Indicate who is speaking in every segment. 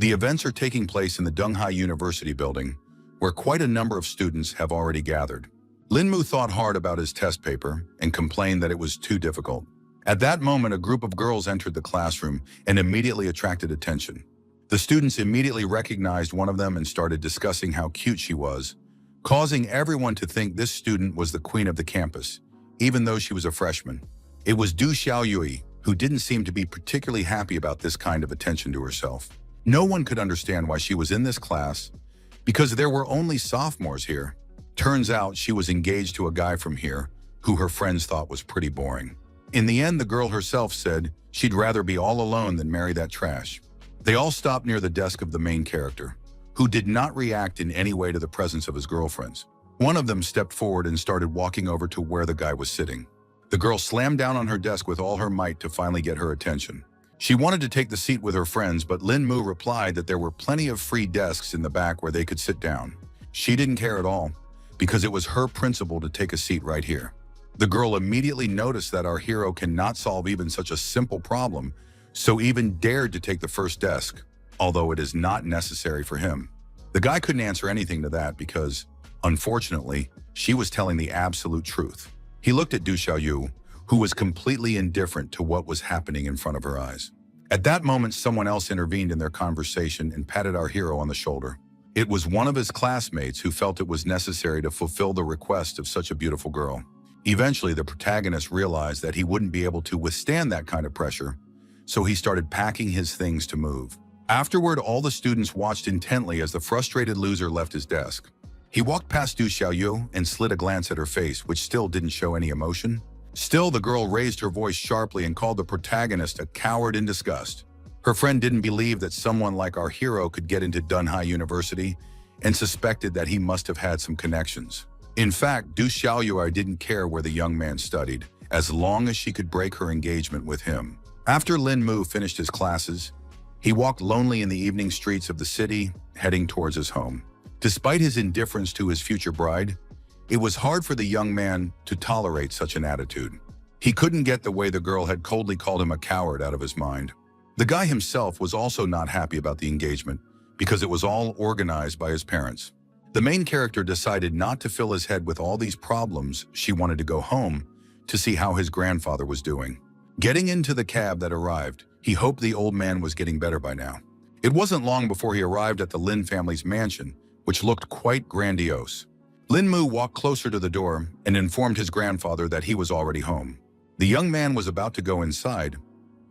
Speaker 1: The events are taking place in the Donghai University building, where quite a number of students have already gathered. Linmu thought hard about his test paper and complained that it was too difficult. At that moment, a group of girls entered the classroom and immediately attracted attention. The students immediately recognized one of them and started discussing how cute she was, causing everyone to think this student was the queen of the campus, even though she was a freshman. It was Du Xiaoyui, who didn't seem to be particularly happy about this kind of attention to herself. No one could understand why she was in this class, because there were only sophomores here. Turns out she was engaged to a guy from here, who her friends thought was pretty boring. In the end, the girl herself said she'd rather be all alone than marry that trash. They all stopped near the desk of the main character, who did not react in any way to the presence of his girlfriends. One of them stepped forward and started walking over to where the guy was sitting. The girl slammed down on her desk with all her might to finally get her attention. She wanted to take the seat with her friends, but Linmu replied that there were plenty of free desks in the back where they could sit down. She didn't care at all, because it was her principle to take a seat right here. The girl immediately noticed that our hero cannot solve even such a simple problem, so even dared to take the first desk, although it is not necessary for him. The guy couldn't answer anything to that because, unfortunately, she was telling the absolute truth. He looked at Du Xiaoyu, who was completely indifferent to what was happening in front of her eyes. At that moment, someone else intervened in their conversation and patted our hero on the shoulder. It was one of his classmates who felt it was necessary to fulfill the request of such a beautiful girl. Eventually, the protagonist realized that he wouldn't be able to withstand that kind of pressure, so he started packing his things to move. Afterward, all the students watched intently as the frustrated loser left his desk. He walked past Du Xiaoyu and slid a glance at her face, which still didn't show any emotion. Still, the girl raised her voice sharply and called the protagonist a coward in disgust. Her friend didn't believe that someone like our hero could get into Donghai University and suspected that he must have had some connections. In fact, Du Xiaoyu didn't care where the young man studied, as long as she could break her engagement with him. After Linmu finished his classes, he walked lonely in the evening streets of the city, heading towards his home. Despite his indifference to his future bride, it was hard for the young man to tolerate such an attitude. He couldn't get the way the girl had coldly called him a coward out of his mind. The guy himself was also not happy about the engagement because it was all organized by his parents. The main character decided not to fill his head with all these problems. She wanted to go home to see how his grandfather was doing. Getting into the cab that arrived, he hoped the old man was getting better by now. It wasn't long before he arrived at the Lin family's mansion, which looked quite grandiose. Linmu walked closer to the door and informed his grandfather that he was already home. The young man was about to go inside,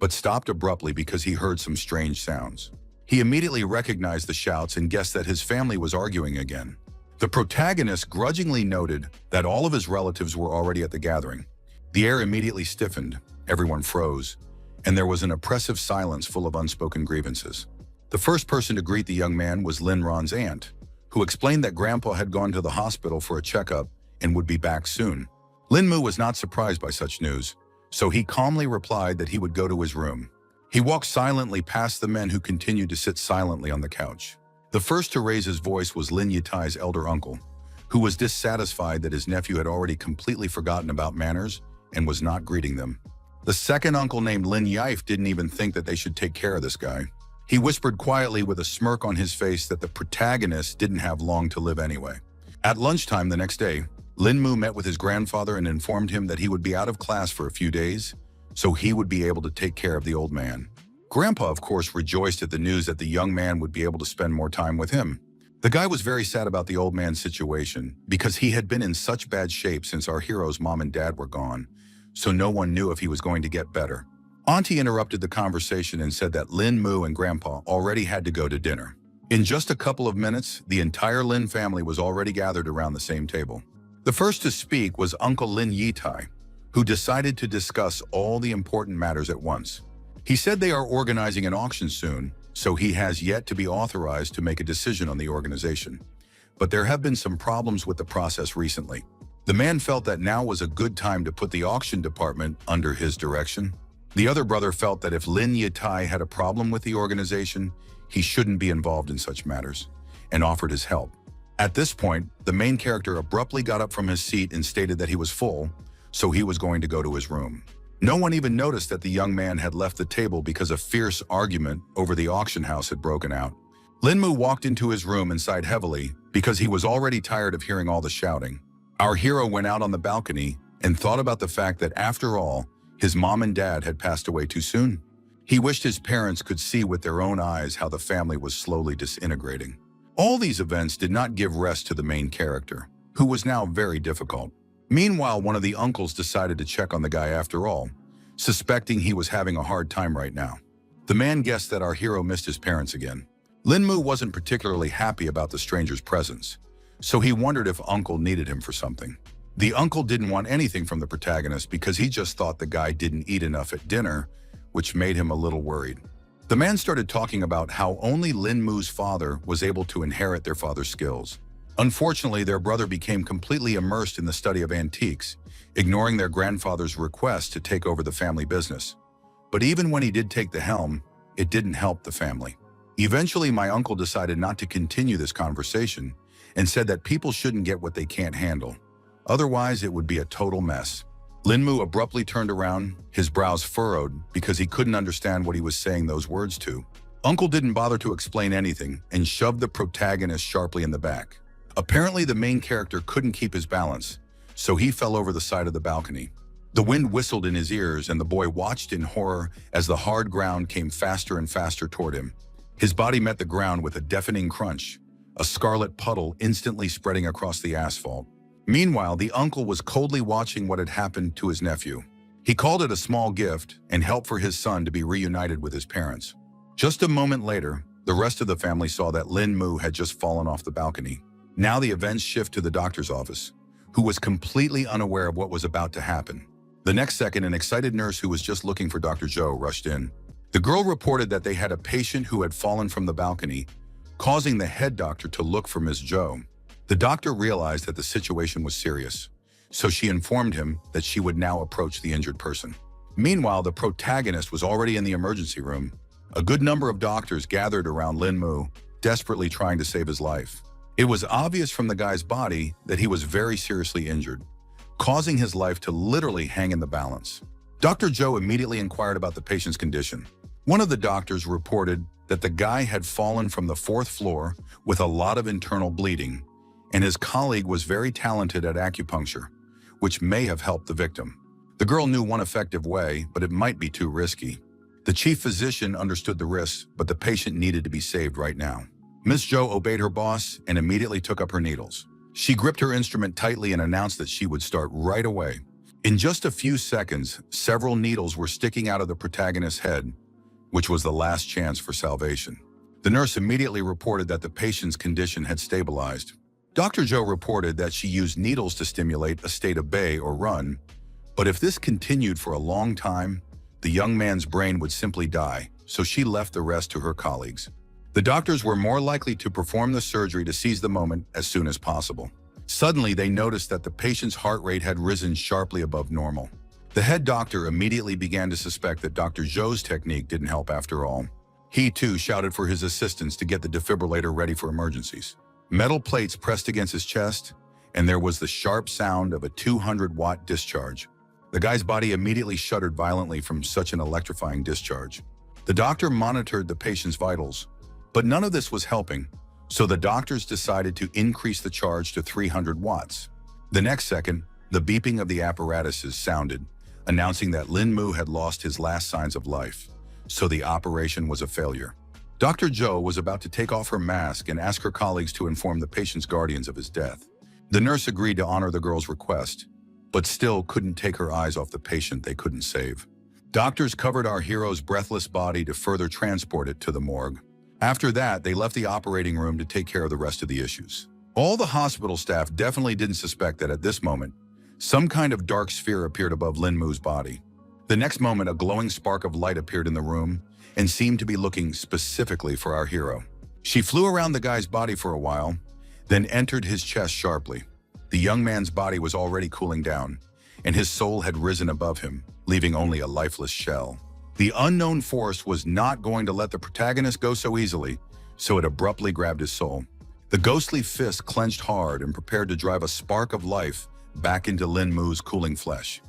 Speaker 1: but stopped abruptly because he heard some strange sounds. He immediately recognized the shouts and guessed that his family was arguing again. The protagonist grudgingly noted that all of his relatives were already at the gathering. The air immediately stiffened, everyone froze, and there was an oppressive silence full of unspoken grievances. The first person to greet the young man was Lin Ron's aunt, who explained that Grandpa had gone to the hospital for a checkup and would be back soon. Linmu was not surprised by such news, so he calmly replied that he would go to his room. He walked silently past the men who continued to sit silently on the couch. The first to raise his voice was Lin Yitai's elder uncle, who was dissatisfied that his nephew had already completely forgotten about manners and was not greeting them. The second uncle, named Lin Yaif, didn't even think that they should take care of this guy. He whispered quietly with a smirk on his face that the protagonist didn't have long to live anyway. At lunchtime the next day, Linmu met with his grandfather and informed him that he would be out of class for a few days, so he would be able to take care of the old man. Grandpa, of course, rejoiced at the news that the young man would be able to spend more time with him. The guy was very sad about the old man's situation because he had been in such bad shape since our hero's mom and dad were gone, so no one knew if he was going to get better. Auntie interrupted the conversation and said that Lin Mu and Grandpa already had to go to dinner. In just a couple of minutes, the entire Lin family was already gathered around the same table. The first to speak was Uncle Lin Yitai, who decided to discuss all the important matters at once. He said they are organizing an auction soon, so he has yet to be authorized to make a decision on the organization. But there have been some problems with the process recently. The man felt that now was a good time to put the auction department under his direction. The other brother felt that if Lin Yitai had a problem with the organization, he shouldn't be involved in such matters, and offered his help. At this point, the main character abruptly got up from his seat and stated that he was full, so he was going to go to his room. No one even noticed that the young man had left the table because a fierce argument over the auction house had broken out. Linmu walked into his room and sighed heavily because he was already tired of hearing all the shouting. Our hero went out on the balcony and thought about the fact that, after all, his mom and dad had passed away too soon. He wished his parents could see with their own eyes how the family was slowly disintegrating. All these events did not give rest to the main character, who was now very difficult. Meanwhile, one of the uncles decided to check on the guy after all, suspecting he was having a hard time right now. The man guessed that our hero missed his parents again. Linmu wasn't particularly happy about the stranger's presence, so he wondered if Uncle needed him for something. The uncle didn't want anything from the protagonist because he just thought the guy didn't eat enough at dinner, which made him a little worried. The man started talking about how only Linmu's father was able to inherit their father's skills. Unfortunately, their brother became completely immersed in the study of antiques, ignoring their grandfather's request to take over the family business. But even when he did take the helm, it didn't help the family. Eventually, my uncle decided not to continue this conversation and said that people shouldn't get what they can't handle. Otherwise, it would be a total mess. Linmu abruptly turned around, his brows furrowed because he couldn't understand what he was saying those words to. Uncle didn't bother to explain anything and shoved the protagonist sharply in the back. Apparently, the main character couldn't keep his balance, so he fell over the side of the balcony. The wind whistled in his ears and the boy watched in horror as the hard ground came faster and faster toward him. His body met the ground with a deafening crunch, a scarlet puddle instantly spreading across the asphalt. Meanwhile, the uncle was coldly watching what had happened to his nephew. He called it a small gift and help for his son to be reunited with his parents. Just a moment later, the rest of the family saw that Linmu had just fallen off the balcony. Now the events shift to the doctor's office, who was completely unaware of what was about to happen. The next second, an excited nurse who was just looking for Dr. Zhou rushed in. The girl reported that they had a patient who had fallen from the balcony, causing the head doctor to look for Ms. Zhou. The doctor realized that the situation was serious, so she informed him that she would now approach the injured person. Meanwhile, the protagonist was already in the emergency room. A good number of doctors gathered around Linmu, desperately trying to save his life. It was obvious from the guy's body that he was very seriously injured, causing his life to literally hang in the balance. Dr. Zhou immediately inquired about the patient's condition. One of the doctors reported that the guy had fallen from the 4th floor with a lot of internal bleeding, and his colleague was very talented at acupuncture, which may have helped the victim. The girl knew one effective way, but it might be too risky. The chief physician understood the risks, but the patient needed to be saved right now. Ms. Zhou obeyed her boss and immediately took up her needles. She gripped her instrument tightly and announced that she would start right away. In just a few seconds, several needles were sticking out of the protagonist's head, which was the last chance for salvation. The nurse immediately reported that the patient's condition had stabilized. Dr. Zhou reported that she used needles to stimulate a state of bay or run, but if this continued for a long time, the young man's brain would simply die, so she left the rest to her colleagues. The doctors were more likely to perform the surgery to seize the moment as soon as possible. Suddenly, they noticed that the patient's heart rate had risen sharply above normal. The head doctor immediately began to suspect that Dr. Zhou's technique didn't help after all. He too shouted for his assistants to get the defibrillator ready for emergencies. Metal plates pressed against his chest, and there was the sharp sound of a 200-watt discharge. The guy's body immediately shuddered violently from such an electrifying discharge. The doctor monitored the patient's vitals, but none of this was helping, so the doctors decided to increase the charge to 300 watts. The next second, the beeping of the apparatuses sounded, announcing that Linmu had lost his last signs of life, so the operation was a failure. Dr. Zhou was about to take off her mask and ask her colleagues to inform the patient's guardians of his death. The nurse agreed to honor the girl's request, but still couldn't take her eyes off the patient they couldn't save. Doctors covered our hero's breathless body to further transport it to the morgue. After that, they left the operating room to take care of the rest of the issues. All the hospital staff definitely didn't suspect that at this moment, some kind of dark sphere appeared above Linmu's body. The next moment, a glowing spark of light appeared in the room and seemed to be looking specifically for our hero. She flew around the guy's body for a while, then entered his chest sharply. The young man's body was already cooling down, and his soul had risen above him, leaving only a lifeless shell. The unknown force was not going to let the protagonist go so easily, so it abruptly grabbed his soul. The ghostly fist clenched hard and prepared to drive a spark of life back into Linmu's cooling flesh.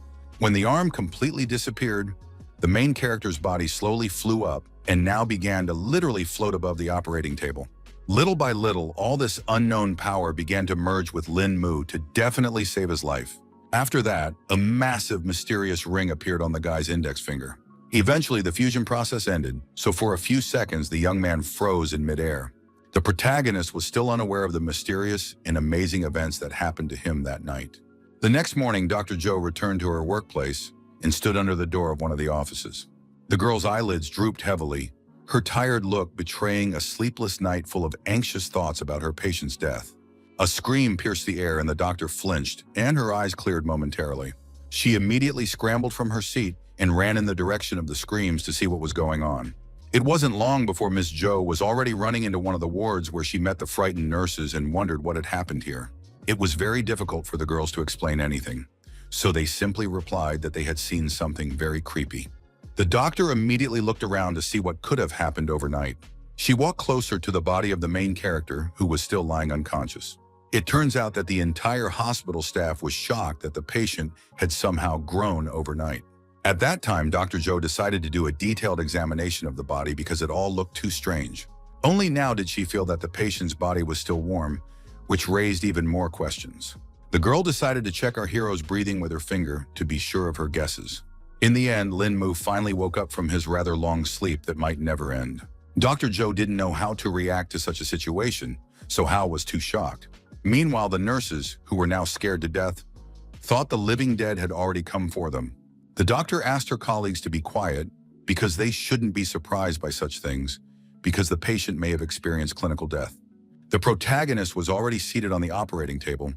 Speaker 1: When the arm completely disappeared, the main character's body slowly flew up and now began to literally float above the operating table. Little by little, all this unknown power began to merge with Lin Mu to definitely save his life. After that, a massive, mysterious ring appeared on the guy's index finger. Eventually, the fusion process ended, so for a few seconds, the young man froze in midair. The protagonist was still unaware of the mysterious and amazing events that happened to him that night. The next morning, Dr. Joe returned to her workplace and stood under the door of one of the offices. The girl's eyelids drooped heavily, her tired look betraying a sleepless night full of anxious thoughts about her patient's death. A scream pierced the air and the doctor flinched, and her eyes cleared momentarily. She immediately scrambled from her seat and ran in the direction of the screams to see what was going on. It wasn't long before Miss Joe was already running into one of the wards where she met the frightened nurses and wondered what had happened here. It was very difficult for the girls to explain anything, so they simply replied that they had seen something very creepy. The doctor immediately looked around to see what could have happened overnight. She walked closer to the body of the main character, who was still lying unconscious. It turns out that the entire hospital staff was shocked that the patient had somehow grown overnight. At that time, Dr. Joe decided to do a detailed examination of the body because it all looked too strange. Only now did she feel that the patient's body was still warm, which raised even more questions. The girl decided to check our hero's breathing with her finger to be sure of her guesses. In the end, Lin Mu finally woke up from his rather long sleep that might never end. Dr. Joe didn't know how to react to such a situation, so Hal was too shocked. Meanwhile, the nurses, who were now scared to death, thought the living dead had already come for them. The doctor asked her colleagues to be quiet because they shouldn't be surprised by such things, because the patient may have experienced clinical death. The protagonist was already seated on the operating table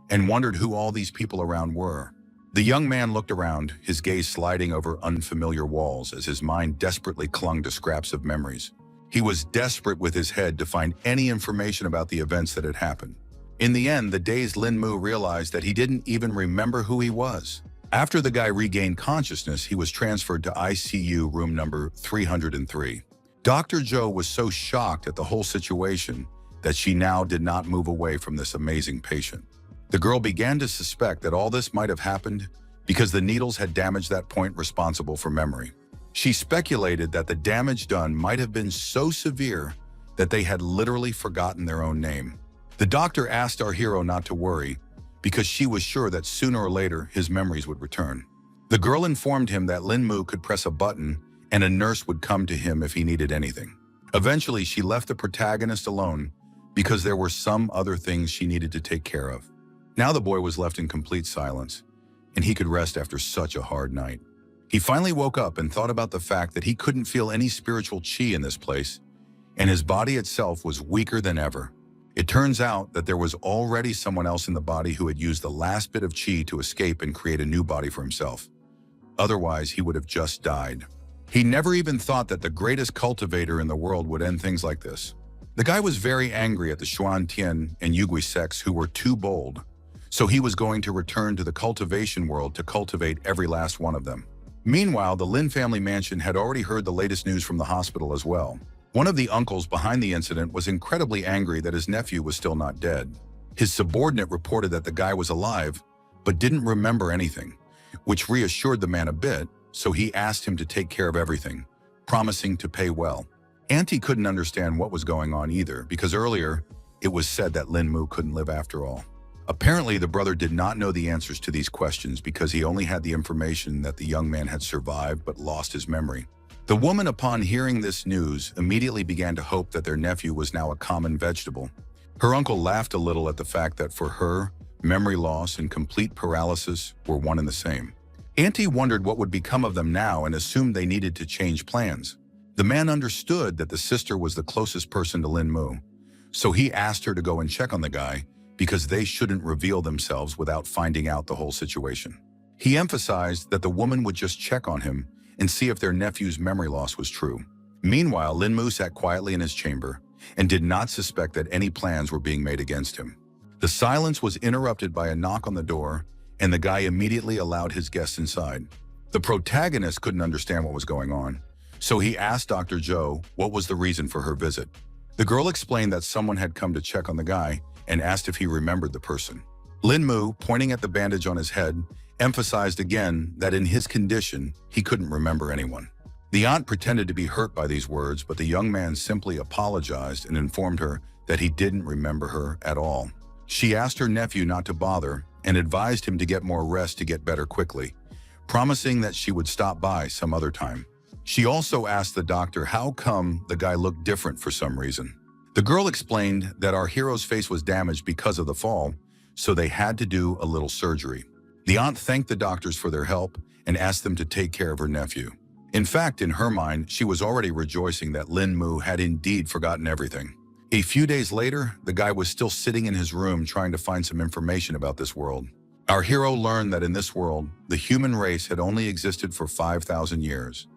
Speaker 1: and wondered who all these people around were. The young man looked around, his gaze sliding over unfamiliar walls as his mind desperately clung to scraps of memories. He was desperate with his head to find any information about the events that had happened. In the end, the dazed Lin Mu realized that he didn't even remember who he was. After the guy regained consciousness, he was transferred to ICU room number 303. Dr. Joe was so shocked at the whole situation that she now did not move away from this amazing patient. The girl began to suspect that all this might have happened because the needles had damaged that point responsible for memory. She speculated that the damage done might have been so severe that they had literally forgotten their own name. The doctor asked our hero not to worry because she was sure that sooner or later his memories would return. The girl informed him that Lin Mu could press a button and a nurse would come to him if he needed anything. Eventually, she left the protagonist alone because there were some other things she needed to take care of. Now the boy was left in complete silence, and he could rest after such a hard night. He finally woke up and thought about the fact that he couldn't feel any spiritual chi in this place, and his body itself was weaker than ever. It turns out that there was already someone else in the body who had used the last bit of chi to escape and create a new body for himself. Otherwise, he would have just died. He never even thought that the greatest cultivator in the world would end things like this. The guy was very angry at the Xuan Tian and Yugui sects who were too bold, so he was going to return to the cultivation world to cultivate every last one of them. Meanwhile, the Lin family mansion had already heard the latest news from the hospital as well. One of the uncles behind the incident was incredibly angry that his nephew was still not dead. His subordinate reported that the guy was alive, but didn't remember anything, which reassured the man a bit, so he asked him to take care of everything, promising to pay well. Auntie couldn't understand what was going on either, because earlier it was said that Lin Mu couldn't live after all. Apparently, the brother did not know the answers to these questions because he only had the information that the young man had survived but lost his memory. The woman, upon hearing this news, immediately began to hope that their nephew was now a common vegetable. Her uncle laughed a little at the fact that for her, memory loss and complete paralysis were one and the same. Auntie wondered what would become of them now and assumed they needed to change plans. The man understood that the sister was the closest person to Lin Mu, so he asked her to go and check on the guy because they shouldn't reveal themselves without finding out the whole situation. He emphasized that the woman would just check on him and see if their nephew's memory loss was true. Meanwhile, Lin Mu sat quietly in his chamber and did not suspect that any plans were being made against him. The silence was interrupted by a knock on the door, and the guy immediately allowed his guests inside. The protagonist couldn't understand what was going on, so he asked Dr. Joe what was the reason for her visit. The girl explained that someone had come to check on the guy and asked if he remembered the person. Lin Mu, pointing at the bandage on his head, emphasized again that in his condition, he couldn't remember anyone. The aunt pretended to be hurt by these words, but the young man simply apologized and informed her that he didn't remember her at all. She asked her nephew not to bother and advised him to get more rest to get better quickly, promising that she would stop by some other time. She also asked the doctor how come the guy looked different for some reason. The girl explained that our hero's face was damaged because of the fall, so they had to do a little surgery. The aunt thanked the doctors for their help and asked them to take care of her nephew. In fact, in her mind, she was already rejoicing that Lin Mu had indeed forgotten everything. A few days later, the guy was still sitting in his room trying to find some information about this world. Our hero learned that in this world, the human race had only existed for 5,000 years,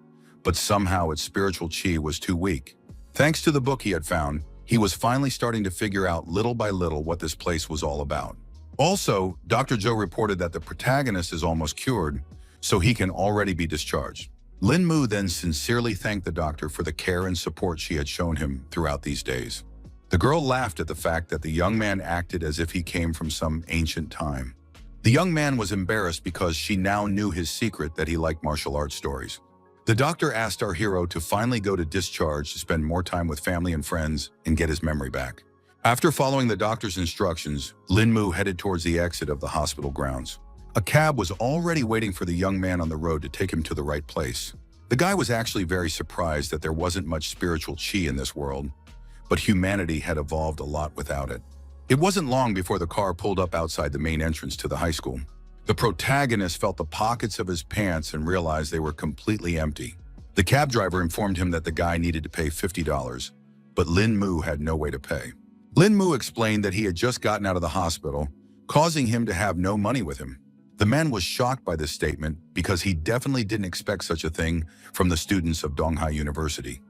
Speaker 1: but somehow its spiritual chi was too weak. Thanks to the book he had found, he was finally starting to figure out little by little what this place was all about. Also, Dr. Joe reported that the protagonist is almost cured, so he can already be discharged. Lin Mu then sincerely thanked the doctor for the care and support she had shown him throughout these days. The girl laughed at the fact that the young man acted as if he came from some ancient time. The young man was embarrassed because she now knew his secret that he liked martial arts stories. The doctor asked our hero to finally go to discharge to spend more time with family and friends and get his memory back. After following the doctor's instructions, Lin Mu headed towards the exit of the hospital grounds. A cab was already waiting for the young man on the road to take him to the right place. The guy was actually very surprised that there wasn't much spiritual chi in this world, but humanity had evolved a lot without it. It wasn't long before the car pulled up outside the main entrance to the high school. The protagonist felt the pockets of his pants and realized they were completely empty. The cab driver informed him that the guy needed to pay $50, but Lin Mu had no way to pay. Lin Mu explained that he had just gotten out of the hospital, causing him to have no money with him. The man was shocked by this statement because he definitely didn't expect such a thing from the students of Donghai University,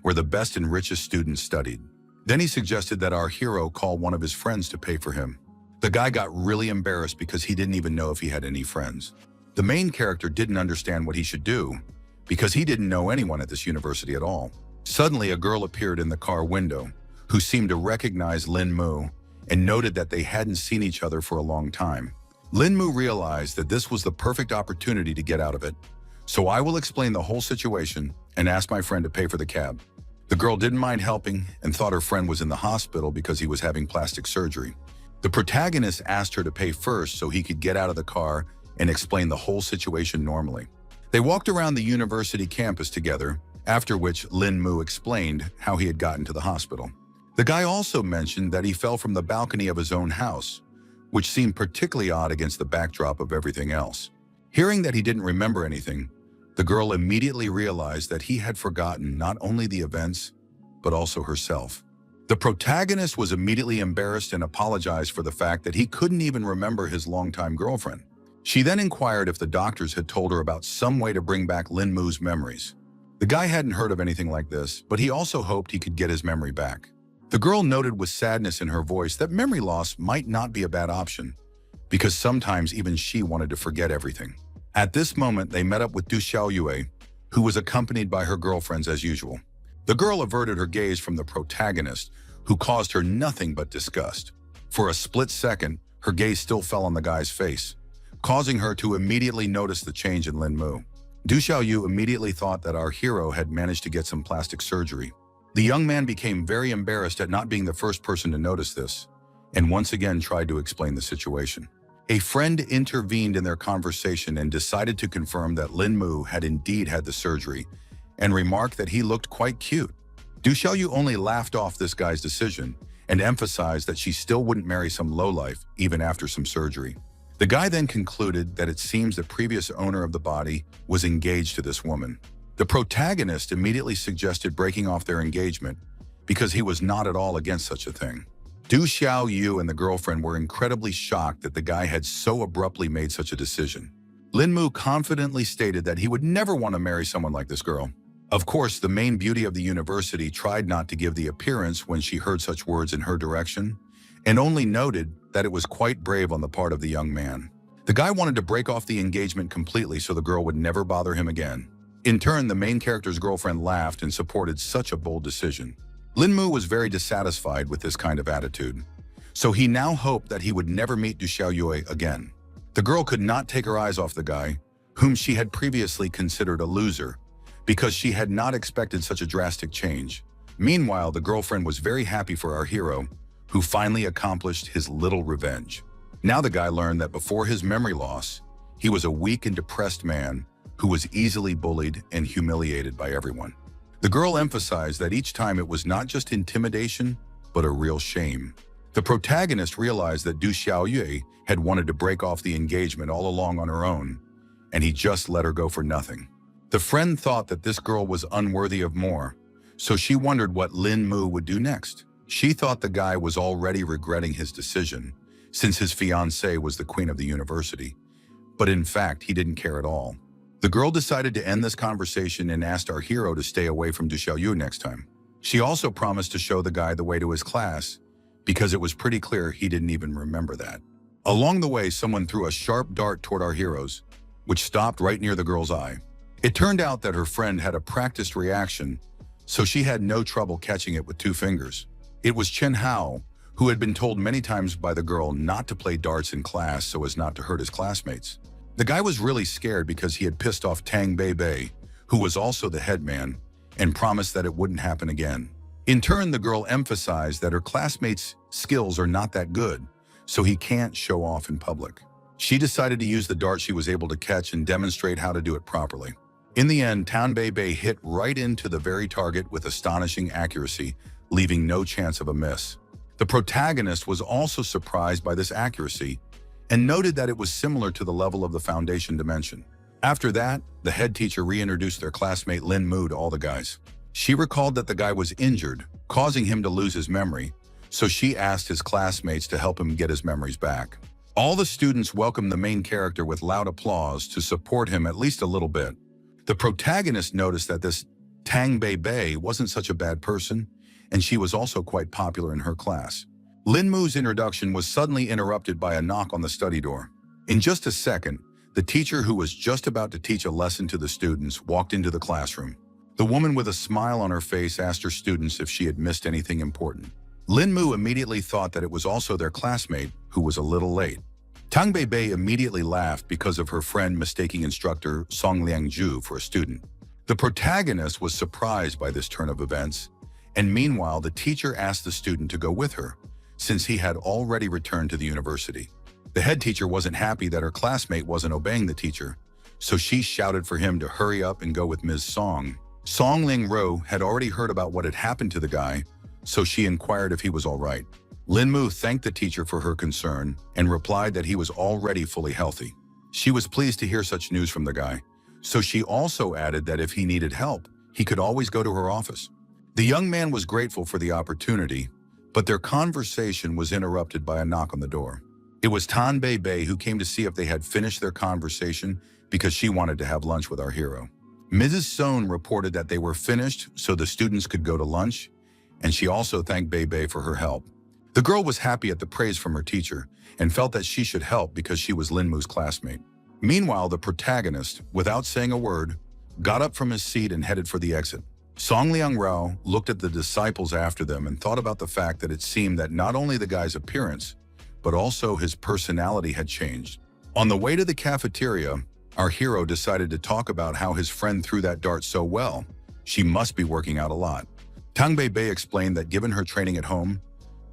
Speaker 1: where the best and richest students studied. Then he suggested that our hero call one of his friends to pay for him. The guy got really embarrassed because he didn't even know if he had any friends. The main character didn't understand what he should do because he didn't know anyone at this university at all. Suddenly, a girl appeared in the car window who seemed to recognize Lin Mu and noted that they hadn't seen each other for a long time. Lin Mu realized that this was the perfect opportunity to get out of it. So I will explain the whole situation and ask my friend to pay for the cab. The girl didn't mind helping and thought her friend was in the hospital because he was having plastic surgery. The protagonist asked her to pay first so he could get out of the car and explain the whole situation normally. They walked around the university campus together, after which Lin Mu explained how he had gotten to the hospital. The guy also mentioned that he fell from the balcony of his own house, which seemed particularly odd against the backdrop of everything else. Hearing that he didn't remember anything, the girl immediately realized that he had forgotten not only the events, but also herself. The protagonist was immediately embarrassed and apologized for the fact that he couldn't even remember his longtime girlfriend. She then inquired if the doctors had told her about some way to bring back Lin Mu's memories. The guy hadn't heard of anything like this, but he also hoped he could get his memory back. The girl noted with sadness in her voice that memory loss might not be a bad option, because sometimes even she wanted to forget everything. At this moment, they met up with Du Xiaoyue, who was accompanied by her girlfriends as usual. The girl averted her gaze from the protagonist, who caused her nothing but disgust. For a split second, her gaze still fell on the guy's face, causing her to immediately notice the change in Lin Mu. Du Xiaoyu immediately thought that our hero had managed to get some plastic surgery. The young man became very embarrassed at not being the first person to notice this, and once again tried to explain the situation. A friend intervened in their conversation and decided to confirm that Lin Mu had indeed had the surgery, and remarked that he looked quite cute. Du Xiaoyu only laughed off this guy's decision and emphasized that she still wouldn't marry some lowlife even after some surgery. The guy then concluded that it seems the previous owner of the body was engaged to this woman. The protagonist immediately suggested breaking off their engagement because he was not at all against such a thing. Du Xiaoyu and the girlfriend were incredibly shocked that the guy had so abruptly made such a decision. Lin Mu confidently stated that he would never want to marry someone like this girl. Of course, the main beauty of the university tried not to give the appearance when she heard such words in her direction, and only noted that it was quite brave on the part of the young man. The guy wanted to break off the engagement completely so the girl would never bother him again. In turn, the main character's girlfriend laughed and supported such a bold decision. Lin Mu was very dissatisfied with this kind of attitude, so he now hoped that he would never meet Du Xiaoyue again. The girl could not take her eyes off the guy, whom she had previously considered a loser, because she had not expected such a drastic change. Meanwhile, the girlfriend was very happy for our hero, who finally accomplished his little revenge. Now the guy learned that before his memory loss, he was a weak and depressed man who was easily bullied and humiliated by everyone. The girl emphasized that each time it was not just intimidation, but a real shame. The protagonist realized that Du Xiaoyue had wanted to break off the engagement all along on her own, and he just let her go for nothing. The friend thought that this girl was unworthy of more, so she wondered what Lin Mu would do next. She thought the guy was already regretting his decision, since his fiancée was the queen of the university, but in fact, he didn't care at all. The girl decided to end this conversation and asked our hero to stay away from Du Xiaoyu next time. She also promised to show the guy the way to his class, because it was pretty clear he didn't even remember that. Along the way, someone threw a sharp dart toward our heroes, which stopped right near the girl's eye. It turned out that her friend had a practiced reaction, so she had no trouble catching it with 2 fingers. It was Chen Hao, who had been told many times by the girl not to play darts in class so as not to hurt his classmates. The guy was really scared because he had pissed off Tang Beibei, who was also the head man, and promised that it wouldn't happen again. In turn, the girl emphasized that her classmates' skills are not that good, so he can't show off in public. She decided to use the dart she was able to catch and demonstrate how to do it properly. In the end, Tang Beibei hit right into the very target with astonishing accuracy, leaving no chance of a miss. The protagonist was also surprised by this accuracy and noted that it was similar to the level of the foundation dimension. After that, the head teacher reintroduced their classmate Lin Mu to all the guys. She recalled that the guy was injured, causing him to lose his memory, so she asked his classmates to help him get his memories back. All the students welcomed the main character with loud applause to support him at least a little bit. The protagonist noticed that this Tang Beibei wasn't such a bad person, and she was also quite popular in her class. Lin Mu's introduction was suddenly interrupted by a knock on the study door. In just a second, the teacher who was just about to teach a lesson to the students walked into the classroom. The woman with a smile on her face asked her students if she had missed anything important. Lin Mu immediately thought that it was also their classmate, who was a little late. Tang Beibei immediately laughed because of her friend mistaking instructor Song Liangju for a student. The protagonist was surprised by this turn of events, and meanwhile the teacher asked the student to go with her, since he had already returned to the university. The head teacher wasn't happy that her classmate wasn't obeying the teacher, so she shouted for him to hurry up and go with Ms. Song. Song Lingro had already heard about what had happened to the guy, so she inquired if he was all right. Lin Mu thanked the teacher for her concern and replied that he was already fully healthy. She was pleased to hear such news from the guy, so she also added that if he needed help, he could always go to her office. The young man was grateful for the opportunity, but their conversation was interrupted by a knock on the door. It was Tan Beibei who came to see if they had finished their conversation because she wanted to have lunch with our hero. Mrs. Sohn reported that they were finished so the students could go to lunch, and she also thanked Beibei for her help. The girl was happy at the praise from her teacher and felt that she should help because she was Lin Mu's classmate. Meanwhile, the protagonist, without saying a word, got up from his seat and headed for the exit. Song Liangrao looked at the disciples after them and thought about the fact that it seemed that not only the guy's appearance, but also his personality had changed. On the way to the cafeteria, our hero decided to talk about how his friend threw that dart so well. She must be working out a lot. Tang Beibei explained that given her training at home,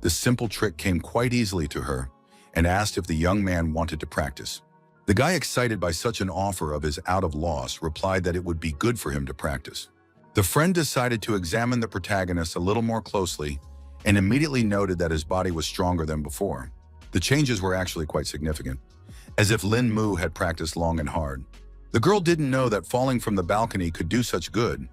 Speaker 1: the simple trick came quite easily to her and asked if the young man wanted to practice. The guy, excited by such an offer of his out of loss, replied that it would be good for him to practice. The friend decided to examine the protagonist a little more closely and immediately noted that his body was stronger than before. The changes were actually quite significant, as if Lin Mu had practiced long and hard. The girl didn't know that falling from the balcony could do such good,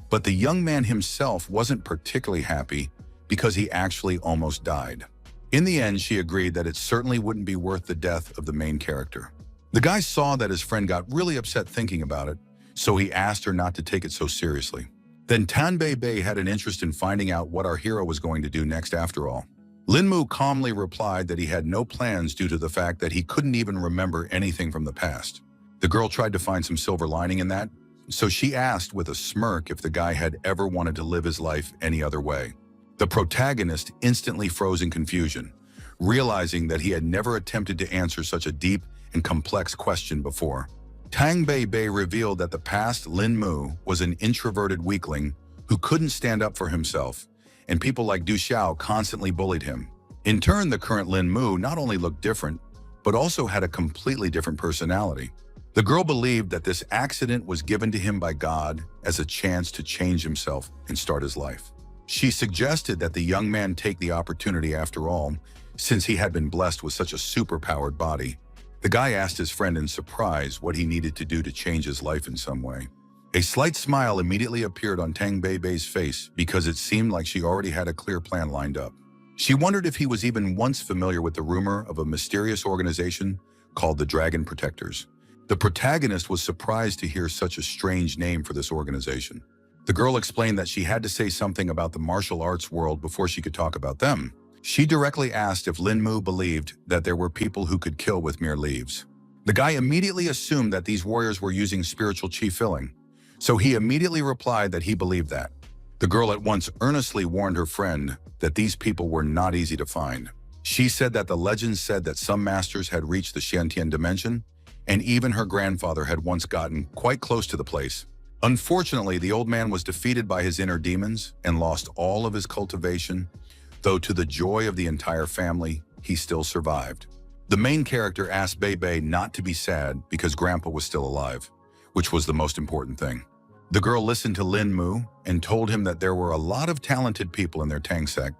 Speaker 1: but the young man himself wasn't particularly happy because he actually almost died. In the end, she agreed that it certainly wouldn't be worth the death of the main character. The guy saw that his friend got really upset thinking about it, so he asked her not to take it so seriously. Then Tan Beibei had an interest in finding out what our hero was going to do next after all. Lin Mu calmly replied that he had no plans due to the fact that he couldn't even remember anything from the past. The girl tried to find some silver lining in that, so she asked with a smirk if the guy had ever wanted to live his life any other way. The protagonist instantly froze in confusion, realizing that he had never attempted to answer such a deep and complex question before. Tang Bei revealed that the past Lin Mu was an introverted weakling who couldn't stand up for himself, and people like Du Xiao constantly bullied him. In turn, the current Lin Mu not only looked different, but also had a completely different personality. The girl believed that this accident was given to him by God as a chance to change himself and start his life. She suggested that the young man take the opportunity after all, since he had been blessed with such a superpowered body. The guy asked his friend in surprise what he needed to do to change his life in some way. A slight smile immediately appeared on Tang Bei's face because it seemed like she already had a clear plan lined up. She wondered if he was even once familiar with the rumor of a mysterious organization called the Dragon Protectors. The protagonist was surprised to hear such a strange name for this organization. The girl explained that she had to say something about the martial arts world before she could talk about them. She directly asked if Lin Mu believed that there were people who could kill with mere leaves. The guy immediately assumed that these warriors were using spiritual chi filling, so he immediately replied that he believed that. The girl at once earnestly warned her friend that these people were not easy to find. She said that the legends said that some masters had reached the Shantian dimension, and even her grandfather had once gotten quite close to the place. Unfortunately, the old man was defeated by his inner demons and lost all of his cultivation, though to the joy of the entire family, he still survived. The main character asked Bei not to be sad because Grandpa was still alive, which was the most important thing. The girl listened to Lin Mu and told him that there were a lot of talented people in their Tang sect,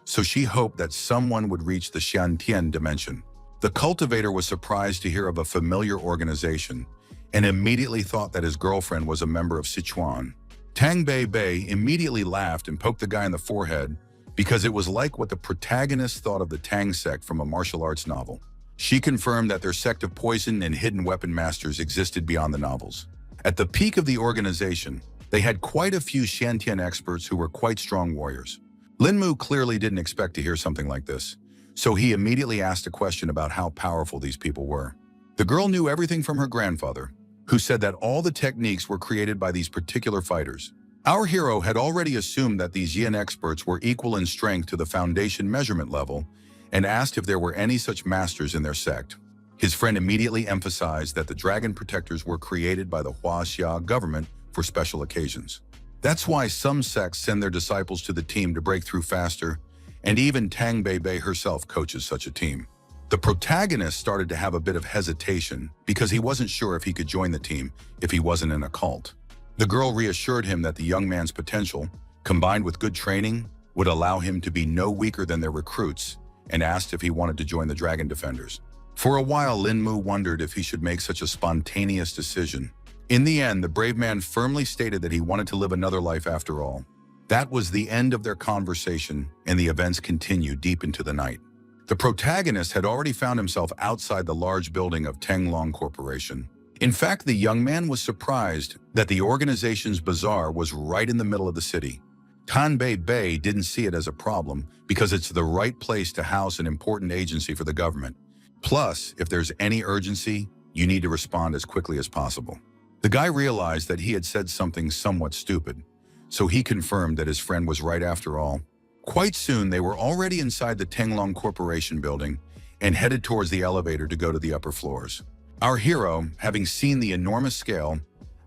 Speaker 1: so she hoped that someone would reach the Shantian dimension. The cultivator was surprised to hear of a familiar organization and immediately thought that his girlfriend was a member of Sichuan. Tang Bei immediately laughed and poked the guy in the forehead because it was like what the protagonist thought of the Tang sect from a martial arts novel. She confirmed that their sect of poison and hidden weapon masters existed beyond the novels. At the peak of the organization, they had quite a few Shantian experts who were quite strong warriors. Lin Mu clearly didn't expect to hear something like this, so he immediately asked a question about how powerful these people were. The girl knew everything from her grandfather, who said that all the techniques were created by these particular fighters. Our hero had already assumed that these Yin experts were equal in strength to the foundation measurement level and asked if there were any such masters in their sect. His friend immediately emphasized that the Dragon Protectors were created by the Huaxia government for special occasions. That's why some sects send their disciples to the team to break through faster, and even Tang Bei herself coaches such a team. The protagonist started to have a bit of hesitation because he wasn't sure if he could join the team if he wasn't in a cult. The girl reassured him that the young man's potential, combined with good training, would allow him to be no weaker than their recruits, and asked if he wanted to join the Dragon Defenders. For a while, Lin Mu wondered if he should make such a spontaneous decision. In the end, the brave man firmly stated that he wanted to live another life after all. That was the end of their conversation, and the events continued deep into the night. The protagonist had already found himself outside the large building of Tenglong Corporation. In fact, the young man was surprised that the organization's bazaar was right in the middle of the city. Tan Bei didn't see it as a problem because it's the right place to house an important agency for the government. Plus, if there's any urgency, you need to respond as quickly as possible. The guy realized that he had said something somewhat stupid, so he confirmed that his friend was right after all. Quite soon, they were already inside the Tenglong Corporation building and headed towards the elevator to go to the upper floors. Our hero, having seen the enormous scale,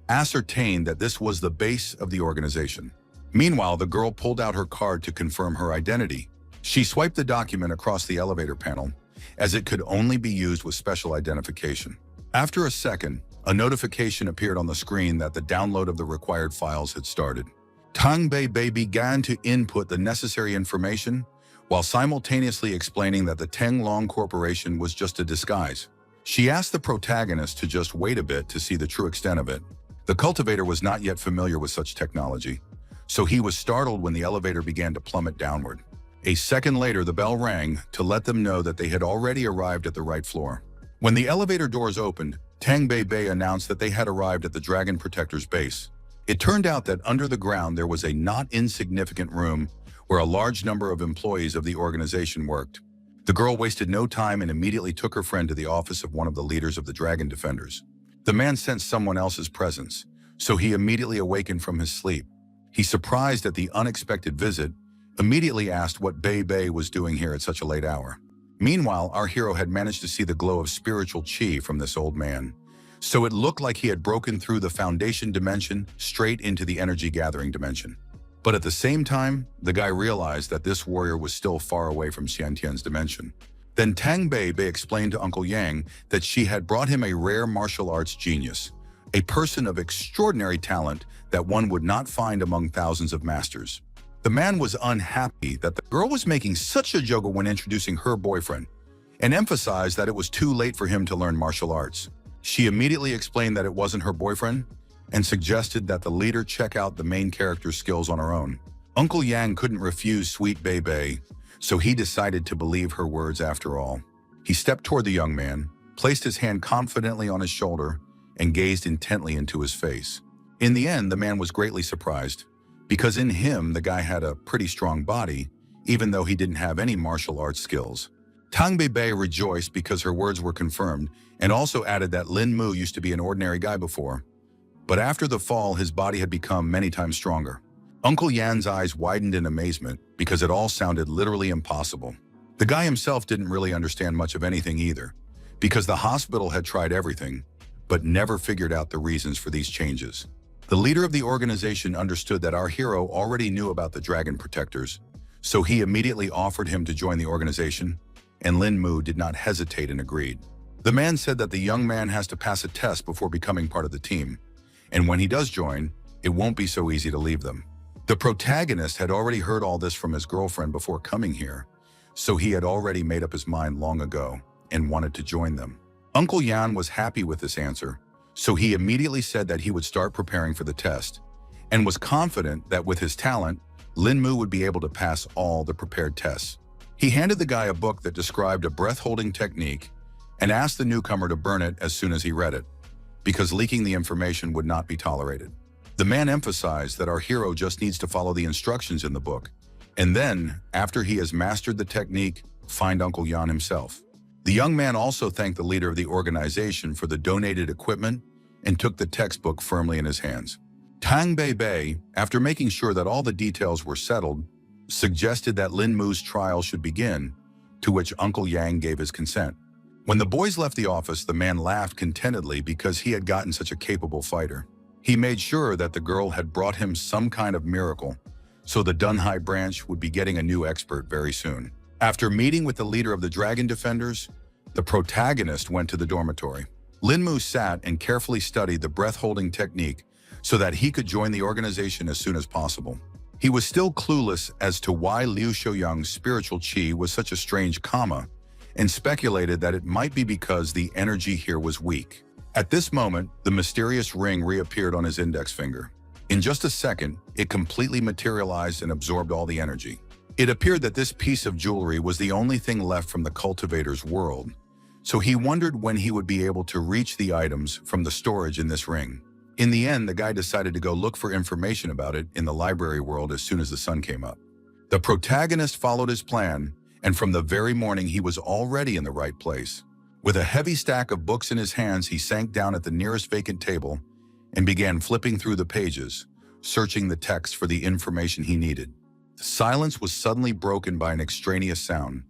Speaker 1: ascertained that this was the base of the organization. Meanwhile, the girl pulled out her card to confirm her identity. She swiped the document across the elevator panel, as it could only be used with special identification. After a second, a notification appeared on the screen that the download of the required files had started. Tang Bei began to input the necessary information, while simultaneously explaining that the Tenglong Corporation was just a disguise. She asked the protagonist to just wait a bit to see the true extent of it. The cultivator was not yet familiar with such technology, so he was startled when the elevator began to plummet downward. A second later, the bell rang to let them know that they had already arrived at the right floor. When the elevator doors opened, Tang Bei announced that they had arrived at the Dragon Protector's base. It turned out that under the ground there was a not insignificant room where a large number of employees of the organization worked. The girl wasted no time and immediately took her friend to the office of one of the leaders of the Dragon Defenders. The man sensed someone else's presence, so he immediately awakened from his sleep. He, surprised at the unexpected visit, immediately asked what Bei was doing here at such a late hour. Meanwhile, our hero had managed to see the glow of spiritual chi from this old man. So it looked like he had broken through the foundation dimension straight into the energy gathering dimension. But at the same time, the guy realized that this warrior was still far away from Xiantian's dimension. Then Tang Bei explained to Uncle Yang that she had brought him a rare martial arts genius, a person of extraordinary talent that one would not find among thousands of masters. The man was unhappy that the girl was making such a joke when introducing her boyfriend, and emphasized that it was too late for him to learn martial arts. She immediately explained that it wasn't her boyfriend, and suggested that the leader check out the main character's skills on her own. Uncle Yang couldn't refuse Sweet Bei, so he decided to believe her words after all. He stepped toward the young man, placed his hand confidently on his shoulder, and gazed intently into his face. In the end, the man was greatly surprised, because in him, the guy had a pretty strong body, even though he didn't have any martial arts skills. Tang Bei rejoiced because her words were confirmed, and also added that Lin Mu used to be an ordinary guy before. But after the fall, his body had become many times stronger. Uncle Yan's eyes widened in amazement because it all sounded literally impossible. The guy himself didn't really understand much of anything either, because the hospital had tried everything, but never figured out the reasons for these changes. The leader of the organization understood that our hero already knew about the dragon protectors, so he immediately offered him to join the organization, and Lin Mu did not hesitate and agreed. The man said that the young man has to pass a test before becoming part of the team, and when he does join, it won't be so easy to leave them. The protagonist had already heard all this from his girlfriend before coming here, so he had already made up his mind long ago and wanted to join them. Uncle Yan was happy with this answer, so he immediately said that he would start preparing for the test, and was confident that with his talent, Lin Mu would be able to pass all the prepared tests. He handed the guy a book that described a breath-holding technique and asked the newcomer to burn it as soon as he read it, because leaking the information would not be tolerated. The man emphasized that our hero just needs to follow the instructions in the book, and then, after he has mastered the technique, find Uncle Yan himself. The young man also thanked the leader of the organization for the donated equipment and took the textbook firmly in his hands. Tang Bei, after making sure that all the details were settled, suggested that Lin Mu's trial should begin, to which Uncle Yang gave his consent. When the boys left the office, the man laughed contentedly because he had gotten such a capable fighter. He made sure that the girl had brought him some kind of miracle, so the Dunhai branch would be getting a new expert very soon. After meeting with the leader of the Dragon Defenders, the protagonist went to the dormitory. Lin Mu sat and carefully studied the breath-holding technique so that he could join the organization as soon as possible. He was still clueless as to why Liu Xiaoyang's spiritual qi was such a strange comma, and speculated that it might be because the energy here was weak. At this moment, the mysterious ring reappeared on his index finger. In just a second, it completely materialized and absorbed all the energy. It appeared that this piece of jewelry was the only thing left from the cultivator's world, so he wondered when he would be able to reach the items from the storage in this ring. In the end, the guy decided to go look for information about it in the library world as soon as the sun came up. The protagonist followed his plan, and from the very morning he was already in the right place. With a heavy stack of books in his hands, he sank down at the nearest vacant table and began flipping through the pages, searching the text for the information he needed. The silence was suddenly broken by an extraneous sound,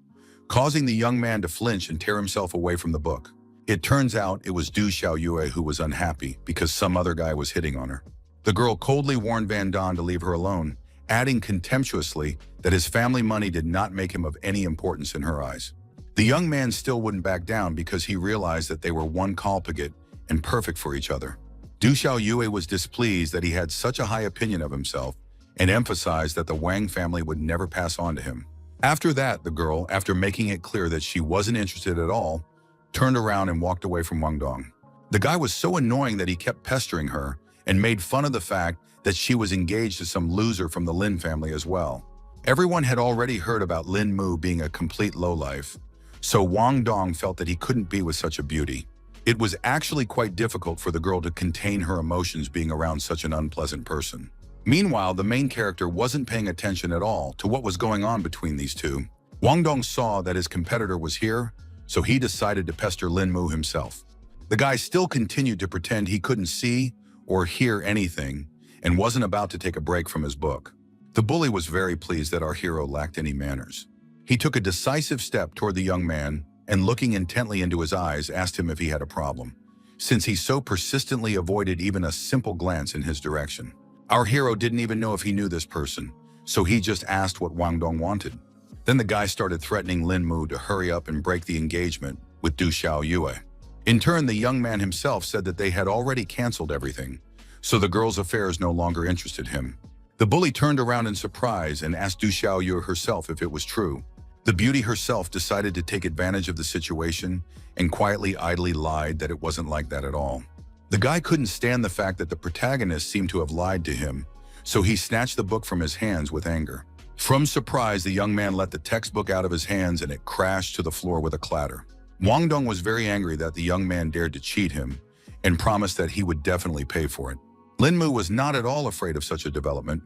Speaker 1: causing the young man to flinch and tear himself away from the book. It turns out it was Du Xiaoyue who was unhappy because some other guy was hitting on her. The girl coldly warned Van Don to leave her alone, adding contemptuously that his family money did not make him of any importance in her eyes. The young man still wouldn't back down because he realized that they were one colpagate and perfect for each other. Du Xiaoyue was displeased that he had such a high opinion of himself and emphasized that the Wang family would never pass on to him. After that, the girl, after making it clear that she wasn't interested at all, turned around and walked away from Wang Dong. The guy was so annoying that he kept pestering her and made fun of the fact that she was engaged to some loser from the Lin family as well. Everyone had already heard about Lin Mu being a complete lowlife, so Wang Dong felt that he couldn't be with such a beauty. It was actually quite difficult for the girl to contain her emotions being around such an unpleasant person. Meanwhile, the main character wasn't paying attention at all to what was going on between these two. Wang Dong saw that his competitor was here, so he decided to pester Lin Mu himself. The guy still continued to pretend he couldn't see or hear anything and wasn't about to take a break from his book. The bully was very pleased that our hero lacked any manners. He took a decisive step toward the young man and, looking intently into his eyes, asked him if he had a problem, since he so persistently avoided even a simple glance in his direction. Our hero didn't even know if he knew this person, so he just asked what Wang Dong wanted. Then the guy started threatening Lin Mu to hurry up and break the engagement with Du Xiaoyue. In turn, the young man himself said that they had already canceled everything, so the girl's affairs no longer interested him. The bully turned around in surprise and asked Du Xiaoyue herself if it was true. The beauty herself decided to take advantage of the situation and quietly, idly lied that it wasn't like that at all. The guy couldn't stand the fact that the protagonist seemed to have lied to him, so he snatched the book from his hands with anger. From surprise, the young man let the textbook out of his hands and it crashed to the floor with a clatter. Wang Dong was very angry that the young man dared to cheat him and promised that he would definitely pay for it. Lin Mu was not at all afraid of such a development,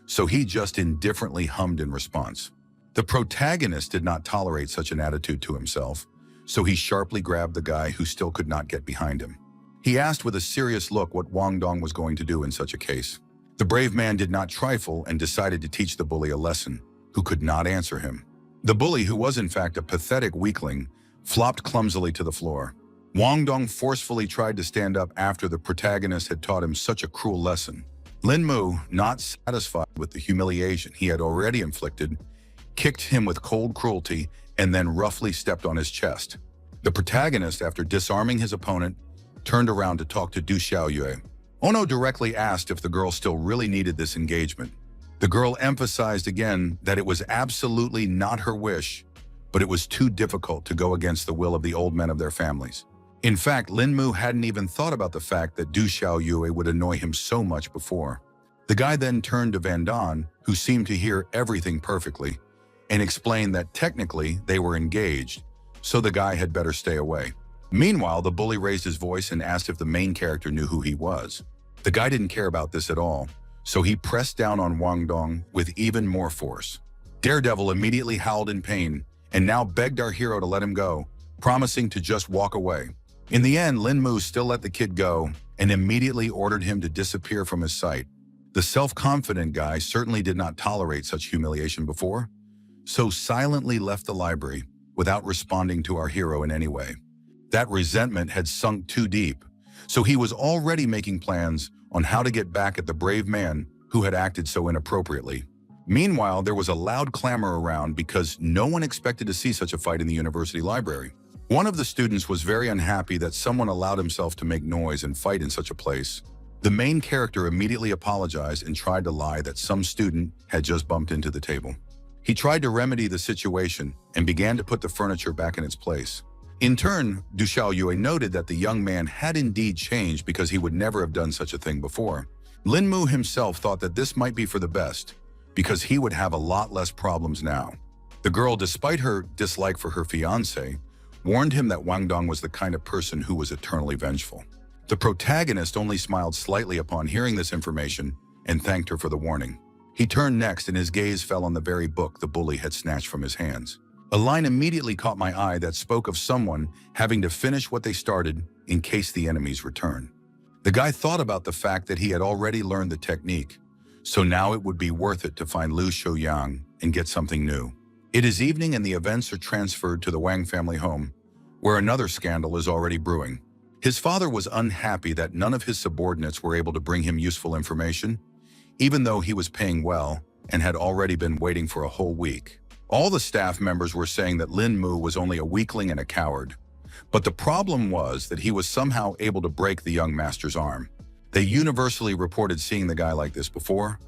Speaker 1: so he just indifferently hummed in response. The protagonist did not tolerate such an attitude to himself, so he sharply grabbed the guy who still could not get behind him. He asked with a serious look what Wang Dong was going to do in such a case. The brave man did not trifle and decided to teach the bully a lesson, who could not answer him. The bully, who was in fact a pathetic weakling, flopped clumsily to the floor. Wang Dong forcefully tried to stand up after the protagonist had taught him such a cruel lesson. Lin Mu, not satisfied with the humiliation he had already inflicted, kicked him with cold cruelty and then roughly stepped on his chest. The protagonist, after disarming his opponent, turned around to talk to Du Xiaoyue. Ono directly asked if the girl still really needed this engagement. The girl emphasized again that it was absolutely not her wish, but it was too difficult to go against the will of the old men of their families. In fact, Lin Mu hadn't even thought about the fact that Du Xiaoyue would annoy him so much before. The guy then turned to Van Don, who seemed to hear everything perfectly, and explained that technically they were engaged, so the guy had better stay away. Meanwhile, the bully raised his voice and asked if the main character knew who he was. The guy didn't care about this at all, so he pressed down on Wang Dong with even more force. Daredevil immediately howled in pain and now begged our hero to let him go, promising to just walk away. In the end, Lin Mu still let the kid go and immediately ordered him to disappear from his sight. The self-confident guy certainly did not tolerate such humiliation before, so silently left the library without responding to our hero in any way. That resentment had sunk too deep, so he was already making plans on how to get back at the brave man who had acted so inappropriately. Meanwhile, there was a loud clamor around because no one expected to see such a fight in the university library. One of the students was very unhappy that someone allowed himself to make noise and fight in such a place. The main character immediately apologized and tried to lie that some student had just bumped into the table. He tried to remedy the situation and began to put the furniture back in its place. In turn, Du Xiaoyue noted that the young man had indeed changed because he would never have done such a thing before. Lin Mu himself thought that this might be for the best, because he would have a lot less problems now. The girl, despite her dislike for her fiancé, warned him that Wang Dong was the kind of person who was eternally vengeful. The protagonist only smiled slightly upon hearing this information and thanked her for the warning. He turned next and his gaze fell on the very book the bully had snatched from his hands. A line immediately caught my eye that spoke of someone having to finish what they started in case the enemies return. The guy thought about the fact that he had already learned the technique, so now it would be worth it to find Liu Shouyang and get something new. It is evening and the events are transferred to the Wang family home, where another scandal is already brewing. His father was unhappy that none of his subordinates were able to bring him useful information, even though he was paying well and had already been waiting for a whole week. All the staff members were saying that Lin Mu was only a weakling and a coward, but the problem was that he was somehow able to break the young master's arm. They universally reported seeing the guy like this before,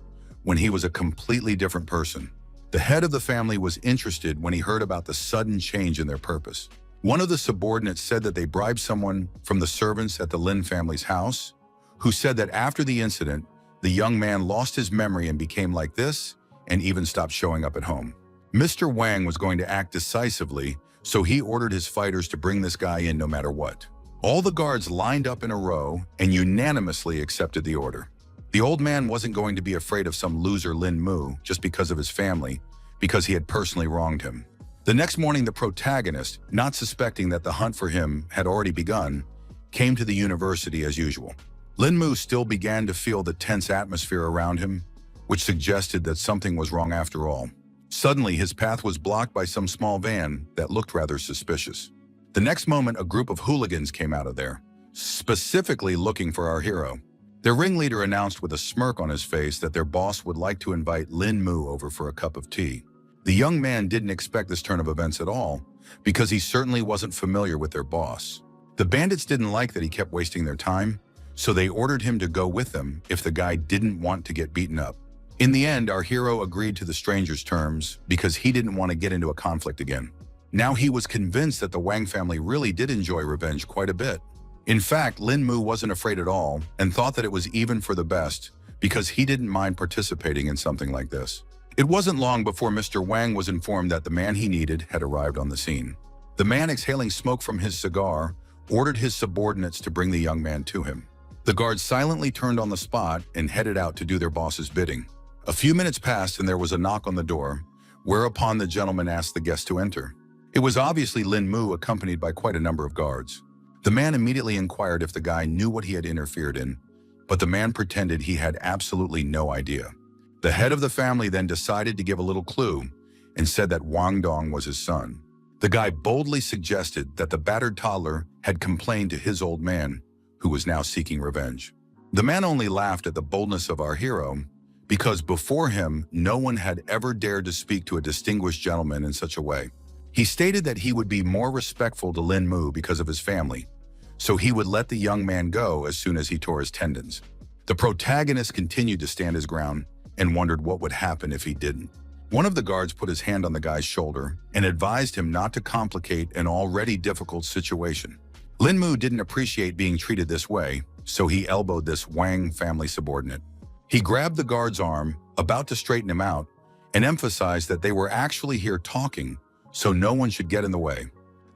Speaker 1: when he was a completely different person. The head of the family was interested when he heard about the sudden change in their purpose. One of the subordinates said that they bribed someone from the servants at the Lin family's house, who said that after the incident, the young man lost his memory and became like this, and even stopped showing up at home. Mr. Wang was going to act decisively, so he ordered his fighters to bring this guy in no matter what. All the guards lined up in a row and unanimously accepted the order. The old man wasn't going to be afraid of some loser Lin Mu just because of his family, because he had personally wronged him. The next morning, the protagonist, not suspecting that the hunt for him had already begun, came to the university as usual. Lin Mu still began to feel the tense atmosphere around him, which suggested that something was wrong after all. Suddenly, his path was blocked by some small van that looked rather suspicious. The next moment, a group of hooligans came out of there, specifically looking for our hero. Their ringleader announced with a smirk on his face that their boss would like to invite Lin Mu over for a cup of tea. The young man didn't expect this turn of events at all, because he certainly wasn't familiar with their boss. The bandits didn't like that he kept wasting their time, so they ordered him to go with them if the guy didn't want to get beaten up. In the end, our hero agreed to the stranger's terms because he didn't want to get into a conflict again. Now he was convinced that the Wang family really did enjoy revenge quite a bit. In fact, Lin Mu wasn't afraid at all and thought that it was even for the best because he didn't mind participating in something like this. It wasn't long before Mr. Wang was informed that the man he needed had arrived on the scene. The man, exhaling smoke from his cigar, ordered his subordinates to bring the young man to him. The guards silently turned on the spot and headed out to do their boss's bidding. A few minutes passed and there was a knock on the door, whereupon the gentleman asked the guest to enter. It was obviously Lin Mu, accompanied by quite a number of guards. The man immediately inquired if the guy knew what he had interfered in, but the man pretended he had absolutely no idea. The head of the family then decided to give a little clue and said that Wang Dong was his son. The guy boldly suggested that the battered toddler had complained to his old man, who was now seeking revenge. The man only laughed at the boldness of our hero, because before him, no one had ever dared to speak to a distinguished gentleman in such a way. He stated that he would be more respectful to Lin Mu because of his family, so he would let the young man go as soon as he tore his tendons. The protagonist continued to stand his ground and wondered what would happen if he didn't. One of the guards put his hand on the guy's shoulder and advised him not to complicate an already difficult situation. Lin Mu didn't appreciate being treated this way, so he elbowed this Wang family subordinate. He grabbed the guard's arm, about to straighten him out, and emphasized that they were actually here talking, so no one should get in the way.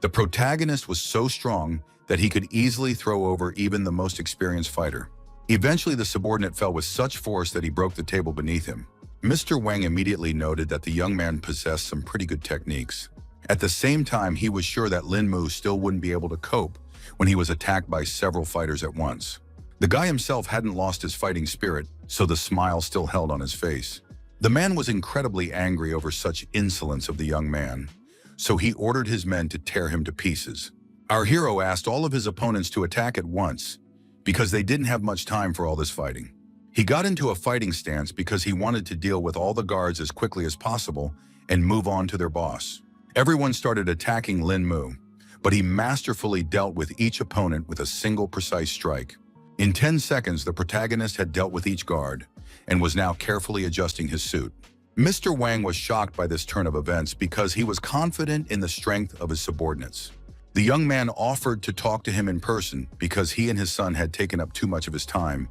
Speaker 1: The protagonist was so strong that he could easily throw over even the most experienced fighter. Eventually, the subordinate fell with such force that he broke the table beneath him. Mr. Wang immediately noted that the young man possessed some pretty good techniques. At the same time, he was sure that Lin Mu still wouldn't be able to cope when he was attacked by several fighters at once. The guy himself hadn't lost his fighting spirit, so the smile still held on his face. The man was incredibly angry over such insolence of the young man, so he ordered his men to tear him to pieces. Our hero asked all of his opponents to attack at once, because they didn't have much time for all this fighting. He got into a fighting stance because he wanted to deal with all the guards as quickly as possible and move on to their boss. Everyone started attacking Lin Mu, but he masterfully dealt with each opponent with a single precise strike. In 10 seconds, the protagonist had dealt with each guard and was now carefully adjusting his suit. Mr. Wang was shocked by this turn of events because he was confident in the strength of his subordinates. The young man offered to talk to him in person because he and his son had taken up too much of his time,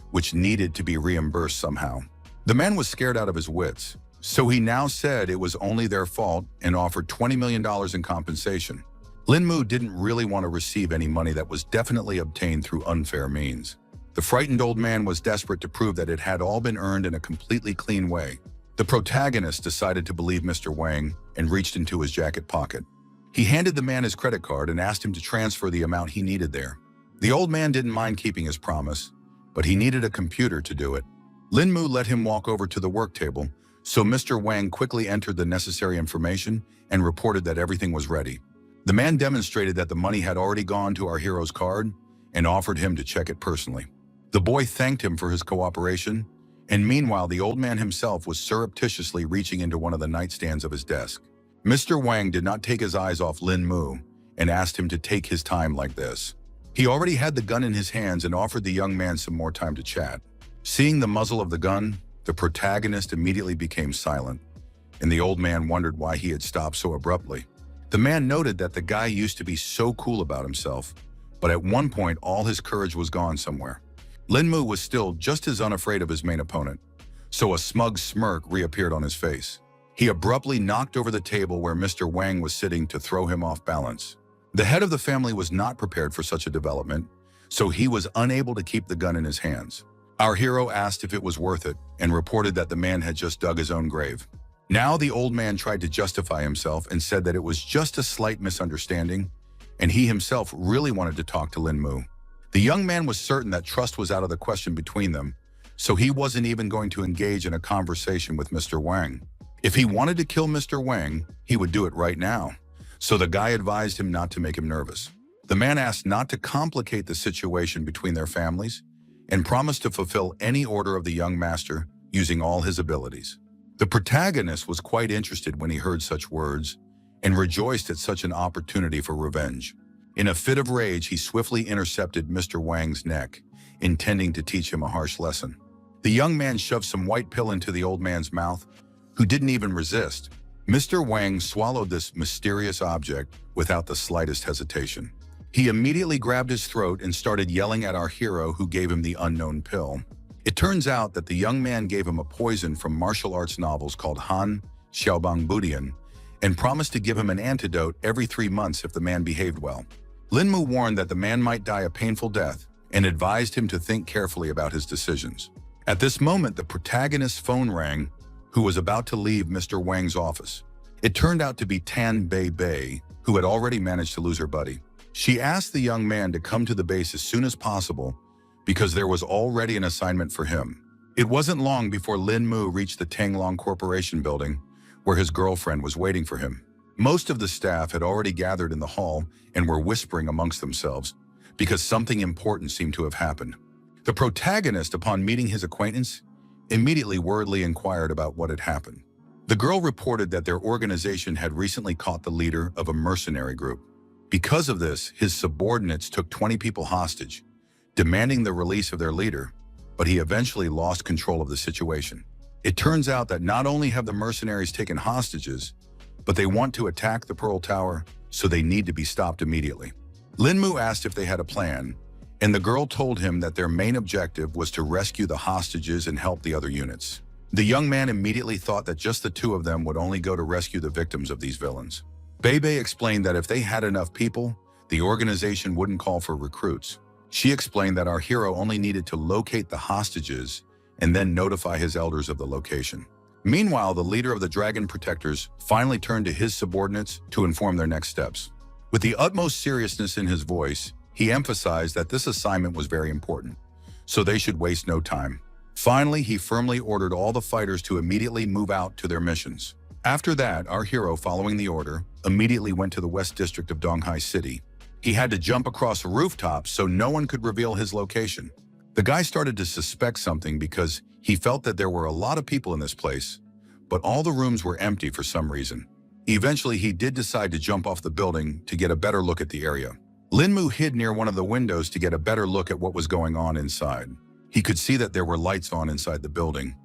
Speaker 1: which needed to be reimbursed somehow. The man was scared out of his wits, so he now said it was only their fault and offered $20 million in compensation. Lin Mu didn't really want to receive any money that was definitely obtained through unfair means. The frightened old man was desperate to prove that it had all been earned in a completely clean way. The protagonist decided to believe Mr. Wang and reached into his jacket pocket. He handed the man his credit card and asked him to transfer the amount he needed there. The old man didn't mind keeping his promise, but he needed a computer to do it. Lin Mu let him walk over to the work table, so Mr. Wang quickly entered the necessary information and reported that everything was ready. The man demonstrated that the money had already gone to our hero's card and offered him to check it personally. The boy thanked him for his cooperation, and meanwhile the old man himself was surreptitiously reaching into one of the nightstands of his desk. Mr. Wang did not take his eyes off Lin Mu and asked him to take his time like this. He already had the gun in his hands and offered the young man some more time to chat. Seeing the muzzle of the gun, the protagonist immediately became silent, and the old man wondered why he had stopped so abruptly. The man noted that the guy used to be so cool about himself, but at one point all his courage was gone somewhere. Lin Mu was still just as unafraid of his main opponent, so a smug smirk reappeared on his face. He abruptly knocked over the table where Mr. Wang was sitting to throw him off balance. The head of the family was not prepared for such a development, so he was unable to keep the gun in his hands. Our hero asked if it was worth it and reported that the man had just dug his own grave. Now the old man tried to justify himself and said that it was just a slight misunderstanding, and he himself really wanted to talk to Lin Mu. The young man was certain that trust was out of the question between them, so he wasn't even going to engage in a conversation with Mr. Wang. If he wanted to kill Mr. Wang, he would do it right now. So the guy advised him not to make him nervous. The man asked not to complicate the situation between their families and promised to fulfill any order of the young master using all his abilities. The protagonist was quite interested when he heard such words and rejoiced at such an opportunity for revenge. In a fit of rage, he swiftly intercepted Mr. Wang's neck, intending to teach him a harsh lesson. The young man shoved some white pill into the old man's mouth, who didn't even resist. Mr. Wang swallowed this mysterious object without the slightest hesitation. He immediately grabbed his throat and started yelling at our hero, who gave him the unknown pill. It turns out that the young man gave him a poison from martial arts novels called Han Xiaobang Budian and promised to give him an antidote every 3 months if the man behaved well. Lin Mu warned that the man might die a painful death and advised him to think carefully about his decisions. At this moment, the protagonist's phone rang, who was about to leave Mr. Wang's office. It turned out to be Tan Bei Bei, who had already managed to lose her buddy. She asked the young man to come to the base as soon as possible because there was already an assignment for him. It wasn't long before Lin Mu reached the Tanglong Corporation building, where his girlfriend was waiting for him. Most of the staff had already gathered in the hall and were whispering amongst themselves because something important seemed to have happened. The protagonist, upon meeting his acquaintance, immediately worriedly inquired about what had happened. The girl reported that their organization had recently caught the leader of a mercenary group. Because of this, his subordinates took 20 people hostage, demanding the release of their leader, but he eventually lost control of the situation. It turns out that not only have the mercenaries taken hostages, but they want to attack the Pearl Tower, so they need to be stopped immediately. Lin Mu asked if they had a plan, and the girl told him that their main objective was to rescue the hostages and help the other units. The young man immediately thought that just the two of them would only go to rescue the victims of these villains. Bei Bei explained that if they had enough people, the organization wouldn't call for recruits. She explained that our hero only needed to locate the hostages and then notify his elders of the location. Meanwhile, the leader of the Dragon Protectors finally turned to his subordinates to inform their next steps. With the utmost seriousness in his voice, he emphasized that this assignment was very important, so they should waste no time. Finally, he firmly ordered all the fighters to immediately move out to their missions. After that, our hero, following the order, immediately went to the West District of Donghai City. He had to jump across a rooftop so no one could reveal his location. The guy started to suspect something because he felt that there were a lot of people in this place, but all the rooms were empty for some reason. Eventually, he did decide to jump off the building to get a better look at the area. Lin Mu hid near one of the windows to get a better look at what was going on inside. He could see that there were lights on inside the building,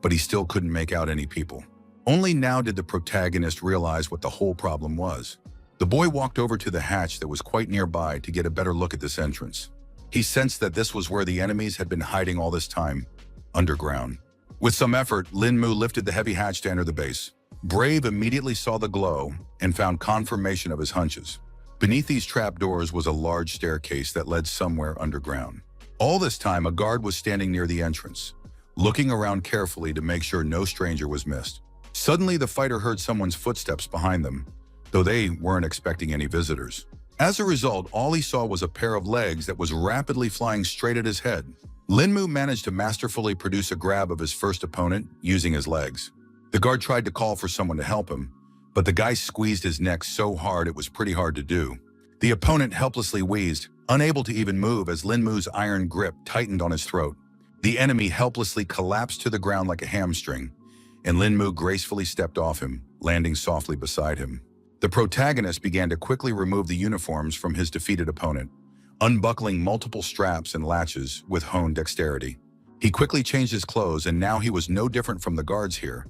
Speaker 1: but he still couldn't make out any people. Only now did the protagonist realize what the whole problem was. The boy walked over to the hatch that was quite nearby to get a better look at this entrance. He sensed that this was where the enemies had been hiding all this time, underground. With some effort, Lin Mu lifted the heavy hatch to enter the base. Brave immediately saw the glow and found confirmation of his hunches. Beneath these trapdoors was a large staircase that led somewhere underground. All this time, a guard was standing near the entrance, looking around carefully to make sure no stranger was missed. Suddenly, the fighter heard someone's footsteps behind them, though they weren't expecting any visitors. As a result, all he saw was a pair of legs that was rapidly flying straight at his head. Lin Mu managed to masterfully produce a grab of his first opponent using his legs. The guard tried to call for someone to help him, but the guy squeezed his neck so hard it was pretty hard to do. The opponent helplessly wheezed, unable to even move as Lin Mu's iron grip tightened on his throat. The enemy helplessly collapsed to the ground like a hamstring, and Lin Mu gracefully stepped off him, landing softly beside him. The protagonist began to quickly remove the uniforms from his defeated opponent, unbuckling multiple straps and latches with honed dexterity. He quickly changed his clothes, and now he was no different from the guards here,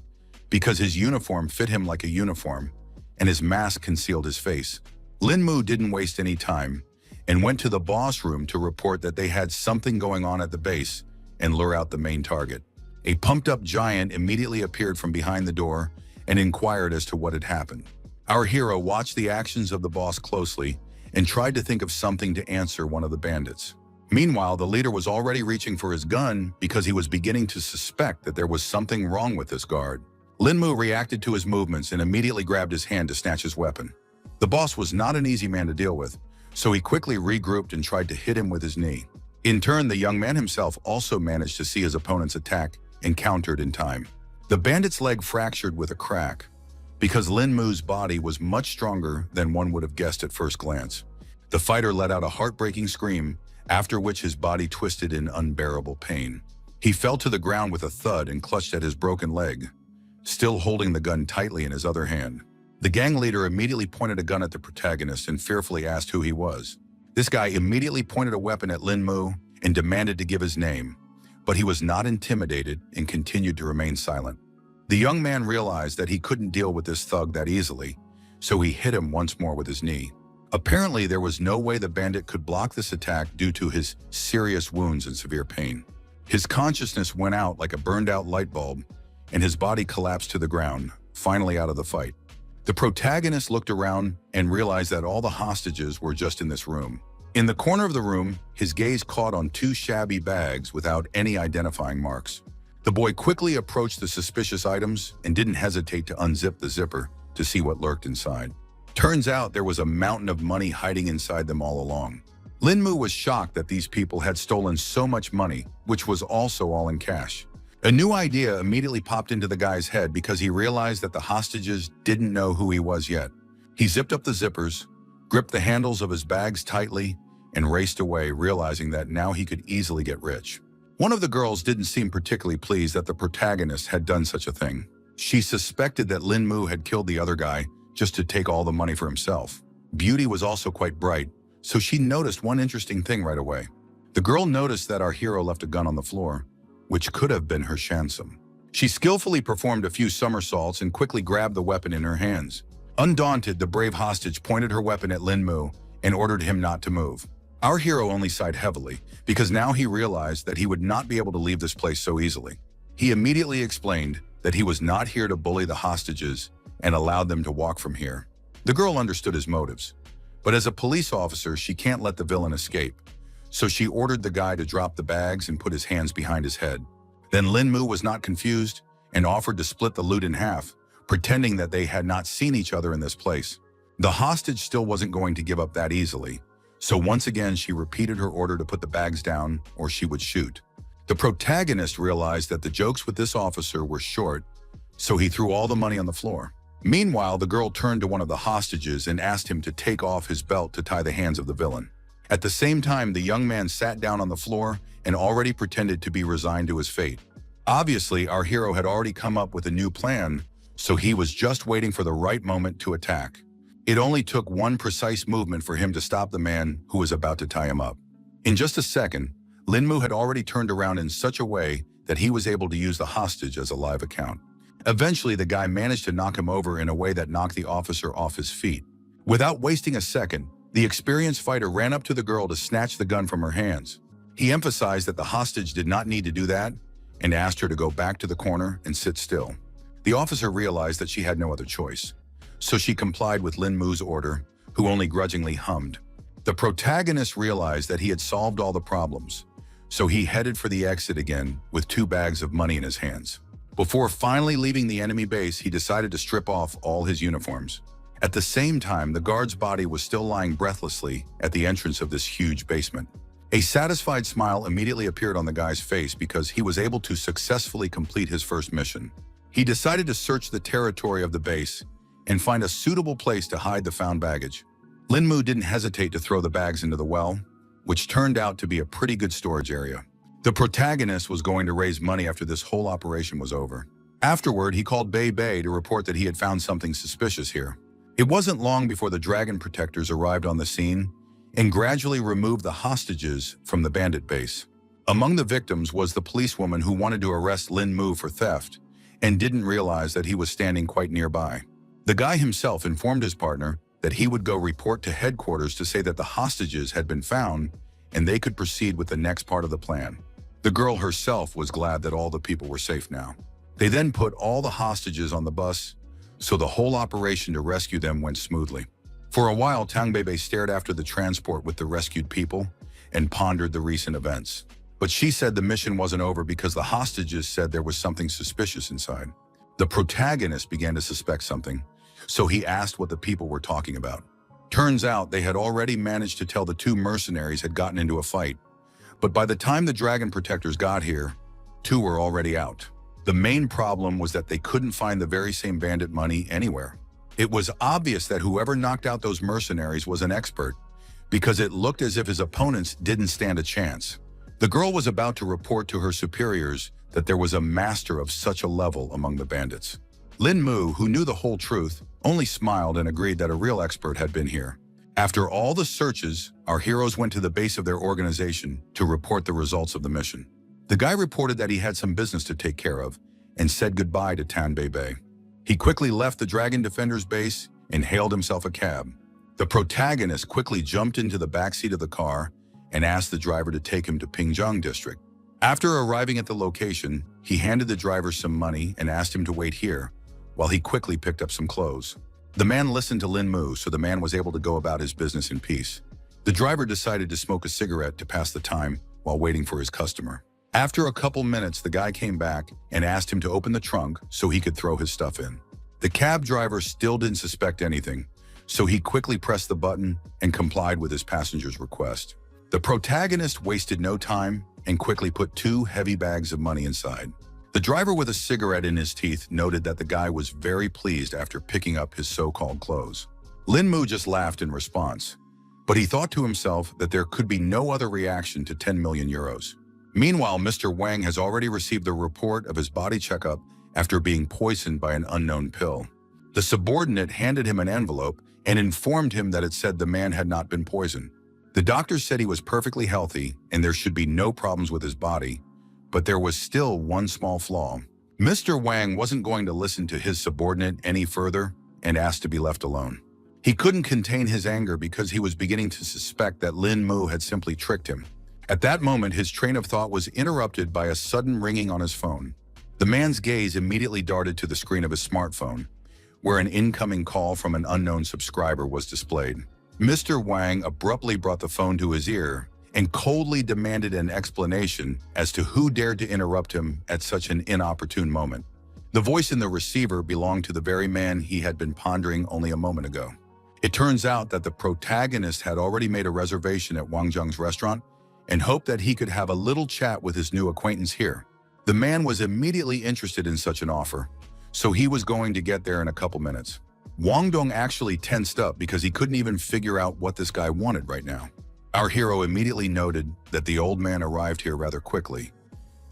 Speaker 1: because his uniform fit him like a uniform, and his mask concealed his face. Lin Mu didn't waste any time, and went to the boss room to report that they had something going on at the base and lure out the main target. A pumped-up giant immediately appeared from behind the door and inquired as to what had happened. Our hero watched the actions of the boss closely and tried to think of something to answer one of the bandits. Meanwhile, the leader was already reaching for his gun because he was beginning to suspect that there was something wrong with this guard. Lin Mu reacted to his movements and immediately grabbed his hand to snatch his weapon. The boss was not an easy man to deal with, so he quickly regrouped and tried to hit him with his knee. In turn, the young man himself also managed to see his opponent's attack and countered in time. The bandit's leg fractured with a crack because Lin Mu's body was much stronger than one would have guessed at first glance. The fighter let out a heartbreaking scream, after which his body twisted in unbearable pain. He fell to the ground with a thud and clutched at his broken leg, still holding the gun tightly in his other hand. The gang leader immediately pointed a gun at the protagonist and fearfully asked who he was. This guy immediately pointed a weapon at Lin Mu and demanded to give his name, but he was not intimidated and continued to remain silent. The young man realized that he couldn't deal with this thug that easily, so he hit him once more with his knee. Apparently, there was no way the bandit could block this attack due to his serious wounds and severe pain. His consciousness went out like a burned-out light bulb, and his body collapsed to the ground, finally out of the fight. The protagonist looked around and realized that all the hostages were just in this room. In the corner of the room, his gaze caught on two shabby bags without any identifying marks. The boy quickly approached the suspicious items and didn't hesitate to unzip the zipper to see what lurked inside. Turns out there was a mountain of money hiding inside them all along. Lin Mu was shocked that these people had stolen so much money, which was also all in cash. A new idea immediately popped into the guy's head because he realized that the hostages didn't know who he was yet. He zipped up the zippers, gripped the handles of his bags tightly, and raced away, realizing that now he could easily get rich. One of the girls didn't seem particularly pleased that the protagonist had done such a thing. She suspected that Lin Mu had killed the other guy just to take all the money for himself. Beauty was also quite bright, so she noticed one interesting thing right away. The girl noticed that our hero left a gun on the floor, which could have been her shansum. She skillfully performed a few somersaults and quickly grabbed the weapon in her hands. Undaunted, the brave hostage pointed her weapon at Lin Mu and ordered him not to move. Our hero only sighed heavily, because now he realized that he would not be able to leave this place so easily. He immediately explained that he was not here to bully the hostages and allowed them to walk from here. The girl understood his motives, but as a police officer, she can't let the villain escape. So she ordered the guy to drop the bags and put his hands behind his head. Then Lin Mu was not confused and offered to split the loot in half, pretending that they had not seen each other in this place. The hostage still wasn't going to give up that easily, so once again she repeated her order to put the bags down or she would shoot. The protagonist realized that the jokes with this officer were short, so he threw all the money on the floor. Meanwhile, the girl turned to one of the hostages and asked him to take off his belt to tie the hands of the villain. At the same time, the young man sat down on the floor and already pretended to be resigned to his fate. Obviously, our hero had already come up with a new plan, so he was just waiting for the right moment to attack. It only took one precise movement for him to stop the man who was about to tie him up. In just a second, Lin Mu had already turned around in such a way that he was able to use the hostage as a live account. Eventually, the guy managed to knock him over in a way that knocked the officer off his feet. Without wasting a second, the experienced fighter ran up to the girl to snatch the gun from her hands. He emphasized that the hostage did not need to do that and asked her to go back to the corner and sit still. The officer realized that she had no other choice, so she complied with Lin Mu's order, who only grudgingly hummed. The protagonist realized that he had solved all the problems, so he headed for the exit again with 2 bags of money in his hands. Before finally leaving the enemy base, he decided to strip off all his uniforms. At the same time, the guard's body was still lying breathlessly at the entrance of this huge basement. A satisfied smile immediately appeared on the guy's face because he was able to successfully complete his first mission. He decided to search the territory of the base and find a suitable place to hide the found baggage. Lin Mu didn't hesitate to throw the bags into the well, which turned out to be a pretty good storage area. The protagonist was going to raise money after this whole operation was over. Afterward, he called Bei Bei to report that he had found something suspicious here. It wasn't long before the dragon protectors arrived on the scene and gradually removed the hostages from the bandit base. Among the victims was the policewoman who wanted to arrest Lin Mu for theft and didn't realize that he was standing quite nearby. The guy himself informed his partner that he would go report to headquarters to say that the hostages had been found and they could proceed with the next part of the plan. The girl herself was glad that all the people were safe now. They then put all the hostages on the bus, so the whole operation to rescue them went smoothly. For a while, Tang Beibei stared after the transport with the rescued people and pondered the recent events. But she said the mission wasn't over because the hostages said there was something suspicious inside. The protagonist began to suspect something, so he asked what the people were talking about. Turns out they had already managed to tell the 2 mercenaries had gotten into a fight. But by the time the dragon protectors got here, 2 were already out. The main problem was that they couldn't find the very same bandit money anywhere. It was obvious that whoever knocked out those mercenaries was an expert, because it looked as if his opponents didn't stand a chance. The girl was about to report to her superiors that there was a master of such a level among the bandits. Lin Mu, who knew the whole truth, only smiled and agreed that a real expert had been here. After all the searches, our heroes went to the base of their organization to report the results of the mission. The guy reported that he had some business to take care of and said goodbye to Tanbei Bay. He quickly left the Dragon Defender's base and hailed himself a cab. The protagonist quickly jumped into the backseat of the car and asked the driver to take him to Pingzhang district. After arriving at the location, he handed the driver some money and asked him to wait here, while he quickly picked up some clothes. The man listened to Lin Mu, so the man was able to go about his business in peace. The driver decided to smoke a cigarette to pass the time while waiting for his customer. After a couple minutes, the guy came back and asked him to open the trunk so he could throw his stuff in. The cab driver still didn't suspect anything, so he quickly pressed the button and complied with his passenger's request. The protagonist wasted no time and quickly put 2 heavy bags of money inside. The driver with a cigarette in his teeth noted that the guy was very pleased after picking up his so-called clothes. Lin Mu just laughed in response, but he thought to himself that there could be no other reaction to 10 million euros. Meanwhile, Mr. Wang has already received the report of his body checkup after being poisoned by an unknown pill. The subordinate handed him an envelope and informed him that it said the man had not been poisoned. The doctor said he was perfectly healthy and there should be no problems with his body, but there was still one small flaw. Mr. Wang wasn't going to listen to his subordinate any further and asked to be left alone. He couldn't contain his anger because he was beginning to suspect that Lin Mu had simply tricked him. At that moment, his train of thought was interrupted by a sudden ringing on his phone. The man's gaze immediately darted to the screen of his smartphone, where an incoming call from an unknown subscriber was displayed. Mr. Wang abruptly brought the phone to his ear and coldly demanded an explanation as to who dared to interrupt him at such an inopportune moment. The voice in the receiver belonged to the very man he had been pondering only a moment ago. It turns out that the protagonist had already made a reservation at Wang Zheng's restaurant and hoped that he could have a little chat with his new acquaintance here. The man was immediately interested in such an offer, so he was going to get there in a couple minutes. Wang Dong actually tensed up because he couldn't even figure out what this guy wanted right now. Our hero immediately noted that the old man arrived here rather quickly,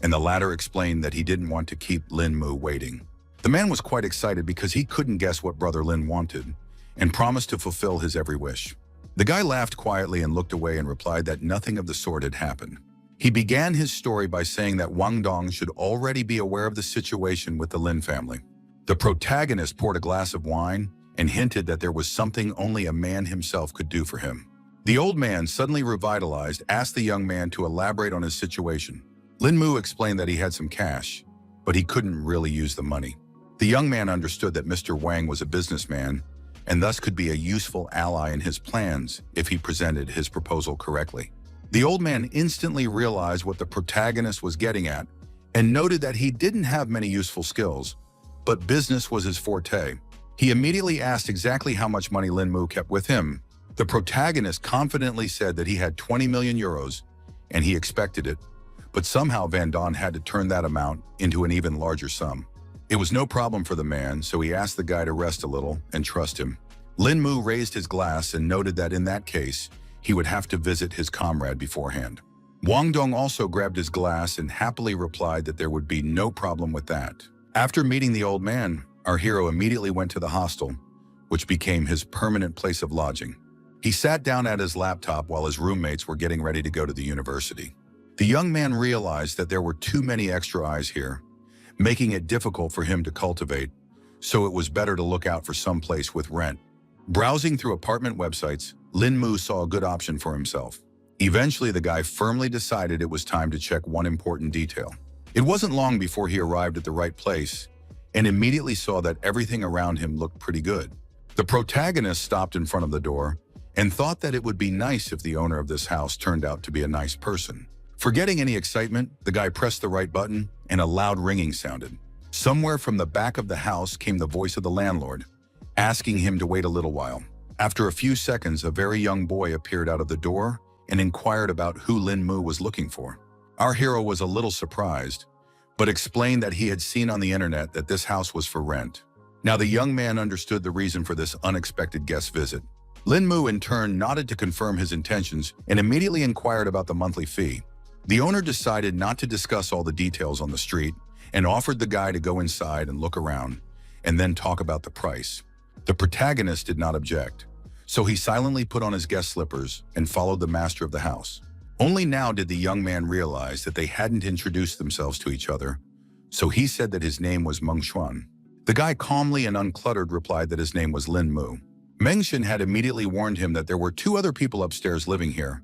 Speaker 1: and the latter explained that he didn't want to keep Lin Mu waiting. The man was quite excited because he couldn't guess what Brother Lin wanted and promised to fulfill his every wish. The guy laughed quietly and looked away and replied that nothing of the sort had happened. He began his story by saying that Wang Dong should already be aware of the situation with the Lin family. The protagonist poured a glass of wine and hinted that there was something only a man himself could do for him. The old man, suddenly revitalized, asked the young man to elaborate on his situation. Lin Mu explained that he had some cash, but he couldn't really use the money. The young man understood that Mr. Wang was a businessman and thus could be a useful ally in his plans if he presented his proposal correctly. The old man instantly realized what the protagonist was getting at and noted that he didn't have many useful skills, but business was his forte. He immediately asked exactly how much money Lin Mu kept with him. The protagonist confidently said that he had 20 million euros and he expected it, but somehow Van Don had to turn that amount into an even larger sum. It was no problem for the man, so he asked the guy to rest a little and trust him. Lin Mu raised his glass and noted that in that case, he would have to visit his comrade beforehand. Wang Dong also grabbed his glass and happily replied that there would be no problem with that. After meeting the old man, our hero immediately went to the hostel, which became his permanent place of lodging. He sat down at his laptop while his roommates were getting ready to go to the university. The young man realized that there were too many extra eyes here, making it difficult for him to cultivate, so it was better to look out for some place with rent. Browsing through apartment websites, Lin Mu saw a good option for himself. Eventually, the guy firmly decided it was time to check one important detail. It wasn't long before he arrived at the right place and immediately saw that everything around him looked pretty good. The protagonist stopped in front of the door and thought that it would be nice if the owner of this house turned out to be a nice person. Forgetting any excitement, the guy pressed the right button and a loud ringing sounded. Somewhere from the back of the house came the voice of the landlord, asking him to wait a little while. After a few seconds, a very young boy appeared out of the door and inquired about who Lin Mu was looking for. Our hero was a little surprised, but explained that he had seen on the internet that this house was for rent. Now the young man understood the reason for this unexpected guest visit. Lin Mu in turn nodded to confirm his intentions and immediately inquired about the monthly fee. The owner decided not to discuss all the details on the street and offered the guy to go inside and look around, and then talk about the price. The protagonist did not object, so he silently put on his guest slippers and followed the master of the house. Only now did the young man realize that they hadn't introduced themselves to each other, so he said that his name was Meng Xuan. The guy calmly and uncluttered replied that his name was Lin Mu. Meng Xuan had immediately warned him that there were 2 other people upstairs living here,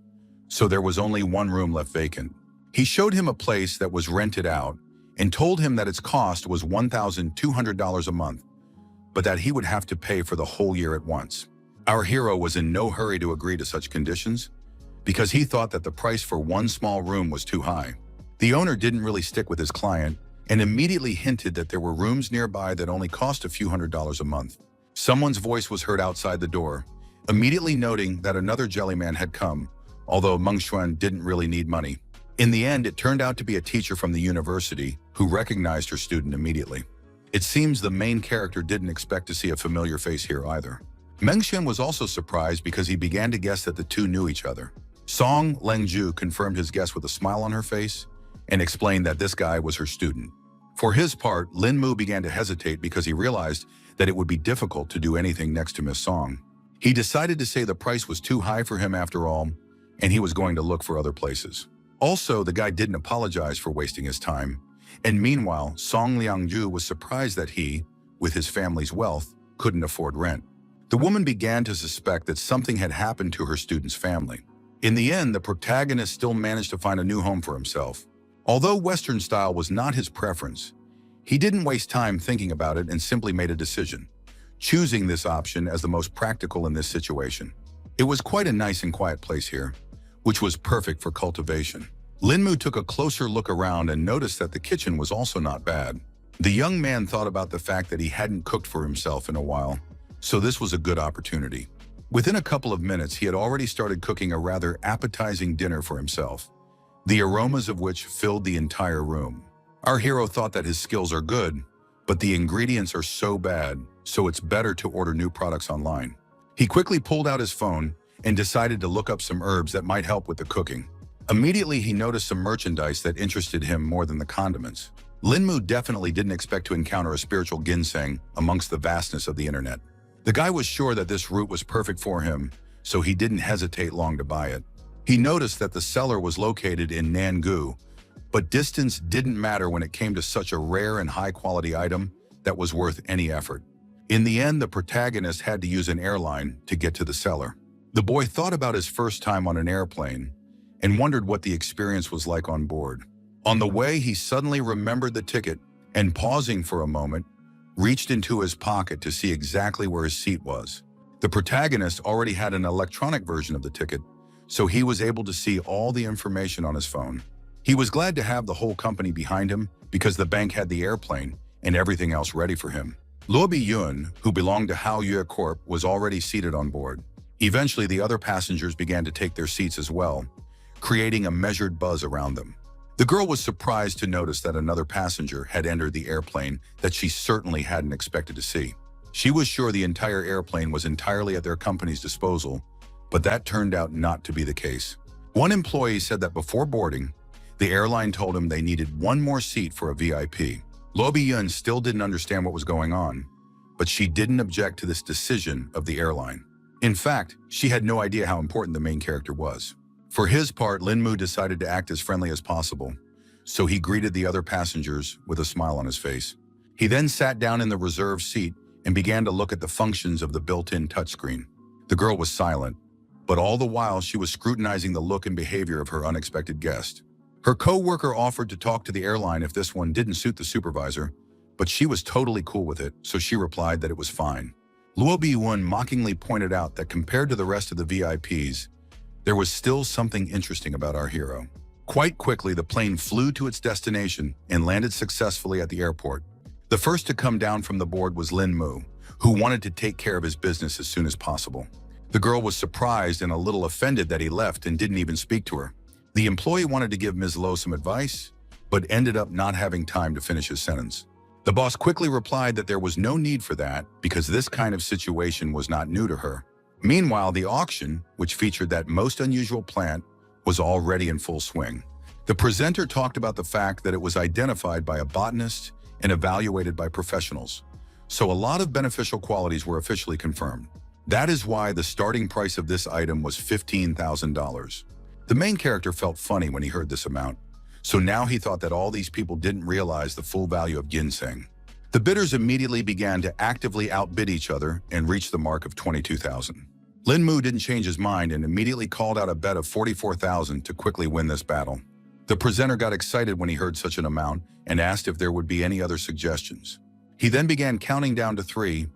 Speaker 1: so there was only 1 room left vacant. He showed him a place that was rented out and told him that its cost was $1,200 a month, but that he would have to pay for the whole year at once. Our hero was in no hurry to agree to such conditions because he thought that the price for 1 small room was too high. The owner didn't really stick with his client and immediately hinted that there were rooms nearby that only cost a few $100s a month. Someone's voice was heard outside the door, immediately noting that another jellyman had come, although Meng Xuan didn't really need money. In the end, it turned out to be a teacher from the university who recognized her student immediately. It seems the main character didn't expect to see a familiar face here either. Meng Xuan was also surprised because he began to guess that the 2 knew each other. Song Lengju confirmed his guess with a smile on her face and explained that this guy was her student. For his part, Lin Mu began to hesitate because he realized that it would be difficult to do anything next to Miss Song. He decided to say the price was too high for him after all, and he was going to look for other places. Also, the guy didn't apologize for wasting his time, and meanwhile, Song Liangju was surprised that he, with his family's wealth, couldn't afford rent. The woman began to suspect that something had happened to her student's family. In the end, the protagonist still managed to find a new home for himself. Although Western style was not his preference, he didn't waste time thinking about it and simply made a decision, choosing this option as the most practical in this situation. It was quite a nice and quiet place here, which was perfect for cultivation. Lin Mu took a closer look around and noticed that the kitchen was also not bad. The young man thought about the fact that he hadn't cooked for himself in a while, so this was a good opportunity. Within a couple of minutes, he had already started cooking a rather appetizing dinner for himself, the aromas of which filled the entire room. Our hero thought that his skills are good, but the ingredients are so bad, so it's better to order new products online. He quickly pulled out his phone and decided to look up some herbs that might help with the cooking. Immediately, he noticed some merchandise that interested him more than the condiments. Lin Mu definitely didn't expect to encounter a spiritual ginseng amongst the vastness of the internet. The guy was sure that this root was perfect for him, so he didn't hesitate long to buy it. He noticed that the seller was located in Nangu, but distance didn't matter when it came to such a rare and high-quality item that was worth any effort. In the end, the protagonist had to use an airline to get to the seller. The boy thought about his first time on an airplane and wondered what the experience was like on board. On the way, he suddenly remembered the ticket and, pausing for a moment, reached into his pocket to see exactly where his seat was. The protagonist already had an electronic version of the ticket, so he was able to see all the information on his phone. He was glad to have the whole company behind him because the bank had the airplane and everything else ready for him. Luo Yun, who belonged to Hao Yue Corp, was already seated on board. Eventually, the other passengers began to take their seats as well, creating a measured buzz around them. The girl was surprised to notice that another passenger had entered the airplane that she certainly hadn't expected to see. She was sure the entire airplane was entirely at their company's disposal, but that turned out not to be the case. One employee said that before boarding, the airline told him they needed one more seat for a VIP. Luo Yun still didn't understand what was going on, but she didn't object to this decision of the airline. In fact, she had no idea how important the main character was. For his part, Lin Mu decided to act as friendly as possible, so he greeted the other passengers with a smile on his face. He then sat down in the reserved seat and began to look at the functions of the built-in touchscreen. The girl was silent, but all the while she was scrutinizing the look and behavior of her unexpected guest. Her co-worker offered to talk to the airline if this one didn't suit the supervisor, but she was totally cool with it, so she replied that it was fine. Luo Yun mockingly pointed out that compared to the rest of the VIPs, there was still something interesting about our hero. Quite quickly, the plane flew to its destination and landed successfully at the airport. The first to come down from the board was Lin Mu, who wanted to take care of his business as soon as possible. The girl was surprised and a little offended that he left and didn't even speak to her. The employee wanted to give Ms. Lo some advice, but ended up not having time to finish his sentence. The boss quickly replied that there was no need for that because this kind of situation was not new to her. Meanwhile, the auction, which featured that most unusual plant, was already in full swing. The presenter talked about the fact that it was identified by a botanist and evaluated by professionals. So a lot of beneficial qualities were officially confirmed. That is why the starting price of this item was $15,000. The main character felt funny when he heard this amount, so now he thought that all these people didn't realize the full value of ginseng. The bidders immediately began to actively outbid each other and reached the mark of $22,000. Lin Mu didn't change his mind and immediately called out a bet of $44,000 to quickly win this battle. The presenter got excited when he heard such an amount and asked if there would be any other suggestions. He then began counting down to 3,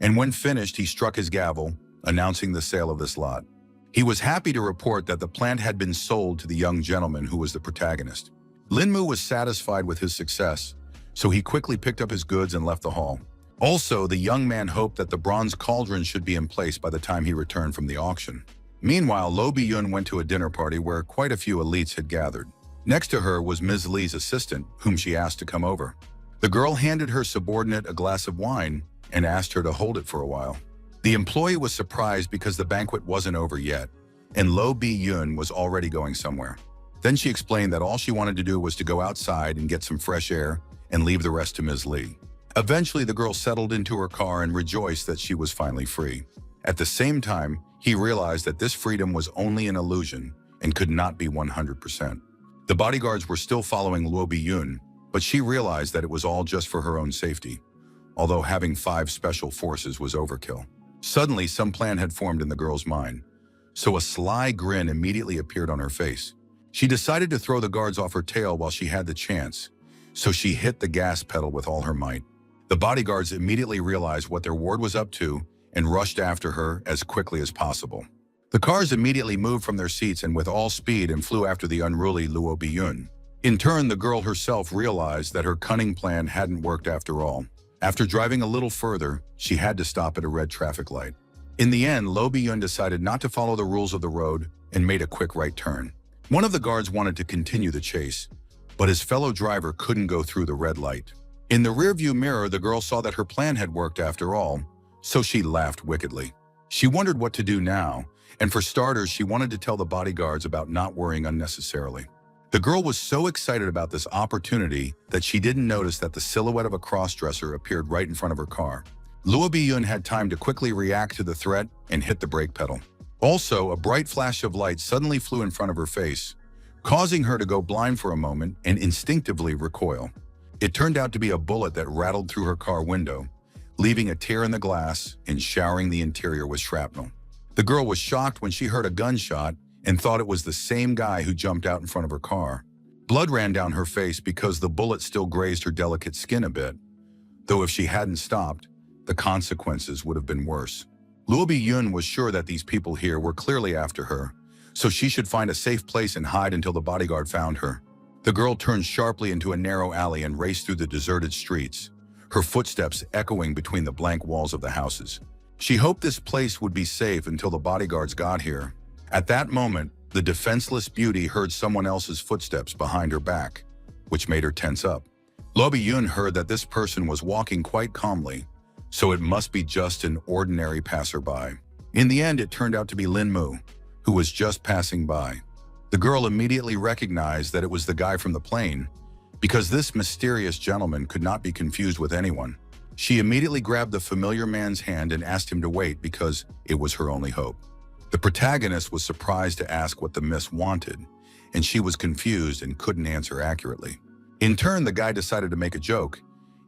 Speaker 1: and when finished, he struck his gavel, announcing the sale of this lot. He was happy to report that the plant had been sold to the young gentleman who was the protagonist. Lin Mu was satisfied with his success, so he quickly picked up his goods and left the hall. Also, the young man hoped that the bronze cauldron should be in place by the time he returned from the auction. Meanwhile, Lo Bi-yun went to a dinner party where quite a few elites had gathered. Next to her was Ms. Lee's assistant, whom she asked to come over. The girl handed her subordinate a glass of wine and asked her to hold it for a while. The employee was surprised because the banquet wasn't over yet, and Lo Bi-yun was already going somewhere. Then she explained that all she wanted to do was to go outside and get some fresh air and leave the rest to Ms. Lee. Eventually, the girl settled into her car and rejoiced that she was finally free. At the same time, he realized that this freedom was only an illusion and could not be 100%. The bodyguards were still following Lo Bi-yun, but she realized that it was all just for her own safety, although having 5 special forces was overkill. Suddenly, some plan had formed in the girl's mind, so a sly grin immediately appeared on her face. She decided to throw the guards off her tail while she had the chance, so she hit the gas pedal with all her might. The bodyguards immediately realized what their ward was up to and rushed after her as quickly as possible. The cars immediately moved from their seats and with all speed and flew after the unruly Lo Bi-yun. In turn, the girl herself realized that her cunning plan hadn't worked after all. After driving a little further, she had to stop at a red traffic light. In the end, Lo Bi-yun decided not to follow the rules of the road and made a quick right turn. One of the guards wanted to continue the chase, but his fellow driver couldn't go through the red light. In the rearview mirror, the girl saw that her plan had worked after all, so she laughed wickedly. She wondered what to do now, and for starters, she wanted to tell the bodyguards about not worrying unnecessarily. The girl was so excited about this opportunity that she didn't notice that the silhouette of a crossdresser appeared right in front of her car. Lo Bi-yun had time to quickly react to the threat and hit the brake pedal. Also, a bright flash of light suddenly flew in front of her face, causing her to go blind for a moment and instinctively recoil. It turned out to be a bullet that rattled through her car window, leaving a tear in the glass and showering the interior with shrapnel. The girl was shocked when she heard a gunshot and thought it was the same guy who jumped out in front of her car. Blood ran down her face because the bullet still grazed her delicate skin a bit, though if she hadn't stopped, the consequences would have been worse. Lo Bi-yun was sure that these people here were clearly after her, so she should find a safe place and hide until the bodyguard found her. The girl turned sharply into a narrow alley and raced through the deserted streets, her footsteps echoing between the blank walls of the houses. She hoped this place would be safe until the bodyguards got here. At that moment, the defenseless beauty heard someone else's footsteps behind her back, which made her tense up. Lo Bi-yun heard that this person was walking quite calmly, so it must be just an ordinary passerby. In the end, it turned out to be Lin Mu, who was just passing by. The girl immediately recognized that it was the guy from the plane, because this mysterious gentleman could not be confused with anyone. She immediately grabbed the familiar man's hand and asked him to wait because it was her only hope. The protagonist was surprised to ask what the miss wanted, and she was confused and couldn't answer accurately. In turn, the guy decided to make a joke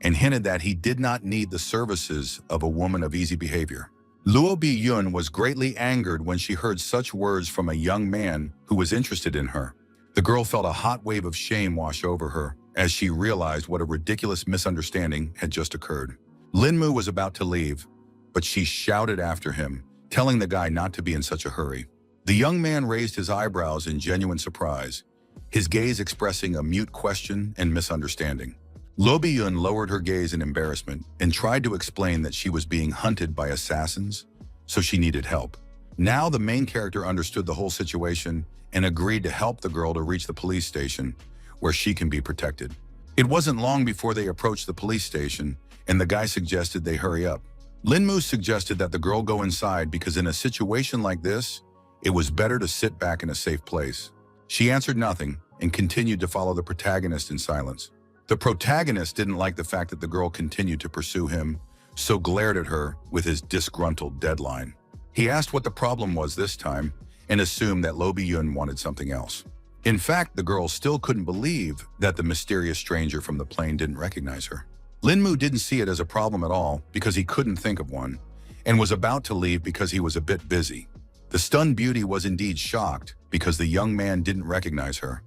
Speaker 1: and hinted that he did not need the services of a woman of easy behavior. Lo Bi-yun was greatly angered when she heard such words from a young man who was interested in her. The girl felt a hot wave of shame wash over her as she realized what a ridiculous misunderstanding had just occurred. Lin Mu was about to leave, but she shouted after him, telling the guy not to be in such a hurry. The young man raised his eyebrows in genuine surprise, his gaze expressing a mute question and misunderstanding. Lo Bi-yun lowered her gaze in embarrassment and tried to explain that she was being hunted by assassins, so she needed help. Now the main character understood the whole situation and agreed to help the girl to reach the police station, where she can be protected. It wasn't long before they approached the police station, and the guy suggested they hurry up. Linmu suggested that the girl go inside because in a situation like this, it was better to sit back in a safe place. She answered nothing and continued to follow the protagonist in silence. The protagonist didn't like the fact that the girl continued to pursue him, so glared at her with his disgruntled deadline. He asked what the problem was this time and assumed that Lo Bi-yun wanted something else. In fact, the girl still couldn't believe that the mysterious stranger from the plane didn't recognize her. Linmu didn't see it as a problem at all because he couldn't think of one and was about to leave because he was a bit busy. The stunned beauty was indeed shocked because the young man didn't recognize her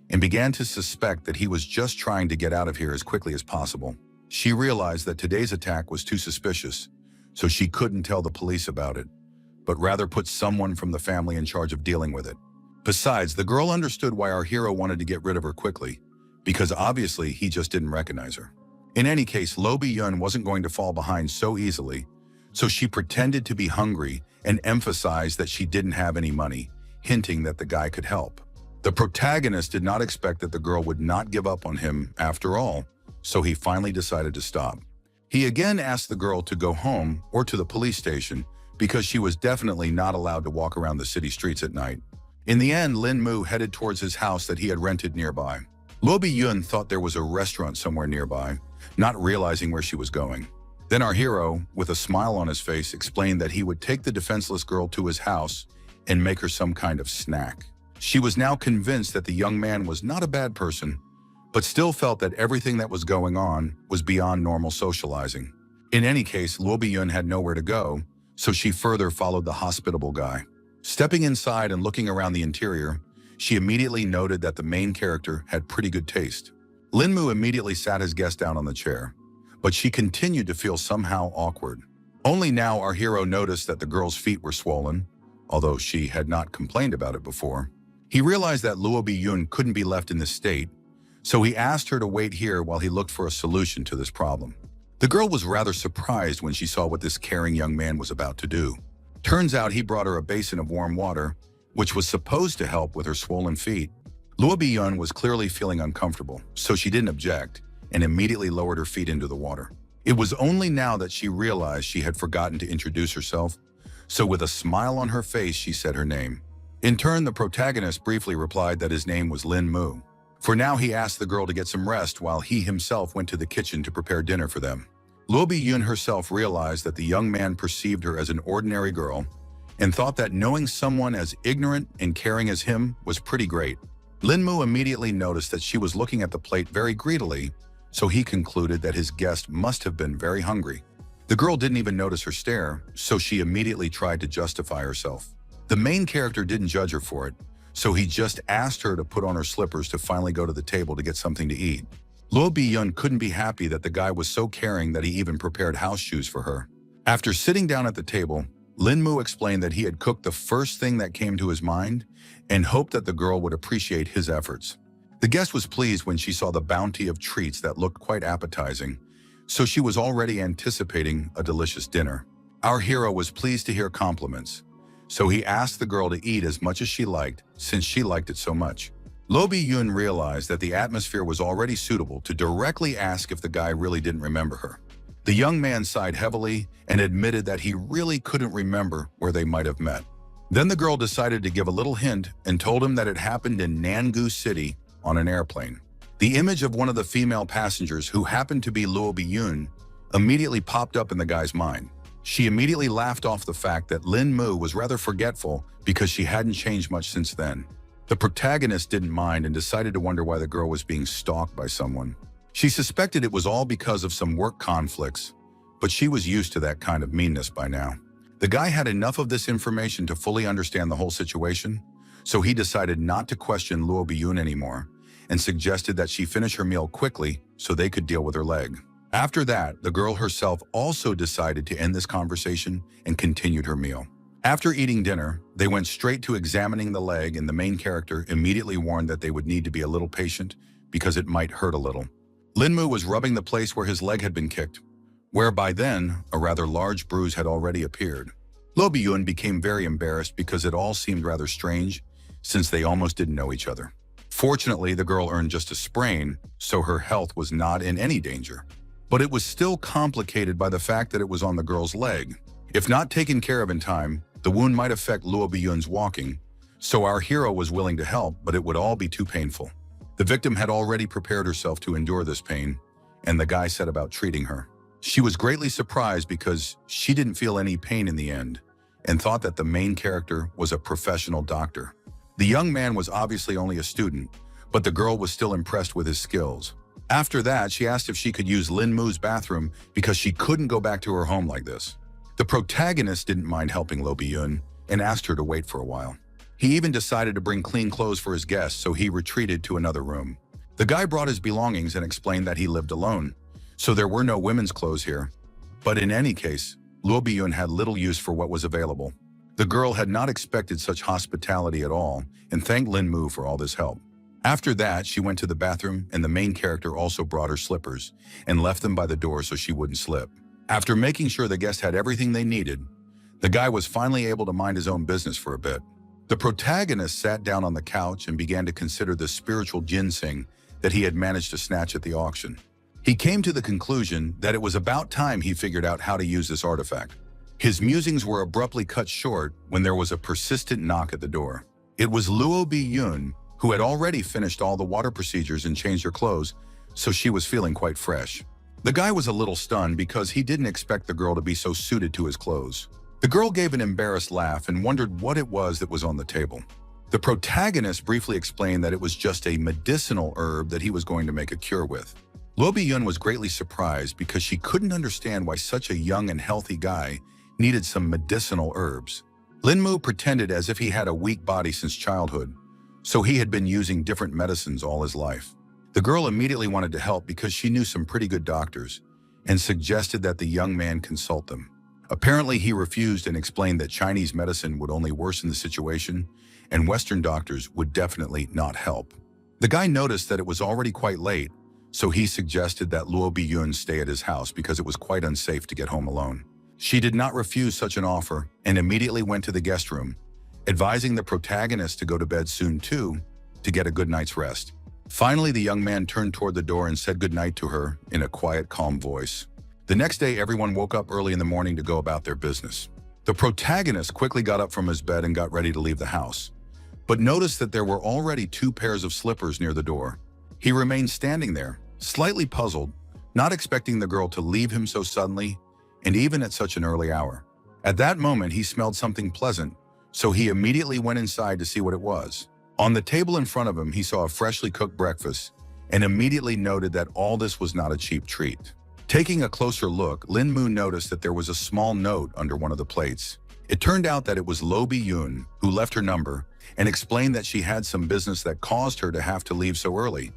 Speaker 1: and began to suspect that he was just trying to get out of here as quickly as possible. She realized that today's attack was too suspicious, so she couldn't tell the police about it, but rather put someone from the family in charge of dealing with it. Besides, the girl understood why our hero wanted to get rid of her quickly, because obviously he just didn't recognize her. In any case, Lo Bi-yun wasn't going to fall behind so easily, so she pretended to be hungry and emphasized that she didn't have any money, hinting that the guy could help. The protagonist did not expect that the girl would not give up on him after all, so he finally decided to stop. He again asked the girl to go home or to the police station because she was definitely not allowed to walk around the city streets at night. In the end, Linmu headed towards his house that he had rented nearby. Lo Bi-yun thought there was a restaurant somewhere nearby, not realizing where she was going. Then our hero, with a smile on his face, explained that he would take the defenseless girl to his house and make her some kind of snack. She was now convinced that the young man was not a bad person, but still felt that everything that was going on was beyond normal socializing. In any case, Lo Bi-yun had nowhere to go, so she further followed the hospitable guy. Stepping inside and looking around the interior, she immediately noted that the main character had pretty good taste. Linmu immediately sat his guest down on the chair, but she continued to feel somehow awkward. Only now our hero noticed that the girl's feet were swollen, although she had not complained about it before. He realized that Lo Bi-yun couldn't be left in this state, so he asked her to wait here while he looked for a solution to this problem. The girl was rather surprised when she saw what this caring young man was about to do. Turns out he brought her a basin of warm water, which was supposed to help with her swollen feet. Lo Bi-yun was clearly feeling uncomfortable, so she didn't object and immediately lowered her feet into the water. It was only now that she realized she had forgotten to introduce herself, so with a smile on her face, she said her name. In turn, the protagonist briefly replied that his name was Linmu. For now, he asked the girl to get some rest while he himself went to the kitchen to prepare dinner for them. Lo Bi-yun herself realized that the young man perceived her as an ordinary girl and thought that knowing someone as ignorant and caring as him was pretty great. Linmu immediately noticed that she was looking at the plate very greedily, so he concluded that his guest must have been very hungry. The girl didn't even notice her stare, so she immediately tried to justify herself. The main character didn't judge her for it, so he just asked her to put on her slippers to finally go to the table to get something to eat. Lo Bi-yun couldn't be happy that the guy was so caring that he even prepared house shoes for her. After sitting down at the table, Linmu explained that he had cooked the first thing that came to his mind and hoped that the girl would appreciate his efforts. The guest was pleased when she saw the bounty of treats that looked quite appetizing, so she was already anticipating a delicious dinner. Our hero was pleased to hear compliments, so he asked the girl to eat as much as she liked since she liked it so much. Lo Bi-yun realized that the atmosphere was already suitable to directly ask if the guy really didn't remember her. The young man sighed heavily and admitted that he really couldn't remember where they might have met. Then the girl decided to give a little hint and told him that it happened in Nangu City on an airplane. The image of one of the female passengers who happened to be Lo Bi-yun immediately popped up in the guy's mind. She immediately laughed off the fact that Linmu was rather forgetful because she hadn't changed much since then. The protagonist didn't mind and decided to wonder why the girl was being stalked by someone. She suspected it was all because of some work conflicts, but she was used to that kind of meanness by now. The guy had enough of this information to fully understand the whole situation, so he decided not to question Lo Bi-yun anymore and suggested that she finish her meal quickly so they could deal with her leg. After that, the girl herself also decided to end this conversation and continued her meal. After eating dinner, they went straight to examining the leg, and the main character immediately warned that they would need to be a little patient because it might hurt a little. Linmu was rubbing the place where his leg had been kicked, where by then a rather large bruise had already appeared. Lo Bi-yun became very embarrassed because it all seemed rather strange since they almost didn't know each other. Fortunately, the girl earned just a sprain, so her health was not in any danger. But it was still complicated by the fact that it was on the girl's leg. If not taken care of in time, the wound might affect Luo Biyun's walking, so our hero was willing to help, but it would all be too painful. The victim had already prepared herself to endure this pain, and the guy set about treating her. She was greatly surprised because she didn't feel any pain in the end, and thought that the main character was a professional doctor. The young man was obviously only a student, but the girl was still impressed with his skills. After that, she asked if she could use Lin Mu's bathroom because she couldn't go back to her home like this. The protagonist didn't mind helping Luo Biyun and asked her to wait for a while. He even decided to bring clean clothes for his guests, so he retreated to another room. The guy brought his belongings and explained that he lived alone, so there were no women's clothes here. But in any case, Luo Biyun had little use for what was available. The girl had not expected such hospitality at all and thanked Lin Mu for all this help. After that, she went to the bathroom, and the main character also brought her slippers and left them by the door so she wouldn't slip. After making sure the guests had everything they needed, the guy was finally able to mind his own business for a bit. The protagonist sat down on the couch and began to consider the spiritual ginseng that he had managed to snatch at the auction. He came to the conclusion that it was about time he figured out how to use this artifact. His musings were abruptly cut short when there was a persistent knock at the door. It was Luo Biyun, who had already finished all the water procedures and changed her clothes, so she was feeling quite fresh. The guy was a little stunned because he didn't expect the girl to be so suited to his clothes. The girl gave an embarrassed laugh and wondered what it was that was on the table. The protagonist briefly explained that it was just a medicinal herb that he was going to make a cure with. Luo Biyun was greatly surprised because she couldn't understand why such a young and healthy guy needed some medicinal herbs. Lin Mu pretended as if he had a weak body since childhood, so he had been using different medicines all his life. The girl immediately wanted to help because she knew some pretty good doctors and suggested that the young man consult them. Apparently, he refused and explained that Chinese medicine would only worsen the situation and Western doctors would definitely not help. The guy noticed that it was already quite late, so he suggested that Luo Biyun stay at his house because it was quite unsafe to get home alone. She did not refuse such an offer and immediately went to the guest room, advising the protagonist to go to bed soon too, to get a good night's rest. Finally, the young man turned toward the door and said goodnight to her in a quiet, calm voice. The next day, everyone woke up early in the morning to go about their business. The protagonist quickly got up from his bed and got ready to leave the house, but noticed that there were already 2 pairs of slippers near the door. He remained standing there, slightly puzzled, not expecting the girl to leave him so suddenly and even at such an early hour. At that moment, he smelled something pleasant, so he immediately went inside to see what it was. On the table in front of him, he saw a freshly cooked breakfast and immediately noted that all this was not a cheap treat. Taking a closer look, Lin Mu noticed that there was a small note under one of the plates. It turned out that it was Luo Biyun, who left her number and explained that she had some business that caused her to have to leave so early,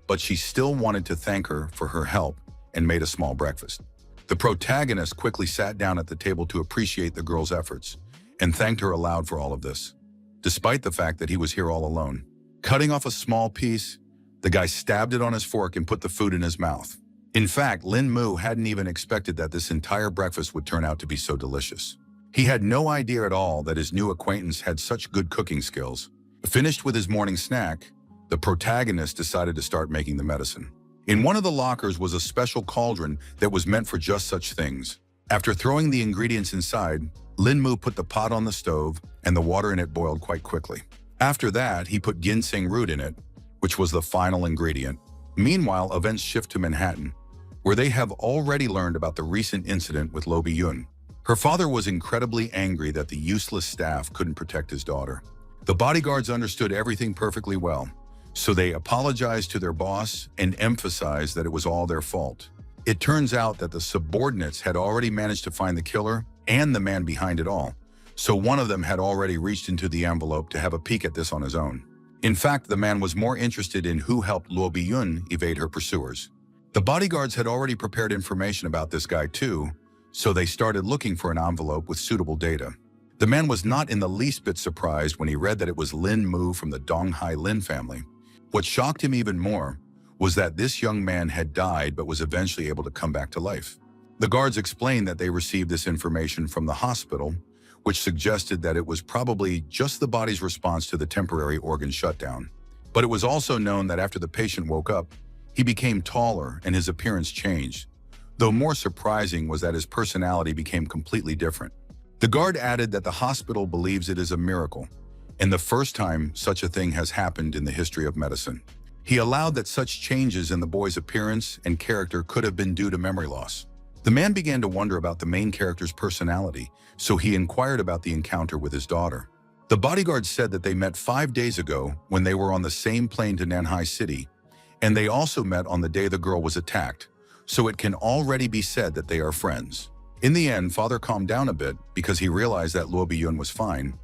Speaker 1: but she still wanted to thank her for her help and made a small breakfast. The protagonist quickly sat down at the table to appreciate the girl's efforts and thanked her aloud for all of this, despite the fact that he was here all alone. Cutting off a small piece, the guy stabbed it on his fork and put the food in his mouth. In fact, Lin Mu hadn't even expected that this entire breakfast would turn out to be so delicious. He had no idea at all that his new acquaintance had such good cooking skills. Finished with his morning snack, the protagonist decided to start making the medicine. In one of the lockers was a special cauldron that was meant for just such things. After throwing the ingredients inside, Lin Mu put the pot on the stove and the water in it boiled quite quickly. After that, he put ginseng root in it, which was the final ingredient. Meanwhile, events shift to Manhattan, where they have already learned about the recent incident with Luo Biyun. Her father was incredibly angry that the useless staff couldn't protect his daughter. The bodyguards understood everything perfectly well, so they apologized to their boss and emphasized that it was all their fault. It turns out that the subordinates had already managed to find the killer and the man behind it all, so one of them had already reached into the envelope to have a peek at this on his own. In fact, the man was more interested in who helped Luo Biyun evade her pursuers. The bodyguards had already prepared information about this guy too, so they started looking for an envelope with suitable data. The man was not in the least bit surprised when he read that it was Lin Mu from the Donghai Lin family. What shocked him even more was that this young man had died but was eventually able to come back to life. The guards explained that they received this information from the hospital, which suggested that it was probably just the body's response to the temporary organ shutdown. But it was also known that after the patient woke up, he became taller and his appearance changed. Though more surprising was that his personality became completely different. The guard added that the hospital believes it is a miracle, and the first time such a thing has happened in the history of medicine. He allowed that such changes in the boy's appearance and character could have been due to memory loss. The man began to wonder about the main character's personality, so he inquired about the encounter with his daughter. The bodyguard said that they met 5 days ago when they were on the same plane to Nanhai City, and they also met on the day the girl was attacked, so it can already be said that they are friends. In the end, father calmed down a bit because he realized that Luo Biyun was fine,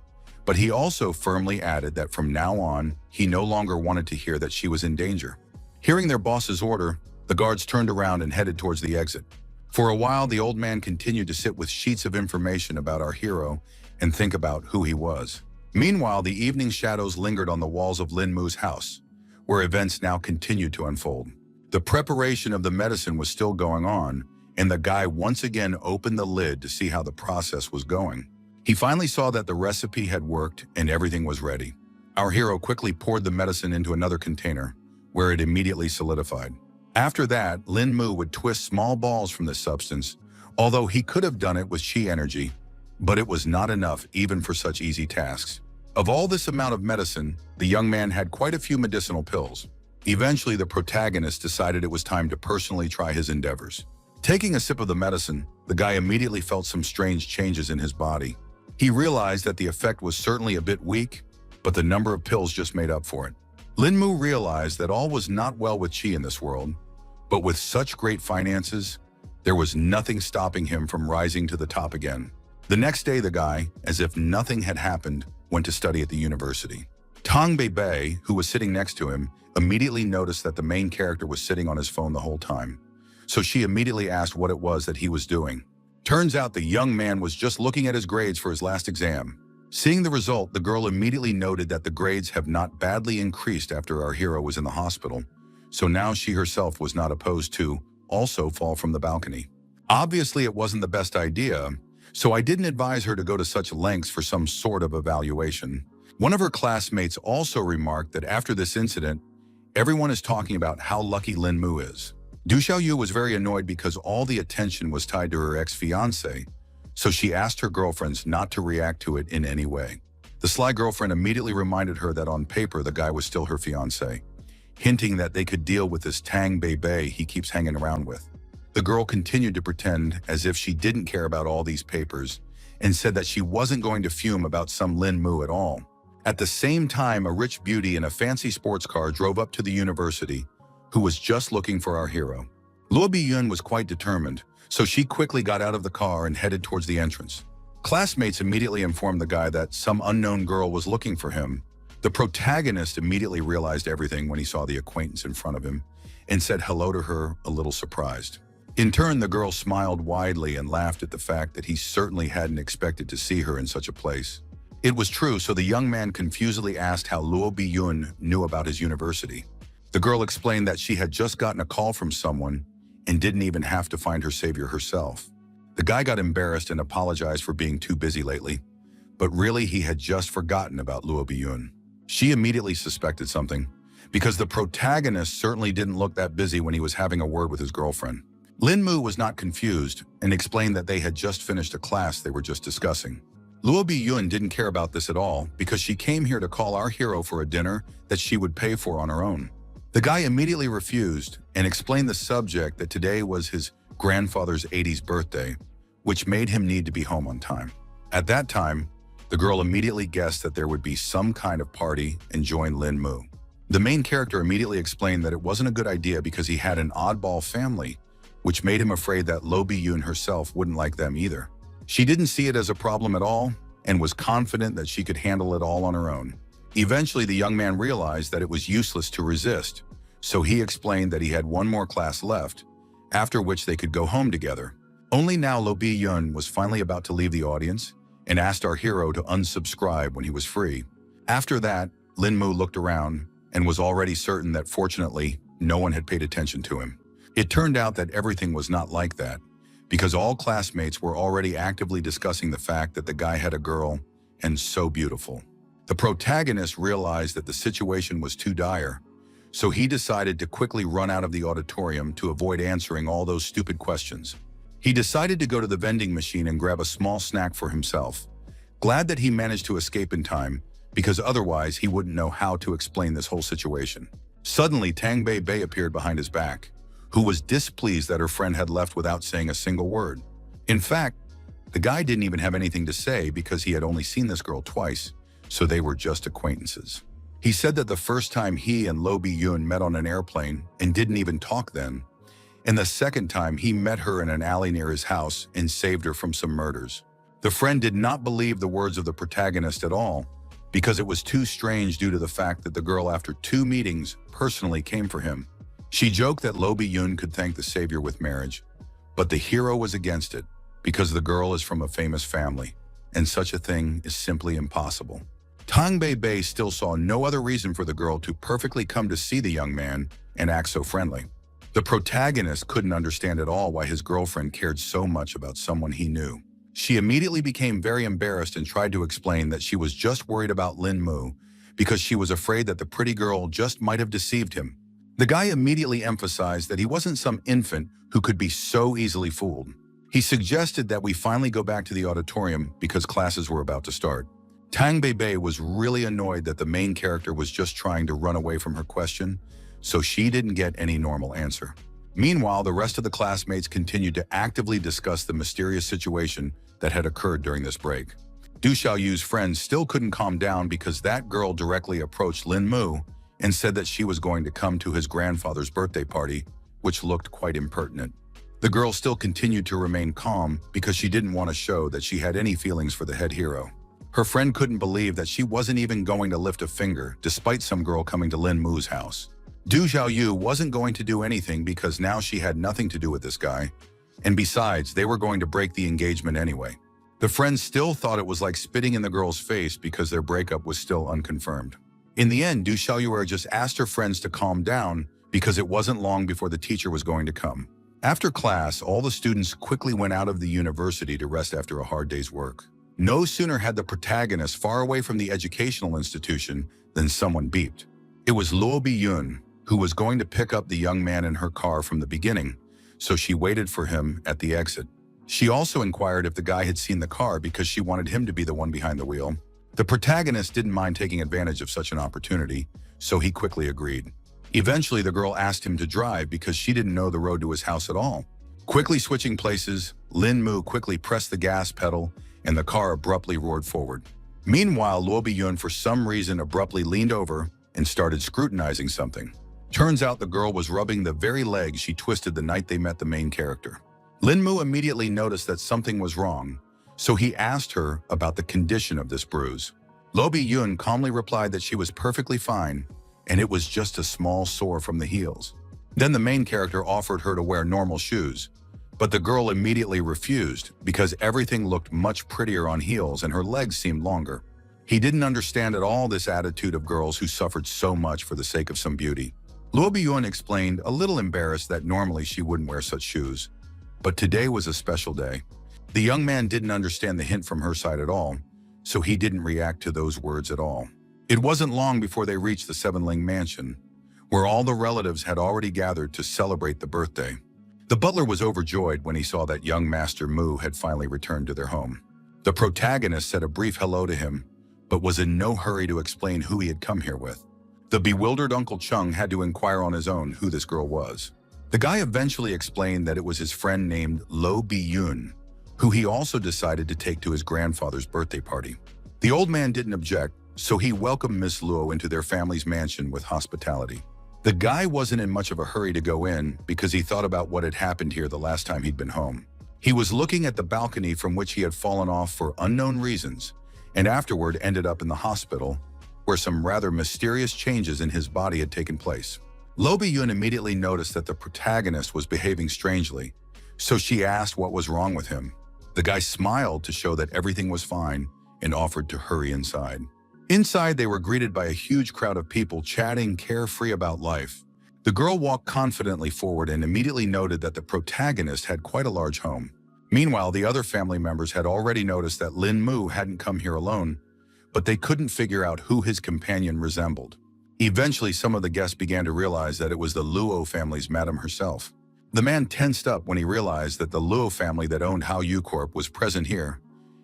Speaker 1: but he also firmly added that from now on, he no longer wanted to hear that she was in danger. Hearing their boss's order, the guards turned around and headed towards the exit. For a while, the old man continued to sit with sheets of information about our hero and think about who he was. Meanwhile, the evening shadows lingered on the walls of Lin Mu's house, where events now continued to unfold. The preparation of the medicine was still going on, and the guy once again opened the lid to see how the process was going. He finally saw that the recipe had worked and everything was ready. Our hero quickly poured the medicine into another container, where it immediately solidified. After that, Lin Mu would twist small balls from this substance, although he could have done it with chi energy, but it was not enough even for such easy tasks. Of all this amount of medicine, the young man had quite a few medicinal pills. Eventually, the protagonist decided it was time to personally try his endeavors. Taking a sip of the medicine, the guy immediately felt some strange changes in his body. He realized that the effect was certainly a bit weak, but the number of pills just made up for it. Lin Mu realized that all was not well with Qi in this world, but with such great finances, there was nothing stopping him from rising to the top again. The next day, the guy, as if nothing had happened, went to study at the university. Tang Bei, who was sitting next to him, immediately noticed that the main character was sitting on his phone the whole time. So she immediately asked what it was that he was doing. Turns out the young man was just looking at his grades for his last exam. Seeing the result, the girl immediately noted that the grades have not badly increased after our hero was in the hospital, so now she herself was not opposed to also fall from the balcony. Obviously, it wasn't the best idea, so I didn't advise her to go to such lengths for some sort of evaluation. One of her classmates also remarked that after this incident, everyone is talking about how lucky Lin Mu is. Du Xiaoyu was very annoyed because all the attention was tied to her ex-fiancé, so she asked her girlfriends not to react to it in any way. The sly girlfriend immediately reminded her that on paper the guy was still her fiancé, hinting that they could deal with this Tang Bei he keeps hanging around with. The girl continued to pretend as if she didn't care about all these papers and said that she wasn't going to fume about some Lin Mu at all. At the same time, a rich beauty in a fancy sports car drove up to the university, who was just looking for our hero. Luo Biyun was quite determined, so she quickly got out of the car and headed towards the entrance. Classmates immediately informed the guy that some unknown girl was looking for him. The protagonist immediately realized everything when he saw the acquaintance in front of him and said hello to her, a little surprised. In turn, the girl smiled widely and laughed at the fact that he certainly hadn't expected to see her in such a place. It was true, so the young man confusedly asked how Luo Biyun knew about his university. The girl explained that she had just gotten a call from someone and didn't even have to find her savior herself. The guy got embarrassed and apologized for being too busy lately, but really he had just forgotten about Luo Biyun. She immediately suspected something, because the protagonist certainly didn't look that busy when he was having a word with his girlfriend. Lin Mu was not confused and explained that they had just finished a class they were just discussing. Luo Biyun didn't care about this at all because she came here to call our hero for a dinner that she would pay for on her own. The guy immediately refused and explained the subject that today was his grandfather's 80th birthday, which made him need to be home on time. At that time, the girl immediately guessed that there would be some kind of party and joined Lin Mu. The main character immediately explained that it wasn't a good idea because he had an oddball family, which made him afraid that Luo Biyun herself wouldn't like them either. She didn't see it as a problem at all and was confident that she could handle it all on her own. Eventually, the young man realized that it was useless to resist, so he explained that he had one more class left, after which they could go home together. Only now Luo Biyun was finally about to leave the audience and asked our hero to unsubscribe when he was free. After that, Lin Mu looked around and was already certain that fortunately, no one had paid attention to him. It turned out that everything was not like that, because all classmates were already actively discussing the fact that the guy had a girl and so beautiful. The protagonist realized that the situation was too dire, so he decided to quickly run out of the auditorium to avoid answering all those stupid questions. He decided to go to the vending machine and grab a small snack for himself, glad that he managed to escape in time, because otherwise he wouldn't know how to explain this whole situation. Suddenly, Tang Bei Bei appeared behind his back, who was displeased that her friend had left without saying a single word. In fact, the guy didn't even have anything to say because he had only seen this girl twice, so they were just acquaintances. He said that the first time he and Lo Bi-yoon met on an airplane and didn't even talk then, and the second time he met her in an alley near his house and saved her from some murders. The friend did not believe the words of the protagonist at all because it was too strange due to the fact that the girl, after 2 meetings, personally came for him. She joked that Lo Bi-yoon could thank the savior with marriage, but the hero was against it because the girl is from a famous family, and such a thing is simply impossible. Tang Bei Bei still saw no other reason for the girl to perfectly come to see the young man and act so friendly. The protagonist couldn't understand at all why his girlfriend cared so much about someone he knew. She immediately became very embarrassed and tried to explain that she was just worried about Lin Mu because she was afraid that the pretty girl just might have deceived him. The guy immediately emphasized that he wasn't some infant who could be so easily fooled. He suggested that we finally go back to the auditorium because classes were about to start. Tang Bei Bei was really annoyed that the main character was just trying to run away from her question, so she didn't get any normal answer. Meanwhile, the rest of the classmates continued to actively discuss the mysterious situation that had occurred during this break. Du Xiaoyu's friends still couldn't calm down because that girl directly approached Lin Mu and said that she was going to come to his grandfather's birthday party, which looked quite impertinent. The girl still continued to remain calm because she didn't want to show that she had any feelings for the head hero. Her friend couldn't believe that she wasn't even going to lift a finger despite some girl coming to Lin Mu's house. Du Xiaoyu wasn't going to do anything because now she had nothing to do with this guy, and besides, they were going to break the engagement anyway. The friends still thought it was like spitting in the girl's face because their breakup was still unconfirmed. In the end, Du Xiaoyu just asked her friends to calm down because it wasn't long before the teacher was going to come. After class, all the students quickly went out of the university to rest after a hard day's work. No sooner had the protagonist far away from the educational institution than someone beeped. It was Lo Bi-yoon, who was going to pick up the young man in her car from the beginning, so she waited for him at the exit. She also inquired if the guy had seen the car because she wanted him to be the one behind the wheel. The protagonist didn't mind taking advantage of such an opportunity, so he quickly agreed. Eventually, the girl asked him to drive because she didn't know the road to his house at all. Quickly switching places, Lin Mu quickly pressed the gas pedal and the car abruptly roared forward. Meanwhile, Lo Bi-yoon for some reason abruptly leaned over and started scrutinizing something. Turns out the girl was rubbing the very leg she twisted the night they met the main character. Lin Mu immediately noticed that something was wrong, so he asked her about the condition of this bruise. Lo Bi-yoon calmly replied that she was perfectly fine, and it was just a small sore from the heels. Then the main character offered her to wear normal shoes, but the girl immediately refused because everything looked much prettier on heels and her legs seemed longer. He didn't understand at all this attitude of girls who suffered so much for the sake of some beauty. Lo Bi-yoon explained, a little embarrassed, that normally she wouldn't wear such shoes, but today was a special day. The young man didn't understand the hint from her side at all, so he didn't react to those words at all. It wasn't long before they reached the Seven-Ling mansion, where all the relatives had already gathered to celebrate the birthday. The butler was overjoyed when he saw that young Master Mu had finally returned to their home. The protagonist said a brief hello to him, but was in no hurry to explain who he had come here with. The bewildered Uncle Chung had to inquire on his own who this girl was. The guy eventually explained that it was his friend named Lo Bi-yoon, who he also decided to take to his grandfather's birthday party. The old man didn't object, so he welcomed Miss Luo into their family's mansion with hospitality. The guy wasn't in much of a hurry to go in because he thought about what had happened here the last time he'd been home. He was looking at the balcony from which he had fallen off for unknown reasons, and afterward ended up in the hospital, where some rather mysterious changes in his body had taken place. Lo Bi-yoon immediately noticed that the protagonist was behaving strangely, so she asked what was wrong with him. The guy smiled to show that everything was fine and offered to hurry inside. Inside, they were greeted by a huge crowd of people chatting carefree about life. The girl walked confidently forward and immediately noted that the protagonist had quite a large home. Meanwhile, the other family members had already noticed that Lin Mu hadn't come here alone, but they couldn't figure out who his companion resembled. Eventually, some of the guests began to realize that it was the Luo family's madam herself. The man tensed up when he realized that the Luo family that owned Hao Yu Corp was present here,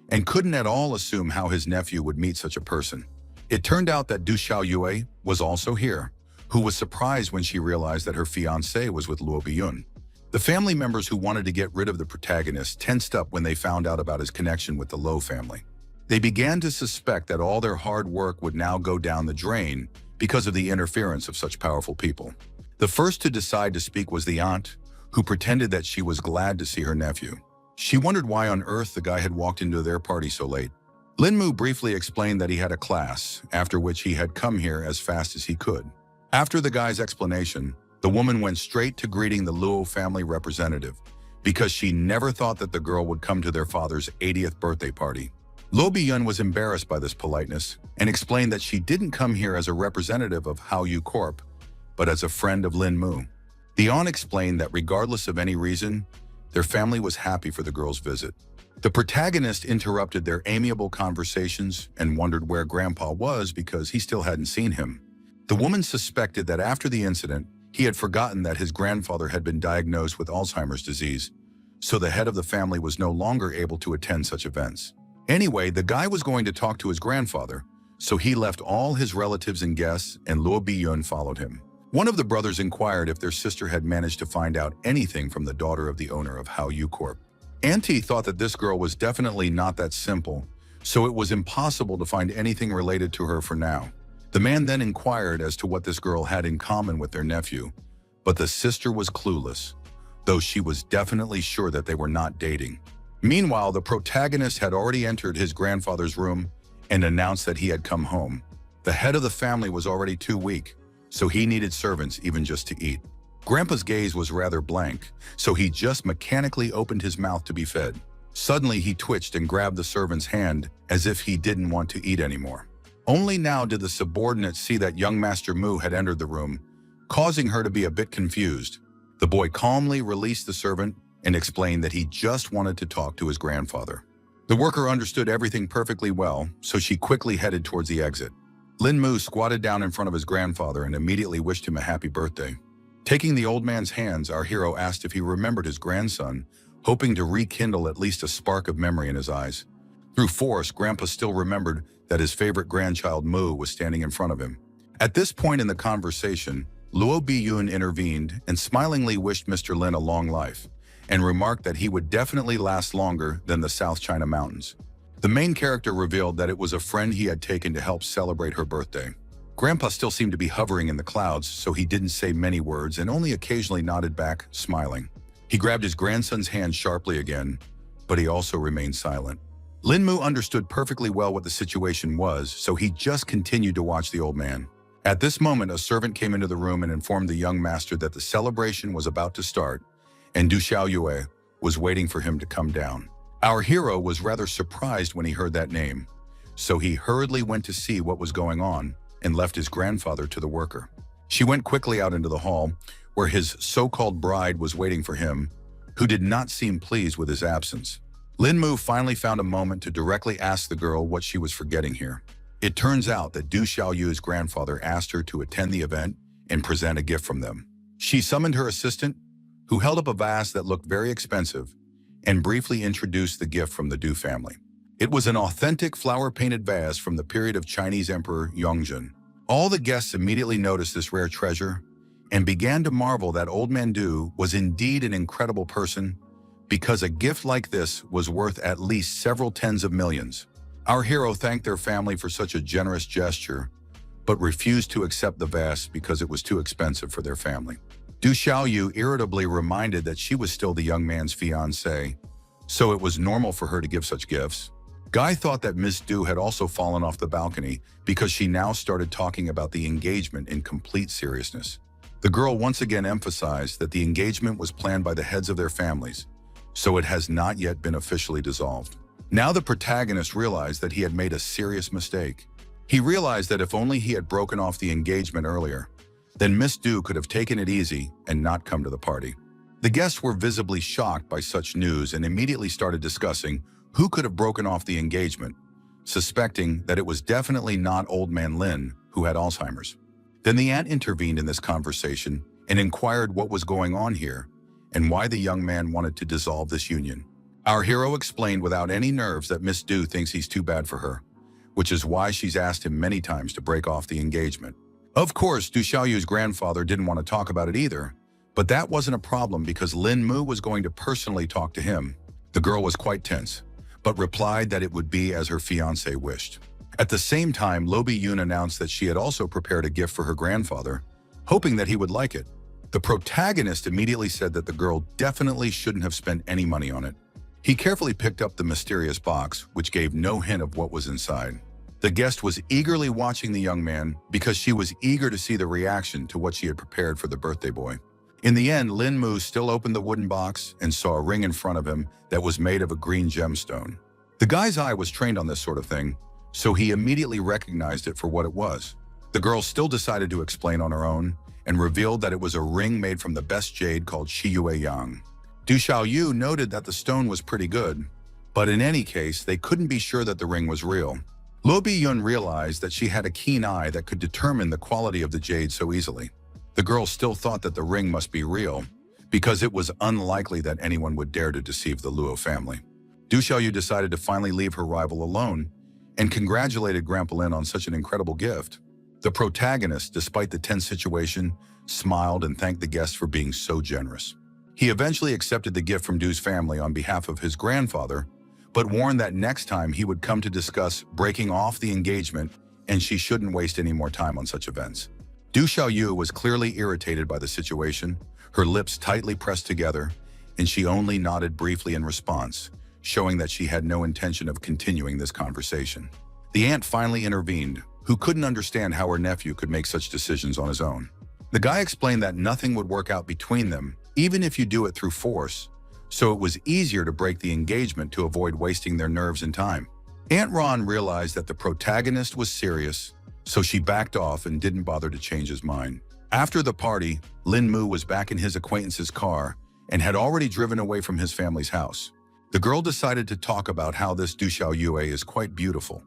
Speaker 1: and couldn't at all assume how his nephew would meet such a person. It turned out that Du Xiaoyue was also here, who was surprised when she realized that her fiancé was with Luo Biyun. The family members who wanted to get rid of the protagonist tensed up when they found out about his connection with the Luo family. They began to suspect that all their hard work would now go down the drain because of the interference of such powerful people. The first to decide to speak was the aunt, who pretended that she was glad to see her nephew. She wondered why on earth the guy had walked into their party so late. Lin Mu briefly explained that he had a class, after which he had come here as fast as he could. After the guy's explanation, the woman went straight to greeting the Luo family representative, because she never thought that the girl would come to their father's 80th birthday party. Luo Biyun was embarrassed by this politeness and explained that she didn't come here as a representative of Hao Yu Corp, but as a friend of Lin Mu. The aunt explained that regardless of any reason, their family was happy for the girl's visit. The protagonist interrupted their amiable conversations and wondered where Grandpa was because he still hadn't seen him. The woman suspected that after the incident, he had forgotten that his grandfather had been diagnosed with Alzheimer's disease, so the head of the family was no longer able to attend such events. Anyway, the guy was going to talk to his grandfather, so he left all his relatives and guests, and Luo Biyun followed him. One of the brothers inquired if their sister had managed to find out anything from the daughter of the owner of Hao Yu Corp. Auntie thought that this girl was definitely not that simple, so it was impossible to find anything related to her for now. The man then inquired as to what this girl had in common with their nephew, but the sister was clueless, though she was definitely sure that they were not dating. Meanwhile, the protagonist had already entered his grandfather's room and announced that he had come home. The head of the family was already too weak, so he needed servants even just to eat. Grandpa's gaze was rather blank, so he just mechanically opened his mouth to be fed. Suddenly, he twitched and grabbed the servant's hand as if he didn't want to eat anymore. Only now did the subordinate see that young Master Mu had entered the room, causing her to be a bit confused. The boy calmly released the servant and explained that he just wanted to talk to his grandfather. The worker understood everything perfectly well, so she quickly headed towards the exit. Lin Mu squatted down in front of his grandfather and immediately wished him a happy birthday. Taking the old man's hands, our hero asked if he remembered his grandson, hoping to rekindle at least a spark of memory in his eyes. Through force, Grandpa still remembered that his favorite grandchild Mu was standing in front of him. At this point in the conversation, Luo Biyun intervened and smilingly wished Mr. Lin a long life, and remarked that he would definitely last longer than the South China Mountains. The main character revealed that it was a friend he had taken to help celebrate her birthday. Grandpa still seemed to be hovering in the clouds, so he didn't say many words and only occasionally nodded back, smiling. He grabbed his grandson's hand sharply again, but he also remained silent. Lin Mu understood perfectly well what the situation was, so he just continued to watch the old man. At this moment, a servant came into the room and informed the young master that the celebration was about to start, and Du Xiaoyue was waiting for him to come down. Our hero was rather surprised when he heard that name, so he hurriedly went to see what was going on and left his grandfather to the worker. She went quickly out into the hall, where his so-called bride was waiting for him, who did not seem pleased with his absence. Lin Mu finally found a moment to directly ask the girl what she was forgetting here. It turns out that Du Xiaoyu's grandfather asked her to attend the event and present a gift from them. She summoned her assistant, who held up a vase that looked very expensive, and briefly introduced the gift from the Du family. It was an authentic flower-painted vase from the period of Chinese Emperor Yongzheng. All the guests immediately noticed this rare treasure and began to marvel that old man Du was indeed an incredible person, because a gift like this was worth at least several tens of millions. Our hero thanked their family for such a generous gesture, but refused to accept the vase because it was too expensive for their family. Du Xiaoyu irritably reminded that she was still the young man's fiancée, so it was normal for her to give such gifts. Guy thought that Miss Du had also fallen off the balcony because she now started talking about the engagement in complete seriousness. The girl once again emphasized that the engagement was planned by the heads of their families, so it has not yet been officially dissolved. Now the protagonist realized that he had made a serious mistake. He realized that if only he had broken off the engagement earlier, then Miss Du could have taken it easy and not come to the party. The guests were visibly shocked by such news and immediately started discussing who could have broken off the engagement, suspecting that it was definitely not old man Lin who had Alzheimer's. Then the aunt intervened in this conversation and inquired what was going on here and why the young man wanted to dissolve this union. Our hero explained without any nerves that Miss Du thinks he's too bad for her, which is why she's asked him many times to break off the engagement. Of course, Du Xiaoyu's grandfather didn't want to talk about it either, but that wasn't a problem because Lin Mu was going to personally talk to him. The girl was quite tense, but replied that it would be as her fiancé wished. At the same time, Lo Bi-yun announced that she had also prepared a gift for her grandfather, hoping that he would like it. The protagonist immediately said that the girl definitely shouldn't have spent any money on it. He carefully picked up the mysterious box, which gave no hint of what was inside. The guest was eagerly watching the young man because she was eager to see the reaction to what she had prepared for the birthday boy. In the end, Lin Mu still opened the wooden box and saw a ring in front of him that was made of a green gemstone. The guy's eye was trained on this sort of thing, so he immediately recognized it for what it was. The girl still decided to explain on her own and revealed that it was a ring made from the best jade called Shiyue Yang. Du Xiaoyu noted that the stone was pretty good, but in any case, they couldn't be sure that the ring was real. Lo Bi-yun realized that she had a keen eye that could determine the quality of the jade so easily. The girl still thought that the ring must be real, because it was unlikely that anyone would dare to deceive the Luo family. Du Xiaoyu decided to finally leave her rival alone and congratulated Grandpa Lin on such an incredible gift. The protagonist, despite the tense situation, smiled and thanked the guest for being so generous. He eventually accepted the gift from Du's family on behalf of his grandfather, but warned that next time he would come to discuss breaking off the engagement and she shouldn't waste any more time on such events. Du Xiaoyu was clearly irritated by the situation, her lips tightly pressed together, and she only nodded briefly in response, showing that she had no intention of continuing this conversation. The aunt finally intervened, who couldn't understand how her nephew could make such decisions on his own. The guy explained that nothing would work out between them, even if you do it through force, so it was easier to break the engagement to avoid wasting their nerves and time. Aunt Ron realized that the protagonist was serious, so she backed off and didn't bother to change his mind. After the party, Lin Mu was back in his acquaintance's car and had already driven away from his family's house. The girl decided to talk about how this Du Xiaoyue is quite beautiful,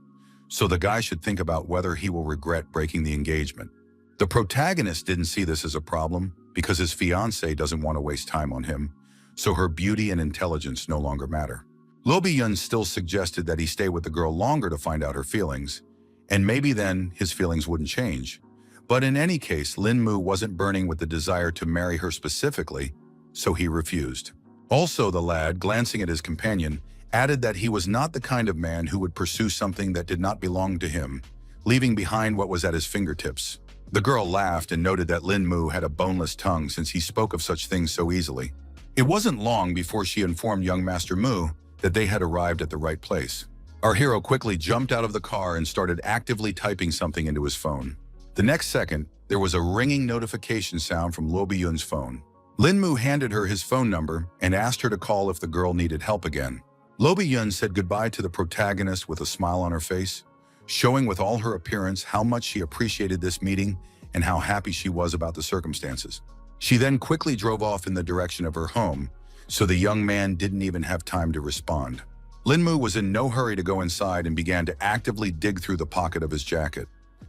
Speaker 1: so the guy should think about whether he will regret breaking the engagement. The protagonist didn't see this as a problem because his fiancé doesn't want to waste time on him, so her beauty and intelligence no longer matter. Lo Bi-yun still suggested that he stay with the girl longer to find out her feelings, and maybe then his feelings wouldn't change. But in any case, Lin Mu wasn't burning with the desire to marry her specifically, so he refused. Also, the lad, glancing at his companion, added that he was not the kind of man who would pursue something that did not belong to him, leaving behind what was at his fingertips. The girl laughed and noted that Lin Mu had a boneless tongue since he spoke of such things so easily. It wasn't long before she informed young Master Mu that they had arrived at the right place. Our hero quickly jumped out of the car and started actively typing something into his phone. The next second, there was a ringing notification sound from Lo Bi-yun's phone. Lin Mu handed her his phone number and asked her to call if the girl needed help again. Lo Bi-yun said goodbye to the protagonist with a smile on her face, showing with all her appearance how much she appreciated this meeting and how happy she was about the circumstances. She then quickly drove off in the direction of her home, so the young man didn't even have time to respond. Lin Mu was in no hurry to go inside and began to actively dig through the pocket of his jacket.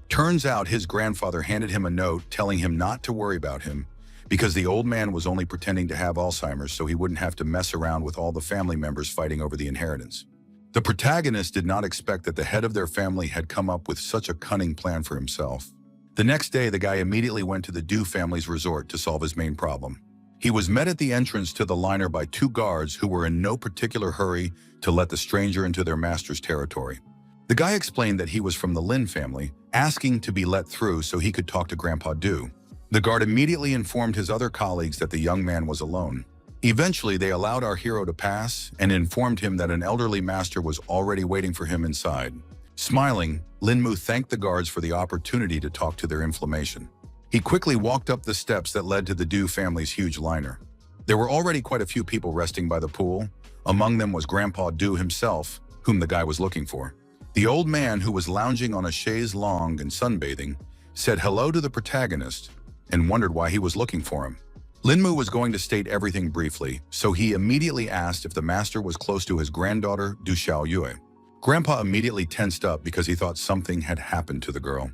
Speaker 1: Turns out his grandfather handed him a note telling him not to worry about him because the old man was only pretending to have Alzheimer's so he wouldn't have to mess around with all the family members fighting over the inheritance. The protagonist did not expect that the head of their family had come up with such a cunning plan for himself. The next day, the guy immediately went to the Du family's resort to solve his main problem. He was met at the entrance to the liner by two guards who were in no particular hurry to let the stranger into their master's territory. The guy explained that he was from the Lin family, asking to be let through so he could talk to Grandpa Du. The guard immediately informed his other colleagues that the young man was alone. Eventually, they allowed our hero to pass and informed him that an elderly master was already waiting for him inside. Smiling, Lin Mu thanked the guards for the opportunity to talk to their inflammation. He quickly walked up the steps that led to the Du family's huge liner. There were already quite a few people resting by the pool. Among them was Grandpa Du himself, whom the guy was looking for. The old man, who was lounging on a chaise longue and sunbathing, said hello to the protagonist and wondered why he was looking for him. Lin Mu was going to state everything briefly, so he immediately asked if the master was close to his granddaughter, Du Xiaoyue. Grandpa immediately tensed up because he thought something had happened to the girl.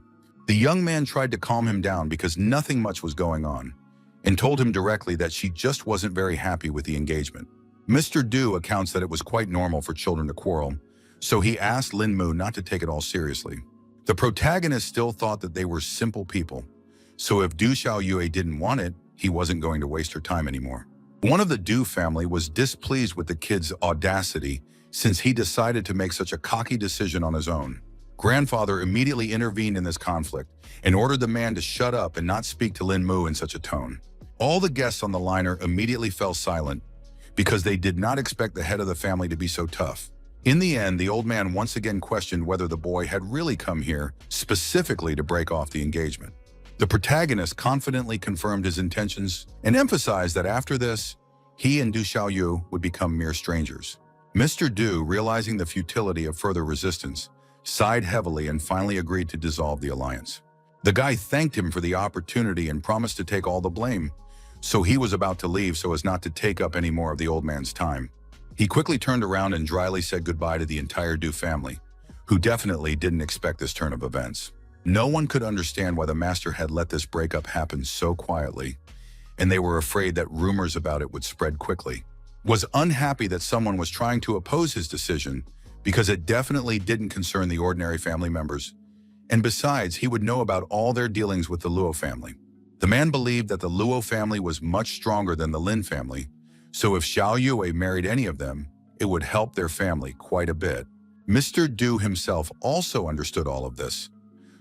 Speaker 1: The young man tried to calm him down because nothing much was going on, and told him directly that she just wasn't very happy with the engagement. Mr. Du accounts that it was quite normal for children to quarrel, so he asked Lin Mu not to take it all seriously. The protagonist still thought that they were simple people, so if Du Xiaoyue didn't want it, he wasn't going to waste her time anymore. One of the Du family was displeased with the kid's audacity since he decided to make such a cocky decision on his own. Grandfather immediately intervened in this conflict and ordered the man to shut up and not speak to Lin Mu in such a tone. All the guests on the liner immediately fell silent because they did not expect the head of the family to be so tough. In the end, the old man once again questioned whether the boy had really come here specifically to break off the engagement. The protagonist confidently confirmed his intentions and emphasized that after this, he and Du Xiaoyu would become mere strangers. Mr. Du, realizing the futility of further resistance, sighed heavily and finally agreed to dissolve the alliance. The guy thanked him for the opportunity and promised to take all the blame, so he was about to leave so as not to take up any more of the old man's time. He quickly turned around and dryly said goodbye to the entire Du family, who definitely didn't expect this turn of events. No one could understand why the master had let this breakup happen so quietly, and they were afraid that rumors about it would spread quickly. Was unhappy that someone was trying to oppose his decision because it definitely didn't concern the ordinary family members, and besides, he would know about all their dealings with the Luo family. The man believed that the Luo family was much stronger than the Lin family, so if Xiao Yue married any of them, it would help their family quite a bit. Mr. Du himself also understood all of this,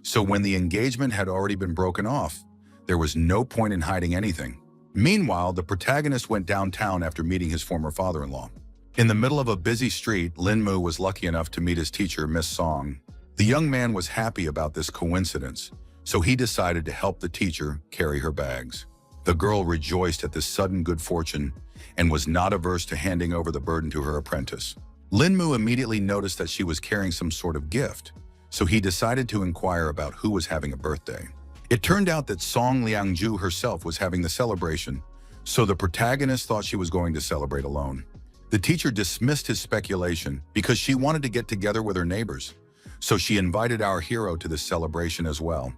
Speaker 1: so when the engagement had already been broken off, there was no point in hiding anything. Meanwhile, the protagonist went downtown after meeting his former father-in-law. In the middle of a busy street, Lin Mu was lucky enough to meet his teacher, Miss Song. The young man was happy about this coincidence, so he decided to help the teacher carry her bags. The girl rejoiced at this sudden good fortune and was not averse to handing over the burden to her apprentice. Lin Mu immediately noticed that she was carrying some sort of gift, so he decided to inquire about who was having a birthday. It turned out that Song Liangju herself was having the celebration, so the protagonist thought she was going to celebrate alone. The teacher dismissed his speculation because she wanted to get together with her neighbors, so she invited our hero to this celebration as well.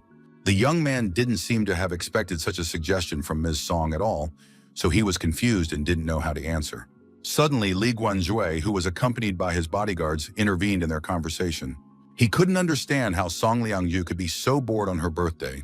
Speaker 1: The young man didn't seem to have expected such a suggestion from Ms. Song at all, so he was confused and didn't know how to answer. Suddenly, Li Guanjue, who was accompanied by his bodyguards, intervened in their conversation. He couldn't understand how Song Liangju could be so bored on her birthday,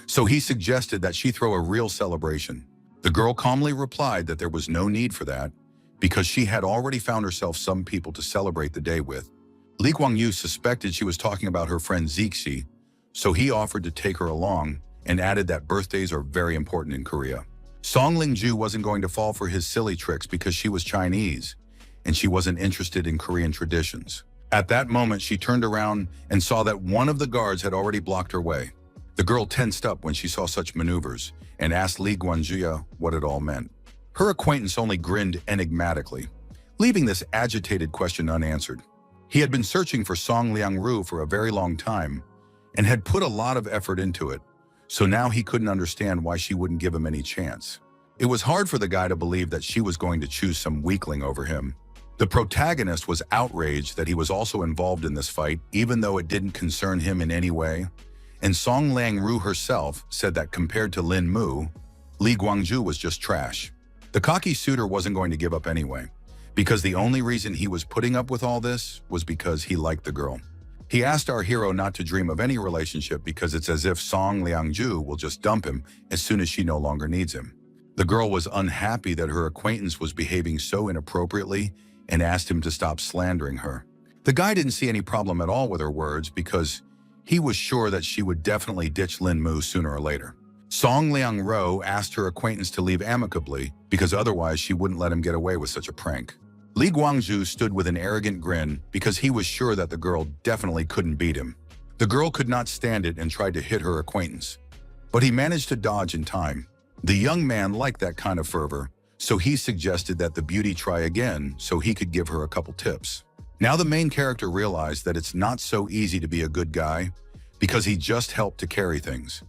Speaker 1: so he suggested that she throw a real celebration. The girl calmly replied that there was no need for that, because she had already found herself some people to celebrate the day with. Li Guangyu suspected she was talking about her friend Zixi, so he offered to take her along and added that birthdays are very important in Korea. Song Lingju wasn't going to fall for his silly tricks because she was Chinese, and she wasn't interested in Korean traditions. At that moment, she turned around and saw that one of the guards had already blocked her way. The girl tensed up when she saw such maneuvers and asked Li Guanjia what it all meant. Her acquaintance only grinned enigmatically, leaving this agitated question unanswered. He had been searching for Song Liangru for a very long time and had put a lot of effort into it, so now he couldn't understand why she wouldn't give him any chance. It was hard for the guy to believe that she was going to choose some weakling over him. The protagonist was outraged that he was also involved in this fight, even though it didn't concern him in any way. And Song Liangru herself said that compared to Lin Mu, Li Guangju was just trash. The cocky suitor wasn't going to give up anyway, because the only reason he was putting up with all this was because he liked the girl. He asked our hero not to dream of any relationship because it's as if Song Liangju will just dump him as soon as she no longer needs him. The girl was unhappy that her acquaintance was behaving so inappropriately and asked him to stop slandering her. The guy didn't see any problem at all with her words because he was sure that she would definitely ditch Lin Mu sooner or later. Song Liangro asked her acquaintance to leave amicably because otherwise she wouldn't let him get away with such a prank. Li Guangzhu stood with an arrogant grin because he was sure that the girl definitely couldn't beat him. The girl could not stand it and tried to hit her acquaintance, but he managed to dodge in time. The young man liked that kind of fervor, so he suggested that the beauty try again so he could give her a couple tips. Now the main character realized that it's not so easy to be a good guy because he just helped to carry things.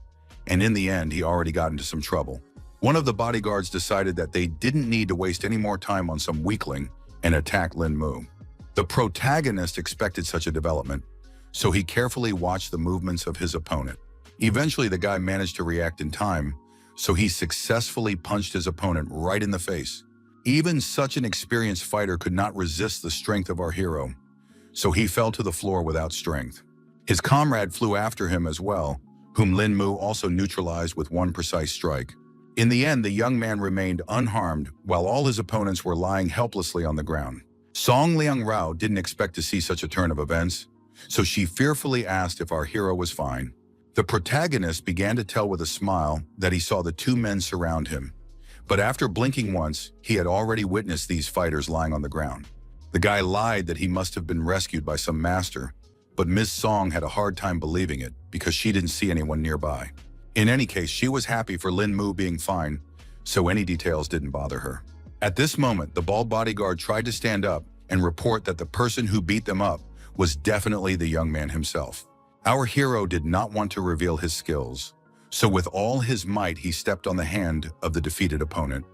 Speaker 1: And in the end, he already got into some trouble. One of the bodyguards decided that they didn't need to waste any more time on some weakling and attack Lin Mu. The protagonist expected such a development, so he carefully watched the movements of his opponent. Eventually, the guy managed to react in time, so he successfully punched his opponent right in the face. Even such an experienced fighter could not resist the strength of our hero, so he fell to the floor without strength. His comrade flew after him as well, whom Lin Mu also neutralized with one precise strike. In the end, the young man remained unharmed while all his opponents were lying helplessly on the ground. Song Liang Rao didn't expect to see such a turn of events, so she fearfully asked if our hero was fine. The protagonist began to tell with a smile that he saw the two men surround him, but after blinking once, he had already witnessed these fighters lying on the ground. The guy lied that he must have been rescued by some master, but Ms. Song had a hard time believing it because she didn't see anyone nearby. In any case, she was happy for Lin Mu being fine, so any details didn't bother her. At this moment, the bald bodyguard tried to stand up and report that the person who beat them up was definitely the young man himself. Our hero did not want to reveal his skills, so with all his might he stepped on the hand of the defeated opponent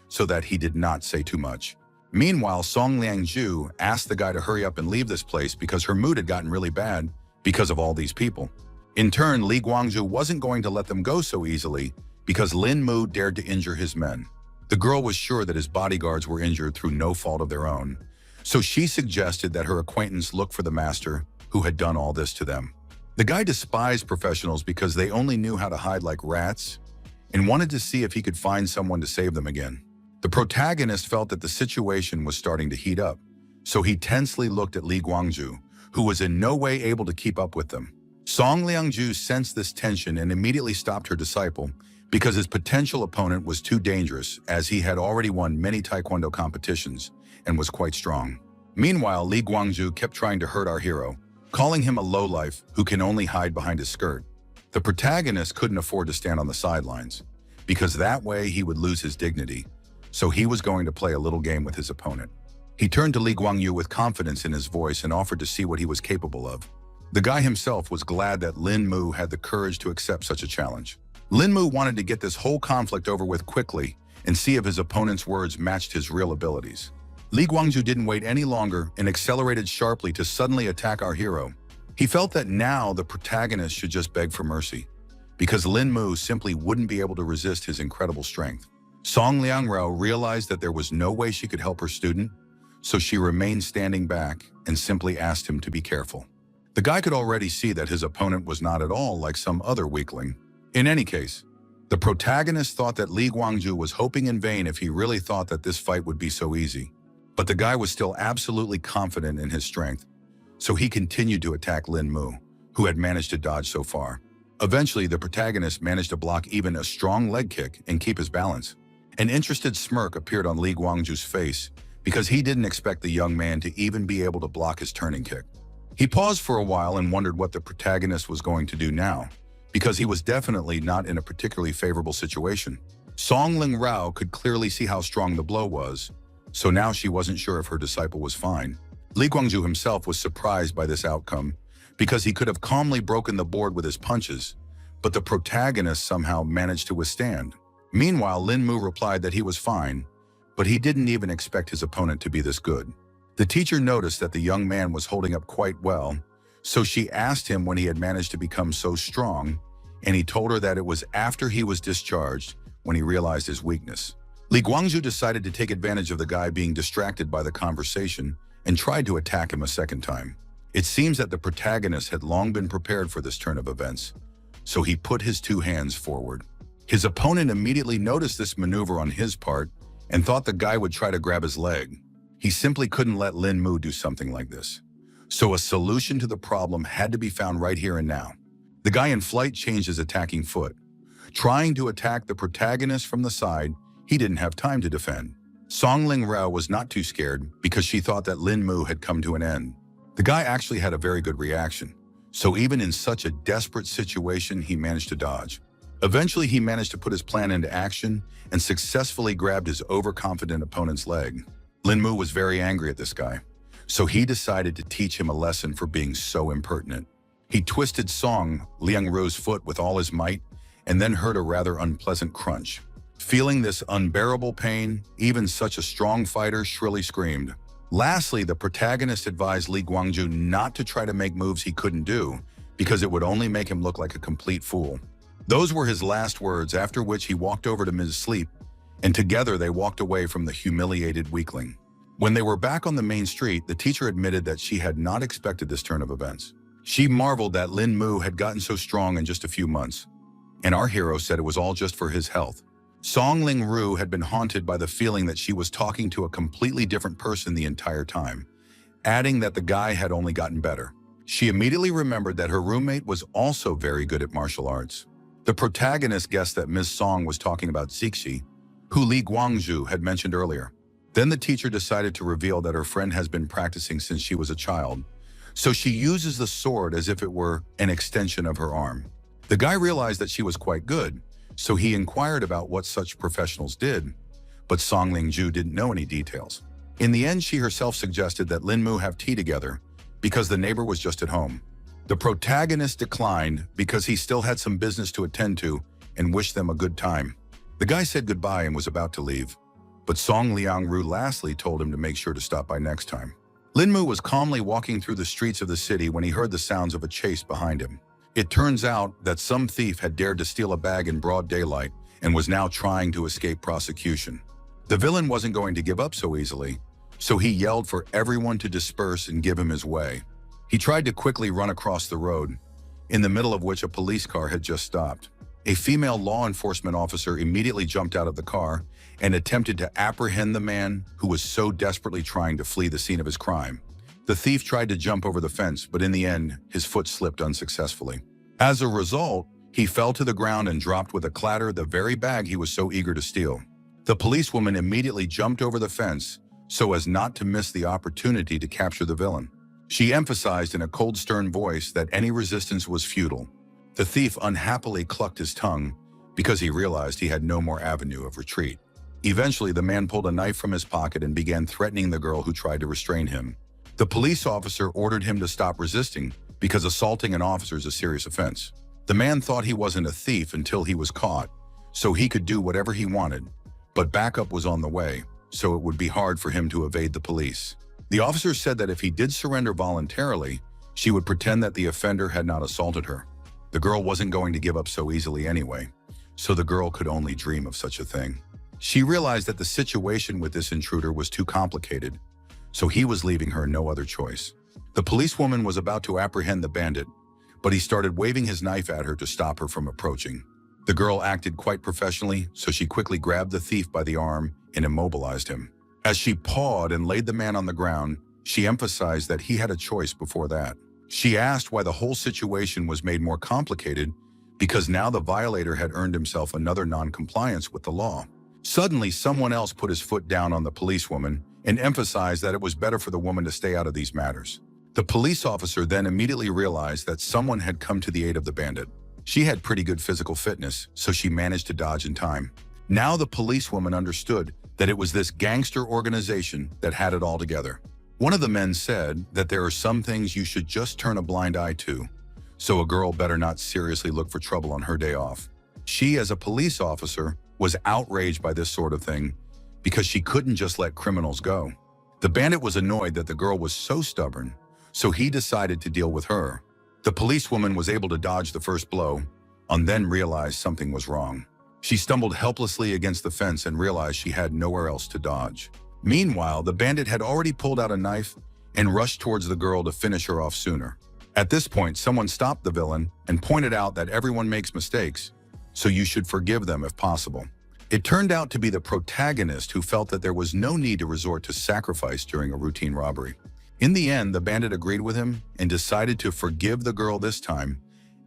Speaker 1: so that he did not say too much. Meanwhile, Song Liangju asked the guy to hurry up and leave this place because her mood had gotten really bad because of all these people. In turn, Li Guangzhu wasn't going to let them go so easily because Lin Mu dared to injure his men. The girl was sure that his bodyguards were injured through no fault of their own, so she suggested that her acquaintance look for the master who had done all this to them. The guy despised professionals because they only knew how to hide like rats and wanted to see if he could find someone to save them again. The protagonist felt that the situation was starting to heat up, so he tensely looked at Li Guangzhu, who was in no way able to keep up with them. Song Liangju sensed this tension and immediately stopped her disciple because his potential opponent was too dangerous, as he had already won many taekwondo competitions and was quite strong. Meanwhile, Li Guangzhu kept trying to hurt our hero, calling him a lowlife who can only hide behind his skirt. The protagonist couldn't afford to stand on the sidelines, because that way he would lose his dignity, so he was going to play a little game with his opponent. He turned to Li Guangyu with confidence in his voice and offered to see what he was capable of. The guy himself was glad that Lin Mu had the courage to accept such a challenge. Lin Mu wanted to get this whole conflict over with quickly and see if his opponent's words matched his real abilities. Li Guangzhu didn't wait any longer and accelerated sharply to suddenly attack our hero. He felt that now the protagonist should just beg for mercy, because Lin Mu simply wouldn't be able to resist his incredible strength. Song Liangrao realized that there was no way she could help her student, so she remained standing back and simply asked him to be careful. The guy could already see that his opponent was not at all like some other weakling. In any case, the protagonist thought that Li Guangzhu was hoping in vain if he really thought that this fight would be so easy. But the guy was still absolutely confident in his strength, so he continued to attack Lin Mu, who had managed to dodge so far. Eventually, the protagonist managed to block even a strong leg kick and keep his balance. An interested smirk appeared on Li Guangzhu's face because he didn't expect the young man to even be able to block his turning kick. He paused for a while and wondered what the protagonist was going to do now, because he was definitely not in a particularly favorable situation. Song Ling Rao could clearly see how strong the blow was, so now she wasn't sure if her disciple was fine. Li Guangzhu himself was surprised by this outcome because he could have calmly broken the board with his punches, but the protagonist somehow managed to withstand. Meanwhile, Lin Mu replied that he was fine, but he didn't even expect his opponent to be this good. The teacher noticed that the young man was holding up quite well, so she asked him when he had managed to become so strong, and he told her that it was after he was discharged when he realized his weakness. Li Guangzhu decided to take advantage of the guy being distracted by the conversation and tried to attack him a second time. It seems that the protagonist had long been prepared for this turn of events, so he put his two hands forward. His opponent immediately noticed this maneuver on his part and thought the guy would try to grab his leg. He simply couldn't let Lin Mu do something like this. So a solution to the problem had to be found right here and now. The guy in flight changed his attacking foot. Trying to attack the protagonist from the side, he didn't have time to defend. Song Ling Rao was not too scared because she thought that Lin Mu had come to an end. The guy actually had a very good reaction, so even in such a desperate situation, he managed to dodge. Eventually, he managed to put his plan into action and successfully grabbed his overconfident opponent's leg. Lin Mu was very angry at this guy, so he decided to teach him a lesson for being so impertinent. He twisted Song Liangruo's foot with all his might and then heard a rather unpleasant crunch. Feeling this unbearable pain, even such a strong fighter shrilly screamed. Lastly, the protagonist advised Li Guangzhu not to try to make moves he couldn't do because it would only make him look like a complete fool. Those were his last words, after which he walked over to Ms. Sleep, and together they walked away from the humiliated weakling. When they were back on the main street, the teacher admitted that she had not expected this turn of events. She marveled that Lin Mu had gotten so strong in just a few months, and our hero said it was all just for his health. Song Ling Ru had been haunted by the feeling that she was talking to a completely different person the entire time, adding that the guy had only gotten better. She immediately remembered that her roommate was also very good at martial arts. The protagonist guessed that Ms. Song was talking about Zixi, who Li Guangzhu had mentioned earlier. Then the teacher decided to reveal that her friend has been practicing since she was a child, so she uses the sword as if it were an extension of her arm. The guy realized that she was quite good, so he inquired about what such professionals did, but Song Lingju didn't know any details. In the end, she herself suggested that Lin Mu have tea together because the neighbor was just at home. The protagonist declined because he still had some business to attend to and wished them a good time. The guy said goodbye and was about to leave, but Song Liangru lastly told him to make sure to stop by next time. Lin Mu was calmly walking through the streets of the city when he heard the sounds of a chase behind him. It turns out that some thief had dared to steal a bag in broad daylight and was now trying to escape prosecution. The villain wasn't going to give up so easily, so he yelled for everyone to disperse and give him his way. He tried to quickly run across the road, in the middle of which a police car had just stopped. A female law enforcement officer immediately jumped out of the car and attempted to apprehend the man who was so desperately trying to flee the scene of his crime. The thief tried to jump over the fence, but in the end, his foot slipped unsuccessfully. As a result, he fell to the ground and dropped with a clatter the very bag he was so eager to steal. The policewoman immediately jumped over the fence so as not to miss the opportunity to capture the villain. She emphasized in a cold, stern voice that any resistance was futile. The thief unhappily clucked his tongue because he realized he had no more avenue of retreat. Eventually, the man pulled a knife from his pocket and began threatening the girl who tried to restrain him. The police officer ordered him to stop resisting because assaulting an officer is a serious offense. The man thought he wasn't a thief until he was caught, so he could do whatever he wanted, but backup was on the way, so it would be hard for him to evade the police. The officer said that if he did surrender voluntarily, she would pretend that the offender had not assaulted her. The girl wasn't going to give up so easily anyway, so the girl could only dream of such a thing. She realized that the situation with this intruder was too complicated, so he was leaving her no other choice. The policewoman was about to apprehend the bandit, but he started waving his knife at her to stop her from approaching. The girl acted quite professionally, so she quickly grabbed the thief by the arm and immobilized him. As she pawed and laid the man on the ground, she emphasized that he had a choice before that. She asked why the whole situation was made more complicated because now the violator had earned himself another non-compliance with the law. Suddenly, someone else put his foot down on the policewoman and emphasized that it was better for the woman to stay out of these matters. The police officer then immediately realized that someone had come to the aid of the bandit. She had pretty good physical fitness, so she managed to dodge in time. Now the policewoman understood that it was this gangster organization that had it all together. One of the men said that there are some things you should just turn a blind eye to, so a girl better not seriously look for trouble on her day off. She, as a police officer, was outraged by this sort of thing because she couldn't just let criminals go. The bandit was annoyed that the girl was so stubborn, so he decided to deal with her. The policewoman was able to dodge the first blow, and then realized something was wrong. She stumbled helplessly against the fence and realized she had nowhere else to dodge. Meanwhile, the bandit had already pulled out a knife and rushed towards the girl to finish her off sooner. At this point, someone stopped the villain and pointed out that everyone makes mistakes, so you should forgive them if possible. It turned out to be the protagonist who felt that there was no need to resort to sacrifice during a routine robbery. In the end, the bandit agreed with him and decided to forgive the girl this time,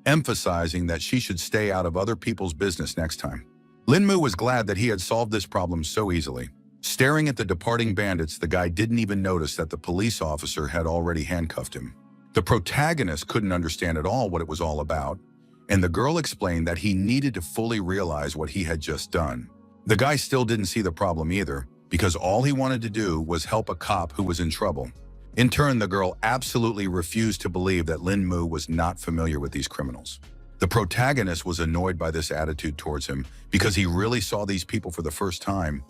Speaker 1: emphasizing that she should stay out of other people's business next time. Lin Mu was glad that he had solved this problem so easily. Staring at the departing bandits, the guy didn't even notice that the police officer had already handcuffed him. The protagonist couldn't understand at all what it was all about, and the girl explained that he needed to fully realize what he had just done. The guy still didn't see the problem either, because all he wanted to do was help a cop who was in trouble. In turn, the girl absolutely refused to believe that Lin Mu was not familiar with these criminals. The protagonist was annoyed by this attitude towards him because he really saw these people for the first time,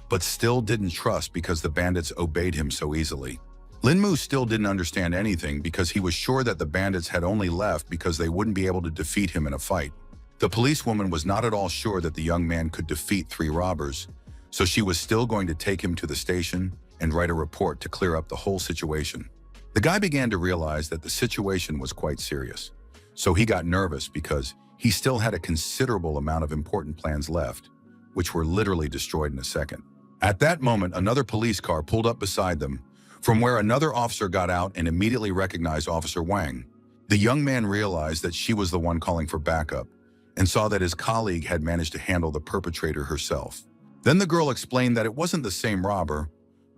Speaker 1: but still didn't trust because the bandits obeyed him so easily. Lin Mu still didn't understand anything because he was sure that the bandits had only left because they wouldn't be able to defeat him in a fight. The policewoman was not at all sure that the young man could defeat 3 robbers, so she was still going to take him to the station and write a report to clear up the whole situation. The guy began to realize that the situation was quite serious, so he got nervous because he still had a considerable amount of important plans left, which were literally destroyed in a second. At that moment, another police car pulled up beside them, from where another officer got out and immediately recognized Officer Wang. The young man realized that she was the one calling for backup and saw that his colleague had managed to handle the perpetrator herself. Then the girl explained that it wasn't the same robber,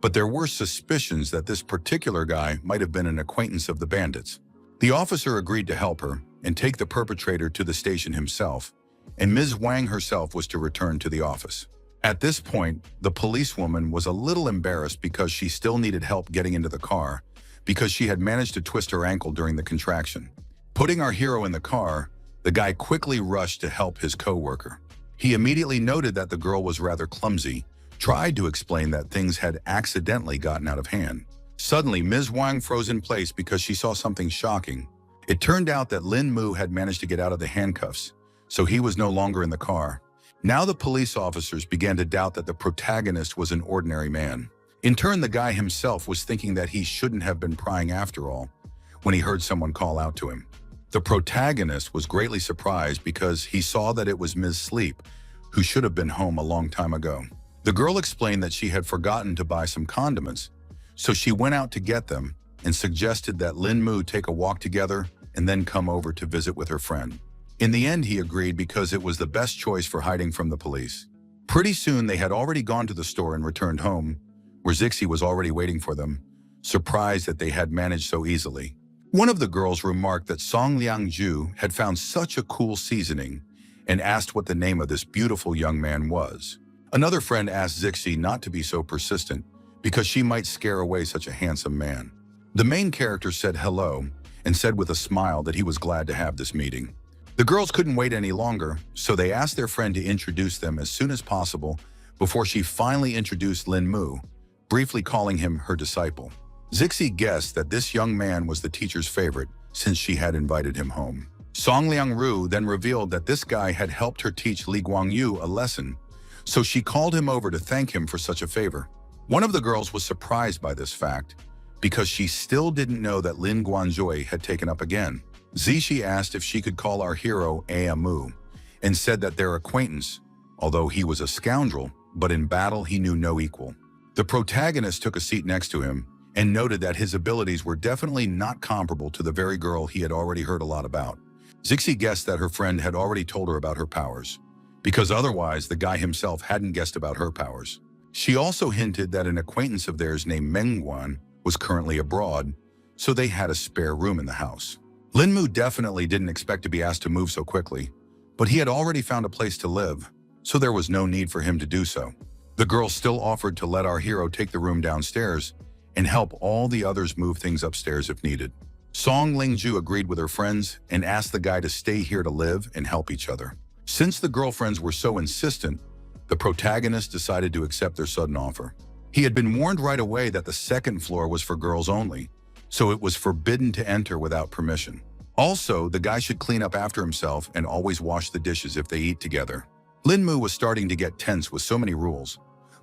Speaker 1: but there were suspicions that this particular guy might have been an acquaintance of the bandits. The officer agreed to help her and take the perpetrator to the station himself, and Ms. Wang herself was to return to the office. At this point, the policewoman was a little embarrassed because she still needed help getting into the car because she had managed to twist her ankle during the contraction. Putting our hero in the car, the guy quickly rushed to help his co-worker. He immediately noted that the girl was rather clumsy, tried to explain that things had accidentally gotten out of hand. Suddenly, Ms. Wang froze in place because she saw something shocking. It turned out that Lin Mu had managed to get out of the handcuffs, so he was no longer in the car. Now the police officers began to doubt that the protagonist was an ordinary man. In turn, the guy himself was thinking that he shouldn't have been prying after all when he heard someone call out to him. The protagonist was greatly surprised because he saw that it was Ms. Sleep, who should have been home a long time ago. The girl explained that she had forgotten to buy some condiments, so she went out to get them and suggested that Lin Mu take a walk together and then come over to visit with her friend. In the end, he agreed because it was the best choice for hiding from the police. Pretty soon, they had already gone to the store and returned home, where Zixi was already waiting for them, surprised that they had managed so easily. One of the girls remarked that Song Liangju had found such a cool seasoning and asked what the name of this beautiful young man was. Another friend asked Zixi not to be so persistent because she might scare away such a handsome man. The main character said hello and said with a smile that he was glad to have this meeting. The girls couldn't wait any longer, so they asked their friend to introduce them as soon as possible before she finally introduced Lin Mu, briefly calling him her disciple. Zixi guessed that this young man was the teacher's favorite since she had invited him home. Song Liangru then revealed that this guy had helped her teach Li Guangyu a lesson, so she called him over to thank him for such a favor. One of the girls was surprised by this fact because she still didn't know that Lin Guanzhou had taken up again. Zixi asked if she could call our hero Mu and said that their acquaintance, although he was a scoundrel, but in battle he knew no equal. The protagonist took a seat next to him and noted that his abilities were definitely not comparable to the very girl he had already heard a lot about. Zixi guessed that her friend had already told her about her powers, because otherwise the guy himself hadn't guessed about her powers. She also hinted that an acquaintance of theirs named Mengguan was currently abroad, so they had a spare room in the house. Lin Mu definitely didn't expect to be asked to move so quickly, but he had already found a place to live, so there was no need for him to do so. The girl still offered to let our hero take the room downstairs and help all the others move things upstairs if needed. Song Lingju agreed with her friends and asked the guy to stay here to live and help each other. Since the girlfriends were so insistent, the protagonist decided to accept their sudden offer. He had been warned right away that the second floor was for girls only, so it was forbidden to enter without permission. Also, the guy should clean up after himself and always wash the dishes if they eat together. Lin Mu was starting to get tense with so many rules,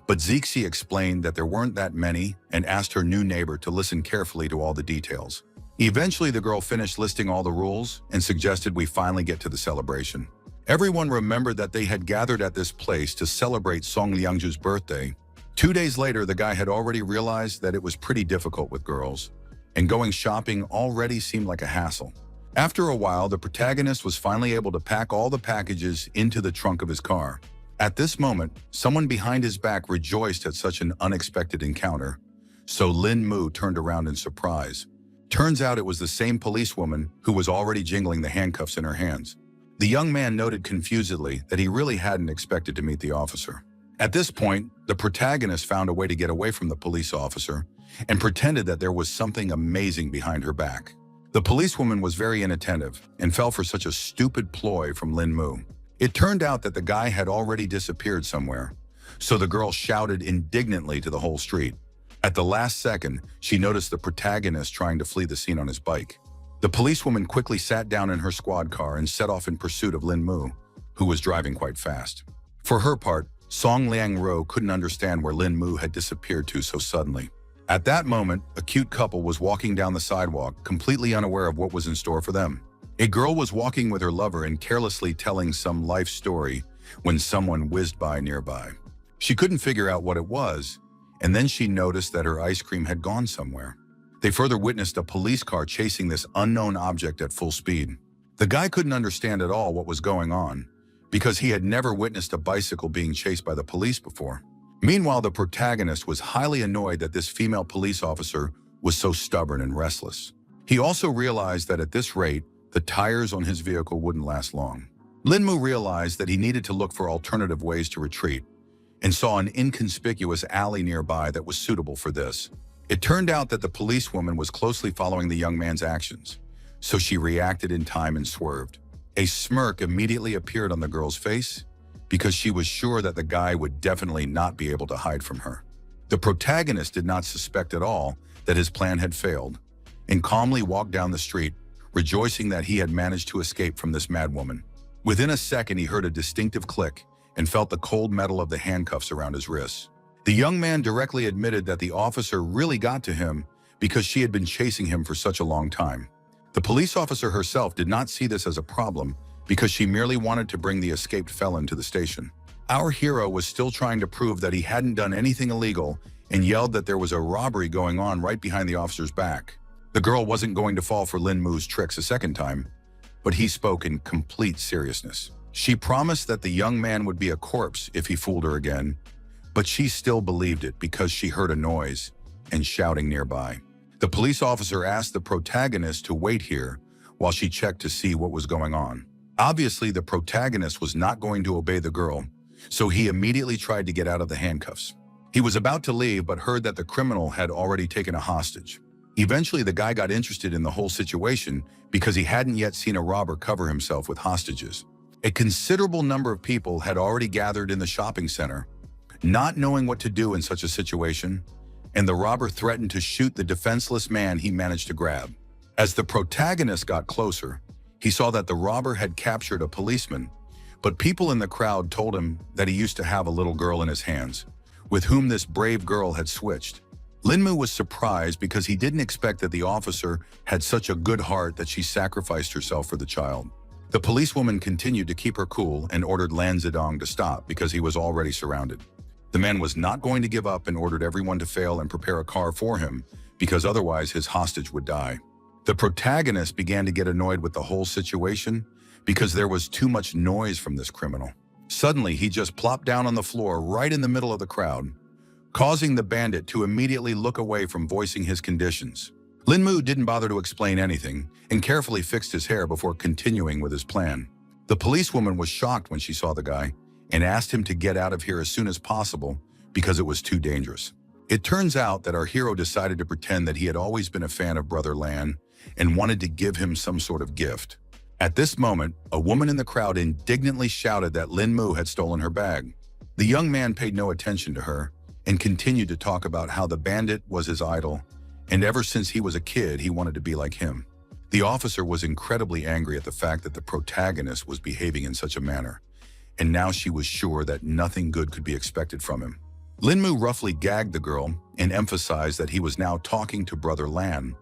Speaker 1: but Zixi explained that there weren't that many and asked her new neighbor to listen carefully to all the details. Eventually, the girl finished listing all the rules and suggested we finally get to the celebration. Everyone remembered that they had gathered at this place to celebrate Song Liangju's birthday. 2 days later, the guy had already realized that it was pretty difficult with girls, and going shopping already seemed like a hassle. After a while, the protagonist was finally able to pack all the packages into the trunk of his car. At this moment, someone behind his back rejoiced at such an unexpected encounter, so Lin Mu turned around in surprise. Turns out it was the same policewoman who was already jingling the handcuffs in her hands. The young man noted confusedly that he really hadn't expected to meet the officer. At this point, the protagonist found a way to get away from the police officer and pretended that there was something amazing behind her back. The policewoman was very inattentive and fell for such a stupid ploy from Lin Mu. It turned out that the guy had already disappeared somewhere, so the girl shouted indignantly to the whole street. At the last second, she noticed the protagonist trying to flee the scene on his bike. The policewoman quickly sat down in her squad car and set off in pursuit of Lin Mu, who was driving quite fast. For her part, Song Liang Ro couldn't understand where Lin Mu had disappeared to so suddenly. At that moment, a cute couple was walking down the sidewalk, completely unaware of what was in store for them. A girl was walking with her lover and carelessly telling some life story when someone whizzed by nearby. She couldn't figure out what it was, and then she noticed that her ice cream had gone somewhere. They further witnessed a police car chasing this unknown object at full speed. The guy couldn't understand at all what was going on, because he had never witnessed a bicycle being chased by the police before. Meanwhile, the protagonist was highly annoyed that this female police officer was so stubborn and restless. He also realized that at this rate, the tires on his vehicle wouldn't last long. Lin Mu realized that he needed to look for alternative ways to retreat and saw an inconspicuous alley nearby that was suitable for this. It turned out that the policewoman was closely following the young man's actions, so she reacted in time and swerved. A smirk immediately appeared on the girl's face because she was sure that the guy would definitely not be able to hide from her. The protagonist did not suspect at all that his plan had failed and calmly walked down the street, rejoicing that he had managed to escape from this madwoman. Within a second, he heard a distinctive click and felt the cold metal of the handcuffs around his wrists. The young man directly admitted that the officer really got to him because she had been chasing him for such a long time. The police officer herself did not see this as a problem because she merely wanted to bring the escaped felon to the station. Our hero was still trying to prove that he hadn't done anything illegal and yelled that there was a robbery going on right behind the officer's back. The girl wasn't going to fall for Lin Mu's tricks a second time, but he spoke in complete seriousness. She promised that the young man would be a corpse if he fooled her again, but she still believed it because she heard a noise and shouting nearby. The police officer asked the protagonist to wait here while she checked to see what was going on. Obviously, the protagonist was not going to obey the girl, so he immediately tried to get out of the handcuffs. He was about to leave but heard that the criminal had already taken a hostage. Eventually, the guy got interested in the whole situation because he hadn't yet seen a robber cover himself with hostages. A considerable number of people had already gathered in the shopping center, not knowing what to do in such a situation, and the robber threatened to shoot the defenseless man he managed to grab. As the protagonist got closer, he saw that the robber had captured a policeman, but people in the crowd told him that he used to have a little girl in his hands, with whom this brave girl had switched. Lin Mu was surprised because he didn't expect that the officer had such a good heart that she sacrificed herself for the child. The policewoman continued to keep her cool and ordered Lan Zedong to stop because he was already surrounded. The man was not going to give up and ordered everyone to fail and prepare a car for him because otherwise his hostage would die. The protagonist began to get annoyed with the whole situation because there was too much noise from this criminal. Suddenly, he just plopped down on the floor right in the middle of the crowd, causing the bandit to immediately look away from voicing his conditions. Lin Mu didn't bother to explain anything and carefully fixed his hair before continuing with his plan. The policewoman was shocked when she saw the guy and asked him to get out of here as soon as possible because it was too dangerous. It turns out that our hero decided to pretend that he had always been a fan of Brother Lan and wanted to give him some sort of gift. At this moment, a woman in the crowd indignantly shouted that Lin Mu had stolen her bag. The young man paid no attention to her and continued to talk about how the bandit was his idol, and ever since he was a kid, he wanted to be like him. The officer was incredibly angry at the fact that the protagonist was behaving in such a manner, and now she was sure that nothing good could be expected from him. Lin Mu roughly gagged the girl and emphasized that he was now talking to Brother Lan,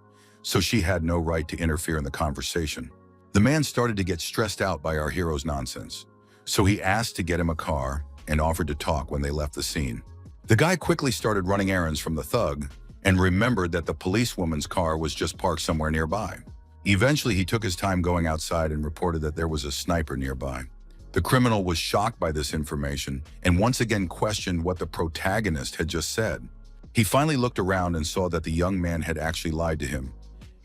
Speaker 1: so she had no right to interfere in the conversation. The man started to get stressed out by our hero's nonsense, so he asked to get him a car and offered to talk when they left the scene. The guy quickly started running errands from the thug and remembered that the policewoman's car was just parked somewhere nearby. Eventually, he took his time going outside and reported that there was a sniper nearby. The criminal was shocked by this information and once again questioned what the protagonist had just said. He finally looked around and saw that the young man had actually lied to him,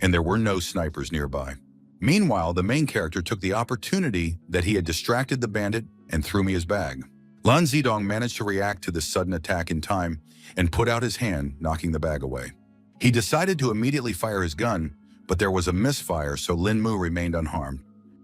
Speaker 1: and there were no snipers nearby. Meanwhile, the main character took the opportunity that he had distracted the bandit and threw me his bag. Lan Zedong managed to react to this sudden attack in time and put out his hand, knocking the bag away. He decided to immediately fire his gun, but there was a misfire, so Lin Mu remained unharmed.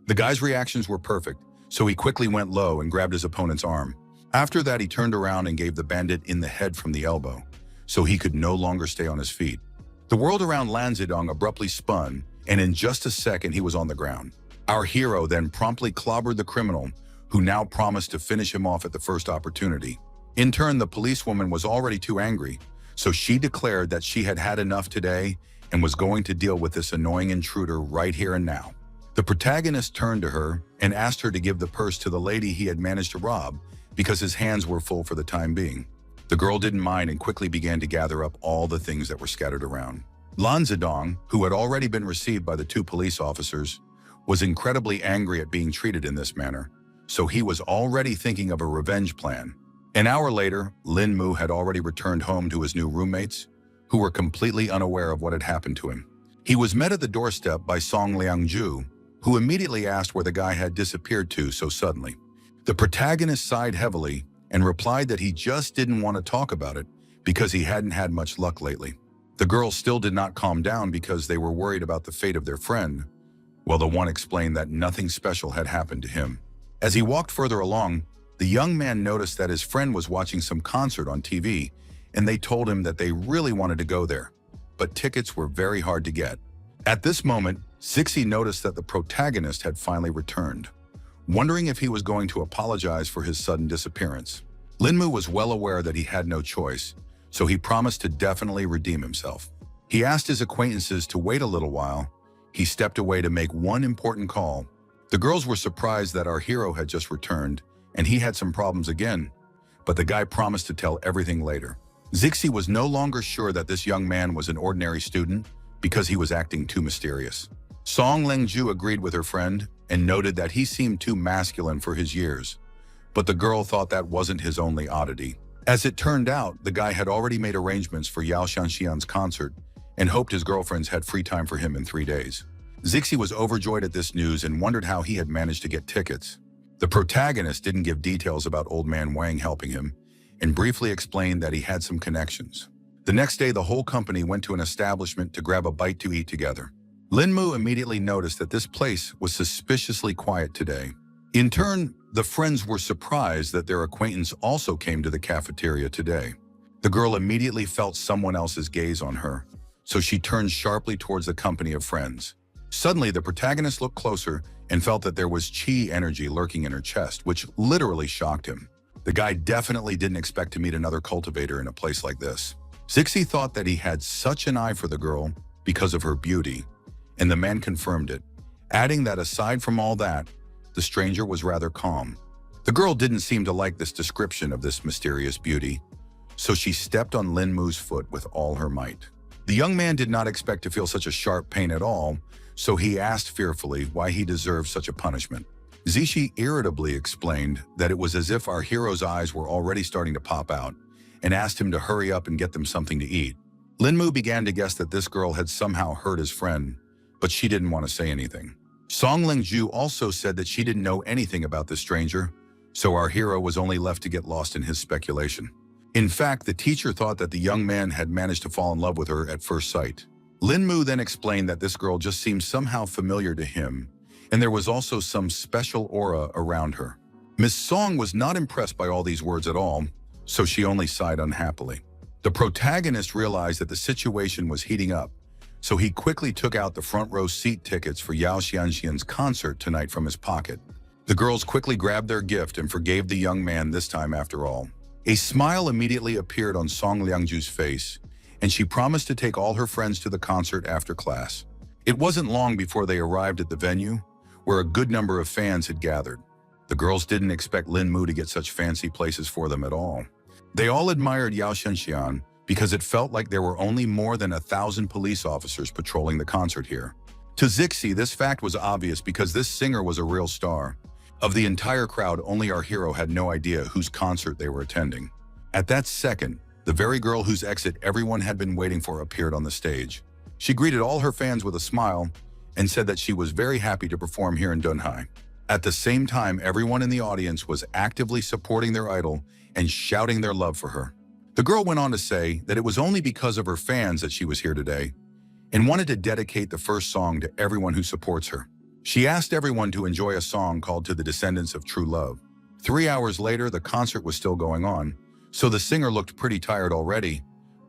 Speaker 1: The guy's reactions were perfect, so he quickly went low and grabbed his opponent's arm, After that, he turned around and gave the bandit in the head from the elbow, so he could no longer stay on his feet. The world around Lan Zedong abruptly spun, and in just a second he was on the ground. Our hero then promptly clobbered the criminal, who now promised to finish him off at the first opportunity. In turn, the policewoman was already too angry, so she declared that she had had enough today and was going to deal with this annoying intruder right here and now. The protagonist turned to her and asked her to give the purse to the lady he had managed to rob because his hands were full for the time being. The girl didn't mind and quickly began to gather up all the things that were scattered around. Lan Zedong, who had already been received by the two police officers, was incredibly angry at being treated in this manner, so he was already thinking of a revenge plan. An hour later, Lin Mu had already returned home to his new roommates, who were completely unaware of what had happened to him. He was met at the doorstep by Song Liangju, who immediately asked where the guy had disappeared to so suddenly. The protagonist sighed heavily and replied that he just didn't want to talk about it because he hadn't had much luck lately. The girls still did not calm down because they were worried about the fate of their friend, while the one explained that nothing special had happened to him. As he walked further along, the young man noticed that his friend was watching some concert on TV, and they told him that they really wanted to go there, but tickets were very hard to get. At this moment, Zixi noticed that the protagonist had finally returned, wondering if he was going to apologize for his sudden disappearance. Linmu was well aware that he had no choice, so he promised to definitely redeem himself. He asked his acquaintances to wait a little while. He stepped away to make one important call. The girls were surprised that our hero had just returned, and he had some problems again, but the guy promised to tell everything later. Zixi was no longer sure that this young man was an ordinary student because he was acting too mysterious. Song Lengju agreed with her friend and noted that he seemed too masculine for his years, but the girl thought that wasn't his only oddity. As it turned out, the guy had already made arrangements for Yao Shanxian's concert and hoped his girlfriends had free time for him in 3 days. Zixi was overjoyed at this news and wondered how he had managed to get tickets. The protagonist didn't give details about old man Wang helping him and briefly explained that he had some connections. The next day, the whole company went to an establishment to grab a bite to eat together. Linmu immediately noticed that this place was suspiciously quiet today. In turn, the friends were surprised that their acquaintance also came to the cafeteria today. The girl immediately felt someone else's gaze on her, so she turned sharply towards the company of friends. Suddenly, the protagonist looked closer and felt that there was chi energy lurking in her chest, which literally shocked him. The guy definitely didn't expect to meet another cultivator in a place like this. Zixi thought that he had such an eye for the girl because of her beauty, and the man confirmed it, adding that aside from all that, the stranger was rather calm. The girl didn't seem to like this description of this mysterious beauty, so she stepped on Linmu's foot with all her might. The young man did not expect to feel such a sharp pain at all, so he asked fearfully why he deserved such a punishment. Zixi irritably explained that it was as if our hero's eyes were already starting to pop out and asked him to hurry up and get them something to eat. Linmu began to guess that this girl had somehow hurt his friend, but she didn't want to say anything. Song Lengju also said that she didn't know anything about this stranger, so our hero was only left to get lost in his speculation. In fact, the teacher thought that the young man had managed to fall in love with her at first sight. Linmu then explained that this girl just seemed somehow familiar to him, and there was also some special aura around her. Miss Song was not impressed by all these words at all, so she only sighed unhappily. The protagonist realized that the situation was heating up, so he quickly took out the front row seat tickets for Yao Xianxian's concert tonight from his pocket. The girls quickly grabbed their gift and forgave the young man this time after all. A smile immediately appeared on Song Liangju's face, and she promised to take all her friends to the concert after class. It wasn't long before they arrived at the venue, where a good number of fans had gathered. The girls didn't expect Linmu to get such fancy places for them at all. They all admired Yao Shanxian because it felt like there were only more than 1,000 police officers patrolling the concert here. To Zixi, this fact was obvious because this singer was a real star. Of the entire crowd, only our hero had no idea whose concert they were attending. At that second, the very girl whose exit everyone had been waiting for appeared on the stage. She greeted all her fans with a smile and said that she was very happy to perform here in Dunhai. At the same time, everyone in the audience was actively supporting their idol and shouting their love for her. The girl went on to say that it was only because of her fans that she was here today and wanted to dedicate the first song to everyone who supports her. She asked everyone to enjoy a song called To the Descendants of True Love. 3 hours later, the concert was still going on, so the singer looked pretty tired already,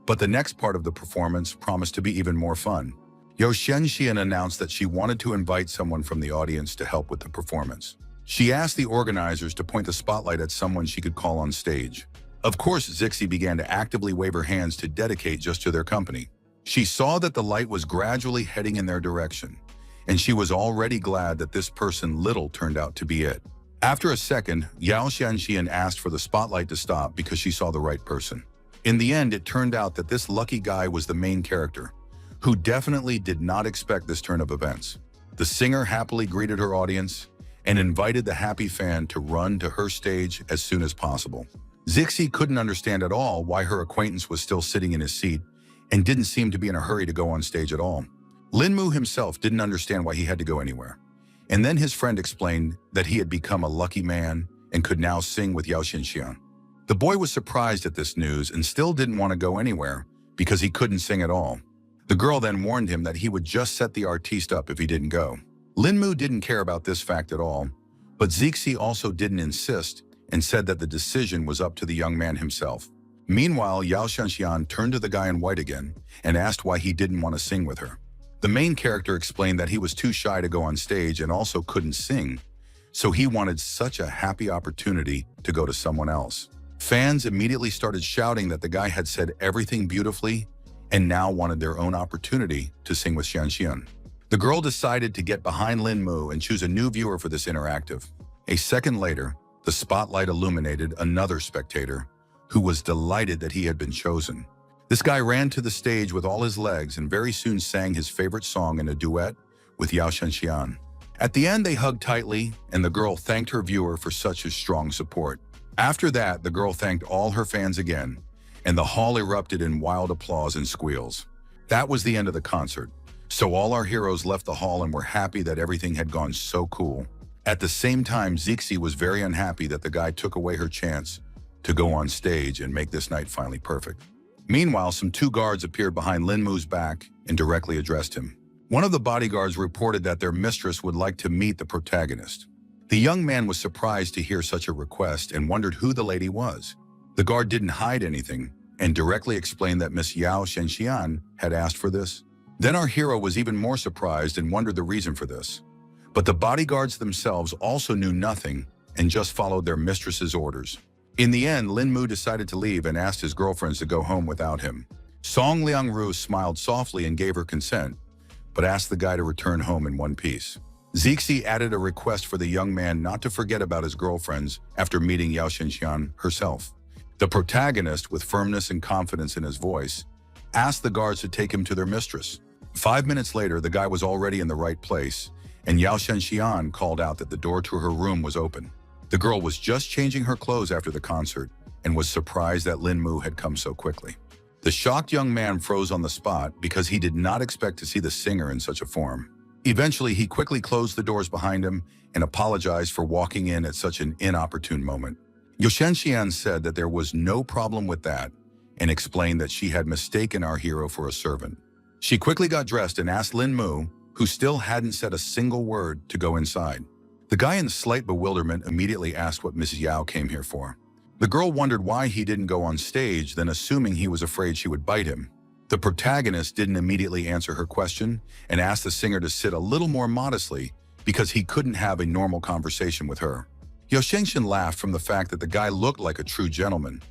Speaker 1: but the next part of the performance promised to be even more fun. Yeo Shen-xian announced that she wanted to invite someone from the audience to help with the performance. She asked the organizers to point the spotlight at someone she could call on stage. Of course, Zixi began to actively wave her hands to dedicate just to their company. She saw that the light was gradually heading in their direction, and she was already glad that this person little turned out to be it. After a second, Yao Shen-xian asked for the spotlight to stop because she saw the right person. In the end, it turned out that this lucky guy was the main character, who definitely did not expect this turn of events. The singer happily greeted her audience and invited the happy fan to run to her stage as soon as possible. Zixi couldn't understand at all why her acquaintance was still sitting in his seat and didn't seem to be in a hurry to go on stage at all. Linmu himself didn't understand why he had to go anywhere. And then his friend explained that he had become a lucky man and could now sing with Yao Shen-xian. The boy was surprised at this news and still didn't want to go anywhere because he couldn't sing at all. The girl then warned him that he would just set the artiste up if he didn't go. Linmu didn't care about this fact at all, but Zixi also didn't insist and said that the decision was up to the young man himself. Meanwhile, Yao Shenxian turned to the guy in white again and asked why he didn't want to sing with her. The main character explained that he was too shy to go on stage and also couldn't sing, so he wanted such a happy opportunity to go to someone else. Fans immediately started shouting that the guy had said everything beautifully and now wanted their own opportunity to sing with Shenxian. The girl decided to get behind Linmu and choose a new viewer for this interactive. A second later, the spotlight illuminated another spectator who was delighted that he had been chosen. This guy ran to the stage with all his legs and very soon sang his favorite song in a duet with Yao Shenxian. At the end, they hugged tightly, and the girl thanked her viewer for such a strong support. After that, the girl thanked all her fans again, and the hall erupted in wild applause and squeals. That was the end of the concert, so all our heroes left the hall and were happy that everything had gone so cool. At the same time, Zixi was very unhappy that the guy took away her chance to go on stage and make this night finally perfect. Meanwhile, some two guards appeared behind Linmu's back and directly addressed him. One of the bodyguards reported that their mistress would like to meet the protagonist. The young man was surprised to hear such a request and wondered who the lady was. The guard didn't hide anything and directly explained that Miss Yao Shenxian had asked for this. Then our hero was even more surprised and wondered the reason for this. But the bodyguards themselves also knew nothing and just followed their mistress's orders. In the end, Linmu decided to leave and asked his girlfriends to go home without him. Song Liangru smiled softly and gave her consent, but asked the guy to return home in one piece. Zixi added a request for the young man not to forget about his girlfriends after meeting Yao Shenxian herself. The protagonist, with firmness and confidence in his voice, asked the guards to take him to their mistress. 5 minutes later, the guy was already in the right place, and Yao Shenxian called out that the door to her room was open. The girl was just changing her clothes after the concert and was surprised that Linmu had come so quickly. The shocked young man froze on the spot because he did not expect to see the singer in such a form. Eventually, he quickly closed the doors behind him and apologized for walking in at such an inopportune moment. Yao Shenxian said that there was no problem with that and explained that she had mistaken our hero for a servant. She quickly got dressed and asked Linmu, who still hadn't said a single word, to go inside. The guy in slight bewilderment immediately asked what Mrs. Yao came here for. The girl wondered why he didn't go on stage, then assuming he was afraid she would bite him. The protagonist didn't immediately answer her question and asked the singer to sit a little more modestly because he couldn't have a normal conversation with her. Yao Shenxian laughed from the fact that the guy looked like a true gentleman,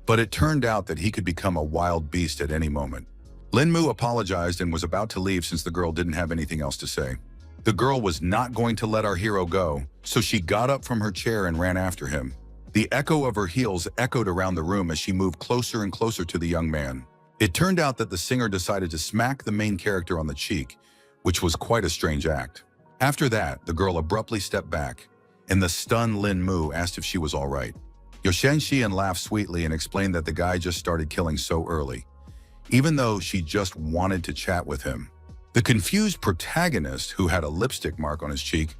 Speaker 1: but it turned out that he could become a wild beast at any moment. Linmu apologized and was about to leave since the girl didn't have anything else to say. The girl was not going to let our hero go, so she got up from her chair and ran after him. The echo of her heels echoed around the room as she moved closer and closer to the young man. It turned out that the singer decided to smack the main character on the cheek, which was quite a strange act. After that, the girl abruptly stepped back, and the stunned Linmu asked if she was all right. Yao Shenxian laughed sweetly and explained that the guy just started killing so early, even though she just wanted to chat with him. The confused protagonist, who had a lipstick mark on his cheek,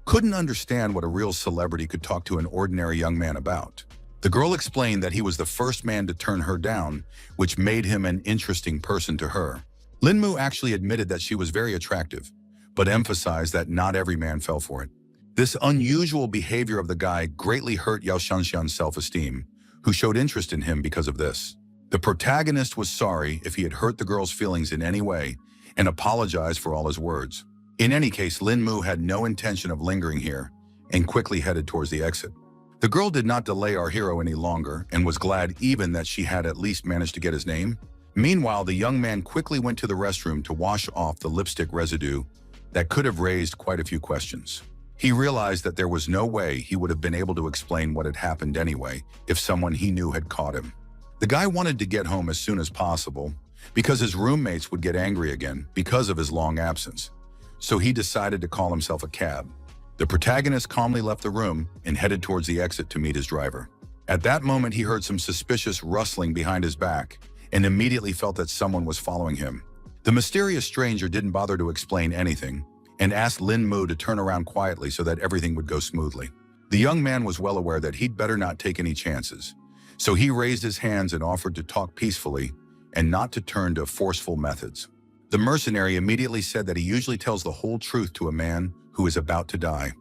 Speaker 1: couldn't understand what a real celebrity could talk to an ordinary young man about. The girl explained that he was the first man to turn her down, which made him an interesting person to her. Linmu actually admitted that she was very attractive, but emphasized that not every man fell for it. This unusual behavior of the guy greatly hurt Yao Shanshan's self-esteem, who showed interest in him because of this. The protagonist was sorry if he had hurt the girl's feelings in any way and apologized for all his words. In any case, Lin Mu had no intention of lingering here and quickly headed towards the exit. The girl did not delay our hero any longer and was glad even that she had at least managed to get his name. Meanwhile, the young man quickly went to the restroom to wash off the lipstick residue that could have raised quite a few questions. He realized that there was no way he would have been able to explain what had happened anyway if someone he knew had caught him. The guy wanted to get home as soon as possible because his roommates would get angry again because of his long absence. So he decided to call himself a cab. The protagonist calmly left the room and headed towards the exit to meet his driver. At that moment, he heard some suspicious rustling behind his back and immediately felt that someone was following him. The mysterious stranger didn't bother to explain anything and asked Lin Mu to turn around quietly so that everything would go smoothly. The young man was well aware that he'd better not take any chances, so he raised his hands and offered to talk peacefully and not to turn to forceful methods. The mercenary immediately said that he usually tells the whole truth to a man who is about to die.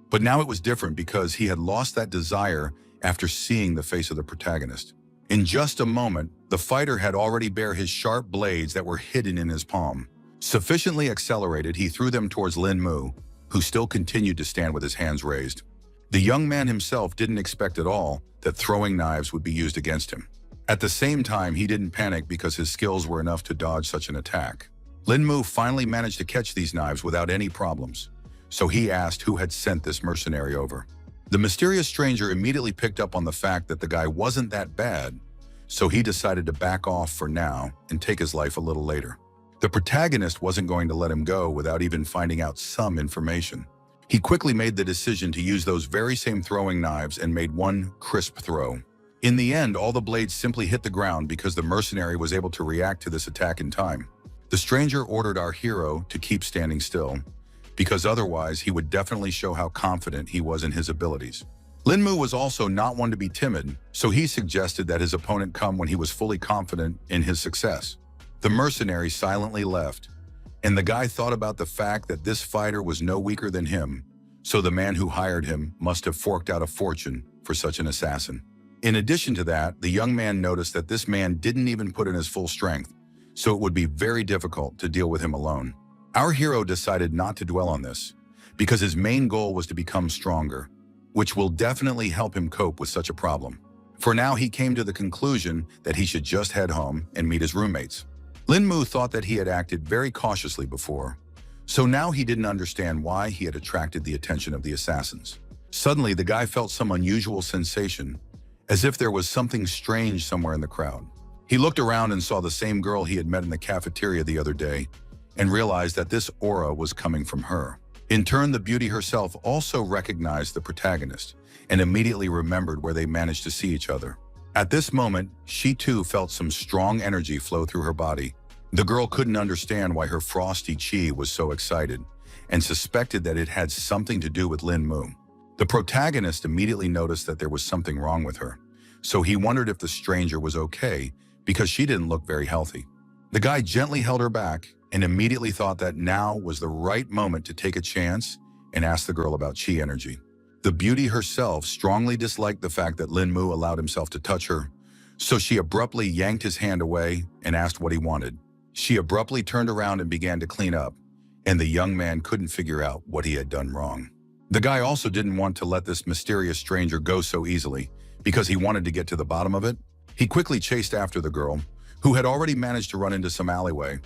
Speaker 1: But now it was different because he had lost that desire after seeing the face of the protagonist. In just a moment, the fighter had already bare his sharp blades that were hidden in his palm. Sufficiently accelerated, he threw them towards Lin Mu, who still continued to stand with his hands raised. The young man himself didn't expect at all that throwing knives would be used against him. At the same time, he didn't panic because his skills were enough to dodge such an attack. Lin Mu finally managed to catch these knives without any problems, so he asked who had sent this mercenary over. The mysterious stranger immediately picked up on the fact that the guy wasn't that bad, so he decided to back off for now and take his life a little later. The protagonist wasn't going to let him go without even finding out some information. He quickly made the decision to use those very same throwing knives and made one crisp throw. In the end, all the blades simply hit the ground because the mercenary was able to react to this attack in time. The stranger ordered our hero to keep standing still, because otherwise he would definitely show how confident he was in his abilities. Lin Mu was also not one to be timid, so he suggested that his opponent come when he was fully confident in his success. The mercenary silently left, and the guy thought about the fact that this fighter was no weaker than him, so the man who hired him must have forked out a fortune for such an assassin. In addition to that, the young man noticed that this man didn't even put in his full strength, so it would be very difficult to deal with him alone. Our hero decided not to dwell on this, because his main goal was to become stronger, which will definitely help him cope with such a problem. For now, he came to the conclusion that he should just head home and meet his roommates. Lin Mu thought that he had acted very cautiously before, so now he didn't understand why he had attracted the attention of the assassins. Suddenly, the guy felt some unusual sensation, as if there was something strange somewhere in the crowd. He looked around and saw the same girl he had met in the cafeteria the other day, and realized that this aura was coming from her. In turn, the beauty herself also recognized the protagonist, and immediately remembered where they managed to see each other. At this moment, she too felt some strong energy flow through her body. The girl couldn't understand why her frosty chi was so excited, and suspected that it had something to do with Lin Mu. The protagonist immediately noticed that there was something wrong with her, so he wondered if the stranger was okay because she didn't look very healthy. The guy gently held her back and immediately thought that now was the right moment to take a chance and ask the girl about chi energy. The beauty herself strongly disliked the fact that Lin Mu allowed himself to touch her, so she abruptly yanked his hand away and asked what he wanted. She abruptly turned around and began to clean up, and the young man couldn't figure out what he had done wrong. The guy also didn't want to let this mysterious stranger go so easily because he wanted to get to the bottom of it. He quickly chased after the girl, who had already managed to run into some alleyway,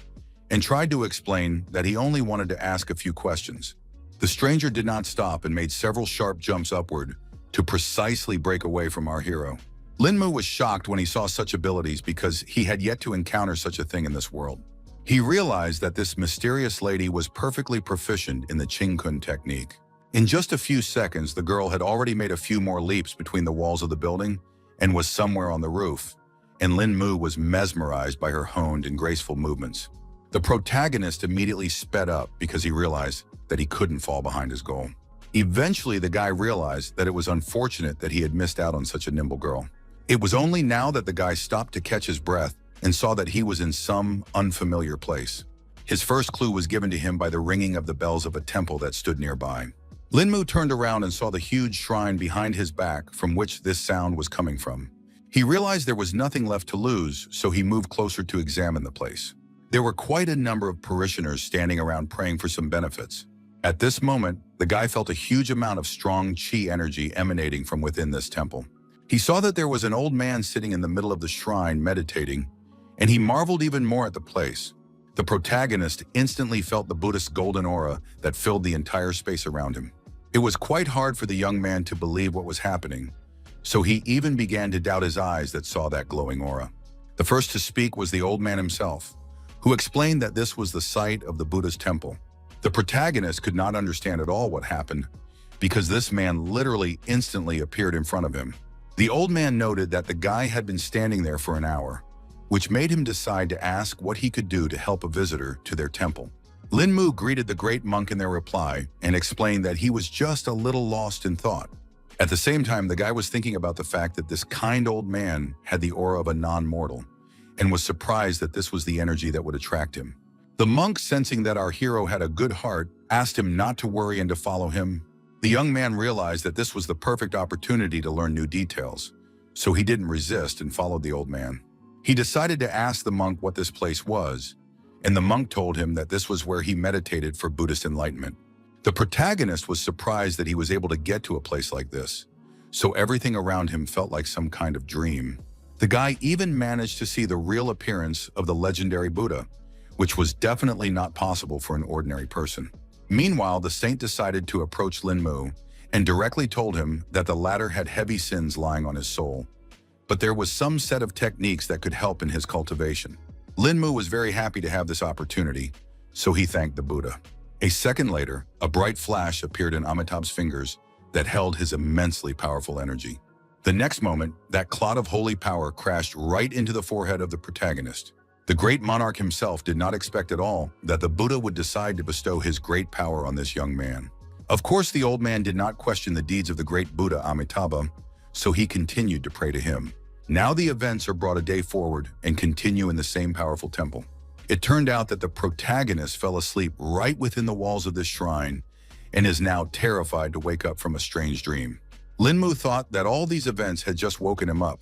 Speaker 1: and tried to explain that he only wanted to ask a few questions. The stranger did not stop and made several sharp jumps upward to precisely break away from our hero. Lin Mu was shocked when he saw such abilities because he had yet to encounter such a thing in this world. He realized that this mysterious lady was perfectly proficient in the Qing Kun technique. In just a few seconds, the girl had already made a few more leaps between the walls of the building and was somewhere on the roof, and Lin Mu was mesmerized by her honed and graceful movements. The protagonist immediately sped up because he realized that he couldn't fall behind his goal. Eventually, the guy realized that it was unfortunate that he had missed out on such a nimble girl. It was only now that the guy stopped to catch his breath and saw that he was in some unfamiliar place. His first clue was given to him by the ringing of the bells of a temple that stood nearby. Lin Mu turned around and saw the huge shrine behind his back from which this sound was coming from. He realized there was nothing left to lose, so he moved closer to examine the place. There were quite a number of parishioners standing around praying for some benefits. At this moment, the guy felt a huge amount of strong qi energy emanating from within this temple. He saw that there was an old man sitting in the middle of the shrine meditating, and he marveled even more at the place. The protagonist instantly felt the Buddhist golden aura that filled the entire space around him. It was quite hard for the young man to believe what was happening, so he even began to doubt his eyes that saw that glowing aura. The first to speak was the old man himself, who explained that this was the site of the Buddha's temple. The protagonist could not understand at all what happened, because this man literally instantly appeared in front of him. The old man noted that the guy had been standing there for an hour, which made him decide to ask what he could do to help a visitor to their temple. Lin Mu greeted the great monk in their reply and explained that he was just a little lost in thought. At the same time, the guy was thinking about the fact that this kind old man had the aura of a non-mortal and was surprised that this was the energy that would attract him. The monk, sensing that our hero had a good heart, asked him not to worry and to follow him. The young man realized that this was the perfect opportunity to learn new details, so he didn't resist and followed the old man. He decided to ask the monk what this place was, and the monk told him that this was where he meditated for Buddhist enlightenment. The protagonist was surprised that he was able to get to a place like this, so everything around him felt like some kind of dream. The guy even managed to see the real appearance of the legendary Buddha, which was definitely not possible for an ordinary person. Meanwhile, the saint decided to approach Lin Mu and directly told him that the latter had heavy sins lying on his soul, but there was some set of techniques that could help in his cultivation. Lin Mu was very happy to have this opportunity, so he thanked the Buddha. A second later, a bright flash appeared in Amitabh's fingers that held his immensely powerful energy. The next moment, that clot of holy power crashed right into the forehead of the protagonist. The great monarch himself did not expect at all that the Buddha would decide to bestow his great power on this young man. Of course, the old man did not question the deeds of the great Buddha Amitabha, so he continued to pray to him. Now the events are brought a day forward and continue in the same powerful temple. It turned out that the protagonist fell asleep right within the walls of this shrine and is now terrified to wake up from a strange dream. Lin Mu thought that all these events had just woken him up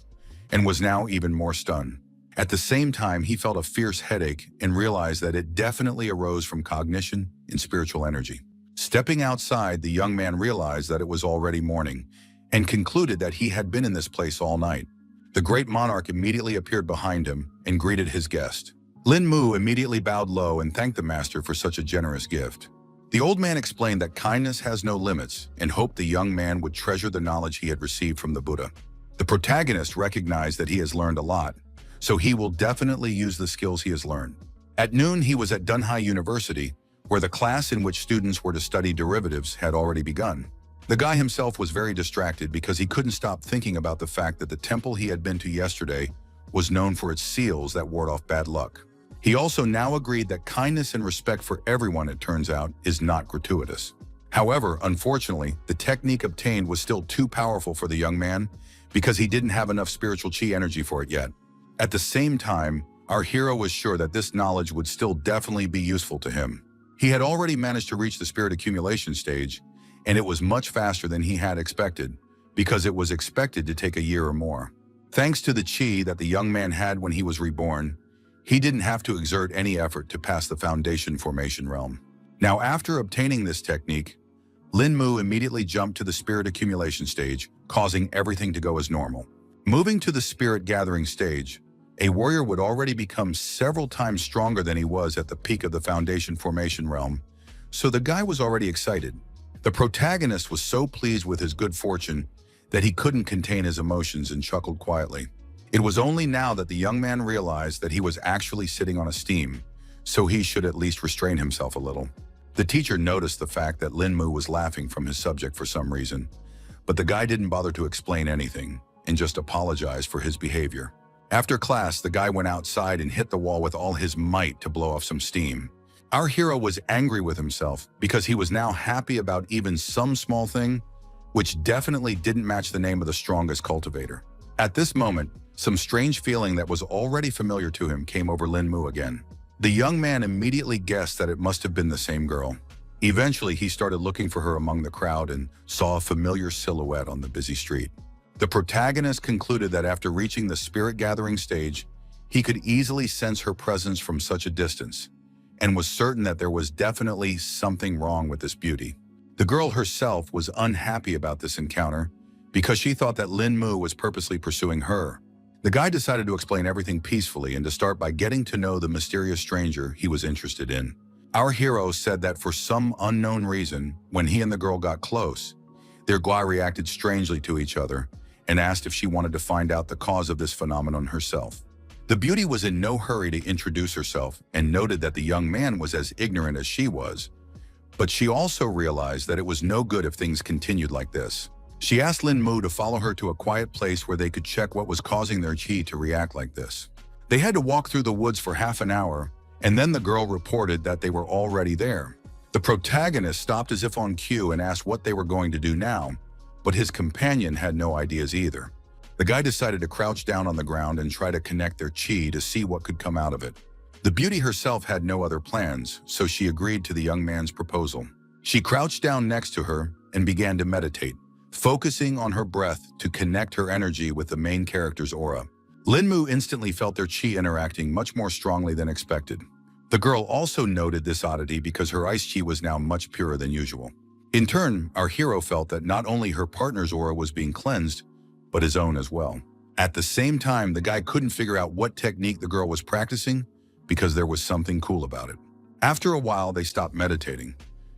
Speaker 1: and was now even more stunned. At the same time, he felt a fierce headache and realized that it definitely arose from cognition and spiritual energy. Stepping outside, the young man realized that it was already morning and concluded that he had been in this place all night. The great monarch immediately appeared behind him and greeted his guest. Lin Mu immediately bowed low and thanked the master for such a generous gift. The old man explained that kindness has no limits and hoped the young man would treasure the knowledge he had received from the Buddha. The protagonist recognized that he has learned a lot, so he will definitely use the skills he has learned. At noon, he was at Dunhai University, where the class in which students were to study derivatives had already begun. The guy himself was very distracted because he couldn't stop thinking about the fact that the temple he had been to yesterday was known for its seals that ward off bad luck. He also now agreed that kindness and respect for everyone, it turns out, is not gratuitous. However, unfortunately, the technique obtained was still too powerful for the young man because he didn't have enough spiritual chi energy for it yet. At the same time, our hero was sure that this knowledge would still definitely be useful to him. He had already managed to reach the spirit accumulation stage, and it was much faster than he had expected, because it was expected to take a year or more. Thanks to the chi that the young man had when he was reborn, he didn't have to exert any effort to pass the foundation formation realm. Now, after obtaining this technique, Lin Mu immediately jumped to the spirit accumulation stage, causing everything to go as normal. Moving to the spirit gathering stage, a warrior would already become several times stronger than he was at the peak of the foundation formation realm, so the guy was already excited. The protagonist was so pleased with his good fortune that he couldn't contain his emotions and chuckled quietly. It was only now that the young man realized that he was actually sitting on a steam, so he should at least restrain himself a little. The teacher noticed the fact that Lin Mu was laughing from his subject for some reason, but the guy didn't bother to explain anything and just apologized for his behavior. After class, the guy went outside and hit the wall with all his might to blow off some steam. Our hero was angry with himself because he was now happy about even some small thing, which definitely didn't match the name of the strongest cultivator. At this moment, some strange feeling that was already familiar to him came over Lin Mu again. The young man immediately guessed that it must have been the same girl. Eventually, he started looking for her among the crowd and saw a familiar silhouette on the busy street. The protagonist concluded that after reaching the spirit gathering stage, he could easily sense her presence from such a distance, and was certain that there was definitely something wrong with this beauty. The girl herself was unhappy about this encounter because she thought that Lin Mu was purposely pursuing her. The guy decided to explain everything peacefully and to start by getting to know the mysterious stranger he was interested in. Our hero said that for some unknown reason, when he and the girl got close, their guy reacted strangely to each other and asked if she wanted to find out the cause of this phenomenon herself. The beauty was in no hurry to introduce herself and noted that the young man was as ignorant as she was, but she also realized that it was no good if things continued like this. She asked Lin Mu to follow her to a quiet place where they could check what was causing their chi to react like this. They had to walk through the woods for half an hour, and then the girl reported that they were already there. The protagonist stopped as if on cue and asked what they were going to do now, but his companion had no ideas either. The guy decided to crouch down on the ground and try to connect their chi to see what could come out of it. The beauty herself had no other plans, so she agreed to the young man's proposal. She crouched down next to her and began to meditate, focusing on her breath to connect her energy with the main character's aura. Lin Mu instantly felt their chi interacting much more strongly than expected. The girl also noted this oddity because her ice chi was now much purer than usual. In turn, our hero felt that not only her partner's aura was being cleansed, but his own as well. At the same time, the guy couldn't figure out what technique the girl was practicing because there was something cool about it. After a while, they stopped meditating,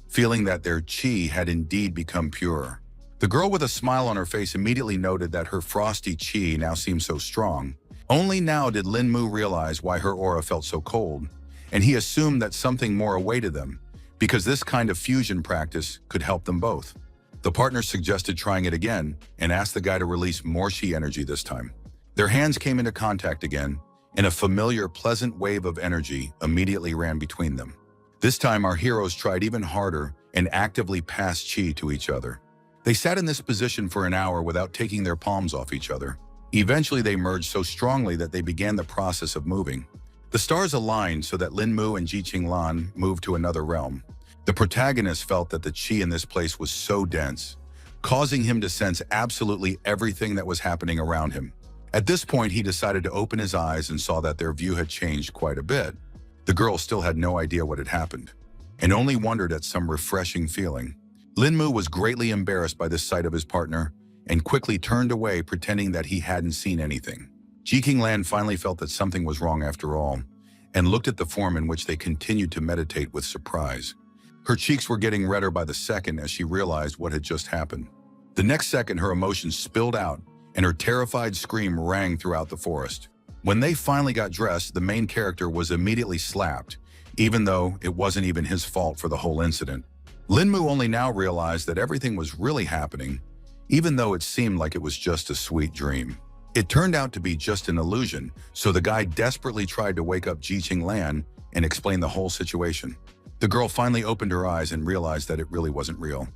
Speaker 1: feeling that their chi had indeed become purer. The girl with a smile on her face immediately noted that her frosty chi now seemed so strong. Only now did Lin Mu realize why her aura felt so cold, and he assumed that something more awaited them, because this kind of fusion practice could help them both. The partner suggested trying it again and asked the guy to release more chi energy this time. Their hands came into contact again, and a familiar, pleasant wave of energy immediately ran between them. This time, our heroes tried even harder and actively passed chi to each other. They sat in this position for an hour without taking their palms off each other. Eventually, they merged so strongly that they began the process of moving. The stars aligned so that Lin Mu and Ji Qinglan moved to another realm. The protagonist felt that the chi in this place was so dense, causing him to sense absolutely everything that was happening around him. At this point, he decided to open his eyes and saw that their view had changed quite a bit. The girl still had no idea what had happened, and only wondered at some refreshing feeling. Lin Mu was greatly embarrassed by the sight of his partner and quickly turned away, pretending that he hadn't seen anything. Ji Qinglan finally felt that something was wrong after all, and looked at the form in which they continued to meditate with surprise. Her cheeks were getting redder by the second as she realized what had just happened. The next second, her emotions spilled out, and her terrified scream rang throughout the forest. When they finally got dressed, the main character was immediately slapped, even though it wasn't even his fault for the whole incident. Lin Mu only now realized that everything was really happening, even though it seemed like it was just a sweet dream. It turned out to be just an illusion, so the guy desperately tried to wake up Ji Qinglan and explain the whole situation. The girl finally opened her eyes and realized that it really wasn't real,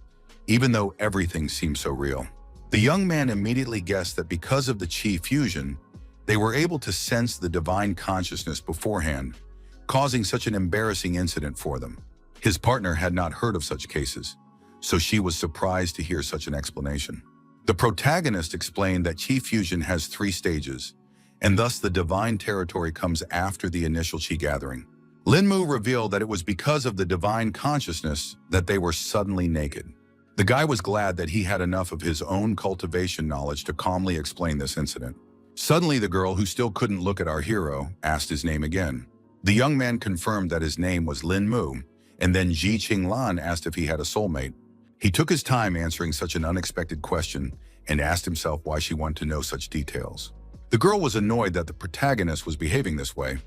Speaker 1: even though everything seemed so real. The young man immediately guessed that because of the chi fusion, they were able to sense the divine consciousness beforehand, causing such an embarrassing incident for them. His partner had not heard of such cases, so she was surprised to hear such an explanation. The protagonist explained that chi fusion has 3 stages, and thus the divine territory comes after the initial chi gathering. Lin Mu revealed that it was because of the divine consciousness that they were suddenly naked. The guy was glad that he had enough of his own cultivation knowledge to calmly explain this incident. Suddenly, the girl, who still couldn't look at our hero, asked his name again. The young man confirmed that his name was Lin Mu, and then Ji Qinglan asked if he had a soulmate. He took his time answering such an unexpected question and asked himself why she wanted to know such details. The girl was annoyed that the protagonist was behaving this way,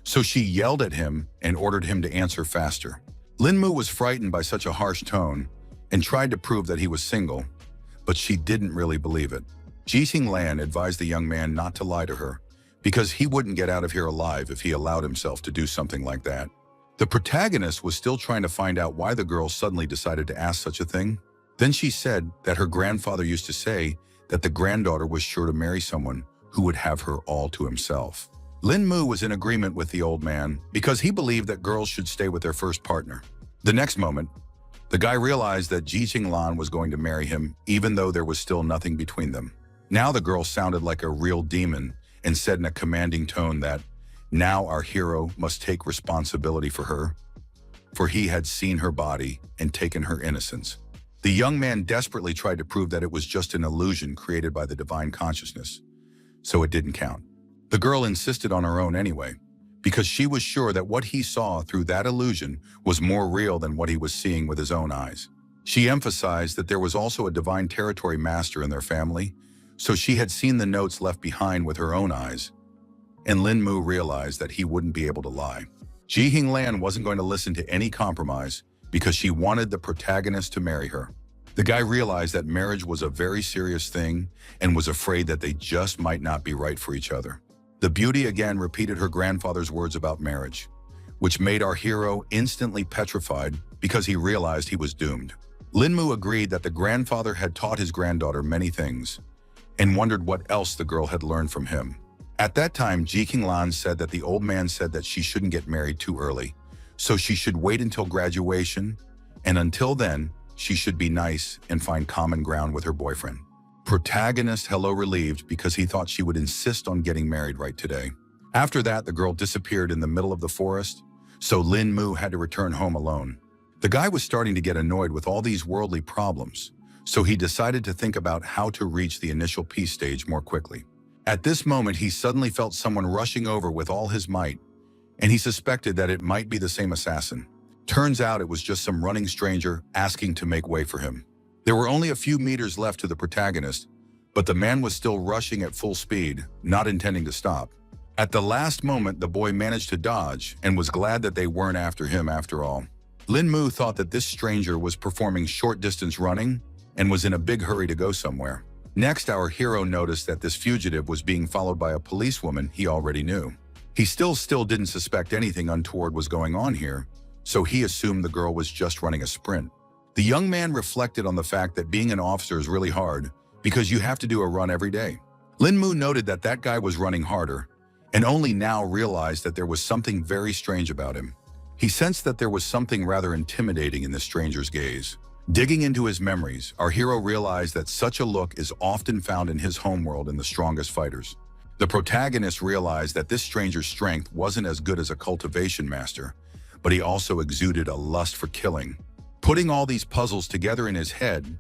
Speaker 1: so she yelled at him and ordered him to answer faster. Lin Mu was frightened by such a harsh tone and tried to prove that he was single, but she didn't really believe it. Ji Qinglan advised the young man not to lie to her because he wouldn't get out of here alive if he allowed himself to do something like that. The protagonist was still trying to find out why the girl suddenly decided to ask such a thing. Then she said that her grandfather used to say that the granddaughter was sure to marry someone who would have her all to himself. Lin Mu was in agreement with the old man because he believed that girls should stay with their first partner. The next moment, The guy realized that Ji Qinglan was going to marry him, even though there was still nothing between them. Now the girl sounded like a real demon and said in a commanding tone that now our hero must take responsibility for her, for he had seen her body and taken her innocence. The young man desperately tried to prove that it was just an illusion created by the divine consciousness, so it didn't count. The girl insisted on her own anyway, because she was sure that what he saw through that illusion was more real than what he was seeing with his own eyes. She emphasized that there was also a divine territory master in their family, so she had seen the notes left behind with her own eyes, and Lin Mu realized that he wouldn't be able to lie. Ji Qinglan wasn't going to listen to any compromise because she wanted the protagonist to marry her. The guy realized that marriage was a very serious thing and was afraid that they just might not be right for each other. The beauty again repeated her grandfather's words about marriage, which made our hero instantly petrified because he realized he was doomed. Lin Mu agreed that the grandfather had taught his granddaughter many things and wondered what else the girl had learned from him. At that time, Ji Qinglan said that the old man said that she shouldn't get married too early, so she should wait until graduation, and until then, she should be nice and find common ground with her boyfriend. Protagonist hello relieved because he thought she would insist on getting married right today. After that, the girl disappeared in the middle of the forest, so Lin Mu had to return home alone. The guy was starting to get annoyed with all these worldly problems, so he decided to think about how to reach the initial peace stage more quickly. At this moment, he suddenly felt someone rushing over with all his might, and he suspected that it might be the same assassin. Turns out it was just some running stranger asking to make way for him. There were only a few meters left to the protagonist, but the man was still rushing at full speed, not intending to stop. At the last moment, the boy managed to dodge and was glad that they weren't after him after all. Lin Mu thought that this stranger was performing short-distance running and was in a big hurry to go somewhere. Next, our hero noticed that this fugitive was being followed by a policewoman he already knew. He still didn't suspect anything untoward was going on here, so he assumed the girl was just running a sprint. The young man reflected on the fact that being an officer is really hard because you have to do a run every day. Lin Mu noted that that guy was running harder and only now realized that there was something very strange about him. He sensed that there was something rather intimidating in the stranger's gaze. Digging into his memories, our hero realized that such a look is often found in his homeworld in the strongest fighters. The protagonist realized that this stranger's strength wasn't as good as a cultivation master, but he also exuded a lust for killing. Putting all these puzzles together in his head,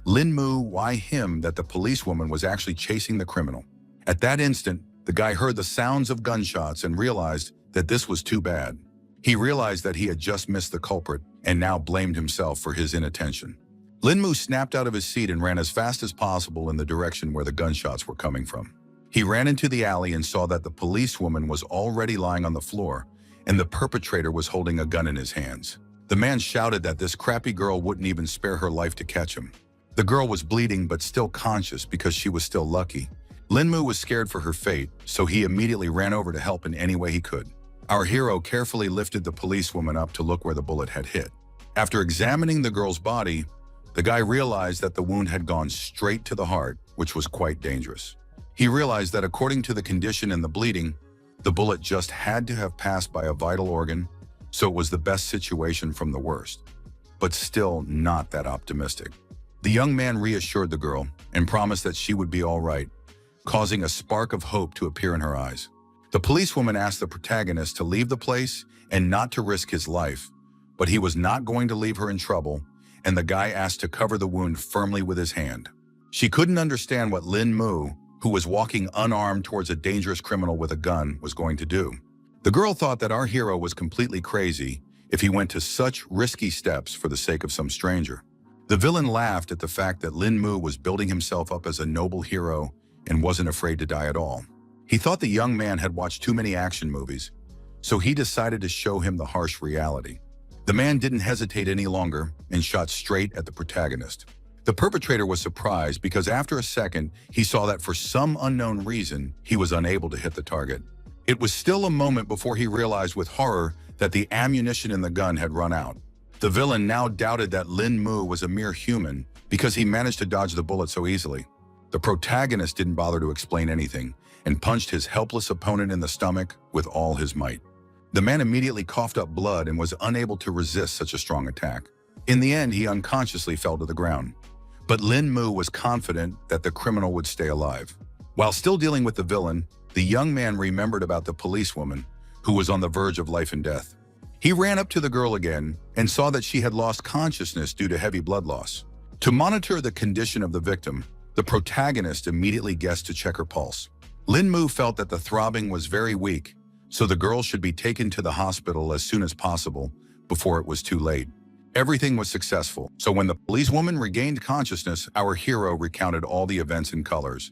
Speaker 1: Lin Mu why him that the policewoman was actually chasing the criminal. At that instant, the guy heard the sounds of gunshots and realized that this was too bad. He realized that he had just missed the culprit and now blamed himself for his inattention. Lin Mu snapped out of his seat and ran as fast as possible in the direction where the gunshots were coming from. He ran into the alley and saw that the policewoman was already lying on the floor and the perpetrator was holding a gun in his hands. The man shouted that this crappy girl wouldn't even spare her life to catch him. The girl was bleeding but still conscious because she was still lucky. Lin Mu was scared for her fate, so he immediately ran over to help in any way he could. Our hero carefully lifted the policewoman up to look where the bullet had hit. After examining the girl's body, the guy realized that the wound had gone straight to the heart, which was quite dangerous. He realized that according to the condition and the bleeding, the bullet just had to have passed by a vital organ, so it was the best situation from the worst, but still not that optimistic. The young man reassured the girl and promised that she would be all right, causing a spark of hope to appear in her eyes. The policewoman asked the protagonist to leave the place and not to risk his life, but he was not going to leave her in trouble, and the guy asked to cover the wound firmly with his hand. She couldn't understand what Lin Mu, who was walking unarmed towards a dangerous criminal with a gun, was going to do. The girl thought that our hero was completely crazy if he went to such risky steps for the sake of some stranger. The villain laughed at the fact that Lin Mu was building himself up as a noble hero and wasn't afraid to die at all. He thought the young man had watched too many action movies, so he decided to show him the harsh reality. The man didn't hesitate any longer and shot straight at the protagonist. The perpetrator was surprised because after a second, he saw that for some unknown reason, he was unable to hit the target. It was still a moment before he realized with horror that the ammunition in the gun had run out. The villain now doubted that Lin Mu was a mere human because he managed to dodge the bullet so easily. The protagonist didn't bother to explain anything and punched his helpless opponent in the stomach with all his might. The man immediately coughed up blood and was unable to resist such a strong attack. In the end, he unconsciously fell to the ground. But Lin Mu was confident that the criminal would stay alive. While still dealing with the villain, the young man remembered about the policewoman who was on the verge of life and death. He ran up to the girl again and saw that she had lost consciousness due to heavy blood loss. To monitor the condition of the victim, the protagonist immediately guessed to check her pulse. Lin Mu felt that the throbbing was very weak, so the girl should be taken to the hospital as soon as possible before it was too late. Everything was successful, so when the policewoman regained consciousness, our hero recounted all the events in colors.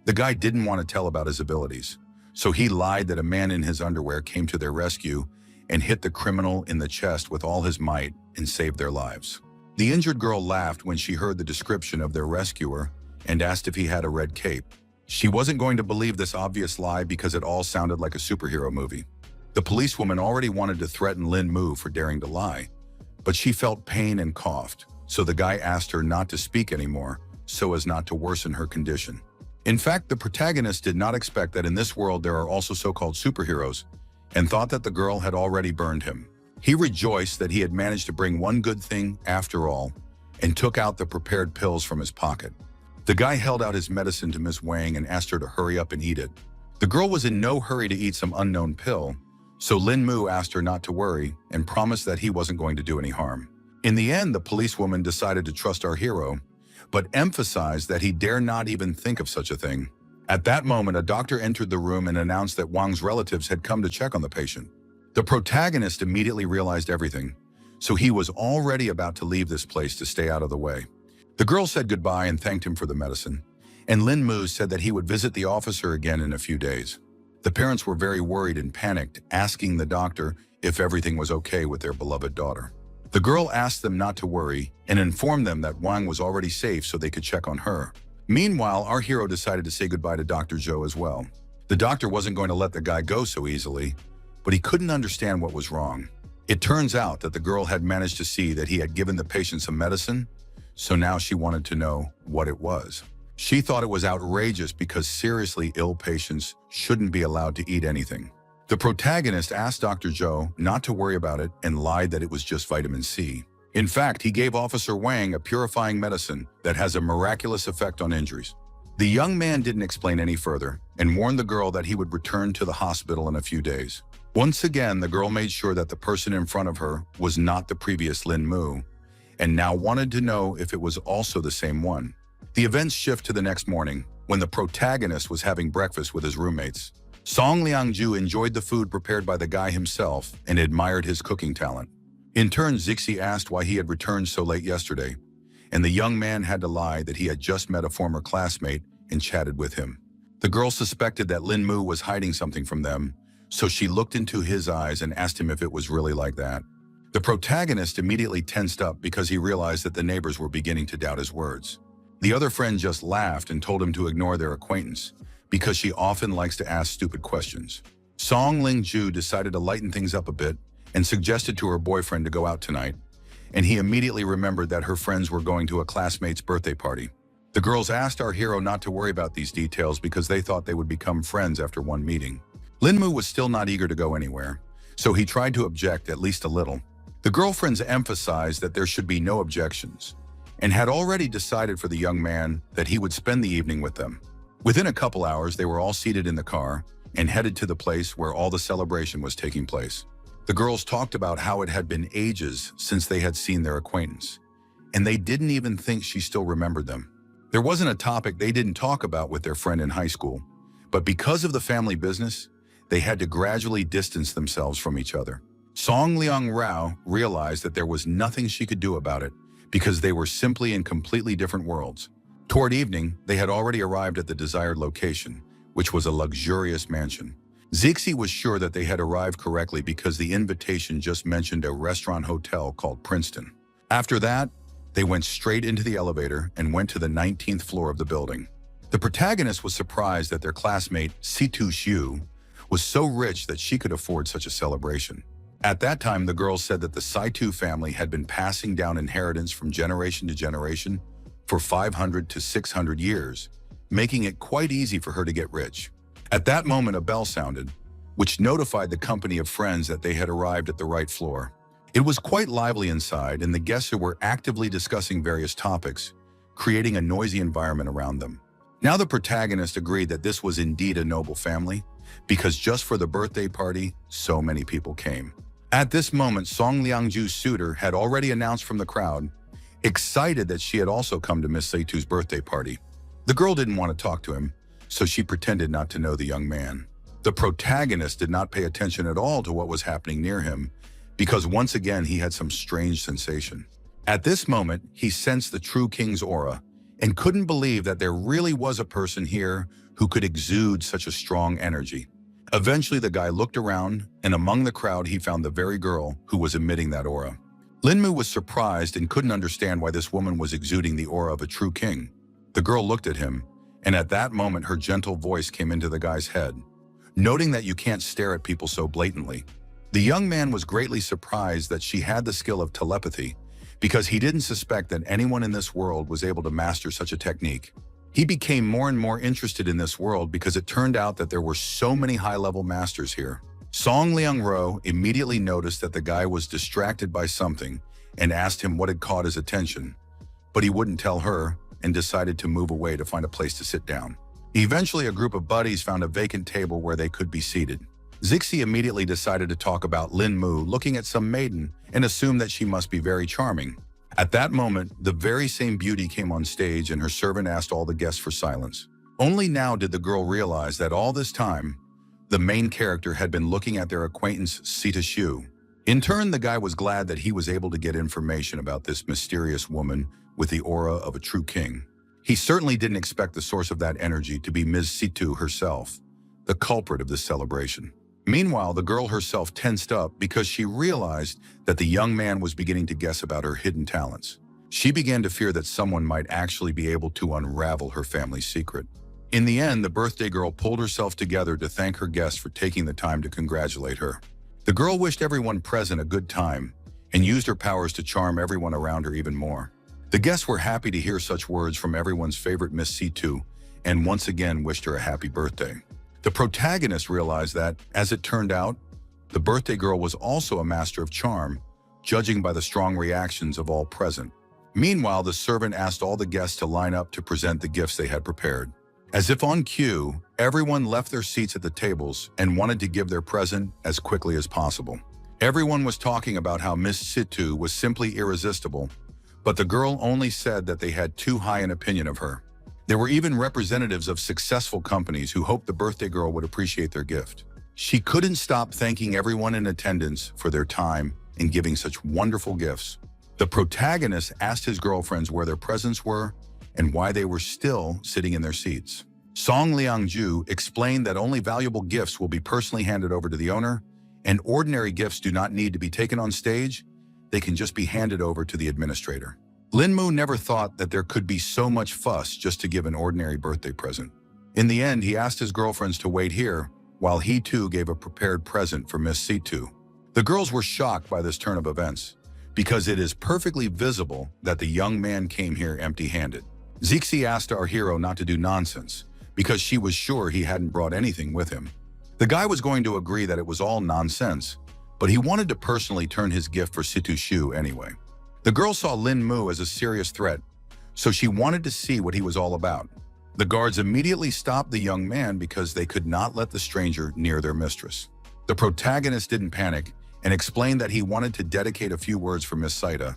Speaker 1: The guy didn't want to tell about his abilities, so he lied that a man in his underwear came to their rescue and hit the criminal in the chest with all his might and saved their lives. The injured girl laughed when she heard the description of their rescuer and asked if he had a red cape. She wasn't going to believe this obvious lie because it all sounded like a superhero movie. The policewoman already wanted to threaten Lin Mu for daring to lie, but she felt pain and coughed, so the guy asked her not to speak anymore so as not to worsen her condition. In fact, the protagonist did not expect that in this world there are also so-called superheroes and thought that the girl had already burned him. He rejoiced that he had managed to bring one good thing after all and took out the prepared pills from his pocket. The guy held out his medicine to Miss Wang and asked her to hurry up and eat it. The girl was in no hurry to eat some unknown pill, so Lin Mu asked her not to worry and promised that he wasn't going to do any harm. In the end, the policewoman decided to trust our hero, but emphasized that he dare not even think of such a thing. At that moment, a doctor entered the room and announced that Wang's relatives had come to check on the patient. The protagonist immediately realized everything, so he was already about to leave this place to stay out of the way. The girl said goodbye and thanked him for the medicine, and Lin Mu said that he would visit the officer again in a few days. The parents were very worried and panicked, asking the doctor if everything was okay with their beloved daughter. The girl asked them not to worry and informed them that Wang was already safe so they could check on her. Meanwhile, our hero decided to say goodbye to Dr. Zhou as well. The doctor wasn't going to let the guy go so easily, but he couldn't understand what was wrong. It turns out that the girl had managed to see that he had given the patient some medicine, so now she wanted to know what it was. She thought it was outrageous because seriously ill patients shouldn't be allowed to eat anything. The protagonist asked Dr. Zhou not to worry about it and lied that it was just vitamin C. In fact, he gave Officer Wang a purifying medicine that has a miraculous effect on injuries. The young man didn't explain any further and warned the girl that he would return to the hospital in a few days. Once again, the girl made sure that the person in front of her was not the previous Lin Mu, and now wanted to know if it was also the same one. The events shift to the next morning, when the protagonist was having breakfast with his roommates. Song Liangju enjoyed the food prepared by the guy himself and admired his cooking talent. In turn, Zixi asked why he had returned so late yesterday, and the young man had to lie that he had just met a former classmate and chatted with him. The girl suspected that Lin Mu was hiding something from them, so she looked into his eyes and asked him if it was really like that. The protagonist immediately tensed up because he realized that the neighbors were beginning to doubt his words. The other friend just laughed and told him to ignore their acquaintance, because she often likes to ask stupid questions. Song Lingju decided to lighten things up a bit and suggested to her boyfriend to go out tonight, and he immediately remembered that her friends were going to a classmate's birthday party. The girls asked our hero not to worry about these details because they thought they would become friends after one meeting. Lin Mu was still not eager to go anywhere, so he tried to object at least a little. The girlfriends emphasized that there should be no objections, and had already decided for the young man that he would spend the evening with them. Within a couple hours, they were all seated in the car and headed to the place where all the celebration was taking place. The girls talked about how it had been ages since they had seen their acquaintance, and they didn't even think she still remembered them. There wasn't a topic they didn't talk about with their friend in high school, but because of the family business, they had to gradually distance themselves from each other. Song Liang Rao realized that there was nothing she could do about it because they were simply in completely different worlds. Toward evening, they had already arrived at the desired location, which was a luxurious mansion. Zixi was sure that they had arrived correctly because the invitation just mentioned a restaurant hotel called Princeton. After that, they went straight into the elevator and went to the 19th floor of the building. The protagonist was surprised that their classmate, Situ Xiu, was so rich that she could afford such a celebration. At that time, the girls said that the Saitu family had been passing down inheritance from generation to generation for 500 to 600 years, making it quite easy for her to get rich. At that moment, a bell sounded, which notified the company of friends that they had arrived at the right floor. It was quite lively inside, and the guests were actively discussing various topics, creating a noisy environment around them. Now the protagonist agreed that this was indeed a noble family, because just for the birthday party, so many people came. At this moment, Song Liangju's suitor had already announced from the crowd, excited that she had also come to Miss Seitu's birthday party. The girl didn't want to talk to him, so she pretended not to know the young man. The protagonist did not pay attention at all to what was happening near him, because once again he had some strange sensation. At this moment, he sensed the true king's aura and couldn't believe that there really was a person here who could exude such a strong energy. Eventually, the guy looked around, and among the crowd he found the very girl who was emitting that aura. Linmu was surprised and couldn't understand why this woman was exuding the aura of a true king. The girl looked at him, and at that moment her gentle voice came into the guy's head, noting that you can't stare at people so blatantly. The young man was greatly surprised that she had the skill of telepathy, because he didn't suspect that anyone in this world was able to master such a technique. He became more and more interested in this world because it turned out that there were so many high-level masters here. Song Liang-ro immediately noticed that the guy was distracted by something and asked him what had caught his attention, but he wouldn't tell her and decided to move away to find a place to sit down. Eventually, a group of buddies found a vacant table where they could be seated. Zixi immediately decided to talk about Lin Mu looking at some maiden and assumed that she must be very charming. At that moment, the very same beauty came on stage and her servant asked all the guests for silence. Only now did the girl realize that all this time, the main character had been looking at their acquaintance Sita Shu. In turn, the guy was glad that he was able to get information about this mysterious woman with the aura of a true king. He certainly didn't expect the source of that energy to be Ms. Situ herself, the culprit of this celebration. Meanwhile, the girl herself tensed up because she realized that the young man was beginning to guess about her hidden talents. She began to fear that someone might actually be able to unravel her family's secret. In the end, the birthday girl pulled herself together to thank her guests for taking the time to congratulate her. The girl wished everyone present a good time and used her powers to charm everyone around her even more. The guests were happy to hear such words from everyone's favorite Miss Situ and once again wished her a happy birthday. The protagonist realized that, as it turned out, the birthday girl was also a master of charm, judging by the strong reactions of all present. Meanwhile, the servant asked all the guests to line up to present the gifts they had prepared. As if on cue, everyone left their seats at the tables and wanted to give their present as quickly as possible. Everyone was talking about how Miss Situ was simply irresistible, but the girl only said that they had too high an opinion of her. There were even representatives of successful companies who hoped the birthday girl would appreciate their gift. She couldn't stop thanking everyone in attendance for their time in giving such wonderful gifts. The protagonist asked his girlfriends where their presents were and why they were still sitting in their seats. Song Liangju explained that only valuable gifts will be personally handed over to the owner, and ordinary gifts do not need to be taken on stage, they can just be handed over to the administrator. Lin Mu never thought that there could be so much fuss just to give an ordinary birthday present. In the end, he asked his girlfriends to wait here, while he too gave a prepared present for Miss Situ. The girls were shocked by this turn of events, because it is perfectly visible that the young man came here empty-handed. Zixi asked our hero not to do nonsense, because she was sure he hadn't brought anything with him. The guy was going to agree that it was all nonsense, but he wanted to personally turn his gift for Situ Shu anyway. The girl saw Lin Mu as a serious threat, so she wanted to see what he was all about. The guards immediately stopped the young man because they could not let the stranger near their mistress. The protagonist didn't panic and explained that he wanted to dedicate a few words for Miss Saita,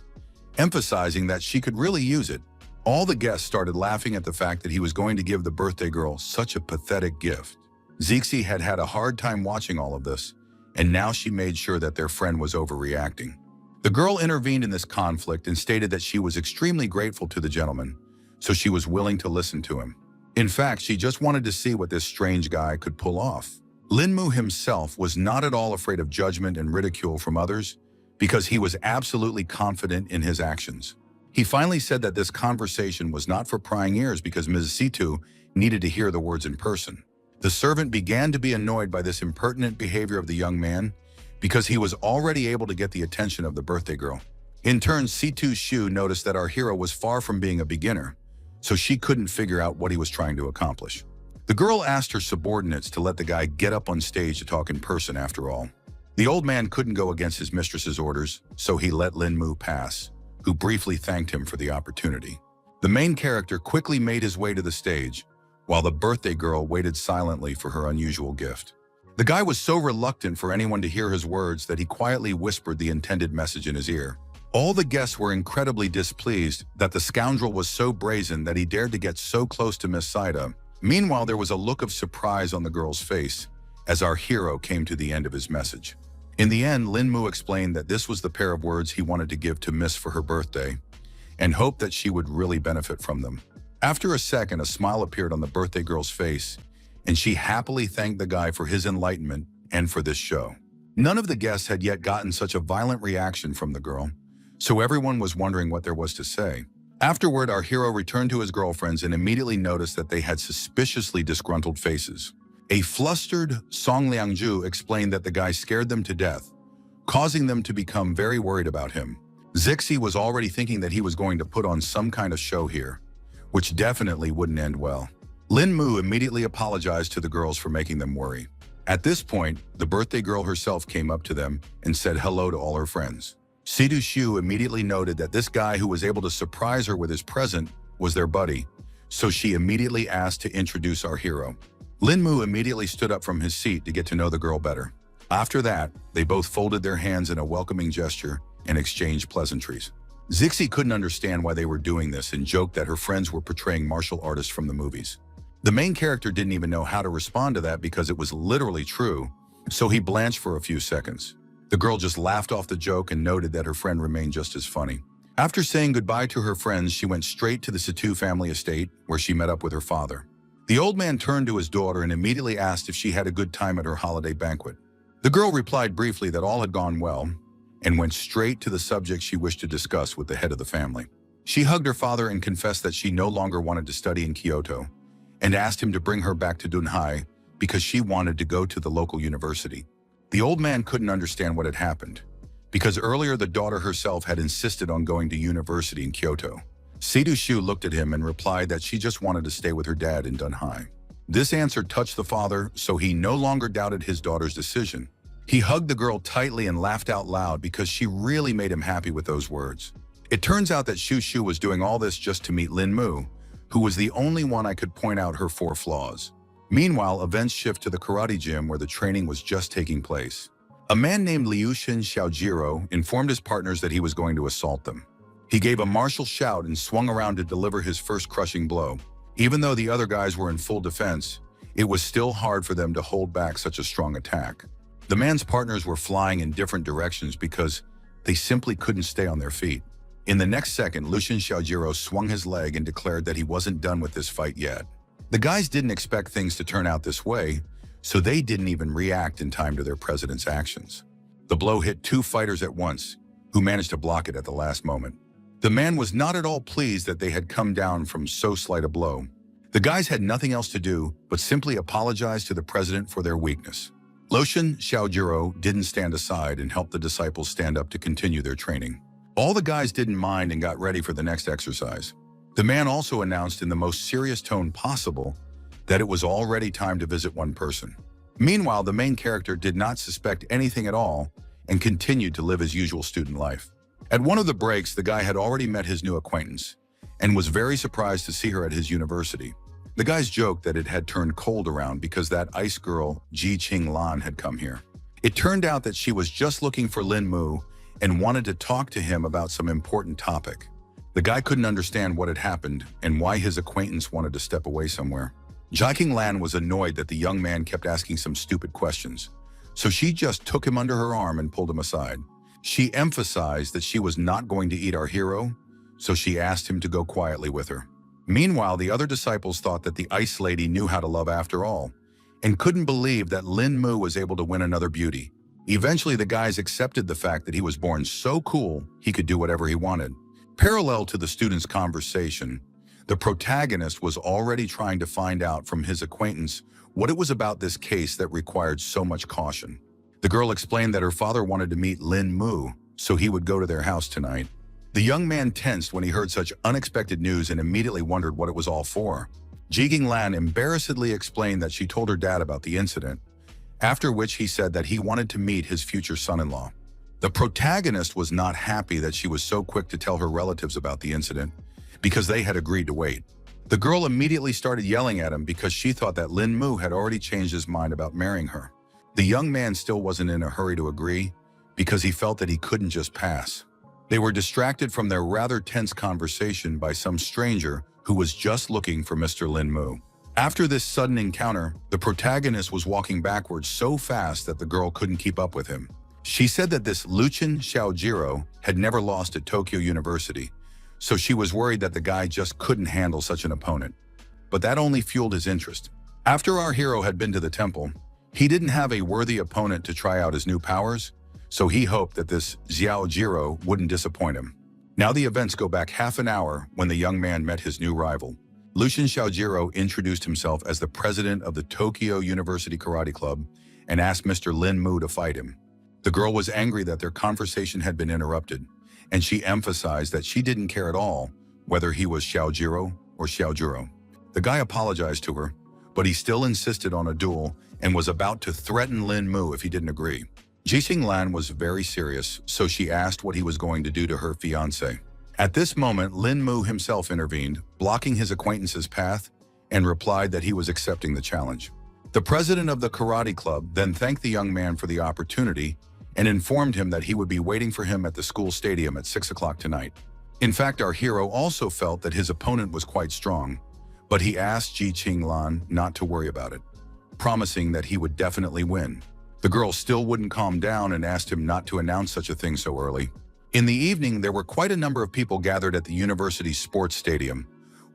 Speaker 1: emphasizing that she could really use it. All the guests started laughing at the fact that he was going to give the birthday girl such a pathetic gift. Zixi had had a hard time watching all of this, and now she made sure that their friend was overreacting. The girl intervened in this conflict and stated that she was extremely grateful to the gentleman, so she was willing to listen to him. In fact, she just wanted to see what this strange guy could pull off. Lin Mu himself was not at all afraid of judgment and ridicule from others because he was absolutely confident in his actions. He finally said that this conversation was not for prying ears because Ms. Situ needed to hear the words in person. The servant began to be annoyed by this impertinent behavior of the young man because he was already able to get the attention of the birthday girl. In turn, Situ Shu noticed that our hero was far from being a beginner, so she couldn't figure out what he was trying to accomplish. The girl asked her subordinates to let the guy get up on stage to talk in person after all. The old man couldn't go against his mistress's orders, so he let Lin Mu pass, who briefly thanked him for the opportunity. The main character quickly made his way to the stage, while the birthday girl waited silently for her unusual gift. The guy was so reluctant for anyone to hear his words that he quietly whispered the intended message in his ear. All the guests were incredibly displeased that the scoundrel was so brazen that he dared to get so close to Miss Saida. Meanwhile, there was a look of surprise on the girl's face as our hero came to the end of his message. In the end, Lin Mu explained that this was the pair of words he wanted to give to Miss for her birthday and hoped that she would really benefit from them. After a second, a smile appeared on the birthday girl's face, and she happily thanked the guy for his enlightenment and for this show. None of the guests had yet gotten such a violent reaction from the girl, so everyone was wondering what there was to say. Afterward, our hero returned to his girlfriends and immediately noticed that they had suspiciously disgruntled faces. A flustered Song Liangju explained that the guy scared them to death, causing them to become very worried about him. Zixi was already thinking that he was going to put on some kind of show here, which definitely wouldn't end well. Lin Mu immediately apologized to the girls for making them worry. At this point, the birthday girl herself came up to them and said hello to all her friends. Sidu Shu immediately noted that this guy who was able to surprise her with his present was their buddy, so she immediately asked to introduce our hero. Lin Mu immediately stood up from his seat to get to know the girl better. After that, they both folded their hands in a welcoming gesture and exchanged pleasantries. Zixi couldn't understand why they were doing this and joked that her friends were portraying martial artists from the movies. The main character didn't even know how to respond to that because it was literally true, so he blanched for a few seconds. The girl just laughed off the joke and noted that her friend remained just as funny. After saying goodbye to her friends, she went straight to the Situ family estate, where she met up with her father. The old man turned to his daughter and immediately asked if she had a good time at her holiday banquet. The girl replied briefly that all had gone well, and went straight to the subject she wished to discuss with the head of the family. She hugged her father and confessed that she no longer wanted to study in Kyoto, and asked him to bring her back to Dunhai because she wanted to go to the local university. The old man couldn't understand what had happened, because earlier the daughter herself had insisted on going to university in Kyoto. Sidu Shu looked at him and replied that she just wanted to stay with her dad in Dunhai. This answer touched the father, so he no longer doubted his daughter's decision. He hugged the girl tightly and laughed out loud because she really made him happy with those words. It turns out that Shu was doing all this just to meet Lin Mu, who was the only one I could point out her 4 flaws. Meanwhile, events shift to the karate gym where the training was just taking place. A man named Liushin Xiaojiro informed his partners that he was going to assault them. He gave a martial shout and swung around to deliver his first crushing blow. Even though the other guys were in full defense, it was still hard for them to hold back such a strong attack. The man's partners were flying in different directions because they simply couldn't stay on their feet. In the next second, Lucien Xiaojiro swung his leg and declared that he wasn't done with this fight yet. The guys didn't expect things to turn out this way, so they didn't even react in time to their president's actions. The blow hit 2 fighters at once, who managed to block it at the last moment. The man was not at all pleased that they had come down from so slight a blow. The guys had nothing else to do but simply apologize to the president for their weakness. Lucien Xiaojiro didn't stand aside and helped the disciples stand up to continue their training. All the guys didn't mind and got ready for the next exercise. The man also announced in the most serious tone possible that it was already time to visit one person. Meanwhile, the main character did not suspect anything at all and continued to live his usual student life. At one of the breaks, the guy had already met his new acquaintance and was very surprised to see her at his university. The guys joked that it had turned cold around because that ice girl, Ji Qing Lan, had come here. It turned out that she was just looking for Lin Mu and wanted to talk to him about some important topic. The guy couldn't understand what had happened and why his acquaintance wanted to step away somewhere. Jiqing Lan was annoyed that the young man kept asking some stupid questions, so she just took him under her arm and pulled him aside. She emphasized that she was not going to eat our hero, so she asked him to go quietly with her. Meanwhile, the other disciples thought that the ice lady knew how to love after all, and couldn't believe that Lin Mu was able to win another beauty. Eventually, the guys accepted the fact that he was born so cool he could do whatever he wanted. Parallel to the students' conversation, the protagonist was already trying to find out from his acquaintance what it was about this case that required so much caution. The girl explained that her father wanted to meet Lin Mu, so he would go to their house tonight. The young man tensed when he heard such unexpected news and immediately wondered what it was all for. Jiqing Lan embarrassedly explained that she told her dad about the incident, after which he said that he wanted to meet his future son-in-law. The protagonist was not happy that she was so quick to tell her relatives about the incident because they had agreed to wait. The girl immediately started yelling at him because she thought that Lin Mu had already changed his mind about marrying her. The young man still wasn't in a hurry to agree because he felt that he couldn't just pass. They were distracted from their rather tense conversation by some stranger who was just looking for Mr. Lin Mu. After this sudden encounter, the protagonist was walking backwards so fast that the girl couldn't keep up with him. She said that this Luchin Xiaojiro had never lost at Tokyo University, so she was worried that the guy just couldn't handle such an opponent. But that only fueled his interest. After our hero had been to the temple, he didn't have a worthy opponent to try out his new powers, so he hoped that this Xiaojiro wouldn't disappoint him. Now the events go back half an hour when the young man met his new rival. Luchin Xiaojiro introduced himself as the president of the Tokyo University Karate Club and asked Mr. Lin Mu to fight him. The girl was angry that their conversation had been interrupted, and she emphasized that she didn't care at all whether he was Xiaojiro or Xiaojiro. The guy apologized to her, but he still insisted on a duel and was about to threaten Lin Mu if he didn't agree. Jixing Lan was very serious, so she asked what he was going to do to her fiancé. At this moment, Lin Mu himself intervened, blocking his acquaintance's path, and replied that he was accepting the challenge. The president of the karate club then thanked the young man for the opportunity and informed him that he would be waiting for him at the school stadium at 6 o'clock tonight. In fact, our hero also felt that his opponent was quite strong, but he asked Jixing Lan not to worry about it, promising that he would definitely win. The girl still wouldn't calm down and asked him not to announce such a thing so early. In the evening, there were quite a number of people gathered at the university sports stadium,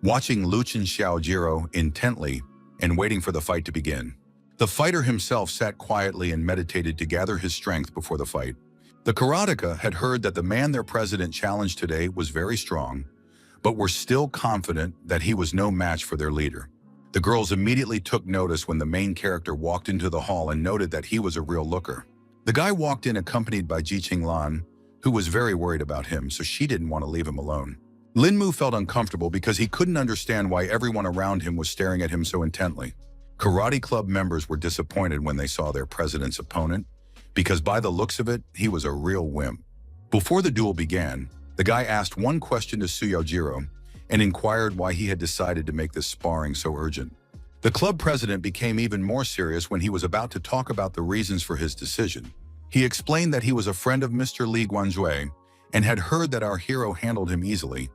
Speaker 1: watching Luchin Xiaojiro intently and waiting for the fight to begin. The fighter himself sat quietly and meditated to gather his strength before the fight. The karateka had heard that the man their president challenged today was very strong, but were still confident that he was no match for their leader. The girls immediately took notice when the main character walked into the hall and noted that he was a real looker. The guy walked in accompanied by Jixing Lan, who was very worried about him, so she didn't want to leave him alone. Lin Mu felt uncomfortable because he couldn't understand why everyone around him was staring at him so intently. Karate club members were disappointed when they saw their president's opponent, because by the looks of it, he was a real wimp. Before the duel began, the guy asked one question to Xiaojiro and inquired why he had decided to make this sparring so urgent. The club president became even more serious when he was about to talk about the reasons for his decision. He explained that he was a friend of Mr. Li Guanzhui and had heard that our hero handled him easily,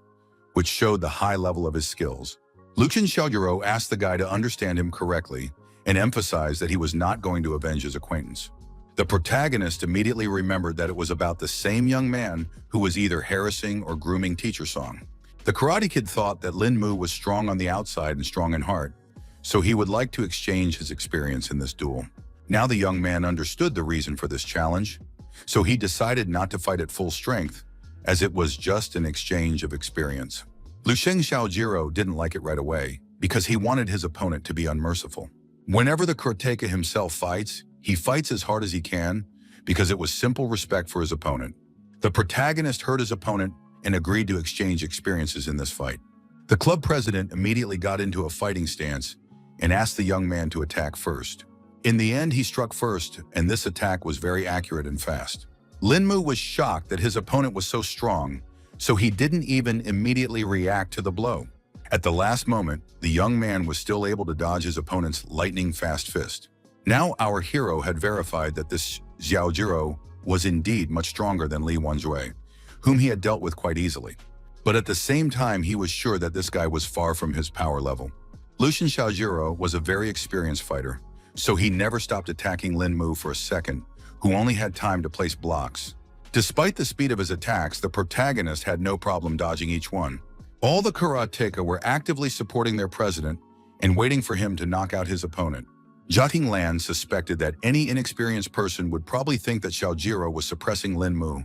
Speaker 1: which showed the high level of his skills. Luchin Xiaojiro asked the guy to understand him correctly and emphasized that he was not going to avenge his acquaintance. The protagonist immediately remembered that it was about the same young man who was either harassing or grooming Teacher Song. The Karate Kid thought that Lin Mu was strong on the outside and strong in heart, so he would like to exchange his experience in this duel. Now the young man understood the reason for this challenge, so he decided not to fight at full strength, as it was just an exchange of experience. Luchin Xiaojiro didn't like it right away because he wanted his opponent to be unmerciful. Whenever the karateka himself fights, he fights as hard as he can because it was simple respect for his opponent. The protagonist heard his opponent and agreed to exchange experiences in this fight. The club president immediately got into a fighting stance and asked the young man to attack first. In the end, he struck first, and this attack was very accurate and fast. Lin Mu was shocked that his opponent was so strong, so he didn't even immediately react to the blow. At the last moment, the young man was still able to dodge his opponent's lightning-fast fist. Now our hero had verified that this Xiaojiro was indeed much stronger than Li Wanzhui, whom he had dealt with quite easily. But at the same time, he was sure that this guy was far from his power level. Luchin Xiaojiro was a very experienced fighter, so he never stopped attacking Lin Mu for a second, who only had time to place blocks. Despite the speed of his attacks, the protagonist had no problem dodging each one. All the karateka were actively supporting their president and waiting for him to knock out his opponent. Jixing Lan suspected that any inexperienced person would probably think that Xiaojiro was suppressing Lin Mu,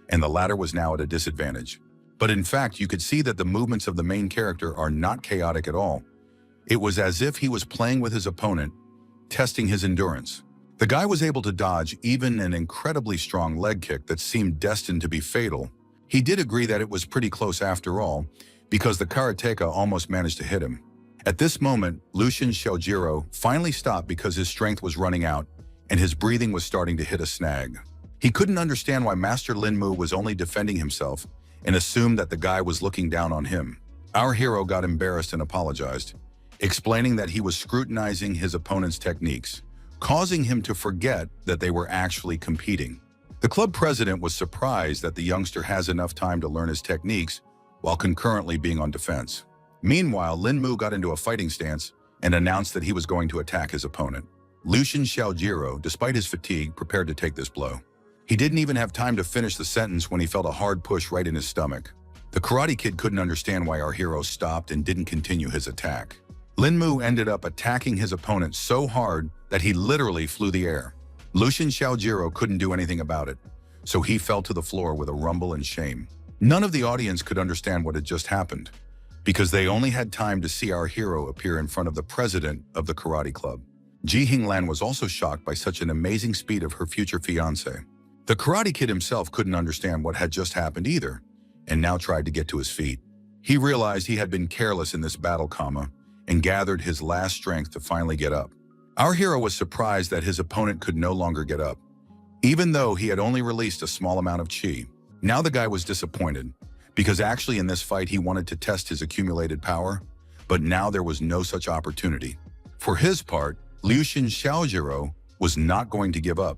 Speaker 1: and the latter was now at a disadvantage. But in fact, you could see that the movements of the main character are not chaotic at all. It was as if he was playing with his opponent, testing his endurance. The guy was able to dodge even an incredibly strong leg kick that seemed destined to be fatal. He did agree that it was pretty close after all, because the karateka almost managed to hit him. At this moment, Luchin Xiaojiro finally stopped because his strength was running out, and his breathing was starting to hit a snag. He couldn't understand why Master Lin Mu was only defending himself and assumed that the guy was looking down on him. Our hero got embarrassed and apologized, explaining that he was scrutinizing his opponent's techniques, causing him to forget that they were actually competing. The club president was surprised that the youngster has enough time to learn his techniques while concurrently being on defense. Meanwhile, Lin Mu got into a fighting stance and announced that he was going to attack his opponent. Lucian Xiaojiro, despite his fatigue, prepared to take this blow. He didn't even have time to finish the sentence when he felt a hard push right in his stomach. The Karate Kid couldn't understand why our hero stopped and didn't continue his attack. Lin Mu ended up attacking his opponent so hard that he literally flew the air. Lucian Xiaojiro couldn't do anything about it, so he fell to the floor with a rumble and shame. None of the audience could understand what had just happened, because they only had time to see our hero appear in front of the president of the karate club. Ji Hinglan was also shocked by such an amazing speed of her future fiancé. The Karate Kid himself couldn't understand what had just happened either, and now tried to get to his feet. He realized he had been careless in this battle, and gathered his last strength to finally get up. Our hero was surprised that his opponent could no longer get up, even though he had only released a small amount of chi. Now the guy was disappointed, because actually in this fight he wanted to test his accumulated power, but now there was no such opportunity. For his part, Lucian Xiaojiro was not going to give up,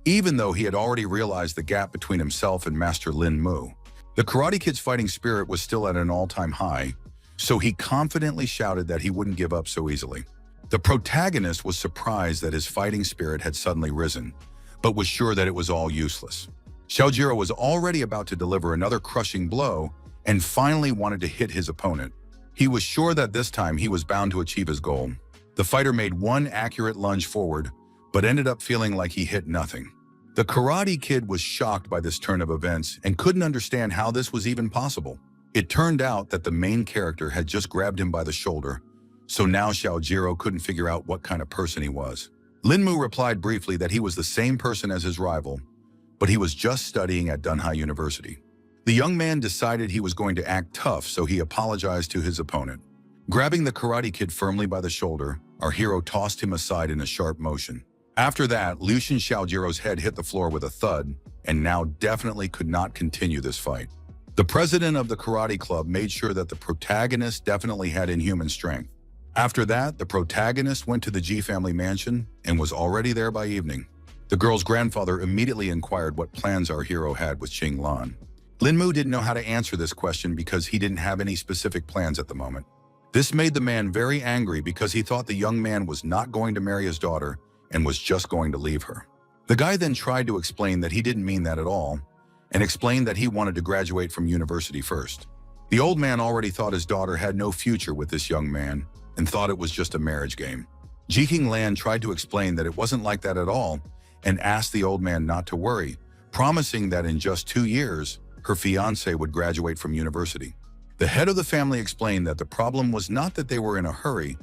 Speaker 1: even though he had already realized the gap between himself and Master Lin Mu. The Karate Kid's fighting spirit was still at an all-time high, so he confidently shouted that he wouldn't give up so easily. The protagonist was surprised that his fighting spirit had suddenly risen, but was sure that it was all useless. Xiaojiro was already about to deliver another crushing blow and finally wanted to hit his opponent. He was sure that this time he was bound to achieve his goal. The fighter made one accurate lunge forward, but ended up feeling like he hit nothing. The Karate Kid was shocked by this turn of events and couldn't understand how this was even possible. It turned out that the main character had just grabbed him by the shoulder, so now Xiaojiro couldn't figure out what kind of person he was. Lin Mu replied briefly that he was the same person as his rival, but he was just studying at Dunhai University. The young man decided he was going to act tough, so he apologized to his opponent. Grabbing the Karate Kid firmly by the shoulder, our hero tossed him aside in a sharp motion. After that, Lucian Xiaojiro's head hit the floor with a thud, and now definitely could not continue this fight. The president of the karate club made sure that the protagonist definitely had inhuman strength. After that, the protagonist went to the Ji family mansion and was already there by evening. The girl's grandfather immediately inquired what plans our hero had with Qing Lan. Lin Mu didn't know how to answer this question because he didn't have any specific plans at the moment. This made the man very angry because he thought the young man was not going to marry his daughter and was just going to leave her. The guy then tried to explain that he didn't mean that at all, and explained that he wanted to graduate from university first. The old man already thought his daughter had no future with this young man and thought it was just a marriage game. Ji Hinglan tried to explain that it wasn't like that at all and asked the old man not to worry, promising that in just 2 years, her fiancé would graduate from university. The head of the family explained that the problem was not that they were in a hurry,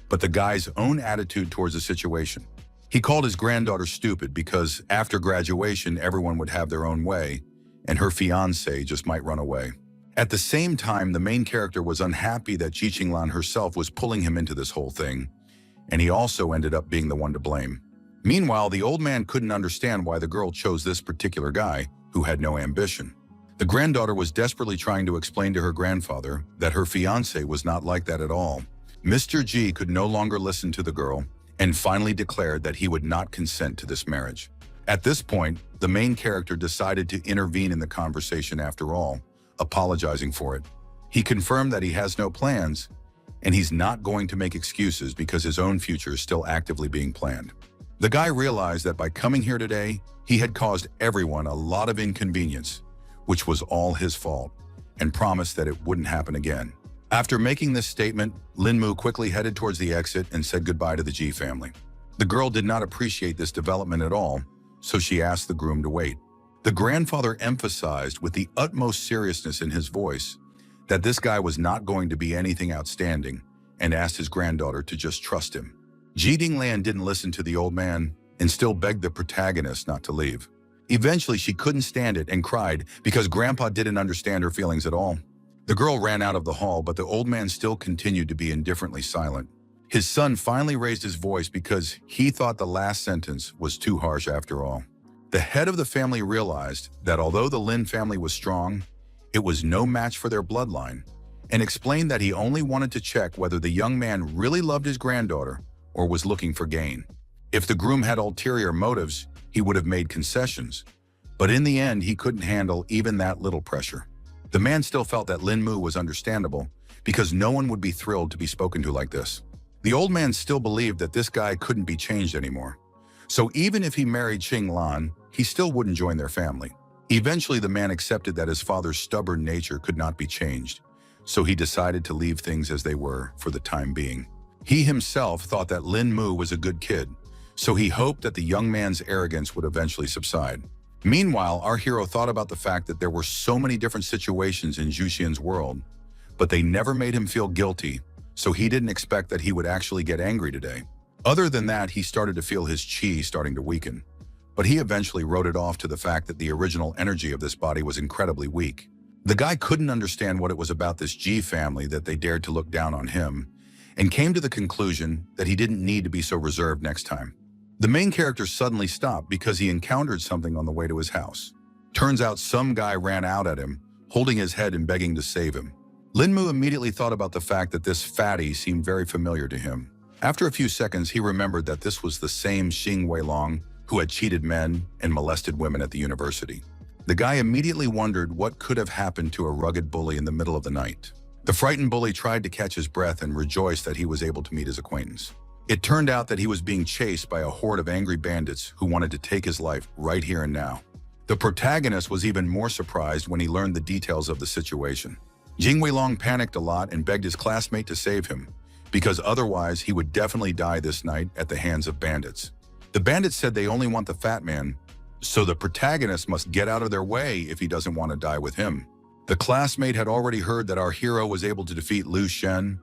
Speaker 1: but the guy's own attitude towards the situation. He called his granddaughter stupid because after graduation, everyone would have their own way, and her fiancé just might run away. At the same time, the main character was unhappy that Ji Qinglan herself was pulling him into this whole thing, and he also ended up being the one to blame. Meanwhile, the old man couldn't understand why the girl chose this particular guy who had no ambition. The granddaughter was desperately trying to explain to her grandfather that her fiancé was not like that at all. Mr. Ji could no longer listen to the girl and finally declared that he would not consent to this marriage. At this point, the main character decided to intervene in the conversation after all, apologizing for it. He confirmed that he has no plans, and he's not going to make excuses because his own future is still actively being planned. The guy realized that by coming here today, he had caused everyone a lot of inconvenience, which was all his fault, and promised that it wouldn't happen again. After making this statement, Lin Mu quickly headed towards the exit and said goodbye to the Ji family. The girl did not appreciate this development at all, so she asked the groom to wait. The grandfather emphasized with the utmost seriousness in his voice that this guy was not going to be anything outstanding and asked his granddaughter to just trust him. Ji Hinglan didn't listen to the old man and still begged the protagonist not to leave. Eventually, she couldn't stand it and cried because Grandpa didn't understand her feelings at all. The girl ran out of the hall, but the old man still continued to be indifferently silent. His son finally raised his voice because he thought the last sentence was too harsh after all. The head of the family realized that although the Lin family was strong, it was no match for their bloodline, and explained that he only wanted to check whether the young man really loved his granddaughter or was looking for gain. If the groom had ulterior motives, he would have made concessions, but in the end, he couldn't handle even that little pressure. The man still felt that Lin Mu was understandable because no one would be thrilled to be spoken to like this. The old man still believed that this guy couldn't be changed anymore. So even if he married Xing Lan, he still wouldn't join their family. Eventually, the man accepted that his father's stubborn nature could not be changed, so he decided to leave things as they were for the time being. He himself thought that Lin Mu was a good kid, so he hoped that the young man's arrogance would eventually subside. Meanwhile, our hero thought about the fact that there were so many different situations in Zhu Xian's world, but they never made him feel guilty, so he didn't expect that he would actually get angry today. Other than that, he started to feel his qi starting to weaken, but he eventually wrote it off to the fact that the original energy of this body was incredibly weak. The guy couldn't understand what it was about this Ji family that they dared to look down on him, and came to the conclusion that he didn't need to be so reserved next time. The main character suddenly stopped because he encountered something on the way to his house. Turns out some guy ran out at him, holding his head and begging to save him. Lin Mu immediately thought about the fact that this fatty seemed very familiar to him. After a few seconds, he remembered that this was the same Xing Weilong who had cheated men and molested women at the university. The guy immediately wondered what could have happened to a rugged bully in the middle of the night. The frightened bully tried to catch his breath and rejoiced that he was able to meet his acquaintance. It turned out that he was being chased by a horde of angry bandits who wanted to take his life right here and now. The protagonist was even more surprised when he learned the details of the situation. Jing Weilong panicked a lot and begged his classmate to save him, because otherwise he would definitely die this night at the hands of bandits. The bandits said they only want the fat man, so the protagonist must get out of their way if he doesn't want to die with him. The classmate had already heard that our hero was able to defeat Liu Shen.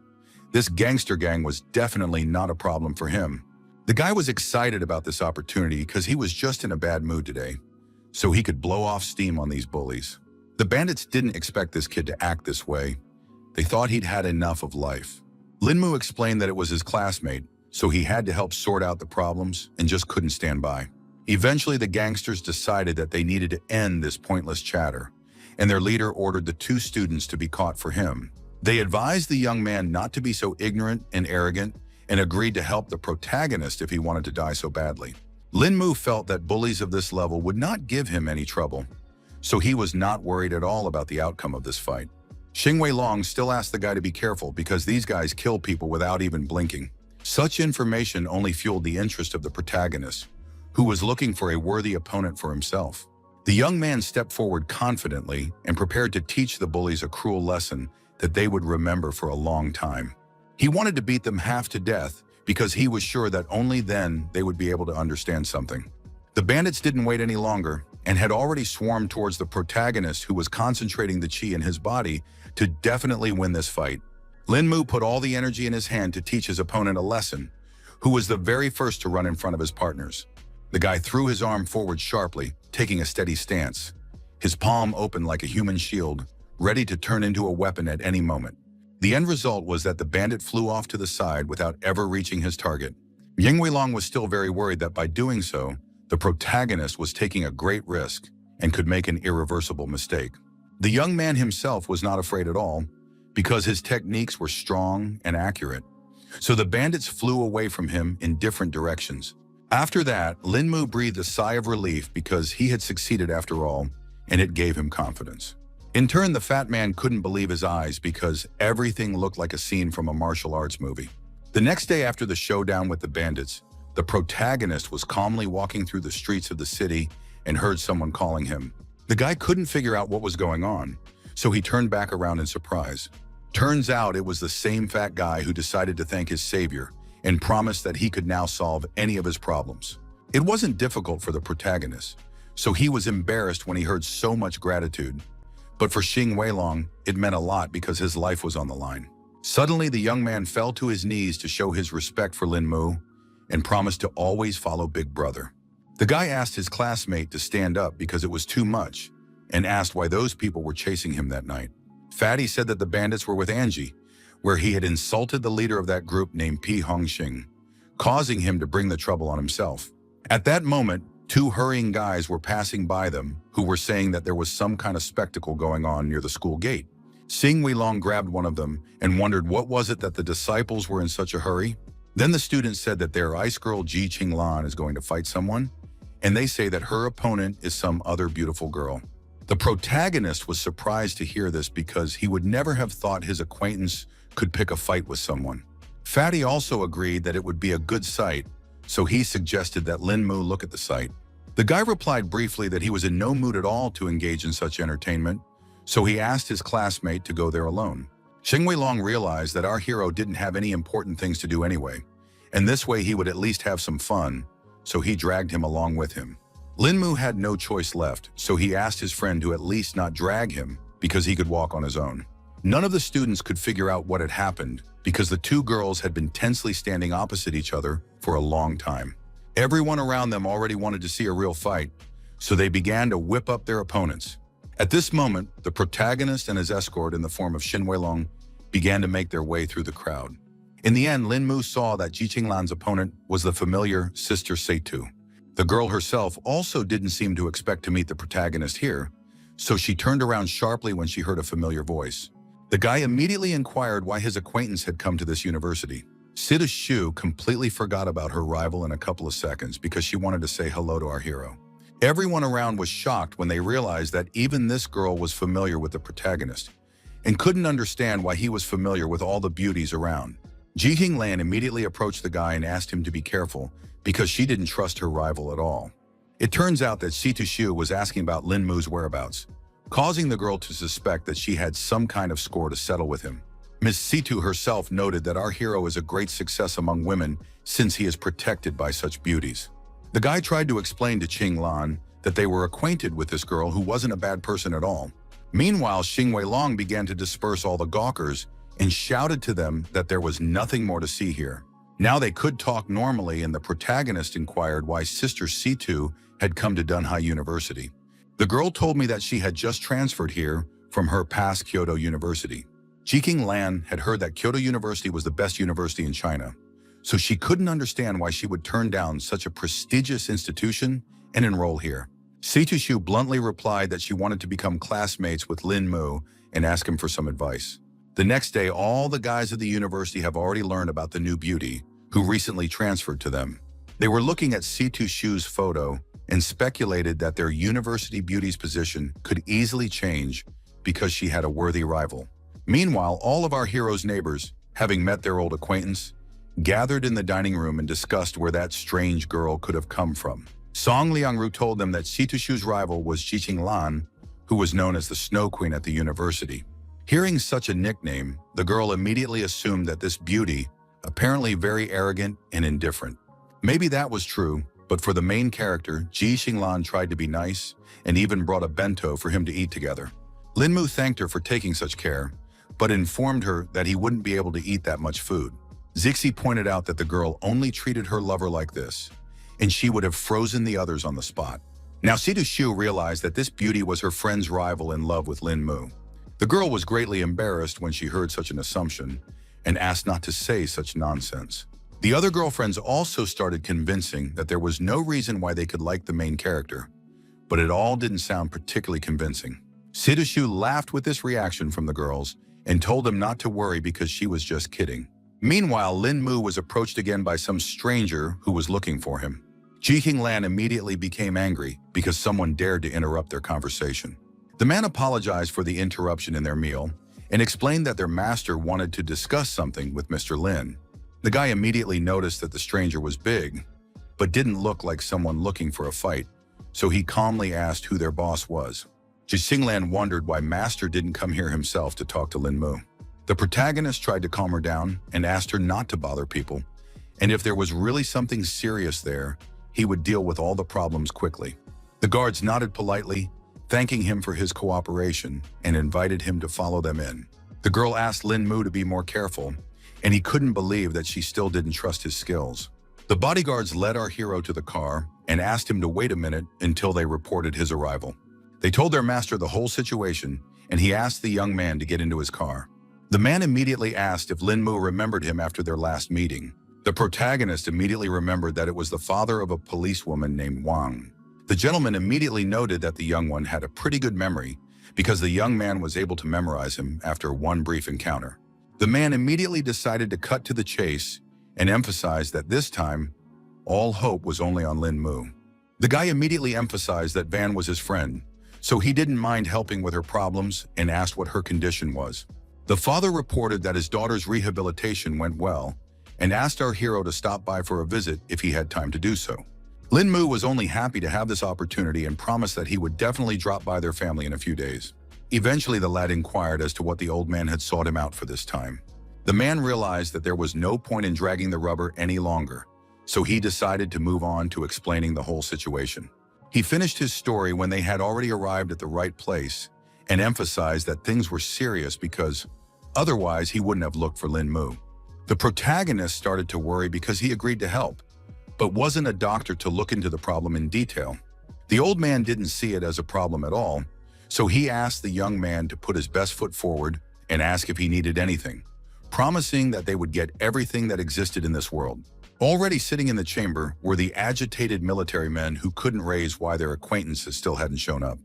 Speaker 1: This gangster gang was definitely not a problem for him. The guy was excited about this opportunity because he was just in a bad mood today, so he could blow off steam on these bullies. The bandits didn't expect this kid to act this way. They thought he'd had enough of life. Lin Mu explained that it was his classmate, so he had to help sort out the problems and just couldn't stand by. Eventually, the gangsters decided that they needed to end this pointless chatter, and their leader ordered the two students to be caught for him. They advised the young man not to be so ignorant and arrogant and agreed to help the protagonist if he wanted to die so badly. Lin Mu felt that bullies of this level would not give him any trouble, so he was not worried at all about the outcome of this fight. Xing Weilong still asked the guy to be careful because these guys kill people without even blinking. Such information only fueled the interest of the protagonist, who was looking for a worthy opponent for himself. The young man stepped forward confidently and prepared to teach the bullies a cruel lesson that they would remember for a long time. He wanted to beat them half to death because he was sure that only then they would be able to understand something. The bandits didn't wait any longer and had already swarmed towards the protagonist, who was concentrating the qi in his body to definitely win this fight. Lin Mu put all the energy in his hand to teach his opponent a lesson, who was the very first to run in front of his partners. The guy threw his arm forward sharply, taking a steady stance, his palm open like a human shield, ready to turn into a weapon at any moment. The end result was that the bandit flew off to the side without ever reaching his target. Ying Weilong was still very worried that by doing so, the protagonist was taking a great risk and could make an irreversible mistake. The young man himself was not afraid at all because his techniques were strong and accurate, so the bandits flew away from him in different directions. After that, Lin Mu breathed a sigh of relief because he had succeeded after all, and it gave him confidence. In turn, the fat man couldn't believe his eyes because everything looked like a scene from a martial arts movie. The next day after the showdown with the bandits, the protagonist was calmly walking through the streets of the city and heard someone calling him. The guy couldn't figure out what was going on, so he turned back around in surprise. Turns out it was the same fat guy who decided to thank his savior and promised that he could now solve any of his problems. It wasn't difficult for the protagonist, so he was embarrassed when he heard so much gratitude. But for Xing Weilong, it meant a lot because his life was on the line. Suddenly, the young man fell to his knees to show his respect for Lin Mu and promised to always follow Big Brother. The guy asked his classmate to stand up because it was too much and asked why those people were chasing him that night. Fatty said that the bandits were with Angie, where he had insulted the leader of that group named Pi Hongxing, causing him to bring the trouble on himself. At that moment, two hurrying guys were passing by them who were saying that there was some kind of spectacle going on near the school gate. Xing Weilong grabbed one of them and wondered what was it that the disciples were in such a hurry. Then the student said that their ice girl Ji Qinglan is going to fight someone, and they say that her opponent is some other beautiful girl. The protagonist was surprised to hear this because he would never have thought his acquaintance could pick a fight with someone. Fatty also agreed that it would be a good sight, so he suggested that Lin Mu look at the site. The guy replied briefly that he was in no mood at all to engage in such entertainment, so he asked his classmate to go there alone. Xing Weilong realized that our hero didn't have any important things to do anyway, and this way he would at least have some fun, so he dragged him along with him. Lin Mu had no choice left, so he asked his friend to at least not drag him because he could walk on his own. None of the students could figure out what had happened because the two girls had been tensely standing opposite each other for a long time. Everyone around them already wanted to see a real fight, so they began to whip up their opponents. At this moment, the protagonist and his escort in the form of Xin Weilong began to make their way through the crowd. In the end, Lin Mu saw that Ji Qinglan's opponent was the familiar Sister Seitu. The girl herself also didn't seem to expect to meet the protagonist here, so she turned around sharply when she heard a familiar voice. The guy immediately inquired why his acquaintance had come to this university. Sita Shu completely forgot about her rival in a couple of seconds because she wanted to say hello to our hero. Everyone around was shocked when they realized that even this girl was familiar with the protagonist and couldn't understand why he was familiar with all the beauties around. Ji Hinglan immediately approached the guy and asked him to be careful because she didn't trust her rival at all. It turns out that Sita Shu was asking about Lin Mu's whereabouts, causing the girl to suspect that she had some kind of score to settle with him. Miss Situ herself noted that our hero is a great success among women since he is protected by such beauties. The guy tried to explain to Qinglan that they were acquainted with this girl who wasn't a bad person at all. Meanwhile, Xing Weilong began to disperse all the gawkers and shouted to them that there was nothing more to see here. Now they could talk normally, and the protagonist inquired why Sister Situ had come to Dunhai University. The girl told me that she had just transferred here from her past Kyoto University. Ji Qinglan had heard that Kyoto University was the best university in China, so she couldn't understand why she would turn down such a prestigious institution and enroll here. Situ Shu bluntly replied that she wanted to become classmates with Lin Mu and ask him for some advice. The next day, all the guys at the university have already learned about the new beauty who recently transferred to them. They were looking at Situ Shu's photo and speculated that their university beauty's position could easily change because she had a worthy rival. Meanwhile, all of our hero's neighbors, having met their old acquaintance, gathered in the dining room and discussed where that strange girl could have come from. Song Liangru told them that Situ Shu's rival was Ji Qinglan, who was known as the Snow Queen at the university. Hearing such a nickname, the girl immediately assumed that this beauty, apparently very arrogant and indifferent. Maybe that was true, but for the main character, Ji Qinglan tried to be nice and even brought a bento for him to eat together. Lin Mu thanked her for taking such care, but informed her that he wouldn't be able to eat that much food. Zixi pointed out that the girl only treated her lover like this, and she would have frozen the others on the spot. Now Situ Shu realized that this beauty was her friend's rival in love with Lin Mu. The girl was greatly embarrassed when she heard such an assumption and asked not to say such nonsense. The other girlfriends also started convincing that there was no reason why they could like the main character, but it all didn't sound particularly convincing. Situ Shu laughed with this reaction from the girls and told them not to worry because she was just kidding. Meanwhile, Lin Mu was approached again by some stranger who was looking for him. Ji Qinglan immediately became angry because someone dared to interrupt their conversation. The man apologized for the interruption in their meal and explained that their master wanted to discuss something with Mr. Lin. The guy immediately noticed that the stranger was big, but didn't look like someone looking for a fight, so he calmly asked who their boss was. Ji Qinglan wondered why master didn't come here himself to talk to Lin Mu. The protagonist tried to calm her down and asked her not to bother people, and if there was really something serious there, he would deal with all the problems quickly. The guards nodded politely, thanking him for his cooperation, and invited him to follow them in. The girl asked Lin Mu to be more careful, and he couldn't believe that she still didn't trust his skills. The bodyguards led our hero to the car and asked him to wait a minute until they reported his arrival. They told their master the whole situation, and he asked the young man to get into his car. The man immediately asked if Lin Mu remembered him after their last meeting. The protagonist immediately remembered that it was the father of a policewoman named Wang. The gentleman immediately noted that the young one had a pretty good memory because the young man was able to memorize him after one brief encounter. The man immediately decided to cut to the chase and emphasized that this time, all hope was only on Lin Mu. The guy immediately emphasized that Van was his friend, so he didn't mind helping with her problems and asked what her condition was. The father reported that his daughter's rehabilitation went well and asked our hero to stop by for a visit if he had time to do so. Lin Mu was only happy to have this opportunity and promised that he would definitely drop by their family in a few days. Eventually, the lad inquired as to what the old man had sought him out for this time. The man realized that there was no point in dragging the rubber any longer, so he decided to move on to explaining the whole situation. He finished his story when they had already arrived at the right place and emphasized that things were serious because otherwise he wouldn't have looked for Lin Mu. The protagonist started to worry because he agreed to help, but wasn't a doctor to look into the problem in detail. The old man didn't see it as a problem at all, so he asked the young man to put his best foot forward and ask if he needed anything, promising that they would get everything that existed in this world. Already sitting in the chamber were the agitated military men who couldn't raise why their acquaintances still hadn't shown up.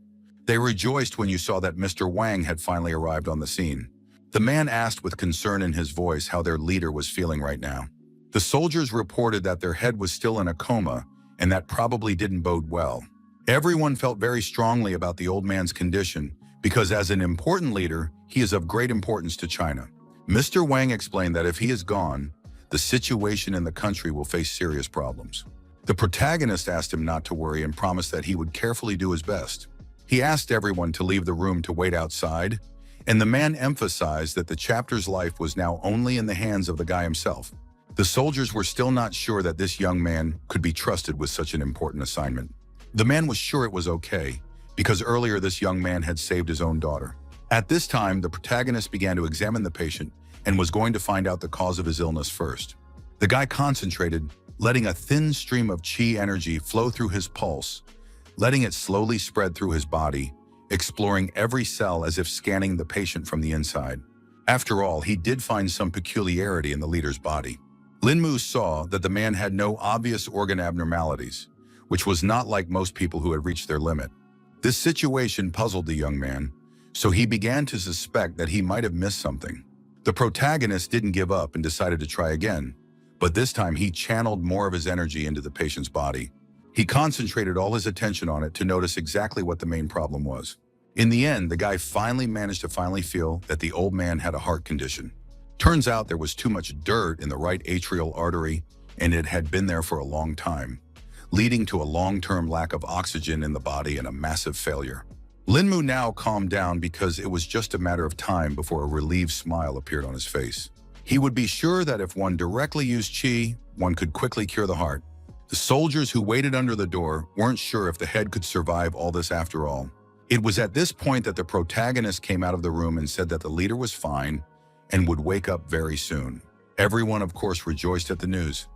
Speaker 1: They rejoiced when you saw that Mr. Wang had finally arrived on the scene. The man asked with concern in his voice how their leader was feeling right now. The soldiers reported that their head was still in a coma, and that probably didn't bode well. Everyone felt very strongly about the old man's condition because as an important leader, he is of great importance to China. Mr. Wang explained that if he is gone, the situation in the country will face serious problems. The protagonist asked him not to worry and promised that he would carefully do his best. He asked everyone to leave the room to wait outside, and the man emphasized that the chapter's life was now only in the hands of the guy himself. The soldiers were still not sure that this young man could be trusted with such an important assignment. The man was sure it was okay, because earlier this young man had saved his own daughter. At this time, the protagonist began to examine the patient and was going to find out the cause of his illness first. The guy concentrated, letting a thin stream of qi energy flow through his pulse, letting it slowly spread through his body, exploring every cell as if scanning the patient from the inside. After all, he did find some peculiarity in the leader's body. Lin Mu saw that the man had no obvious organ abnormalities, which was not like most people who had reached their limit. This situation puzzled the young man, so he began to suspect that he might have missed something. The protagonist didn't give up and decided to try again, but this time he channeled more of his energy into the patient's body. He concentrated all his attention on it to notice exactly what the main problem was. In the end, the guy finally managed to feel that the old man had a heart condition. Turns out there was too much dirt in the right atrial artery, and it had been there for a long time, leading to a long-term lack of oxygen in the body and a massive failure. Lin Mu now calmed down because it was just a matter of time before a relieved smile appeared on his face. He would be sure that if one directly used qi, one could quickly cure the heart. The soldiers who waited under the door weren't sure if the head could survive all this after all. It was at this point that the protagonist came out of the room and said that the leader was fine and would wake up very soon. Everyone, of course, rejoiced at the news,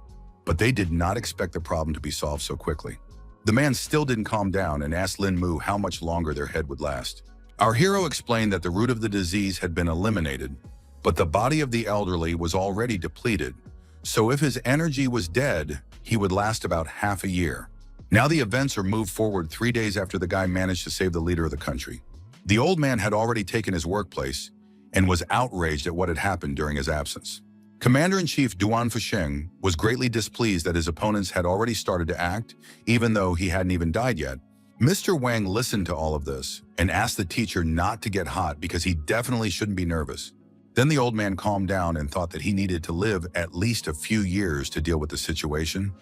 Speaker 1: but they did not expect the problem to be solved so quickly. The man still didn't calm down and asked Lin Mu how much longer their head would last. Our hero explained that the root of the disease had been eliminated, but the body of the elderly was already depleted, so if his energy was dead, he would last about half a year. Now the events are moved forward 3 days after the guy managed to save the leader of the country. The old man had already taken his workplace and was outraged at what had happened during his absence. Commander-in-Chief Duan Fusheng was greatly displeased that his opponents had already started to act, even though he hadn't even died yet. Mr. Wang listened to all of this and asked the teacher not to get hot because he definitely shouldn't be nervous. Then the old man calmed down and thought that he needed to live at least a few years to deal with the situation,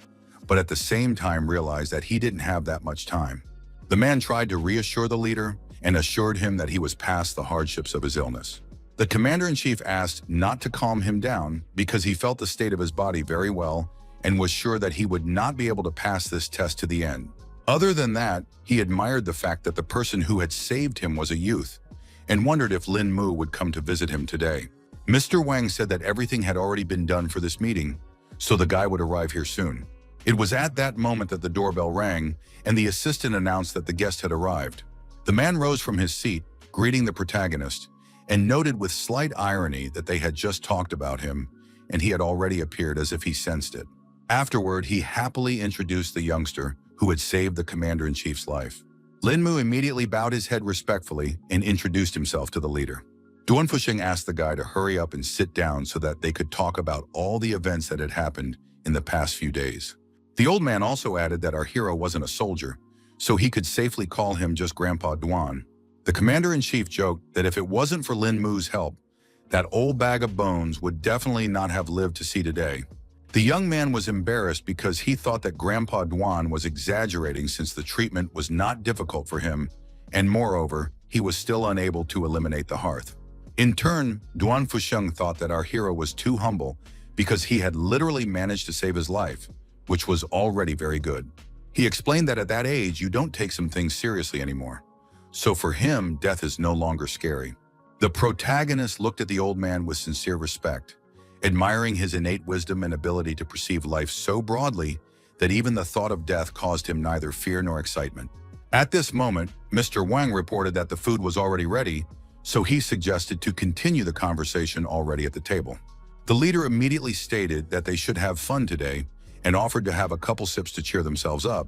Speaker 1: but at the same time realized that he didn't have that much time. The man tried to reassure the leader and assured him that he was past the hardships of his illness. The commander-in-chief asked not to calm him down because he felt the state of his body very well and was sure that he would not be able to pass this test to the end. Other than that, he admired the fact that the person who had saved him was a youth and wondered if Lin Mu would come to visit him today. Mr. Wang said that everything had already been done for this meeting, so the guy would arrive here soon. It was at that moment that the doorbell rang and the assistant announced that the guest had arrived. The man rose from his seat, greeting the protagonist, and noted with slight irony that they had just talked about him and he had already appeared as if he sensed it. Afterward, he happily introduced the youngster who had saved the commander-in-chief's life. Lin Mu immediately bowed his head respectfully and introduced himself to the leader. Duan Fusheng asked the guy to hurry up and sit down so that they could talk about all the events that had happened in the past few days. The old man also added that our hero wasn't a soldier, so he could safely call him just Grandpa Duan. The commander-in-chief joked that if it wasn't for Lin Mu's help, that old bag of bones would definitely not have lived to see today. The young man was embarrassed because he thought that Grandpa Duan was exaggerating since the treatment was not difficult for him, and moreover, he was still unable to eliminate the hearth. In turn, Duan Fusheng thought that our hero was too humble because he had literally managed to save his life, which was already very good. He explained that at that age, you don't take some things seriously anymore. So for him, death is no longer scary. The protagonist looked at the old man with sincere respect, admiring his innate wisdom and ability to perceive life so broadly that even the thought of death caused him neither fear nor excitement. At this moment, Mr. Wang reported that the food was already ready, so he suggested to continue the conversation already at the table. The leader immediately stated that they should have fun today and offered to have a couple sips to cheer themselves up,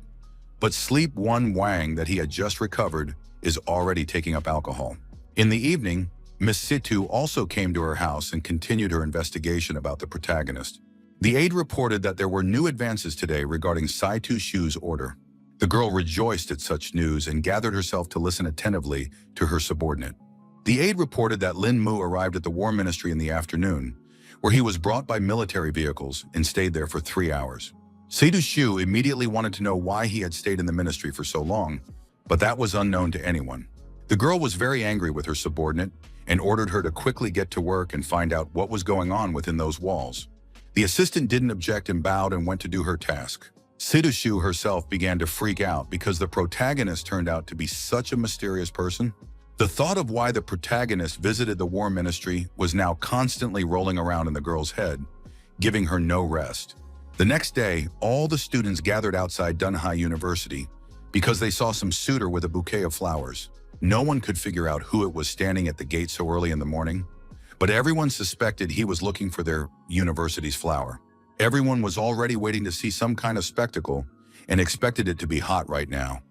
Speaker 1: but Sleep One Wang that he had just recovered is already taking up alcohol. In the evening, Miss Situ also came to her house and continued her investigation about the protagonist. The aide reported that there were new advances today regarding Saitu Shu's order. The girl rejoiced at such news and gathered herself to listen attentively to her subordinate. The aide reported that Lin Mu arrived at the War Ministry in the afternoon, where he was brought by military vehicles and stayed there for 3 hours. Saitu Shu immediately wanted to know why he had stayed in the ministry for so long, but that was unknown to anyone. The girl was very angry with her subordinate and ordered her to quickly get to work and find out what was going on within those walls. The assistant didn't object and bowed and went to do her task. Saitu Shu herself began to freak out because the protagonist turned out to be such a mysterious person. The thought of why the protagonist visited the War Ministry was now constantly rolling around in the girl's head, giving her no rest. The next day, all the students gathered outside Dunhai University because they saw some suitor with a bouquet of flowers. No one could figure out who it was standing at the gate so early in the morning, but everyone suspected he was looking for their university's flower. Everyone was already waiting to see some kind of spectacle and expected it to be hot right now.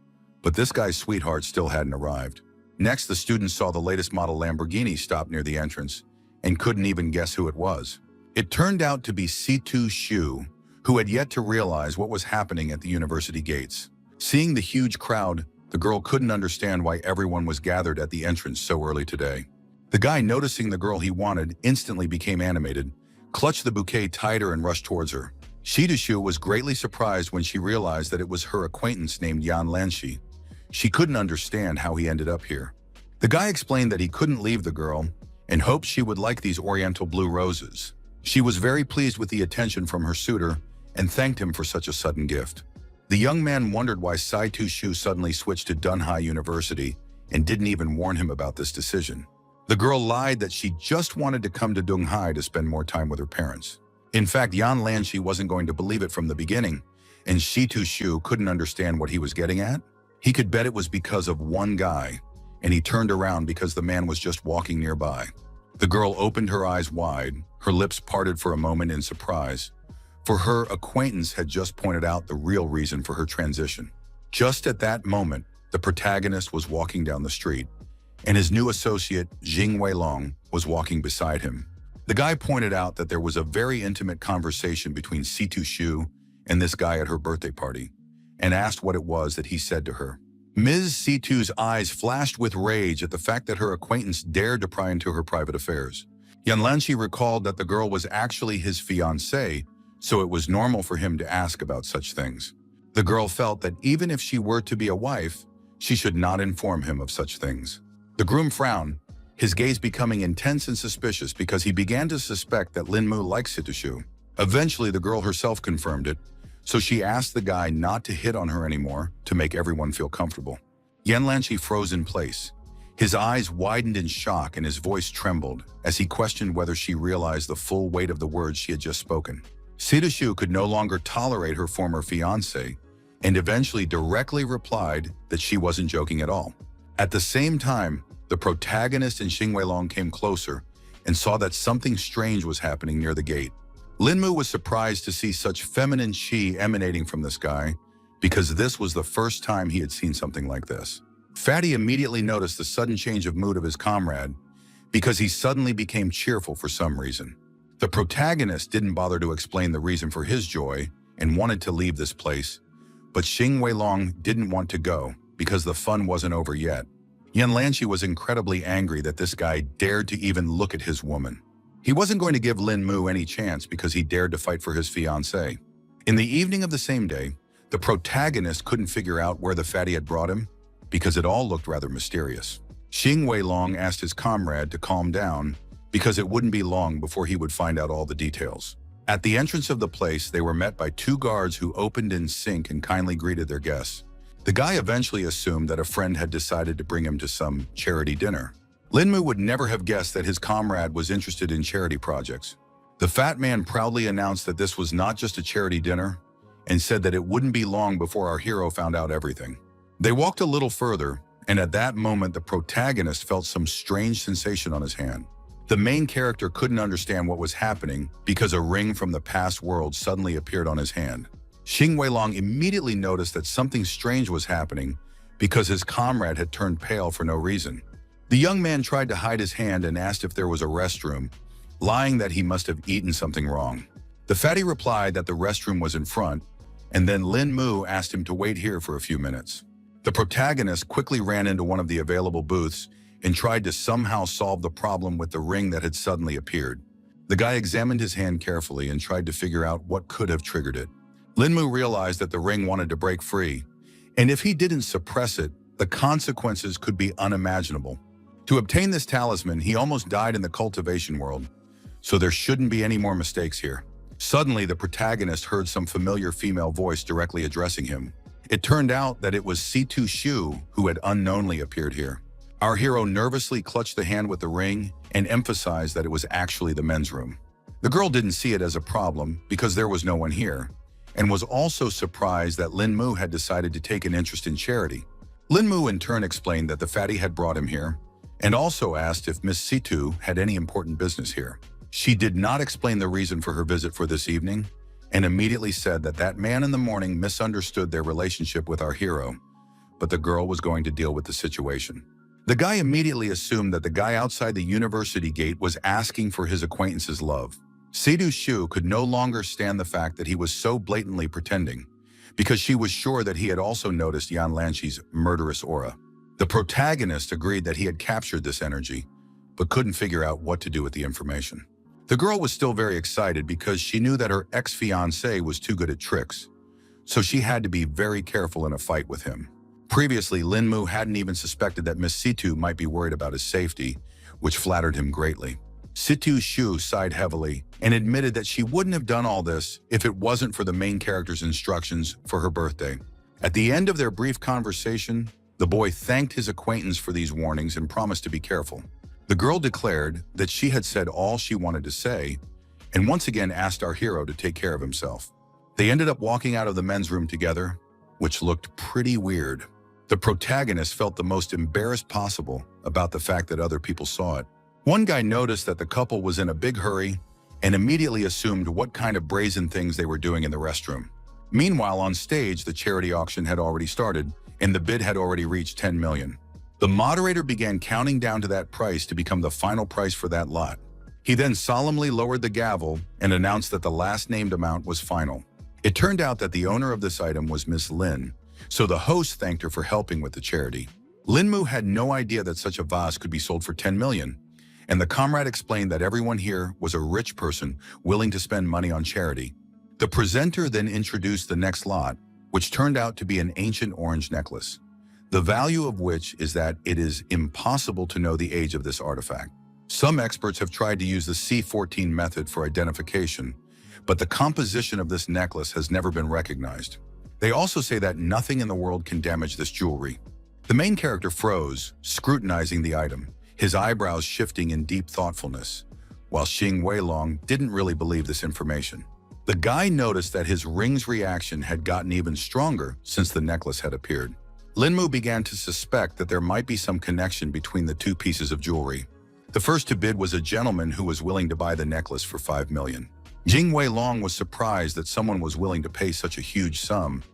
Speaker 1: But this guy's sweetheart still hadn't arrived. Next, the students saw the latest model Lamborghini stop near the entrance and couldn't even guess who it was. It turned out to be Saitu Shu, who had yet to realize what was happening at the university gates. Seeing the huge crowd, the girl couldn't understand why everyone was gathered at the entrance so early today. The guy, noticing the girl he wanted, instantly became animated, clutched the bouquet tighter and rushed towards her. Saitu Shu was greatly surprised when she realized that it was her acquaintance named Yan Lanshi. She couldn't understand how he ended up here. The guy explained that he couldn't leave the girl and hoped she would like these oriental blue roses. She was very pleased with the attention from her suitor and thanked him for such a sudden gift. The young man wondered why Saitu Shu suddenly switched to Dunhai University and didn't even warn him about this decision. The girl lied that she just wanted to come to Dunhai to spend more time with her parents. In fact, Yan Lanshi wasn't going to believe it from the beginning, and Saitu Shu couldn't understand what he was getting at. He could bet it was because of one guy, and he turned around because the man was just walking nearby. The girl opened her eyes wide, her lips parted for a moment in surprise, for her acquaintance had just pointed out the real reason for her transition. Just at that moment, the protagonist was walking down the street, and his new associate, Jing Weilong, was walking beside him. The guy pointed out that there was a very intimate conversation between Saitu Shu and this guy at her birthday party, and asked what it was that he said to her. Ms. Situ's eyes flashed with rage at the fact that her acquaintance dared to pry into her private affairs. Yan Lanshi recalled that the girl was actually his fiancée, so it was normal for him to ask about such things. The girl felt that even if she were to be a wife, she should not inform him of such things. The groom frowned, his gaze becoming intense and suspicious because he began to suspect that Lin Mu liked Saitu Shu. Eventually, the girl herself confirmed it, so she asked the guy not to hit on her anymore to make everyone feel comfortable. Yan Lanshi froze in place. His eyes widened in shock and his voice trembled as he questioned whether she realized the full weight of the words she had just spoken. Saitu Shu could no longer tolerate her former fiancé and eventually directly replied that she wasn't joking at all. At the same time, The protagonist and Xing Weilong came closer and saw that something strange was happening near the gate. Lin Mu was surprised to see such feminine qi emanating from this guy because this was the first time he had seen something like this. Fatty immediately noticed the sudden change of mood of his comrade because he suddenly became cheerful for some reason. The protagonist didn't bother to explain the reason for his joy and wanted to leave this place, but Xing Weilong didn't want to go because the fun wasn't over yet. Yan Lanqi was incredibly angry that this guy dared to even look at his woman. He wasn't going to give Lin Mu any chance because he dared to fight for his fiancée. In the evening of the same day, the protagonist couldn't figure out where the fatty had brought him because it all looked rather mysterious. Xing Weilong asked his comrade to calm down because it wouldn't be long before he would find out all the details. At the entrance of the place, they were met by two guards who opened in sync and kindly greeted their guests. The guy eventually assumed that a friend had decided to bring him to some charity dinner. Lin Mu would never have guessed that his comrade was interested in charity projects. The fat man proudly announced that this was not just a charity dinner and said that it wouldn't be long before our hero found out everything. They walked a little further, and at that moment the protagonist felt some strange sensation on his hand. The main character couldn't understand what was happening because a ring from the past world suddenly appeared on his hand. Xing Weilong immediately noticed that something strange was happening because his comrade had turned pale for no reason. The young man tried to hide his hand and asked if there was a restroom, lying that he must have eaten something wrong. The fatty replied that the restroom was in front, and then Lin Mu asked him to wait here for a few minutes. The protagonist quickly ran into one of the available booths and tried to somehow solve the problem with the ring that had suddenly appeared. The guy examined his hand carefully and tried to figure out what could have triggered it. Lin Mu realized that the ring wanted to break free, and if he didn't suppress it, the consequences could be unimaginable. To obtain this talisman, he almost died in the cultivation world, so there shouldn't be any more mistakes here. Suddenly, the protagonist heard some familiar female voice directly addressing him. It turned out that it was Situ Shu who had unknownly appeared here. Our hero nervously clutched the hand with the ring and emphasized that it was actually the men's room. The girl didn't see it as a problem because there was no one here, and was also surprised that Lin Mu had decided to take an interest in charity. Lin Mu in turn explained that the fatty had brought him here, and also asked if Miss Situ had any important business here. She did not explain the reason for her visit for this evening, and immediately said that that man in the morning misunderstood their relationship with our hero, but the girl was going to deal with the situation. The guy immediately assumed that the guy outside the university gate was asking for his acquaintance's love. Situ Shu could no longer stand the fact that he was so blatantly pretending, because she was sure that he had also noticed Yan Lanqi's murderous aura. The protagonist agreed that he had captured this energy, but couldn't figure out what to do with the information. The girl was still very excited because she knew that her ex-fiancé was too good at tricks, so she had to be very careful in a fight with him. Previously, Lin Mu hadn't even suspected that Miss Situ might be worried about his safety, which flattered him greatly. Situ Shu sighed heavily and admitted that she wouldn't have done all this if it wasn't for the main character's instructions for her birthday. At the end of their brief conversation, the boy thanked his acquaintance for these warnings and promised to be careful. The girl declared that she had said all she wanted to say and once again asked our hero to take care of himself. They ended up walking out of the men's room together, which looked pretty weird. The protagonist felt the most embarrassed possible about the fact that other people saw it. One guy noticed that the couple was in a big hurry and immediately assumed what kind of brazen things they were doing in the restroom. Meanwhile, on stage, the charity auction had already started and the bid had already reached 10 million. The moderator began counting down to that price to become the final price for that lot. He then solemnly lowered the gavel and announced that the last named amount was final. It turned out that the owner of this item was Miss Lin, so the host thanked her for helping with the charity. Lin Mu had no idea that such a vase could be sold for 10 million, and the comrade explained that everyone here was a rich person willing to spend money on charity. The presenter then introduced the next lot, which turned out to be an ancient orange necklace, the value of which is that it is impossible to know the age of this artifact. Some experts have tried to use the C14 method for identification, but the composition of this necklace has never been recognized. They also say that nothing in the world can damage this jewelry. The main character froze, scrutinizing the item, his eyebrows shifting in deep thoughtfulness, while Xing Weilong didn't really believe this information. The guy noticed that his ring's reaction had gotten even stronger since the necklace had appeared. Linmu began to suspect that there might be some connection between the two pieces of jewelry. The first to bid was a gentleman who was willing to buy the necklace for 5 million. Jing Weilong was surprised that someone was willing to pay such a huge sum,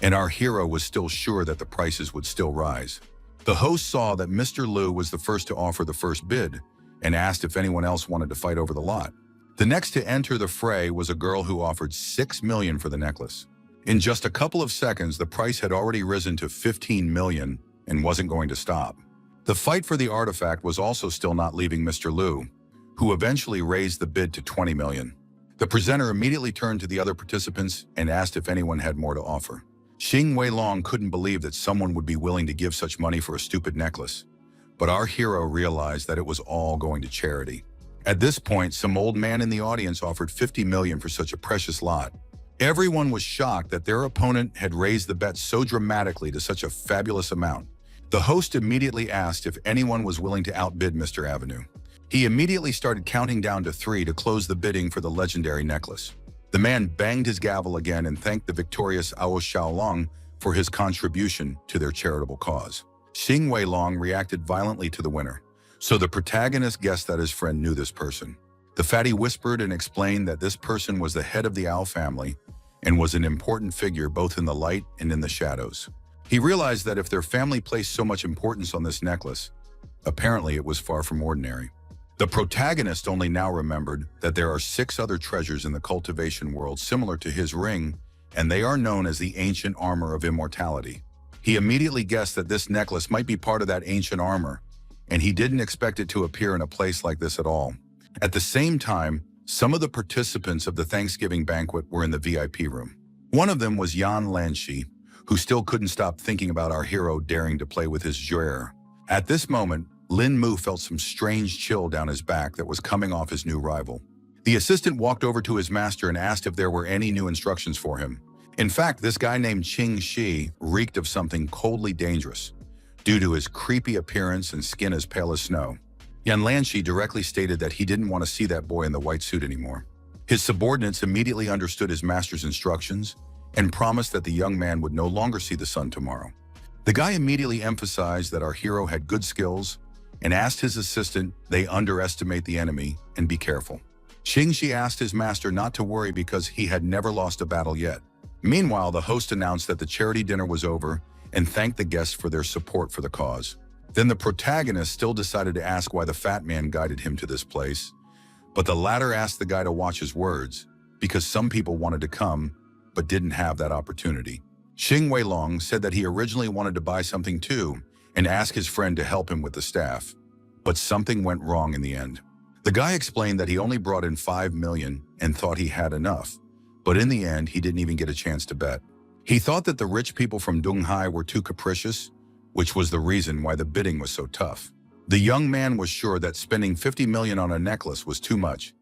Speaker 1: and our hero was still sure that the prices would still rise. The host saw that Mr. Liu was the first to offer the first bid and asked if anyone else wanted to fight over the lot. The next to enter the fray was a girl who offered 6 million for the necklace. In just a couple of seconds, the price had already risen to 15 million and wasn't going to stop. The fight for the artifact was also still not leaving Mr. Liu, who eventually raised the bid to 20 million. The presenter immediately turned to the other participants and asked if anyone had more to offer. Xing Weilong couldn't believe that someone would be willing to give such money for a stupid necklace, but our hero realized that it was all going to charity. At this point, some old man in the audience offered 50 million for such a precious lot. Everyone was shocked that their opponent had raised the bet so dramatically to such a fabulous amount. The host immediately asked if anyone was willing to outbid Mr. Avenue. He immediately started counting down to 3 to close the bidding for the legendary necklace. The man banged his gavel again and thanked the victorious Ao Xiaolong for his contribution to their charitable cause. Xing Weilong reacted violently to the winner, so the protagonist guessed that his friend knew this person. The fatty whispered and explained that this person was the head of the Ao family and was an important figure both in the light and in the shadows. He realized that if their family placed so much importance on this necklace, apparently it was far from ordinary. The protagonist only now remembered that there are 6 other treasures in the cultivation world similar to his ring, and they are known as the ancient armor of immortality. He immediately guessed that this necklace might be part of that ancient armor, and he didn't expect it to appear in a place like this at all. At the same time, some of the participants of the Thanksgiving banquet were in the VIP room. One of them was Yan Lanshi, who still couldn't stop thinking about our hero daring to play with his jewelry. At this moment, Lin Mu felt some strange chill down his back that was coming off his new rival. The assistant walked over to his master and asked if there were any new instructions for him. In fact, this guy named Qing Shi reeked of something coldly dangerous, due to his creepy appearance and skin as pale as snow. Yan Lanshi directly stated that he didn't want to see that boy in the white suit anymore. His subordinates immediately understood his master's instructions and promised that the young man would no longer see the sun tomorrow. The guy immediately emphasized that our hero had good skills and asked his assistant they underestimate the enemy and be careful. Xing Shi asked his master not to worry because he had never lost a battle yet. Meanwhile, the host announced that the charity dinner was over and thanked the guests for their support for the cause. Then the protagonist still decided to ask why the fat man guided him to this place, but the latter asked the guy to watch his words because some people wanted to come but didn't have that opportunity. Xing Weilong said that he originally wanted to buy something too and ask his friend to help him with the staff, but something went wrong in the end. The guy explained that he only brought in 5 million and thought he had enough, but in the end, he didn't even get a chance to bet. He thought that the rich people from Dunghai were too capricious, which was the reason why the bidding was so tough. The young man was sure that spending 50 million on a necklace was too much,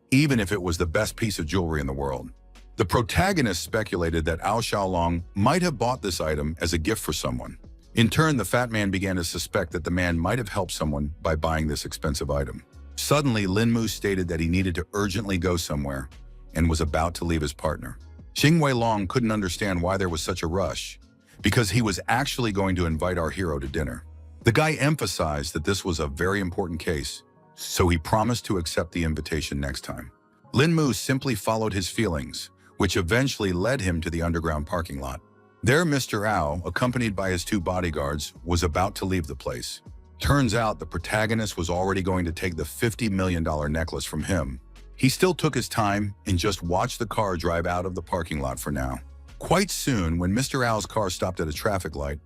Speaker 1: even if it was the best piece of jewelry in the world. The protagonist speculated that Ao Xiaolong might have bought this item as a gift for someone. In turn, the fat man began to suspect that the man might have helped someone by buying this expensive item. Suddenly, Lin Mu stated that he needed to urgently go somewhere and was about to leave his partner. Xing Weilong couldn't understand why there was such a rush, because he was actually going to invite our hero to dinner. The guy emphasized that this was a very important case, so he promised to accept the invitation next time. Lin Mu simply followed his feelings, which eventually led him to the underground parking lot. There, Mr. Ao, accompanied by his 2 bodyguards, was about to leave the place. Turns out the protagonist was already going to take the $50 million necklace from him. He still took his time and just watched the car drive out of the parking lot for now. Quite soon, when Mr. Ao's car stopped at a traffic light,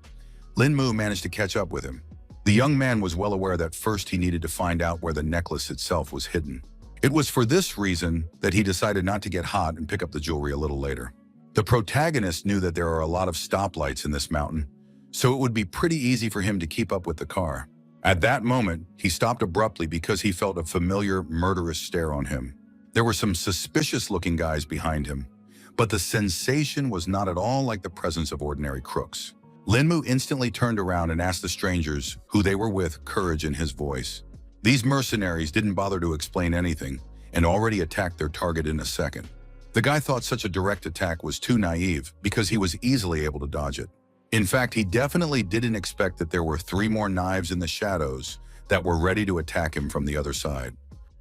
Speaker 1: Lin Mu managed to catch up with him. The young man was well aware that first he needed to find out where the necklace itself was hidden. It was for this reason that he decided not to get hot and pick up the jewelry a little later. The protagonist knew that there are a lot of stoplights in this mountain, so it would be pretty easy for him to keep up with the car. At that moment, he stopped abruptly because he felt a familiar, murderous stare on him. There were some suspicious-looking guys behind him, but the sensation was not at all like the presence of ordinary crooks. Lin Mu instantly turned around and asked the strangers who they were with, courage in his voice. These mercenaries didn't bother to explain anything and already attacked their target in a second. The guy thought such a direct attack was too naive because he was easily able to dodge it. In fact, he definitely didn't expect that there were 3 more knives in the shadows that were ready to attack him from the other side.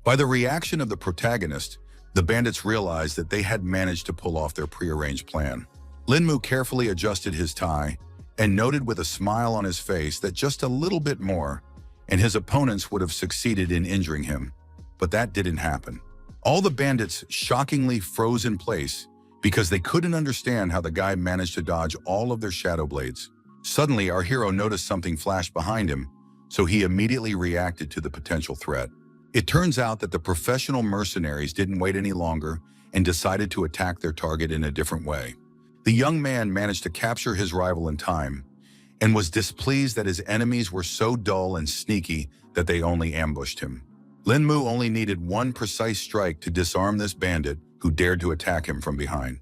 Speaker 1: By the reaction of the protagonist, the bandits realized that they had managed to pull off their prearranged plan. Linmu carefully adjusted his tie and noted with a smile on his face that just a little bit more, and his opponents would have succeeded in injuring him. But that didn't happen. All the bandits shockingly froze in place because they couldn't understand how the guy managed to dodge all of their shadow blades. Suddenly, our hero noticed something flash behind him, so he immediately reacted to the potential threat. It turns out that the professional mercenaries didn't wait any longer and decided to attack their target in a different way. The young man managed to capture his rival in time and was displeased that his enemies were so dull and sneaky that they only ambushed him. Linmu only needed one precise strike to disarm this bandit who dared to attack him from behind.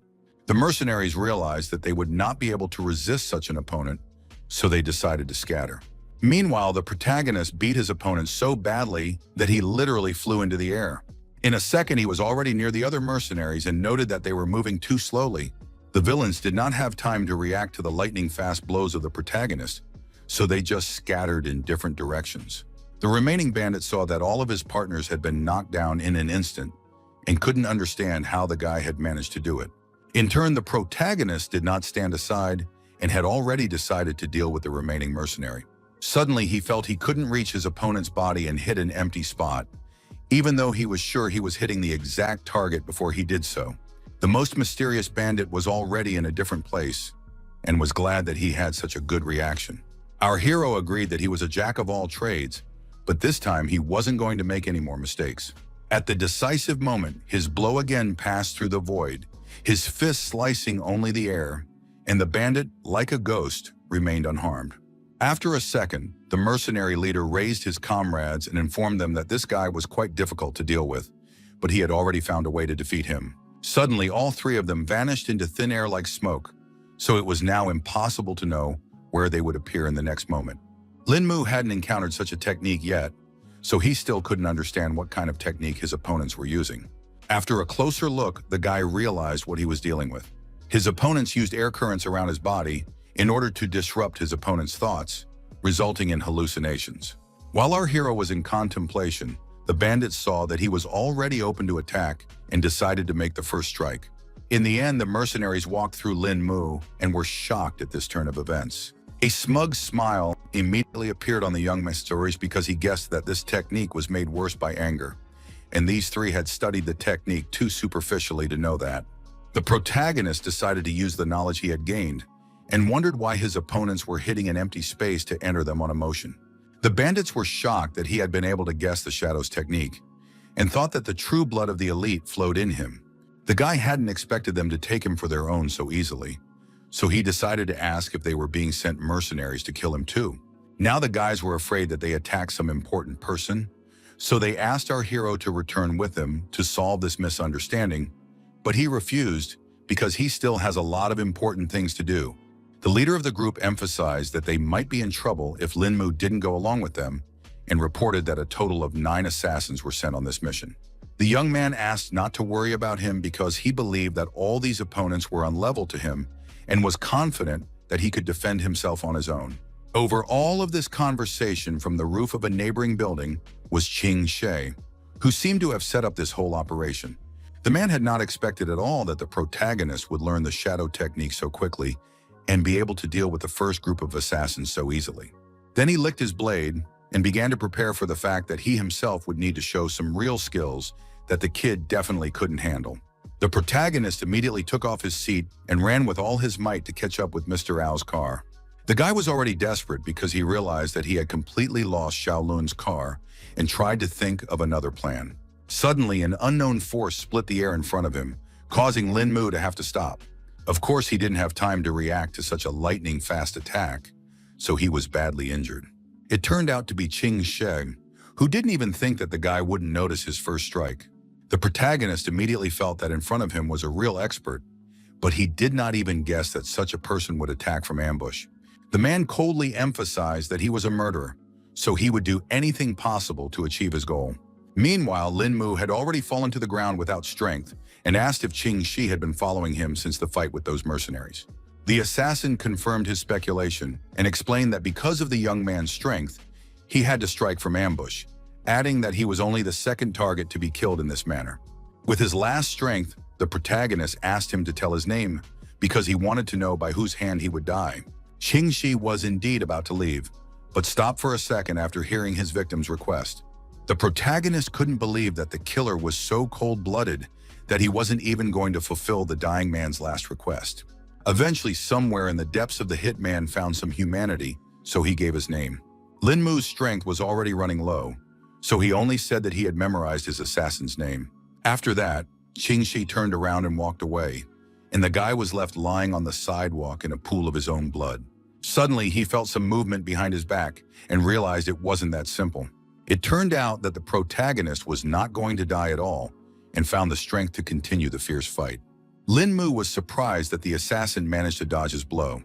Speaker 1: The mercenaries realized that they would not be able to resist such an opponent, so they decided to scatter. Meanwhile, the protagonist beat his opponent so badly that he literally flew into the air. In a second, he was already near the other mercenaries and noted that they were moving too slowly. The villains did not have time to react to the lightning-fast blows of the protagonist, so they just scattered in different directions. The remaining bandit saw that all of his partners had been knocked down in an instant and couldn't understand how the guy had managed to do it. In turn, the protagonist did not stand aside and had already decided to deal with the remaining mercenary. Suddenly, he felt he couldn't reach his opponent's body and hit an empty spot, even though he was sure he was hitting the exact target before he did so. The most mysterious bandit was already in a different place and was glad that he had such a good reaction. Our hero agreed that he was a jack of all trades, but this time he wasn't going to make any more mistakes. At the decisive moment, his blow again passed through the void, his fist slicing only the air, and the bandit, like a ghost, remained unharmed. After a second, the mercenary leader raised his comrades and informed them that this guy was quite difficult to deal with, but he had already found a way to defeat him. Suddenly, all 3 of them vanished into thin air like smoke, so it was now impossible to know where they would appear in the next moment. Linmu hadn't encountered such a technique yet, so he still couldn't understand what kind of technique his opponents were using. After a closer look, the guy realized what he was dealing with. His opponents used air currents around his body in order to disrupt his opponent's thoughts, resulting in hallucinations. While our hero was in contemplation, the bandits saw that he was already open to attack and decided to make the first strike. In the end, the mercenaries walked through Lin Mu and were shocked at this turn of events. A smug smile immediately appeared on the young mercenaries because he guessed that this technique was made worse by anger, and these 3 had studied the technique too superficially to know that. The protagonist decided to use the knowledge he had gained and wondered why his opponents were hitting an empty space to enter them on a motion. The bandits were shocked that he had been able to guess the Shadow's technique and thought that the true blood of the elite flowed in him. The guy hadn't expected them to take him for their own so easily, so he decided to ask if they were being sent mercenaries to kill him too. Now the guys were afraid that they attacked some important person, so they asked our hero to return with them to solve this misunderstanding, but he refused because he still has a lot of important things to do. The leader of the group emphasized that they might be in trouble if Linmu didn't go along with them and reported that a total of 9 assassins were sent on this mission. The young man asked not to worry about him because he believed that all these opponents were on level to him and was confident that he could defend himself on his own. Over all of this conversation from the roof of a neighboring building was Qing She, who seemed to have set up this whole operation. The man had not expected at all that the protagonist would learn the shadow technique so quickly and be able to deal with the first group of assassins so easily. Then he licked his blade and began to prepare for the fact that he himself would need to show some real skills that the kid definitely couldn't handle. The protagonist immediately took off his seat and ran with all his might to catch up with Mr. Ao's car. The guy was already desperate because he realized that he had completely lost Xiaolun's car and tried to think of another plan. Suddenly, an unknown force split the air in front of him, causing Lin Mu to have to stop. Of course, he didn't have time to react to such a lightning-fast attack, so he was badly injured. It turned out to be Qing She, who didn't even think that the guy wouldn't notice his first strike. The protagonist immediately felt that in front of him was a real expert, but he did not even guess that such a person would attack from ambush. The man coldly emphasized that he was a murderer, so he would do anything possible to achieve his goal. Meanwhile, Lin Mu had already fallen to the ground without strength and asked if Qing Shi had been following him since the fight with those mercenaries. The assassin confirmed his speculation and explained that because of the young man's strength, he had to strike from ambush, adding that he was only the second target to be killed in this manner. With his last strength, the protagonist asked him to tell his name because he wanted to know by whose hand he would die. Qingxi was indeed about to leave, but stopped for a second after hearing his victim's request. The protagonist couldn't believe that the killer was so cold-blooded that he wasn't even going to fulfill the dying man's last request. Eventually, somewhere in the depths of the hitman found some humanity, so he gave his name. Lin Mu's strength was already running low, so he only said that he had memorized his assassin's name. After that, Qingxi turned around and walked away, and the guy was left lying on the sidewalk in a pool of his own blood. Suddenly, he felt some movement behind his back and realized it wasn't that simple. It turned out that the protagonist was not going to die at all and found the strength to continue the fierce fight. Lin Mu was surprised that the assassin managed to dodge his blow,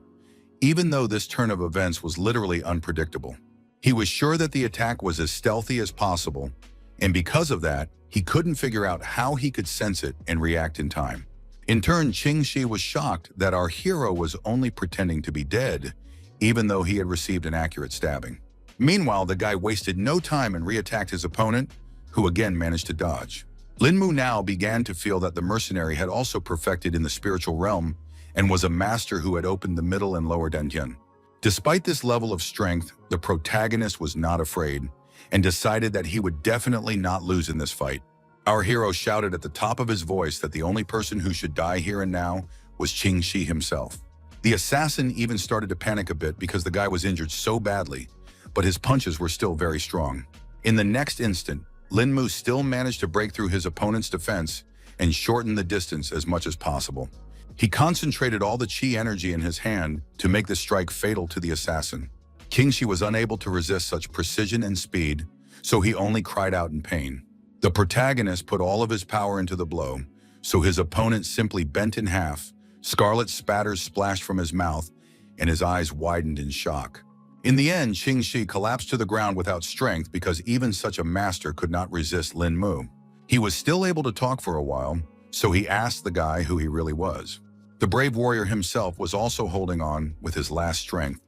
Speaker 1: even though this turn of events was literally unpredictable. He was sure that the attack was as stealthy as possible, and because of that, he couldn't figure out how he could sense it and react in time. In turn, Qingxi was shocked that our hero was only pretending to be dead, even though he had received an accurate stabbing. Meanwhile, the guy wasted no time and re-attacked his opponent, who again managed to dodge. Lin Mu now began to feel that the mercenary had also perfected in the spiritual realm and was a master who had opened the middle and lower dantian. Despite this level of strength, the protagonist was not afraid and decided that he would definitely not lose in this fight. Our hero shouted at the top of his voice that the only person who should die here and now was Qingxi himself. The assassin even started to panic a bit because the guy was injured so badly, but his punches were still very strong. In the next instant, Lin Mu still managed to break through his opponent's defense and shorten the distance as much as possible. He concentrated all the qi energy in his hand to make the strike fatal to the assassin. Qingxi was unable to resist such precision and speed, so he only cried out in pain. The protagonist put all of his power into the blow, so his opponent simply bent in half, scarlet spatters splashed from his mouth, and his eyes widened in shock. In the end, Qingxi collapsed to the ground without strength because even such a master could not resist Lin Mu. He was still able to talk for a while, so he asked the guy who he really was. The brave warrior himself was also holding on with his last strength,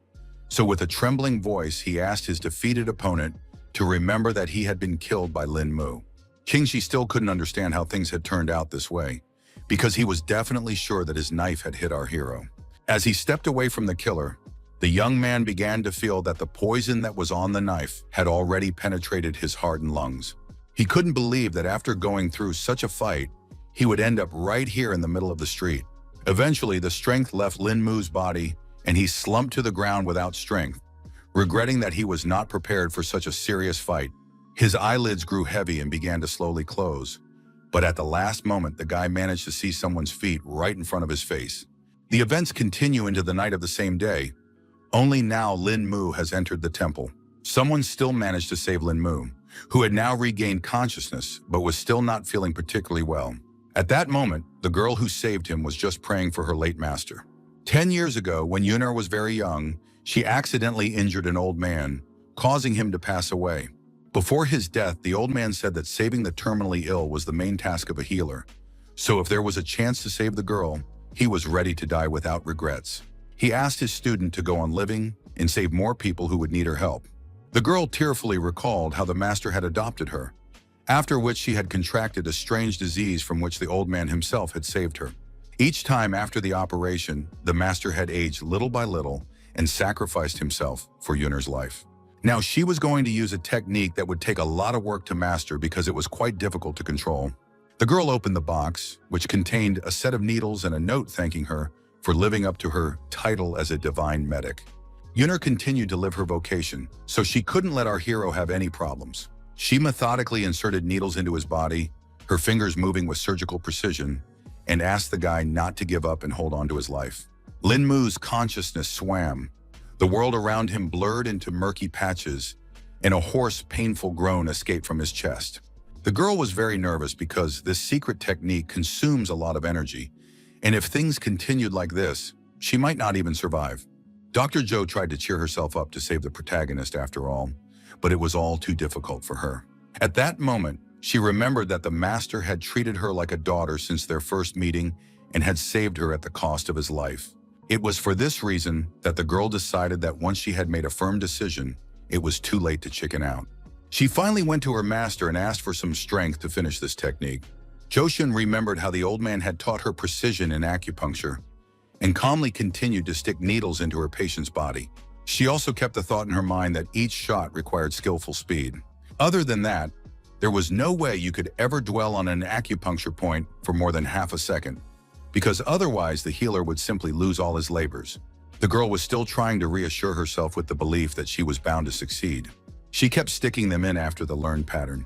Speaker 1: so with a trembling voice, he asked his defeated opponent to remember that he had been killed by Lin Mu. Qingxi still couldn't understand how things had turned out this way, because he was definitely sure that his knife had hit our hero. As he stepped away from the killer, the young man began to feel that the poison that was on the knife had already penetrated his heart and lungs. He couldn't believe that after going through such a fight, he would end up right here in the middle of the street. Eventually, the strength left Lin Mu's body, and he slumped to the ground without strength, regretting that he was not prepared for such a serious fight. His eyelids grew heavy and began to slowly close, but at the last moment, the guy managed to see someone's feet right in front of his face. The events continue into the night of the same day. Only now Lin Mu has entered the temple. Someone still managed to save Lin Mu, who had now regained consciousness but was still not feeling particularly well. At that moment, the girl who saved him was just praying for her late master. 10 years ago, when Yunar was very young, she accidentally injured an old man, causing him to pass away. Before his death, the old man said that saving the terminally ill was the main task of a healer. So if there was a chance to save the girl, he was ready to die without regrets. He asked his student to go on living and save more people who would need her help. The girl tearfully recalled how the master had adopted her, after which she had contracted a strange disease from which the old man himself had saved her. Each time after the operation, the master had aged little by little and sacrificed himself for Yunar's life. Now she was going to use a technique that would take a lot of work to master because it was quite difficult to control. The girl opened the box, which contained a set of needles and a note thanking her for living up to her title as a divine medic. Yunar continued to live her vocation, so she couldn't let our hero have any problems. She methodically inserted needles into his body, her fingers moving with surgical precision, and asked the guy not to give up and hold on to his life. Lin Mu's consciousness swam. The world around him blurred into murky patches, and a hoarse, painful groan escaped from his chest. The girl was very nervous because this secret technique consumes a lot of energy, and if things continued like this, she might not even survive. Dr. Zhou tried to cheer herself up to save the protagonist after all, but it was all too difficult for her. At that moment, she remembered that the master had treated her like a daughter since their first meeting and had saved her at the cost of his life. It was for this reason that the girl decided that once she had made a firm decision, it was too late to chicken out. She finally went to her master and asked for some strength to finish this technique. Joshun remembered how the old man had taught her precision in acupuncture and calmly continued to stick needles into her patient's body. She also kept the thought in her mind that each shot required skillful speed. Other than that, there was no way you could ever dwell on an acupuncture point for more than half a second, because otherwise the healer would simply lose all his labors. The girl was still trying to reassure herself with the belief that she was bound to succeed. She kept sticking them in after the learned pattern,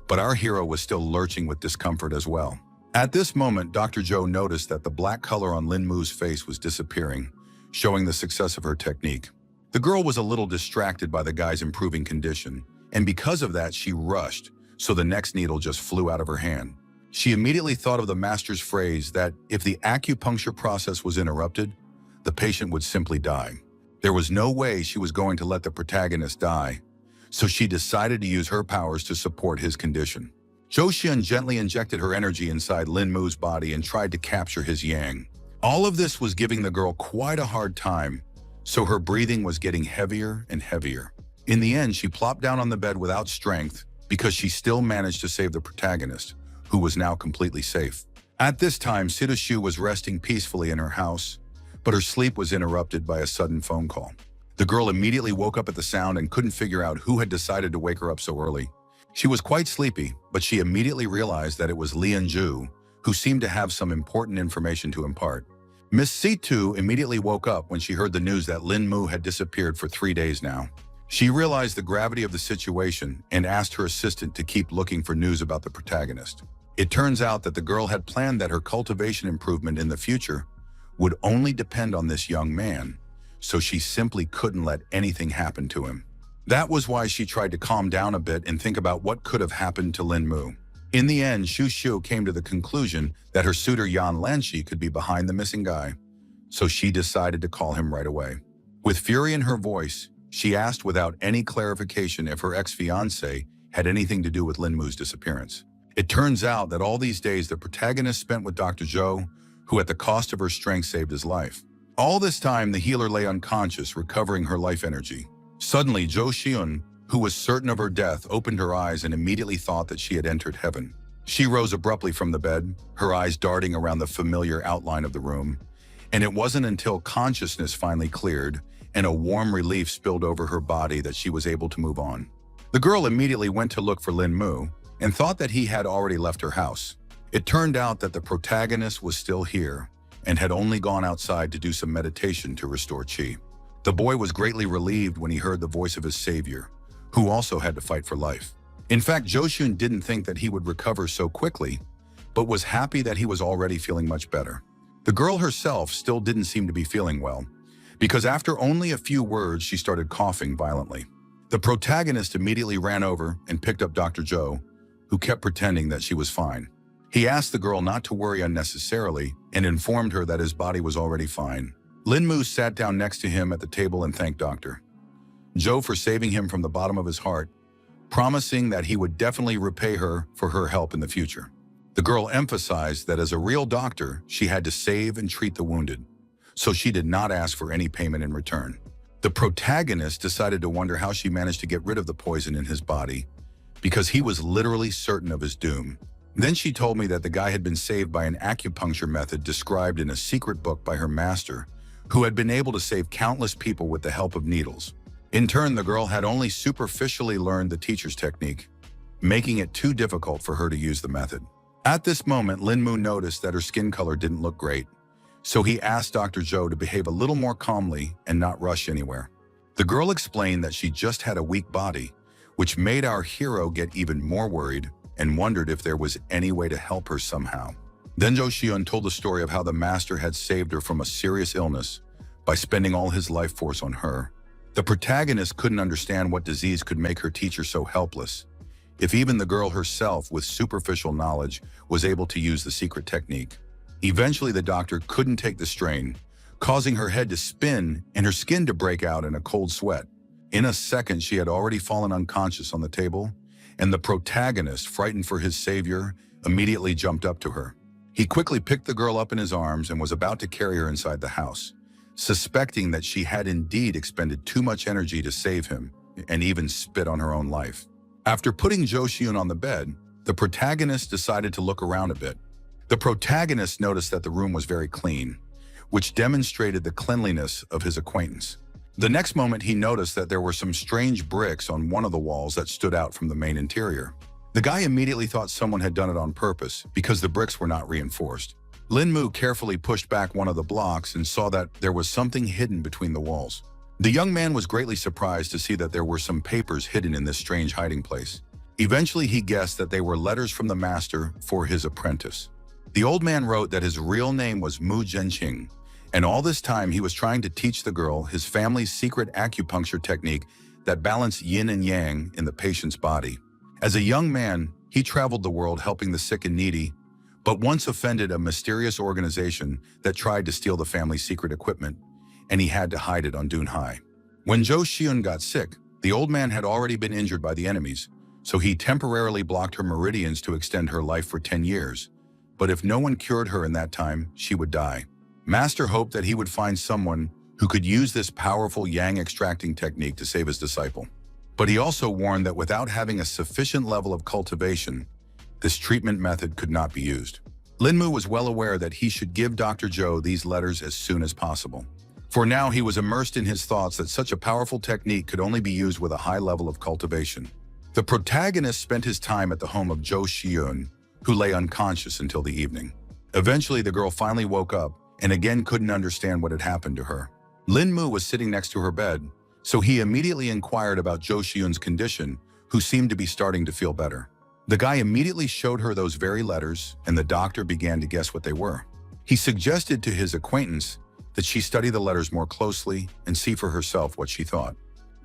Speaker 1: but our hero was still lurching with discomfort as well. At this moment, Dr. Zhou noticed that the black color on Lin Mu's face was disappearing, showing the success of her technique. The girl was a little distracted by the guy's improving condition, and because of that, she rushed, so the next needle just flew out of her hand. She immediately thought of the master's phrase that if the acupuncture process was interrupted, the patient would simply die. There was no way she was going to let the protagonist die, so she decided to use her powers to support his condition. Zhou Xian gently injected her energy inside Lin Mu's body and tried to capture his yang. All of this was giving the girl quite a hard time, so her breathing was getting heavier and heavier. In the end, she plopped down on the bed without strength because she still managed to save the protagonist, who was now completely safe. At this time, Sita Shu was resting peacefully in her house, but her sleep was interrupted by a sudden phone call. The girl immediately woke up at the sound and couldn't figure out who had decided to wake her up so early. She was quite sleepy, but she immediately realized that it was Lian Zhu, who seemed to have some important information to impart. Miss Situ immediately woke up when she heard the news that Lin Mu had disappeared for 3 days now. She realized the gravity of the situation and asked her assistant to keep looking for news about the protagonist. It turns out that the girl had planned that her cultivation improvement in the future would only depend on this young man, so she simply couldn't let anything happen to him. That was why she tried to calm down a bit and think about what could have happened to Lin Mu. In the end, Xu Xiu came to the conclusion that her suitor Yan Lanxi could be behind the missing guy, so she decided to call him right away. With fury in her voice, she asked without any clarification if her ex-fiancé had anything to do with Lin Mu's disappearance. It turns out that all these days the protagonist spent with Dr. Zhou, who at the cost of her strength saved his life. All this time, the healer lay unconscious, recovering her life energy. Suddenly, Zhou Xiun, who was certain of her death, opened her eyes and immediately thought that she had entered heaven. She rose abruptly from the bed, her eyes darting around the familiar outline of the room, and it wasn't until consciousness finally cleared and a warm relief spilled over her body that she was able to move on. The girl immediately went to look for Lin Mu and thought that he had already left her house. It turned out that the protagonist was still here and had only gone outside to do some meditation to restore qi. The boy was greatly relieved when he heard the voice of his savior, who also had to fight for life. In fact, Joshun didn't think that he would recover so quickly, but was happy that he was already feeling much better. The girl herself still didn't seem to be feeling well, because after only a few words, she started coughing violently. The protagonist immediately ran over and picked up Dr. Zhou, who kept pretending that she was fine. He asked the girl not to worry unnecessarily and informed her that his body was already fine. Lin Mu sat down next to him at the table and thanked Dr. Zhou for saving him from the bottom of his heart, promising that he would definitely repay her for her help in the future. The girl emphasized that as a real doctor, she had to save and treat the wounded, so she did not ask for any payment in return. The protagonist decided to wonder how she managed to get rid of the poison in his body, because he was literally certain of his doom. Then she told me that the guy had been saved by an acupuncture method described in a secret book by her master, who had been able to save countless people with the help of needles. In turn, the girl had only superficially learned the teacher's technique, making it too difficult for her to use the method. At this moment, Lin Mu noticed that her skin color didn't look great, so he asked Dr. Zhou to behave a little more calmly and not rush anywhere. The girl explained that she just had a weak body, which made our hero get even more worried and wondered if there was any way to help her somehow. Then Zhou Xiun told the story of how the master had saved her from a serious illness by spending all his life force on her. The protagonist couldn't understand what disease could make her teacher so helpless, if even the girl herself with superficial knowledge was able to use the secret technique. Eventually, the doctor couldn't take the strain, causing her head to spin and her skin to break out in a cold sweat. In a second, she had already fallen unconscious on the table, and the protagonist, frightened for his savior, immediately jumped up to her. He quickly picked the girl up in his arms and was about to carry her inside the house. suspecting that she had indeed expended too much energy to save him and even spit on her own life. After putting Jo Shiun on the bed, the protagonist decided to look around a bit. The protagonist noticed that the room was very clean, which demonstrated the cleanliness of his acquaintance. The next moment, he noticed that there were some strange bricks on one of the walls that stood out from the main interior. The guy immediately thought someone had done it on purpose because the bricks were not reinforced. Lin Mu carefully pushed back one of the blocks and saw that there was something hidden between the walls. The young man was greatly surprised to see that there were some papers hidden in this strange hiding place. Eventually, he guessed that they were letters from the master for his apprentice. The old man wrote that his real name was Mu Zhenqing, and all this time he was trying to teach the girl his family's secret acupuncture technique that balanced yin and yang in the patient's body. As a young man, he traveled the world helping the sick and needy, but once offended a mysterious organization that tried to steal the family's secret equipment, and he had to hide it on Dunhai. When Jo Shiun got sick, the old man had already been injured by the enemies, so he temporarily blocked her meridians to extend her life for 10 years. But if no one cured her in that time, she would die. Master hoped that he would find someone who could use this powerful yang extracting technique to save his disciple. But he also warned that without having a sufficient level of cultivation, this treatment method could not be used. Lin Mu was well aware that he should give Dr. Zhou these letters as soon as possible. For now, he was immersed in his thoughts that such a powerful technique could only be used with a high level of cultivation. The protagonist spent his time at the home of Jo Shiun, who lay unconscious until the evening. Eventually, the girl finally woke up and again couldn't understand what had happened to her. Lin Mu was sitting next to her bed, so he immediately inquired about Jo Shiun's condition, who seemed to be starting to feel better. The guy immediately showed her those very letters, and the doctor began to guess what they were. He suggested to his acquaintance that she study the letters more closely and see for herself what she thought.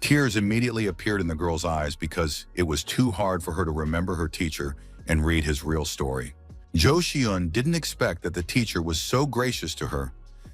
Speaker 1: Tears immediately appeared in the girl's eyes because it was too hard for her to remember her teacher and read his real story. Jo Shiun didn't expect that the teacher was so gracious to her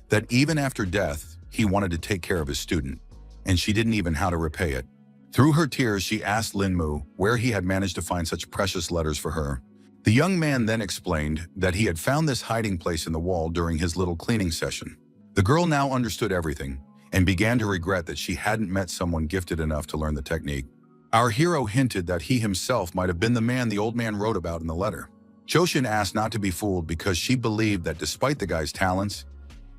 Speaker 1: that even after death, he wanted to take care of his student, and she didn't even know how to repay it. Through her tears, she asked Lin Mu where he had managed to find such precious letters for her. The young man then explained that he had found this hiding place in the wall during his little cleaning session. The girl now understood everything and began to regret that she hadn't met someone gifted enough to learn the technique. Our hero hinted that he himself might have been the man the old man wrote about in the letter. Jo Shiun asked not to be fooled because she believed that despite the guy's talents,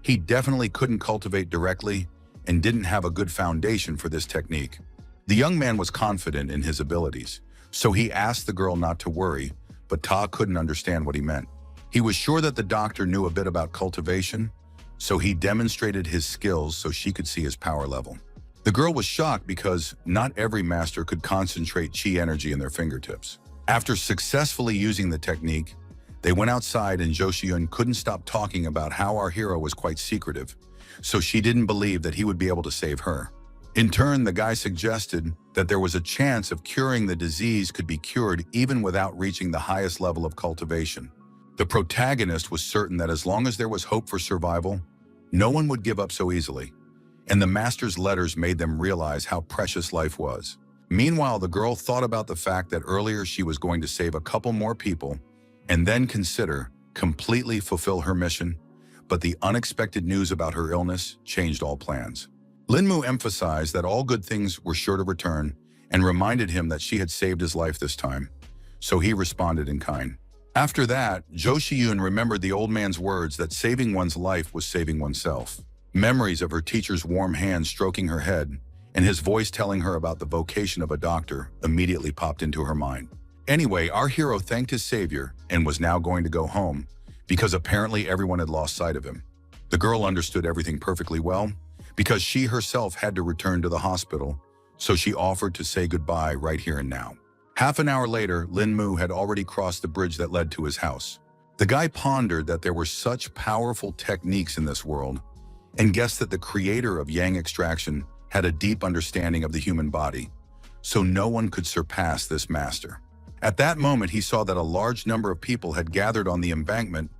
Speaker 1: he definitely couldn't cultivate directly and didn't have a good foundation for this technique. The young man was confident in his abilities, so he asked the girl not to worry, but Ta couldn't understand what he meant. He was sure that the doctor knew a bit about cultivation, so he demonstrated his skills so she could see his power level. The girl was shocked because not every master could concentrate qi energy in their fingertips. After successfully using the technique, they went outside and Jo Shiun couldn't stop talking about how our hero was quite secretive, so she didn't believe that he would be able to save her. In turn, the guy suggested that there was a chance of curing the disease could be cured even without reaching the highest level of cultivation. The protagonist was certain that as long as there was hope for survival, no one would give up so easily, and the master's letters made them realize how precious life was. Meanwhile, the girl thought about the fact that earlier she was going to save a couple more people and then consider completely fulfill her mission, but the unexpected news about her illness changed all plans. Lin Mu emphasized that all good things were sure to return and reminded him that she had saved his life this time, so he responded in kind. After that, Jo Shiun remembered the old man's words that saving one's life was saving oneself. Memories of her teacher's warm hand stroking her head and his voice telling her about the vocation of a doctor immediately popped into her mind. Anyway, our hero thanked his savior and was now going to go home because apparently everyone had lost sight of him. The girl understood everything perfectly well because she herself had to return to the hospital, so she offered to say goodbye right here and now. Half an hour later, Lin Mu had already crossed the bridge that led to his house. The guy pondered that there were such powerful techniques in this world and guessed that the creator of yang extraction had a deep understanding of the human body, so no one could surpass this master. At that moment, he saw that a large number of people had gathered on the embankment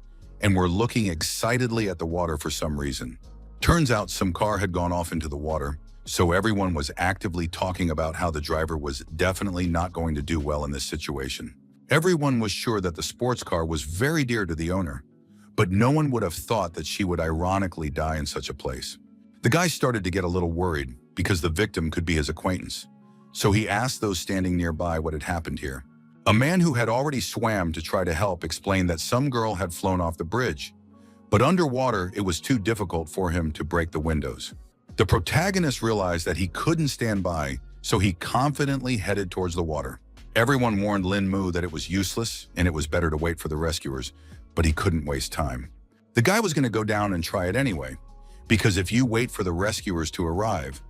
Speaker 1: and were looking excitedly at the water for some reason. Turns out some car had gone off into the water, so everyone was actively talking about how the driver was definitely not going to do well in this situation. Everyone was sure that the sports car was very dear to the owner, but no one would have thought that she would ironically die in such a place. The guy started to get a little worried because the victim could be his acquaintance. So he asked those standing nearby what had happened here. A man who had already swam to try to help explained that some girl had flown off the bridge, but underwater it was too difficult for him to break the windows. The protagonist realized that he couldn't stand by, so he confidently headed towards the water. Everyone warned Lin Mu that it was useless and it was better to wait for the rescuers, but he couldn't waste time. The guy was going to go down and try it anyway, because if you wait for the rescuers to arrive,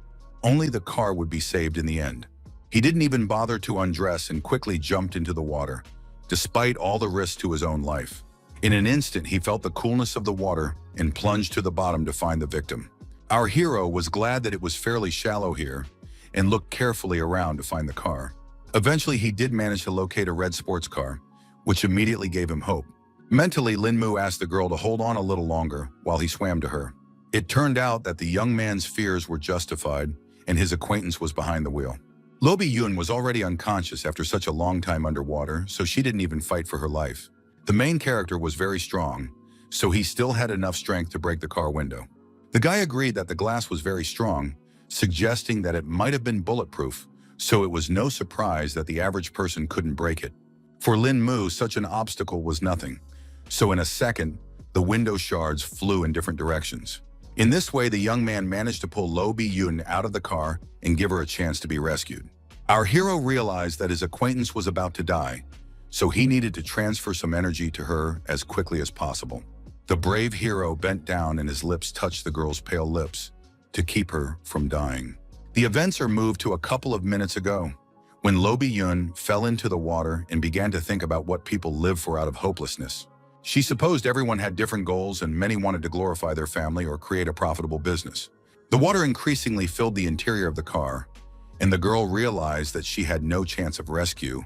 Speaker 1: only the car would be saved in the end. He didn't even bother to undress and quickly jumped into the water, despite all the risk to his own life. In an instant, he felt the coolness of the water and plunged to the bottom to find the victim. Our hero was glad that it was fairly shallow here and looked carefully around to find the car. Eventually, he did manage to locate a red sports car, which immediately gave him hope. Mentally, Lin Mu asked the girl to hold on a little longer while he swam to her. It turned out that the young man's fears were justified and his acquaintance was behind the wheel. Lo Bi-yoon was already unconscious after such a long time underwater, so she didn't even fight for her life. The main character was very strong, so he still had enough strength to break the car window. The guy agreed that the glass was very strong, suggesting that it might have been bulletproof, so it was no surprise that the average person couldn't break it. For Lin Mu, such an obstacle was nothing, so in a second, the window shards flew in different directions. In this way, the young man managed to pull Lo Bi-yoon out of the car and give her a chance to be rescued. Our hero realized that his acquaintance was about to die, so he needed to transfer some energy to her as quickly as possible. The brave hero bent down and his lips touched the girl's pale lips to keep her from dying. The events are moved to a couple of minutes ago, when Lo Bi-yoon fell into the water and began to think about what people live for out of hopelessness. She supposed everyone had different goals and many wanted to glorify their family or create a profitable business. The water increasingly filled the interior of the car, and the girl realized that she had no chance of rescue,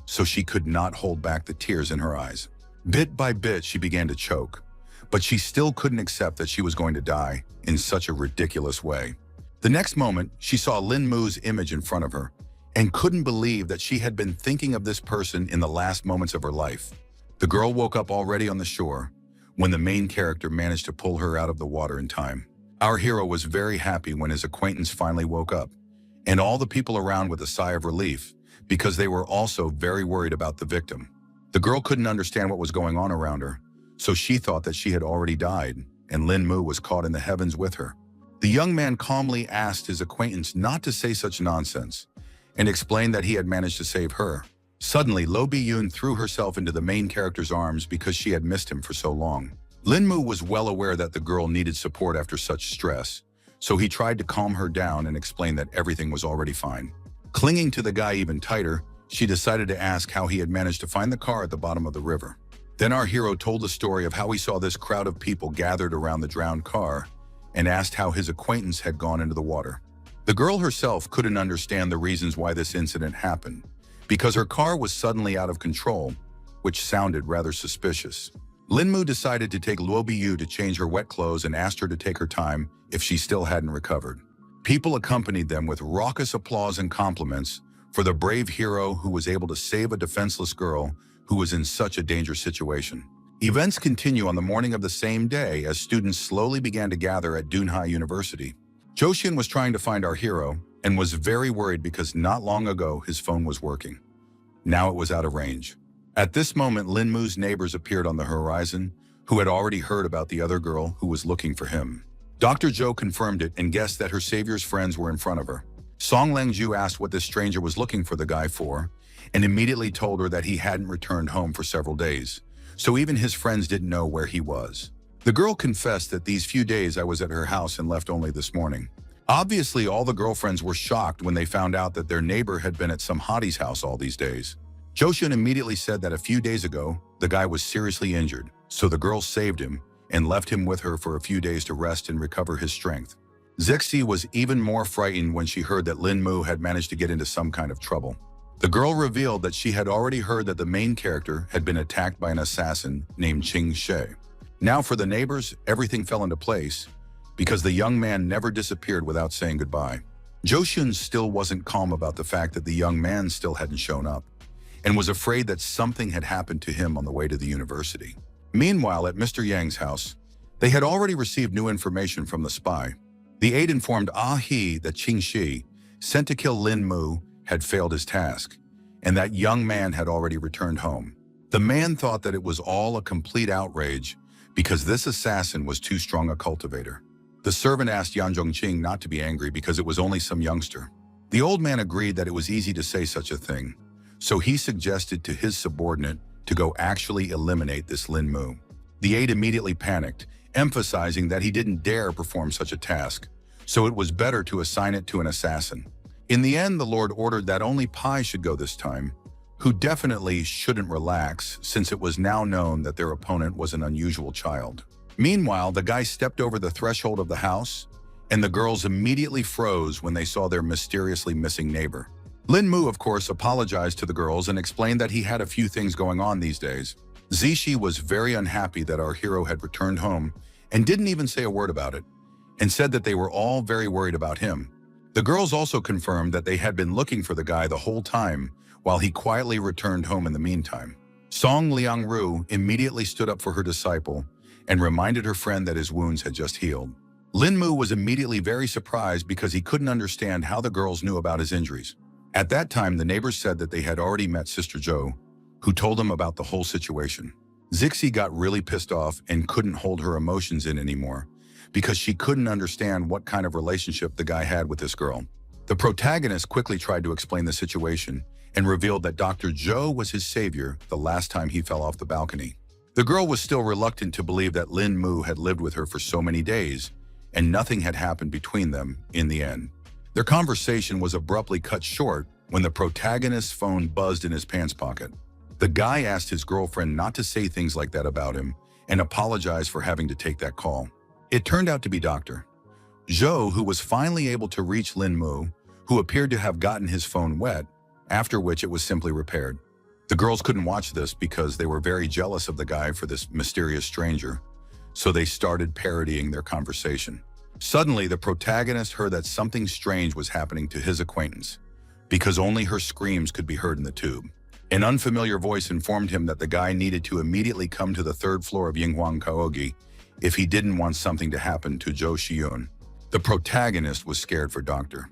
Speaker 1: so she could not hold back the tears in her eyes. Bit by bit, she began to choke, but she still couldn't accept that she was going to die in such a ridiculous way. The next moment, she saw Lin Mu's image in front of her and couldn't believe that she had been thinking of this person in the last moments of her life. The girl woke up already on the shore when the main character managed to pull her out of the water in time. Our hero was very happy when his acquaintance finally woke up, and all the people around with a sigh of relief because they were also very worried about the victim. The girl couldn't understand what was going on around her, so she thought that she had already died and Lin Mu was caught in the heavens with her. The young man calmly asked his acquaintance not to say such nonsense and explained that he had managed to save her. Suddenly, Lo Bi-yoon threw herself into the main character's arms because she had missed him for so long. Lin Mu was well aware that the girl needed support after such stress, so he tried to calm her down and explain that everything was already fine. Clinging to the guy even tighter, she decided to ask how he had managed to find the car at the bottom of the river. Then our hero told the story of how he saw this crowd of people gathered around the drowned car and asked how his acquaintance had gone into the water. The girl herself couldn't understand the reasons why this incident happened, because her car was suddenly out of control, which sounded rather suspicious. Lin Mu decided to take Luo Biyu to change her wet clothes and asked her to take her time if she still hadn't recovered. People accompanied them with raucous applause and compliments for the brave hero who was able to save a defenseless girl who was in such a dangerous situation. Events continue on the morning of the same day as students slowly began to gather at Dunhai University. Joshin was trying to find our hero and was very worried because not long ago his phone was working. Now it was out of range. At this moment, Lin Mu's neighbors appeared on the horizon, who had already heard about the other girl who was looking for him. Dr. Zhou confirmed it and guessed that her savior's friends were in front of her. Song Lengju asked what this stranger was looking for the guy for, and immediately told her that he hadn't returned home for several days, so even his friends didn't know where he was. The girl confessed that these few days I was at her house and left only this morning. Obviously, all the girlfriends were shocked when they found out that their neighbor had been at some hottie's house all these days. Joshin immediately said that a few days ago, the guy was seriously injured, so the girl saved him and left him with her for a few days to rest and recover his strength. Zixi was even more frightened when she heard that Lin Mu had managed to get into some kind of trouble. The girl revealed that she had already heard that the main character had been attacked by an assassin named Ching She. Now for the neighbors, everything fell into place because the young man never disappeared without saying goodbye. Joshin still wasn't calm about the fact that the young man still hadn't shown up and was afraid that something had happened to him on the way to the university. Meanwhile, at Mr. Yang's house, they had already received new information from the spy. The aide informed Ah He that Qing Shi, sent to kill Lin Mu, had failed his task, and that young man had already returned home. The man thought that it was all a complete outrage because this assassin was too strong a cultivator. The servant asked Yan Zhongqing not to be angry because it was only some youngster. The old man agreed that it was easy to say such a thing, so he suggested to his subordinate to go actually eliminate this Lin Mu. The aide immediately panicked, emphasizing that he didn't dare perform such a task, so it was better to assign it to an assassin. In the end, the Lord ordered that only Pai should go this time, who definitely shouldn't relax since it was now known that their opponent was an unusual child. Meanwhile, the guy stepped over the threshold of the house, and the girls immediately froze when they saw their mysteriously missing neighbor. Lin Mu, of course, apologized to the girls and explained that he had a few things going on these days. Zishi was very unhappy that our hero had returned home and didn't even say a word about it, and said that they were all very worried about him. The girls also confirmed that they had been looking for the guy the whole time while he quietly returned home in the meantime. Song Liangru immediately stood up for her disciple and reminded her friend that his wounds had just healed. Lin Mu was immediately very surprised because he couldn't understand how the girls knew about his injuries. At that time, the neighbors said that they had already met Sister Zhou, who told them about the whole situation. Zixi got really pissed off and couldn't hold her emotions in anymore because she couldn't understand what kind of relationship the guy had with this girl. The protagonist quickly tried to explain the situation and revealed that Dr. Zhou was his savior the last time he fell off the balcony. The girl was still reluctant to believe that Lin Mu had lived with her for so many days, and nothing had happened between them in the end. Their conversation was abruptly cut short when the protagonist's phone buzzed in his pants pocket. The guy asked his girlfriend not to say things like that about him and apologized for having to take that call. It turned out to be Dr. Zhou, who was finally able to reach Lin Mu, who appeared to have gotten his phone wet, after which it was simply repaired. The girls couldn't watch this because they were very jealous of the guy for this mysterious stranger, so they started parodying their conversation. Suddenly, the protagonist heard that something strange was happening to his acquaintance, because only her screams could be heard in the tube. An unfamiliar voice informed him that the guy needed to immediately come to the third floor of Yinghuang Kaogi if he didn't want something to happen to Zhou Xiyun. The protagonist was scared for Dr.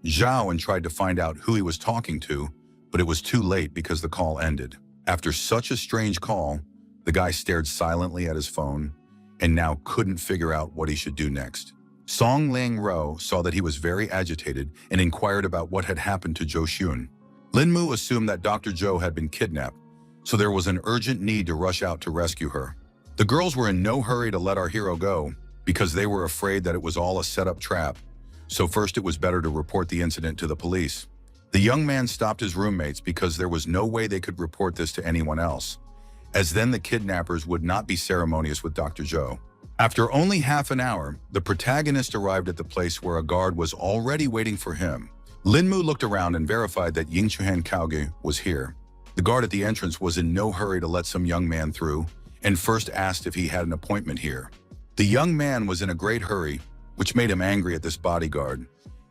Speaker 1: Zhao and tried to find out who he was talking to, but it was too late because the call ended. After such a strange call, the guy stared silently at his phone and now couldn't figure out what he should do next. Song Liangru saw that he was very agitated and inquired about what had happened to Zhou Xiyun. Lin Mu assumed that Dr. Zhou had been kidnapped, so there was an urgent need to rush out to rescue her. The girls were in no hurry to let our hero go because they were afraid that it was all a set-up trap, so first it was better to report the incident to the police. The young man stopped his roommates because there was no way they could report this to anyone else, as then the kidnappers would not be ceremonious with Dr. Zhou. After only half an hour, the protagonist arrived at the place where a guard was already waiting for him. Lin Mu looked around and verified that Yingchuan Kaoge was here. The guard at the entrance was in no hurry to let some young man through and first asked if he had an appointment here. The young man was in a great hurry, which made him angry at this bodyguard,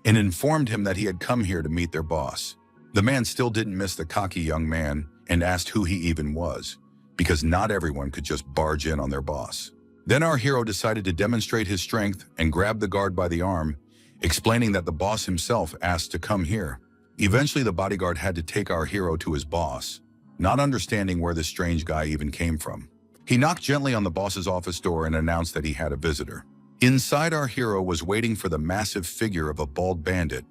Speaker 1: and informed him that he had come here to meet their boss. The man still didn't miss the cocky young man and asked who he even was, because not everyone could just barge in on their boss. Then our hero decided to demonstrate his strength and grabbed the guard by the arm, explaining that the boss himself asked to come here. Eventually, the bodyguard had to take our hero to his boss, not understanding where this strange guy even came from. He knocked gently on the boss's office door and announced that he had a visitor. Inside, our hero was waiting for the massive figure of a bald bandit,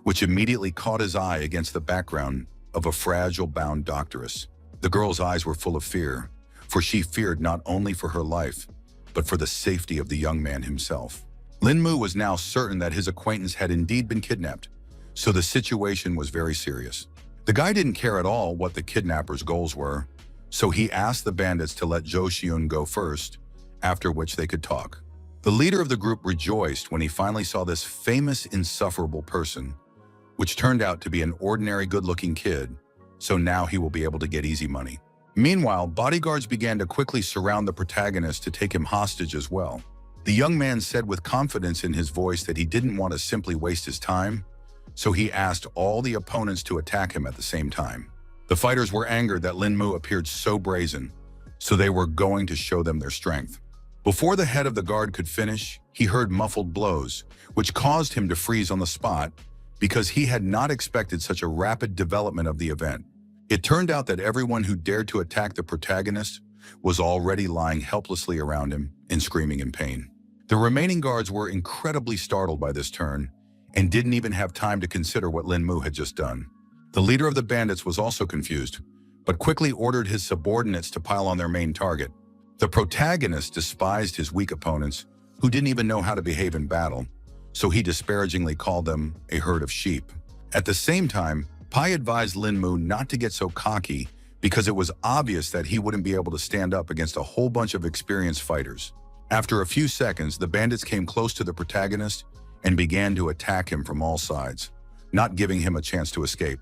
Speaker 1: which immediately caught his eye against the background of a fragile bound doctoress. The girl's eyes were full of fear, for she feared not only for her life, but for the safety of the young man himself. Lin Mu was now certain that his acquaintance had indeed been kidnapped, so the situation was very serious. The guy didn't care at all what the kidnappers' goals were, so he asked the bandits to let Zhou Xiyun go first, after which they could talk. The leader of the group rejoiced when he finally saw this famous, insufferable person, which turned out to be an ordinary good-looking kid, so now he will be able to get easy money. Meanwhile, bodyguards began to quickly surround the protagonist to take him hostage as well. The young man said with confidence in his voice that he didn't want to simply waste his time, so he asked all the opponents to attack him at the same time. The fighters were angered that Lin Mu appeared so brazen, so they were going to show them their strength. Before the head of the guard could finish, he heard muffled blows, which caused him to freeze on the spot because he had not expected such a rapid development of the event. It turned out that everyone who dared to attack the protagonist was already lying helplessly around him and screaming in pain. The remaining guards were incredibly startled by this turn and didn't even have time to consider what Lin Mu had just done. The leader of the bandits was also confused, but quickly ordered his subordinates to pile on their main target. The protagonist despised his weak opponents, who didn't even know how to behave in battle, so he disparagingly called them a herd of sheep. At the same time, Pai advised Lin Mu not to get so cocky because it was obvious that he wouldn't be able to stand up against a whole bunch of experienced fighters. After a few seconds, the bandits came close to the protagonist and began to attack him from all sides, not giving him a chance to escape.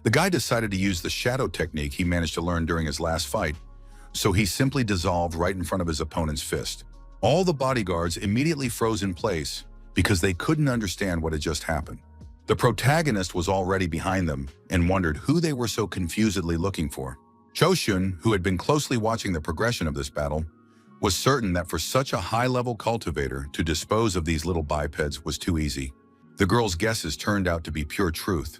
Speaker 1: The guy decided to use the shadow technique he managed to learn during his last fight, so he simply dissolved right in front of his opponent's fist. All the bodyguards immediately froze in place because they couldn't understand what had just happened. The protagonist was already behind them and wondered who they were so confusedly looking for. Choshun, who had been closely watching the progression of this battle, was certain that for such a high-level cultivator to dispose of these little bipeds was too easy. The girl's guesses turned out to be pure truth,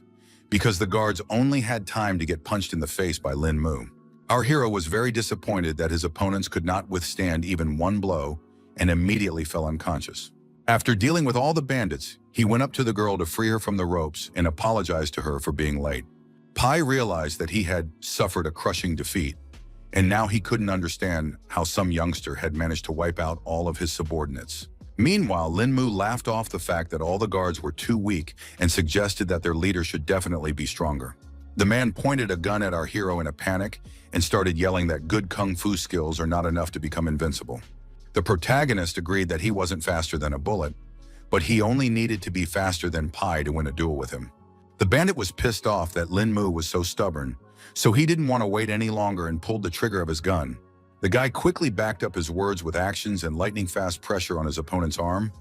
Speaker 1: because the guards only had time to get punched in the face by Lin Mu. Our hero was very disappointed that his opponents could not withstand even one blow and immediately fell unconscious. After dealing with all the bandits, he went up to the girl to free her from the ropes and apologized to her for being late. Pai realized that he had suffered a crushing defeat, and now he couldn't understand how some youngster had managed to wipe out all of his subordinates. Meanwhile, Lin Mu laughed off the fact that all the guards were too weak and suggested that their leader should definitely be stronger. The man pointed a gun at our hero in a panic and started yelling that good kung fu skills are not enough to become invincible. The protagonist agreed that he wasn't faster than a bullet, but he only needed to be faster than Pai to win a duel with him. The bandit was pissed off that Lin Mu was so stubborn, so he didn't want to wait any longer and pulled the trigger of his gun. The guy quickly backed up his words with actions and lightning-fast pressure on his opponent's arm,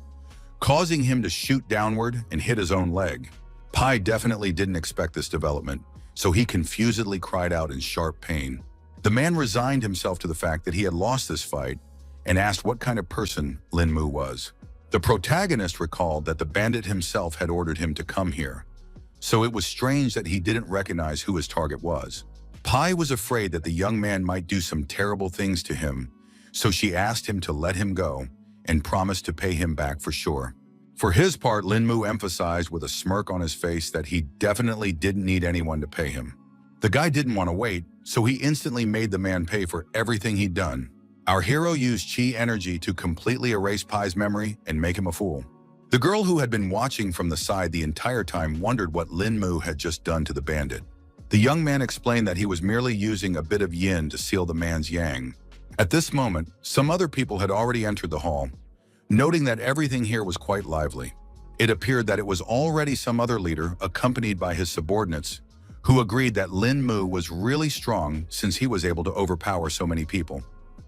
Speaker 1: causing him to shoot downward and hit his own leg. Pai definitely didn't expect this development, so he confusedly cried out in sharp pain. The man resigned himself to the fact that he had lost this fight and asked what kind of person Lin Mu was. The protagonist recalled that the bandit himself had ordered him to come here, so it was strange that he didn't recognize who his target was. Pai was afraid that the young man might do some terrible things to him, so she asked him to let him go and promised to pay him back for sure. For his part, Lin Mu emphasized with a smirk on his face that he definitely didn't need anyone to pay him. The guy didn't want to wait, so he instantly made the man pay for everything he'd done. Our hero used chi energy to completely erase Pai's memory and make him a fool. The girl who had been watching from the side the entire time wondered what Lin Mu had just done to the bandit. The young man explained that he was merely using a bit of yin to seal the man's yang. At this moment, some other people had already entered the hall, noting that everything here was quite lively. It appeared that it was already some other leader, accompanied by his subordinates, who agreed that Lin Mu was really strong since he was able to overpower so many people.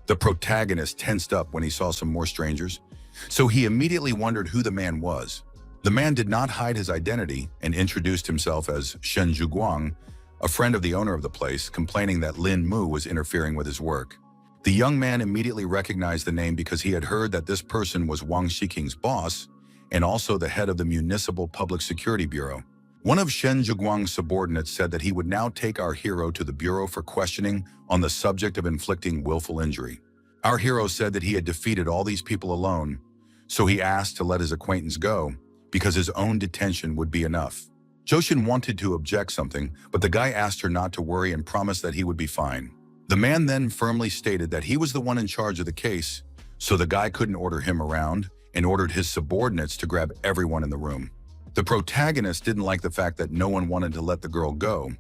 Speaker 1: The protagonist tensed up when he saw some more strangers, so he immediately wondered who the man was. The man did not hide his identity and introduced himself as Shen Zhuguang, a friend of the owner of the place, complaining that Lin Mu was interfering with his work. The young man immediately recognized the name because he had heard that this person was Wang Shiking's boss and also the head of the Municipal Public Security Bureau. One of Shen Zhuguang's subordinates said that he would now take our hero to the bureau for questioning on the subject of inflicting willful injury. Our hero said that he had defeated all these people alone, so he asked to let his acquaintance go because his own detention would be enough. Joshin wanted to object something, but the guy asked her not to worry and promised that he would be fine. The man then firmly stated that he was the one in charge of the case, so the guy couldn't order him around and ordered his subordinates to grab everyone in the room. The protagonist didn't like the fact that no one wanted to let the girl go,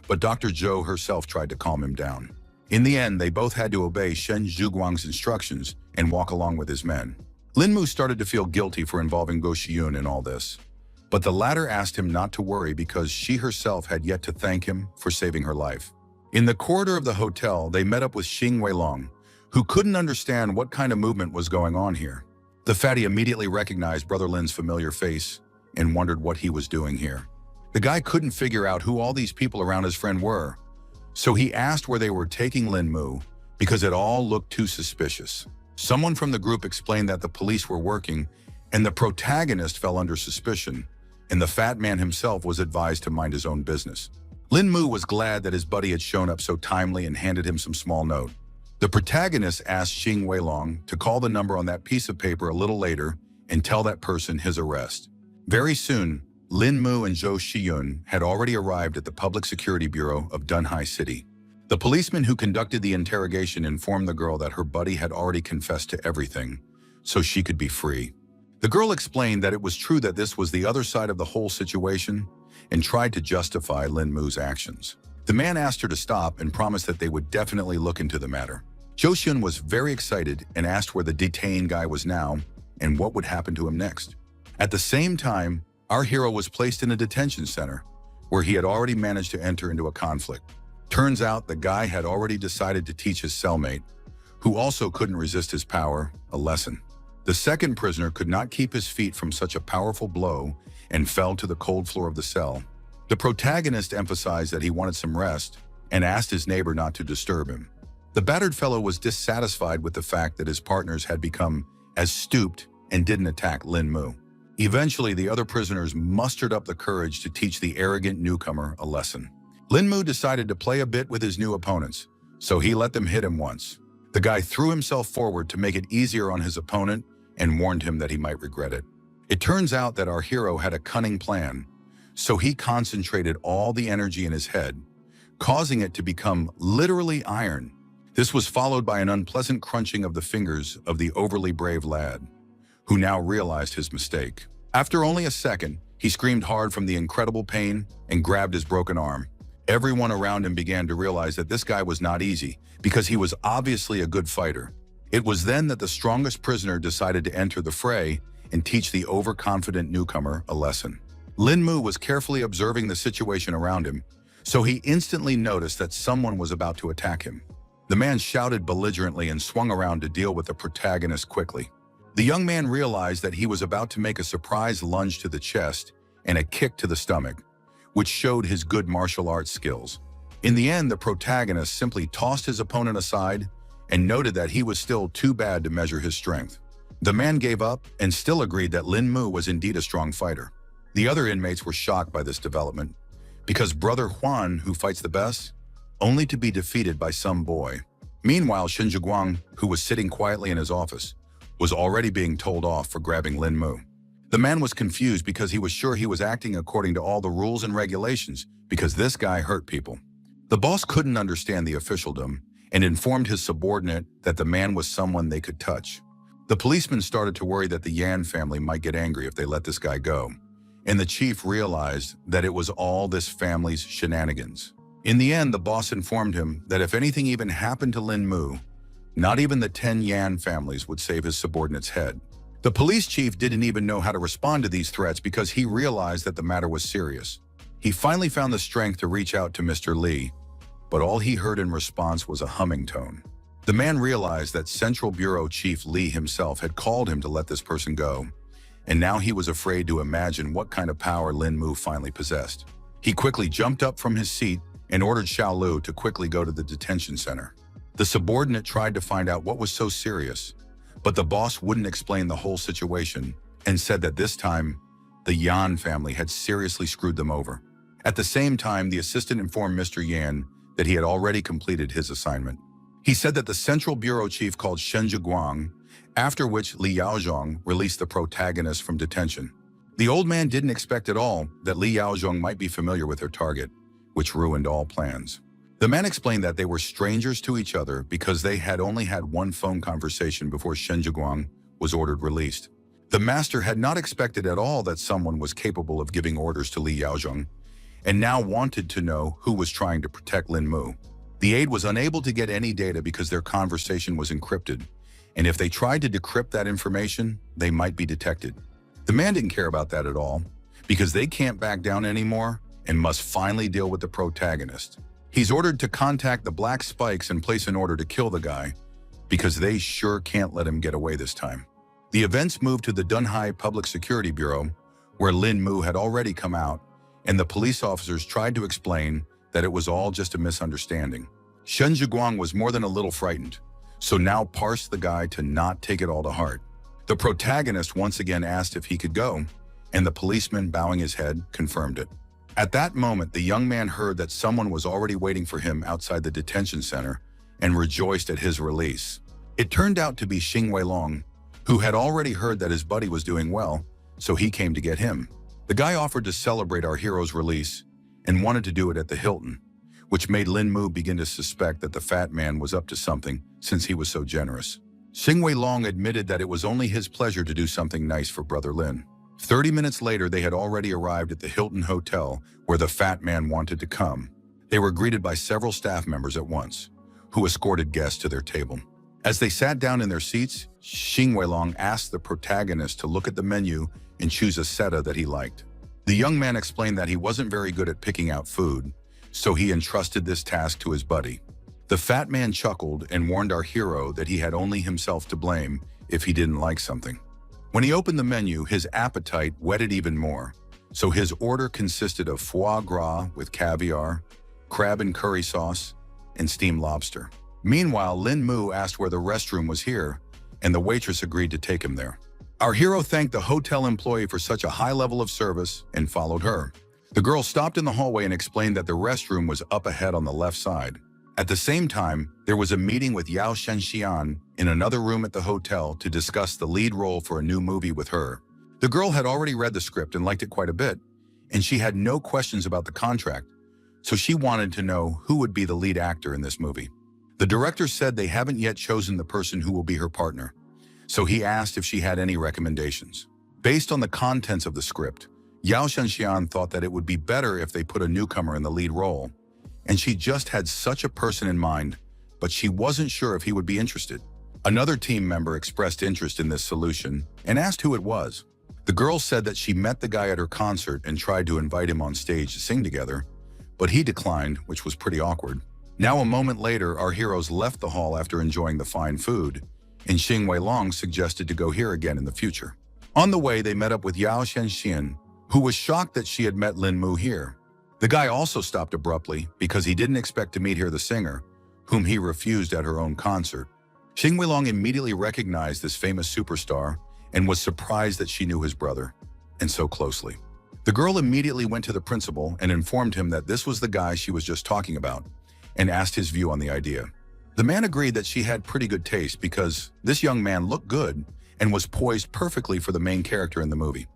Speaker 1: but Dr. Zhou herself tried to calm him down. In the end, they both had to obey Shen Zhuguang's instructions and walk along with his men. Lin Mu started to feel guilty for involving Go Shiyun in all this, but the latter asked him not to worry because she herself had yet to thank him for saving her life. In the corridor of the hotel, they met up with Xing Weilong, who couldn't understand what kind of movement was going on here. The fatty immediately recognized Brother Lin's familiar face and wondered what he was doing here. The guy couldn't figure out who all these people around his friend were, so he asked where they were taking Lin Mu because it all looked too suspicious. Someone from the group explained that the police were working and the protagonist fell under suspicion, and the fat man himself was advised to mind his own business. Lin Mu was glad that his buddy had shown up so timely and handed him some small note. The protagonist asked Xing Weilong to call the number on that piece of paper a little later and tell that person his arrest. Very soon, Lin Mu and Zhou Xiyun had already arrived at the Public Security Bureau of Dunhai City. The policeman who conducted the interrogation informed the girl that her buddy had already confessed to everything, so she could be free. The girl explained that it was true that this was the other side of the whole situation and tried to justify Lin Mu's actions. The man asked her to stop and promised that they would definitely look into the matter. Zhou Xun was very excited and asked where the detained guy was now and what would happen to him next. At the same time, our hero was placed in a detention center where he had already managed to enter into a conflict. Turns out the guy had already decided to teach his cellmate, who also couldn't resist his power, a lesson. The second prisoner could not keep his feet from such a powerful blow and fell to the cold floor of the cell. The protagonist emphasized that he wanted some rest and asked his neighbor not to disturb him. The battered fellow was dissatisfied with the fact that his partners had become as stooped and didn't attack Lin Mu. Eventually, the other prisoners mustered up the courage to teach the arrogant newcomer a lesson. Lin Mu decided to play a bit with his new opponents, so he let them hit him once. The guy threw himself forward to make it easier on his opponent and warned him that he might regret it. It turns out that our hero had a cunning plan, so he concentrated all the energy in his head, causing it to become literally iron. This was followed by an unpleasant crunching of the fingers of the overly brave lad, who now realized his mistake. After only a second, he screamed hard from the incredible pain and grabbed his broken arm. Everyone around him began to realize that this guy was not easy because he was obviously a good fighter. It was then that the strongest prisoner decided to enter the fray and teach the overconfident newcomer a lesson. Lin Mu was carefully observing the situation around him, so he instantly noticed that someone was about to attack him. The man shouted belligerently and swung around to deal with the protagonist quickly. The young man realized that he was about to make a surprise lunge to the chest and a kick to the stomach, which showed his good martial arts skills. In the end, the protagonist simply tossed his opponent aside and noted that he was still too bad to measure his strength. The man gave up and still agreed that Lin Mu was indeed a strong fighter. The other inmates were shocked by this development, because Brother Huan, who fights the best, only to be defeated by some boy. Meanwhile, Shen Zhiguang, who was sitting quietly in his office, was already being told off for grabbing Lin Mu. The man was confused because he was sure he was acting according to all the rules and regulations because this guy hurt people. The boss couldn't understand the officialdom and informed his subordinate that the man was someone they could touch. The policeman started to worry that the Yan family might get angry if they let this guy go, and the chief realized that it was all this family's shenanigans. In the end, the boss informed him that if anything even happened to Lin Mu, not even the 10 Yan families would save his subordinate's head. The police chief didn't even know how to respond to these threats because he realized that the matter was serious. He finally found the strength to reach out to Mr. Li, but all he heard in response was a humming tone. The man realized that Central Bureau Chief Li himself had called him to let this person go, and now he was afraid to imagine what kind of power Lin Mu finally possessed. He quickly jumped up from his seat and ordered Xiao Lu to quickly go to the detention center. The subordinate tried to find out what was so serious, but the boss wouldn't explain the whole situation and said that this time, the Yan family had seriously screwed them over. At the same time, the assistant informed Mr. Yan that he had already completed his assignment. He said that the Central Bureau Chief called Shen Zhiguang, after which Li Yaozhong released the protagonist from detention. The old man didn't expect at all that Li Yaozhong might be familiar with her target, which ruined all plans. The man explained that they were strangers to each other because they had only had one phone conversation before Shen Zhiguang was ordered released. The master had not expected at all that someone was capable of giving orders to Li Yaozhong, and now wanted to know who was trying to protect Lin Mu. The aide was unable to get any data because their conversation was encrypted, and if they tried to decrypt that information, they might be detected. The man didn't care about that at all, because they can't back down anymore and must finally deal with the protagonist. He's ordered to contact the Black Spikes and place an order to kill the guy, because they sure can't let him get away this time. The events moved to the Dunhai Public Security Bureau, where Lin Mu had already come out, and the police officers tried to explain that it was all just a misunderstanding. Shen Zhiguang was more than a little frightened, so now parsed the guy to not take it all to heart. The protagonist once again asked if he could go, and the policeman, bowing his head, confirmed it. At that moment, the young man heard that someone was already waiting for him outside the detention center and rejoiced at his release. It turned out to be Xing Weilong, who had already heard that his buddy was doing well, so he came to get him. The guy offered to celebrate our hero's release and wanted to do it at the Hilton, which made Lin Mu begin to suspect that the fat man was up to something since he was so generous. Xing Weilong admitted that it was only his pleasure to do something nice for Brother Lin. 30 minutes later, they had already arrived at the Hilton Hotel where the fat man wanted to come. They were greeted by several staff members at once, who escorted guests to their table. As they sat down in their seats, Xing Weilong asked the protagonist to look at the menu and choose a seta that he liked. The young man explained that he wasn't very good at picking out food, so he entrusted this task to his buddy. The fat man chuckled and warned our hero that he had only himself to blame if he didn't like something. When he opened the menu, his appetite whetted even more, so his order consisted of foie gras with caviar, crab and curry sauce, and steamed lobster. Meanwhile, Lin Mu asked where the restroom was here, and the waitress agreed to take him there. Our hero thanked the hotel employee for such a high level of service and followed her. The girl stopped in the hallway and explained that the restroom was up ahead on the left side. At the same time, there was a meeting with Yao Shenxian in another room at the hotel to discuss the lead role for a new movie with her. The girl had already read the script and liked it quite a bit, and she had no questions about the contract, so she wanted to know who would be the lead actor in this movie. The director said they haven't yet chosen the person who will be her partner, so he asked if she had any recommendations. Based on the contents of the script, Yao Shenxian thought that it would be better if they put a newcomer in the lead role, and she just had such a person in mind, but she wasn't sure if he would be interested. Another team member expressed interest in this solution and asked who it was. The girl said that she met the guy at her concert and tried to invite him on stage to sing together, but he declined, which was pretty awkward. Now, a moment later, our heroes left the hall after enjoying the fine food, and Xing Weilong suggested to go here again in the future. On the way, they met up with Yao Shenxian, who was shocked that she had met Lin Mu here. The guy also stopped abruptly because he didn't expect to meet here the singer, whom he refused at her own concert. Xing Weilong immediately recognized this famous superstar and was surprised that she knew his brother, and so closely. The girl immediately went to the principal and informed him that this was the guy she was just talking about, and asked his view on the idea. The man agreed that she had pretty good taste because this young man looked good and was poised perfectly for the main character in the movie.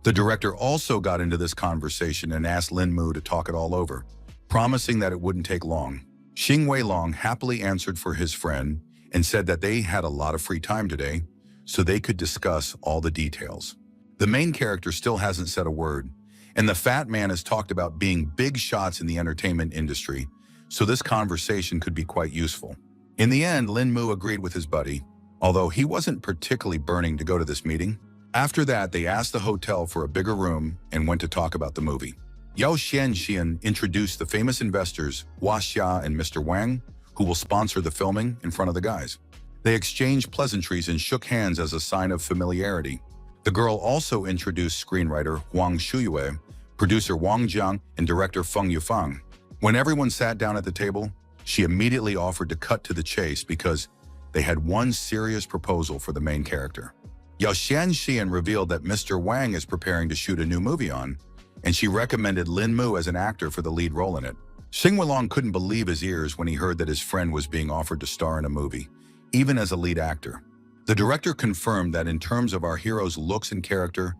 Speaker 1: The director also got into this conversation and asked Lin Mu to talk it all over, promising that it wouldn't take long. Xing Weilong happily answered for his friend and said that they had a lot of free time today, so they could discuss all the details. The main character still hasn't said a word, and the fat man has talked about being big shots in the entertainment industry, so this conversation could be quite useful. In the end, Lin Mu agreed with his buddy, although he wasn't particularly burning to go to this meeting. After that, they asked the hotel for a bigger room and went to talk about the movie. Yao Shenxian introduced the famous investors Hua Xia and Mr. Wang, who will sponsor the filming, in front of the guys. They exchanged pleasantries and shook hands as a sign of familiarity. The girl also introduced screenwriter Huang Shuyue, producer Wang Jiang, and director Feng Yufang. When everyone sat down at the table, she immediately offered to cut to the chase because they had one serious proposal for the main character. Yao Shenxian revealed that Mr. Wang is preparing to shoot a new movie on, and she recommended Lin Mu as an actor for the lead role in it. Xing Weilong couldn't believe his ears when he heard that his friend was being offered to star in a movie, even as a lead actor. The director confirmed that in terms of our hero's looks and character,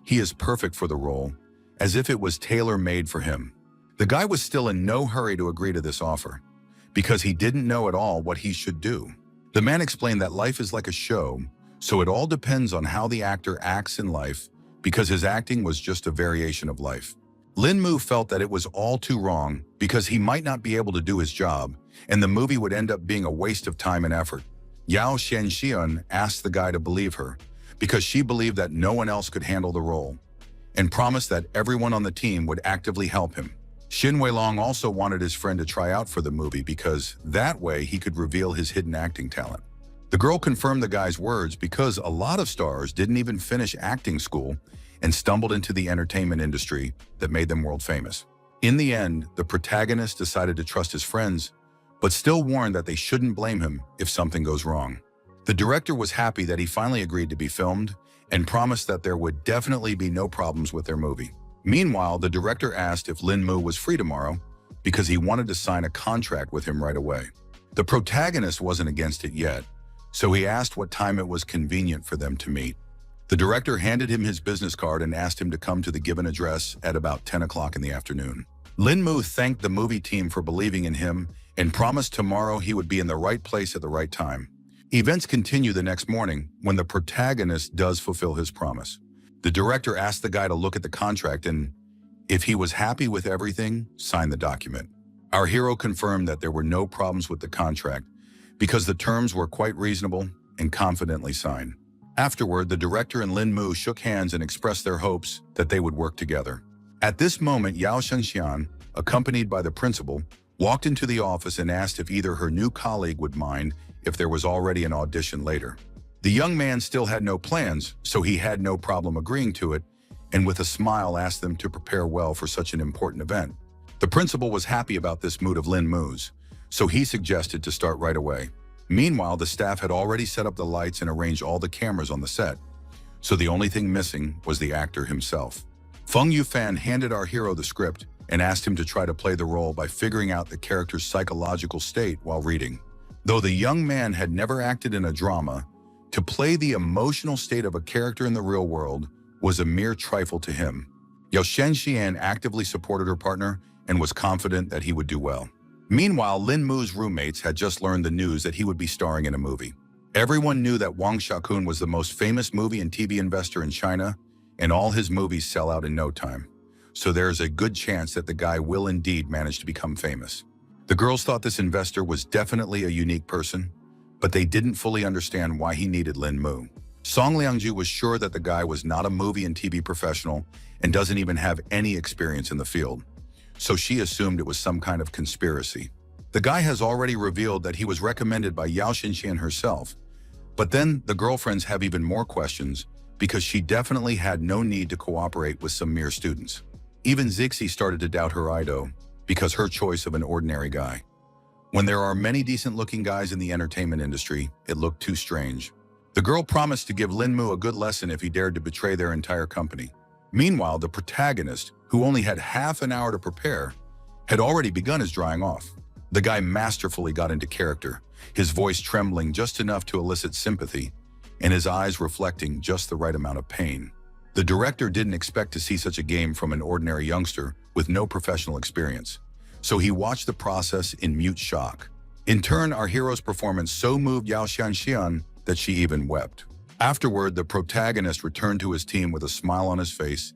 Speaker 1: he is perfect for the role, as if it was tailor-made for him. The guy was still in no hurry to agree to this offer, because he didn't know at all what he should do. The man explained that life is like a show, so it all depends on how the actor acts in life, because his acting was just a variation of life. Lin Mu felt that it was all too wrong because he might not be able to do his job, and the movie would end up being a waste of time and effort. Yao Shenxian asked the guy to believe her, because she believed that no one else could handle the role, and promised that everyone on the team would actively help him. Xing Weilong also wanted his friend to try out for the movie because that way he could reveal his hidden acting talent. The girl confirmed the guy's words because a lot of stars didn't even finish acting school and stumbled into the entertainment industry that made them world famous. In the end, the protagonist decided to trust his friends, but still warned that they shouldn't blame him if something goes wrong. The director was happy that he finally agreed to be filmed and promised that there would definitely be no problems with their movie. Meanwhile, the director asked if Lin Mu was free tomorrow because he wanted to sign a contract with him right away. The protagonist wasn't against it yet, so he asked what time it was convenient for them to meet. The director handed him his business card and asked him to come to the given address at about 10 o'clock in the afternoon. Lin Mu thanked the movie team for believing in him and promised tomorrow he would be in the right place at the right time. Events continue the next morning when the protagonist does fulfill his promise. The director asked the guy to look at the contract and, if he was happy with everything, sign the document. Our hero confirmed that there were no problems with the contract because the terms were quite reasonable and confidently signed. Afterward, the director and Lin Mu shook hands and expressed their hopes that they would work together. At this moment, Yao Shengxian, accompanied by the principal, walked into the office and asked if either her new colleague would mind if there was already an audition later. The young man still had no plans, so he had no problem agreeing to it, and with a smile asked them to prepare well for such an important event. The principal was happy about this mood of Lin Mu's, so he suggested to start right away. Meanwhile, the staff had already set up the lights and arranged all the cameras on the set, so the only thing missing was the actor himself. Feng Yufan handed our hero the script and asked him to try to play the role by figuring out the character's psychological state while reading. Though the young man had never acted in a drama, to play the emotional state of a character in the real world was a mere trifle to him. Yao Shengxian actively supported her partner and was confident that he would do well. Meanwhile, Lin Mu's roommates had just learned the news that he would be starring in a movie. Everyone knew that Wang Xiaokun was the most famous movie and TV investor in China, and all his movies sell out in no time. So there's a good chance that the guy will indeed manage to become famous. The girls thought this investor was definitely a unique person, but they didn't fully understand why he needed Lin Mu. Song Liangju was sure that the guy was not a movie and TV professional and doesn't even have any experience in the field, so she assumed it was some kind of conspiracy. The guy has already revealed that he was recommended by Yao Xinxian herself, but then the girlfriends have even more questions because she definitely had no need to cooperate with some mere students. Even Zixi started to doubt her idol because her choice of an ordinary guy. When there are many decent-looking guys in the entertainment industry, it looked too strange. The girl promised to give Lin Mu a good lesson if he dared to betray their entire company. Meanwhile, the protagonist, who only had half an hour to prepare, had already begun his drying off. The guy masterfully got into character, his voice trembling just enough to elicit sympathy, and his eyes reflecting just the right amount of pain. The director didn't expect to see such a game from an ordinary youngster with no professional experience, so he watched the process in mute shock. In turn, our hero's performance so moved Yao Xianxian that she even wept. Afterward, the protagonist returned to his team with a smile on his face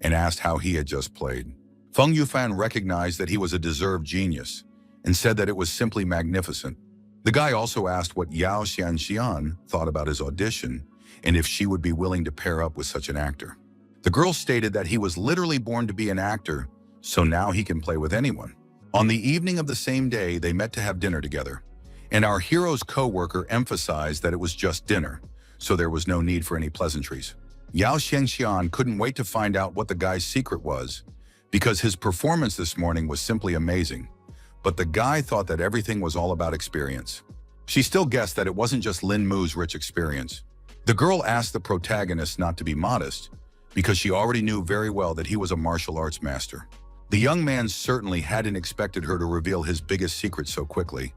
Speaker 1: and asked how he had just played. Feng Yufan recognized that he was a deserved genius and said that it was simply magnificent. The guy also asked what Yao Xianxian thought about his audition and if she would be willing to pair up with such an actor. The girl stated that he was literally born to be an actor, so now he can play with anyone. On the evening of the same day, they met to have dinner together, and our hero's co-worker emphasized that it was just dinner, so there was no need for any pleasantries. Yao Xianxian couldn't wait to find out what the guy's secret was, because his performance this morning was simply amazing, but the guy thought that everything was all about experience. She still guessed that it wasn't just Lin Mu's rich experience. The girl asked the protagonist not to be modest, because she already knew very well that he was a martial arts master. The young man certainly hadn't expected her to reveal his biggest secret so quickly,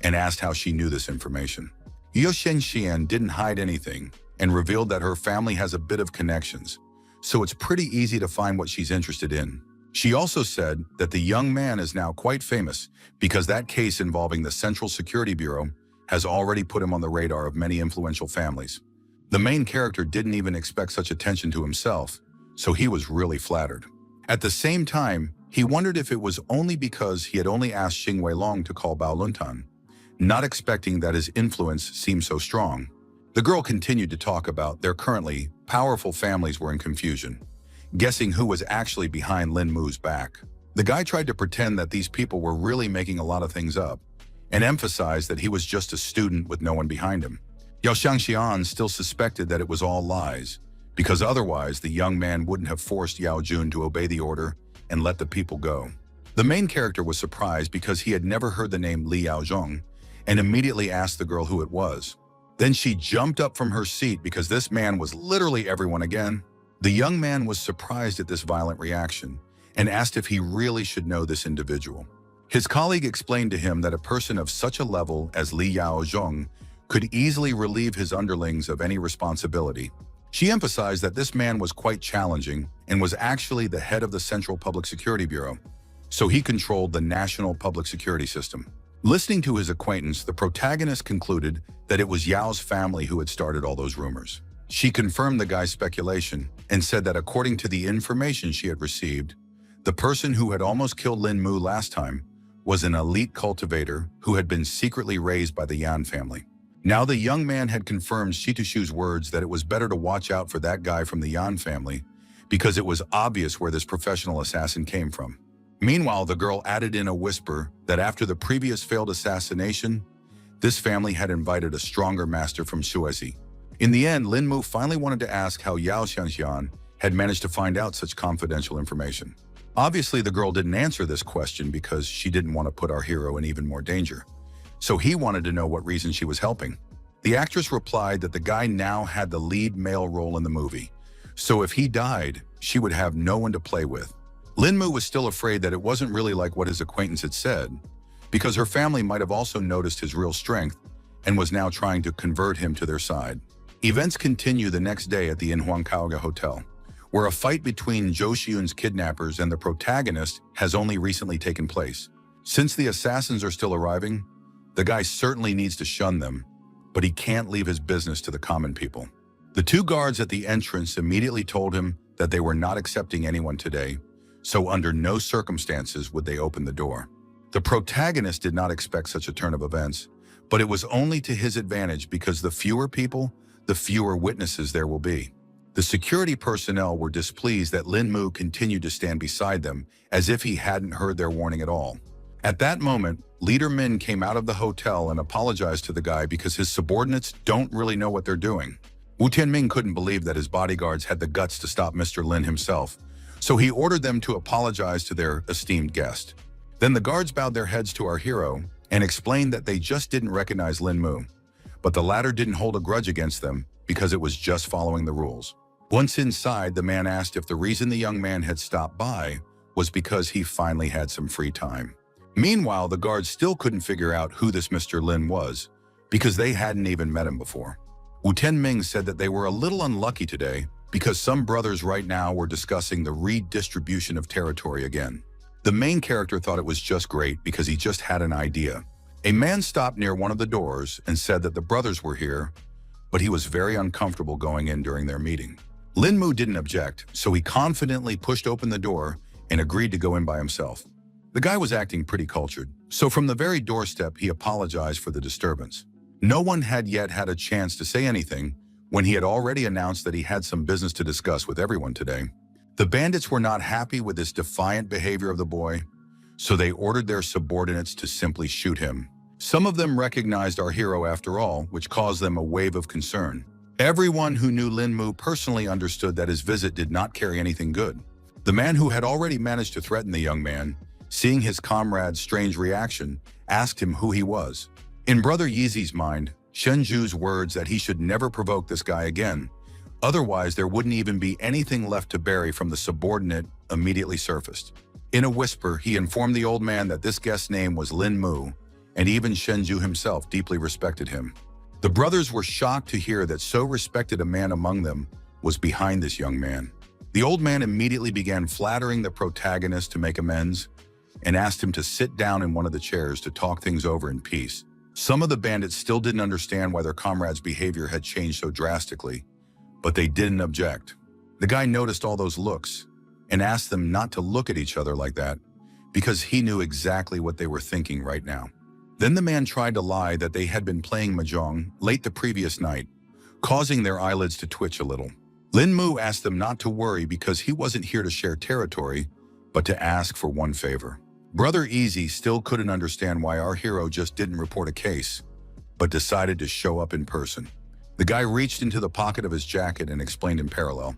Speaker 1: and asked how she knew this information. Yao Shengxian didn't hide anything and revealed that her family has a bit of connections, so it's pretty easy to find what she's interested in. She also said that the young man is now quite famous because that case involving the Central Security Bureau has already put him on the radar of many influential families. The main character didn't even expect such attention to himself, so he was really flattered. At the same time, he wondered if it was only because he had only asked Xing Weilong to call Bao Luntan, not expecting that his influence seemed so strong. The girl continued to talk about their currently powerful families were in confusion, guessing who was actually behind Lin Mu's back. The guy tried to pretend that these people were really making a lot of things up, and emphasized that he was just a student with no one behind him. Yao Xianxian still suspected that it was all lies, because otherwise the young man wouldn't have forced Yao Jun to obey the order and let the people go. The main character was surprised because he had never heard the name Li Yaozhong and immediately asked the girl who it was. Then she jumped up from her seat because this man was literally everyone again. The young man was surprised at this violent reaction and asked if he really should know this individual. His colleague explained to him that a person of such a level as Li Yaozhong could easily relieve his underlings of any responsibility. She emphasized that this man was quite challenging and was actually the head of the Central Public Security Bureau, so he controlled the national public security system. Listening to his acquaintance, the protagonist concluded that it was Yao's family who had started all those rumors. She confirmed the guy's speculation and said that according to the information she had received, the person who had almost killed Lin Mu last time was an elite cultivator who had been secretly raised by the Yan family. Now the young man had confirmed Shitushu's words that it was better to watch out for that guy from the Yan family because it was obvious where this professional assassin came from. Meanwhile, the girl added in a whisper that after the previous failed assassination, this family had invited a stronger master from Shuezi. In the end, Lin Mu finally wanted to ask how Yao Xianxian had managed to find out such confidential information. Obviously, the girl didn't answer this question because she didn't want to put our hero in even more danger. So he wanted to know what reason she was helping. The actress replied that the guy now had the lead male role in the movie, so if he died, she would have no one to play with. Lin Mu was still afraid that it wasn't really like what his acquaintance had said, because her family might have also noticed his real strength and was now trying to convert him to their side. Events continue the next day at the Huangkaoga Hotel, where a fight between Zhou Xiun's kidnappers and the protagonist has only recently taken place. Since the assassins are still arriving, the guy certainly needs to shun them, but he can't leave his business to the common people. The two guards at the entrance immediately told him that they were not accepting anyone today, so under no circumstances would they open the door. The protagonist did not expect such a turn of events, but it was only to his advantage because the fewer people, the fewer witnesses there will be. The security personnel were displeased that Lin Mu continued to stand beside them as if he hadn't heard their warning at all. At that moment, Leader Min came out of the hotel and apologized to the guy because his subordinates don't really know what they're doing. Wu Tianming couldn't believe that his bodyguards had the guts to stop Mr. Lin himself, so he ordered them to apologize to their esteemed guest. Then the guards bowed their heads to our hero and explained that they just didn't recognize Lin Mu, but the latter didn't hold a grudge against them because it was just following the rules. Once inside, the man asked if the reason the young man had stopped by was because he finally had some free time. Meanwhile, the guards still couldn't figure out who this Mr. Lin was because they hadn't even met him before. Wu Tianming said that they were a little unlucky today because some brothers right now were discussing the redistribution of territory again. The main character thought it was just great because he just had an idea. A man stopped near one of the doors and said that the brothers were here, but he was very uncomfortable going in during their meeting. Lin Mu didn't object, so he confidently pushed open the door and agreed to go in by himself. The guy was acting pretty cultured, so from the very doorstep he apologized for the disturbance. No one had yet had a chance to say anything when he had already announced that he had some business to discuss with everyone today. The bandits were not happy with this defiant behavior of the boy, so they ordered their subordinates to simply shoot him. Some of them recognized our hero after all, which caused them a wave of concern. Everyone who knew Lin Mu personally understood that his visit did not carry anything good. The man who had already managed to threaten the young man, seeing his comrade's strange reaction, asked him who he was. In Brother Yeezy's mind, Shenju's words that he should never provoke this guy again, otherwise there wouldn't even be anything left to bury from the subordinate, immediately surfaced. In a whisper, he informed the old man that this guest's name was Lin Mu, and even Shenju himself deeply respected him. The brothers were shocked to hear that so respected a man among them was behind this young man. The old man immediately began flattering the protagonist to make amends and asked him to sit down in one of the chairs to talk things over in peace. Some of the bandits still didn't understand why their comrade's behavior had changed so drastically, but they didn't object. The guy noticed all those looks and asked them not to look at each other like that because he knew exactly what they were thinking right now. Then the man tried to lie that they had been playing mahjong late the previous night, causing their eyelids to twitch a little. Lin Mu asked them not to worry because he wasn't here to share territory, but to ask for one favor. Brother Easy still couldn't understand why our hero just didn't report a case, but decided to show up in person. The guy reached into the pocket of his jacket and explained in parallel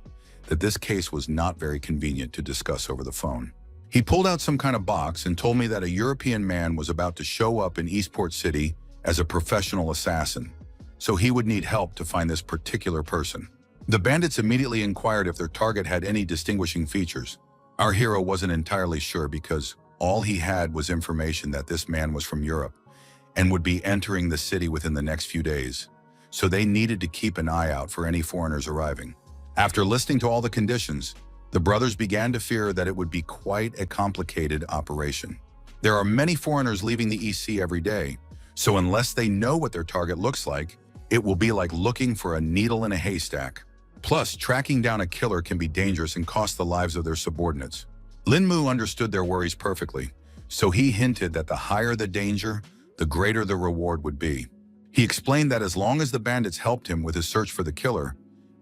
Speaker 1: that this case was not very convenient to discuss over the phone. He pulled out some kind of box and told me that a European man was about to show up in Eastport City as a professional assassin, so he would need help to find this particular person. The bandits immediately inquired if their target had any distinguishing features. Our hero wasn't entirely sure because all he had was information that this man was from Europe and would be entering the city within the next few days, so they needed to keep an eye out for any foreigners arriving. After listening to all the conditions, the brothers began to fear that it would be quite a complicated operation. There are many foreigners leaving the EC every day, so unless they know what their target looks like, it will be like looking for a needle in a haystack. Plus, tracking down a killer can be dangerous and cost the lives of their subordinates. Lin Mu understood their worries perfectly, so he hinted that the higher the danger, the greater the reward would be. He explained that as long as the bandits helped him with his search for the killer,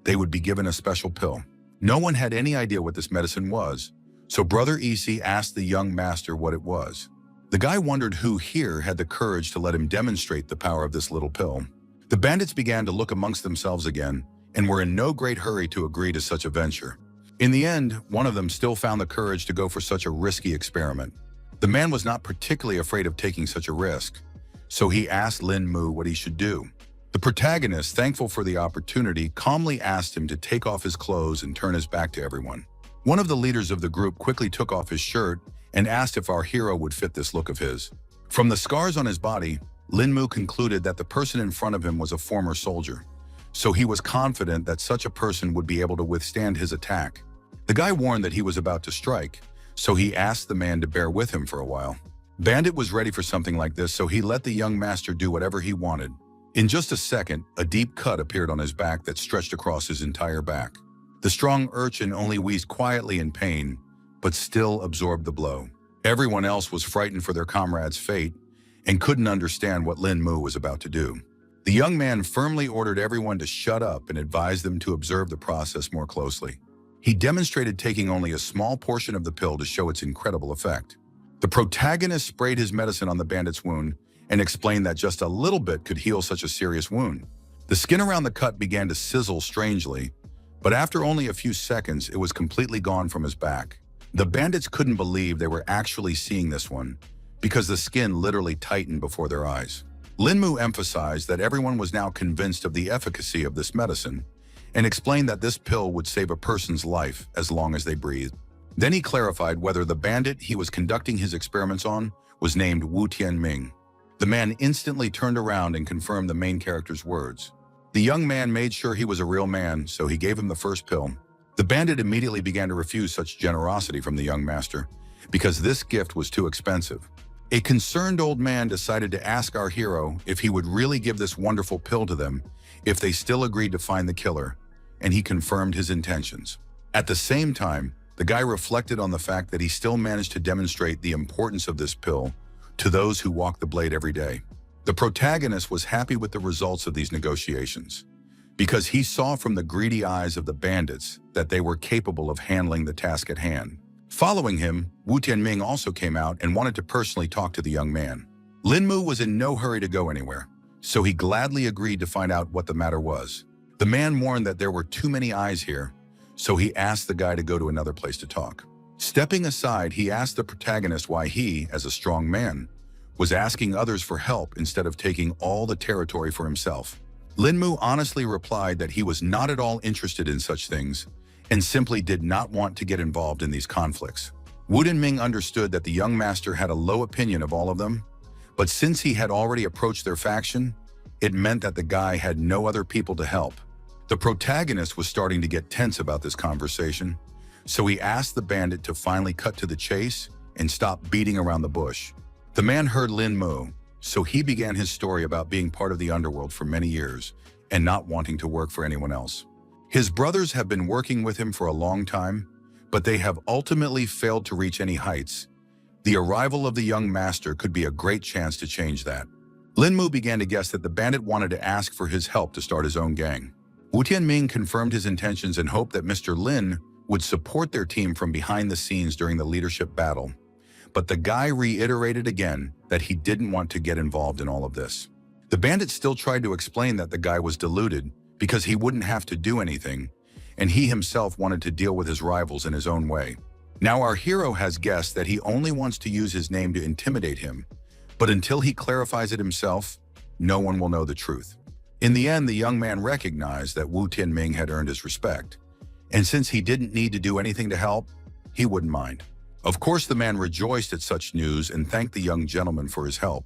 Speaker 1: they would be given a special pill. No one had any idea what this medicine was, so Brother EC asked the young master what it was. The guy wondered who here had the courage to let him demonstrate the power of this little pill. The bandits began to look amongst themselves again and were in no great hurry to agree to such a venture. In the end, one of them still found the courage to go for such a risky experiment. The man was not particularly afraid of taking such a risk, so he asked Lin Mu what he should do. The protagonist, thankful for the opportunity, calmly asked him to take off his clothes and turn his back to everyone. One of the leaders of the group quickly took off his shirt and asked if our hero would fit this look of his. From the scars on his body, Lin Mu concluded that the person in front of him was a former soldier, so he was confident that such a person would be able to withstand his attack. The guy warned that he was about to strike, so he asked the man to bear with him for a while. Bandit was ready for something like this, so he let the young master do whatever he wanted. In just a second, a deep cut appeared on his back that stretched across his entire back. The strong urchin only wheezed quietly in pain, but still absorbed the blow. Everyone else was frightened for their comrade's fate and couldn't understand what Lin Mu was about to do. The young man firmly ordered everyone to shut up and advised them to observe the process more closely. He demonstrated taking only a small portion of the pill to show its incredible effect. The protagonist sprayed his medicine on the bandit's wound and explained that just a little bit could heal such a serious wound. The skin around the cut began to sizzle strangely, but after only a few seconds, it was completely gone from his back. The bandits couldn't believe they were actually seeing this one, because the skin literally tightened before their eyes. Lin Mu emphasized that everyone was now convinced of the efficacy of this medicine and explained that this pill would save a person's life as long as they breathed. Then he clarified whether the bandit he was conducting his experiments on was named Wu Tianming. The man instantly turned around and confirmed the main character's words. The young man made sure he was a real man, so he gave him the first pill. The bandit immediately began to refuse such generosity from the young master because this gift was too expensive. A concerned old man decided to ask our hero if he would really give this wonderful pill to them if they still agreed to find the killer, and he confirmed his intentions. At the same time, the guy reflected on the fact that he still managed to demonstrate the importance of this pill to those who walk the blade every day. The protagonist was happy with the results of these negotiations because he saw from the greedy eyes of the bandits that they were capable of handling the task at hand. Following him, Wu Tianming also came out and wanted to personally talk to the young man. Lin Mu was in no hurry to go anywhere, so he gladly agreed to find out what the matter was. The man warned that there were too many eyes here, so he asked the guy to go to another place to talk. Stepping aside, he asked the protagonist why he, as a strong man, was asking others for help instead of taking all the territory for himself. Lin Mu honestly replied that he was not at all interested in such things and simply did not want to get involved in these conflicts. Wu Tianming understood that the young master had a low opinion of all of them, but since he had already approached their faction, it meant that the guy had no other people to help. The protagonist was starting to get tense about this conversation, so he asked the bandit to finally cut to the chase and stop beating around the bush. The man heard Lin Mu, so he began his story about being part of the underworld for many years and not wanting to work for anyone else. His brothers have been working with him for a long time, but they have ultimately failed to reach any heights. The arrival of the young master could be a great chance to change that. Lin Mu began to guess that the bandit wanted to ask for his help to start his own gang. Wu Tianming confirmed his intentions and hoped that Mr. Lin would support their team from behind the scenes during the leadership battle. But the guy reiterated again that he didn't want to get involved in all of this. The bandit still tried to explain that the guy was deluded because he wouldn't have to do anything, and he himself wanted to deal with his rivals in his own way. Now our hero has guessed that he only wants to use his name to intimidate him, but until he clarifies it himself, no one will know the truth. In the end, the young man recognized that Wu Tianming had earned his respect, and since he didn't need to do anything to help, he wouldn't mind. Of course, the man rejoiced at such news and thanked the young gentleman for his help.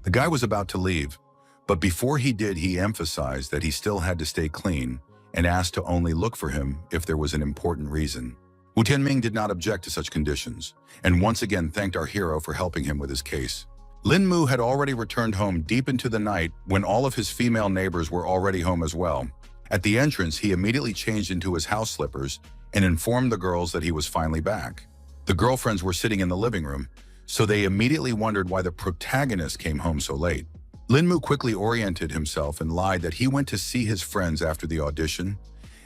Speaker 1: The guy was about to leave, but before he did, he emphasized that he still had to stay clean and asked to only look for him if there was an important reason. Wu Tianming did not object to such conditions, and once again thanked our hero for helping him with his case. Lin Mu had already returned home deep into the night when all of his female neighbors were already home as well. At the entrance, he immediately changed into his house slippers and informed the girls that he was finally back. The girlfriends were sitting in the living room, so they immediately wondered why the protagonist came home so late. Lin Mu quickly oriented himself and lied that he went to see his friends after the audition,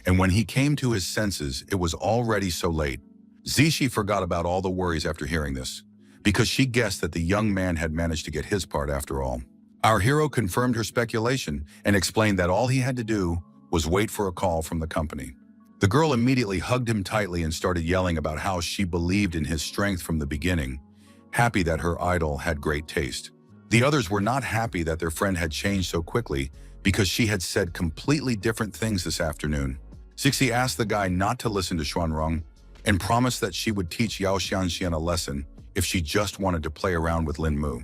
Speaker 1: and when he came to his senses, it was already so late. Zixi forgot about all the worries after hearing this, because she guessed that the young man had managed to get his part after all. Our hero confirmed her speculation and explained that all he had to do was wait for a call from the company. The girl immediately hugged him tightly and started yelling about how she believed in his strength from the beginning, happy that her idol had great taste. The others were not happy that their friend had changed so quickly because she had said completely different things this afternoon. Zixi asked the guy not to listen to Xuanrong and promised that she would teach Yao Xianxian a lesson if she just wanted to play around with Lin Mu.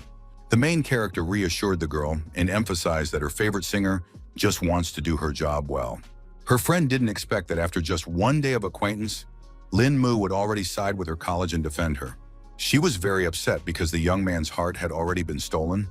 Speaker 1: The main character reassured the girl and emphasized that her favorite singer just wants to do her job well. Her friend didn't expect that after just one day of acquaintance, Lin Mu would already side with her college and defend her. She was very upset because the young man's heart had already been stolen,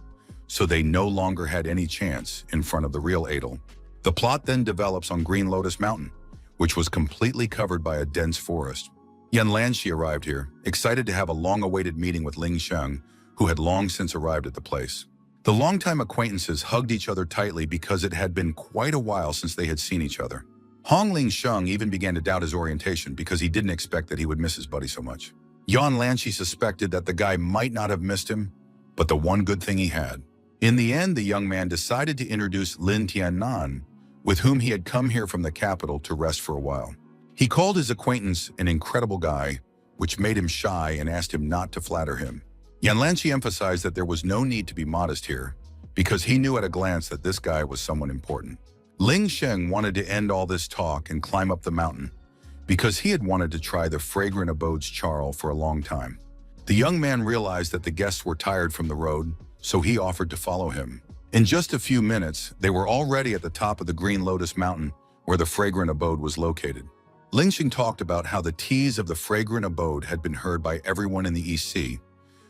Speaker 1: so they no longer had any chance in front of the real idol. The plot then develops on Green Lotus Mountain, which was completely covered by a dense forest. Yan Lanxi arrived here, excited to have a long-awaited meeting with Ling Sheng, who had long since arrived at the place. The longtime acquaintances hugged each other tightly because it had been quite a while since they had seen each other. Hong Ling Sheng even began to doubt his orientation because he didn't expect that he would miss his buddy so much. Yan Lanxi suspected that the guy might not have missed him, but the one good thing he had. In the end, the young man decided to introduce Lin Tiannan, with whom he had come here from the capital to rest for a while. He called his acquaintance an incredible guy, which made him shy and asked him not to flatter him. Yan Lanxi emphasized that there was no need to be modest here, because he knew at a glance that this guy was someone important. Ling Sheng wanted to end all this talk and climb up the mountain, because he had wanted to try the fragrant abode's charl for a long time. The young man realized that the guests were tired from the road, so he offered to follow him. In just a few minutes, they were already at the top of the Green Lotus Mountain, where the fragrant abode was located. Ling Sheng talked about how the teas of the fragrant abode had been heard by everyone in the East Sea,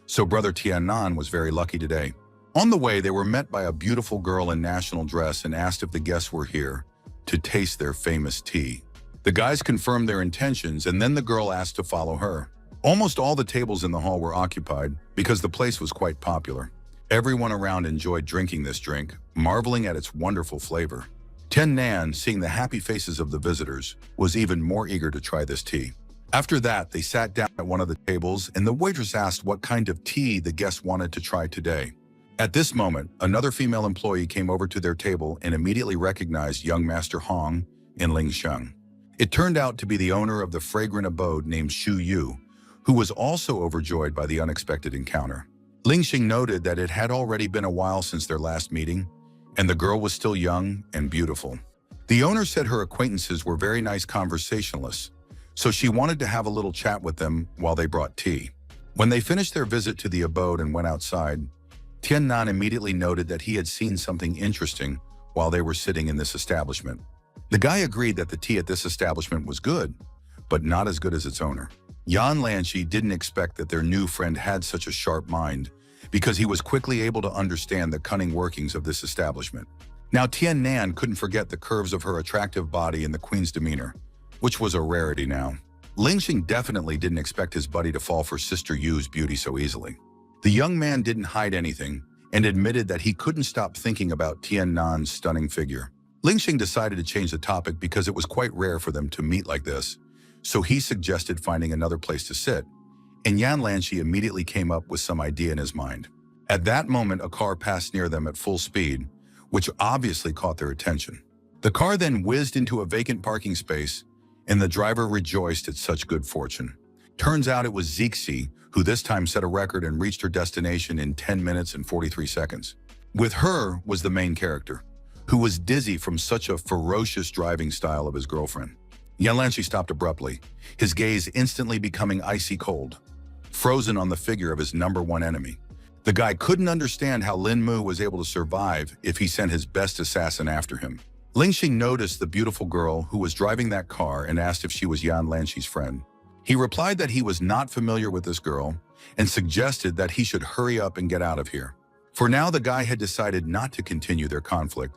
Speaker 1: so Brother Tiannan was very lucky today. On the way, they were met by a beautiful girl in national dress and asked if the guests were here to taste their famous tea. The guys confirmed their intentions, and then the girl asked to follow her. Almost all the tables in the hall were occupied because the place was quite popular. Everyone around enjoyed drinking this drink, marveling at its wonderful flavor. Tian Nan, seeing the happy faces of the visitors, was even more eager to try this tea. After that, they sat down at one of the tables, and the waitress asked what kind of tea the guests wanted to try today. At this moment, another female employee came over to their table and immediately recognized young Master Hong and Ling Sheng. It turned out to be the owner of the fragrant abode named Xu Yu, who was also overjoyed by the unexpected encounter. Ling Xing noted that it had already been a while since their last meeting, and the girl was still young and beautiful. The owner said her acquaintances were very nice conversationalists, so she wanted to have a little chat with them while they brought tea. When they finished their visit to the abode and went outside, Tian Nan immediately noted that he had seen something interesting while they were sitting in this establishment. The guy agreed that the tea at this establishment was good, but not as good as its owner. Yan Lanxi didn't expect that their new friend had such a sharp mind, because he was quickly able to understand the cunning workings of this establishment. Now Tian Nan couldn't forget the curves of her attractive body and the queen's demeanor, which was a rarity now. Ling Xing definitely didn't expect his buddy to fall for Sister Yu's beauty so easily. The young man didn't hide anything and admitted that he couldn't stop thinking about Tian Nan's stunning figure. Ling Xing decided to change the topic because it was quite rare for them to meet like this, so he suggested finding another place to sit, and Yan Lanxi immediately came up with some idea in his mind. At that moment, a car passed near them at full speed, which obviously caught their attention. The car then whizzed into a vacant parking space, and the driver rejoiced at such good fortune. Turns out it was Zixi, who this time set a record and reached her destination in 10 minutes and 43 seconds. With her was the main character, who was dizzy from such a ferocious driving style of his girlfriend. Yan Lanxi stopped abruptly, his gaze instantly becoming icy cold, frozen on the figure of his number one enemy. The guy couldn't understand how Lin Mu was able to survive if he sent his best assassin after him. Ling Xing noticed the beautiful girl who was driving that car and asked if she was Yan Lanxi's friend. He replied that he was not familiar with this girl and suggested that he should hurry up and get out of here. For now, the guy had decided not to continue their conflict,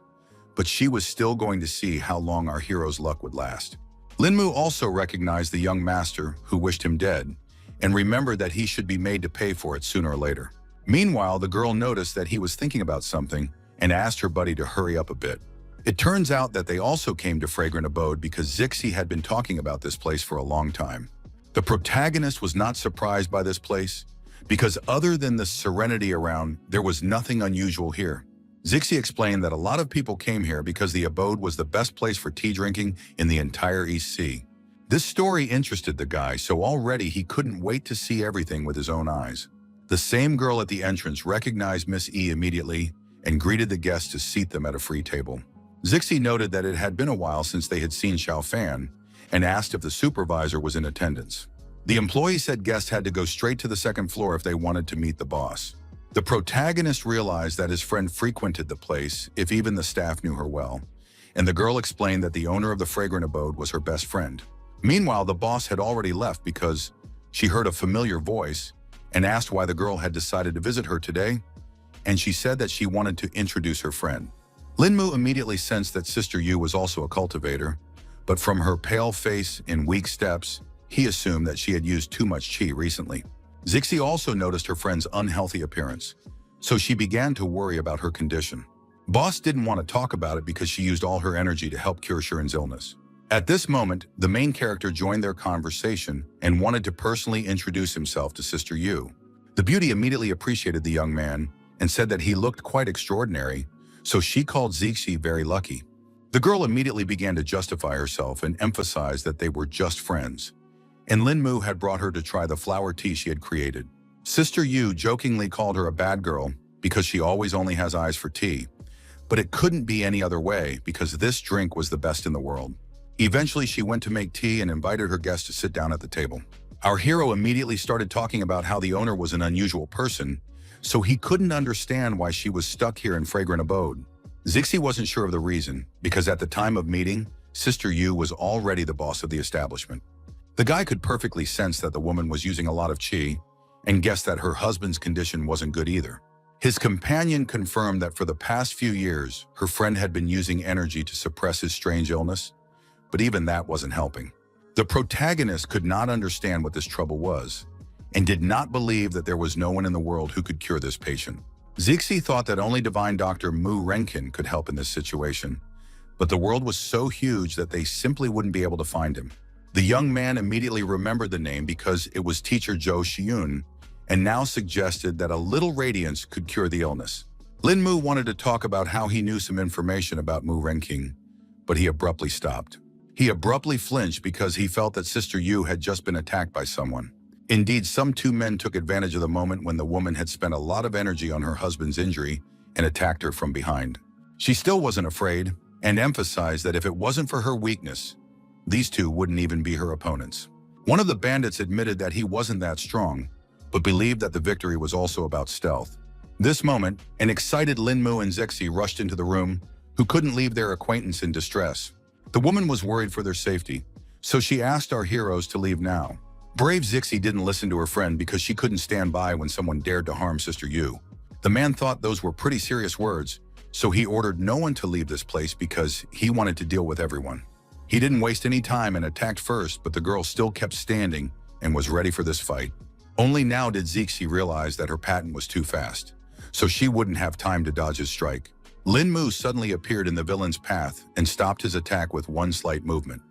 Speaker 1: but she was still going to see how long our hero's luck would last. Lin Mu also recognized the young master who wished him dead and remembered that he should be made to pay for it sooner or later. Meanwhile, the girl noticed that he was thinking about something and asked her buddy to hurry up a bit. It turns out that they also came to Fragrant Abode because Zixi had been talking about this place for a long time. The protagonist was not surprised by this place because other than the serenity around, there was nothing unusual here. Zixi explained that a lot of people came here because the abode was the best place for tea drinking in the entire East Sea. This story interested the guy, so already he couldn't wait to see everything with his own eyes. The same girl at the entrance recognized Miss E immediately and greeted the guests to seat them at a free table. Zixi noted that it had been a while since they had seen Xiao Fan and asked if the supervisor was in attendance. The employee said guests had to go straight to the second floor if they wanted to meet the boss. The protagonist realized that his friend frequented the place, if even the staff knew her well, and the girl explained that the owner of the Fragrant Abode was her best friend. Meanwhile, the boss had already left because she heard a familiar voice and asked why the girl had decided to visit her today, and she said that she wanted to introduce her friend. Lin Mu immediately sensed that Sister Yu was also a cultivator, but from her pale face and weak steps, he assumed that she had used too much qi recently. Zixi also noticed her friend's unhealthy appearance, so she began to worry about her condition. Boss didn't want to talk about it because she used all her energy to help cure Shiren's illness. At this moment, the main character joined their conversation and wanted to personally introduce himself to Sister Yu. The beauty immediately appreciated the young man and said that he looked quite extraordinary, so she called Zixi very lucky. The girl immediately began to justify herself and emphasize that they were just friends, and Lin Mu had brought her to try the flower tea she had created. Sister Yu jokingly called her a bad girl because she always only has eyes for tea, but it couldn't be any other way because this drink was the best in the world. Eventually, she went to make tea and invited her guests to sit down at the table. Our hero immediately started talking about how the owner was an unusual person, so he couldn't understand why she was stuck here in Fragrant Abode. Zixi wasn't sure of the reason, because at the time of meeting, Sister Yu was already the boss of the establishment. The guy could perfectly sense that the woman was using a lot of qi, and guessed that her husband's condition wasn't good either. His companion confirmed that for the past few years, her friend had been using energy to suppress his strange illness, but even that wasn't helping. The protagonist could not understand what this trouble was, and did not believe that there was no one in the world who could cure this patient. Zixi thought that only divine doctor Mu Renkin could help in this situation, but the world was so huge that they simply wouldn't be able to find him. The young man immediately remembered the name because it was teacher Zhou Xiyun, and now suggested that a little radiance could cure the illness. Lin Mu wanted to talk about how he knew some information about Mu Renking, but he abruptly stopped. He abruptly flinched because he felt that Sister Yu had just been attacked by someone. Indeed, some two men took advantage of the moment when the woman had spent a lot of energy on her husband's injury and attacked her from behind. She still wasn't afraid and emphasized that if it wasn't for her weakness, these two wouldn't even be her opponents. One of the bandits admitted that he wasn't that strong, but believed that the victory was also about stealth. This moment, an excited Lin Mu and Zixi rushed into the room, who couldn't leave their acquaintance in distress. The woman was worried for their safety, so she asked our heroes to leave now. Brave Zixi didn't listen to her friend because she couldn't stand by when someone dared to harm Sister Yu. The man thought those were pretty serious words, so he ordered no one to leave this place because he wanted to deal with everyone. He didn't waste any time and attacked first, but the girl still kept standing and was ready for this fight. Only now did Zixi realize that her patent was too fast, so she wouldn't have time to dodge his strike. Lin Mu suddenly appeared in the villain's path and stopped his attack with one slight movement.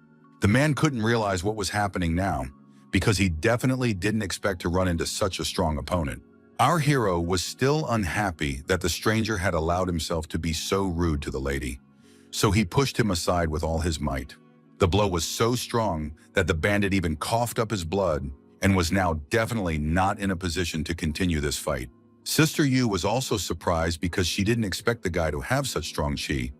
Speaker 1: The man couldn't realize what was happening now because he definitely didn't expect to run into such a strong opponent. Our hero was still unhappy that the stranger had allowed himself to be so rude to the lady, so he pushed him aside with all his might. The blow was so strong that the bandit even coughed up his blood and was now definitely not in a position to continue this fight. Sister Yu was also surprised because she didn't expect the guy to have such strong chi,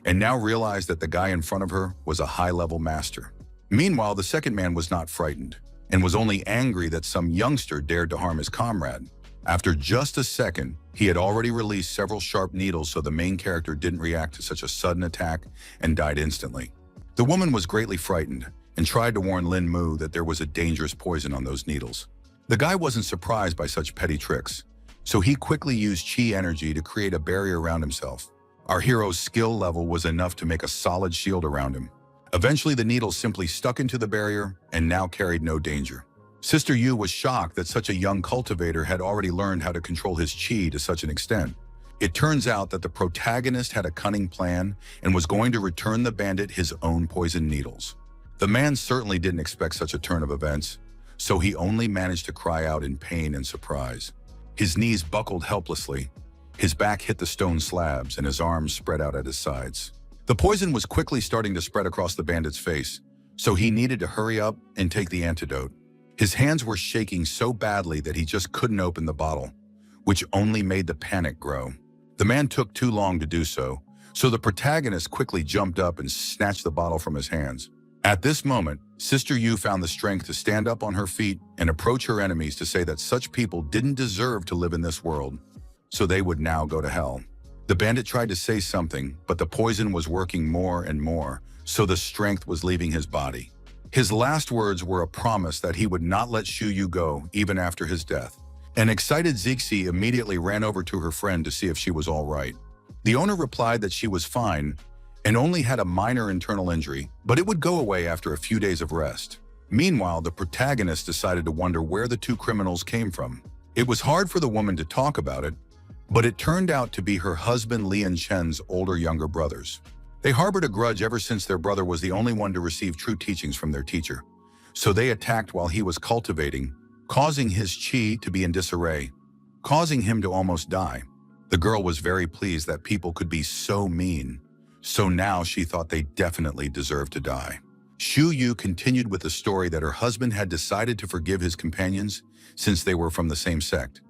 Speaker 1: and now realized that the guy in front of her was a high-level master. Meanwhile, the second man was not frightened, and was only angry that some youngster dared to harm his comrade. After just a second, he had already released several sharp needles so the main character didn't react to such a sudden attack and died instantly. The woman was greatly frightened and tried to warn Lin Mu that there was a dangerous poison on those needles. The guy wasn't surprised by such petty tricks, so he quickly used chi energy to create a barrier around himself. Our hero's skill level was enough to make a solid shield around him. Eventually, the needles simply stuck into the barrier and now carried no danger. Sister Yu was shocked that such a young cultivator had already learned how to control his chi to such an extent. It turns out that the protagonist had a cunning plan and was going to return the bandit his own poison needles. The man certainly didn't expect such a turn of events, so he only managed to cry out in pain and surprise. His knees buckled helplessly, his back hit the stone slabs, and his arms spread out at his sides. The poison was quickly starting to spread across the bandit's face, so he needed to hurry up and take the antidote. His hands were shaking so badly that he just couldn't open the bottle, which only made the panic grow. The man took too long to do so the protagonist quickly jumped up and snatched the bottle from his hands. At this moment, Sister Yu found the strength to stand up on her feet and approach her enemies to say that such people didn't deserve to live in this world, so they would now go to hell. The bandit tried to say something, but the poison was working more and more, so the strength was leaving his body. His last words were a promise that he would not let Shu Yu go even after his death. An excited Zixi immediately ran over to her friend to see if she was all right. The owner replied that she was fine and only had a minor internal injury, but it would go away after a few days of rest. Meanwhile, the protagonist decided to wonder where the two criminals came from. It was hard for the woman to talk about it, but it turned out to be her husband Lian Chen's younger brothers. They harbored a grudge ever since their brother was the only one to receive true teachings from their teacher. So they attacked while he was cultivating, causing his chi to be in disarray, causing him to almost die. The girl was very pleased that people could be so mean, so now she thought they definitely deserved to die. Shu Yu continued with the story that her husband had decided to forgive his companions since they were from the same sect,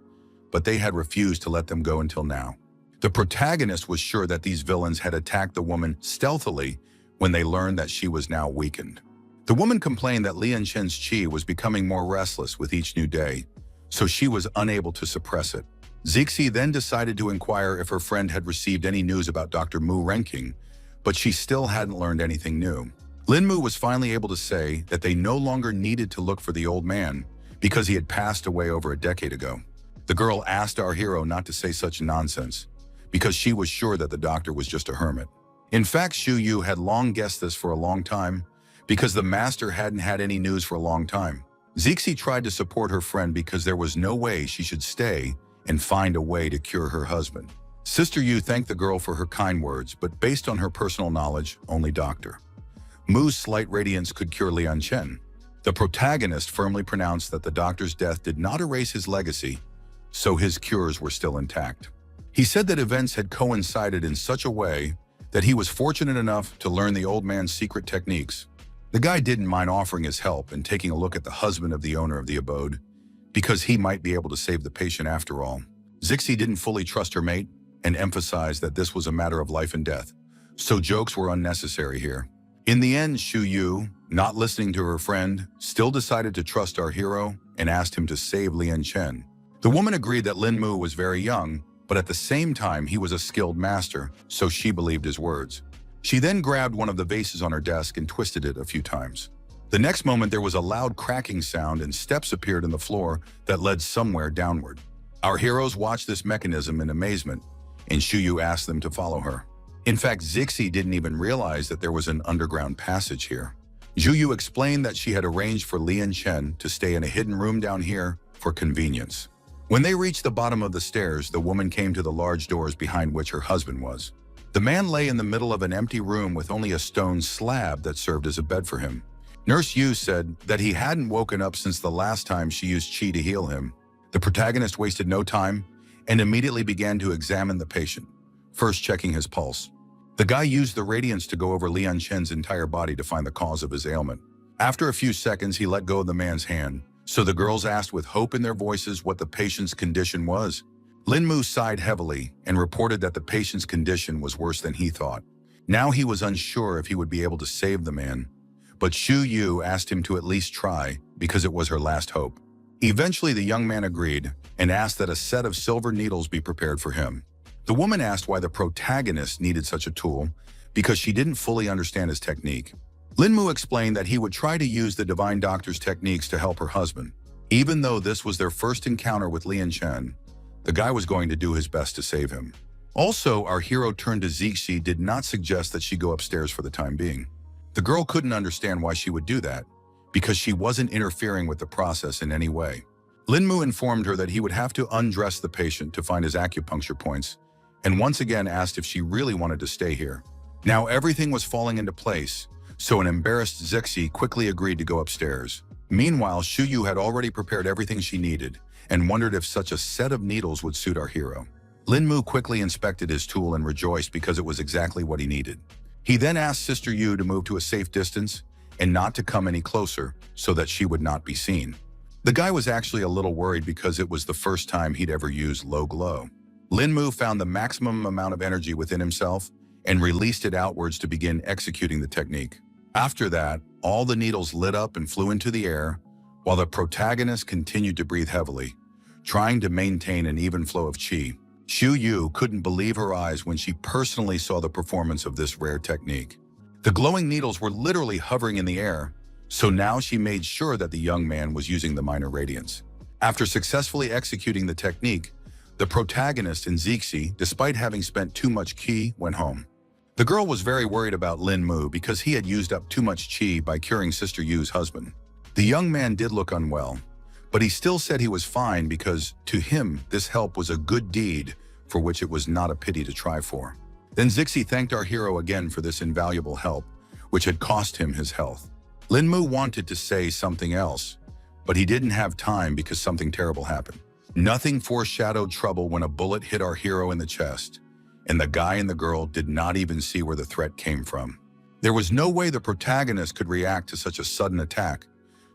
Speaker 1: but they had refused to let them go until now. The protagonist was sure that these villains had attacked the woman stealthily when they learned that she was now weakened. The woman complained that Lian Chen's chi was becoming more restless with each new day, so she was unable to suppress it. Zixi then decided to inquire if her friend had received any news about Dr. Mu Renking, but she still hadn't learned anything new. Lin Mu was finally able to say that they no longer needed to look for the old man because he had passed away over a decade ago. The girl asked our hero not to say such nonsense, because she was sure that the doctor was just a hermit. In fact, Shu Yu had long guessed this for a long time, because the master hadn't had any news for a long time. Zixi tried to support her friend because there was no way she should stay and find a way to cure her husband. Sister Yu thanked the girl for her kind words, but based on her personal knowledge, only Dr. Mu's slight radiance could cure Lian Chen. The protagonist firmly pronounced that the doctor's death did not erase his legacy, so his cures were still intact. He said that events had coincided in such a way that he was fortunate enough to learn the old man's secret techniques. The guy didn't mind offering his help and taking a look at the husband of the owner of the abode, because he might be able to save the patient after all. Zixi didn't fully trust her mate and emphasized that this was a matter of life and death, so jokes were unnecessary here. In the end, Shu Yu, not listening to her friend, still decided to trust our hero and asked him to save Lian Chen. The woman agreed that Lin Mu was very young, but at the same time he was a skilled master, so she believed his words. She then grabbed one of the vases on her desk and twisted it a few times. The next moment there was a loud cracking sound and steps appeared in the floor that led somewhere downward. Our heroes watched this mechanism in amazement, and Shu Yu asked them to follow her. In fact, Zixi didn't even realize that there was an underground passage here. Zhu Yu explained that she had arranged for Lian Chen to stay in a hidden room down here for convenience. When they reached the bottom of the stairs, the woman came to the large doors behind which her husband was. The man lay in the middle of an empty room with only a stone slab that served as a bed for him. Nurse Yu said that he hadn't woken up since the last time she used chi to heal him. The protagonist wasted no time and immediately began to examine the patient, first checking his pulse. The guy used the radiance to go over Lian Chen's entire body to find the cause of his ailment. After a few seconds, he let go of the man's hand, So the girls asked with hope in their voices what the patient's condition was. Lin Mu sighed heavily and reported that the patient's condition was worse than he thought. Now he was unsure if he would be able to save the man, but Xu Yu asked him to at least try because it was her last hope. Eventually, the young man agreed and asked that a set of silver needles be prepared for him. The woman asked why the protagonist needed such a tool because she didn't fully understand his technique. Lin Mu explained that he would try to use the divine doctor's techniques to help her husband. Even though this was their first encounter with Lian Chen, the guy was going to do his best to save him. Also, our hero turned to Zixi did not suggest that she go upstairs for the time being. The girl couldn't understand why she would do that, because she wasn't interfering with the process in any way. Lin Mu informed her that he would have to undress the patient to find his acupuncture points, and once again asked if she really wanted to stay here. Now everything was falling into place, so an embarrassed Zixi quickly agreed to go upstairs. Meanwhile, Xu Yu had already prepared everything she needed and wondered if such a set of needles would suit our hero. Lin Mu quickly inspected his tool and rejoiced because it was exactly what he needed. He then asked Sister Yu to move to a safe distance and not to come any closer so that she would not be seen. The guy was actually a little worried because it was the first time he'd ever used low glow. Lin Mu found the maximum amount of energy within himself and released it outwards to begin executing the technique. After that, all the needles lit up and flew into the air, while the protagonist continued to breathe heavily, trying to maintain an even flow of qi. Xu Yu couldn't believe her eyes when she personally saw the performance of this rare technique. The glowing needles were literally hovering in the air, so now she made sure that the young man was using the minor radiance. After successfully executing the technique, the protagonist and Zixi, despite having spent too much qi, went home. The girl was very worried about Lin Mu because he had used up too much qi by curing Sister Yu's husband. The young man did look unwell, but he still said he was fine because, to him, this help was a good deed for which it was not a pity to try for. Then Zixi thanked our hero again for this invaluable help, which had cost him his health. Lin Mu wanted to say something else, but he didn't have time because something terrible happened. Nothing foreshadowed trouble when a bullet hit our hero in the chest, and the guy and the girl did not even see where the threat came from. There was no way the protagonist could react to such a sudden attack,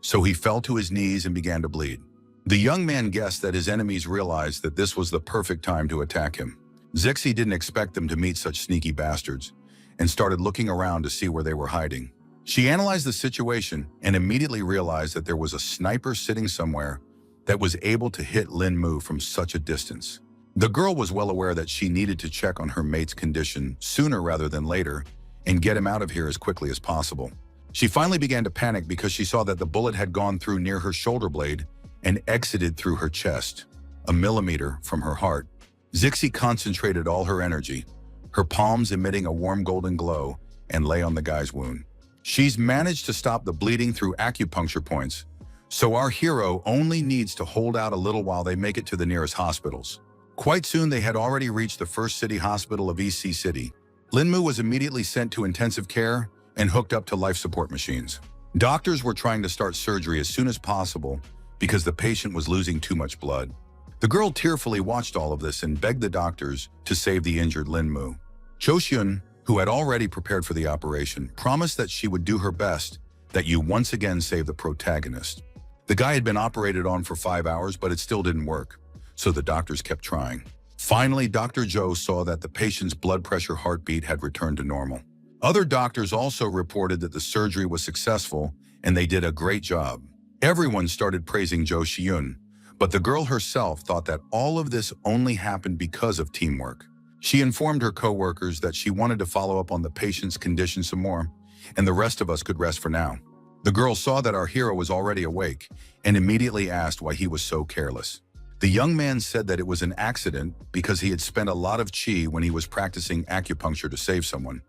Speaker 1: so he fell to his knees and began to bleed. The young man guessed that his enemies realized that this was the perfect time to attack him. Zixi didn't expect them to meet such sneaky bastards and started looking around to see where they were hiding. She analyzed the situation and immediately realized that there was a sniper sitting somewhere that was able to hit Lin Mu from such a distance. The girl was well aware that she needed to check on her mate's condition sooner rather than later and get him out of here as quickly as possible. She finally began to panic because she saw that the bullet had gone through near her shoulder blade and exited through her chest, a millimeter from her heart. Zixi concentrated all her energy, her palms emitting a warm golden glow, and lay on the guy's wound. She's managed to stop the bleeding through acupuncture points, so our hero only needs to hold out a little while they make it to the nearest hospitals. Quite soon they had already reached the first city hospital of EC City. Lin Mu was immediately sent to intensive care and hooked up to life support machines. Doctors were trying to start surgery as soon as possible because the patient was losing too much blood. The girl tearfully watched all of this and begged the doctors to save the injured Lin Mu. Cho-Hyun, who had already prepared for the operation, promised that she would do her best that you once again save the protagonist. The guy had been operated on for 5 hours, but it still didn't work, so the doctors kept trying. Finally, Dr. Zhou saw that the patient's blood pressure heartbeat had returned to normal. Other doctors also reported that the surgery was successful and they did a great job. Everyone started praising Zhou Xiyun, but the girl herself thought that all of this only happened because of teamwork. She informed her co-workers that she wanted to follow up on the patient's condition some more, and the rest of us could rest for now. The girl saw that our hero was already awake and immediately asked why he was so careless. The young man said that it was an accident because he had spent a lot of qi when he was practicing acupuncture to save someone,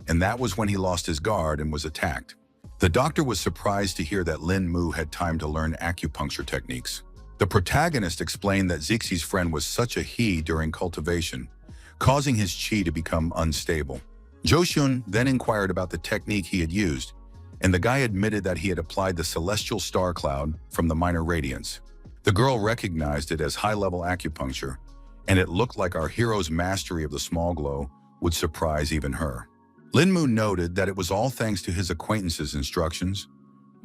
Speaker 1: and that was when he lost his guard and was attacked. The doctor was surprised to hear that Lin Mu had time to learn acupuncture techniques. The protagonist explained that Zixi's friend was such a he during cultivation, causing his qi to become unstable. Jo-Hyun then inquired about the technique he had used, and the guy admitted that he had applied the celestial star cloud from the minor radiance. The girl recognized it as high-level acupuncture, and it looked like our hero's mastery of the small glow would surprise even her. Lin Mu noted that it was all thanks to his acquaintance's instructions,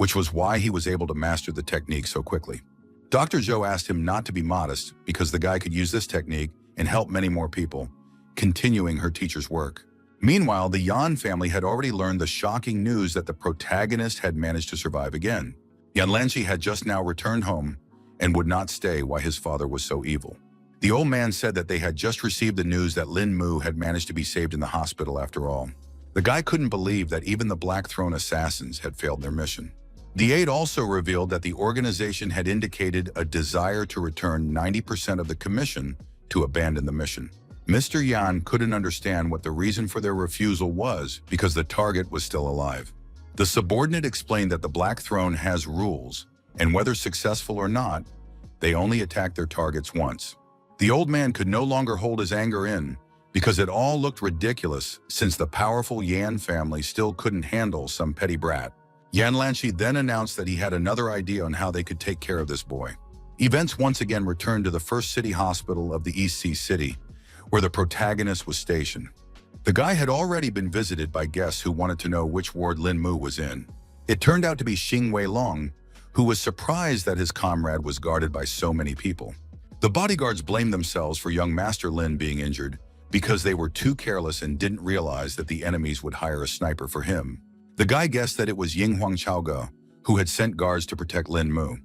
Speaker 1: which was why he was able to master the technique so quickly. Dr. Zhou asked him not to be modest because the guy could use this technique and help many more people, continuing her teacher's work. Meanwhile, the Yan family had already learned the shocking news that the protagonist had managed to survive again. Yan Lanxi had just now returned home and would not stay while his father was so evil. The old man said that they had just received the news that Lin Mu had managed to be saved in the hospital after all. The guy couldn't believe that even the Black Throne assassins had failed their mission. The aide also revealed that the organization had indicated a desire to return 90% of the commission to abandon the mission. Mr. Yan couldn't understand what the reason for their refusal was because the target was still alive. The subordinate explained that the Black Throne has rules, and whether successful or not, they only attack their targets once. The old man could no longer hold his anger in because it all looked ridiculous since the powerful Yan family still couldn't handle some petty brat. Yan Lanxi then announced that he had another idea on how they could take care of this boy. Events once again returned to the first city hospital of the East Sea City, where the protagonist was stationed. The guy had already been visited by guests who wanted to know which ward Lin Mu was in. It turned out to be Xing Weilong, who was surprised that his comrade was guarded by so many people. The bodyguards blamed themselves for young Master Lin being injured because they were too careless and didn't realize that the enemies would hire a sniper for him. The guy guessed that it was Yinghuang Chaoge, who had sent guards to protect Lin Mu.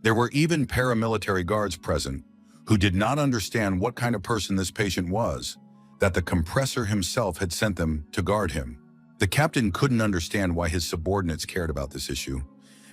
Speaker 1: There were even paramilitary guards present who did not understand what kind of person this patient was, that the compressor himself had sent them to guard him. The captain couldn't understand why his subordinates cared about this issue,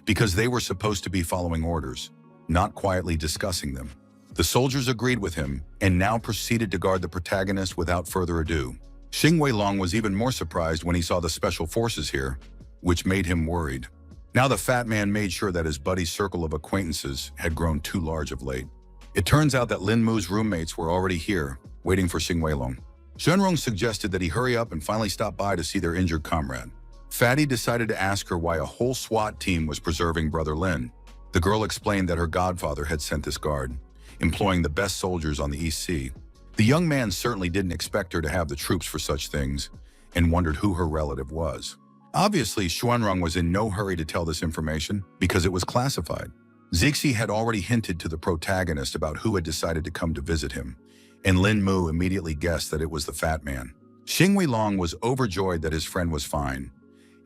Speaker 1: because they were supposed to be following orders, not quietly discussing them. The soldiers agreed with him and now proceeded to guard the protagonist without further ado. Xing Weilong was even more surprised when he saw the special forces here, which made him worried. Now the fat man made sure that his buddy's circle of acquaintances had grown too large of late. It turns out that Lin Mu's roommates were already here, waiting for Xing Weilong. Zhenrong suggested that he hurry up and finally stop by to see their injured comrade. Fatty decided to ask her why a whole SWAT team was preserving Brother Lin. The girl explained that her godfather had sent this guard, employing the best soldiers on the East Sea. The young man certainly didn't expect her to have the troops for such things and wondered who her relative was. Obviously, Xuanrong was in no hurry to tell this information because it was classified. Zixi had already hinted to the protagonist about who had decided to come to visit him, and Lin Mu immediately guessed that it was the fat man. Xing Weilong was overjoyed that his friend was fine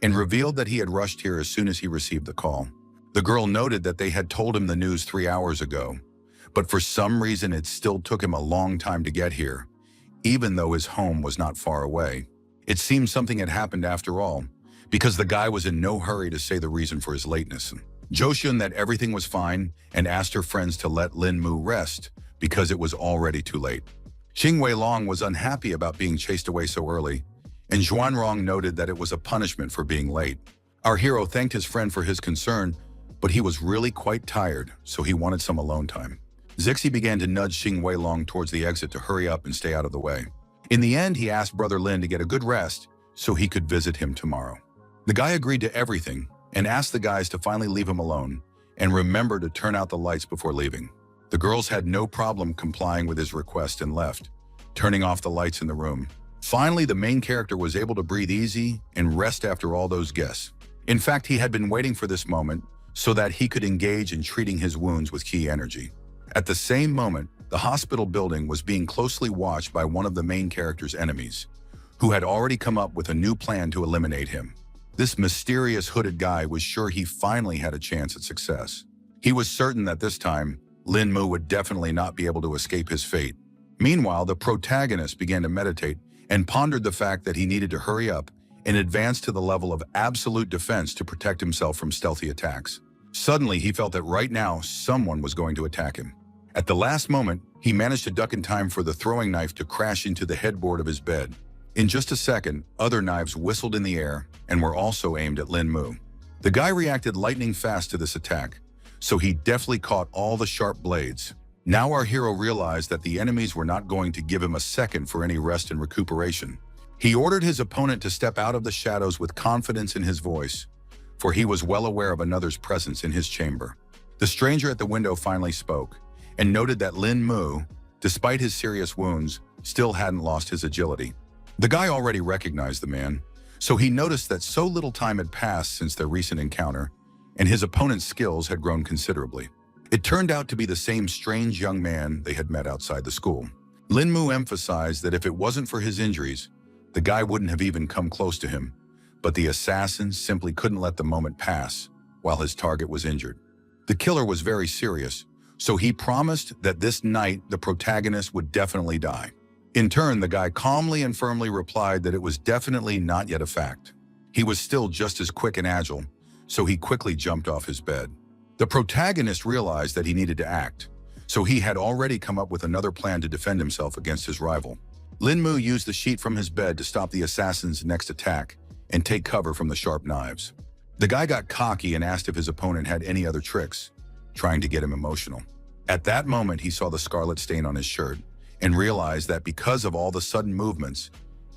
Speaker 1: and revealed that he had rushed here as soon as he received the call. The girl noted that they had told him the news 3 hours ago, but for some reason it still took him a long time to get here, even though his home was not far away. It seemed something had happened after all, because the guy was in no hurry to say the reason for his lateness. Zhou that everything was fine and asked her friends to let Lin Mu rest because it was already too late. Xing Weilong was unhappy about being chased away so early, and Xuanrong noted that it was a punishment for being late. Our hero thanked his friend for his concern, but he was really quite tired, so he wanted some alone time. Zixi began to nudge Xing Weilong towards the exit to hurry up and stay out of the way. In the end, he asked Brother Lin to get a good rest so he could visit him tomorrow. The guy agreed to everything and asked the guys to finally leave him alone and remember to turn out the lights before leaving. The girls had no problem complying with his request and left, turning off the lights in the room. Finally, the main character was able to breathe easy and rest after all those guests. In fact, he had been waiting for this moment so that he could engage in treating his wounds with key energy. At the same moment, the hospital building was being closely watched by one of the main character's enemies, who had already come up with a new plan to eliminate him. This mysterious hooded guy was sure he finally had a chance at success. He was certain that this time, Lin Mu would definitely not be able to escape his fate. Meanwhile, the protagonist began to meditate and pondered the fact that he needed to hurry up and advance to the level of absolute defense to protect himself from stealthy attacks. Suddenly, he felt that right now, someone was going to attack him. At the last moment, he managed to duck in time for the throwing knife to crash into the headboard of his bed. In just a second, other knives whistled in the air and were also aimed at Lin Mu. The guy reacted lightning fast to this attack, so he deftly caught all the sharp blades. Now our hero realized that the enemies were not going to give him a second for any rest and recuperation. He ordered his opponent to step out of the shadows with confidence in his voice, for he was well aware of another's presence in his chamber. The stranger at the window finally spoke and noted that Lin Mu, despite his serious wounds, still hadn't lost his agility. The guy already recognized the man, so he noticed that so little time had passed since their recent encounter and his opponent's skills had grown considerably. It turned out to be the same strange young man they had met outside the school. Lin Mu emphasized that if it wasn't for his injuries, the guy wouldn't have even come close to him, but the assassin simply couldn't let the moment pass while his target was injured. The killer was very serious, so he promised that this night the protagonist would definitely die. In turn, the guy calmly and firmly replied that it was definitely not yet a fact. He was still just as quick and agile, so he quickly jumped off his bed. The protagonist realized that he needed to act, so he had already come up with another plan to defend himself against his rival. Lin Mu used the sheet from his bed to stop the assassin's next attack and take cover from the sharp knives. The guy got cocky and asked if his opponent had any other tricks, trying to get him emotional. At that moment, he saw the scarlet stain on his shirt and realized that because of all the sudden movements,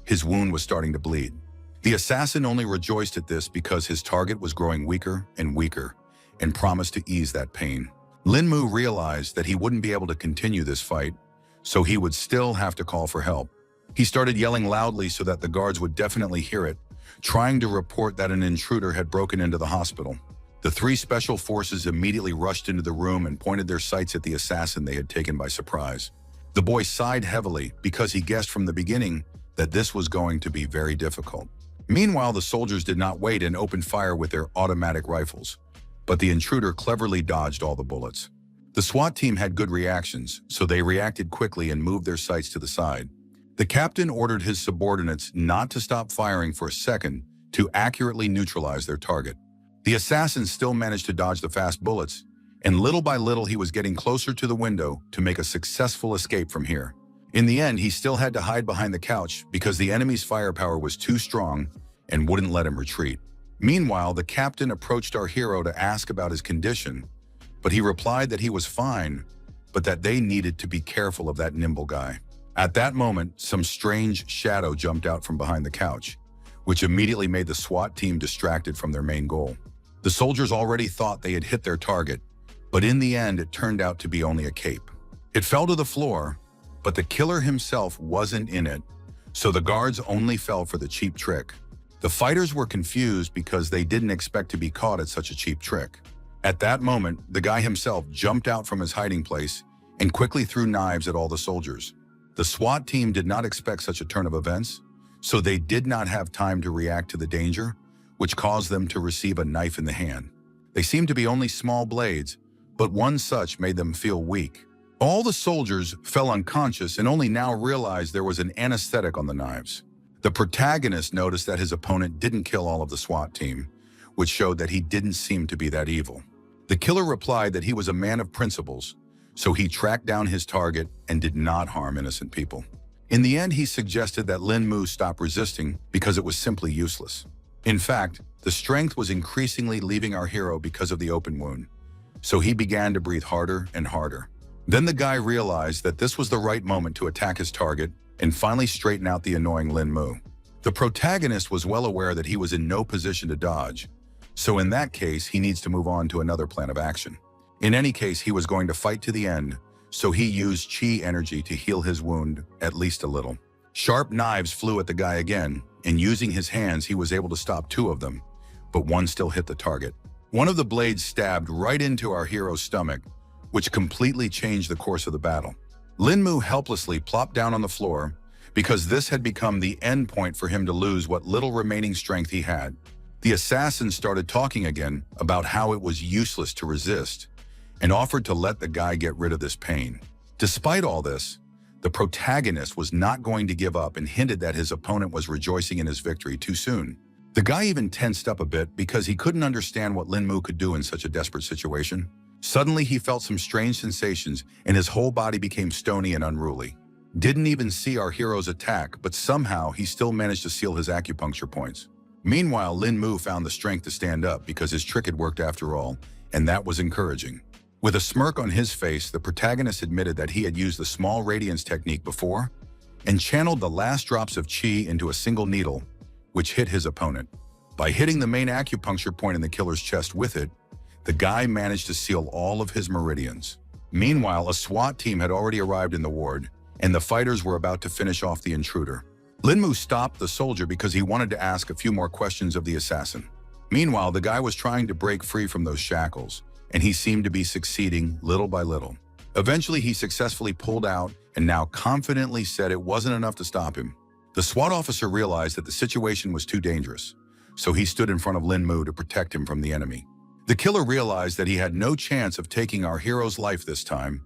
Speaker 1: his wound was starting to bleed. The assassin only rejoiced at this because his target was growing weaker and weaker and promised to ease that pain. Lin Mu realized that he wouldn't be able to continue this fight, so he would still have to call for help. He started yelling loudly so that the guards would definitely hear it, trying to report that an intruder had broken into the hospital. The three special forces immediately rushed into the room and pointed their sights at the assassin they had taken by surprise. The boy sighed heavily because he guessed from the beginning that this was going to be very difficult. Meanwhile, the soldiers did not wait and opened fire with their automatic rifles, but the intruder cleverly dodged all the bullets. The SWAT team had good reactions, so they reacted quickly and moved their sights to the side. The captain ordered his subordinates not to stop firing for a second to accurately neutralize their target. The assassin still managed to dodge the fast bullets, and little by little he was getting closer to the window to make a successful escape from here. In the end, he still had to hide behind the couch because the enemy's firepower was too strong and wouldn't let him retreat. Meanwhile, the captain approached our hero to ask about his condition, but he replied that he was fine, but that they needed to be careful of that nimble guy. At that moment, some strange shadow jumped out from behind the couch, which immediately made the SWAT team distracted from their main goal. The soldiers already thought they had hit their target, but in the end, it turned out to be only a cape. It fell to the floor, but the killer himself wasn't in it, so the guards only fell for the cheap trick. The fighters were confused because they didn't expect to be caught at such a cheap trick. At that moment, the guy himself jumped out from his hiding place and quickly threw knives at all the soldiers. The SWAT team did not expect such a turn of events, so they did not have time to react to the danger, which caused them to receive a knife in the hand. They seemed to be only small blades, but one such made them feel weak. All the soldiers fell unconscious and only now realized there was an anesthetic on the knives. The protagonist noticed that his opponent didn't kill all of the SWAT team, which showed that he didn't seem to be that evil. The killer replied that he was a man of principles, so he tracked down his target and did not harm innocent people. In the end, he suggested that Lin Mu stop resisting because it was simply useless. In fact, the strength was increasingly leaving our hero because of the open wound, so he began to breathe harder and harder. Then the guy realized that this was the right moment to attack his target and finally straighten out the annoying Lin Mu. The protagonist was well aware that he was in no position to dodge, so in that case, he needs to move on to another plan of action. In any case, he was going to fight to the end, so he used chi energy to heal his wound at least a little. Sharp knives flew at the guy again, and using his hands, he was able to stop two of them, but one still hit the target. One of the blades stabbed right into our hero's stomach, which completely changed the course of the battle. Lin Mu helplessly plopped down on the floor because this had become the end point for him to lose what little remaining strength he had. The assassin started talking again about how it was useless to resist and offered to let the guy get rid of this pain. Despite all this, the protagonist was not going to give up and hinted that his opponent was rejoicing in his victory too soon. The guy even tensed up a bit because he couldn't understand what Lin Mu could do in such a desperate situation. Suddenly, he felt some strange sensations and his whole body became stony and unruly. Didn't even see our hero's attack, but somehow he still managed to seal his acupuncture points. Meanwhile, Lin Mu found the strength to stand up because his trick had worked after all, and that was encouraging. With a smirk on his face, the protagonist admitted that he had used the small radiance technique before and channeled the last drops of chi into a single needle, which hit his opponent. By hitting the main acupuncture point in the killer's chest with it, the guy managed to seal all of his meridians. Meanwhile, a SWAT team had already arrived in the ward, and the fighters were about to finish off the intruder. Lin Mu stopped the soldier because he wanted to ask a few more questions of the assassin. Meanwhile, the guy was trying to break free from those shackles, and he seemed to be succeeding little by little. Eventually, he successfully pulled out and now confidently said it wasn't enough to stop him. The SWAT officer realized that the situation was too dangerous, so he stood in front of Lin Mu to protect him from the enemy. The killer realized that he had no chance of taking our hero's life this time,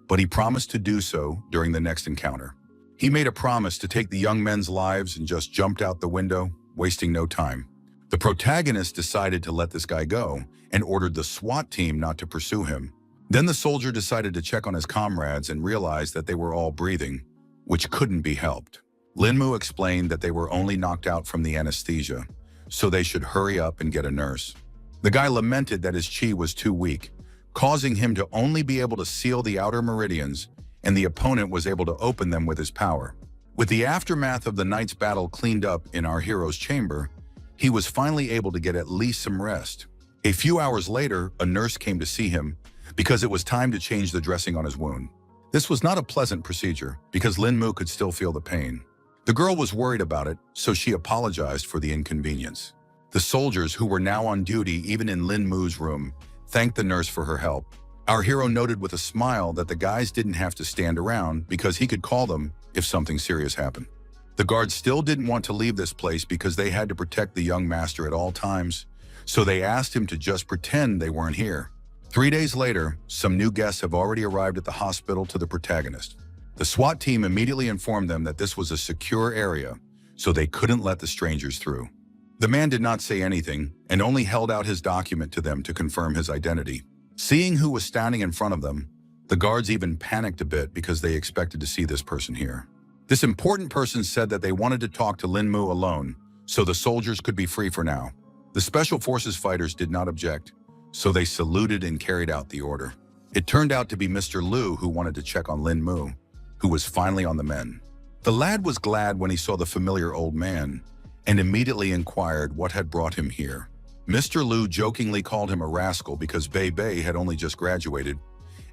Speaker 1: but he promised to do so during the next encounter. He made a promise to take the young men's lives and just jumped out the window, wasting no time. The protagonist decided to let this guy go and ordered the SWAT team not to pursue him. Then the soldier decided to check on his comrades and realized that they were all breathing, which couldn't be helped. Lin Mu explained that they were only knocked out from the anesthesia, so they should hurry up and get a nurse. The guy lamented that his chi was too weak, causing him to only be able to seal the outer meridians, and the opponent was able to open them with his power. With the aftermath of the night's battle cleaned up in our hero's chamber, he was finally able to get at least some rest. A few hours later, a nurse came to see him because it was time to change the dressing on his wound. This was not a pleasant procedure because Lin Mu could still feel the pain. The girl was worried about it, so she apologized for the inconvenience. The soldiers, who were now on duty even in Lin Mu's room, thanked the nurse for her help. Our hero noted with a smile that the guys didn't have to stand around because he could call them if something serious happened. The guards still didn't want to leave this place because they had to protect the young master at all times, so they asked him to just pretend they weren't here. 3 days later, some new guests have already arrived at the hospital to the protagonist. The SWAT team immediately informed them that this was a secure area, so they couldn't let the strangers through. The man did not say anything and only held out his document to them to confirm his identity. Seeing who was standing in front of them, the guards even panicked a bit because they expected to see this person here. This important person said that they wanted to talk to Lin Mu alone, so the soldiers could be free for now. The Special Forces fighters did not object, so they saluted and carried out the order. It turned out to be Mr. Liu who wanted to check on Lin Mu, who was finally on the mend. The lad was glad when he saw the familiar old man and immediately inquired what had brought him here. Mr. Liu jokingly called him a rascal because Bei Bei had only just graduated,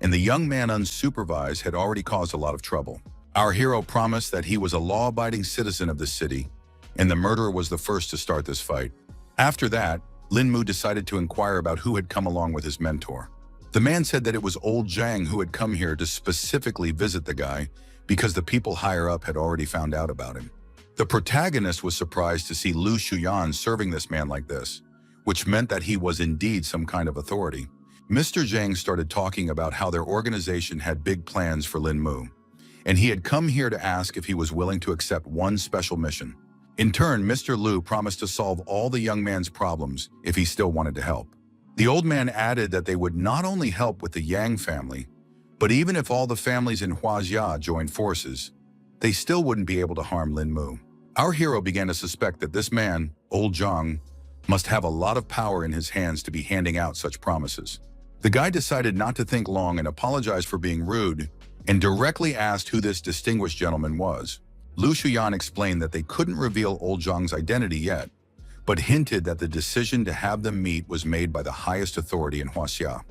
Speaker 1: and the young man unsupervised had already caused a lot of trouble. Our hero promised that he was a law-abiding citizen of the city, and the murderer was the first to start this fight. After that, Lin Mu decided to inquire about who had come along with his mentor. The man said that it was old Zhang who had come here to specifically visit the guy because the people higher up had already found out about him. The protagonist was surprised to see Lu Shuyan serving this man like this, which meant that he was indeed some kind of authority. Mr. Zhang started talking about how their organization had big plans for Lin Mu, and he had come here to ask if he was willing to accept one special mission. In turn, Mr. Liu promised to solve all the young man's problems if he still wanted to help. The old man added that they would not only help with the Yang family, but even if all the families in Huaxia joined forces, they still wouldn't be able to harm Lin Mu. Our hero began to suspect that this man, old Zhang, must have a lot of power in his hands to be handing out such promises. The guy decided not to think long and apologized for being rude and directly asked who this distinguished gentleman was. Lu Shuyan explained that they couldn't reveal old Zhang's identity yet, but hinted that the decision to have them meet was made by the highest authority in Huaxia.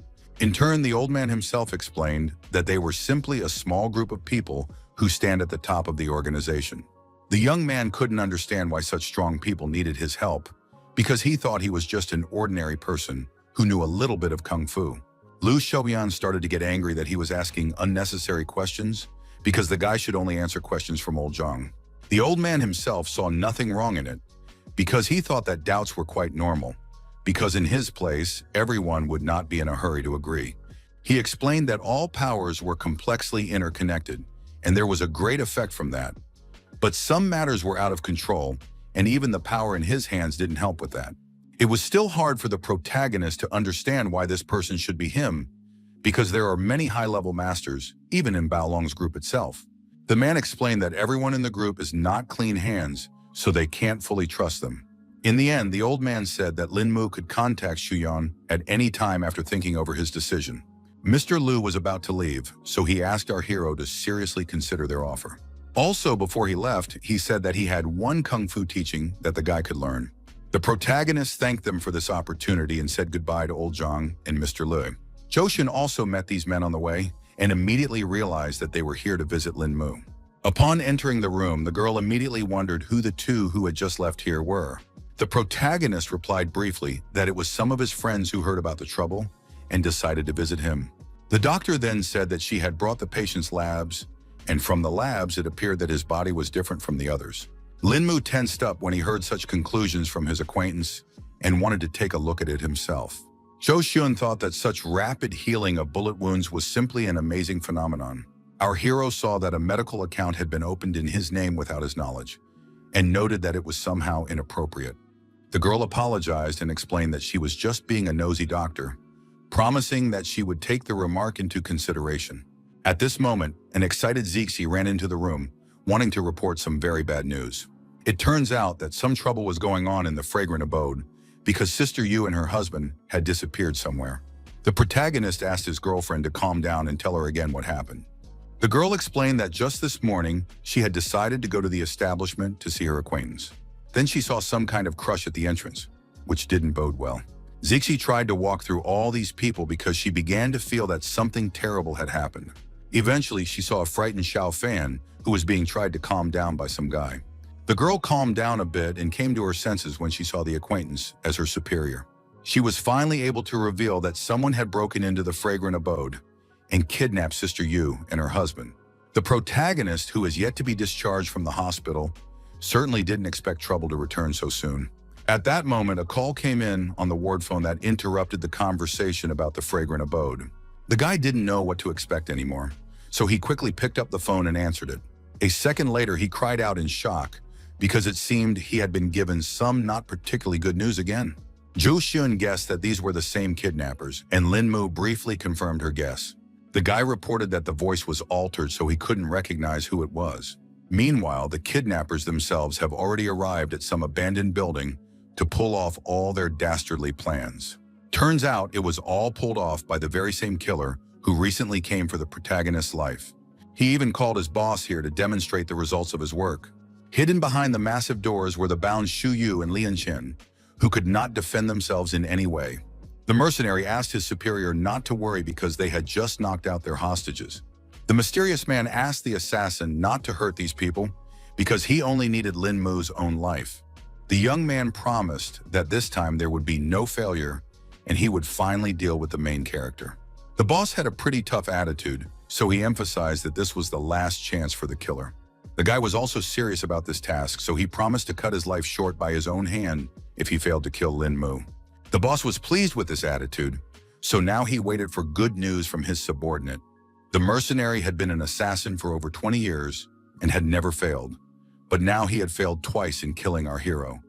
Speaker 1: In turn, the old man himself explained that they were simply a small group of people who stand at the top of the organization. The young man couldn't understand why such strong people needed his help, because he thought he was just an ordinary person who knew a little bit of kung fu. Lu Shuyan started to get angry that he was asking unnecessary questions because the guy should only answer questions from old Zhang. The old man himself saw nothing wrong in it because he thought that doubts were quite normal, because in his place, everyone would not be in a hurry to agree. He explained that all powers were complexly interconnected, and there was a great effect from that. But some matters were out of control, and even the power in his hands didn't help with that. It was still hard for the protagonist to understand why this person should be him, because there are many high-level masters, even in Baolong's group itself. The man explained that everyone in the group is not clean hands, so they can't fully trust them. In the end, the old man said that Lin Mu could contact Shuyan at any time after thinking over his decision. Mr. Liu was about to leave, so he asked our hero to seriously consider their offer. Also, before he left, he said that he had one kung fu teaching that the guy could learn. The protagonist thanked them for this opportunity and said goodbye to old Zhang and Mr. Liu. Zhou also met these men on the way and immediately realized that they were here to visit Lin Mu. Upon entering the room, the girl immediately wondered who the two who had just left here were. The protagonist replied briefly that it was some of his friends who heard about the trouble and decided to visit him. The doctor then said that she had brought the patient's labs, and from the labs it appeared that his body was different from the others. Linmu tensed up when he heard such conclusions from his acquaintance and wanted to take a look at it himself. Jo Hyun thought that such rapid healing of bullet wounds was simply an amazing phenomenon. Our hero saw that a medical account had been opened in his name without his knowledge, and noted that it was somehow inappropriate. The girl apologized and explained that she was just being a nosy doctor, promising that she would take the remark into consideration. At this moment, an excited Zixi ran into the room, wanting to report some very bad news. It turns out that some trouble was going on in the fragrant abode because Sister Yu and her husband had disappeared somewhere. The protagonist asked his girlfriend to calm down and tell her again what happened. The girl explained that just this morning, she had decided to go to the establishment to see her acquaintance. Then she saw some kind of crush at the entrance, which didn't bode well. Zixi tried to walk through all these people because she began to feel that something terrible had happened. Eventually, she saw a frightened Xiao Fan who was being tried to calm down by some guy. The girl calmed down a bit and came to her senses when she saw the acquaintance as her superior. She was finally able to reveal that someone had broken into the fragrant abode and kidnapped Sister Yu and her husband. The protagonist, who is yet to be discharged from the hospital, certainly didn't expect trouble to return so soon. At that moment, a call came in on the ward phone that interrupted the conversation about the fragrant abode. The guy didn't know what to expect anymore, so he quickly picked up the phone and answered it. A second later, he cried out in shock because it seemed he had been given some not particularly good news again. Jo Hyun guessed that these were the same kidnappers, and Linmu briefly confirmed her guess. The guy reported that the voice was altered so he couldn't recognize who it was. Meanwhile, the kidnappers themselves have already arrived at some abandoned building to pull off all their dastardly plans. Turns out it was all pulled off by the very same killer who recently came for the protagonist's life. He even called his boss here to demonstrate the results of his work. Hidden behind the massive doors were the bound Shu Yu and Lian Chen, who could not defend themselves in any way. The mercenary asked his superior not to worry because they had just knocked out their hostages. The mysterious man asked the assassin not to hurt these people because he only needed Lin Mu's own life. The young man promised that this time there would be no failure and he would finally deal with the main character. The boss had a pretty tough attitude, so he emphasized that this was the last chance for the killer. The guy was also serious about this task, so he promised to cut his life short by his own hand if he failed to kill Lin Mu. The boss was pleased with this attitude, so now he waited for good news from his subordinate. The mercenary had been an assassin for over 20 years and had never failed, but now he had failed twice in killing our hero,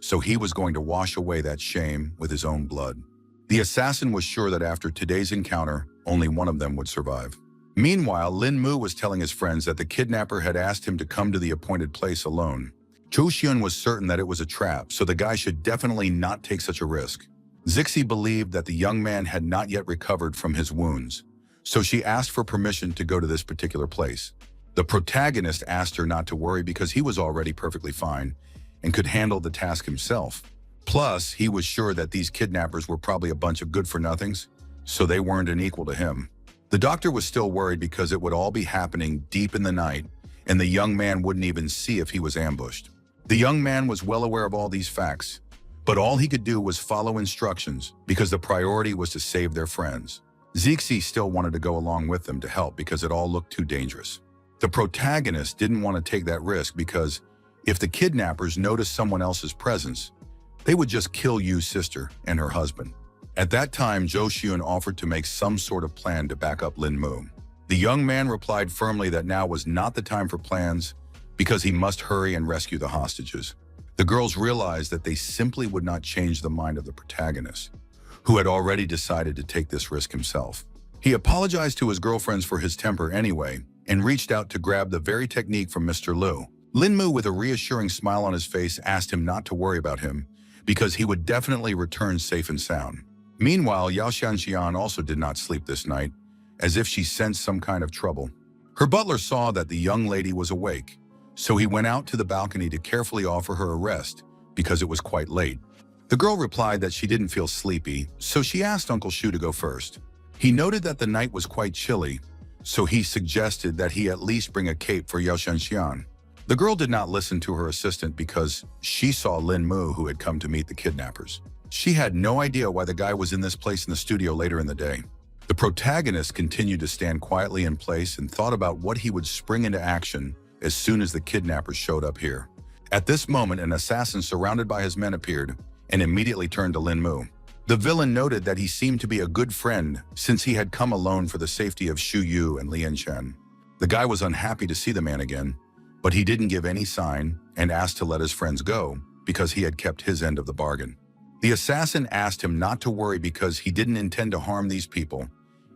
Speaker 1: so he was going to wash away that shame with his own blood. The assassin was sure that after today's encounter, only one of them would survive. Meanwhile, Lin Mu was telling his friends that the kidnapper had asked him to come to the appointed place alone. Jo Hyun was certain that it was a trap, so the guy should definitely not take such a risk. Zixi believed that the young man had not yet recovered from his wounds, so she asked for permission to go to this particular place. The protagonist asked her not to worry because he was already perfectly fine and could handle the task himself. Plus, he was sure that these kidnappers were probably a bunch of good-for-nothings, so they weren't an equal to him. The doctor was still worried because it would all be happening deep in the night, and the young man wouldn't even see if he was ambushed. The young man was well aware of all these facts, but all he could do was follow instructions because the priority was to save their friends. Zixi still wanted to go along with them to help because it all looked too dangerous. The protagonist didn't want to take that risk because if the kidnappers noticed someone else's presence, they would just kill Yu's sister and her husband. At that time, Jo Hyun offered to make some sort of plan to back up Lin Mu. The young man replied firmly that now was not the time for plans because he must hurry and rescue the hostages. The girls realized that they simply would not change the mind of the protagonist, who had already decided to take this risk himself. He apologized to his girlfriends for his temper anyway and reached out to grab the very technique from Mr. Liu. Lin Mu, with a reassuring smile on his face, asked him not to worry about him because he would definitely return safe and sound. Meanwhile, Yao Xianxian also did not sleep this night, as if she sensed some kind of trouble. Her butler saw that the young lady was awake, so he went out to the balcony to carefully offer her a rest because it was quite late. The girl replied that she didn't feel sleepy, so she asked Uncle Shu to go first. He noted that the night was quite chilly, so he suggested that he at least bring a cape for Yao Xianxian. The girl did not listen to her assistant because she saw Lin Mu, who had come to meet the kidnappers. She had no idea why the guy was in this place in the studio later in the day. The protagonist continued to stand quietly in place and thought about what he would spring into action as soon as the kidnappers showed up here. At this moment, an assassin surrounded by his men appeared and immediately turned to Lin Mu. The villain noted that he seemed to be a good friend since he had come alone for the safety of Xu Yu and Lian Chen. The guy was unhappy to see the man again, but he didn't give any sign and asked to let his friends go because he had kept his end of the bargain. The assassin asked him not to worry because he didn't intend to harm these people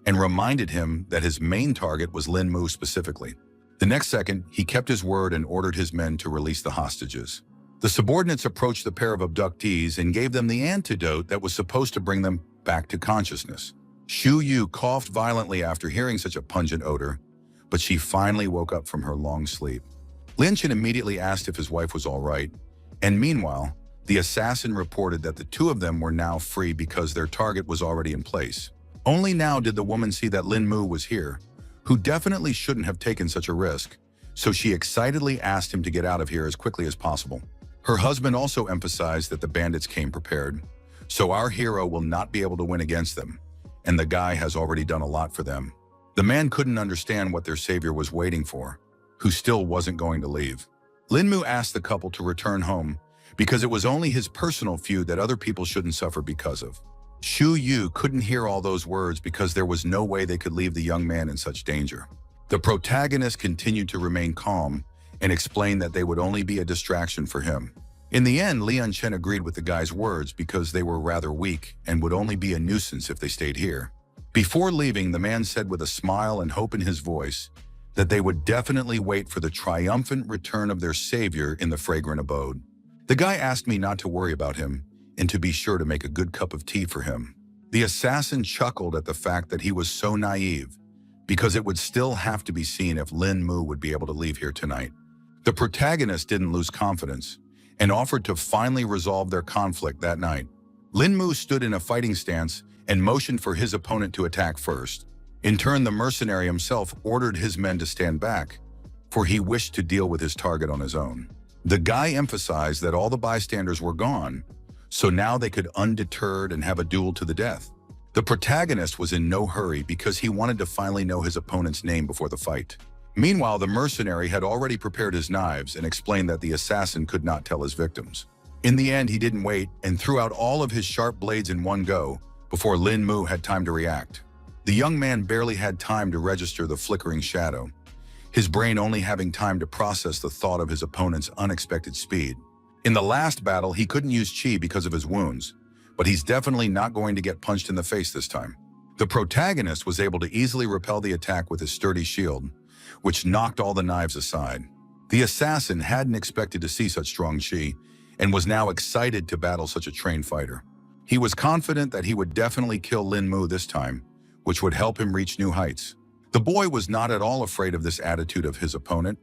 Speaker 1: and reminded him that his main target was Lin Mu specifically. The next second, he kept his word and ordered his men to release the hostages. The subordinates approached the pair of abductees and gave them the antidote that was supposed to bring them back to consciousness. Xu Yu coughed violently after hearing such a pungent odor, but she finally woke up from her long sleep. Lin Chen immediately asked if his wife was all right, and meanwhile, the assassin reported that the two of them were now free because their target was already in place. Only now did the woman see that Lin Mu was here, who definitely shouldn't have taken such a risk, so she excitedly asked him to get out of here as quickly as possible. Her husband also emphasized that the bandits came prepared, so our hero will not be able to win against them, and the guy has already done a lot for them. The man couldn't understand what their savior was waiting for, who still wasn't going to leave. Lin Mu asked the couple to return home because it was only his personal feud that other people shouldn't suffer because of. Xu Yu couldn't hear all those words because there was no way they could leave the young man in such danger. The protagonist continued to remain calm and explained that they would only be a distraction for him. In the end, Lian Chen agreed with the guy's words because they were rather weak and would only be a nuisance if they stayed here. Before leaving, the man said with a smile and hope in his voice that they would definitely wait for the triumphant return of their savior in the fragrant abode. The guy asked me not to worry about him and to be sure to make a good cup of tea for him. The assassin chuckled at the fact that he was so naive, because it would still have to be seen if Lin Mu would be able to leave here tonight. The protagonist didn't lose confidence and offered to finally resolve their conflict that night. Lin Mu stood in a fighting stance and motioned for his opponent to attack first. In turn, the mercenary himself ordered his men to stand back, for he wished to deal with his target on his own. The guy emphasized that all the bystanders were gone, so now they could undeterred and have a duel to the death. The protagonist was in no hurry because he wanted to finally know his opponent's name before the fight. Meanwhile, the mercenary had already prepared his knives and explained that the assassin could not tell his victims. In the end, he didn't wait and threw out all of his sharp blades in one go before Lin Mu had time to react. The young man barely had time to register the flickering shadow, his brain only having time to process the thought of his opponent's unexpected speed. In the last battle, he couldn't use chi because of his wounds, but he's definitely not going to get punched in the face this time. The protagonist was able to easily repel the attack with his sturdy shield, which knocked all the knives aside. The assassin hadn't expected to see such strong chi and was now excited to battle such a trained fighter. He was confident that he would definitely kill Lin Mu this time, which would help him reach new heights. The boy was not at all afraid of this attitude of his opponent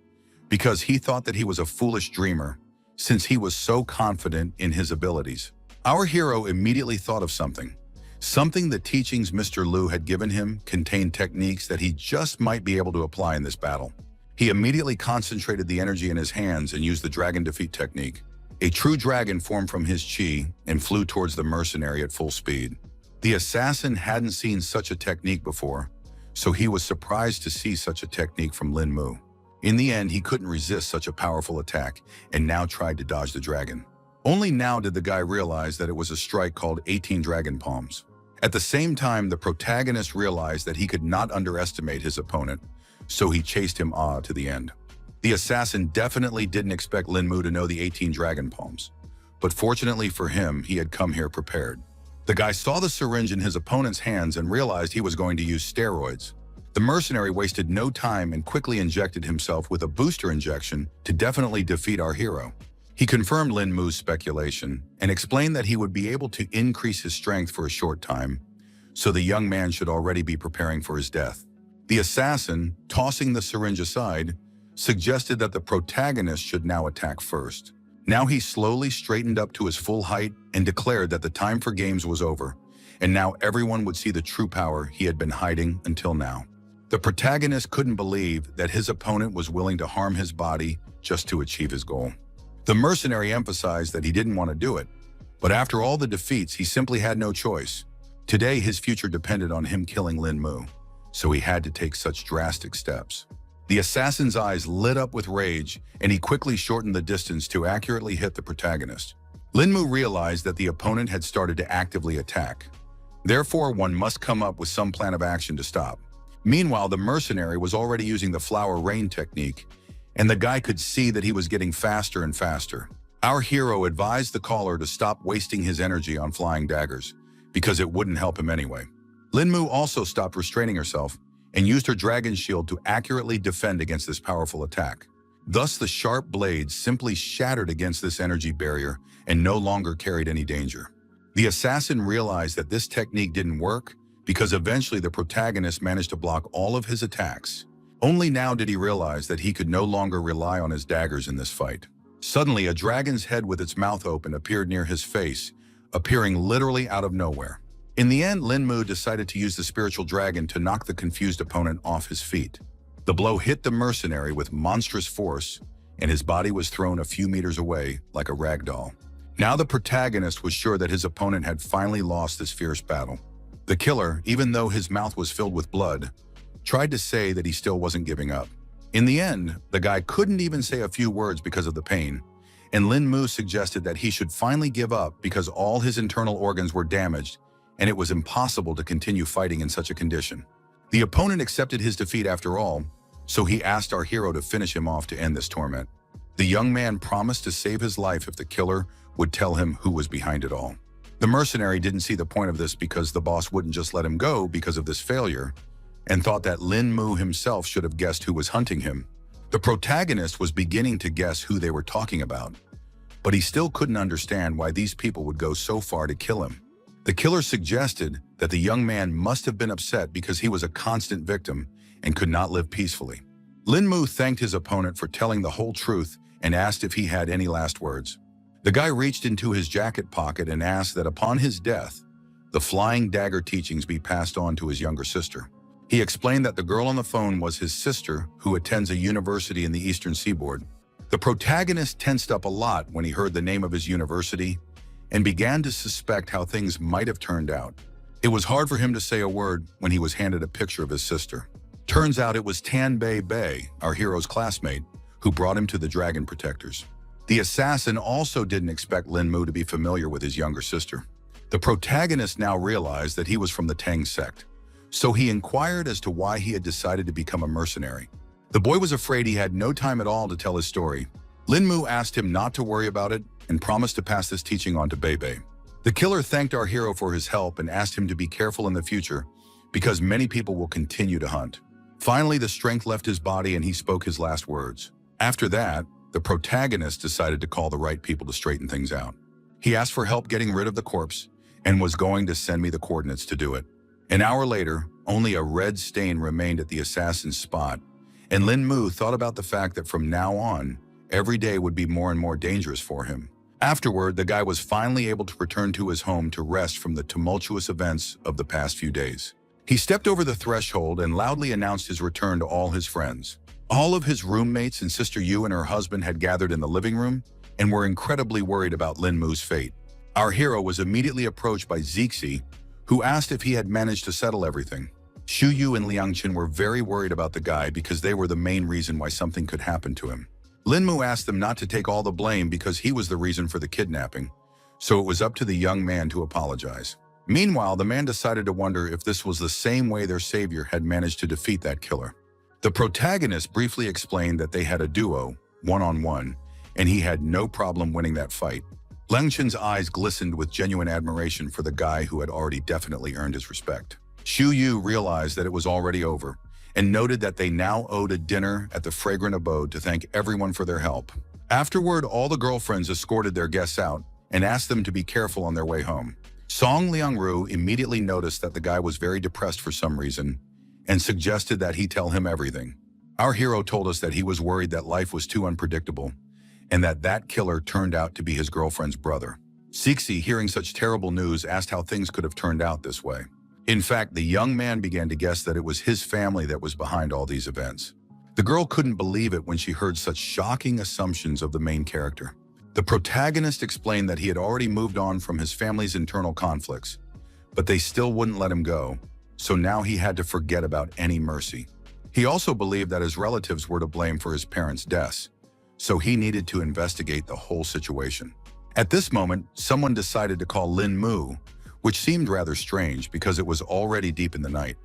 Speaker 1: because he thought that he was a foolish dreamer since he was so confident in his abilities. Our hero immediately thought of something. Something the teachings Mr. Liu had given him contained techniques that he just might be able to apply in this battle. He immediately concentrated the energy in his hands and used the dragon defeat technique. A true dragon formed from his chi and flew towards the mercenary at full speed. The assassin hadn't seen such a technique before, so he was surprised to see such a technique from Lin Mu. In the end, he couldn't resist such a powerful attack and now tried to dodge the dragon. Only now did the guy realize that it was a strike called 18 Dragon Palms. At the same time, the protagonist realized that he could not underestimate his opponent, so he chased him to the end. The assassin definitely didn't expect Lin Mu to know the 18 Dragon Palms, but fortunately for him, he had come here prepared. The guy saw the syringe in his opponent's hands and realized he was going to use steroids. The mercenary wasted no time and quickly injected himself with a booster injection to definitely defeat our hero. He confirmed Lin Mu's speculation and explained that he would be able to increase his strength for a short time, so the young man should already be preparing for his death. The assassin, tossing the syringe aside, suggested that the protagonist should now attack first. Now he slowly straightened up to his full height and declared that the time for games was over, and now everyone would see the true power he had been hiding until now. The protagonist couldn't believe that his opponent was willing to harm his body just to achieve his goal. The mercenary emphasized that he didn't want to do it, but after all the defeats, he simply had no choice. Today, his future depended on him killing Lin Mu, so he had to take such drastic steps. The assassin's eyes lit up with rage, and he quickly shortened the distance to accurately hit the protagonist. Lin Mu realized that the opponent had started to actively attack. Therefore, one must come up with some plan of action to stop. Meanwhile, the mercenary was already using the flower rain technique, and the guy could see that he was getting faster and faster. Our hero advised the caller to stop wasting his energy on flying daggers, because it wouldn't help him anyway. Lin Mu also stopped restraining herself and used her dragon shield to accurately defend against this powerful attack. Thus, the sharp blades simply shattered against this energy barrier and no longer carried any danger. The assassin realized that this technique didn't work because eventually the protagonist managed to block all of his attacks. Only now did he realize that he could no longer rely on his daggers in this fight. Suddenly, a dragon's head with its mouth open appeared near his face, appearing literally out of nowhere. In the end, Lin Mu decided to use the spiritual dragon to knock the confused opponent off his feet. The blow hit the mercenary with monstrous force, and his body was thrown a few meters away like a rag doll. Now the protagonist was sure that his opponent had finally lost this fierce battle. The killer, even though his mouth was filled with blood, tried to say that he still wasn't giving up. In the end, the guy couldn't even say a few words because of the pain, and Lin Mu suggested that he should finally give up because all his internal organs were damaged and it was impossible to continue fighting in such a condition. The opponent accepted his defeat after all, so he asked our hero to finish him off to end this torment. The young man promised to save his life if the killer would tell him who was behind it all. The mercenary didn't see the point of this because the boss wouldn't just let him go because of this failure, and thought that Lin Mu himself should have guessed who was hunting him. The protagonist was beginning to guess who they were talking about, but he still couldn't understand why these people would go so far to kill him. The killer suggested that the young man must have been upset because he was a constant victim and could not live peacefully. Lin Mu thanked his opponent for telling the whole truth and asked if he had any last words. The guy reached into his jacket pocket and asked that upon his death, the flying dagger teachings be passed on to his younger sister. He explained that the girl on the phone was his sister who attends a university in the Eastern Seaboard. The protagonist tensed up a lot when he heard the name of his university and began to suspect how things might have turned out. It was hard for him to say a word when he was handed a picture of his sister. Turns out it was Bei, our hero's classmate, who brought him to the Dragon Protectors. The assassin also didn't expect Lin Mu to be familiar with his younger sister. The protagonist now realized that he was from the Tang sect, so he inquired as to why he had decided to become a mercenary. The boy was afraid he had no time at all to tell his story. Lin Mu asked him not to worry about it and promised to pass this teaching on to Bei. The killer thanked our hero for his help and asked him to be careful in the future because many people will continue to hunt. Finally, the strength left his body and he spoke his last words. After that, the protagonist decided to call the right people to straighten things out. He asked for help getting rid of the corpse and was going to send me the coordinates to do it. An hour later, only a red stain remained at the assassin's spot, and Lin Mu thought about the fact that from now on, every day would be more and more dangerous for him. Afterward, the guy was finally able to return to his home to rest from the tumultuous events of the past few days. He stepped over the threshold and loudly announced his return to all his friends. All of his roommates and Sister Yu and her husband had gathered in the living room and were incredibly worried about Lin Mu's fate. Our hero was immediately approached by Zixi, who asked if he had managed to settle everything. Xu Yu and Liang Qin were very worried about the guy because they were the main reason why something could happen to him. Lin Mu asked them not to take all the blame because he was the reason for the kidnapping, so it was up to the young man to apologize. Meanwhile, the man decided to wonder if this was the same way their savior had managed to defeat that killer. The protagonist briefly explained that they had a duo, one-on-one, and he had no problem winning that fight. Liang Qin's eyes glistened with genuine admiration for the guy who had already definitely earned his respect. Xu Yu realized that it was already over and noted that they now owed a dinner at the fragrant abode to thank everyone for their help. Afterward, all the girlfriends escorted their guests out and asked them to be careful on their way home. Song Liangru immediately noticed that the guy was very depressed for some reason and suggested that he tell him everything. Our hero told us that he was worried that life was too unpredictable and that killer turned out to be his girlfriend's brother. Zixi, hearing such terrible news, asked how things could have turned out this way. In fact, the young man began to guess that it was his family that was behind all these events. The girl couldn't believe it when she heard such shocking assumptions of the main character. The protagonist explained that he had already moved on from his family's internal conflicts, but they still wouldn't let him go, so now he had to forget about any mercy. He also believed that his relatives were to blame for his parents' deaths, so he needed to investigate the whole situation. At this moment, someone decided to call Lin Mu, which seemed rather strange because it was already deep in the night.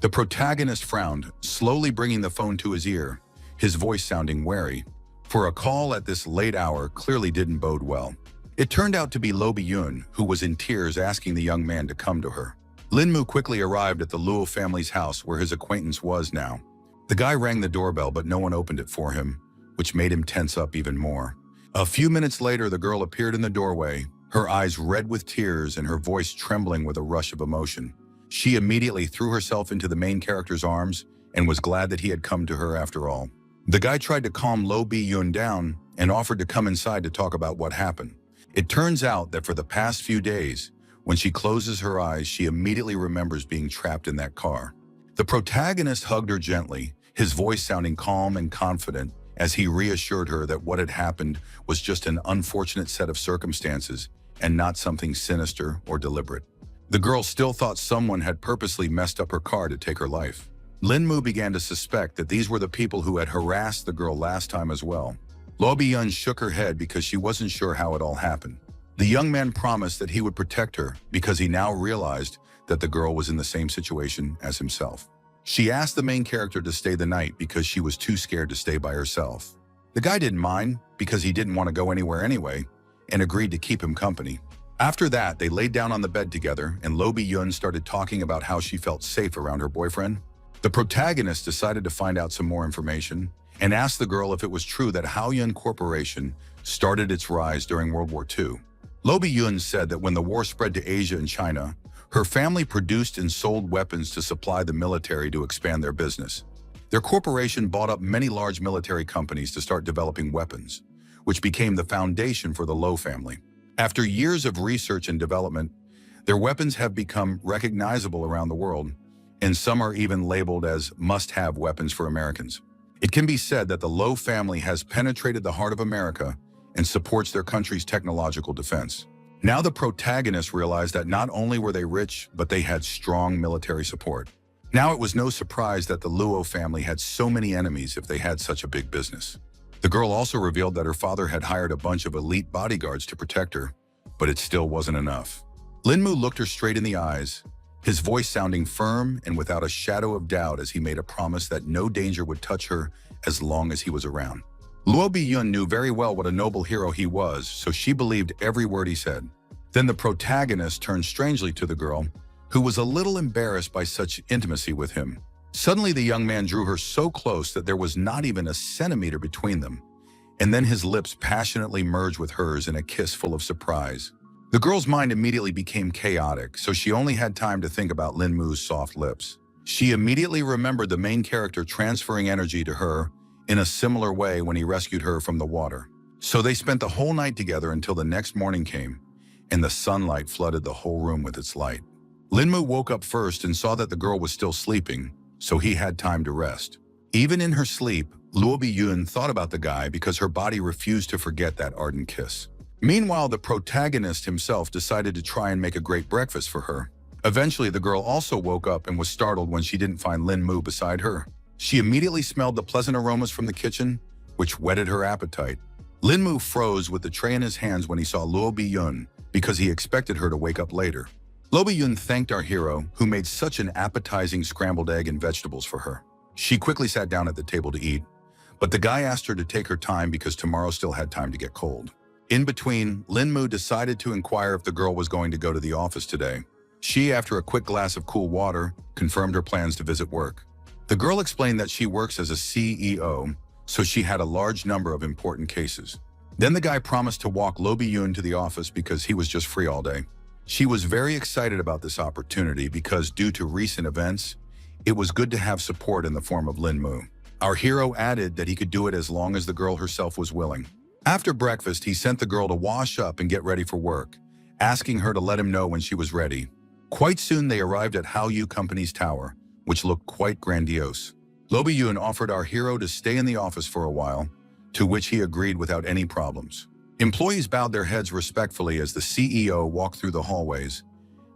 Speaker 1: The protagonist frowned, slowly bringing the phone to his ear, his voice sounding wary, for a call at this late hour clearly didn't bode well. It turned out to be Lo Bi-yun, who was in tears asking the young man to come to her. Lin Mu quickly arrived at the Luo family's house where his acquaintance was now. The guy rang the doorbell, but no one opened it for him, which made him tense up even more. A few minutes later, the girl appeared in the doorway, her eyes red with tears and her voice trembling with a rush of emotion. She immediately threw herself into the main character's arms and was glad that he had come to her after all. The guy tried to calm Lo Bi-yun down and offered to come inside to talk about what happened. It turns out that for the past few days, when she closes her eyes, she immediately remembers being trapped in that car. The protagonist hugged her gently, his voice sounding calm and confident as he reassured her that what had happened was just an unfortunate set of circumstances and not something sinister or deliberate. The girl still thought someone had purposely messed up her car to take her life. Lin Mu began to suspect that these were the people who had harassed the girl last time as well. Lo Bi-yun shook her head because she wasn't sure how it all happened. The young man promised that he would protect her because he now realized that the girl was in the same situation as himself. She asked the main character to stay the night because she was too scared to stay by herself. The guy didn't mind because he didn't want to go anywhere anyway and agreed to keep him company. After that, they laid down on the bed together and Lo Bi-yun started talking about how she felt safe around her boyfriend. The protagonist decided to find out some more information and asked the girl if it was true that Haoyun Corporation started its rise during World War II. Lo Bi-yun said that when the war spread to Asia and China, her family produced and sold weapons to supply the military to expand their business. Their corporation bought up many large military companies to start developing weapons, which became the foundation for the Lo family. After years of research and development, their weapons have become recognizable around the world, and some are even labeled as must-have weapons for Americans. It can be said that the Lo family has penetrated the heart of America and supports their country's technological defense. Now the protagonists realized that not only were they rich, but they had strong military support. Now it was no surprise that the Luo family had so many enemies if they had such a big business. The girl also revealed that her father had hired a bunch of elite bodyguards to protect her, but it still wasn't enough. Lin Mu looked her straight in the eyes, his voice sounding firm and without a shadow of doubt as he made a promise that no danger would touch her as long as he was around. Luo Bi-yun knew very well what a noble hero he was, so she believed every word he said. Then the protagonist turned strangely to the girl, who was a little embarrassed by such intimacy with him. Suddenly the young man drew her so close that there was not even a centimeter between them, and then his lips passionately merged with hers in a kiss full of surprise. The girl's mind immediately became chaotic, so she only had time to think about Lin Mu's soft lips. She immediately remembered the main character transferring energy to her in a similar way when he rescued her from the water. So they spent the whole night together until the next morning came, and the sunlight flooded the whole room with its light. Lin Mu woke up first and saw that the girl was still sleeping, so he had time to rest. Even in her sleep, Luo Bi-yun thought about the guy because her body refused to forget that ardent kiss. Meanwhile, the protagonist himself decided to try and make a great breakfast for her. Eventually, the girl also woke up and was startled when she didn't find Lin Mu beside her. She immediately smelled the pleasant aromas from the kitchen, which whetted her appetite. Lin Mu froze with the tray in his hands when he saw Luo Bi-yun because he expected her to wake up later. Lo Bi-yun thanked our hero, who made such an appetizing scrambled egg and vegetables for her. She quickly sat down at the table to eat, but the guy asked her to take her time because tomorrow still had time to get cold. In between, Lin Mu decided to inquire if the girl was going to go to the office today. She, after a quick glass of cool water, confirmed her plans to visit work. The girl explained that she works as a CEO, so she had a large number of important cases. Then the guy promised to walk Lo Bi-yun to the office because he was just free all day. She was very excited about this opportunity because due to recent events, it was good to have support in the form of Lin Mu. Our hero added that he could do it as long as the girl herself was willing. After breakfast, he sent the girl to wash up and get ready for work, asking her to let him know when she was ready. Quite soon they arrived at Haoyu Company's tower, which looked quite grandiose. Lo Bi-yun offered our hero to stay in the office for a while, to which he agreed without any problems. Employees bowed their heads respectfully as the CEO walked through the hallways,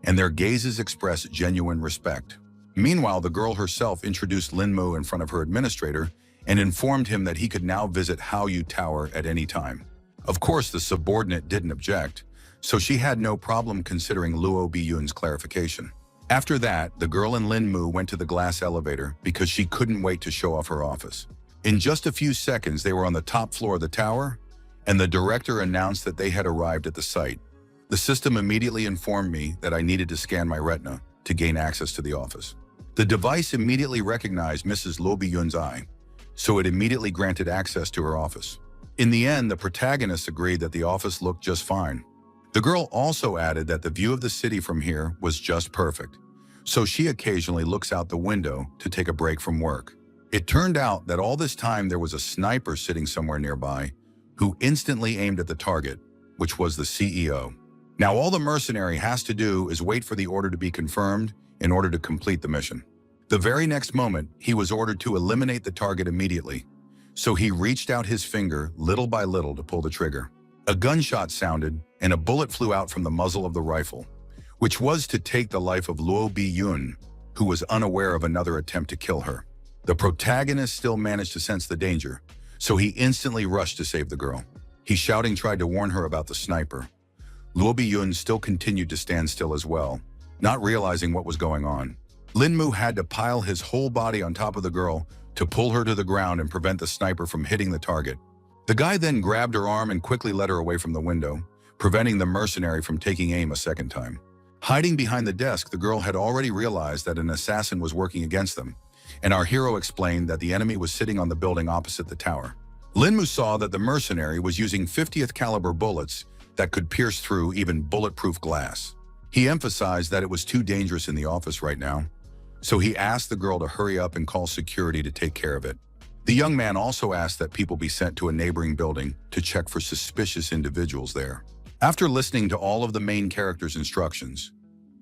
Speaker 1: and their gazes expressed genuine respect. Meanwhile, the girl herself introduced Lin Mu in front of her administrator and informed him that he could now visit Hao-yu Tower at any time. Of course, the subordinate didn't object, so she had no problem considering Luo Bi-yun's clarification. After that, the girl and Lin Mu went to the glass elevator because she couldn't wait to show off her office. In just a few seconds, they were on the top floor of the tower, and the director announced that they had arrived at the site. The system immediately informed me that I needed to scan my retina to gain access to the office. The device immediately recognized Mrs. Luo Bi-yun's eye, so it immediately granted access to her office. In the end, the protagonists agreed that the office looked just fine. The girl also added that the view of the city from here was just perfect, so she occasionally looks out the window to take a break from work. It turned out that all this time there was a sniper sitting somewhere nearby who instantly aimed at the target, which was the CEO. Now all the mercenary has to do is wait for the order to be confirmed in order to complete the mission. The very next moment, he was ordered to eliminate the target immediately, so he reached out his finger little by little to pull the trigger. A gunshot sounded, and a bullet flew out from the muzzle of the rifle, which was to take the life of Luo Bi-yun, who was unaware of another attempt to kill her. The protagonist still managed to sense the danger, so he instantly rushed to save the girl. He shouting tried to warn her about the sniper. Luo Bi-yun still continued to stand still as well, not realizing what was going on. Lin Mu had to pile his whole body on top of the girl to pull her to the ground and prevent the sniper from hitting the target. The guy then grabbed her arm and quickly led her away from the window, preventing the mercenary from taking aim a second time. Hiding behind the desk, the girl had already realized that an assassin was working against them, and our hero explained that the enemy was sitting on the building opposite the tower. Lin Mu saw that the mercenary was using 50th caliber bullets that could pierce through even bulletproof glass. He emphasized that it was too dangerous in the office right now, so he asked the girl to hurry up and call security to take care of it. The young man also asked that people be sent to a neighboring building to check for suspicious individuals there. After listening to all of the main characters' instructions,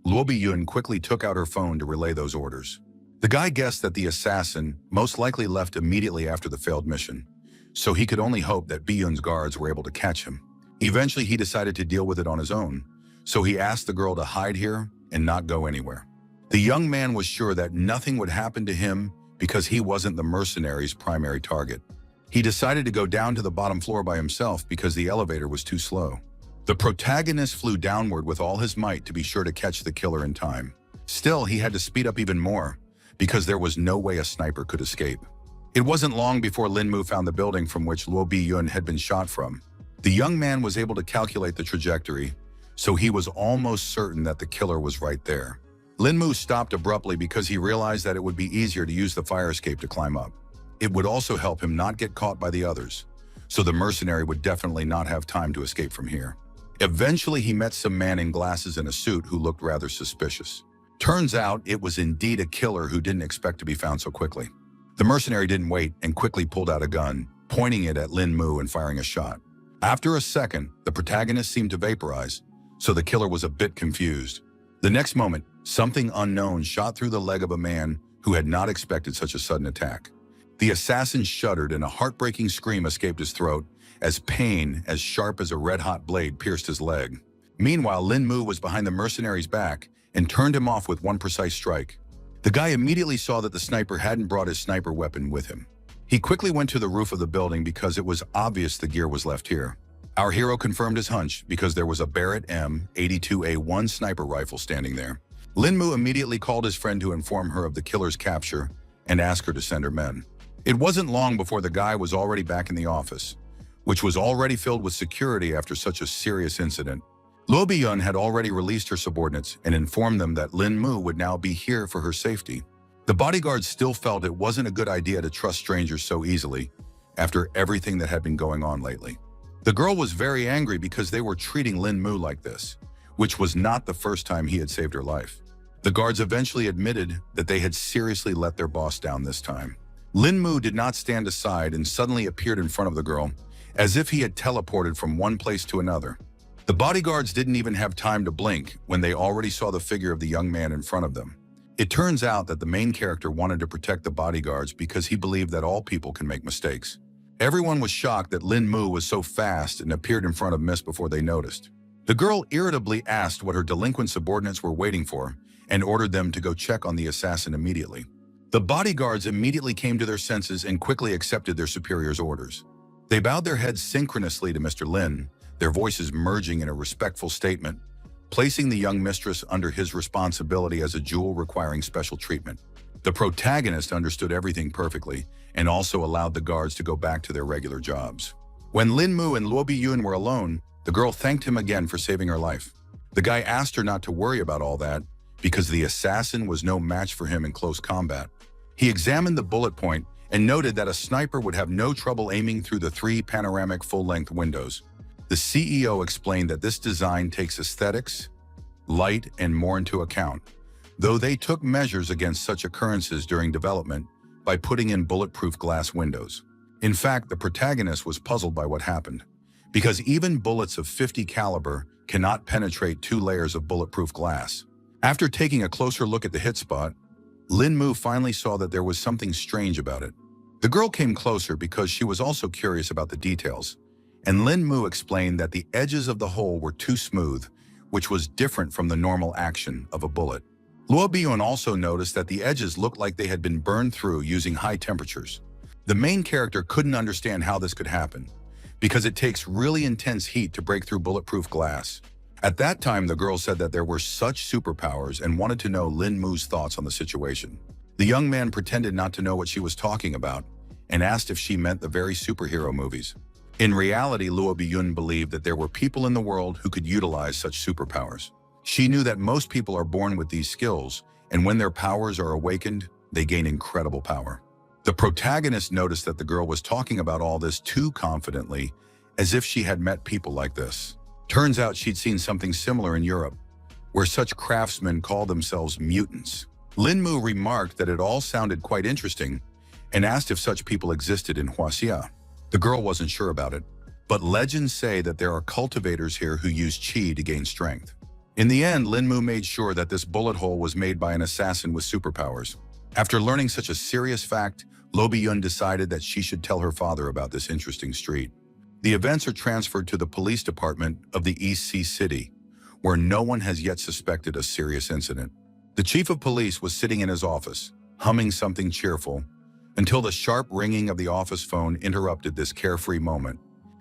Speaker 1: Luo Bi-yun quickly took out her phone to relay those orders. The guy guessed that the assassin most likely left immediately after the failed mission, so he could only hope that Bi-yun's guards were able to catch him. Eventually, he decided to deal with it on his own, so he asked the girl to hide here and not go anywhere. The young man was sure that nothing would happen to him because he wasn't the mercenary's primary target. He decided to go down to the bottom floor by himself because the elevator was too slow. The protagonist flew downward with all his might to be sure to catch the killer in time. Still, he had to speed up even more because there was no way a sniper could escape. It wasn't long before Lin Mu found the building from which Luo Bi-yun had been shot from. The young man was able to calculate the trajectory, so he was almost certain that the killer was right there. Lin Mu stopped abruptly because he realized that it would be easier to use the fire escape to climb up. It would also help him not get caught by the others, so the mercenary would definitely not have time to escape from here. Eventually, he met some man in glasses and a suit who looked rather suspicious. Turns out, it was indeed a killer who didn't expect to be found so quickly. The mercenary didn't wait and quickly pulled out a gun, pointing it at Lin Mu and firing a shot. After a second, the protagonist seemed to vaporize, so the killer was a bit confused. The next moment, something unknown shot through the leg of a man who had not expected such a sudden attack. The assassin shuddered and a heartbreaking scream escaped his throat as pain as sharp as a red-hot blade pierced his leg. Meanwhile, Lin Mu was behind the mercenary's back and turned him off with one precise strike. The guy immediately saw that the sniper hadn't brought his sniper weapon with him. He quickly went to the roof of the building because it was obvious the gear was left here. Our hero confirmed his hunch because there was a Barrett M82A1 sniper rifle standing there. Lin Mu immediately called his friend to inform her of the killer's capture and ask her to send her men. It wasn't long before the guy was already back in the office, which was already filled with security after such a serious incident. Luo Bi-yun had already released her subordinates and informed them that Lin Mu would now be here for her safety. The bodyguards still felt it wasn't a good idea to trust strangers so easily after everything that had been going on lately. The girl was very angry because they were treating Lin Mu like this, which was not the first time he had saved her life. The guards eventually admitted that they had seriously let their boss down this time. Lin Mu did not stand aside and suddenly appeared in front of the girl, as if he had teleported from one place to another. The bodyguards didn't even have time to blink when they already saw the figure of the young man in front of them. It turns out that the main character wanted to protect the bodyguards because he believed that all people can make mistakes. Everyone was shocked that Lin Mu was so fast and appeared in front of Miss before they noticed. The girl irritably asked what her delinquent subordinates were waiting for and ordered them to go check on the assassin immediately. The bodyguards immediately came to their senses and quickly accepted their superior's orders. They bowed their heads synchronously to Mr. Lin, their voices merging in a respectful statement, placing the young mistress under his responsibility as a jewel requiring special treatment. The protagonist understood everything perfectly and also allowed the guards to go back to their regular jobs. When Lin Mu and Luo Biyun were alone, the girl thanked him again for saving her life. The guy asked her not to worry about all that because the assassin was no match for him in close combat. He examined the bullet point and noted that a sniper would have no trouble aiming through the 3 panoramic full-length windows. The CEO explained that this design takes aesthetics, light, and more into account, though they took measures against such occurrences during development by putting in bulletproof glass windows. In fact, the protagonist was puzzled by what happened, because even bullets of 50 caliber cannot penetrate 2 layers of bulletproof glass. After taking a closer look at the hit spot, Lin Mu finally saw that there was something strange about it. The girl came closer because she was also curious about the details, and Lin Mu explained that the edges of the hole were too smooth, which was different from the normal action of a bullet. Luo Biyun also noticed that the edges looked like they had been burned through using high temperatures. The main character couldn't understand how this could happen, because it takes really intense heat to break through bulletproof glass. At that time, the girl said that there were such superpowers and wanted to know Lin Mu's thoughts on the situation. The young man pretended not to know what she was talking about and asked if she meant the very superhero movies. In reality, Luo Biyun believed that there were people in the world who could utilize such superpowers. She knew that most people are born with these skills, and when their powers are awakened, they gain incredible power. The protagonist noticed that the girl was talking about all this too confidently, as if she had met people like this. Turns out she'd seen something similar in Europe, where such craftsmen call themselves mutants. Lin Mu remarked that it all sounded quite interesting and asked if such people existed in Huaxia. The girl wasn't sure about it, but legends say that there are cultivators here who use qi to gain strength. In the end, Lin Mu made sure that this bullet hole was made by an assassin with superpowers. After learning such a serious fact, Luo Biyun decided that she should tell her father about this interesting street. The events are transferred to the police department of the East Sea City, where no one has yet suspected a serious incident. The chief of police was sitting in his office, humming something cheerful, until the sharp ringing of the office phone interrupted this carefree moment.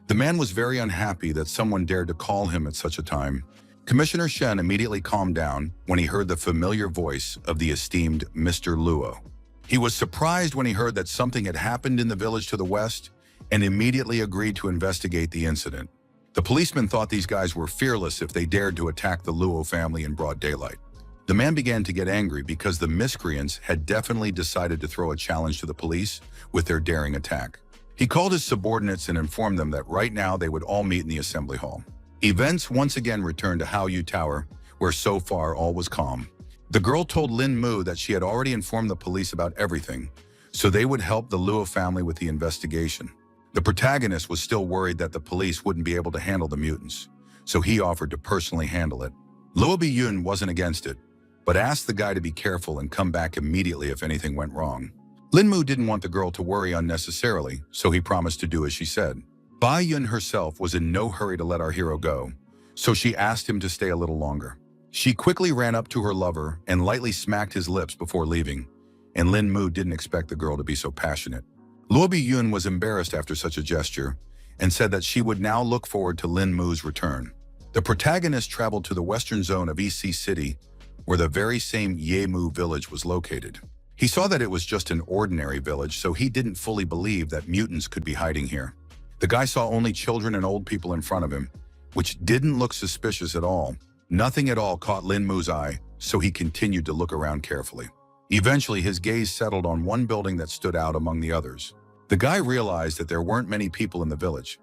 Speaker 1: The man was very unhappy that someone dared to call him at such a time. Commissioner Shen immediately calmed down when he heard the familiar voice of the esteemed Mr. Luo. He was surprised when he heard that something had happened in the village to the west and immediately agreed to investigate the incident. The policemen thought these guys were fearless if they dared to attack the Luo family in broad daylight. The man began to get angry because the miscreants had definitely decided to throw a challenge to the police with their daring attack. He called his subordinates and informed them that right now they would all meet in the assembly hall. Events once again returned to Haoyu Tower, where so far all was calm. The girl told Lin Mu that she had already informed the police about everything, so they would help the Luo family with the investigation. The protagonist was still worried that the police wouldn't be able to handle the mutants, so he offered to personally handle it. Luo Biyun wasn't against it, but asked the guy to be careful and come back immediately if anything went wrong. Lin Mu didn't want the girl to worry unnecessarily, so he promised to do as she said. Bai Yun herself was in no hurry to let our hero go, so she asked him to stay a little longer. She quickly ran up to her lover and lightly smacked his lips before leaving, and Lin Mu didn't expect the girl to be so passionate. Luo Biyun was embarrassed after such a gesture and said that she would now look forward to Lin Mu's return. The protagonist traveled to the western zone of East Sea City, where the very same Yemu village was located. He saw that it was just an ordinary village, so he didn't fully believe that mutants could be hiding here. The guy saw only children and old people in front of him, which didn't look suspicious at all. Nothing at all caught Lin Mu's eye, so he continued to look around carefully. Eventually, his gaze settled on one building that stood out among the others. The guy realized that there weren't many people in the village,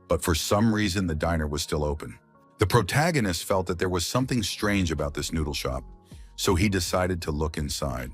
Speaker 1: but for some reason the diner was still open. The protagonist felt that there was something strange about this noodle shop, so he decided to look inside.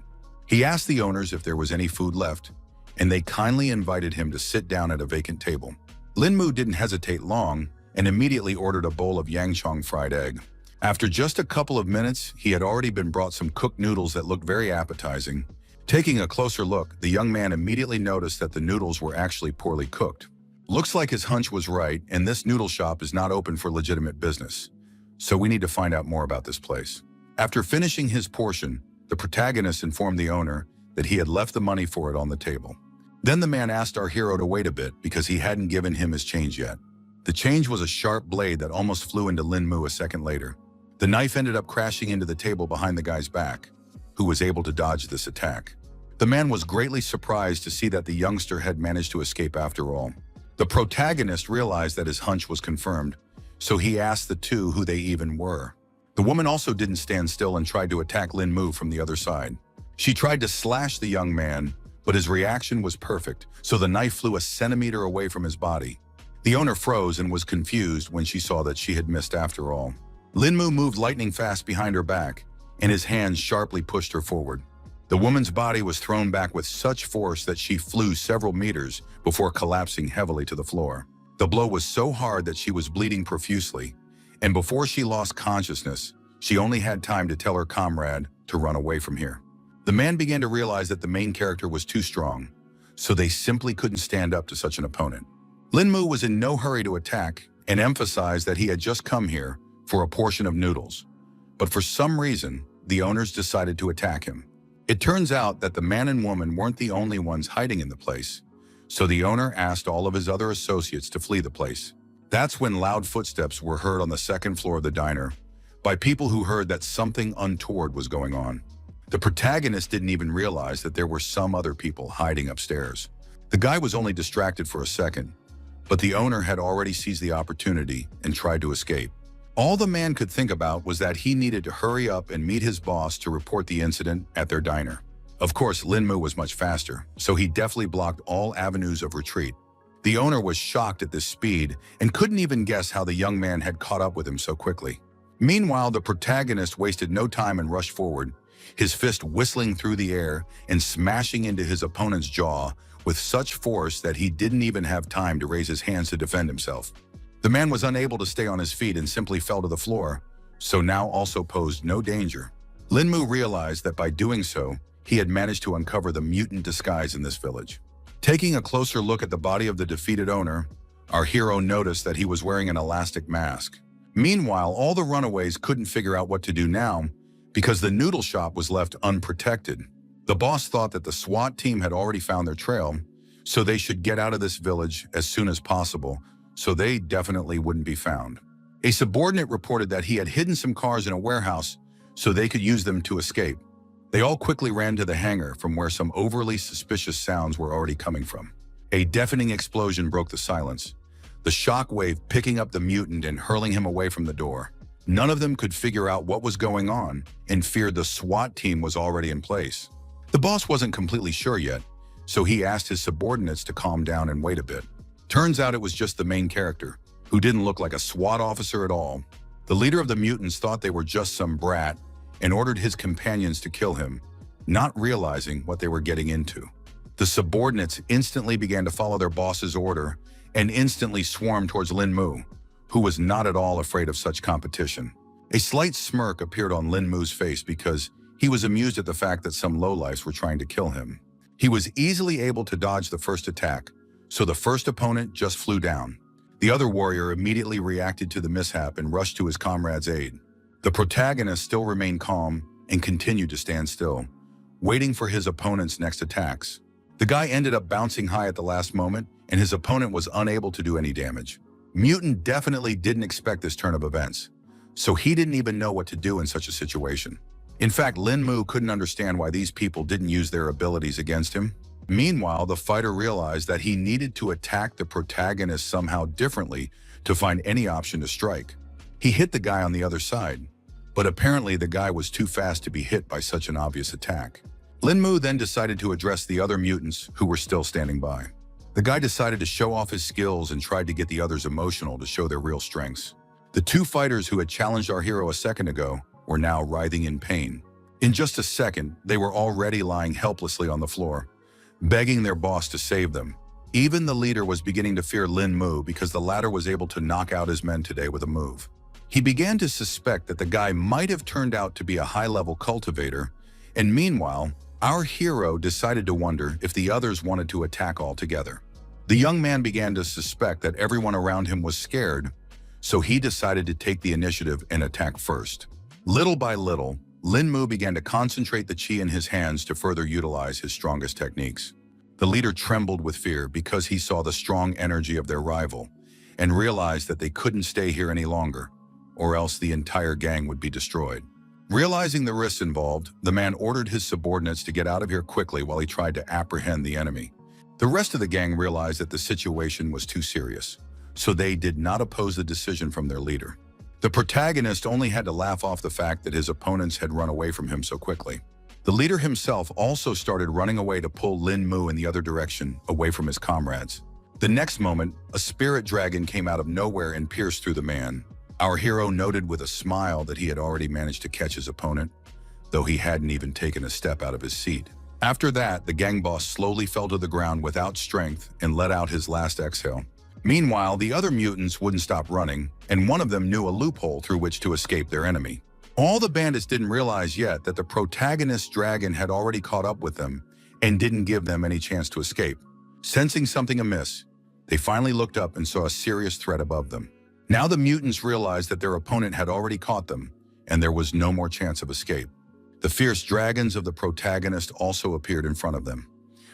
Speaker 1: He asked the owners if there was any food left, and they kindly invited him to sit down at a vacant table. Lin Mu didn't hesitate long and immediately ordered a bowl of yangchong fried egg. After just a couple of minutes, he had already been brought some cooked noodles that looked very appetizing. Taking a closer look, the young man immediately noticed that the noodles were actually poorly cooked. Looks like his hunch was right, and this noodle shop is not open for legitimate business. So we need to find out more about this place. After finishing his portion, the protagonist informed the owner that he had left the money for it on the table. Then the man asked our hero to wait a bit because he hadn't given him his change yet. The change was a sharp blade that almost flew into Lin Mu a second later. The knife ended up crashing into the table behind the guy's back, who was able to dodge this attack. The man was greatly surprised to see that the youngster had managed to escape after all. The protagonist realized that his hunch was confirmed, so he asked the two who they even were. The woman also didn't stand still and tried to attack Lin Mu from the other side. She tried to slash the young man, but his reaction was perfect, so the knife flew a centimeter away from his body. The owner froze and was confused when she saw that she had missed after all. Lin Mu moved lightning fast behind her back, and his hands sharply pushed her forward. The woman's body was thrown back with such force that she flew several meters before collapsing heavily to the floor. The blow was so hard that she was bleeding profusely, and before she lost consciousness, she only had time to tell her comrade to run away from here. The man began to realize that the main character was too strong, so they simply couldn't stand up to such an opponent. Lin Mu was in no hurry to attack and emphasized that he had just come here for a portion of noodles. But for some reason, the owners decided to attack him. It turns out that the man and woman weren't the only ones hiding in the place, so the owner asked all of his other associates to flee the place. That's when loud footsteps were heard on the second floor of the diner by people who heard that something untoward was going on. The protagonist didn't even realize that there were some other people hiding upstairs. The guy was only distracted for a second, but the owner had already seized the opportunity and tried to escape. All the man could think about was that he needed to hurry up and meet his boss to report the incident at their diner. Of course, Lin Mu was much faster, so he deftly blocked all avenues of retreat. The owner was shocked at this speed and couldn't even guess how the young man had caught up with him so quickly. Meanwhile, the protagonist wasted no time and rushed forward, his fist whistling through the air and smashing into his opponent's jaw with such force that he didn't even have time to raise his hands to defend himself. The man was unable to stay on his feet and simply fell to the floor, so now also posed no danger. Lin Mu realized that by doing so, he had managed to uncover the mutant disguise in this village. Taking a closer look at the body of the defeated owner, our hero noticed that he was wearing an elastic mask. Meanwhile, all the runaways couldn't figure out what to do now because the noodle shop was left unprotected. The boss thought that the SWAT team had already found their trail, so they should get out of this village as soon as possible, so they definitely wouldn't be found. A subordinate reported that he had hidden some cars in a warehouse so they could use them to escape. They all quickly ran to the hangar from where some overly suspicious sounds were already coming from. A deafening explosion broke the silence, the shockwave picking up the mutant and hurling him away from the door. None of them could figure out what was going on and feared the SWAT team was already in place. The boss wasn't completely sure yet, so he asked his subordinates to calm down and wait a bit. Turns out it was just the main character, who didn't look like a SWAT officer at all. The leader of the mutants thought they were just some brat and ordered his companions to kill him, not realizing what they were getting into. The subordinates instantly began to follow their boss's order and instantly swarmed towards Lin Mu, who was not at all afraid of such competition. A slight smirk appeared on Lin Mu's face because he was amused at the fact that some lowlifes were trying to kill him. He was easily able to dodge the first attack, so the first opponent just flew down. The other warrior immediately reacted to the mishap and rushed to his comrade's aid. The protagonist still remained calm and continued to stand still, waiting for his opponent's next attacks. The guy ended up bouncing high at the last moment, and his opponent was unable to do any damage. Mutant definitely didn't expect this turn of events, so he didn't even know what to do in such a situation. In fact, Lin Mu couldn't understand why these people didn't use their abilities against him. Meanwhile, the fighter realized that he needed to attack the protagonist somehow differently to find any option to strike. He hit the guy on the other side, but apparently the guy was too fast to be hit by such an obvious attack. Lin Mu then decided to address the other mutants who were still standing by. The guy decided to show off his skills and tried to get the others emotional to show their real strengths. The two fighters who had challenged our hero a second ago were now writhing in pain. In just a second, they were already lying helplessly on the floor, begging their boss to save them. Even the leader was beginning to fear Lin Mu because the latter was able to knock out his men today with a move. He began to suspect that the guy might have turned out to be a high-level cultivator, and meanwhile, our hero decided to wonder if the others wanted to attack altogether. The young man began to suspect that everyone around him was scared, so he decided to take the initiative and attack first. Little by little, Lin Mu began to concentrate the chi in his hands to further utilize his strongest techniques. The leader trembled with fear because he saw the strong energy of their rival and realized that they couldn't stay here any longer, or else the entire gang would be destroyed. Realizing the risks involved, the man ordered his subordinates to get out of here quickly while he tried to apprehend the enemy. The rest of the gang realized that the situation was too serious, so they did not oppose the decision from their leader. The protagonist only had to laugh off the fact that his opponents had run away from him so quickly. The leader himself also started running away to pull Lin Mu in the other direction, away from his comrades. The next moment, a spirit dragon came out of nowhere and pierced through the man. Our hero noted with a smile that he had already managed to catch his opponent, though he hadn't even taken a step out of his seat. After that, the gang boss slowly fell to the ground without strength and let out his last exhale. Meanwhile, the other mutants wouldn't stop running, and one of them knew a loophole through which to escape their enemy. All the bandits didn't realize yet that the protagonist's dragon had already caught up with them and didn't give them any chance to escape. Sensing something amiss, they finally looked up and saw a serious threat above them. Now the mutants realized that their opponent had already caught them, and there was no more chance of escape. The fierce dragons of the protagonist also appeared in front of them,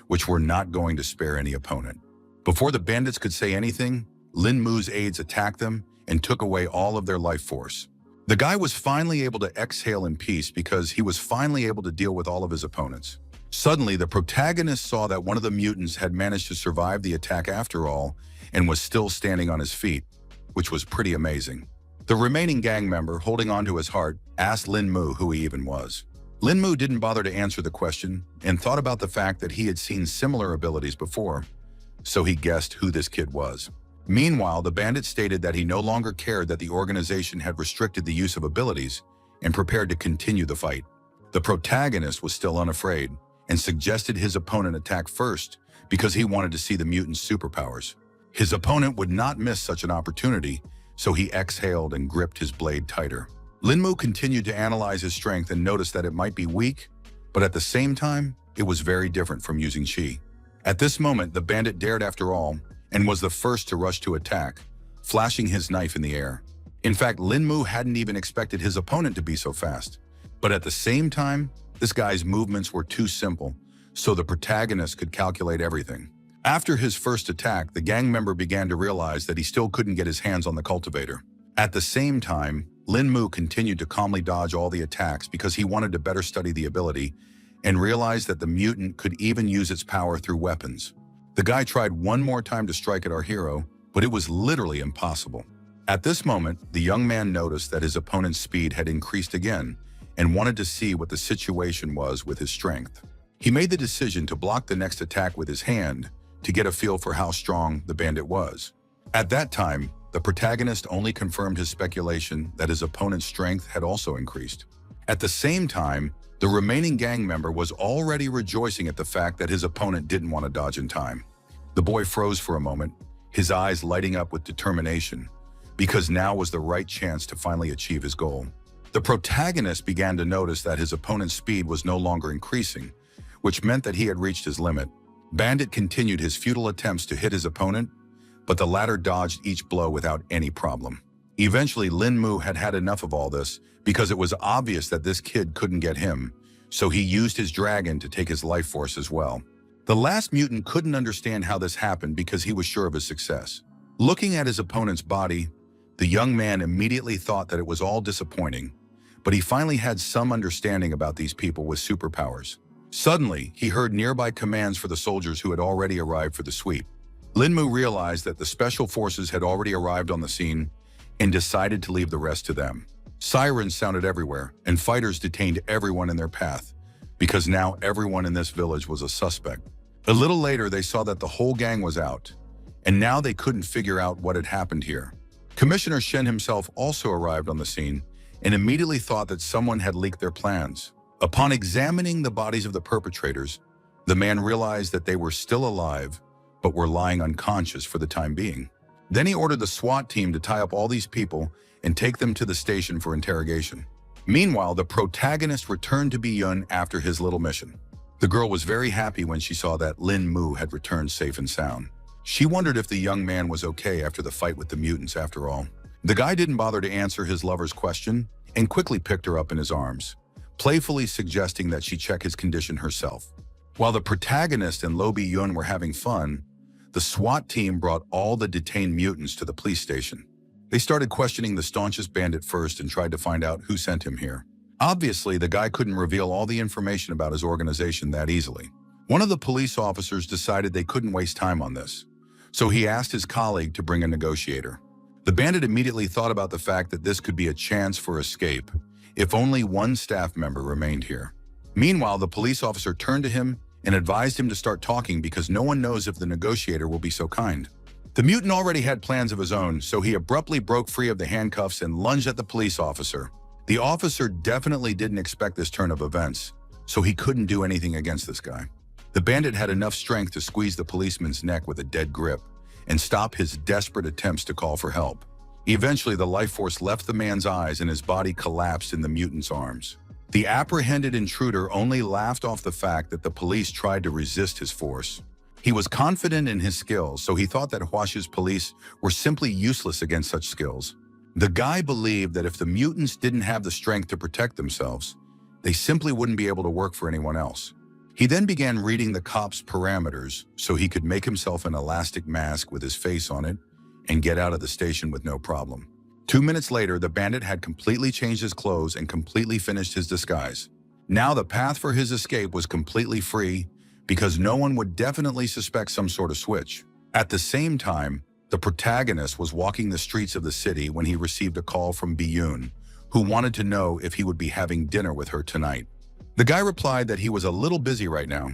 Speaker 1: which were not going to spare any opponent. Before the bandits could say anything, Lin Mu's aides attacked them and took away all of their life force. The guy was finally able to exhale in peace because he was finally able to deal with all of his opponents. Suddenly, the protagonist saw that one of the mutants had managed to survive the attack after all and was still standing on his feet, which was pretty amazing. The remaining gang member, holding on to his heart, asked Lin Mu who he even was. Lin Mu didn't bother to answer the question and thought about the fact that he had seen similar abilities before, so he guessed who this kid was. Meanwhile, the bandit stated that he no longer cared that the organization had restricted the use of abilities and prepared to continue the fight. The protagonist was still unafraid and suggested his opponent attack first because he wanted to see the mutant's superpowers. His opponent would not miss such an opportunity, so he exhaled and gripped his blade tighter. Lin Mu continued to analyze his strength and noticed that it might be weak, but at the same time, it was very different from using chi. At this moment, the bandit dared after all and was the first to rush to attack, flashing his knife in the air. In fact, Lin Mu hadn't even expected his opponent to be so fast. But at the same time, this guy's movements were too simple, so the protagonist could calculate everything. After his first attack, the gang member began to realize that he still couldn't get his hands on the cultivator. At the same time, Lin Mu continued to calmly dodge all the attacks because he wanted to better study the ability and realized that the mutant could even use its power through weapons. The guy tried one more time to strike at our hero, but it was literally impossible. At this moment, the young man noticed that his opponent's speed had increased again and wanted to see what the situation was with his strength. He made the decision to block the next attack with his hand to get a feel for how strong the bandit was. At that time, the protagonist only confirmed his speculation that his opponent's strength had also increased. At the same time, the remaining gang member was already rejoicing at the fact that his opponent didn't want to dodge in time. The boy froze for a moment, his eyes lighting up with determination, because now was the right chance to finally achieve his goal. The protagonist began to notice that his opponent's speed was no longer increasing, which meant that he had reached his limit. Bandit continued his futile attempts to hit his opponent, but the latter dodged each blow without any problem. Eventually, Lin Mu had had enough of all this because it was obvious that this kid couldn't get him, so he used his dragon to take his life force as well. The last mutant couldn't understand how this happened because he was sure of his success. Looking at his opponent's body, the young man immediately thought that it was all disappointing, but he finally had some understanding about these people with superpowers. Suddenly, he heard nearby commands for the soldiers who had already arrived for the sweep. Lin Mu realized that the special forces had already arrived on the scene and decided to leave the rest to them. Sirens sounded everywhere, and fighters detained everyone in their path, because now everyone in this village was a suspect. A little later, they saw that the whole gang was out, and now they couldn't figure out what had happened here. Commissioner Shen himself also arrived on the scene and immediately thought that someone had leaked their plans. Upon examining the bodies of the perpetrators, the man realized that they were still alive, but were lying unconscious for the time being. Then he ordered the SWAT team to tie up all these people and take them to the station for interrogation. Meanwhile, the protagonist returned to Biyun after his little mission. The girl was very happy when she saw that Lin Mu had returned safe and sound. She wondered if the young man was okay after the fight with the mutants after all. The guy didn't bother to answer his lover's question and quickly picked her up in his arms, playfully suggesting that she check his condition herself. While the protagonist and Lo Biyun were having fun, the SWAT team brought all the detained mutants to the police station. They started questioning the staunchest bandit first and tried to find out who sent him here. Obviously, the guy couldn't reveal all the information about his organization that easily. One of the police officers decided they couldn't waste time on this, so he asked his colleague to bring a negotiator. The bandit immediately thought about the fact that this could be a chance for escape if only one staff member remained here. Meanwhile, the police officer turned to him and advised him to start talking because no one knows if the negotiator will be so kind. The mutant already had plans of his own, so he abruptly broke free of the handcuffs and lunged at the police officer. The officer definitely didn't expect this turn of events, so he couldn't do anything against this guy. The bandit had enough strength to squeeze the policeman's neck with a dead grip and stop his desperate attempts to call for help. Eventually, the life force left the man's eyes and his body collapsed in the mutant's arms. The apprehended intruder only laughed off the fact that the police tried to resist his force. He was confident in his skills, so he thought that Huashi's police were simply useless against such skills. The guy believed that if the mutants didn't have the strength to protect themselves, they simply wouldn't be able to work for anyone else. He then began reading the cop's parameters so he could make himself an elastic mask with his face on it and get out of the station with no problem. 2 minutes later, the bandit had completely changed his clothes and completely finished his disguise. Now the path for his escape was completely free because no one would definitely suspect some sort of switch. At the same time, the protagonist was walking the streets of the city when he received a call from Biyun, who wanted to know if he would be having dinner with her tonight. The guy replied that he was a little busy right now,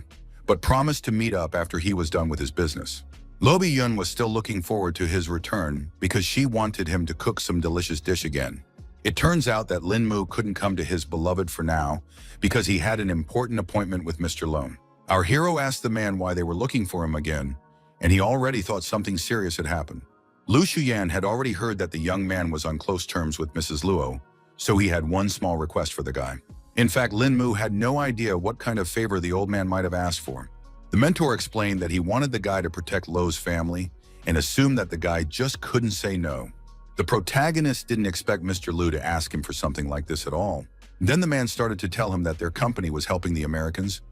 Speaker 1: but promised to meet up after he was done with his business. Lo Biyun was still looking forward to his return because she wanted him to cook some delicious dish again. It turns out that Lin Mu couldn't come to his beloved for now because he had an important appointment with Mr. Lo. Our hero asked the man why they were looking for him again, and he already thought something serious had happened. Lu Shuyan had already heard that the young man was on close terms with Mrs. Luo, so he had one small request for the guy. In fact, Lin Mu had no idea what kind of favor the old man might have asked for. The mentor explained that he wanted the guy to protect Lo's family and assumed that the guy just couldn't say no. The protagonist didn't expect Mr. Lu to ask him for something like this at all. Then the man started to tell him that their company was helping the Americans,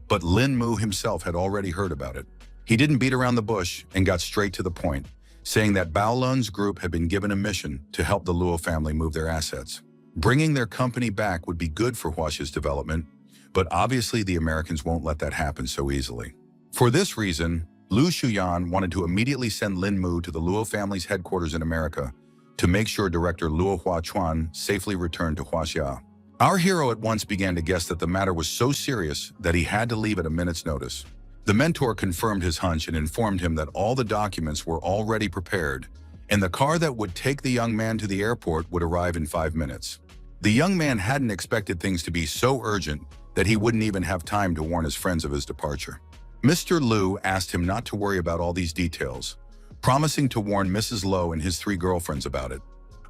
Speaker 1: but Lin Mu himself had already heard about it. He didn't beat around the bush and got straight to the point, saying that Bao Lun's group had been given a mission to help the Luo family move their assets. Bringing their company back would be good for Huashi's development, but obviously the Americans won't let that happen so easily. For this reason, Lu Shuyan wanted to immediately send Lin Mu to the Luo family's headquarters in America to make sure Director Luo Huachuan safely returned to Huaxia. Our hero at once began to guess that the matter was so serious that he had to leave at a minute's notice. The mentor confirmed his hunch and informed him that all the documents were already prepared, and the car that would take the young man to the airport would arrive in 5 minutes. The young man hadn't expected things to be so urgent that he wouldn't even have time to warn his friends of his departure. Mr. Lu asked him not to worry about all these details, promising to warn Mrs. Lo and his 3 girlfriends about it.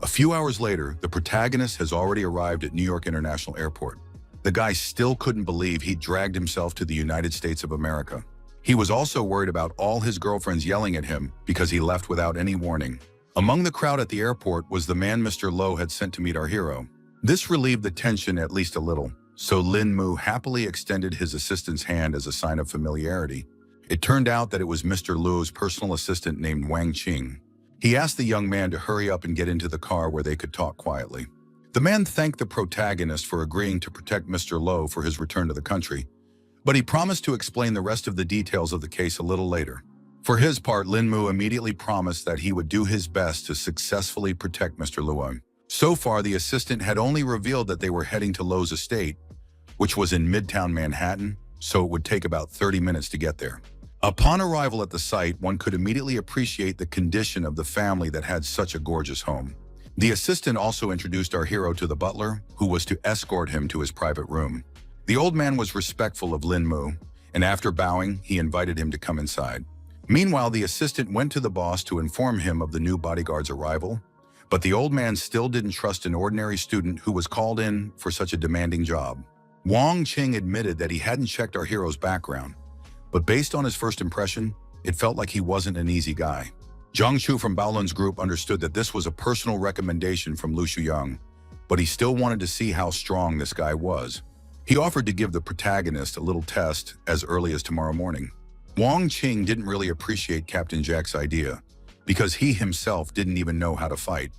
Speaker 1: A few hours later, the protagonist has already arrived at New York International Airport. The guy still couldn't believe he'd dragged himself to the United States of America. He was also worried about all his girlfriends yelling at him because he left without any warning. Among the crowd at the airport was the man Mr. Lo had sent to meet our hero. This relieved the tension at least a little, so Lin Mu happily extended his assistant's hand as a sign of familiarity. It turned out that it was Mr. Luo's personal assistant named Wang Qing. He asked the young man to hurry up and get into the car where they could talk quietly. The man thanked the protagonist for agreeing to protect Mr. Lo for his return to the country, but he promised to explain the rest of the details of the case a little later. For his part, Lin Mu immediately promised that he would do his best to successfully protect Mr. Luo. So far, the assistant had only revealed that they were heading to Lo's estate, which was in Midtown Manhattan, so it would take about 30 minutes to get there. Upon arrival at the site, one could immediately appreciate the condition of the family that had such a gorgeous home. The assistant also introduced our hero to the butler, who was to escort him to his private room. The old man was respectful of Lin Mu, and after bowing, he invited him to come inside. Meanwhile, the assistant went to the boss to inform him of the new bodyguard's arrival, but the old man still didn't trust an ordinary student who was called in for such a demanding job. Wang Qing admitted that he hadn't checked our hero's background, but based on his first impression, it felt like he wasn't an easy guy. Zhang Chu from Baolin's group understood that this was a personal recommendation from Lu Shuyang, but he still wanted to see how strong this guy was. He offered to give the protagonist a little test as early as tomorrow morning. Wang Qing didn't really appreciate Captain Jack's idea because he himself didn't even know how to fight,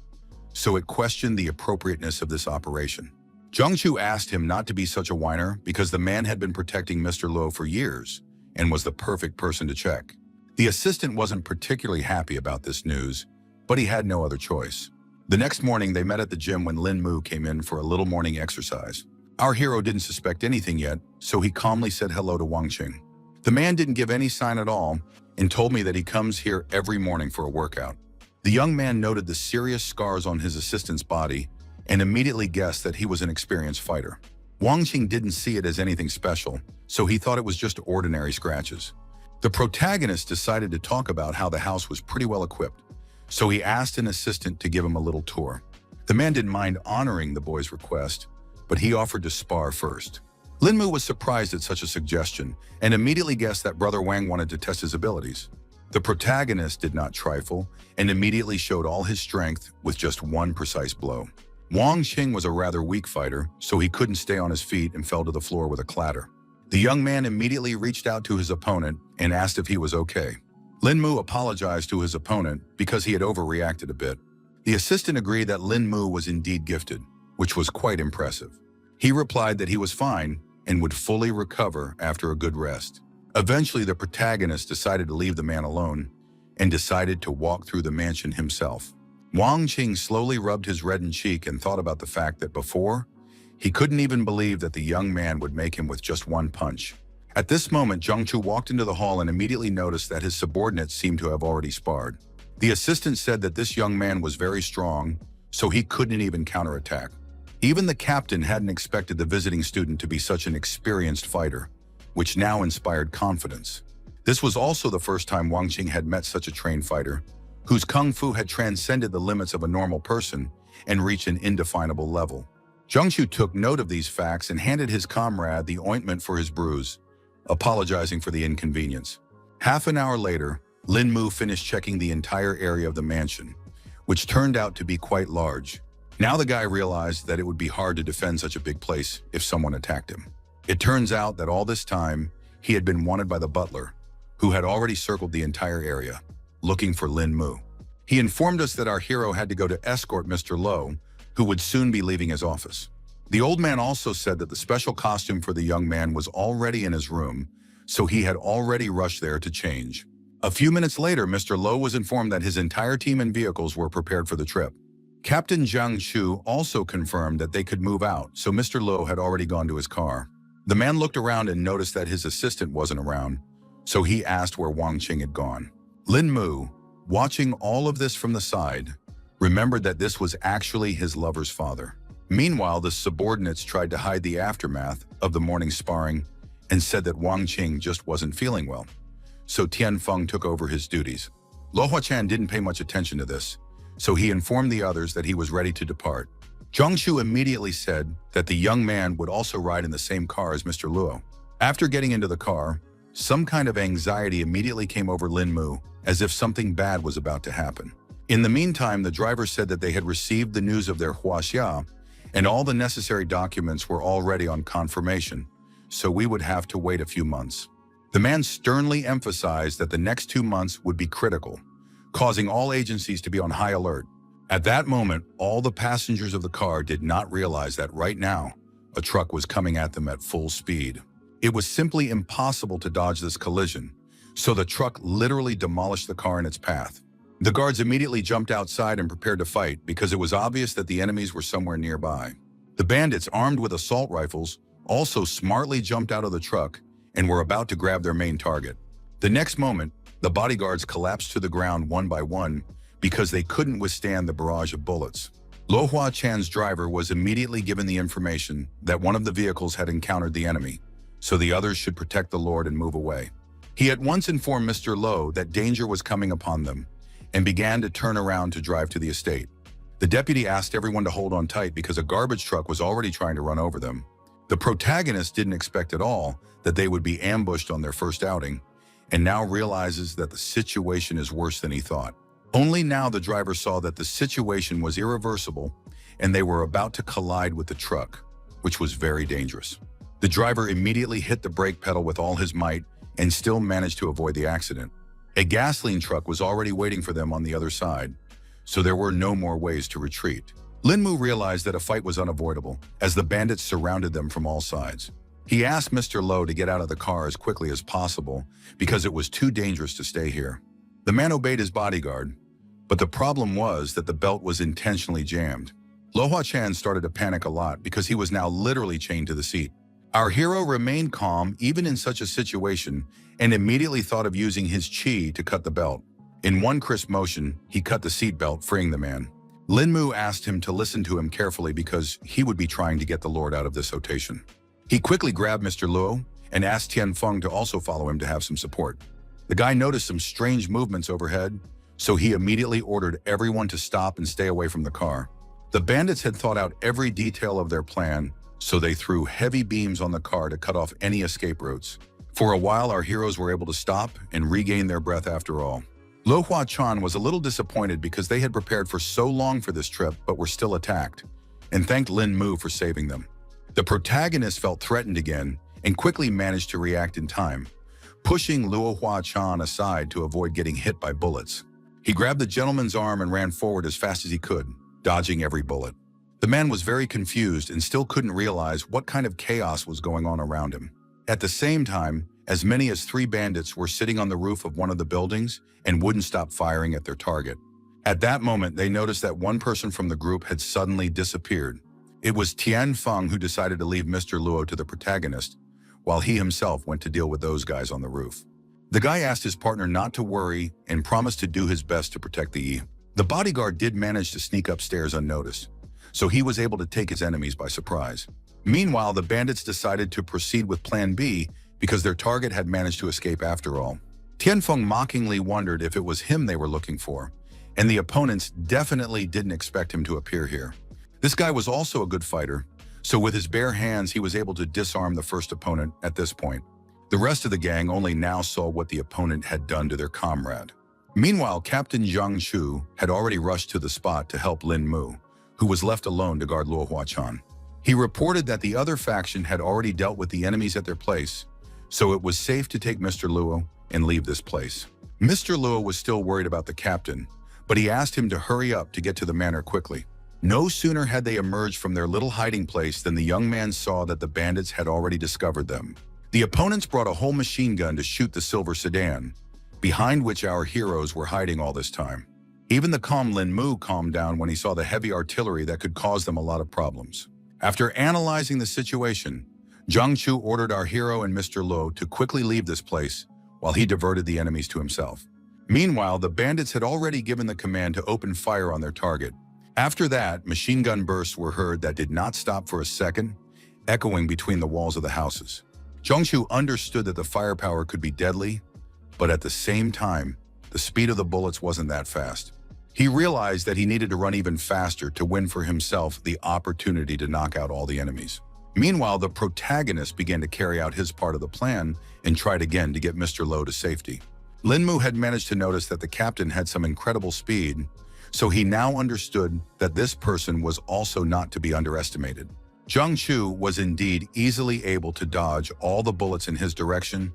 Speaker 1: so it questioned the appropriateness of this operation. Zhang Chu asked him not to be such a whiner because the man had been protecting Mr. Luo for years and was the perfect person to check. The assistant wasn't particularly happy about this news, but he had no other choice. The next morning, they met at the gym when Lin Mu came in for a little morning exercise. Our hero didn't suspect anything yet, so he calmly said hello to Wang Qing. The man didn't give any sign at all and told me that he comes here every morning for a workout. The young man noted the serious scars on his assistant's body and immediately guessed that he was an experienced fighter. Wang Qing didn't see it as anything special, so he thought it was just ordinary scratches. The protagonist decided to talk about how the house was pretty well equipped, so he asked an assistant to give him a little tour. The man didn't mind honoring the boy's request, but he offered to spar first. Lin Mu was surprised at such a suggestion and immediately guessed that Brother Wang wanted to test his abilities. The protagonist did not trifle and immediately showed all his strength with just one precise blow. Wang Qing was a rather weak fighter, so he couldn't stay on his feet and fell to the floor with a clatter. The young man immediately reached out to his opponent and asked if he was okay. Lin Mu apologized to his opponent because he had overreacted a bit. The assistant agreed that Lin Mu was indeed gifted, which was quite impressive. He replied that he was fine and would fully recover after a good rest. Eventually, the protagonist decided to leave the man alone and decided to walk through the mansion himself. Wang Qing slowly rubbed his reddened cheek and thought about the fact that before, he couldn't even believe that the young man would make him with just one punch. At this moment, Zhang Chu walked into the hall and immediately noticed that his subordinates seemed to have already sparred. The assistant said that this young man was very strong, so he couldn't even counterattack. Even the captain hadn't expected the visiting student to be such an experienced fighter, which now inspired confidence. This was also the first time Wang Qing had met such a trained fighter, whose kung fu had transcended the limits of a normal person and reached an indefinable level. Zhang Chu took note of these facts and handed his comrade the ointment for his bruise, apologizing for the inconvenience. Half an hour later, Lin Mu finished checking the entire area of the mansion, which turned out to be quite large. Now the guy realized that it would be hard to defend such a big place if someone attacked him. It turns out that all this time, he had been wanted by the butler, who had already circled the entire area, looking for Lin Mu. He informed us that our hero had to go to escort Mr. Lo, who would soon be leaving his office. The old man also said that the special costume for the young man was already in his room, so he had already rushed there to change. A few minutes later, Mr. Lo was informed that his entire team and vehicles were prepared for the trip. Captain Zhang Chu also confirmed that they could move out, so Mr. Lo had already gone to his car. The man looked around and noticed that his assistant wasn't around, so he asked where Wang Qing had gone. Lin Mu, watching all of this from the side, remembered that this was actually his lover's father. Meanwhile, the subordinates tried to hide the aftermath of the morning sparring and said that Wang Qing just wasn't feeling well. So Tian Feng took over his duties. Lo Huachan didn't pay much attention to this, so he informed the others that he was ready to depart. Zhang Chu immediately said that the young man would also ride in the same car as Mr. Luo. After getting into the car, some kind of anxiety immediately came over Lin Mu, as if something bad was about to happen. In the meantime, the driver said that they had received the news of their huaxia, and all the necessary documents were already on confirmation, so we would have to wait a few months. The man sternly emphasized that the next 2 months would be critical, causing all agencies to be on high alert. At that moment, all the passengers of the car did not realize that right now, a truck was coming at them at full speed. It was simply impossible to dodge this collision, so the truck literally demolished the car in its path. The guards immediately jumped outside and prepared to fight because it was obvious that the enemies were somewhere nearby. The bandits, armed with assault rifles, also smartly jumped out of the truck and were about to grab their main target. The next moment, the bodyguards collapsed to the ground one by one because they couldn't withstand the barrage of bullets. Lo Hua Chan's driver was immediately given the information that one of the vehicles had encountered the enemy, so the others should protect the Lord and move away. He at once informed Mr. Lowe that danger was coming upon them and began to turn around to drive to the estate. The deputy asked everyone to hold on tight because a garbage truck was already trying to run over them. The protagonist didn't expect at all that they would be ambushed on their first outing, and now realizes that the situation is worse than he thought. Only now the driver saw that the situation was irreversible and they were about to collide with the truck, which was very dangerous. The driver immediately hit the brake pedal with all his might and still managed to avoid the accident. A gasoline truck was already waiting for them on the other side, so there were no more ways to retreat. Linmu realized that a fight was unavoidable as the bandits surrounded them from all sides. He asked Mr. Lowe to get out of the car as quickly as possible because it was too dangerous to stay here. The man obeyed his bodyguard, but the problem was that the belt was intentionally jammed. Lo Hua Chan started to panic a lot because he was now literally chained to the seat. Our hero remained calm even in such a situation and immediately thought of using his chi to cut the belt. In one crisp motion, he cut the seat belt, freeing the man. Linmu asked him to listen to him carefully because he would be trying to get the Lord out of this rotation. He quickly grabbed Mr. Luo and asked Tian Feng to also follow him to have some support. The guy noticed some strange movements overhead, so he immediately ordered everyone to stop and stay away from the car. The bandits had thought out every detail of their plan, so they threw heavy beams on the car to cut off any escape routes. For a while, our heroes were able to stop and regain their breath after all. Lo Hua Chan was a little disappointed because they had prepared for so long for this trip but were still attacked, and thanked Lin Mu for saving them. The protagonist felt threatened again and quickly managed to react in time, pushing Luo Hua Chan aside to avoid getting hit by bullets. He grabbed the gentleman's arm and ran forward as fast as he could, dodging every bullet. The man was very confused and still couldn't realize what kind of chaos was going on around him. At the same time, as many as 3 bandits were sitting on the roof of one of the buildings and wouldn't stop firing at their target. At that moment, they noticed that one person from the group had suddenly disappeared. It was Tian Feng who decided to leave Mr. Luo to the protagonist, while he himself went to deal with those guys on the roof. The guy asked his partner not to worry and promised to do his best to protect the Yi. The bodyguard did manage to sneak upstairs unnoticed, so he was able to take his enemies by surprise. Meanwhile, the bandits decided to proceed with Plan B because their target had managed to escape after all. Tianfeng mockingly wondered if it was him they were looking for, and the opponents definitely didn't expect him to appear here. This guy was also a good fighter, so with his bare hands he was able to disarm the first opponent at this point. The rest of the gang only now saw what the opponent had done to their comrade. Meanwhile, Captain Zhang Chu had already rushed to the spot to help Lin Mu, who was left alone to guard Luo Hua Chan. He reported that the other faction had already dealt with the enemies at their place, so it was safe to take Mr. Luo and leave this place. Mr. Luo was still worried about the captain, but he asked him to hurry up to get to the manor quickly. No sooner had they emerged from their little hiding place than the young man saw that the bandits had already discovered them. The opponents brought a whole machine gun to shoot the silver sedan, behind which our heroes were hiding all this time. Even the calm Lin Mu calmed down when he saw the heavy artillery that could cause them a lot of problems. After analyzing the situation, Zhang Chu ordered our hero and Mr. Luo to quickly leave this place while he diverted the enemies to himself. Meanwhile, the bandits had already given the command to open fire on their target. After that, machine gun bursts were heard that did not stop for a second, echoing between the walls of the houses. Zhang Chu understood that the firepower could be deadly, but at the same time, the speed of the bullets wasn't that fast. He realized that he needed to run even faster to win for himself the opportunity to knock out all the enemies. Meanwhile, the protagonist began to carry out his part of the plan and tried again to get Mr. Luo to safety. Lin Mu had managed to notice that the captain had some incredible speed, so he now understood that this person was also not to be underestimated. Zhang Chu was indeed easily able to dodge all the bullets in his direction,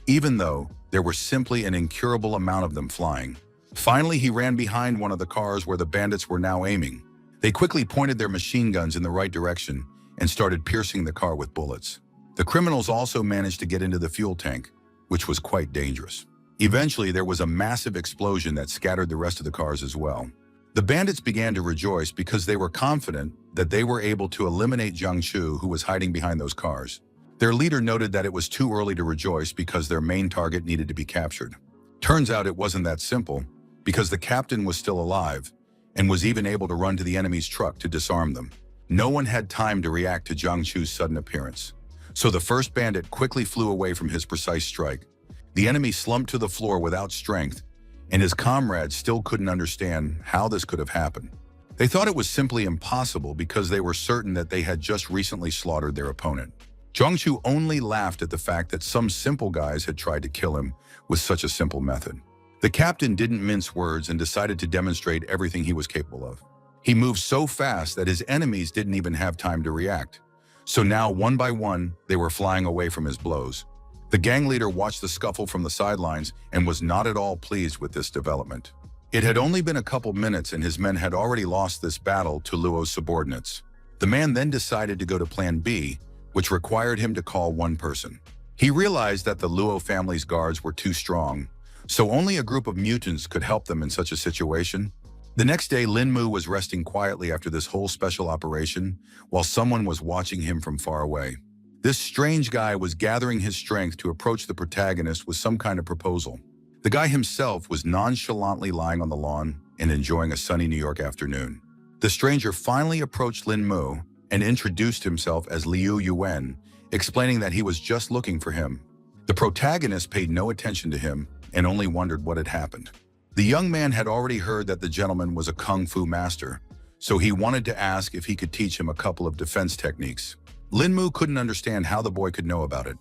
Speaker 1: even though there were simply an incurable amount of them flying. Finally, he ran behind one of the cars where the bandits were now aiming. They quickly pointed their machine guns in the right direction and started piercing the car with bullets. The criminals also managed to get into the fuel tank, which was quite dangerous. Eventually, there was a massive explosion that scattered the rest of the cars as well. The bandits began to rejoice because they were confident that they were able to eliminate Zhang Chu, who was hiding behind those cars. Their leader noted that it was too early to rejoice because their main target needed to be captured. Turns out it wasn't that simple, because the captain was still alive and was even able to run to the enemy's truck to disarm them. No one had time to react to Zhang Chu's sudden appearance, so the first bandit quickly flew away from his precise strike, The enemy slumped to the floor without strength, and his comrades still couldn't understand how this could have happened. They thought it was simply impossible because they were certain that they had just recently slaughtered their opponent. Zhangchu only laughed at the fact that some simple guys had tried to kill him with such a simple method. The captain didn't mince words and decided to demonstrate everything he was capable of. He moved so fast that his enemies didn't even have time to react. So now, one by one, they were flying away from his blows. The gang leader watched the scuffle from the sidelines and was not at all pleased with this development. It had only been a couple minutes and his men had already lost this battle to Luo's subordinates. The man then decided to go to Plan B, which required him to call one person. He realized that the Luo family's guards were too strong, so only a group of mutants could help them in such a situation. The next day, Lin Mu was resting quietly after this whole special operation, while someone was watching him from far away. This strange guy was gathering his strength to approach the protagonist with some kind of proposal. The guy himself was nonchalantly lying on the lawn and enjoying a sunny New York afternoon. The stranger finally approached Lin Mu and introduced himself as Liu Yuan, explaining that he was just looking for him. The protagonist paid no attention to him and only wondered what had happened. The young man had already heard that the gentleman was a kung fu master, so he wanted to ask if he could teach him a couple of defense techniques. Lin Mu couldn't understand how the boy could know about it,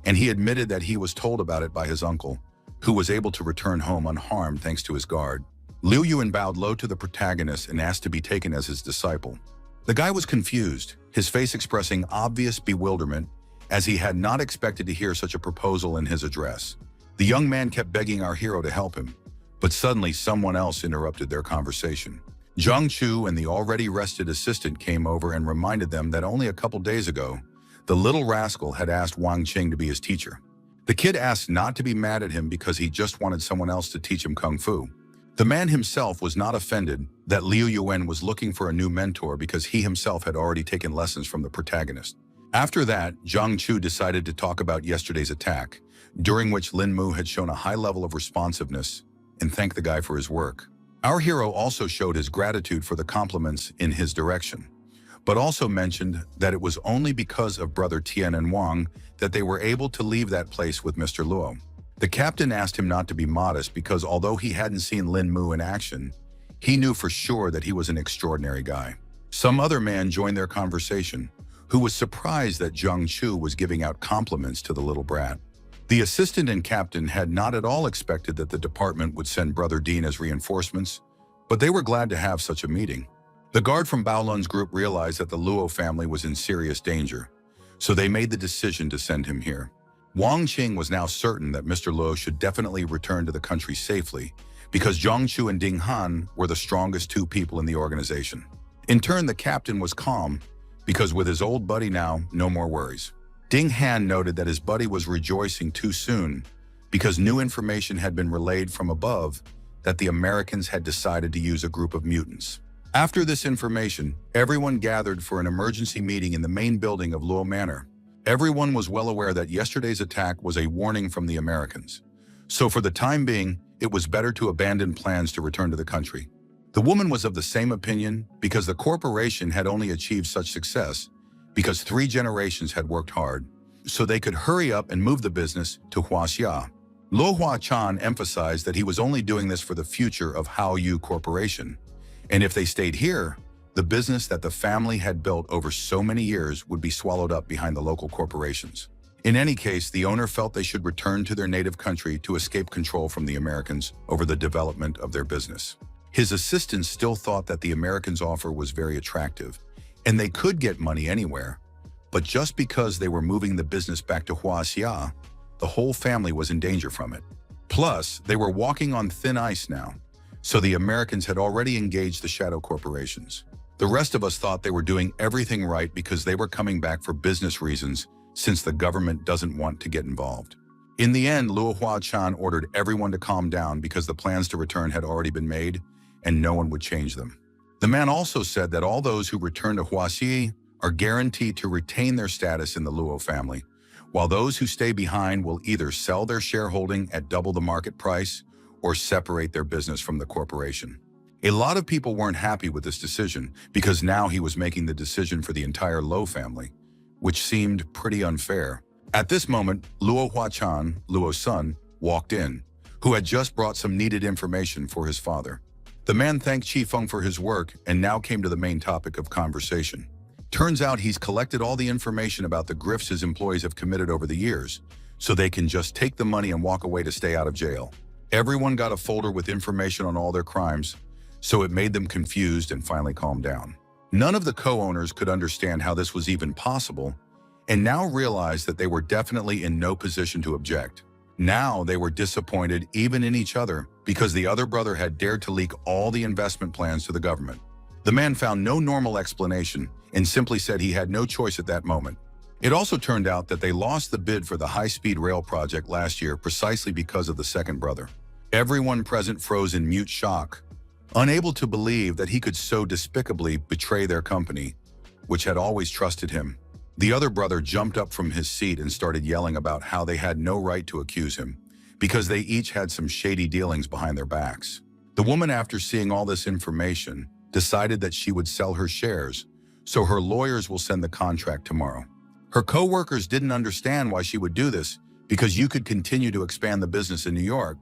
Speaker 1: and he admitted that he was told about it by his uncle, who was able to return home unharmed thanks to his guard. Liu Yuan bowed low to the protagonist and asked to be taken as his disciple. The guy was confused, his face expressing obvious bewilderment, as he had not expected to hear such a proposal in his address. The young man kept begging our hero to help him, but suddenly someone else interrupted their conversation. Zhang Chu and the already rested assistant came over and reminded them that only a couple days ago, the little rascal had asked Wang Qing to be his teacher. The kid asked not to be mad at him because he just wanted someone else to teach him kung fu. The man himself was not offended that Liu Yuan was looking for a new mentor because he himself had already taken lessons from the protagonist. After that, Zhang Chu decided to talk about yesterday's attack, during which Lin Mu had shown a high level of responsiveness, and thanked the guy for his work. Our hero also showed his gratitude for the compliments in his direction, but also mentioned that it was only because of brother Tian and Wang that they were able to leave that place with Mr. Luo. The captain asked him not to be modest because although he hadn't seen Lin Mu in action, he knew for sure that he was an extraordinary guy. Some other man joined their conversation, who was surprised that Zhang Chu was giving out compliments to the little brat. The assistant and captain had not at all expected that the department would send Brother Dean as reinforcements, but they were glad to have such a meeting. The guard from Baolun's group realized that the Luo family was in serious danger, so they made the decision to send him here. Wang Qing was now certain that Mr. Luo should definitely return to the country safely because Zhang Chu and Ding Han were the strongest two people in the organization. In turn, the captain was calm because with his old buddy now, no more worries. Ding Han noted that his buddy was rejoicing too soon because new information had been relayed from above that the Americans had decided to use a group of mutants. After this information, everyone gathered for an emergency meeting in the main building of Luo Manor. Everyone was well aware that yesterday's attack was a warning from the Americans. So for the time being, it was better to abandon plans to return to the country. The woman was of the same opinion because the corporation had only achieved such success because 3 generations had worked hard, so they could hurry up and move the business to Huaxia. Luo Huachan emphasized that he was only doing this for the future of Haoyu Corporation, and if they stayed here, the business that the family had built over so many years would be swallowed up behind the local corporations. In any case, the owner felt they should return to their native country to escape control from the Americans over the development of their business. His assistants still thought that the Americans' offer was very attractive, and they could get money anywhere, but just because they were moving the business back to Huaxia, the whole family was in danger from it. Plus, they were walking on thin ice now, so the Americans had already engaged the shadow corporations. The rest of us thought they were doing everything right because they were coming back for business reasons since the government doesn't want to get involved. In the end, Luo Huachan ordered everyone to calm down because the plans to return had already been made and no one would change them. The man also said that all those who return to Huaxi are guaranteed to retain their status in the Luo family, while those who stay behind will either sell their shareholding at double the market price or separate their business from the corporation. A lot of people weren't happy with this decision because now he was making the decision for the entire Luo family, which seemed pretty unfair. At this moment, Luo Huachan, Luo's son, walked in, who had just brought some needed information for his father. The man thanked Chi-Feng for his work and now came to the main topic of conversation. Turns out he's collected all the information about the grifts his employees have committed over the years, so they can just take the money and walk away to stay out of jail. Everyone got a folder with information on all their crimes, so it made them confused and finally calmed down. None of the co-owners could understand how this was even possible, and now realized that they were definitely in no position to object. Now they were disappointed even in each other because the other brother had dared to leak all the investment plans to the government. The man found no normal explanation and simply said he had no choice at that moment. It also turned out that they lost the bid for the high-speed rail project last year precisely because of the second brother. Everyone present froze in mute shock, unable to believe that he could so despicably betray their company, which had always trusted him. The other brother jumped up from his seat and started yelling about how they had no right to accuse him, because they each had some shady dealings behind their backs. The woman, after seeing all this information, decided that she would sell her shares, so her lawyers will send the contract tomorrow. Her co-workers didn't understand why she would do this, because you could continue to expand the business in New York.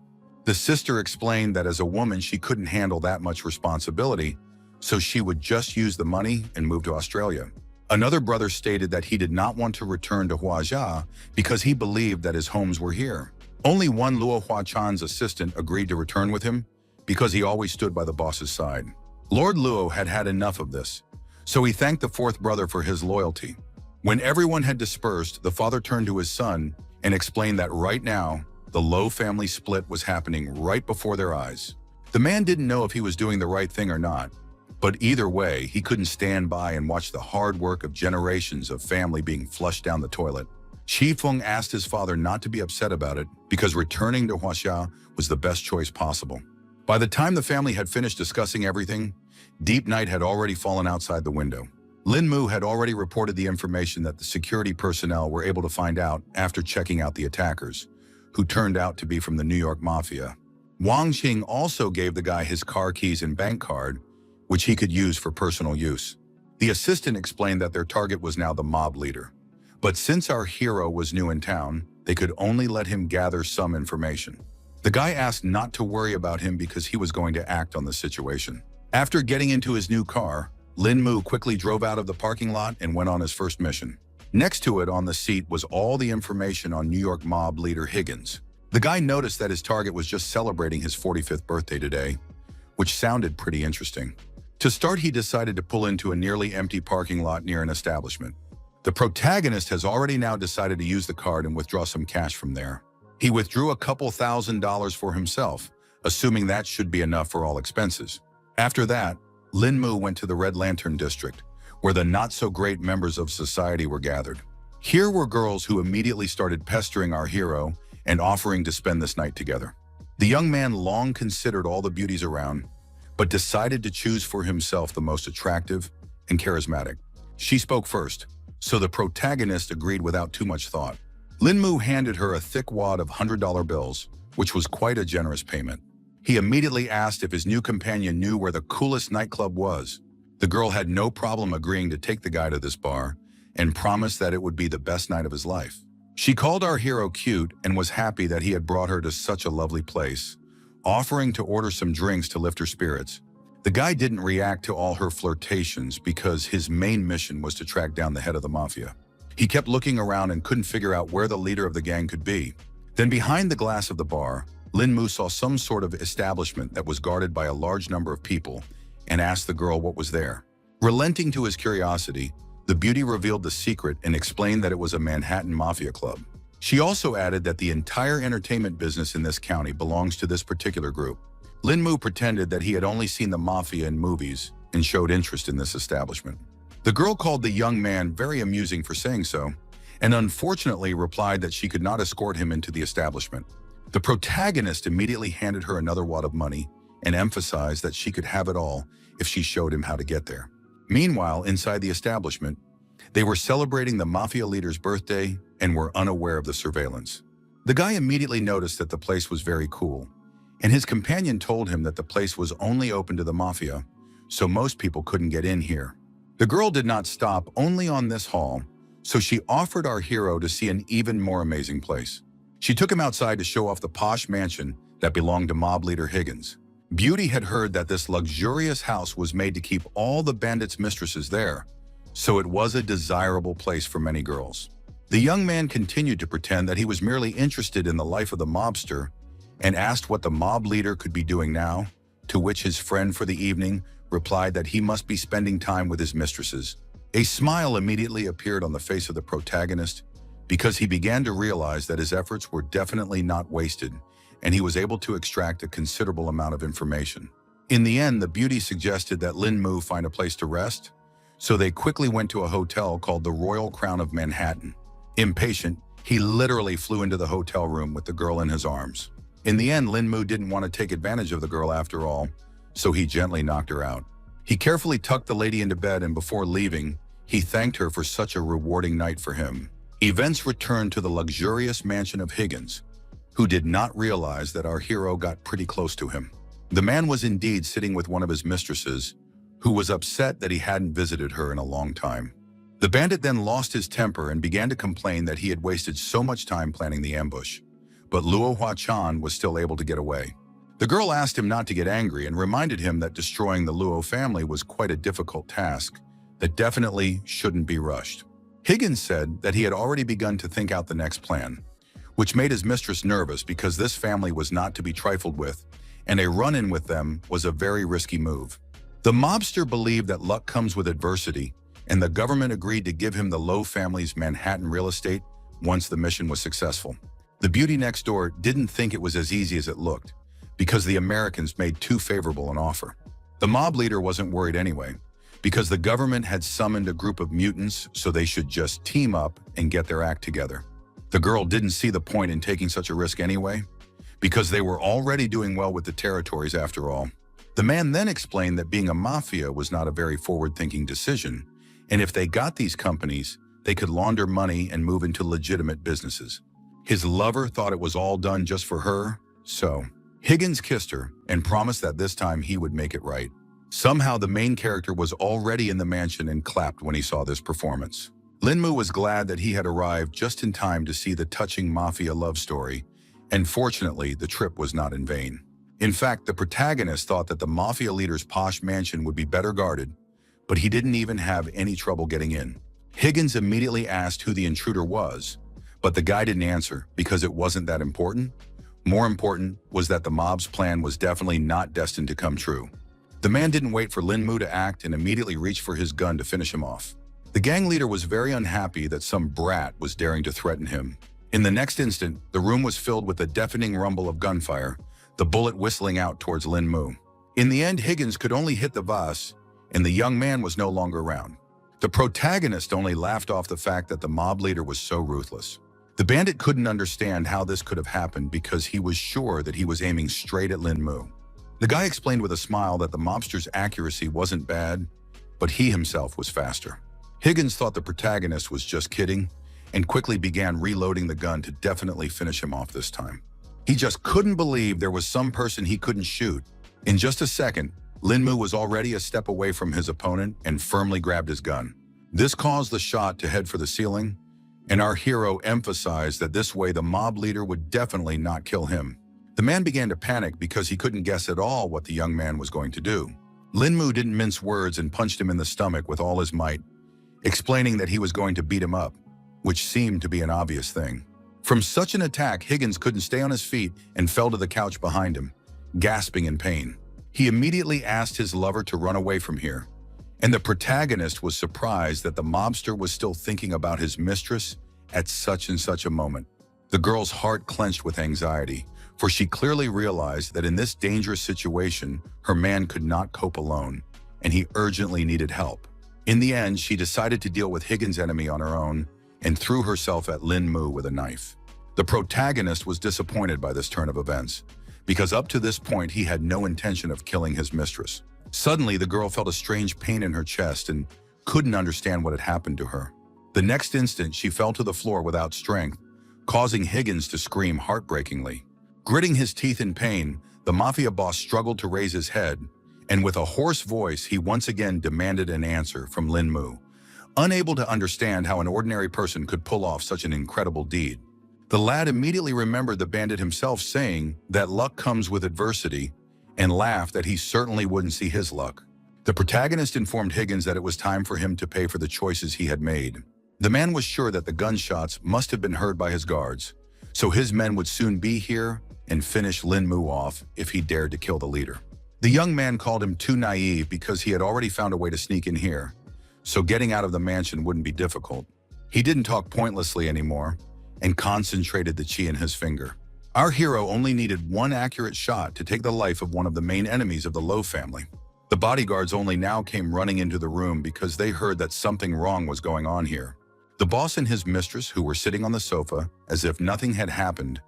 Speaker 1: The sister explained that as a woman she couldn't handle that much responsibility, so she would just use the money and move to Australia. Another brother stated that he did not want to return to Huajia because he believed that his homes were here. Only one Luo Huachan's assistant agreed to return with him because he always stood by the boss's side. Lord Luo had had enough of this, so he thanked the fourth brother for his loyalty. When everyone had dispersed, the father turned to his son and explained that right now, the Luo family split was happening right before their eyes. The man didn't know if he was doing the right thing or not, but either way, he couldn't stand by and watch the hard work of generations of family being flushed down the toilet. Chi-Feng asked his father not to be upset about it because returning to Huaxia was the best choice possible. By the time the family had finished discussing everything, deep night had already fallen outside the window. Lin Mu had already reported the information that the security personnel were able to find out after checking out the attackers, who turned out to be from the New York Mafia. Wang Qing also gave the guy his car keys and bank card, which he could use for personal use. The assistant explained that their target was now the mob leader. But since our hero was new in town, they could only let him gather some information. The guy asked not to worry about him because he was going to act on the situation. After getting into his new car, Lin Mu quickly drove out of the parking lot and went on his first mission. Next to it on the seat was all the information on New York mob leader Higgins. The guy noticed that his target was just celebrating his 45th birthday today, which sounded pretty interesting. To start, he decided to pull into a nearly empty parking lot near an establishment. The protagonist has already now decided to use the card and withdraw some cash from there. He withdrew a couple $1,000s for himself, assuming that should be enough for all expenses. After that, Lin Mu went to the Red Lantern District, where the not-so-great members of society were gathered. Here were girls who immediately started pestering our hero and offering to spend this night together. The young man long considered all the beauties around, but decided to choose for himself the most attractive and charismatic. She spoke first, so the protagonist agreed without too much thought. Lin Mu handed her a thick wad of $100 bills, which was quite a generous payment. He immediately asked if his new companion knew where the coolest nightclub was. The girl had no problem agreeing to take the guy to this bar and promised that it would be the best night of his life. She called our hero cute and was happy that he had brought her to such a lovely place, offering to order some drinks to lift her spirits. The guy didn't react to all her flirtations because his main mission was to track down the head of the mafia. He kept looking around and couldn't figure out where the leader of the gang could be. Then behind the glass of the bar, Lin Mu saw some sort of establishment that was guarded by a large number of people and asked the girl what was there. Relenting to his curiosity, the beauty revealed the secret and explained that it was a Manhattan mafia club. She also added that the entire entertainment business in this county belongs to this particular group. Lin Mu pretended that he had only seen the mafia in movies and showed interest in this establishment. The girl called the young man very amusing for saying so, and unfortunately replied that she could not escort him into the establishment. The protagonist immediately handed her another wad of money and emphasized that she could have it all if she showed him how to get there. Meanwhile, inside the establishment, they were celebrating the mafia leader's birthday and were unaware of the surveillance. The guy immediately noticed that the place was very cool, and his companion told him that the place was only open to the mafia, so most people couldn't get in here. The girl did not stop only on this hall, so she offered our hero to see an even more amazing place. She took him outside to show off the posh mansion that belonged to mob leader Higgins. Beauty had heard that this luxurious house was made to keep all the bandits' mistresses there, so it was a desirable place for many girls. The young man continued to pretend that he was merely interested in the life of the mobster and asked what the mob leader could be doing now, to which his friend for the evening replied that he must be spending time with his mistresses. A smile immediately appeared on the face of the protagonist because he began to realize that his efforts were definitely not wasted and he was able to extract a considerable amount of information. In the end, the beauty suggested that Lin Mu find a place to rest, so they quickly went to a hotel called the Royal Crown of Manhattan. Impatient, he literally flew into the hotel room with the girl in his arms. In the end, Lin Mu didn't want to take advantage of the girl after all, so he gently knocked her out. He carefully tucked the lady into bed, and before leaving, he thanked her for such a rewarding night for him. Events returned to the luxurious mansion of Higgins, who did not realize that our hero got pretty close to him. The man was indeed sitting with one of his mistresses, who was upset that he hadn't visited her in a long time. The bandit then lost his temper and began to complain that he had wasted so much time planning the ambush, but Luo Hua-chan was still able to get away. The girl asked him not to get angry and reminded him that destroying the Luo family was quite a difficult task that definitely shouldn't be rushed. Higgins said that he had already begun to think out the next plan, which made his mistress nervous because this family was not to be trifled with, and a run-in with them was a very risky move. The mobster believed that luck comes with adversity, and the government agreed to give him the Lowe family's Manhattan real estate once the mission was successful. The beauty next door didn't think it was as easy as it looked, because the Americans made too favorable an offer. The mob leader wasn't worried anyway, because the government had summoned a group of mutants so they should just team up and get their act together. The girl didn't see the point in taking such a risk anyway, because they were already doing well with the territories after all. The man then explained that being a mafia was not a very forward-thinking decision, and if they got these companies, they could launder money and move into legitimate businesses. His lover thought it was all done just for her, so Higgins kissed her and promised that this time he would make it right. Somehow the main character was already in the mansion and clapped when he saw this performance. Lin Mu was glad that he had arrived just in time to see the touching mafia love story, and fortunately, the trip was not in vain. In fact, the protagonist thought that the mafia leader's posh mansion would be better guarded, but he didn't even have any trouble getting in. Higgins immediately asked who the intruder was, but the guy didn't answer because it wasn't that important. More important was that the mob's plan was definitely not destined to come true. The man didn't wait for Lin Mu to act and immediately reached for his gun to finish him off. The gang leader was very unhappy that some brat was daring to threaten him. In the next instant, the room was filled with a deafening rumble of gunfire, the bullet whistling out towards Lin Mu. In the end, Higgins could only hit the vase, and the young man was no longer around. The protagonist only laughed off the fact that the mob leader was so ruthless. The bandit couldn't understand how this could have happened because he was sure that he was aiming straight at Lin Mu. The guy explained with a smile that the mobster's accuracy wasn't bad, but he himself was faster. Higgins thought the protagonist was just kidding and quickly began reloading the gun to definitely finish him off this time. He just couldn't believe there was some person he couldn't shoot. In just a second, Lin Mu was already a step away from his opponent and firmly grabbed his gun. This caused the shot to head for the ceiling, and our hero emphasized that this way the mob leader would definitely not kill him. The man began to panic because he couldn't guess at all what the young man was going to do. Lin Mu didn't mince words and punched him in the stomach with all his might, explaining that he was going to beat him up, which seemed to be an obvious thing. From such an attack, Higgins couldn't stay on his feet and fell to the couch behind him, gasping in pain. He immediately asked his lover to run away from here, and the protagonist was surprised that the mobster was still thinking about his mistress at such and such a moment. The girl's heart clenched with anxiety, for she clearly realized that in this dangerous situation, her man could not cope alone, and he urgently needed help. In the end, she decided to deal with Higgins' enemy on her own and threw herself at Lin Mu with a knife. The protagonist was disappointed by this turn of events, because up to this point he had no intention of killing his mistress. Suddenly, the girl felt a strange pain in her chest and couldn't understand what had happened to her. The next instant, she fell to the floor without strength, causing Higgins to scream heartbreakingly. Gritting his teeth in pain, the mafia boss struggled to raise his head, and with a hoarse voice, he once again demanded an answer from Lin Mu, unable to understand how an ordinary person could pull off such an incredible deed. The lad immediately remembered the bandit himself saying that luck comes with adversity and laughed that he certainly wouldn't see his luck. The protagonist informed Higgins that it was time for him to pay for the choices he had made. The man was sure that the gunshots must have been heard by his guards, so his men would soon be here and finish Lin Mu off if he dared to kill the leader. The young man called him too naive because he had already found a way to sneak in here, so getting out of the mansion wouldn't be difficult. He didn't talk pointlessly anymore and concentrated the chi in his finger. Our hero only needed one accurate shot to take the life of one of the main enemies of the Low family. The bodyguards only now came running into the room because they heard that something wrong was going on here. The boss and his mistress, who were sitting on the sofa as if nothing had happened,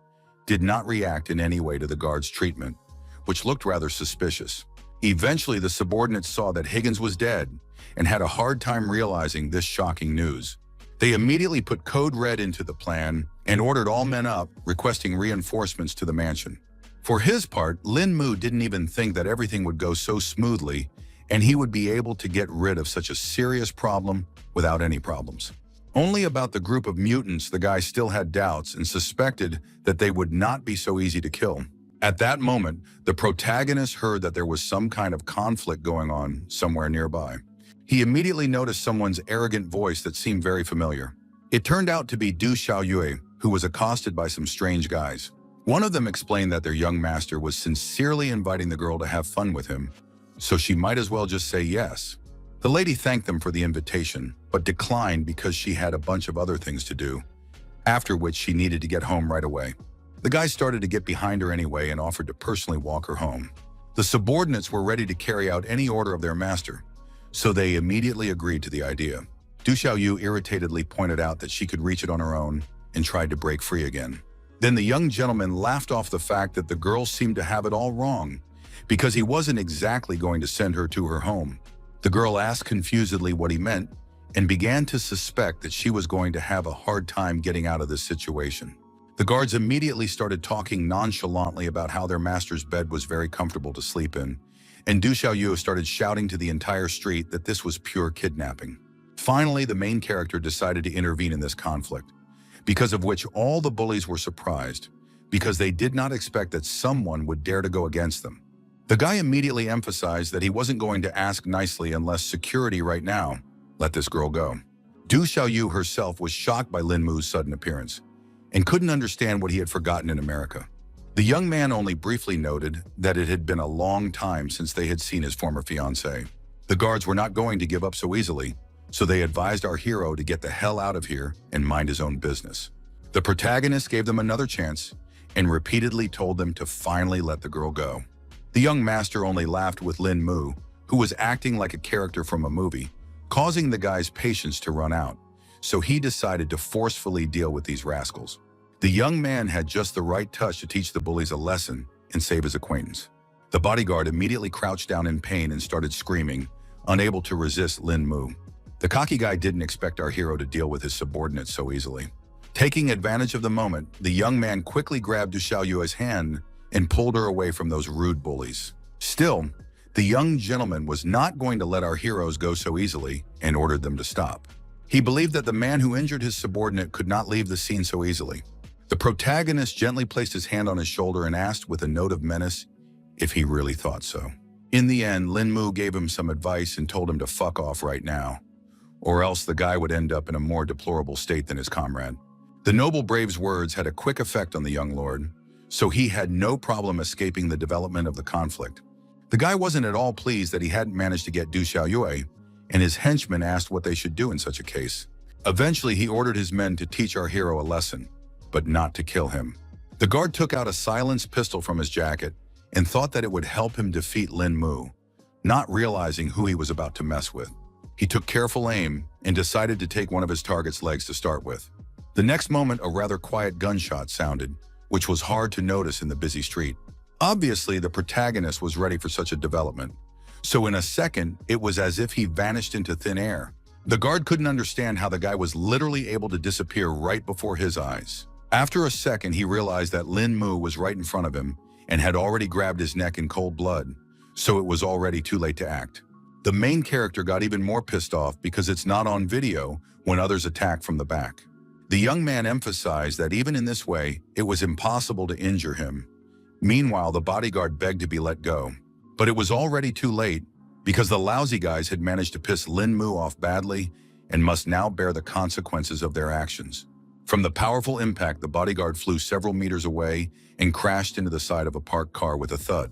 Speaker 1: did not react in any way to the guards' treatment, which looked rather suspicious. Eventually, the subordinates saw that Higgins was dead and had a hard time realizing this shocking news. They immediately put Code Red into the plan and ordered all men up, requesting reinforcements to the mansion. For his part, Lin Mu didn't even think that everything would go so smoothly and he would be able to get rid of such a serious problem without any problems. Only about the group of mutants the guy still had doubts and suspected that they would not be so easy to kill. At that moment, the protagonist heard that there was some kind of conflict going on somewhere nearby. He immediately noticed someone's arrogant voice that seemed very familiar. It turned out to be Du Xiaoyue, who was accosted by some strange guys. One of them explained that their young master was sincerely inviting the girl to have fun with him, so she might as well just say yes. The lady thanked them for the invitation, but declined because she had a bunch of other things to do, after which she needed to get home right away. The guy started to get behind her anyway and offered to personally walk her home. The subordinates were ready to carry out any order of their master, so they immediately agreed to the idea. Du Xiaoyu irritatedly pointed out that she could reach it on her own and tried to break free again. Then the young gentleman laughed off the fact that the girl seemed to have it all wrong, because he wasn't exactly going to send her to her home. The girl asked confusedly what he meant and began to suspect that she was going to have a hard time getting out of this situation. The guards immediately started talking nonchalantly about how their master's bed was very comfortable to sleep in, and Du Xiaoyu started shouting to the entire street that this was pure kidnapping. Finally, the main character decided to intervene in this conflict, because of which all the bullies were surprised, because they did not expect that someone would dare to go against them. The guy immediately emphasized that he wasn't going to ask nicely unless security right now let this girl go. Du Xiaoyu herself was shocked by Lin Mu's sudden appearance and couldn't understand what he had forgotten in America. The young man only briefly noted that it had been a long time since they had seen his former fiancée. The guards were not going to give up so easily, so they advised our hero to get the hell out of here and mind his own business. The protagonist gave them another chance and repeatedly told them to finally let the girl go. The young master only laughed with Lin Mu, who was acting like a character from a movie, causing the guy's patience to run out, so he decided to forcefully deal with these rascals. The young man had just the right touch to teach the bullies a lesson and save his acquaintance. The bodyguard immediately crouched down in pain and started screaming, unable to resist Lin Mu. The cocky guy didn't expect our hero to deal with his subordinates so easily. Taking advantage of the moment, the young man quickly grabbed Du Xiaoyue's hand and pulled her away from those rude bullies. Still, the young gentleman was not going to let our heroes go so easily and ordered them to stop. He believed that the man who injured his subordinate could not leave the scene so easily. The protagonist gently placed his hand on his shoulder and asked with a note of menace if he really thought so. In the end, Lin Mu gave him some advice and told him to fuck off right now, or else the guy would end up in a more deplorable state than his comrade. The noble brave's words had a quick effect on the young lord, so he had no problem escaping the development of the conflict. The guy wasn't at all pleased that he hadn't managed to get Du Xiaoyue, and his henchmen asked what they should do in such a case. Eventually, he ordered his men to teach our hero a lesson, but not to kill him. The guard took out a silenced pistol from his jacket and thought that it would help him defeat Lin Mu, not realizing who he was about to mess with. He took careful aim and decided to take one of his target's legs to start with. The next moment, a rather quiet gunshot sounded, which was hard to notice in the busy street. Obviously, the protagonist was ready for such a development, so in a second, it was as if he vanished into thin air. The guard couldn't understand how the guy was literally able to disappear right before his eyes. After a second, he realized that Lin Mu was right in front of him and had already grabbed his neck in cold blood, so it was already too late to act. The main character got even more pissed off because it's not on video when others attack from the back. The young man emphasized that even in this way, it was impossible to injure him. Meanwhile, the bodyguard begged to be let go. But it was already too late because the lousy guys had managed to piss Lin Mu off badly and must now bear the consequences of their actions. From the powerful impact, the bodyguard flew several meters away and crashed into the side of a parked car with a thud.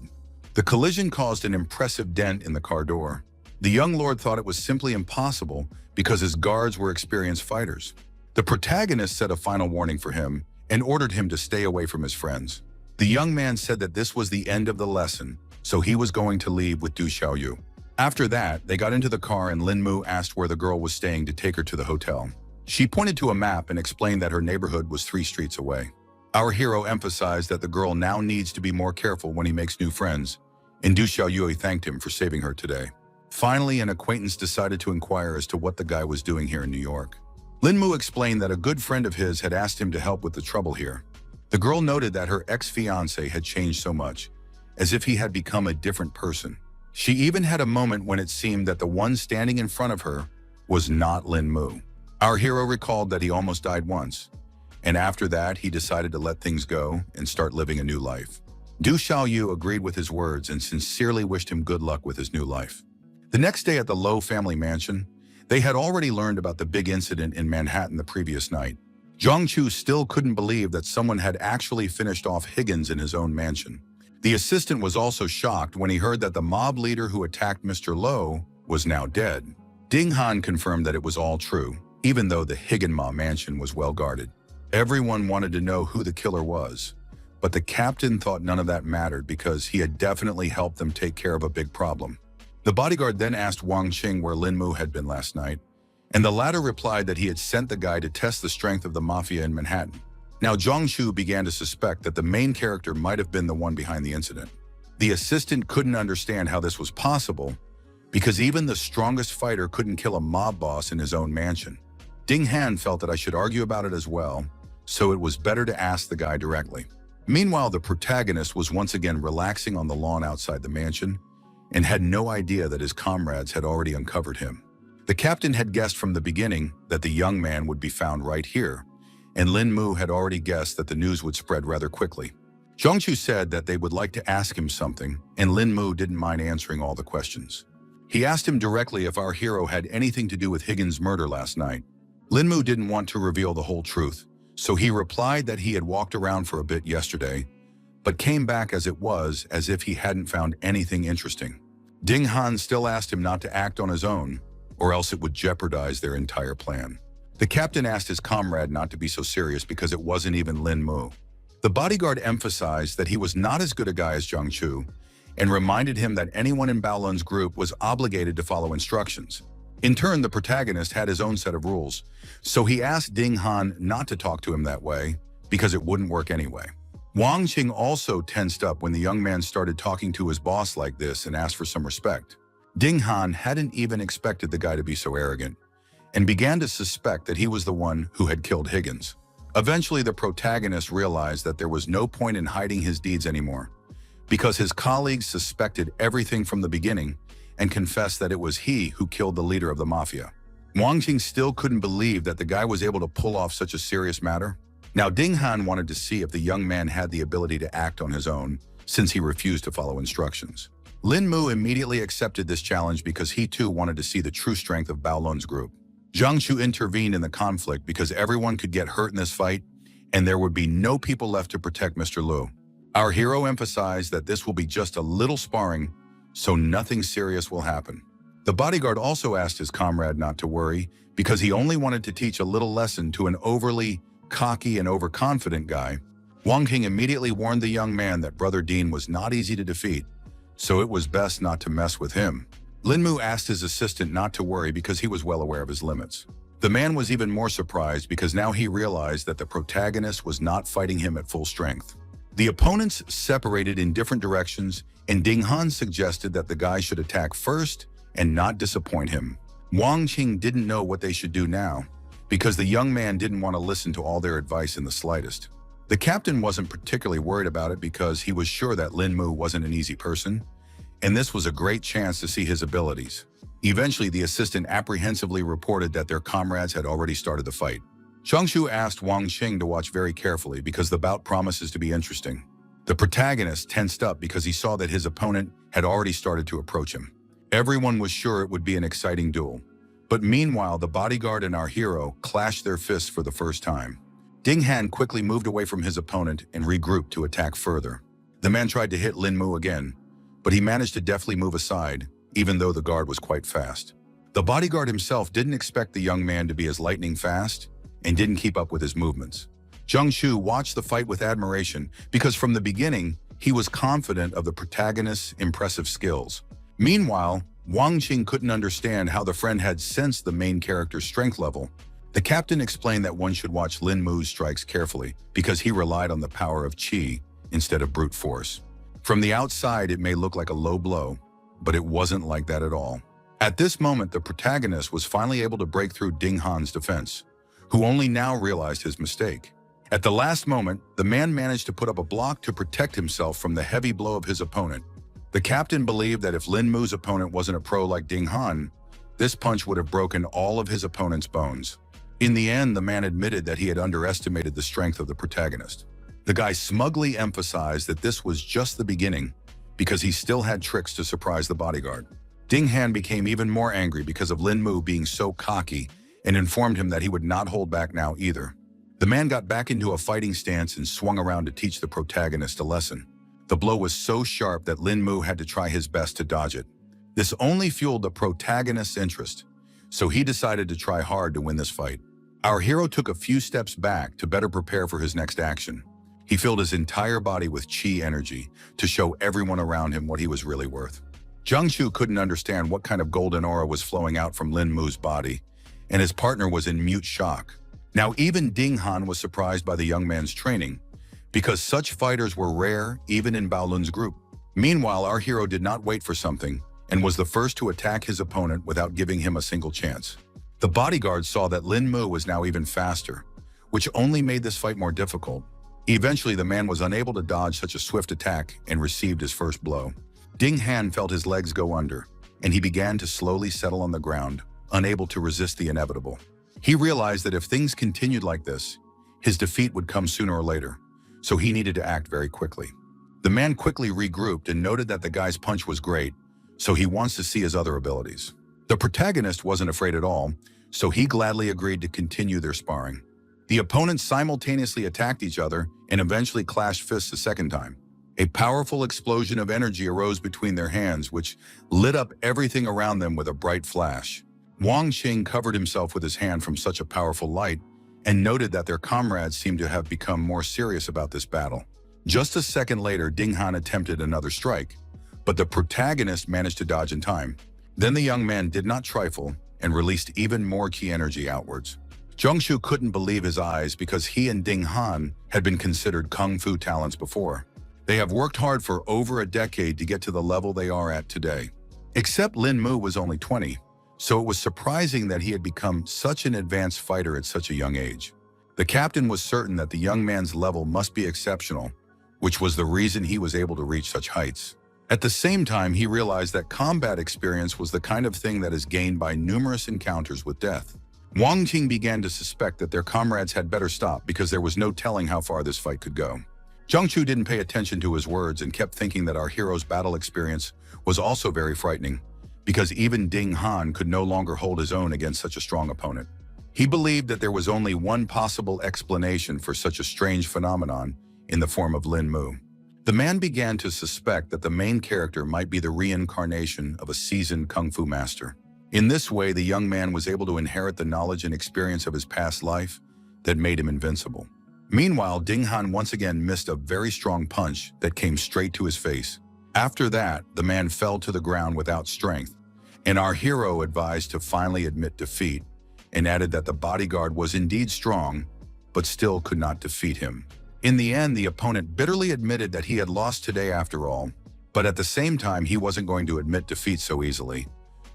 Speaker 1: The collision caused an impressive dent in the car door. The young lord thought it was simply impossible because his guards were experienced fighters. The protagonist set a final warning for him and ordered him to stay away from his friends. The young man said that this was the end of the lesson, so he was going to leave with Du Xiaoyu. After that, they got into the car and Lin Mu asked where the girl was staying to take her to the hotel. She pointed to a map and explained that her neighborhood was 3 streets away. Our hero emphasized that the girl now needs to be more careful when he makes new friends, and Du Xiaoyu thanked him for saving her today. Finally, an acquaintance decided to inquire as to what the guy was doing here in New York. Lin Mu explained that a good friend of his had asked him to help with the trouble here. The girl noted that her ex-fiancé had changed so much, as if he had become a different person. She even had a moment when it seemed that the one standing in front of her was not Lin Mu. Our hero recalled that he almost died once, and after that he decided to let things go and start living a new life. Du Xiaoyu agreed with his words and sincerely wished him good luck with his new life. The next day at the Low family mansion, they had already learned about the big incident in Manhattan the previous night. Zhang Chu still couldn't believe that someone had actually finished off Higgins in his own mansion. The assistant was also shocked when he heard that the mob leader who attacked Mr. Low was now dead. Ding Han confirmed that it was all true, even though the Higginma mansion was well guarded. Everyone wanted to know who the killer was, but the captain thought none of that mattered because he had definitely helped them take care of a big problem. The bodyguard then asked Wang Qing where Lin Mu had been last night, and the latter replied that he had sent the guy to test the strength of the mafia in Manhattan. Now Zhang Chu began to suspect that the main character might have been the one behind the incident. The assistant couldn't understand how this was possible because even the strongest fighter couldn't kill a mob boss in his own mansion. Ding Han felt that I should argue about it as well, so it was better to ask the guy directly. Meanwhile, the protagonist was once again relaxing on the lawn outside the mansion and had no idea that his comrades had already uncovered him. The captain had guessed from the beginning that the young man would be found right here, and Lin Mu had already guessed that the news would spread rather quickly. Zhang Chu said that they would like to ask him something, and Lin Mu didn't mind answering all the questions. He asked him directly if our hero had anything to do with Higgins' murder last night. Lin Mu didn't want to reveal the whole truth, so he replied that he had walked around for a bit yesterday, but came back as it was, as if he hadn't found anything interesting. Ding Han still asked him not to act on his own, or else it would jeopardize their entire plan. The captain asked his comrade not to be so serious because it wasn't even Lin Mu. The bodyguard emphasized that he was not as good a guy as Zhang Chu and reminded him that anyone in Baolun's group was obligated to follow instructions. In turn, the protagonist had his own set of rules, so he asked Ding Han not to talk to him that way because it wouldn't work anyway. Wang Qing also tensed up when the young man started talking to his boss like this and asked for some respect. Ding Han hadn't even expected the guy to be so arrogant and began to suspect that he was the one who had killed Higgins. Eventually, the protagonist realized that there was no point in hiding his deeds anymore because his colleagues suspected everything from the beginning and confessed that it was he who killed the leader of the mafia. Wang Qing still couldn't believe that the guy was able to pull off such a serious matter. Now Ding Han wanted to see if the young man had the ability to act on his own, since he refused to follow instructions. Lin Mu immediately accepted this challenge because he too wanted to see the true strength of Baolun's group. Zhang Chu intervened in the conflict because everyone could get hurt in this fight, and there would be no people left to protect Mr. Lu. Our hero emphasized that this will be just a little sparring, so nothing serious will happen. The bodyguard also asked his comrade not to worry because he only wanted to teach a little lesson to an overly cocky and overconfident guy. Wang Qing immediately warned the young man that Brother Dean was not easy to defeat, so it was best not to mess with him. Lin Mu asked his assistant not to worry because he was well aware of his limits. The man was even more surprised because now he realized that the protagonist was not fighting him at full strength. The opponents separated in different directions, and Ding Han suggested that the guy should attack first and not disappoint him. Wang Qing didn't know what they should do now, because the young man didn't want to listen to all their advice in the slightest. The captain wasn't particularly worried about it because he was sure that Lin Mu wasn't an easy person, and this was a great chance to see his abilities. Eventually, the assistant apprehensively reported that their comrades had already started the fight. Zhang asked Wang Qing to watch very carefully because the bout promises to be interesting. The protagonist tensed up because he saw that his opponent had already started to approach him. Everyone was sure it would be an exciting duel. But meanwhile, the bodyguard and our hero clashed their fists for the first time. Ding Han quickly moved away from his opponent and regrouped to attack further. The man tried to hit Lin Mu again, but he managed to deftly move aside, even though the guard was quite fast. The bodyguard himself didn't expect the young man to be as lightning fast and didn't keep up with his movements. Zhang watched the fight with admiration because from the beginning, he was confident of the protagonist's impressive skills. Meanwhile, Wang Qing couldn't understand how the friend had sensed the main character's strength level. The captain explained that one should watch Lin Mu's strikes carefully because he relied on the power of qi instead of brute force. From the outside, it may look like a low blow, but it wasn't like that at all. At this moment, the protagonist was finally able to break through Ding Han's defense, who only now realized his mistake. At the last moment, the man managed to put up a block to protect himself from the heavy blow of his opponent. The captain believed that if Lin Mu's opponent wasn't a pro like Ding Han, this punch would have broken all of his opponent's bones. In the end, the man admitted that he had underestimated the strength of the protagonist. The guy smugly emphasized that this was just the beginning because he still had tricks to surprise the bodyguard. Ding Han became even more angry because of Lin Mu being so cocky and informed him that he would not hold back now either. The man got back into a fighting stance and swung around to teach the protagonist a lesson. The blow was so sharp that Lin Mu had to try his best to dodge it. This only fueled the protagonist's interest, so he decided to try hard to win this fight. Our hero took a few steps back to better prepare for his next action. He filled his entire body with qi energy to show everyone around him what he was really worth. Zhang couldn't understand what kind of golden aura was flowing out from Lin Mu's body, and his partner was in mute shock. Now even Ding Han was surprised by the young man's training, because such fighters were rare even in Baolun's group. Meanwhile, our hero did not wait for something and was the first to attack his opponent without giving him a single chance. The bodyguard saw that Lin Mu was now even faster, which only made this fight more difficult. Eventually, the man was unable to dodge such a swift attack and received his first blow. Ding Han felt his legs go under, and he began to slowly settle on the ground, unable to resist the inevitable. He realized that if things continued like this, his defeat would come sooner or later, so he needed to act very quickly. The man quickly regrouped and noted that the guy's punch was great, so he wants to see his other abilities. The protagonist wasn't afraid at all, so he gladly agreed to continue their sparring. The opponents simultaneously attacked each other and eventually clashed fists a second time. A powerful explosion of energy arose between their hands, which lit up everything around them with a bright flash. Wang Qing covered himself with his hand from such a powerful light and noted that their comrades seemed to have become more serious about this battle. Just a second later, Ding Han attempted another strike, but the protagonist managed to dodge in time. Then the young man did not trifle and released even more qi energy outwards. Zhang couldn't believe his eyes because he and Ding Han had been considered kung fu talents before. They have worked hard for over a decade to get to the level they are at today. Except Lin Mu was only 20, so it was surprising that he had become such an advanced fighter at such a young age. The captain was certain that the young man's level must be exceptional, which was the reason he was able to reach such heights. At the same time, he realized that combat experience was the kind of thing that is gained by numerous encounters with death. Wang Qing began to suspect that their comrades had better stop because there was no telling how far this fight could go. Zhang didn't pay attention to his words and kept thinking that our hero's battle experience was also very frightening, because even Ding Han could no longer hold his own against such a strong opponent. He believed that there was only one possible explanation for such a strange phenomenon in the form of Lin Mu. The man began to suspect that the main character might be the reincarnation of a seasoned kung fu master. In this way, the young man was able to inherit the knowledge and experience of his past life that made him invincible. Meanwhile, Ding Han once again missed a very strong punch that came straight to his face. After that, the man fell to the ground without strength, and our hero advised to finally admit defeat and added that the bodyguard was indeed strong, but still could not defeat him. In the end, the opponent bitterly admitted that he had lost today after all, but at the same time, he wasn't going to admit defeat so easily,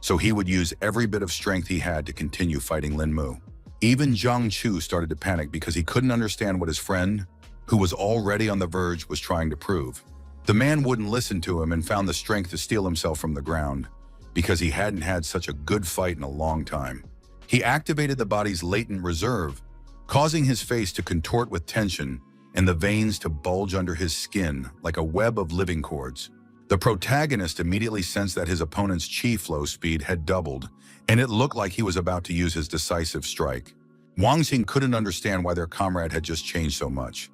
Speaker 1: so he would use every bit of strength he had to continue fighting Lin Mu. Even Zhang started to panic because he couldn't understand what his friend, who was already on the verge, was trying to prove. The man wouldn't listen to him and found the strength to steal himself from the ground because he hadn't had such a good fight in a long time. He activated the body's latent reserve, causing his face to contort with tension and the veins to bulge under his skin like a web of living cords. The protagonist immediately sensed that his opponent's chi flow speed had doubled, and it looked like he was about to use his decisive strike. Wang Xing couldn't understand why their comrade had just changed so much,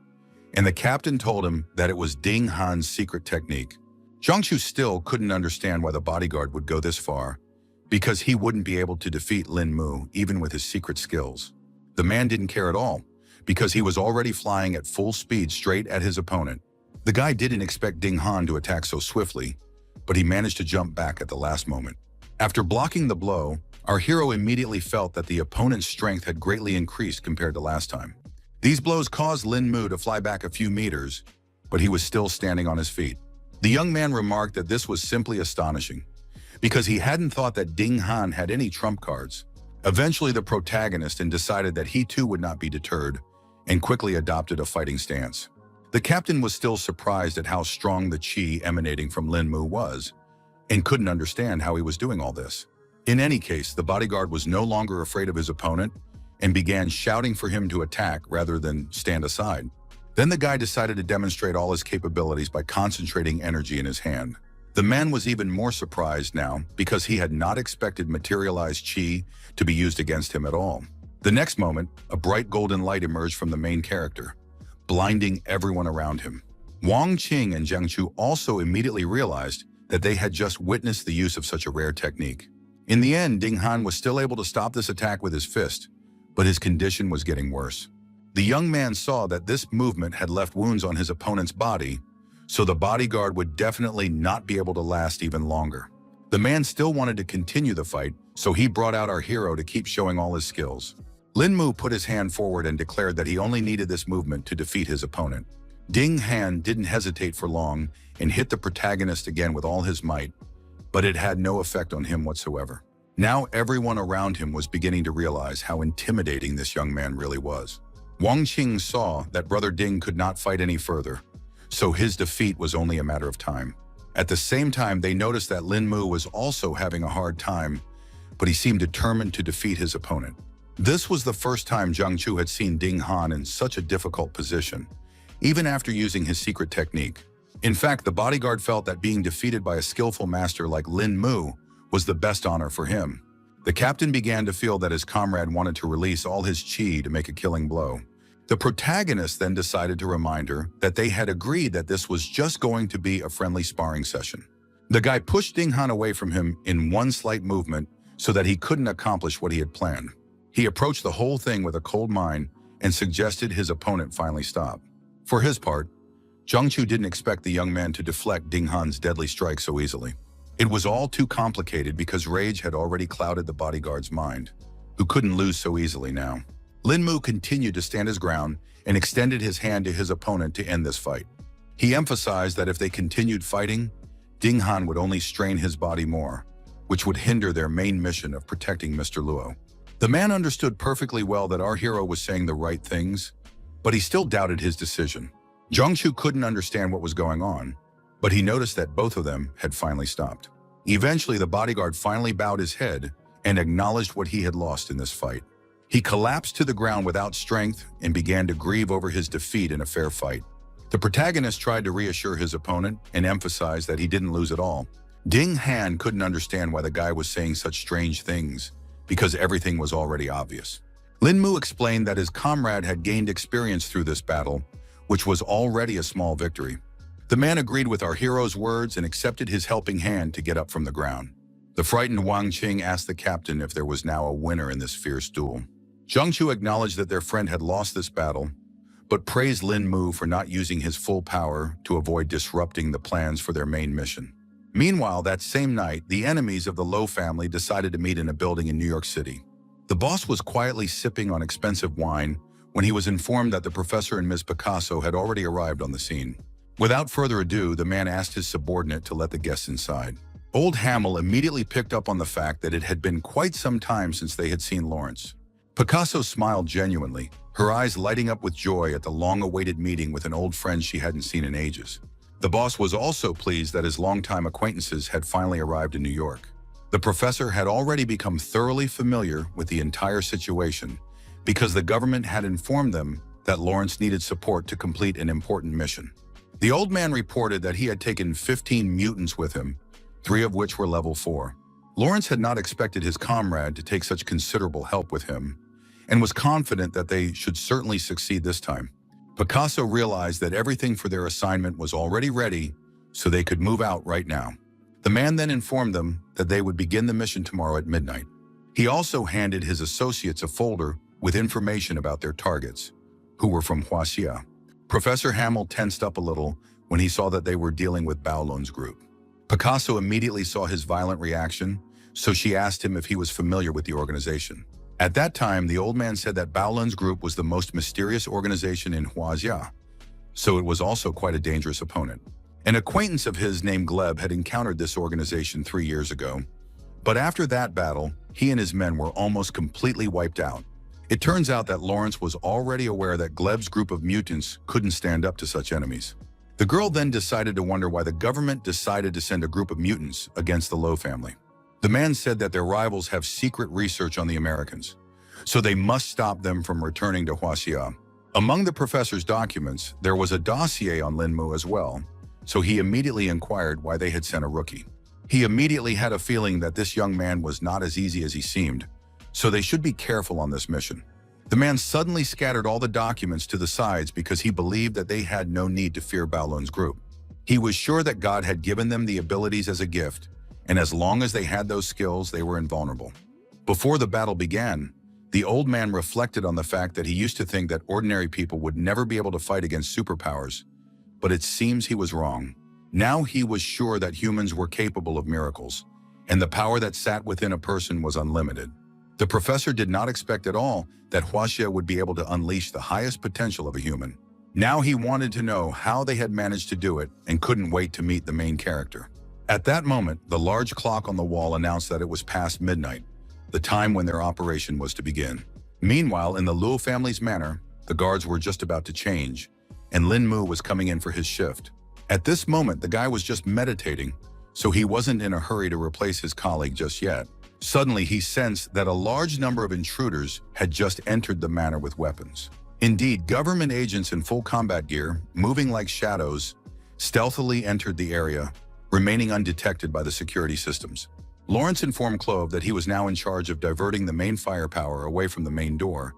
Speaker 1: and the captain told him that it was Ding Han's secret technique. Zhang Chu still couldn't understand why the bodyguard would go this far, because he wouldn't be able to defeat Lin Mu even with his secret skills. The man didn't care at all, because he was already flying at full speed straight at his opponent. The guy didn't expect Ding Han to attack so swiftly, but he managed to jump back at the last moment. After blocking the blow, our hero immediately felt that the opponent's strength had greatly increased compared to last time. These blows caused Lin Mu to fly back a few meters, but he was still standing on his feet. The young man remarked that this was simply astonishing, because he hadn't thought that Ding Han had any trump cards. Eventually, the protagonist decided that he too would not be deterred, and quickly adopted a fighting stance. The captain was still surprised at how strong the chi emanating from Lin Mu was, and couldn't understand how he was doing all this. In any case, the bodyguard was no longer afraid of his opponent and began shouting for him to attack rather than stand aside. Then the guy decided to demonstrate all his capabilities by concentrating energy in his hand. The man was even more surprised now because he had not expected materialized chi to be used against him at all. The next moment, a bright golden light emerged from the main character, blinding everyone around him. Wang Qing and Zhang Chu also immediately realized that they had just witnessed the use of such a rare technique. In the end, Ding Han was still able to stop this attack with his fist, but his condition was getting worse. The young man saw that this movement had left wounds on his opponent's body, so the bodyguard would definitely not be able to last even longer. The man still wanted to continue the fight, so he brought out our hero to keep showing all his skills. Lin Mu put his hand forward and declared that he only needed this movement to defeat his opponent. Ding Han didn't hesitate for long and hit the protagonist again with all his might, but it had no effect on him whatsoever. Now everyone around him was beginning to realize how intimidating this young man really was. Wang Qing saw that Brother Ding could not fight any further, so his defeat was only a matter of time. At the same time, they noticed that Lin Mu was also having a hard time, but he seemed determined to defeat his opponent. This was the first time Zhang Chu had seen Ding Han in such a difficult position, even after using his secret technique. In fact, the bodyguard felt that being defeated by a skillful master like Lin Mu was the best honor for him. The captain began to feel that his comrade wanted to release all his chi to make a killing blow. The protagonist then decided to remind her that they had agreed that this was just going to be a friendly sparring session. The guy pushed Ding Han away from him in one slight movement so that he couldn't accomplish what he had planned. He approached the whole thing with a cold mind and suggested his opponent finally stop. For his part, Zhang Chu didn't expect the young man to deflect Ding Han's deadly strike so easily. It was all too complicated because rage had already clouded the bodyguard's mind, who couldn't lose so easily now. Lin Mu continued to stand his ground and extended his hand to his opponent to end this fight. He emphasized that if they continued fighting, Ding Han would only strain his body more, which would hinder their main mission of protecting Mr. Luo. The man understood perfectly well that our hero was saying the right things, but he still doubted his decision. Zhang Chu couldn't understand what was going on, but he noticed that both of them had finally stopped. Eventually, the bodyguard finally bowed his head and acknowledged what he had lost in this fight. He collapsed to the ground without strength and began to grieve over his defeat in a fair fight. The protagonist tried to reassure his opponent and emphasize that he didn't lose at all. Ding Han couldn't understand why the guy was saying such strange things, because everything was already obvious. Lin Mu explained that his comrade had gained experience through this battle, which was already a small victory. The man agreed with our hero's words and accepted his helping hand to get up from the ground. The frightened Wang Qing asked the captain if there was now a winner in this fierce duel. Zhang Chu acknowledged that their friend had lost this battle, but praised Lin Mu for not using his full power to avoid disrupting the plans for their main mission. Meanwhile, that same night, the enemies of the Lo family decided to meet in a building in New York City. The boss was quietly sipping on expensive wine when he was informed that the professor and Ms. Picasso had already arrived on the scene. Without further ado, the man asked his subordinate to let the guests inside. Old Hamill immediately picked up on the fact that it had been quite some time since they had seen Lawrence. Picasso smiled genuinely, her eyes lighting up with joy at the long-awaited meeting with an old friend she hadn't seen in ages. The boss was also pleased that his longtime acquaintances had finally arrived in New York. The professor had already become thoroughly familiar with the entire situation, because the government had informed them that Lawrence needed support to complete an important mission. The old man reported that he had taken 15 mutants with him, 3 of which were level 4. Lawrence had not expected his comrade to take such considerable help with him, and was confident that they should certainly succeed this time. Picasso realized that everything for their assignment was already ready, so they could move out right now. The man then informed them that they would begin the mission tomorrow at midnight. He also handed his associates a folder with information about their targets, who were from Huaxia. Professor Hamill tensed up a little when he saw that they were dealing with Baolun's group. Picasso immediately saw his violent reaction, so she asked him if he was familiar with the organization. At that time, the old man said that Baolun's group was the most mysterious organization in Huaxia, so it was also quite a dangerous opponent. An acquaintance of his named Gleb had encountered this organization 3 years ago, but after that battle, he and his men were almost completely wiped out. It turns out that Lawrence was already aware that Gleb's group of mutants couldn't stand up to such enemies. The girl then decided to wonder why the government decided to send a group of mutants against the Low family. The man said that their rivals have secret research on the Americans, so they must stop them from returning to Huaxia. Among the professor's documents, there was a dossier on Lin Mu as well, so he immediately inquired why they had sent a rookie. He immediately had a feeling that this young man was not as easy as he seemed, so they should be careful on this mission. The man suddenly scattered all the documents to the sides because he believed that they had no need to fear Baolun's group. He was sure that God had given them the abilities as a gift, and as long as they had those skills, they were invulnerable. Before the battle began, the old man reflected on the fact that he used to think that ordinary people would never be able to fight against superpowers, but it seems he was wrong. Now he was sure that humans were capable of miracles, and the power that sat within a person was unlimited. The professor did not expect at all that Huaxia would be able to unleash the highest potential of a human. Now he wanted to know how they had managed to do it and couldn't wait to meet the main character. At that moment, the large clock on the wall announced that it was past midnight, the time when their operation was to begin. Meanwhile, in the Luo family's manor, the guards were just about to change, and Lin Mu was coming in for his shift. At this moment, the guy was just meditating, so he wasn't in a hurry to replace his colleague just yet. Suddenly, he sensed that a large number of intruders had just entered the manor with weapons. Indeed, government agents in full combat gear, moving like shadows, stealthily entered the area, remaining undetected by the security systems. Lawrence informed Clove that he was now in charge of diverting the main firepower away from the main door,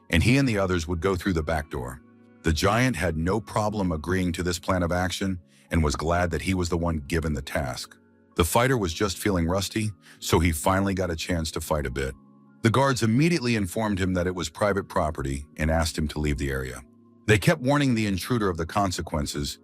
Speaker 1: and he and the others would go through the back door. The giant had no problem agreeing to this plan of action and was glad that he was the one given the task. The fighter was just feeling rusty, so he finally got a chance to fight a bit. The guards immediately informed him that it was private property and asked him to leave the area. They kept warning the intruder of the consequences,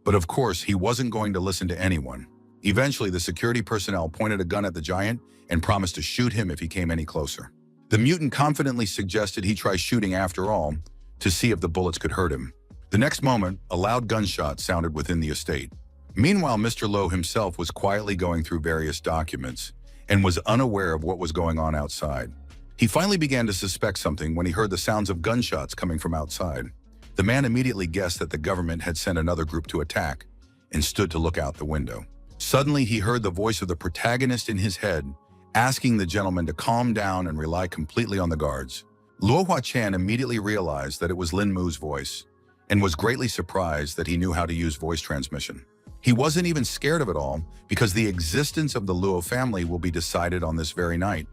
Speaker 1: but of course he wasn't going to listen to anyone. Eventually, the security personnel pointed a gun at the giant and promised to shoot him if he came any closer. The mutant confidently suggested he try shooting after all to see if the bullets could hurt him. The next moment, a loud gunshot sounded within the estate. Meanwhile, Mr. Lowe himself was quietly going through various documents and was unaware of what was going on outside. He finally began to suspect something when he heard the sounds of gunshots coming from outside. The man immediately guessed that the government had sent another group to attack and stood to look out the window. Suddenly, he heard the voice of the protagonist in his head, asking the gentleman to calm down and rely completely on the guards. Luo Huachan immediately realized that it was Lin Mu's voice and was greatly surprised that he knew how to use voice transmission. He wasn't even scared of it all because the existence of the Luo family will be decided on this very night,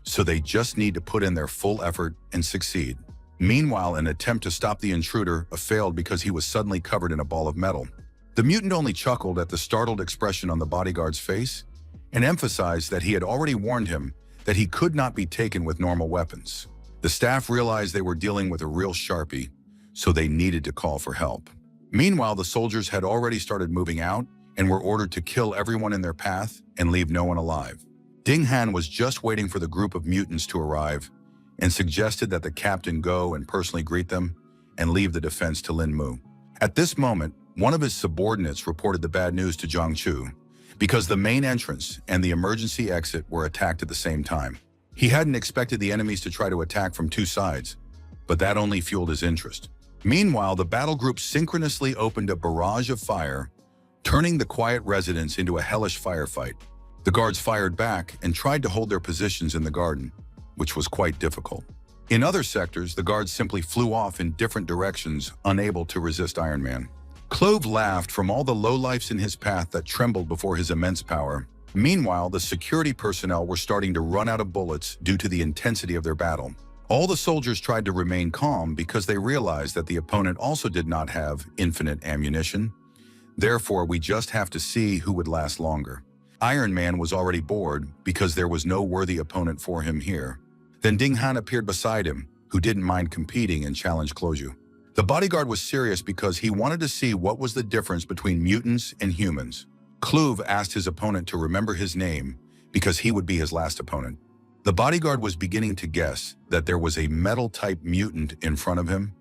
Speaker 1: so they just need to put in their full effort and succeed. Meanwhile, an attempt to stop the intruder failed because he was suddenly covered in a ball of metal. The mutant only chuckled at the startled expression on the bodyguard's face and emphasized that he had already warned him that he could not be taken with normal weapons. The staff realized they were dealing with a real Sharpie, so they needed to call for help. Meanwhile, the soldiers had already started moving out and were ordered to kill everyone in their path and leave no one alive. Ding Han was just waiting for the group of mutants to arrive and suggested that the captain go and personally greet them and leave the defense to Lin Mu. At this moment, one of his subordinates reported the bad news to Zhang Chu because the main entrance and the emergency exit were attacked at the same time. He hadn't expected the enemies to try to attack from two sides, but that only fueled his interest. Meanwhile, the battle group synchronously opened a barrage of fire, turning the quiet residence into a hellish firefight. The guards fired back and tried to hold their positions in the garden, which was quite difficult. In other sectors, the guards simply flew off in different directions, unable to resist Iron Man. Clove laughed from all the lowlifes in his path that trembled before his immense power. Meanwhile, the security personnel were starting to run out of bullets due to the intensity of their battle. All the soldiers tried to remain calm because they realized that the opponent also did not have infinite ammunition. Therefore, we just have to see who would last longer. Iron Man was already bored because there was no worthy opponent for him here. Then Ding Han appeared beside him, who didn't mind competing and challenged Kloju. The bodyguard was serious because he wanted to see what was the difference between mutants and humans. Clove asked his opponent to remember his name because he would be his last opponent. The bodyguard was beginning to guess that there was a metal-type mutant in front of him,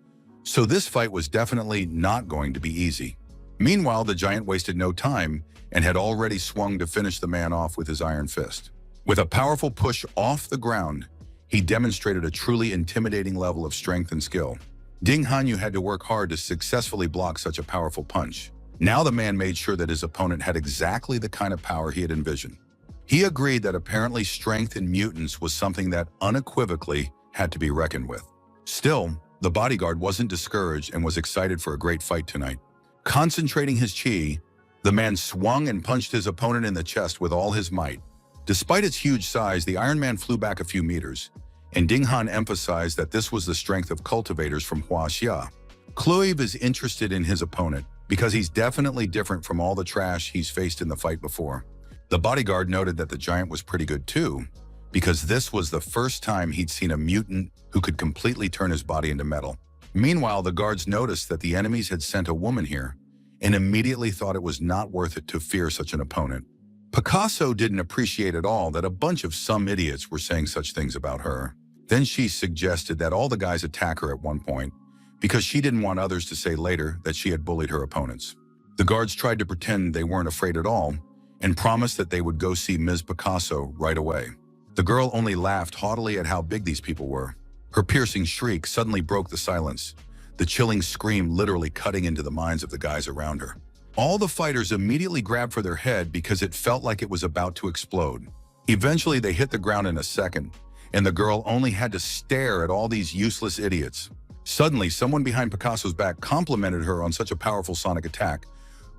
Speaker 1: so this fight was definitely not going to be easy. Meanwhile, the giant wasted no time and had already swung to finish the man off with his iron fist. With a powerful push off the ground, he demonstrated a truly intimidating level of strength and skill. Ding Hanyu had to work hard to successfully block such a powerful punch. Now the man made sure that his opponent had exactly the kind of power he had envisioned. He agreed that apparently strength in mutants was something that unequivocally had to be reckoned with. Still, the bodyguard wasn't discouraged and was excited for a great fight tonight. Concentrating his chi, the man swung and punched his opponent in the chest with all his might. Despite its huge size, the Iron Man flew back a few meters, and Ding Han emphasized that this was the strength of cultivators from Huaxia. Clove is interested in his opponent because he's definitely different from all the trash he's faced in the fight before. The bodyguard noted that the giant was pretty good too, because this was the first time he'd seen a mutant who could completely turn his body into metal. Meanwhile, the guards noticed that the enemies had sent a woman here and immediately thought it was not worth it to fear such an opponent. Picasso didn't appreciate at all that a bunch of some idiots were saying such things about her. Then she suggested that all the guys attack her at one point because she didn't want others to say later that she had bullied her opponents. The guards tried to pretend they weren't afraid at all and promised that they would go see Ms. Picasso right away. The girl only laughed haughtily at how big these people were. Her piercing shriek suddenly broke the silence, the chilling scream literally cutting into the minds of the guys around her. All the fighters immediately grabbed for their head because it felt like it was about to explode. Eventually, they hit the ground in a second, and the girl only had to stare at all these useless idiots. Suddenly, someone behind Picasso's back complimented her on such a powerful sonic attack,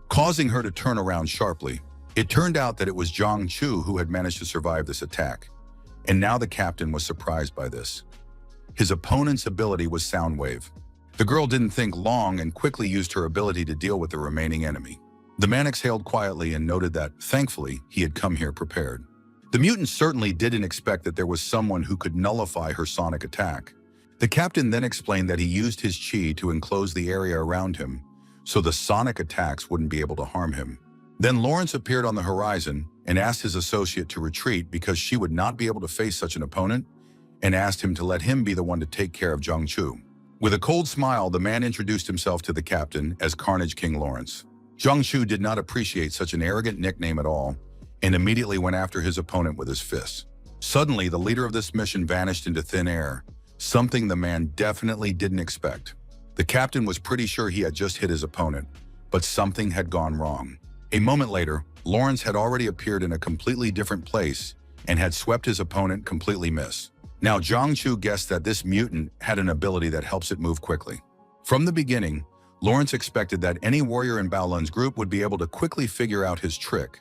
Speaker 1: causing her to turn around sharply. It turned out that it was Zhang Chu who had managed to survive this attack, and now the captain was surprised by this. His opponent's ability was Soundwave. The girl didn't think long and quickly used her ability to deal with the remaining enemy. The man exhaled quietly and noted that, thankfully, he had come here prepared. The mutant certainly didn't expect that there was someone who could nullify her sonic attack. The captain then explained that he used his chi to enclose the area around him, so the sonic attacks wouldn't be able to harm him. Then Lawrence appeared on the horizon and asked his associate to retreat because she would not be able to face such an opponent, and asked him to let him be the one to take care of Zhang Chu. With a cold smile, the man introduced himself to the captain as Carnage King Lawrence. Zhang Chu did not appreciate such an arrogant nickname at all, and immediately went after his opponent with his fists. Suddenly, the leader of this mission vanished into thin air, something the man definitely didn't expect. The captain was pretty sure he had just hit his opponent, but something had gone wrong. A moment later, Lawrence had already appeared in a completely different place and had swept his opponent completely miss. Now, Zhang Chu guessed that this mutant had an ability that helps it move quickly. From the beginning, Lawrence expected that any warrior in Bao Lun's group would be able to quickly figure out his trick,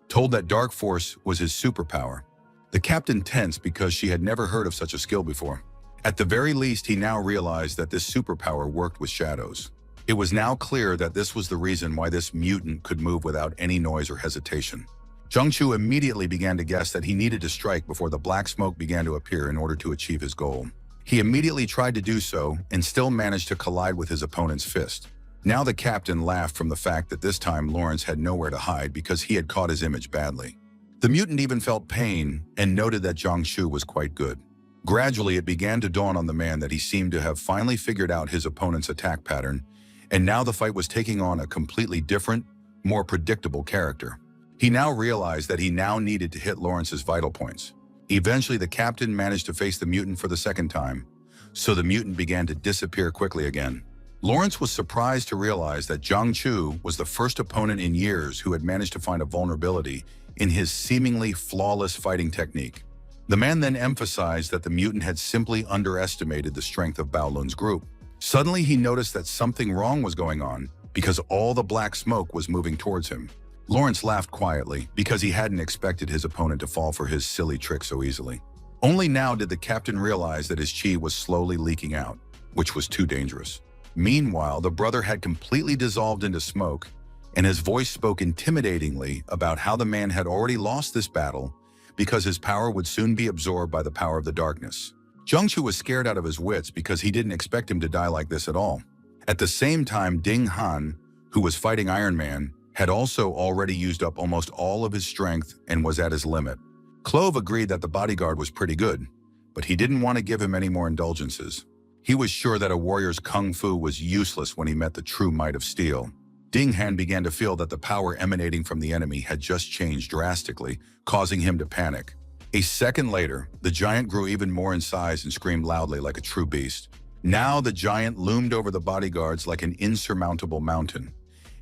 Speaker 1: told that Dark Force was his superpower. The captain tensed because she had never heard of such a skill before. At the very least, he now realized that this superpower worked with shadows. It was now clear that this was the reason why this mutant could move without any noise or hesitation. Zhang Chu immediately began to guess that he needed to strike before the black smoke began to appear in order to achieve his goal. He immediately tried to do so and still managed to collide with his opponent's fist. Now the captain laughed from the fact that this time Lawrence had nowhere to hide because he had caught his image badly. The mutant even felt pain and noted that Zhang Chu was quite good. Gradually, it began to dawn on the man that he seemed to have finally figured out his opponent's attack pattern, and now the fight was taking on a completely different, more predictable character. He now realized that he now needed to hit Lawrence's vital points. Eventually, the captain managed to face the mutant for the second time, so the mutant began to disappear quickly again. Lawrence was surprised to realize that Zhang Chu was the first opponent in years who had managed to find a vulnerability in his seemingly flawless fighting technique. The man then emphasized that the mutant had simply underestimated the strength of Bao Lun's group. Suddenly, he noticed that something wrong was going on because all the black smoke was moving towards him. Lawrence laughed quietly because he hadn't expected his opponent to fall for his silly trick so easily. Only now did the captain realize that his chi was slowly leaking out, which was too dangerous. Meanwhile, the brother had completely dissolved into smoke, and his voice spoke intimidatingly about how the man had already lost this battle because his power would soon be absorbed by the power of the darkness. Jiangchu was scared out of his wits because he didn't expect him to die like this at all. At the same time, Ding Han, who was fighting Iron Man, had also already used up almost all of his strength and was at his limit. Clove agreed that the bodyguard was pretty good, but he didn't want to give him any more indulgences. He was sure that a warrior's kung fu was useless when he met the true might of steel. Ding Han began to feel that the power emanating from the enemy had just changed drastically, causing him to panic. A second later, the giant grew even more in size and screamed loudly like a true beast. Now the giant loomed over the bodyguards like an insurmountable mountain.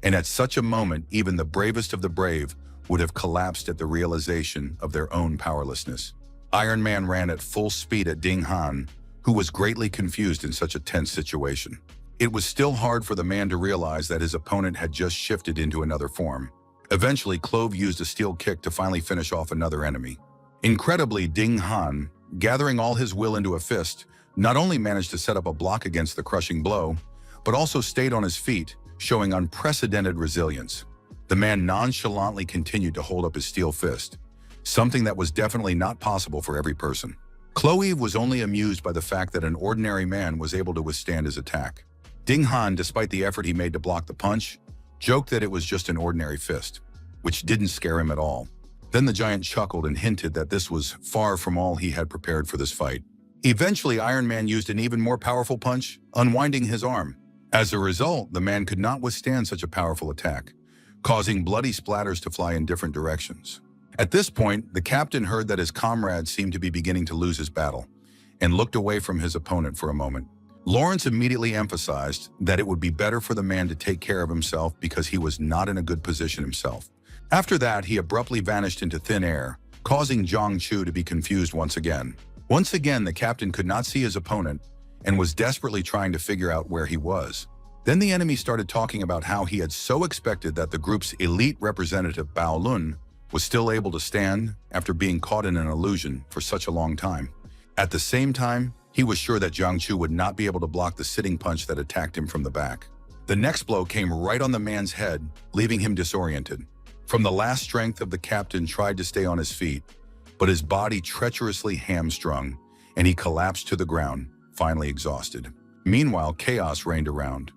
Speaker 1: And at such a moment, even the bravest of the brave would have collapsed at the realization of their own powerlessness. Iron Man ran at full speed at Ding Han, who was greatly confused in such a tense situation. It was still hard for the man to realize that his opponent had just shifted into another form. Eventually, Clove used a steel kick to finally finish off another enemy. Incredibly, Ding Han, gathering all his will into a fist, not only managed to set up a block against the crushing blow, but also stayed on his feet, showing unprecedented resilience. The man nonchalantly continued to hold up his steel fist, something that was definitely not possible for every person. Chloe was only amused by the fact that an ordinary man was able to withstand his attack. Ding Han, despite the effort he made to block the punch, joked that it was just an ordinary fist, which didn't scare him at all. Then the giant chuckled and hinted that this was far from all he had prepared for this fight. Eventually, Iron Man used an even more powerful punch, unwinding his arm. As a result, the man could not withstand such a powerful attack, causing bloody splatters to fly in different directions. At this point, the captain heard that his comrade seemed to be beginning to lose his battle, and looked away from his opponent for a moment. Lawrence immediately emphasized that it would be better for the man to take care of himself because he was not in a good position himself. After that, he abruptly vanished into thin air, causing Zhang Chu to be confused once again. Once again, the captain could not see his opponent and was desperately trying to figure out where he was. Then the enemy started talking about how he had so expected that the group's elite representative Bao Lun was still able to stand after being caught in an illusion for such a long time. At the same time, he was sure that Jiang Chu would not be able to block the sitting punch that attacked him from the back. The next blow came right on the man's head, leaving him disoriented. From the last strength of the captain tried to stay on his feet, but his body treacherously hamstrung, and he collapsed to the ground, finally exhausted. Meanwhile, chaos reigned around.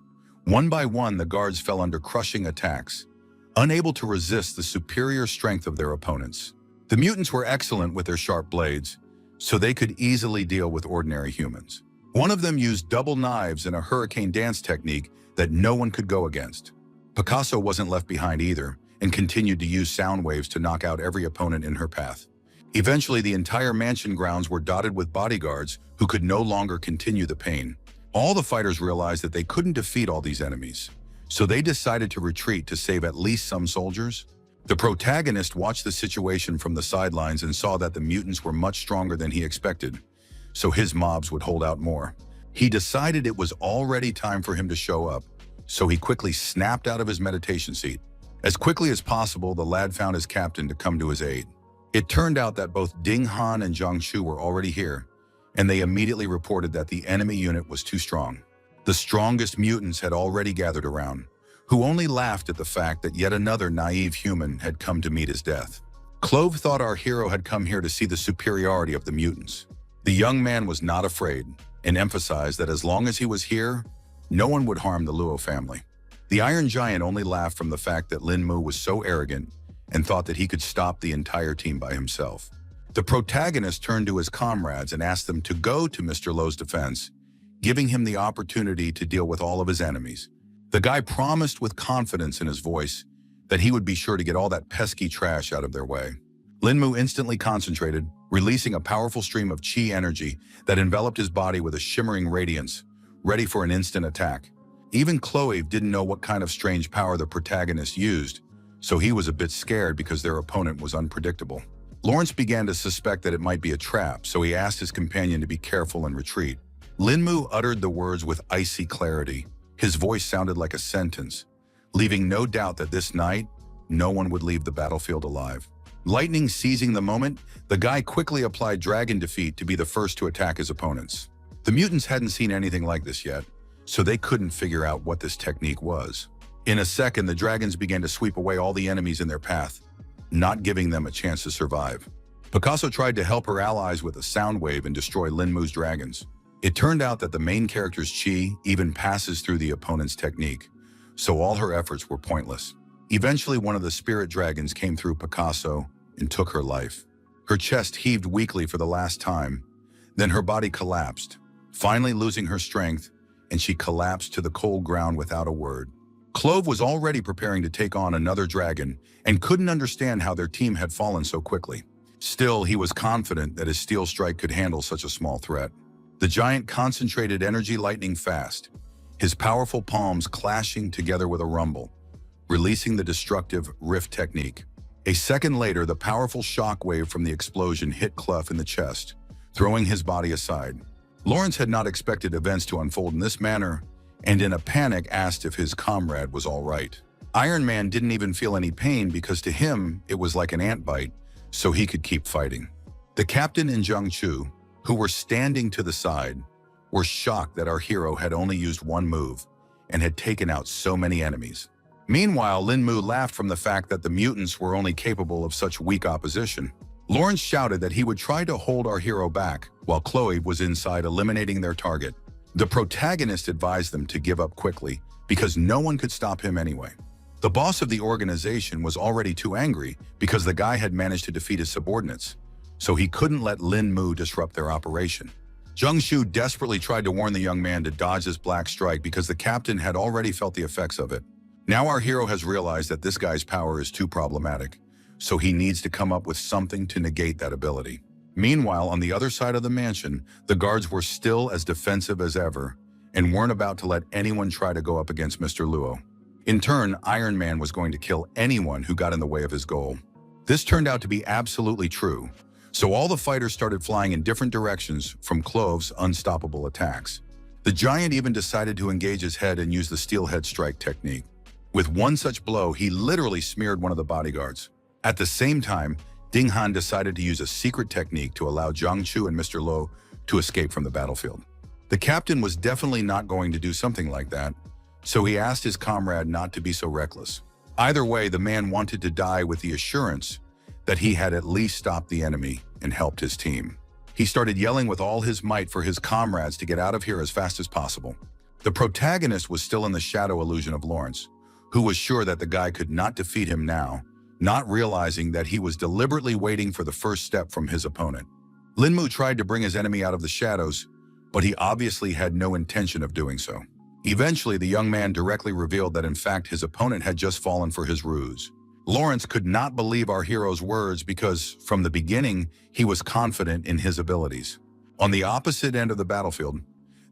Speaker 1: One by one, the guards fell under crushing attacks, unable to resist the superior strength of their opponents. The mutants were excellent with their sharp blades, so they could easily deal with ordinary humans. One of them used double knives and a hurricane dance technique that no one could go against. Picasso wasn't left behind either, and continued to use sound waves to knock out every opponent in her path. Eventually, the entire mansion grounds were dotted with bodyguards who could no longer continue the pain. All the fighters realized that they couldn't defeat all these enemies, so they decided to retreat to save at least some soldiers. The protagonist watched the situation from the sidelines and saw that the mutants were much stronger than he expected, so his mobs would hold out more. He decided it was already time for him to show up, so he quickly snapped out of his meditation seat. As quickly as possible, the lad found his captain to come to his aid. It turned out that both Ding Han and Zhang Chu were already here, and they immediately reported that the enemy unit was too strong. The strongest mutants had already gathered around, who only laughed at the fact that yet another naive human had come to meet his death. Clove thought our hero had come here to see the superiority of the mutants. The young man was not afraid, and emphasized that as long as he was here, no one would harm the Luo family. The Iron Giant only laughed from the fact that Lin Mu was so arrogant and thought that he could stop the entire team by himself. The protagonist turned to his comrades and asked them to go to Mr. Lo's defense, giving him the opportunity to deal with all of his enemies. The guy promised with confidence in his voice that he would be sure to get all that pesky trash out of their way. Lin Mu instantly concentrated, releasing a powerful stream of chi energy that enveloped his body with a shimmering radiance, ready for an instant attack. Even Chloe didn't know what kind of strange power the protagonist used, so he was a bit scared because their opponent was unpredictable. Lawrence began to suspect that it might be a trap, so he asked his companion to be careful and retreat. Linmu uttered the words with icy clarity. His voice sounded like a sentence, leaving no doubt that this night, no one would leave the battlefield alive. Lightning seizing the moment, the guy quickly applied Dragon Defeat to be the first to attack his opponents. The mutants hadn't seen anything like this yet, so they couldn't figure out what this technique was. In a second, the dragons began to sweep away all the enemies in their path, not giving them a chance to survive. Picasso tried to help her allies with a sound wave and destroy Linmu's dragons. It turned out that the main character's chi even passes through the opponent's technique, so all her efforts were pointless. Eventually, one of the spirit dragons came through Picasso and took her life. Her chest heaved weakly for the last time, then her body collapsed, finally losing her strength, and she collapsed to the cold ground without a word. Clove was already preparing to take on another dragon and couldn't understand how their team had fallen so quickly. Still, he was confident that his steel strike could handle such a small threat. The giant concentrated energy lightning fast, his powerful palms clashing together with a rumble, releasing the destructive rift technique. A second later, the powerful shock wave from the explosion hit Clough in the chest, throwing his body aside. Lawrence had not expected events to unfold in this manner, and in a panic asked if his comrade was all right. Iron Man didn't even feel any pain because to him it was like an ant bite, so he could keep fighting. The captain and Zhang Chu, who were standing to the side, were shocked that our hero had only used one move and had taken out so many enemies. Meanwhile, Linmu laughed from the fact that the mutants were only capable of such weak opposition. Lawrence shouted that he would try to hold our hero back while Chloe was inside eliminating their target. The protagonist advised them to give up quickly because no one could stop him anyway. The boss of the organization was already too angry because the guy had managed to defeat his subordinates, so he couldn't let Lin Mu disrupt their operation. Zheng Shu desperately tried to warn the young man to dodge this black strike because the captain had already felt the effects of it. Now our hero has realized that this guy's power is too problematic, so he needs to come up with something to negate that ability. Meanwhile, on the other side of the mansion, the guards were still as defensive as ever and weren't about to let anyone try to go up against Mr. Luo. In turn, Iron Man was going to kill anyone who got in the way of his goal. This turned out to be absolutely true, so all the fighters started flying in different directions from Clove's unstoppable attacks. The giant even decided to engage his head and use the steel head strike technique. With one such blow, he literally smeared one of the bodyguards. At the same time, Ding Han decided to use a secret technique to allow Zhang Chu and Mr. Luo to escape from the battlefield. The captain was definitely not going to do something like that, so he asked his comrade not to be so reckless. Either way, the man wanted to die with the assurance that he had at least stopped the enemy and helped his team. He started yelling with all his might for his comrades to get out of here as fast as possible. The protagonist was still in the shadow illusion of Lawrence, who was sure that the guy could not defeat him now, not realizing that he was deliberately waiting for the first step from his opponent. Linmu tried to bring his enemy out of the shadows, but he obviously had no intention of doing so. Eventually, the young man directly revealed that in fact his opponent had just fallen for his ruse. Lawrence could not believe our hero's words because, from the beginning, he was confident in his abilities. On the opposite end of the battlefield,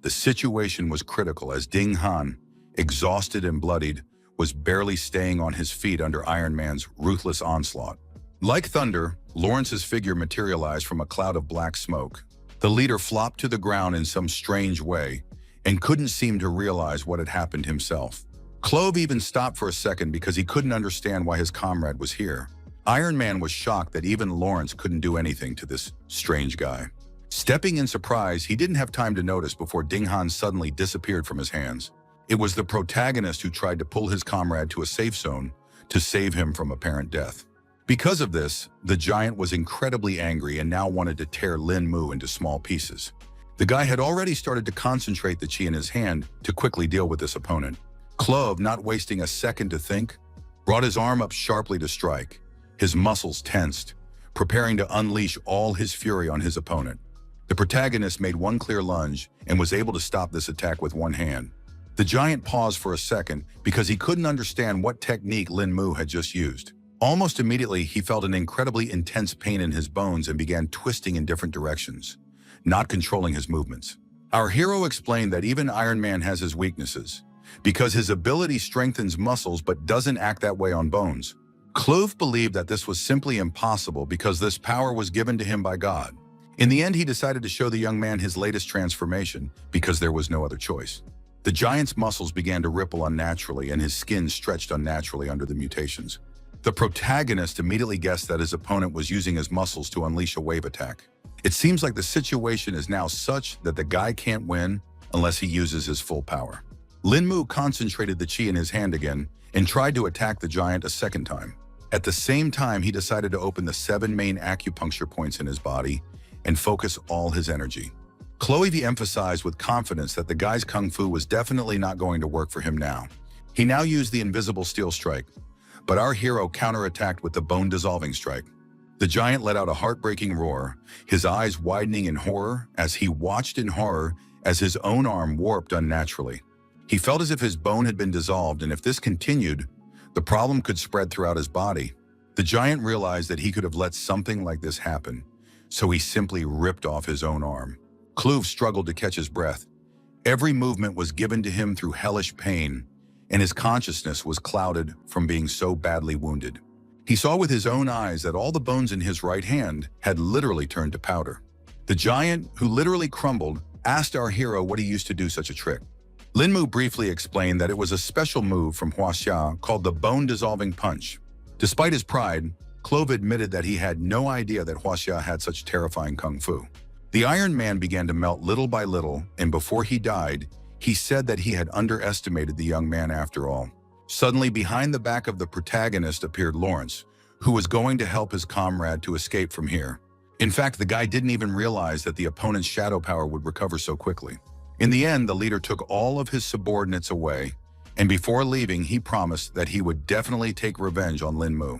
Speaker 1: the situation was critical as Ding Han, exhausted and bloodied, was barely staying on his feet under Iron Man's ruthless onslaught. Like thunder, Lawrence's figure materialized from a cloud of black smoke. The leader flopped to the ground in some strange way and couldn't seem to realize what had happened himself. Clove even stopped for a second because he couldn't understand why his comrade was here. Iron Man was shocked that even Lawrence couldn't do anything to this strange guy. Stepping in surprise, he didn't have time to notice before Ding Han suddenly disappeared from his hands. It was the protagonist who tried to pull his comrade to a safe zone to save him from apparent death. Because of this, the giant was incredibly angry and now wanted to tear Lin Mu into small pieces. The guy had already started to concentrate the chi in his hand to quickly deal with this opponent. Clove, not wasting a second to think, brought his arm up sharply to strike. His muscles tensed, preparing to unleash all his fury on his opponent. The protagonist made one clear lunge and was able to stop this attack with one hand. The giant paused for a second because he couldn't understand what technique Lin Mu had just used. Almost immediately, he felt an incredibly intense pain in his bones and began twisting in different directions, not controlling his movements. Our hero explained that even Iron Man has his weaknesses, because his ability strengthens muscles but doesn't act that way on bones. Clove believed that this was simply impossible because this power was given to him by God. In the end, he decided to show the young man his latest transformation because there was no other choice. The giant's muscles began to ripple unnaturally and his skin stretched unnaturally under the mutations. The protagonist immediately guessed that his opponent was using his muscles to unleash a wave attack. It seems like the situation is now such that the guy can't win unless he uses his full power. Lin Mu concentrated the chi in his hand again and tried to attack the giant a second time. At the same time, he decided to open the 7 main acupuncture points in his body and focus all his energy. Chloe emphasized with confidence that the guy's kung fu was definitely not going to work for him now. He now used the invisible steel strike, but our hero counterattacked with the bone-dissolving strike. The giant let out a heartbreaking roar, his eyes widening in horror as he watched in horror as his own arm warped unnaturally. He felt as if his bone had been dissolved, and if this continued, the problem could spread throughout his body. The giant realized that he could have let something like this happen, so he simply ripped off his own arm. Clove struggled to catch his breath. Every movement was given to him through hellish pain, and his consciousness was clouded from being so badly wounded. He saw with his own eyes that all the bones in his right hand had literally turned to powder. The giant, who literally crumbled, asked our hero what he used to do such a trick. Lin Mu briefly explained that it was a special move from Huaxia called the bone-dissolving punch. Despite his pride, Clove admitted that he had no idea that Huaxia had such terrifying kung fu. The Iron Man began to melt little by little, and before he died, he said that he had underestimated the young man after all. Suddenly, behind the back of the protagonist appeared Lawrence, who was going to help his comrade to escape from here. In fact, the guy didn't even realize that the opponent's shadow power would recover so quickly. In the end, the leader took all of his subordinates away, and before leaving, he promised that he would definitely take revenge on Lin Mu.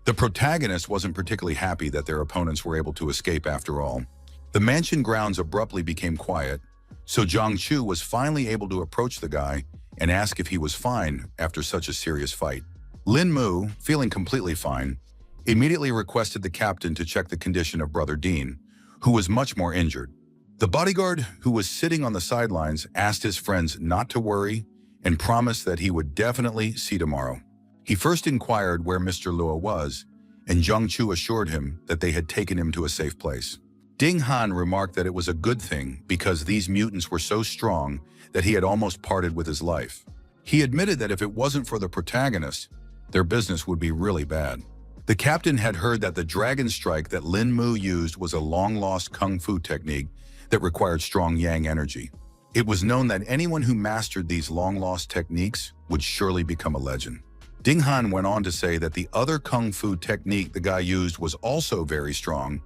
Speaker 1: The protagonist wasn't particularly happy that their opponents were able to escape after all. The mansion grounds abruptly became quiet, so Zhang Chu was finally able to approach the guy and ask if he was fine after such a serious fight. Lin Mu, feeling completely fine, immediately requested the captain to check the condition of Brother Dean, who was much more injured. The bodyguard, who was sitting on the sidelines, asked his friends not to worry and promised that he would definitely see tomorrow. He first inquired where Mr. Luo was, and Zhang Chu assured him that they had taken him to a safe place. Ding Han remarked that it was a good thing because these mutants were so strong that he had almost parted with his life. He admitted that if it wasn't for the protagonist, their business would be really bad. The captain had heard that the dragon strike that Lin Mu used was a long-lost kung fu technique that required strong yang energy. It was known that anyone who mastered these long-lost techniques would surely become a legend. Ding Han went on to say that the other kung fu technique the guy used was also very strong,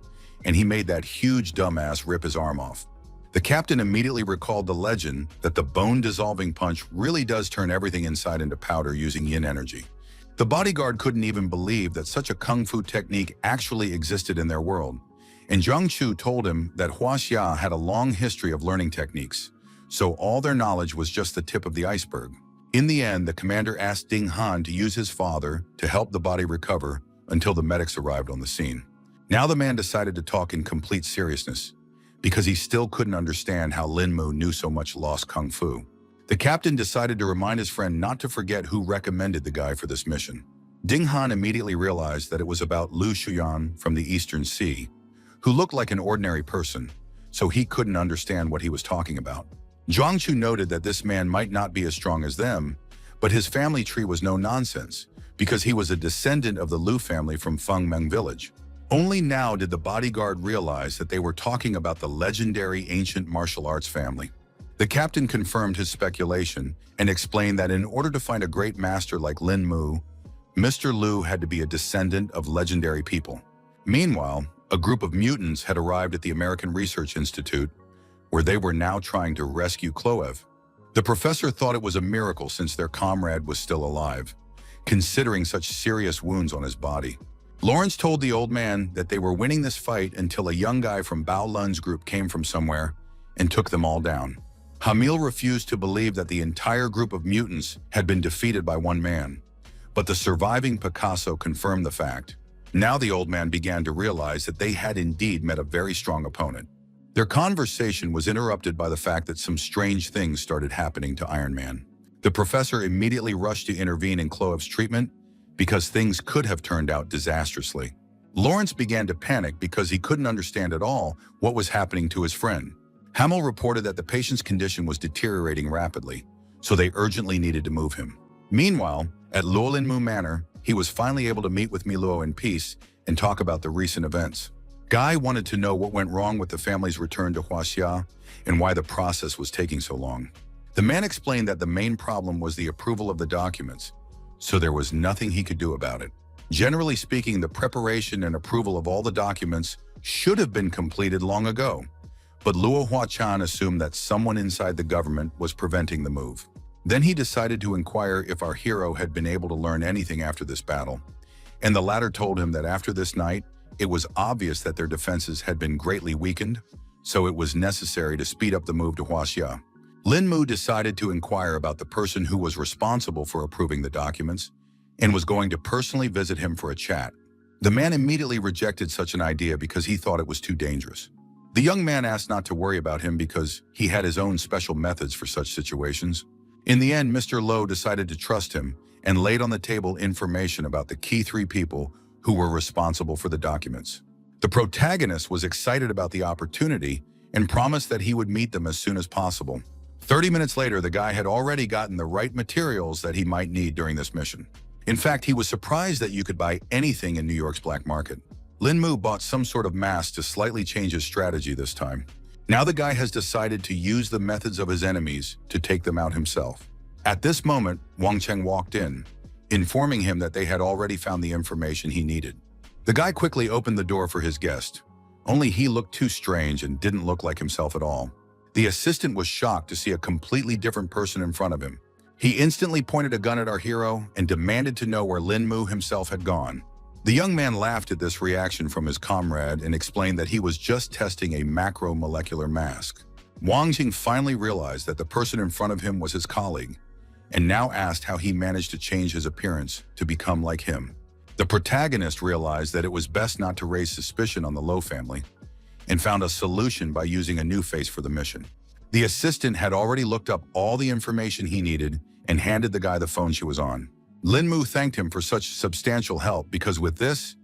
Speaker 1: and he made that huge dumbass rip his arm off. The captain immediately recalled the legend that the bone-dissolving punch really does turn everything inside into powder using yin energy. The bodyguard couldn't even believe that such a kung fu technique actually existed in their world, and Zhang Chu told him that Huaxia had a long history of learning techniques, so all their knowledge was just the tip of the iceberg. In the end, the commander asked Ding Han to use his father to help the body recover until the medics arrived on the scene. Now the man decided to talk in complete seriousness, because he still couldn't understand how Lin Mu knew so much lost kung fu. The captain decided to remind his friend not to forget who recommended the guy for this mission. Ding Han immediately realized that it was about Lu Shuyan from the Eastern Sea, who looked like an ordinary person, so he couldn't understand what he was talking about. Zhang Chu noted that this man might not be as strong as them, but his family tree was no nonsense, because he was a descendant of the Lu family from Fengmeng village. Only now did the bodyguard realize that they were talking about the legendary ancient martial arts family. The captain confirmed his speculation and explained that in order to find a great master like Lin Mu, Mr. Lu had to be a descendant of legendary people. Meanwhile, a group of mutants had arrived at the American Research Institute, where they were now trying to rescue Cloev. The professor thought it was a miracle since their comrade was still alive, considering such serious wounds on his body. Lawrence told the old man that they were winning this fight until a young guy from Bao Lun's group came from somewhere and took them all down. Hamil refused to believe that the entire group of mutants had been defeated by one man, but the surviving Picasso confirmed the fact. Now the old man began to realize that they had indeed met a very strong opponent. Their conversation was interrupted by the fact that some strange things started happening to Iron Man. The professor immediately rushed to intervene in Cloev's treatment because things could have turned out disastrously. Lawrence began to panic because he couldn't understand at all what was happening to his friend. Hamill reported that the patient's condition was deteriorating rapidly, so they urgently needed to move him. Meanwhile, at Luo Linmu Manor, he was finally able to meet with Miluo in peace and talk about the recent events. Guy wanted to know what went wrong with the family's return to Huaxia and why the process was taking so long. The man explained that the main problem was the approval of the documents, so there was nothing he could do about it. Generally speaking, the preparation and approval of all the documents should have been completed long ago, but Luo Huachan assumed that someone inside the government was preventing the move. Then he decided to inquire if our hero had been able to learn anything after this battle, and the latter told him that after this night, it was obvious that their defenses had been greatly weakened, so it was necessary to speed up the move to Huaxia. Lin Mu decided to inquire about the person who was responsible for approving the documents and was going to personally visit him for a chat. The man immediately rejected such an idea because he thought it was too dangerous. The young man asked not to worry about him because he had his own special methods for such situations. In the end, Mr. Lo decided to trust him and laid on the table information about the key 3 people who were responsible for the documents. The protagonist was excited about the opportunity and promised that he would meet them as soon as possible. 30 minutes later, the guy had already gotten the right materials that he might need during this mission. In fact, he was surprised that you could buy anything in New York's black market. Lin Mu bought some sort of mask to slightly change his strategy this time. Now the guy has decided to use the methods of his enemies to take them out himself. At this moment, Wang Cheng walked in, informing him that they had already found the information he needed. The guy quickly opened the door for his guest, only he looked too strange and didn't look like himself at all. The assistant was shocked to see a completely different person in front of him. He instantly pointed a gun at our hero and demanded to know where Lin Mu himself had gone. The young man laughed at this reaction from his comrade and explained that he was just testing a macromolecular mask. Wang Jing finally realized that the person in front of him was his colleague, and now asked how he managed to change his appearance to become like him. The protagonist realized that it was best not to raise suspicion on the Lo family, and found a solution by using a new face for the mission. The assistant had already looked up all the information he needed and handed the guy the phone she was on. Lin Mu thanked him for such substantial help because with this,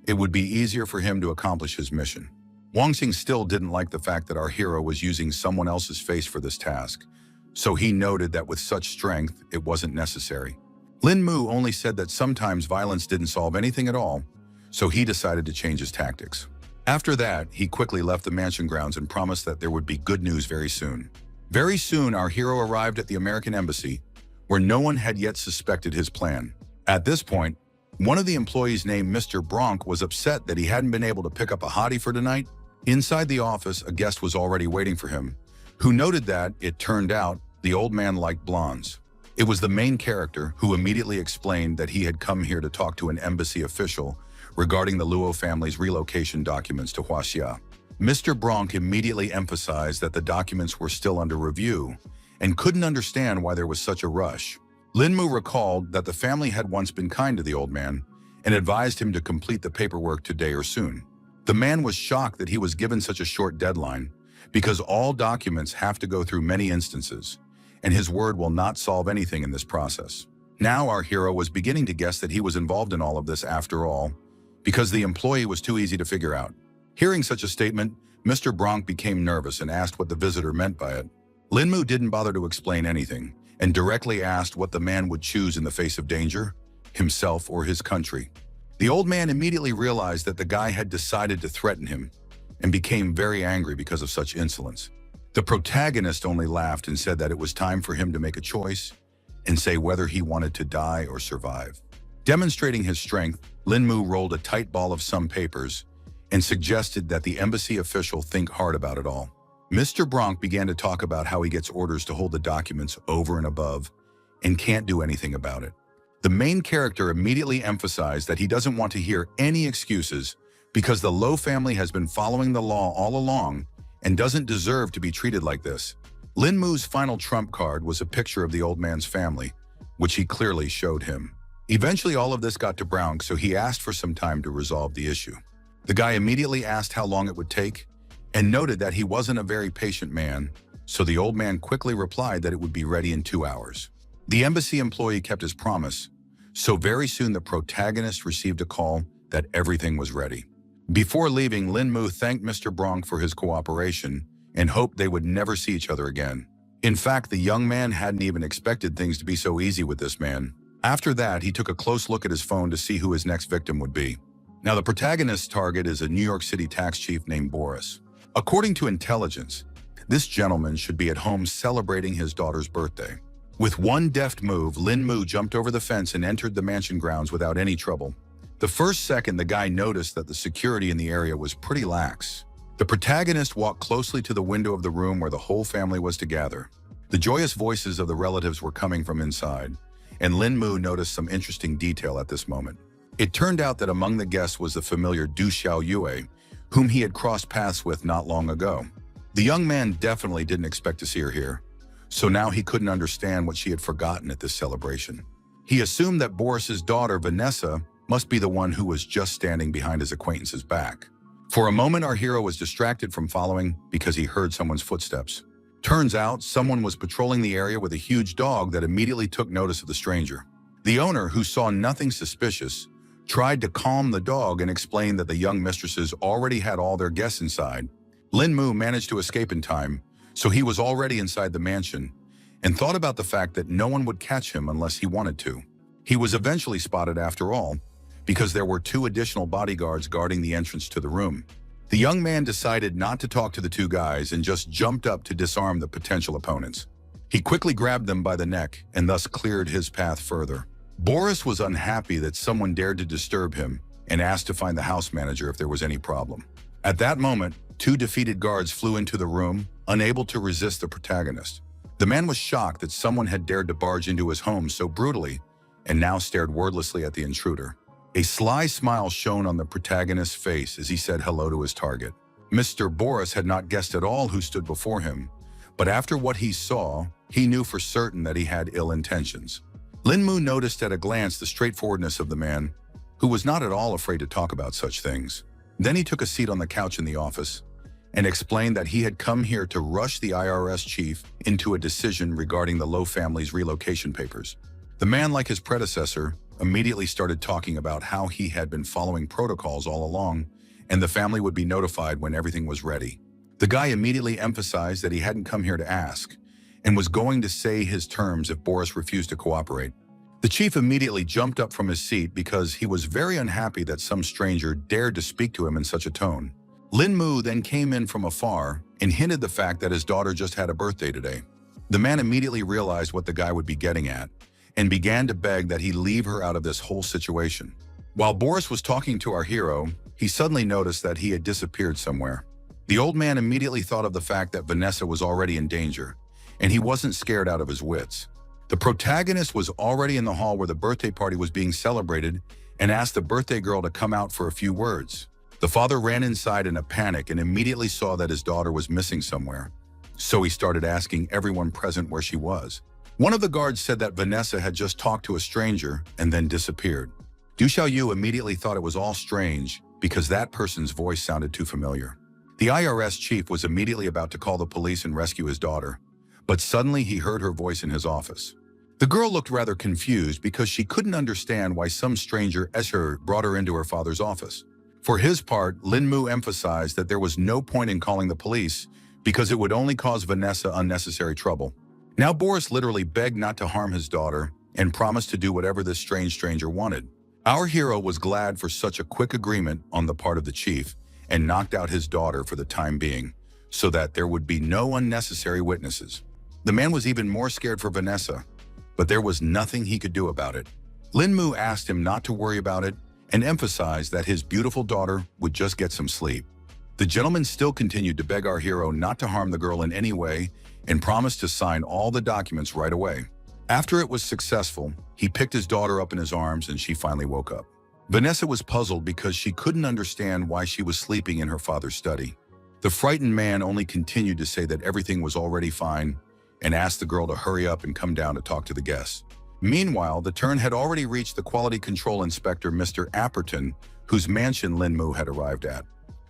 Speaker 1: it would be easier for him to accomplish his mission. Wang Xing still didn't like the fact that our hero was using someone else's face for this task, so he noted that with such strength, it wasn't necessary. Lin Mu only said that sometimes violence didn't solve anything at all, so he decided to change his tactics. After that, he quickly left the mansion grounds and promised that there would be good news very soon. Very soon, our hero arrived at the American embassy, where no one had yet suspected his plan. At this point, one of the employees named Mr. Bronk was upset that he hadn't been able to pick up a hottie for tonight. Inside the office, a guest was already waiting for him, who noted that, it turned out, the old man liked blondes. It was the main character who immediately explained that he had come here to talk to an embassy official regarding the Luo family's relocation documents to Huaxia. Mr. Bronk immediately emphasized that the documents were still under review and couldn't understand why there was such a rush. Lin Mu recalled that the family had once been kind to the old man and advised him to complete the paperwork today or soon. The man was shocked that he was given such a short deadline because all documents have to go through many instances, and his word will not solve anything in this process. Now our hero was beginning to guess that he was involved in all of this after all, because the employee was too easy to figure out. Hearing such a statement, Mr. Bronk became nervous and asked what the visitor meant by it. Lin Mu didn't bother to explain anything, and directly asked what the man would choose in the face of danger, himself or his country. The old man immediately realized that the guy had decided to threaten him, and became very angry because of such insolence. The protagonist only laughed and said that it was time for him to make a choice and say whether he wanted to die or survive. Demonstrating his strength, Lin Mu rolled a tight ball of some papers and suggested that the embassy official think hard about it all. Mr. Bronk began to talk about how he gets orders to hold the documents over and above and can't do anything about it. The main character immediately emphasized that he doesn't want to hear any excuses because the Lo family has been following the law all along and doesn't deserve to be treated like this. Lin Mu's final trump card was a picture of the old man's family, which he clearly showed him. Eventually all of this got to Bronk, so he asked for some time to resolve the issue. The guy immediately asked how long it would take and noted that he wasn't a very patient man, so the old man quickly replied that it would be ready in 2 hours. The embassy employee kept his promise, So very soon the protagonist received a call that everything was ready. Before leaving, Lin Mu thanked Mr. Bronk for his cooperation and hoped they would never see each other again. In fact, the young man hadn't even expected things to be so easy with this man. After that, he took a close look at his phone to see who his next victim would be. Now, the protagonist's target is a New York City tax chief named Boris. According to intelligence, this gentleman should be at home celebrating his daughter's birthday. With one deft move, Lin Mu jumped over the fence and entered the mansion grounds without any trouble. The first second, the guy noticed that the security in the area was pretty lax. The protagonist walked closely to the window of the room where the whole family was to gather. The joyous voices of the relatives were coming from inside, and Lin Mu noticed some interesting detail at this moment. It turned out that among the guests was the familiar Du Xiaoyue, whom he had crossed paths with not long ago. The young man definitely didn't expect to see her here, so now he couldn't understand what she had forgotten at this celebration. He assumed that Boris's daughter, Vanessa, must be the one who was just standing behind his acquaintance's back. For a moment, our hero was distracted from following because he heard someone's footsteps. Turns out, someone was patrolling the area with a huge dog that immediately took notice of the stranger. The owner, who saw nothing suspicious, tried to calm the dog and explain that the young mistresses already had all their guests inside. Lin Mu managed to escape in time, so he was already inside the mansion, and thought about the fact that no one would catch him unless he wanted to. He was eventually spotted after all, because there were 2 additional bodyguards guarding the entrance to the room. The young man decided not to talk to the 2 guys and just jumped up to disarm the potential opponents. He quickly grabbed them by the neck and thus cleared his path further. Boris was unhappy that someone dared to disturb him and asked to find the house manager if there was any problem. At that moment, 2 defeated guards flew into the room, unable to resist the protagonist. The man was shocked that someone had dared to barge into his home so brutally and now stared wordlessly at the intruder. A sly smile shone on the protagonist's face as he said hello to his target. Mr. Boris had not guessed at all who stood before him, but after what he saw, he knew for certain that he had ill intentions. Lin Mu noticed at a glance the straightforwardness of the man, who was not at all afraid to talk about such things. Then he took a seat on the couch in the office and explained that he had come here to rush the IRS chief into a decision regarding the Low family's relocation papers. The man, like his predecessor, immediately started talking about how he had been following protocols all along, and the family would be notified when everything was ready. The guy immediately emphasized that he hadn't come here to ask, and was going to say his terms if Boris refused to cooperate. The chief immediately jumped up from his seat because he was very unhappy that some stranger dared to speak to him in such a tone. Lin Mu then came in from afar and hinted the fact that his daughter just had a birthday today. The man immediately realized what the guy would be getting at, and began to beg that he leave her out of this whole situation. While Boris was talking to our hero, he suddenly noticed that he had disappeared somewhere. The old man immediately thought of the fact that Vanessa was already in danger, and he wasn't scared out of his wits. The protagonist was already in the hall where the birthday party was being celebrated and asked the birthday girl to come out for a few words. The father ran inside in a panic and immediately saw that his daughter was missing somewhere, so he started asking everyone present where she was. One of the guards said that Vanessa had just talked to a stranger and then disappeared. Du Xiaoyu immediately thought it was all strange because that person's voice sounded too familiar. The IRS chief was immediately about to call the police and rescue his daughter, but suddenly he heard her voice in his office. The girl looked rather confused because she couldn't understand why some stranger brought her into her father's office. For his part, Lin Mu emphasized that there was no point in calling the police because it would only cause Vanessa unnecessary trouble. Now Boris literally begged not to harm his daughter and promised to do whatever this strange stranger wanted. Our hero was glad for such a quick agreement on the part of the chief and knocked out his daughter for the time being so that there would be no unnecessary witnesses. The man was even more scared for Vanessa, but there was nothing he could do about it. Lin Mu asked him not to worry about it and emphasized that his beautiful daughter would just get some sleep. The gentleman still continued to beg our hero not to harm the girl in any way and promised to sign all the documents right away. After it was successful, he picked his daughter up in his arms and she finally woke up. Vanessa was puzzled because she couldn't understand why she was sleeping in her father's study. The frightened man only continued to say that everything was already fine and asked the girl to hurry up and come down to talk to the guests. Meanwhile, the turn had already reached the quality control inspector, Mr. Apperton, whose mansion Lin Mu had arrived at.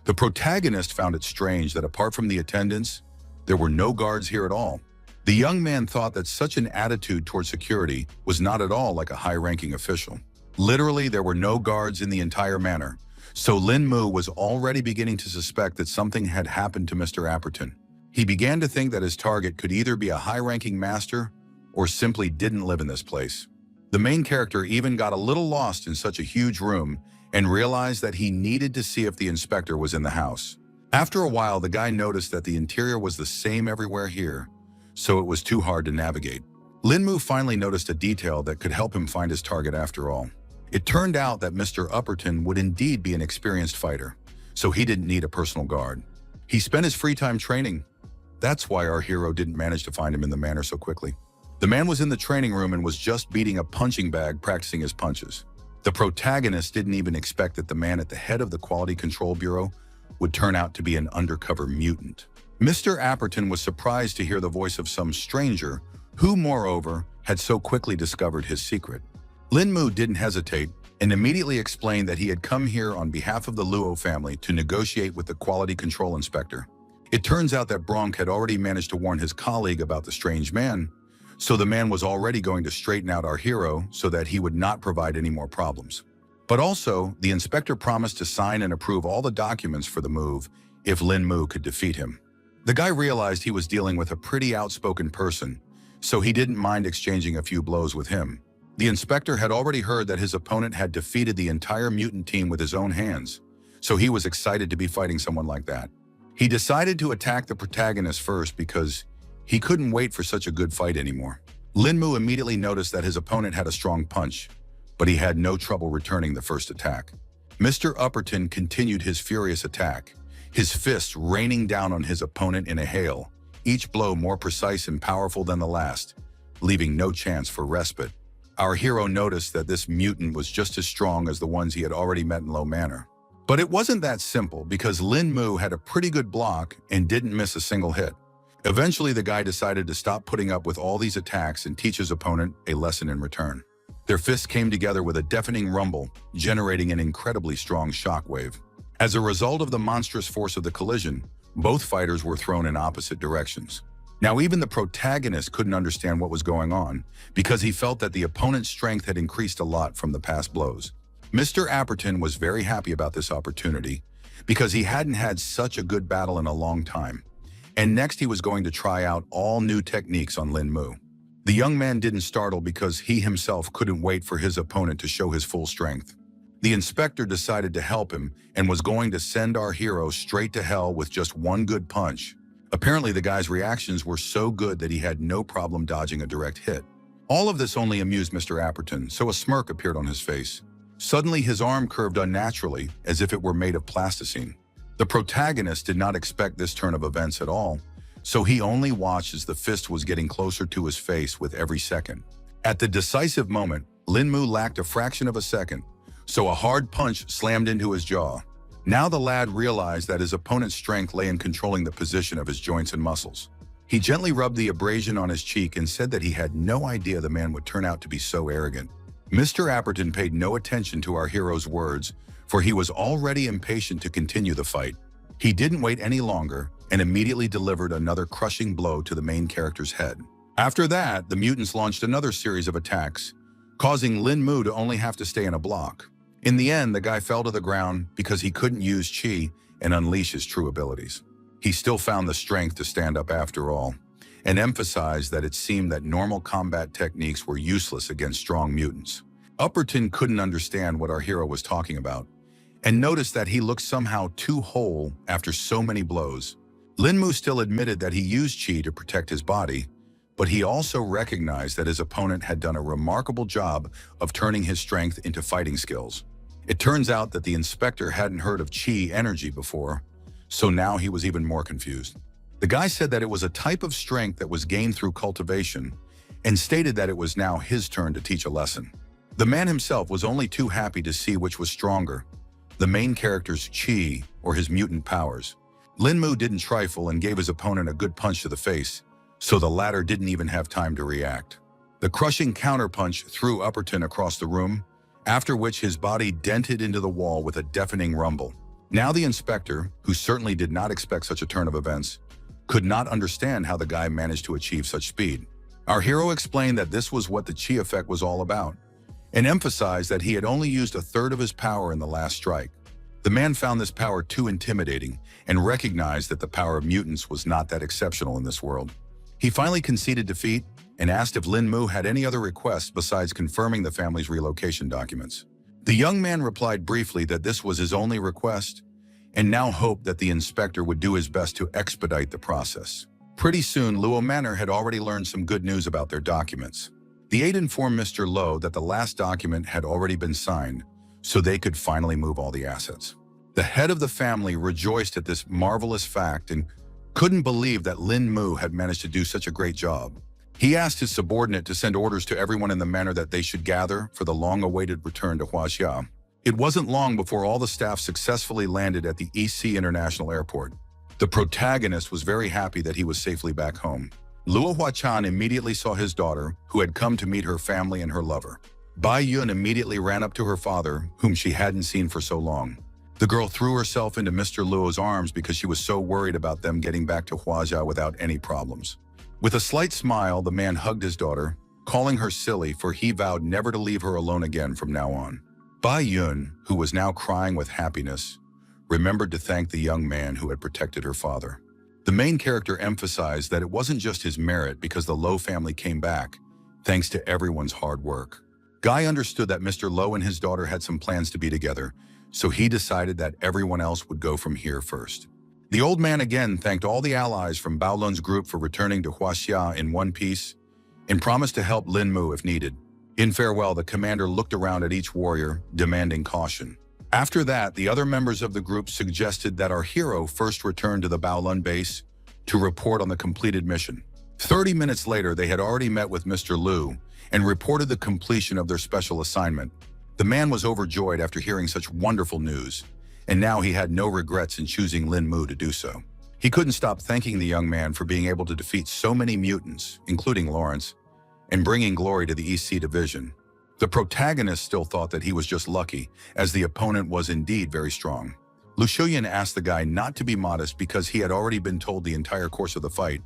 Speaker 1: The protagonist found it strange that apart from the attendants, there were no guards here at all. The young man thought that such an attitude toward security was not at all like a high-ranking official. Literally, there were no guards in the entire manor, so Lin Mu was already beginning to suspect that something had happened to Mr. Apperton. He began to think that his target could either be a high-ranking master or simply didn't live in this place. The main character even got a little lost in such a huge room and realized that he needed to see if the inspector was in the house. After a while, the guy noticed that the interior was the same everywhere here, so it was too hard to navigate. Lin Mu finally noticed a detail that could help him find his target after all. It turned out that Mr. Upperton would indeed be an experienced fighter, so he didn't need a personal guard. He spent his free time training. That's why our hero didn't manage to find him in the manor so quickly. The man was in the training room and was just beating a punching bag, practicing his punches. The protagonist didn't even expect that the man at the head of the Quality Control Bureau would turn out to be an undercover mutant. Mr. Apperton was surprised to hear the voice of some stranger who, moreover, had so quickly discovered his secret. Lin Mu didn't hesitate and immediately explained that he had come here on behalf of the Luo family to negotiate with the quality control inspector. It turns out that Bronk had already managed to warn his colleague about the strange man, so the man was already going to straighten out our hero so that he would not provide any more problems. But also, the inspector promised to sign and approve all the documents for the move if Lin Mu could defeat him. The guy realized he was dealing with a pretty outspoken person, so he didn't mind exchanging a few blows with him. The inspector had already heard that his opponent had defeated the entire mutant team with his own hands, so he was excited to be fighting someone like that. He decided to attack the protagonist first because he couldn't wait for such a good fight anymore. Lin Mu immediately noticed that his opponent had a strong punch, but he had no trouble returning the first attack. Mr. Upperton continued his furious attack, his fists raining down on his opponent in a hail, each blow more precise and powerful than the last, leaving no chance for respite. Our hero noticed that this mutant was just as strong as the ones he had already met in Low Manor. But it wasn't that simple because Lin Mu had a pretty good block and didn't miss a single hit. Eventually, the guy decided to stop putting up with all these attacks and teach his opponent a lesson in return. Their fists came together with a deafening rumble, generating an incredibly strong shockwave. As a result of the monstrous force of the collision, both fighters were thrown in opposite directions. Now, even the protagonist couldn't understand what was going on because he felt that the opponent's strength had increased a lot from the past blows. Mr. Apperton was very happy about this opportunity because he hadn't had such a good battle in a long time. And next he was going to try out all new techniques on Lin Mu. The young man didn't startle because he himself couldn't wait for his opponent to show his full strength. The inspector decided to help him and was going to send our hero straight to hell with just one good punch. Apparently, the guy's reactions were so good that he had no problem dodging a direct hit. All of this only amused Mr. Apperton, so a smirk appeared on his face. Suddenly, his arm curved unnaturally, as if it were made of plasticine. The protagonist did not expect this turn of events at all, so he only watched as the fist was getting closer to his face with every second. At the decisive moment, Lin Mu lacked a fraction of a second, so a hard punch slammed into his jaw. Now the lad realized that his opponent's strength lay in controlling the position of his joints and muscles. He gently rubbed the abrasion on his cheek and said that he had no idea the man would turn out to be so arrogant. Mr. Apperton paid no attention to our hero's words, for he was already impatient to continue the fight. He didn't wait any longer and immediately delivered another crushing blow to the main character's head. After that, the mutants launched another series of attacks, causing Lin Mu to only have to stay in a block. In the end, the guy fell to the ground because he couldn't use Qi and unleash his true abilities. He still found the strength to stand up after all, and emphasized that it seemed that normal combat techniques were useless against strong mutants. Upperton couldn't understand what our hero was talking about, and noticed that he looked somehow too whole after so many blows. Lin Mu still admitted that he used Qi to protect his body, but he also recognized that his opponent had done a remarkable job of turning his strength into fighting skills. It turns out that the inspector hadn't heard of Qi energy before, so now he was even more confused. The guy said that it was a type of strength that was gained through cultivation, and stated that it was now his turn to teach a lesson. The man himself was only too happy to see which was stronger, the main character's Qi or his mutant powers. Lin Mu didn't trifle and gave his opponent a good punch to the face, so the latter didn't even have time to react. The crushing counterpunch threw Upperton across the room, after which his body dented into the wall with a deafening rumble. Now the inspector, who certainly did not expect such a turn of events, could not understand how the guy managed to achieve such speed. Our hero explained that this was what the chi effect was all about, and emphasized that he had only used a third of his power in the last strike. The man found this power too intimidating and recognized that the power of mutants was not that exceptional in this world. He finally conceded defeat and asked if Lin Mu had any other requests besides confirming the family's relocation documents. The young man replied briefly that this was his only request, and now hoped that the inspector would do his best to expedite the process. Pretty soon, Luo Manor had already learned some good news about their documents. The aide informed Mr. Lo that the last document had already been signed, so they could finally move all the assets. The head of the family rejoiced at this marvelous fact and couldn't believe that Lin Mu had managed to do such a great job. He asked his subordinate to send orders to everyone in the manor that they should gather for the long-awaited return to Huaxia. It wasn't long before all the staff successfully landed at the EC International Airport. The protagonist was very happy that he was safely back home. Luo Huachan immediately saw his daughter, who had come to meet her family and her lover. Bai Yun immediately ran up to her father, whom she hadn't seen for so long. The girl threw herself into Mr. Luo's arms because she was so worried about them getting back to Huaxia without any problems. With a slight smile, the man hugged his daughter, calling her silly, for he vowed never to leave her alone again from now on. Bai Yun, who was now crying with happiness, remembered to thank the young man who had protected her father. The main character emphasized that it wasn't just his merit because the Lo family came back, thanks to everyone's hard work. Guy understood that Mr. Lo and his daughter had some plans to be together, so he decided that everyone else would go from here first. The old man again thanked all the allies from Baolun's group for returning to Huaxia in one piece and promised to help Lin Mu if needed. In farewell, the commander looked around at each warrior, demanding caution. After that, the other members of the group suggested that our hero first return to the Baolun base to report on the completed mission. 30 minutes later, they had already met with Mr. Lu and reported the completion of their special assignment. The man was overjoyed after hearing such wonderful news, and now he had no regrets in choosing Lin Mu to do so. He couldn't stop thanking the young man for being able to defeat so many mutants, including Lawrence, and bringing glory to the EC division. The protagonist still thought that he was just lucky, as the opponent was indeed very strong. Lu Shuyan asked the guy not to be modest because he had already been told the entire course of the fight,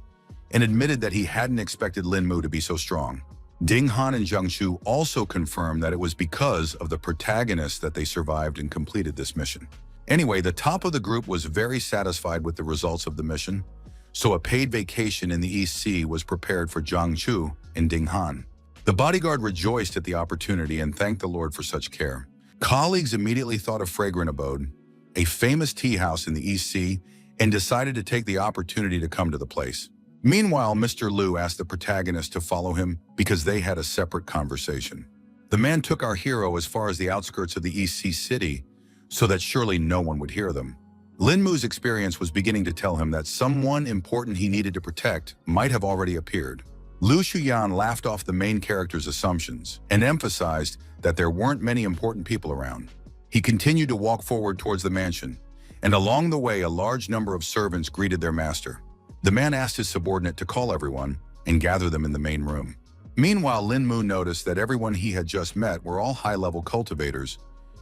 Speaker 1: and admitted that he hadn't expected Lin Mu to be so strong. Ding Han and Zhang Shu also confirmed that it was because of the protagonist that they survived and completed this mission. Anyway, the top of the group was very satisfied with the results of the mission, so a paid vacation in the EC was prepared for Zhang Shu and Ding Han. The bodyguard rejoiced at the opportunity and thanked the Lord for such care. Colleagues immediately thought of Fragrant Abode, a famous tea house in the EC, and decided to take the opportunity to come to the place. Meanwhile, Mr. Lu asked the protagonist to follow him because they had a separate conversation. The man took our hero as far as the outskirts of the EC city so that surely no one would hear them. Lin Mu's experience was beginning to tell him that someone important he needed to protect might have already appeared. Lu Shuyan laughed off the main character's assumptions and emphasized that there weren't many important people around. He continued to walk forward towards the mansion, and along the way a large number of servants greeted their master. The man asked his subordinate to call everyone and gather them in the main room. Meanwhile, Lin Mu noticed that everyone he had just met were all high-level cultivators,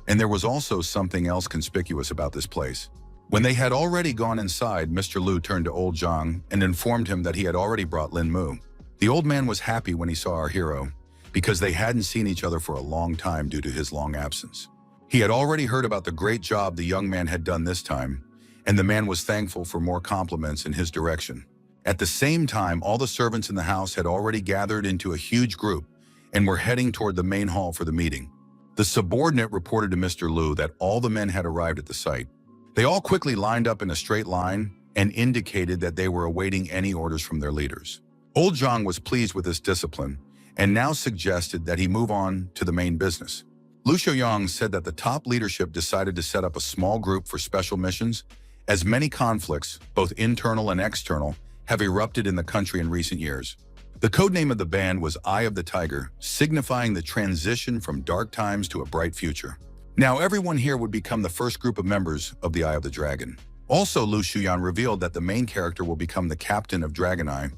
Speaker 1: and there was also something else conspicuous about this place. When they had already gone inside, Mr. Lu turned to old Zhang and informed him that he had already brought Lin Mu. The old man was happy when he saw our hero, because they hadn't seen each other for a long time due to his long absence. He had already heard about the great job the young man had done this time, and the man was thankful for more compliments in his direction. At the same time, all the servants in the house had already gathered into a huge group and were heading toward the main hall for the meeting. The subordinate reported to Mr. Lu that all the men had arrived at the site. They all quickly lined up in a straight line and indicated that they were awaiting any orders from their leaders. Old Zhang was pleased with this discipline and now suggested that he move on to the main business. Lu Shouyang said that the top leadership decided to set up a small group for special missions, as many conflicts, both internal and external, have erupted in the country in recent years. The codename of the band was Eye of the Tiger, signifying the transition from dark times to a bright future. Now everyone here would become the first group of members of the Eye of the Dragon. Also, Lu Shuyan revealed that the main character will become the captain of Dragon Eye,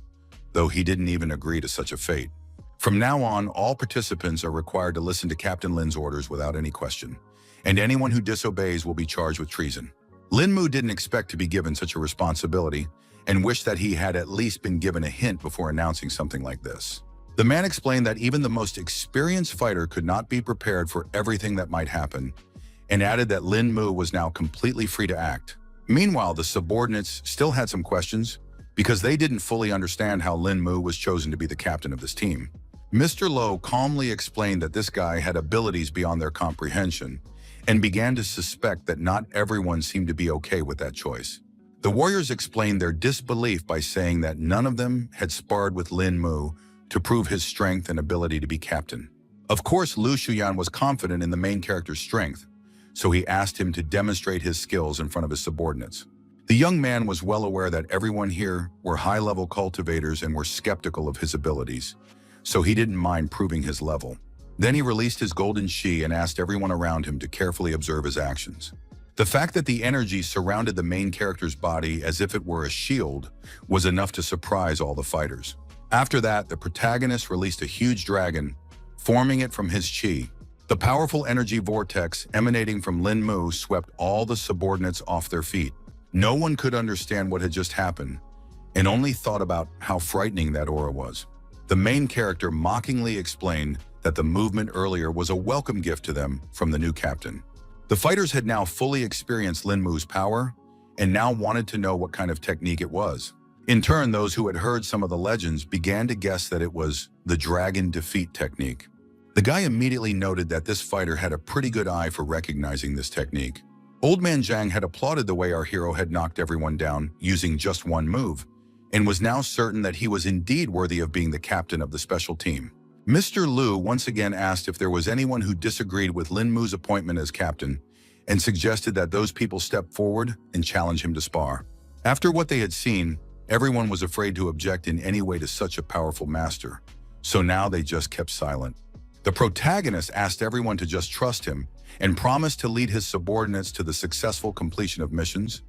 Speaker 1: though he didn't even agree to such a fate. From now on, all participants are required to listen to Captain Lin's orders without any question, and anyone who disobeys will be charged with treason. Lin Mu didn't expect to be given such a responsibility, and wished that he had at least been given a hint before announcing something like this. The man explained that even the most experienced fighter could not be prepared for everything that might happen, and added that Lin Mu was now completely free to act. Meanwhile, the subordinates still had some questions because they didn't fully understand how Lin Mu was chosen to be the captain of this team. Mr. Lo calmly explained that this guy had abilities beyond their comprehension and began to suspect that not everyone seemed to be okay with that choice. The warriors explained their disbelief by saying that none of them had sparred with Lin Mu to prove his strength and ability to be captain. Of course, Lu Shuyan was confident in the main character's strength, so he asked him to demonstrate his skills in front of his subordinates. The young man was well aware that everyone here were high-level cultivators and were skeptical of his abilities, so he didn't mind proving his level. Then he released his golden Shi and asked everyone around him to carefully observe his actions. The fact that the energy surrounded the main character's body as if it were a shield was enough to surprise all the fighters. After that, the protagonist released a huge dragon, forming it from his Chi. The powerful energy vortex emanating from Lin Mu swept all the subordinates off their feet. No one could understand what had just happened, and only thought about how frightening that aura was. The main character mockingly explained that the movement earlier was a welcome gift to them from the new captain. The fighters had now fully experienced Lin Mu's power, and now wanted to know what kind of technique it was. In turn, those who had heard some of the legends began to guess that it was the dragon defeat technique. The guy immediately noted that this fighter had a pretty good eye for recognizing this technique. Old Man Zhang had applauded the way our hero had knocked everyone down using just one move, and was now certain that he was indeed worthy of being the captain of the special team. Mr. Lu once again asked if there was anyone who disagreed with Lin Mu's appointment as captain, and suggested that those people step forward and challenge him to spar. After what they had seen, everyone was afraid to object in any way to such a powerful master, so now they just kept silent. The protagonist asked everyone to just trust him and promised to lead his subordinates to the successful completion of missions,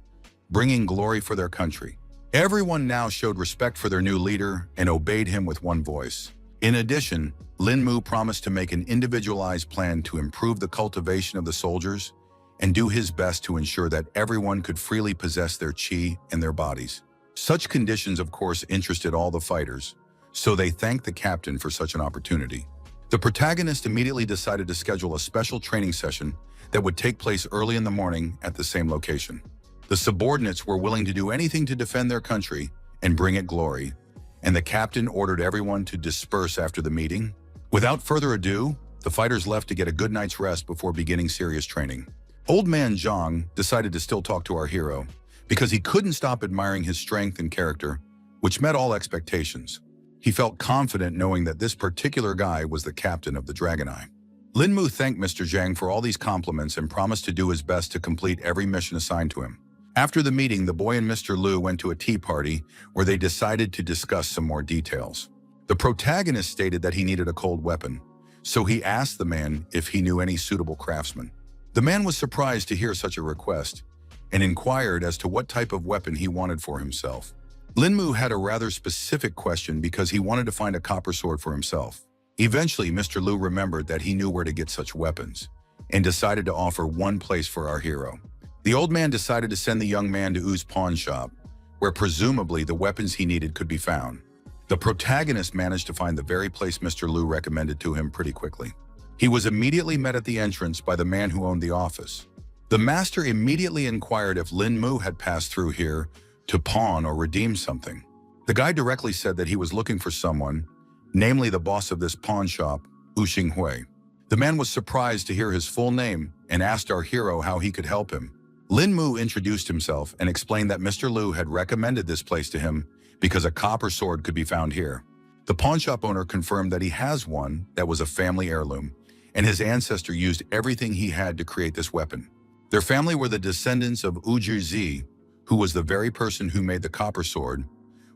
Speaker 1: bringing glory for their country. Everyone now showed respect for their new leader and obeyed him with one voice. In addition, Lin Mu promised to make an individualized plan to improve the cultivation of the soldiers and do his best to ensure that everyone could freely possess their Qi and their bodies. Such conditions, of course, interested all the fighters, so they thanked the captain for such an opportunity. The protagonist immediately decided to schedule a special training session that would take place early in the morning at the same location. The subordinates were willing to do anything to defend their country and bring it glory, and the captain ordered everyone to disperse after the meeting. Without further ado, the fighters left to get a good night's rest before beginning serious training. Old Man Zhang decided to still talk to our hero because he couldn't stop admiring his strength and character, which met all expectations. He felt confident knowing that this particular guy was the captain of the Dragon Eye. Lin Mu thanked Mr. Zhang for all these compliments and promised to do his best to complete every mission assigned to him. After the meeting, the boy and Mr. Lu went to a tea party where they decided to discuss some more details. The protagonist stated that he needed a cold weapon, so he asked the man if he knew any suitable craftsmen. The man was surprised to hear such a request and inquired as to what type of weapon he wanted for himself. Lin Mu had a rather specific question because he wanted to find a copper sword for himself. Eventually, Mr. Lu remembered that he knew where to get such weapons and decided to offer one place for our hero. The old man decided to send the young man to U's pawn shop, where presumably the weapons he needed could be found. The protagonist managed to find the very place Mr. Lu recommended to him pretty quickly. He was immediately met at the entrance by the man who owned the office. The master immediately inquired if Lin Mu had passed through here to pawn or redeem something. The guy directly said that he was looking for someone, namely the boss of this pawn shop, U Xinghui. The man was surprised to hear his full name and asked our hero how he could help him. Lin Mu introduced himself and explained that Mr. Lu had recommended this place to him because a copper sword could be found here. The pawn shop owner confirmed that he has one that was a family heirloom, and his ancestor used everything he had to create this weapon. Their family were the descendants of U Zhi, who was the very person who made the copper sword,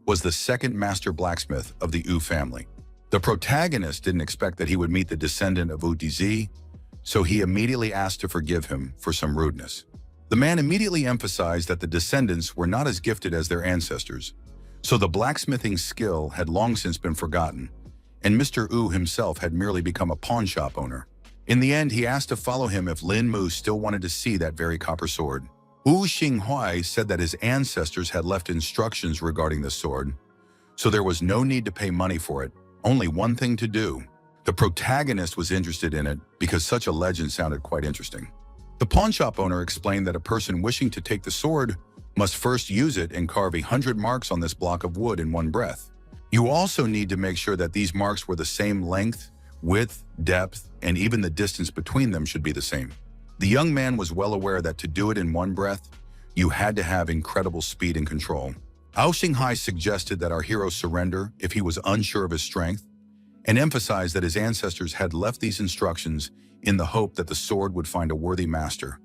Speaker 1: was the second master blacksmith of the U family. The protagonist didn't expect that he would meet the descendant of U Dizi, so he immediately asked to forgive him for some rudeness. The man immediately emphasized that the descendants were not as gifted as their ancestors, so the blacksmithing skill had long since been forgotten, and Mr. U himself had merely become a pawn shop owner. In the end, he asked to follow him if Lin Mu still wanted to see that very copper sword. Wu Xinghuai said that his ancestors had left instructions regarding the sword, so there was no need to pay money for it, only one thing to do. The protagonist was interested in it because such a legend sounded quite interesting. The pawnshop owner explained that a person wishing to take the sword must first use it and carve 100 marks on this block of wood in one breath. You also need to make sure that these marks were the same length, width, depth, and even the distance between them should be the same. The young man was well aware that to do it in one breath, you had to have incredible speed and control. Ao Xinghai suggested that our hero surrender if he was unsure of his strength, and emphasized that his ancestors had left these instructions in the hope that the sword would find a worthy master,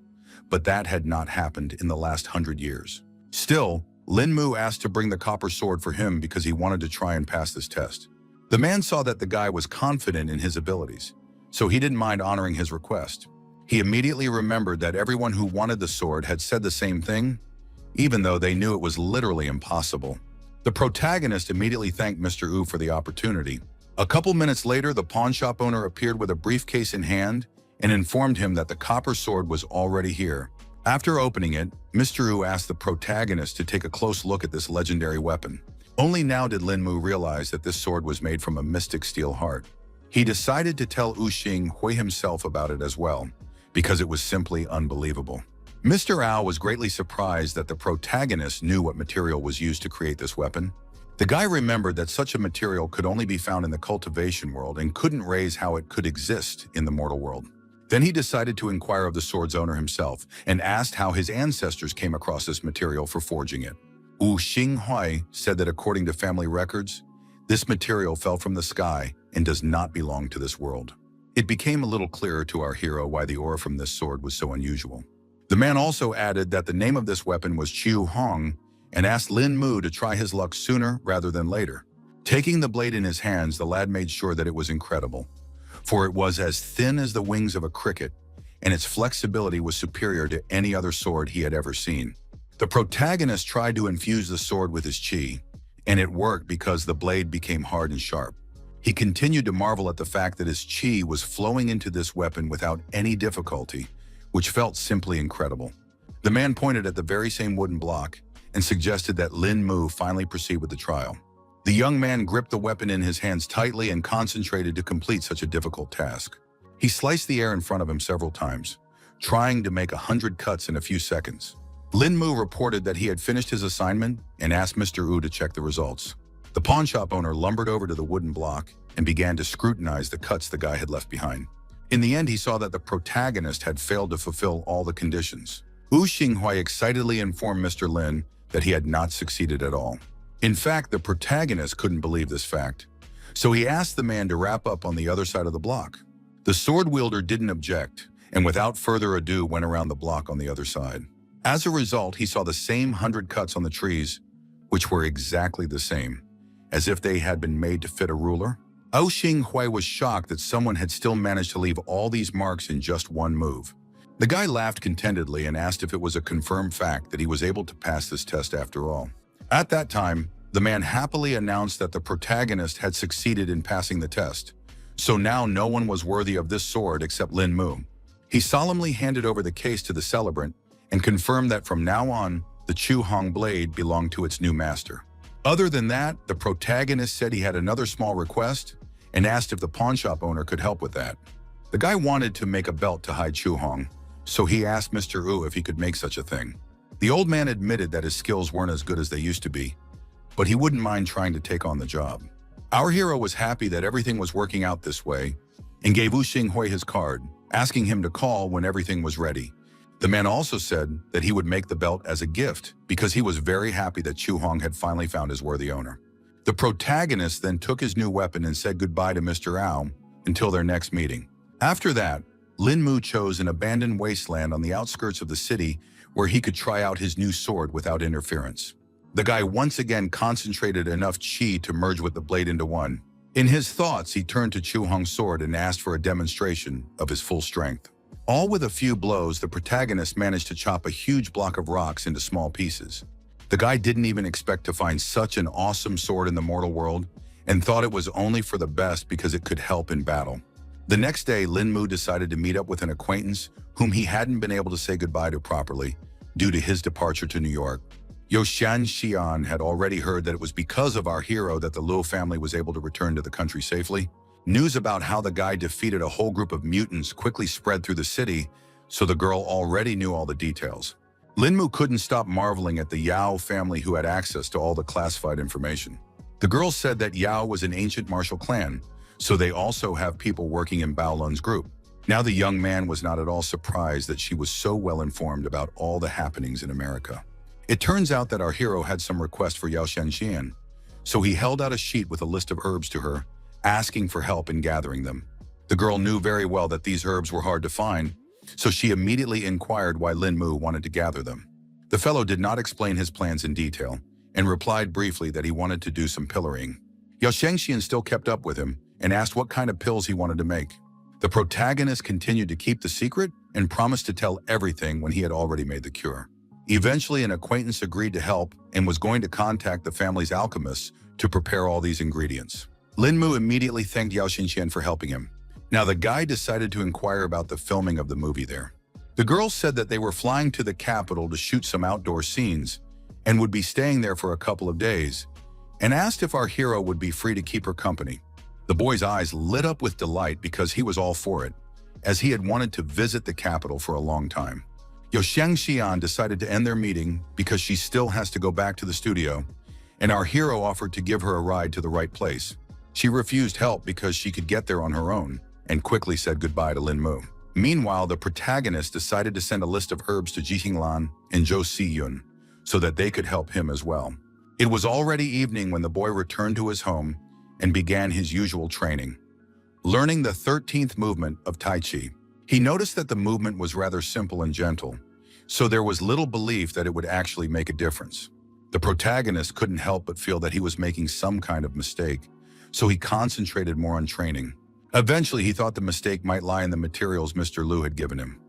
Speaker 1: but that had not happened in the last 100 years. Still, Lin Mu asked to bring the copper sword for him because he wanted to try and pass this test. The man saw that the guy was confident in his abilities, so he didn't mind honoring his request. He immediately remembered that everyone who wanted the sword had said the same thing, even though they knew it was literally impossible. The protagonist immediately thanked Mr. Wu for the opportunity. A couple minutes later, the pawnshop owner appeared with a briefcase in hand and informed him that the copper sword was already here. After opening it, Mr. Wu asked the protagonist to take a close look at this legendary weapon. Only now did Lin Mu realize that this sword was made from a mystic steel heart. He decided to tell Wu Xinghui himself about it as well, because it was simply unbelievable. Mr. Ao was greatly surprised that the protagonist knew what material was used to create this weapon. The guy remembered that such a material could only be found in the cultivation world and couldn't raise how it could exist in the mortal world. Then he decided to inquire of the sword's owner himself and asked how his ancestors came across this material for forging it. Wu Xinghui said that according to family records, this material fell from the sky and does not belong to this world. It became a little clearer to our hero why the aura from this sword was so unusual. The man also added that the name of this weapon was Qiu Hong and asked Lin Mu to try his luck sooner rather than later. Taking the blade in his hands, the lad made sure that it was incredible, for it was as thin as the wings of a cricket, and its flexibility was superior to any other sword he had ever seen. The protagonist tried to infuse the sword with his qi, and it worked because the blade became hard and sharp. He continued to marvel at the fact that his qi was flowing into this weapon without any difficulty, which felt simply incredible. The man pointed at the very same wooden block and suggested that Lin Mu finally proceed with the trial. The young man gripped the weapon in his hands tightly and concentrated to complete such a difficult task. He sliced the air in front of him several times, trying to make 100 cuts in a few seconds. Lin Mu reported that he had finished his assignment and asked Mr. Wu to check the results. The pawnshop owner lumbered over to the wooden block and began to scrutinize the cuts the guy had left behind. In the end, he saw that the protagonist had failed to fulfill all the conditions. Wu Xinghui excitedly informed Mr. Lin that he had not succeeded at all. In fact, the protagonist couldn't believe this fact, so he asked the man to wrap up on the other side of the block. The sword wielder didn't object, and without further ado went around the block on the other side. As a result, he saw the same 100 cuts on the trees, which were exactly the same, as if they had been made to fit a ruler. Ao Xinghui was shocked that someone had still managed to leave all these marks in just one move. The guy laughed contentedly and asked if it was a confirmed fact that he was able to pass this test after all. At that time, the man happily announced that the protagonist had succeeded in passing the test, so now no one was worthy of this sword except Lin Mu. He solemnly handed over the case to the celebrant and confirmed that from now on, the Qiu Hong blade belonged to its new master. Other than that, the protagonist said he had another small request and asked if the pawnshop owner could help with that. The guy wanted to make a belt to hide Qiu Hong, so he asked Mr. Wu if he could make such a thing. The old man admitted that his skills weren't as good as they used to be, but he wouldn't mind trying to take on the job. Our hero was happy that everything was working out this way and gave Wu Xinghui his card, asking him to call when everything was ready. The man also said that he would make the belt as a gift because he was very happy that Qiu Hong had finally found his worthy owner. The protagonist then took his new weapon and said goodbye to Mr. Ao until their next meeting. After that, Lin Mu chose an abandoned wasteland on the outskirts of the city where he could try out his new sword without interference. The guy once again concentrated enough qi to merge with the blade into one. In his thoughts, he turned to Qiu Hong's sword and asked for a demonstration of his full strength. All with a few blows, the protagonist managed to chop a huge block of rocks into small pieces. The guy didn't even expect to find such an awesome sword in the mortal world and thought it was only for the best because it could help in battle. The next day, Lin Mu decided to meet up with an acquaintance whom he hadn't been able to say goodbye to properly due to his departure to New York. Yoshan Xian had already heard that it was because of our hero that the Luo family was able to return to the country safely. News about how the guy defeated a whole group of mutants quickly spread through the city, so the girl already knew all the details. Linmu couldn't stop marveling at the Yao family who had access to all the classified information. The girl said that Yao was an ancient martial clan, so they also have people working in Baolun's group. Now the young man was not at all surprised that she was so well informed about all the happenings in America. It turns out that our hero had some request for Yao Shenxian, so he held out a sheet with a list of herbs to her, asking for help in gathering them. The girl knew very well that these herbs were hard to find, so she immediately inquired why Lin Mu wanted to gather them. The fellow did not explain his plans in detail, and replied briefly that he wanted to do some pillorying. Yao Shengxian still kept up with him and asked what kind of pills he wanted to make. The protagonist continued to keep the secret and promised to tell everything when he had already made the cure. Eventually, an acquaintance agreed to help and was going to contact the family's alchemists to prepare all these ingredients. Lin Mu immediately thanked Yao Xinxian for helping him. Now the guy decided to inquire about the filming of the movie there. The girls said that they were flying to the capital to shoot some outdoor scenes and would be staying there for a couple of days, and asked if our hero would be free to keep her company. The boy's eyes lit up with delight because he was all for it, as he had wanted to visit the capital for a long time. Yao Shengxian decided to end their meeting because she still has to go back to the studio, and our hero offered to give her a ride to the right place. She refused help because she could get there on her own, and quickly said goodbye to Lin Mu. Meanwhile, the protagonist decided to send a list of herbs to Ji Xinglan and Zhou Siyun so that they could help him as well. It was already evening when the boy returned to his home and began his usual training. Learning the 13th movement of Tai Chi, he noticed that the movement was rather simple and gentle, so there was little belief that it would actually make a difference. The protagonist couldn't help but feel that he was making some kind of mistake, so he concentrated more on training. Eventually, he thought the mistake might lie in the materials Mr. Liu had given him,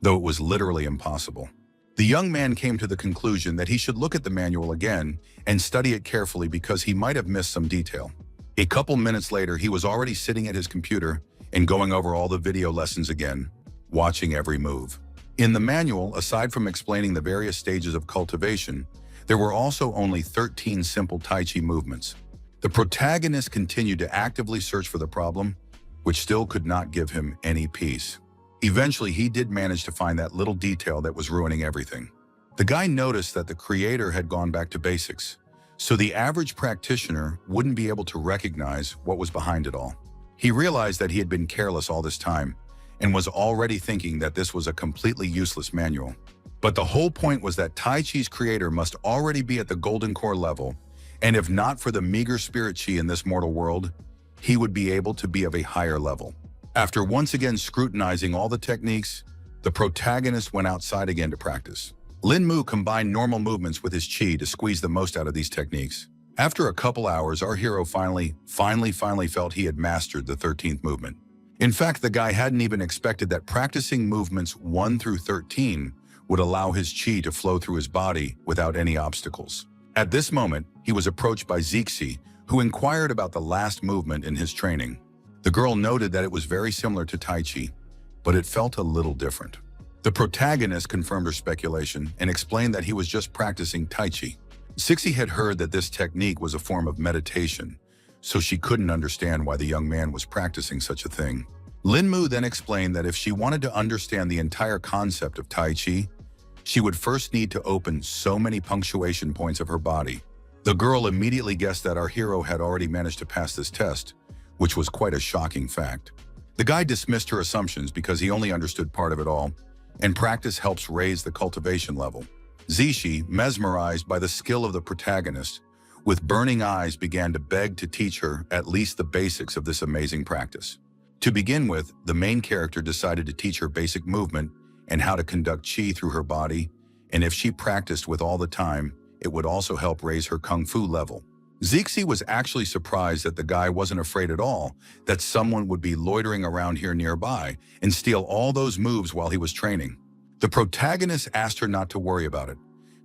Speaker 1: though it was literally impossible. The young man came to the conclusion that he should look at the manual again and study it carefully because he might have missed some detail. A couple minutes later, he was already sitting at his computer and going over all the video lessons again, watching every move. In the manual, aside from explaining the various stages of cultivation, there were also only 13 simple Tai Chi movements. The protagonist continued to actively search for the problem, which still could not give him any peace. Eventually, he did manage to find that little detail that was ruining everything. The guy noticed that the creator had gone back to basics, so the average practitioner wouldn't be able to recognize what was behind it all. He realized that he had been careless all this time and was already thinking that this was a completely useless manual. But the whole point was that Tai Chi's creator must already be at the golden core level, and if not for the meager spirit chi in this mortal world, he would be able to be of a higher level. After once again scrutinizing all the techniques, the protagonist went outside again to practice. Lin Mu combined normal movements with his chi to squeeze the most out of these techniques. After a couple hours, our hero finally felt he had mastered the 13th movement. In fact, the guy hadn't even expected that practicing movements 1 through 13 would allow his chi to flow through his body without any obstacles. At this moment, he was approached by Zixi, who inquired about the last movement in his training. The girl noted that it was very similar to Tai Chi, but it felt a little different. The protagonist confirmed her speculation and explained that he was just practicing Tai Chi. Zixi had heard that this technique was a form of meditation, so she couldn't understand why the young man was practicing such a thing. Lin Mu then explained that if she wanted to understand the entire concept of Tai Chi, she would first need to open so many punctuation points of her body. The girl immediately guessed that our hero had already managed to pass this test, which was quite a shocking fact. The guy dismissed her assumptions because he only understood part of it all, and practice helps raise the cultivation level. Zishi, mesmerized by the skill of the protagonist, with burning eyes began to beg to teach her at least the basics of this amazing practice. To begin with, the main character decided to teach her basic movement and how to conduct chi through her body, and if she practiced with all the time, it would also help raise her kung fu level. Zixi was actually surprised that the guy wasn't afraid at all that someone would be loitering around here nearby and steal all those moves while he was training. The protagonist asked her not to worry about it,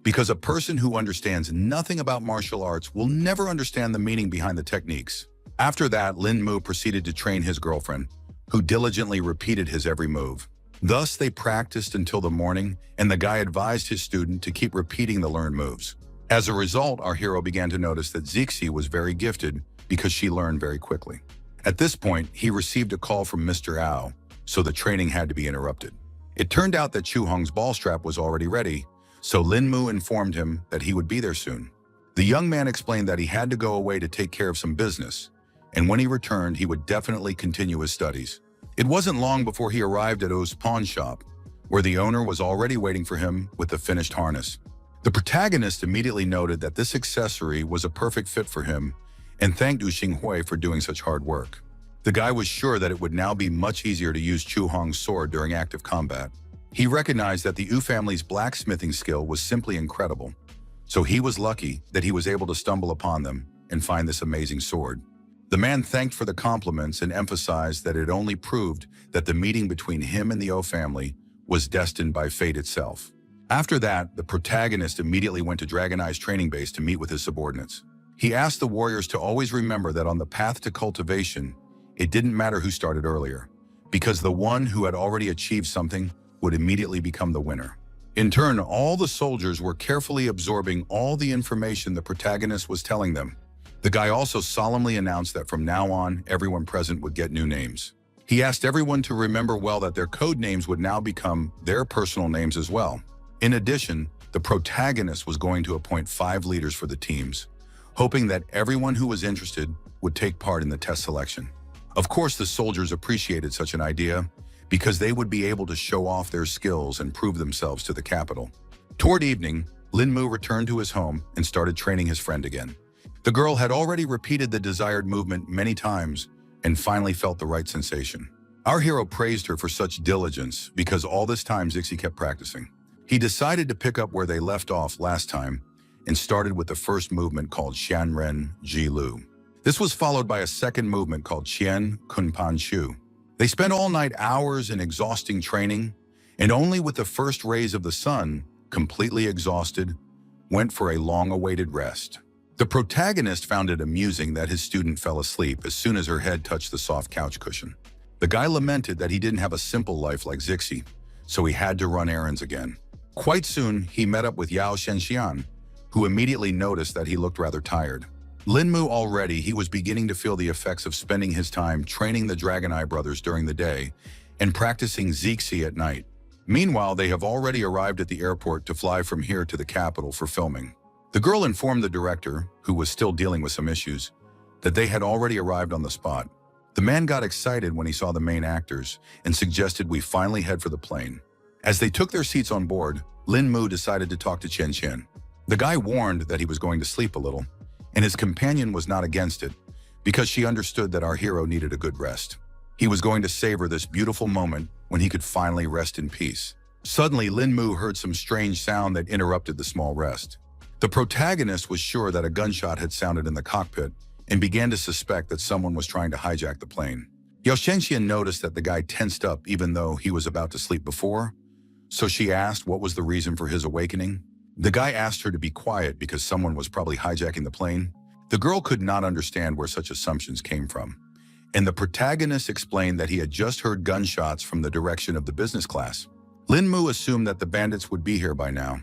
Speaker 1: because a person who understands nothing about martial arts will never understand the meaning behind the techniques. After that, Lin Mu proceeded to train his girlfriend, who diligently repeated his every move. Thus, they practiced until the morning, and the guy advised his student to keep repeating the learned moves. As a result, our hero began to notice that Zixi was very gifted because she learned very quickly. At this point, he received a call from Mr. Ao, so the training had to be interrupted. It turned out that Chu Hong's ball strap was already ready, so Lin Mu informed him that he would be there soon. The young man explained that he had to go away to take care of some business, and when he returned, he would definitely continue his studies. It wasn't long before he arrived at O's pawn shop, where the owner was already waiting for him with the finished harness. The protagonist immediately noted that this accessory was a perfect fit for him and thanked Wu Xinghui for doing such hard work. The guy was sure that it would now be much easier to use Chu Hong's sword during active combat. He recognized that the Yu family's blacksmithing skill was simply incredible, so he was lucky that he was able to stumble upon them and find this amazing sword. The man thanked for the compliments and emphasized that it only proved that the meeting between him and the O family was destined by fate itself. After that, the protagonist immediately went to Dragon Eye's training base to meet with his subordinates. He asked the warriors to always remember that on the path to cultivation, it didn't matter who started earlier, because the one who had already achieved something would immediately become the winner. In turn, all the soldiers were carefully absorbing all the information the protagonist was telling them. The guy also solemnly announced that from now on, everyone present would get new names. He asked everyone to remember well that their code names would now become their personal names as well. In addition, the protagonist was going to appoint 5 leaders for the teams, hoping that everyone who was interested would take part in the test selection. Of course, the soldiers appreciated such an idea because they would be able to show off their skills and prove themselves to the capital. Toward evening, Lin Mu returned to his home and started training his friend again. The girl had already repeated the desired movement many times and finally felt the right sensation. Our hero praised her for such diligence because all this time Zixi kept practicing. He decided to pick up where they left off last time and started with the first movement called Xianren Ji Lu. This was followed by a second movement called Qian Kunpan Shu. They spent all night hours in exhausting training, and only with the first rays of the sun, completely exhausted, went for a long-awaited rest. The protagonist found it amusing that his student fell asleep as soon as her head touched the soft couch cushion. The guy lamented that he didn't have a simple life like Zixi, so he had to run errands again. Quite soon, he met up with Yao Shenxian, who immediately noticed that he looked rather tired. Lin Mu already, he was beginning to feel the effects of spending his time training the Dragon Eye brothers during the day and practicing Zixi at night. Meanwhile, they have already arrived at the airport to fly from here to the capital for filming. The girl informed the director, who was still dealing with some issues, that they had already arrived on the spot. The man got excited when he saw the main actors and suggested we finally head for the plane. As they took their seats on board, Lin Mu decided to talk to Chen Chen. The guy warned that he was going to sleep a little, and his companion was not against it because she understood that our hero needed a good rest. He was going to savor this beautiful moment when he could finally rest in peace. Suddenly, Lin Mu heard some strange sound that interrupted the small rest. The protagonist was sure that a gunshot had sounded in the cockpit and began to suspect that someone was trying to hijack the plane. Yao Shenxian noticed that the guy tensed up even though he was about to sleep before, so she asked what was the reason for his awakening. The guy asked her to be quiet because someone was probably hijacking the plane. The girl could not understand where such assumptions came from, and the protagonist explained that he had just heard gunshots from the direction of the business class. Lin Mu assumed that the bandits would be here by now,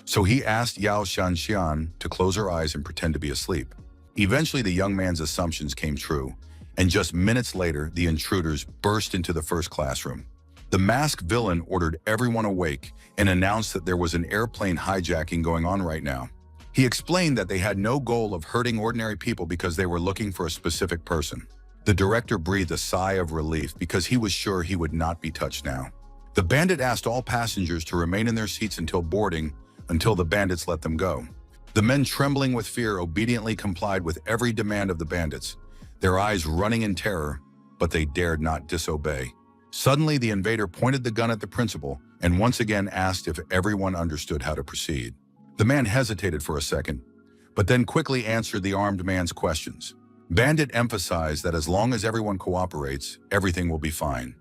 Speaker 1: so he asked Yao Shenxian to close her eyes and pretend to be asleep. Eventually, the young man's assumptions came true, and just minutes later, the intruders burst into the first classroom. The masked villain ordered everyone awake and announced that there was an airplane hijacking going on right now. He explained that they had no goal of hurting ordinary people because they were looking for a specific person. The director breathed a sigh of relief because he was sure he would not be touched now. The bandit asked all passengers to remain in their seats until boarding, until the bandits let them go. The men, trembling with fear, obediently complied with every demand of the bandits, their eyes running in terror, but they dared not disobey. Suddenly, the invader pointed the gun at the principal and once again asked if everyone understood how to proceed. The man hesitated for a second, but then quickly answered the armed man's questions. Bandit emphasized that as long as everyone cooperates, everything will be fine.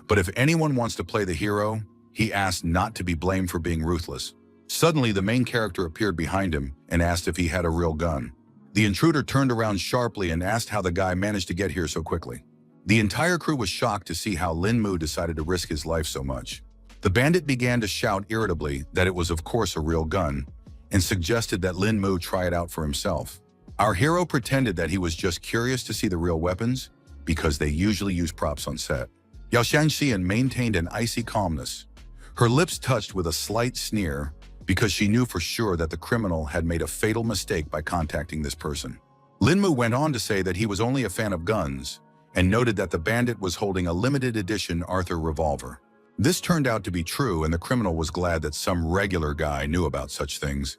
Speaker 1: But if anyone wants to play the hero, he asked not to be blamed for being ruthless. Suddenly, the main character appeared behind him and asked if he had a real gun. The intruder turned around sharply and asked how the guy managed to get here so quickly. The entire crew was shocked to see how Lin Mu decided to risk his life so much. The bandit began to shout irritably that it was of course a real gun and suggested that Lin Mu try it out for himself. Our hero pretended that he was just curious to see the real weapons because they usually use props on set. Yao Shanxian maintained an icy calmness. Her lips touched with a slight sneer because she knew for sure that the criminal had made a fatal mistake by contacting this person. Lin Mu went on to say that he was only a fan of guns and noted that the bandit was holding a limited edition Arthur revolver. This turned out to be true, and the criminal was glad that some regular guy knew about such things,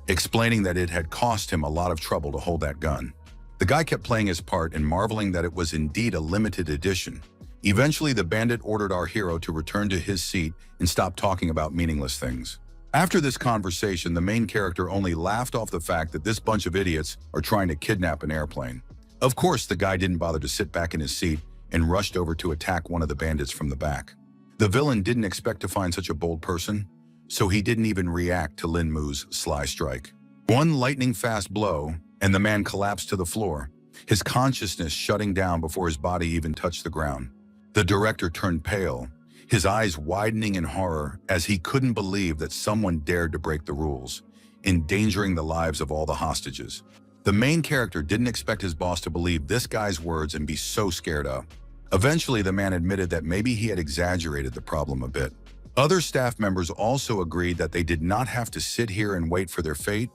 Speaker 1: explaining that it had cost him a lot of trouble to hold that gun. The guy kept playing his part and marveling that it was indeed a limited edition. Eventually, the bandit ordered our hero to return to his seat and stop talking about meaningless things. After this conversation, the main character only laughed off the fact that this bunch of idiots are trying to kidnap an airplane. Of course, the guy didn't bother to sit back in his seat and rushed over to attack one of the bandits from the back. The villain didn't expect to find such a bold person, so he didn't even react to Lin Mu's sly strike. One lightning-fast blow, and the man collapsed to the floor, his consciousness shutting down before his body even touched the ground. The director turned pale, his eyes widening in horror as he couldn't believe that someone dared to break the rules, endangering the lives of all the hostages. The main character didn't expect his boss to believe this guy's words and be so scared up. Eventually, the man admitted that maybe he had exaggerated the problem a bit. Other staff members also agreed that they did not have to sit here and wait for their fate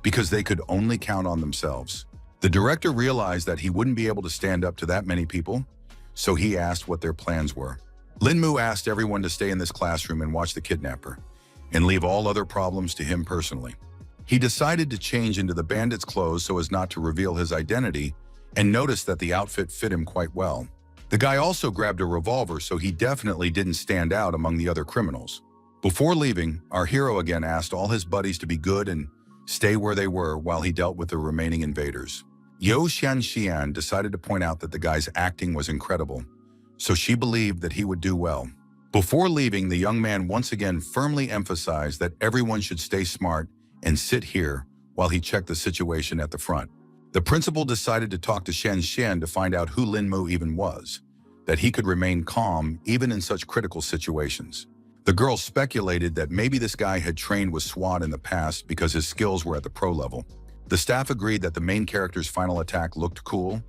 Speaker 1: because they could only count on themselves. The director realized that he wouldn't be able to stand up to that many people, so he asked what their plans were. Lin Mu asked everyone to stay in this classroom and watch the kidnapper, and leave all other problems to him personally. He decided to change into the bandit's clothes so as not to reveal his identity, and noticed that the outfit fit him quite well. The guy also grabbed a revolver, so he definitely didn't stand out among the other criminals. Before leaving, our hero again asked all his buddies to be good and stay where they were while he dealt with the remaining invaders. Yao Shanxian decided to point out that the guy's acting was incredible, so she believed that he would do well. Before leaving, the young man once again firmly emphasized that everyone should stay smart and sit here while he checked the situation at the front. The principal decided to talk to Shanxian to find out who Lin Mu even was, that he could remain calm even in such critical situations. The girl speculated that maybe this guy had trained with SWAT in the past because his skills were at the pro level. The staff agreed that the main character's final attack looked cool,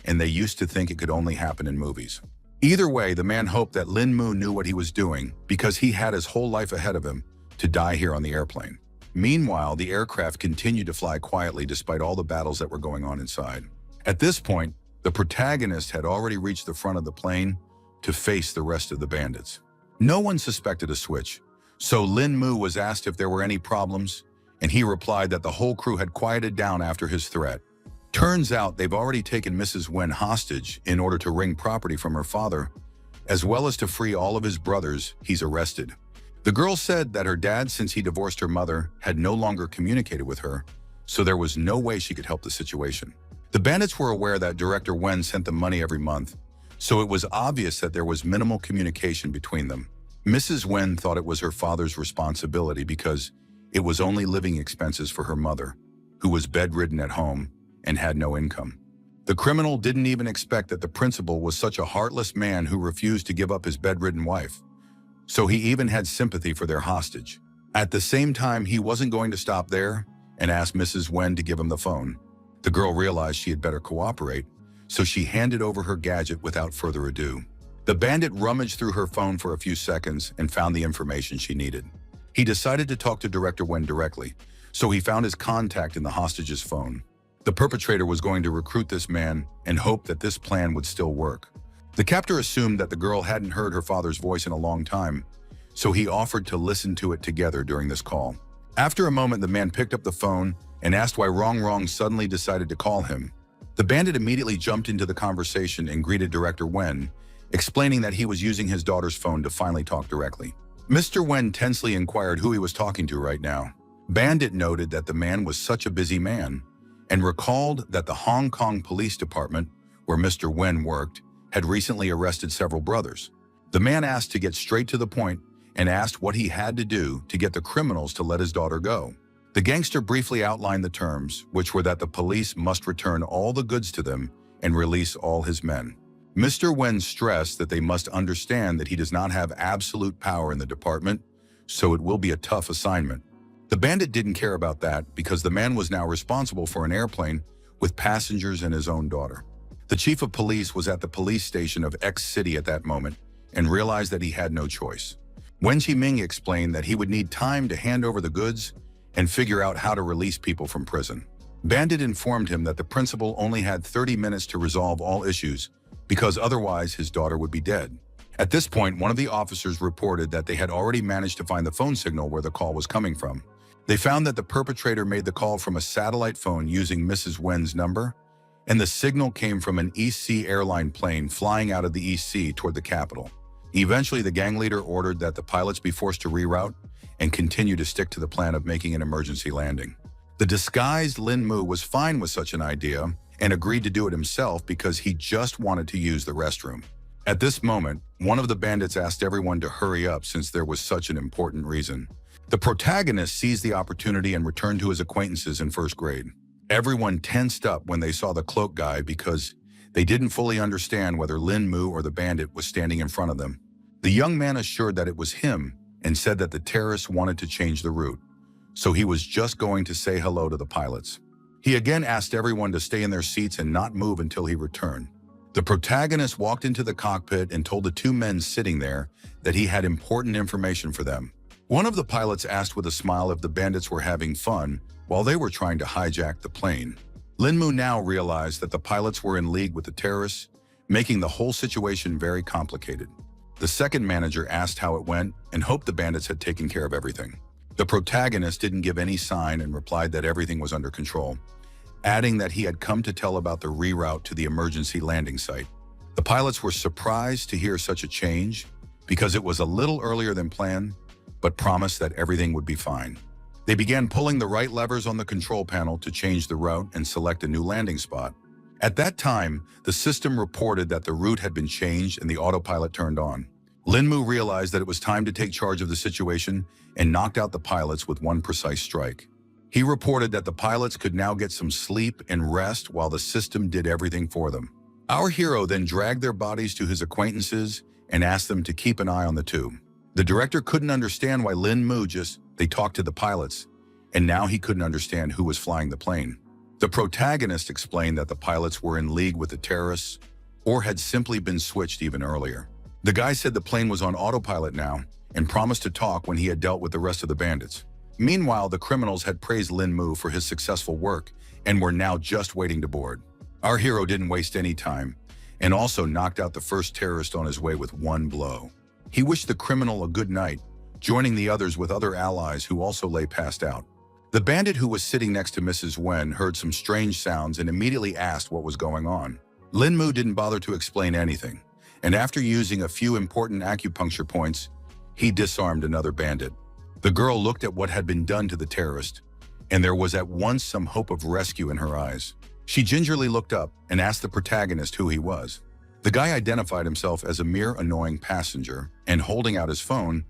Speaker 1: and they used to think it could only happen in movies. Either way, the man hoped that Lin Mu knew what he was doing because he had his whole life ahead of him to die here on the airplane. Meanwhile, the aircraft continued to fly quietly despite all the battles that were going on inside. At this point, the protagonist had already reached the front of the plane to face the rest of the bandits. No one suspected a switch, so Lin Mu was asked if there were any problems, and he replied that the whole crew had quieted down after his threat. Turns out they've already taken Mrs. Wen hostage in order to wring property from her father, as well as to free all of his brothers he's arrested. The girl said that her dad, since he divorced her mother, had no longer communicated with her, so there was no way she could help the situation. The bandits were aware that Director Wen sent them money every month, so it was obvious that there was minimal communication between them. Mrs. Wen thought it was her father's responsibility because it was only living expenses for her mother, who was bedridden at home and had no income. The criminal didn't even expect that the principal was such a heartless man who refused to give up his bedridden wife, so he even had sympathy for their hostage. At the same time, he wasn't going to stop there and asked Mrs. Wen to give him the phone. The girl realized she had better cooperate, so she handed over her gadget without further ado. The bandit rummaged through her phone for a few seconds and found the information she needed. He decided to talk to Director Wen directly, so he found his contact in the hostage's phone. The perpetrator was going to recruit this man and hoped that this plan would still work. The captor assumed that the girl hadn't heard her father's voice in a long time, so he offered to listen to it together during this call. After a moment, the man picked up the phone and asked why Rong suddenly decided to call him. The bandit immediately jumped into the conversation and greeted Director Wen, explaining that he was using his daughter's phone to finally talk directly. Mr. Wen tensely inquired who he was talking to right now. Bandit noted that the man was such a busy man and recalled that the Hong Kong Police Department, where Mr. Wen worked, had recently arrested several brothers. The man asked to get straight to the point and asked what he had to do to get the criminals to let his daughter go. The gangster briefly outlined the terms, which were that the police must return all the goods to them and release all his men. Mr. Wen stressed that they must understand that he does not have absolute power in the department, so it will be a tough assignment. The bandit didn't care about that because the man was now responsible for an airplane with passengers and his own daughter. The chief of police was at the police station of X city at that moment and realized that he had no choice. Wen Qiming explained that he would need time to hand over the goods and figure out how to release people from prison. Bandit informed him that the principal only had 30 minutes to resolve all issues because otherwise his daughter would be dead. At this point, one of the officers reported that they had already managed to find the phone signal where the call was coming from. They found that the perpetrator made the call from a satellite phone using Mrs. Wen's number, and the signal came from an EC airline plane flying out of the EC toward the capital. Eventually, the gang leader ordered that the pilots be forced to reroute and continue to stick to the plan of making an emergency landing. The disguised Lin Mu was fine with such an idea and agreed to do it himself because he just wanted to use the restroom. At this moment, one of the bandits asked everyone to hurry up since there was such an important reason. The protagonist seized the opportunity and returned to his acquaintances in first grade. Everyone tensed up when they saw the cloak guy because they didn't fully understand whether Lin Mu or the bandit was standing in front of them. The young man assured that it was him and said that the terrorists wanted to change the route, so he was just going to say hello to the pilots. He again asked everyone to stay in their seats and not move until he returned. The protagonist walked into the cockpit and told the two men sitting there that he had important information for them. One of the pilots asked with a smile if the bandits were having fun while they were trying to hijack the plane. Lin Mu now realized that the pilots were in league with the terrorists, making the whole situation very complicated. The second manager asked how it went and hoped the bandits had taken care of everything. The protagonist didn't give any sign and replied that everything was under control, adding that he had come to tell about the reroute to the emergency landing site. The pilots were surprised to hear such a change because it was a little earlier than planned, but promised that everything would be fine. They began pulling the right levers on the control panel to change the route and select a new landing spot. At that time, the system reported that the route had been changed and the autopilot turned on. Lin Mu realized that it was time to take charge of the situation and knocked out the pilots with one precise strike. He reported that the pilots could now get some sleep and rest while the system did everything for them. Our hero then dragged their bodies to his acquaintances and asked them to keep an eye on the two. The director couldn't understand why Lin Mu they talked to the pilots, and now he couldn't understand who was flying the plane. The protagonist explained that the pilots were in league with the terrorists or had simply been switched even earlier. The guy said the plane was on autopilot now and promised to talk when he had dealt with the rest of the bandits. Meanwhile, the criminals had praised Lin Mu for his successful work and were now just waiting to board. Our hero didn't waste any time and also knocked out the first terrorist on his way with one blow. He wished the criminal a good night, joining the others with other allies who also lay passed out. The bandit who was sitting next to Mrs. Wen heard some strange sounds and immediately asked what was going on. Lin Mu didn't bother to explain anything, and after using a few important acupuncture points, he disarmed another bandit. The girl looked at what had been done to the terrorist, and there was at once some hope of rescue in her eyes. She gingerly looked up and asked the protagonist who he was. The guy identified himself as a mere annoying passenger and, holding out his phone,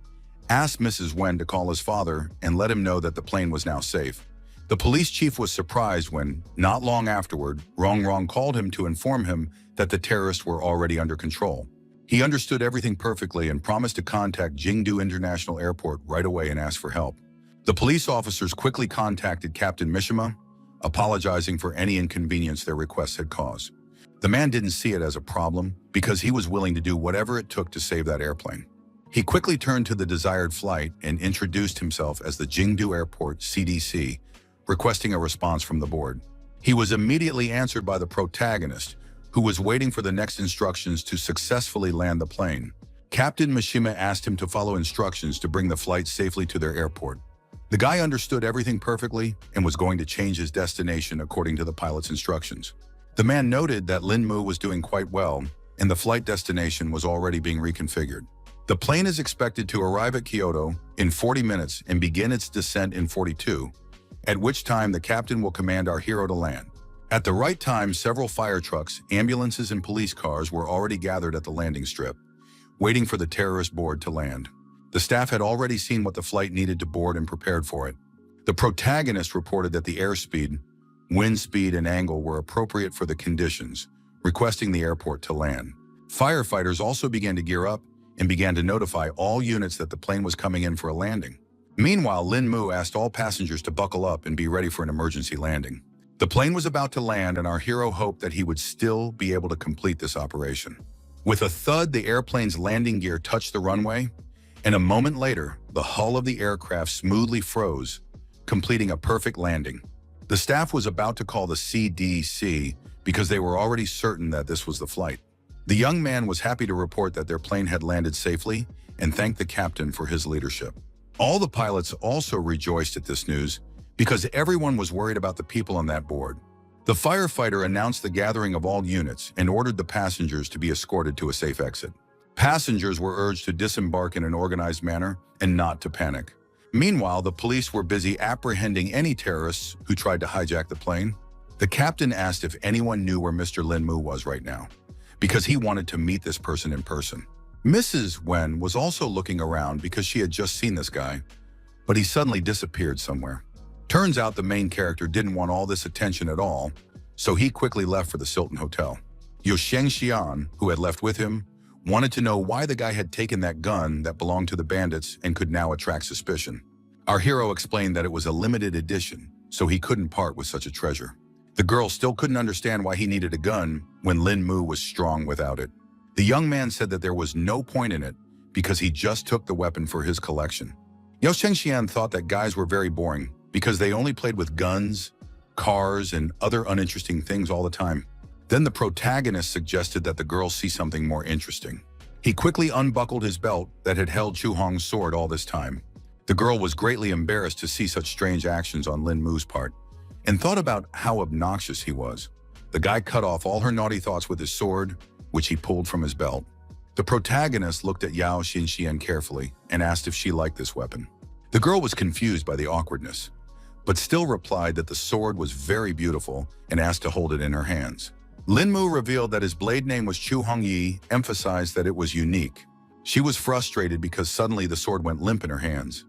Speaker 1: asked Mrs. Wen to call his father and let him know that the plane was now safe. The police chief was surprised when, not long afterward, Rong called him to inform him that the terrorists were already under control. He understood everything perfectly and promised to contact Jingdu International Airport right away and ask for help. The police officers quickly contacted Captain Mishima, apologizing for any inconvenience their requests had caused. The man didn't see it as a problem because he was willing to do whatever it took to save that airplane. He quickly turned to the desired flight and introduced himself as the Jingdu Airport CDC, requesting a response from the board. He was immediately answered by the protagonist, who was waiting for the next instructions to successfully land the plane. Captain Mishima asked him to follow instructions to bring the flight safely to their airport. The guy understood everything perfectly and was going to change his destination according to the pilot's instructions. The man noted that Lin Mu was doing quite well, and the flight destination was already being reconfigured. The plane is expected to arrive at Kyoto in 40 minutes and begin its descent in 42, at which time the captain will command our hero to land. At the right time, several fire trucks, ambulances, and police cars were already gathered at the landing strip, waiting for the terrorist board to land. The staff had already seen what the flight needed to board and prepared for it. The protagonist reported that the airspeed, wind speed, and angle were appropriate for the conditions, requesting the airport to land. Firefighters also began to gear up and began to notify all units that the plane was coming in for a landing. Meanwhile, Lin Mu asked all passengers to buckle up and be ready for an emergency landing. The plane was about to land, and our hero hoped that he would still be able to complete this operation. With a thud, the airplane's landing gear touched the runway, and a moment later, the hull of the aircraft smoothly froze, completing a perfect landing. The staff was about to call the CDC because they were already certain that this was the flight. The young man was happy to report that their plane had landed safely and thanked the captain for his leadership. All the pilots also rejoiced at this news because everyone was worried about the people on that board. The firefighter announced the gathering of all units and ordered the passengers to be escorted to a safe exit. Passengers were urged to disembark in an organized manner and not to panic. Meanwhile, the police were busy apprehending any terrorists who tried to hijack the plane. The captain asked if anyone knew where Mr. Lin Mu was right now, because he wanted to meet this person in person. Mrs. Wen was also looking around because she had just seen this guy, but he suddenly disappeared somewhere. Turns out the main character didn't want all this attention at all, so he quickly left for the Silton Hotel. Yu Shengxian, who had left with him, wanted to know why the guy had taken that gun that belonged to the bandits and could now attract suspicion. Our hero explained that it was a limited edition, so he couldn't part with such a treasure. The girl still couldn't understand why he needed a gun when Lin Mu was strong without it. The young man said that there was no point in it because he just took the weapon for his collection. Yao Shengxian thought that guys were very boring because they only played with guns, cars, and other uninteresting things all the time. Then the protagonist suggested that the girl see something more interesting. He quickly unbuckled his belt that had held Chu Hong's sword all this time. The girl was greatly embarrassed to see such strange actions on Lin Mu's part and thought about how obnoxious he was. The guy cut off all her naughty thoughts with his sword, which he pulled from his belt. The protagonist looked at Yao Xinxian carefully and asked if she liked this weapon. The girl was confused by the awkwardness, but still replied that the sword was very beautiful and asked to hold it in her hands. Lin Mu revealed that his blade name was Chu Hongyi, emphasized that it was unique. She was frustrated because suddenly the sword went limp in her hands,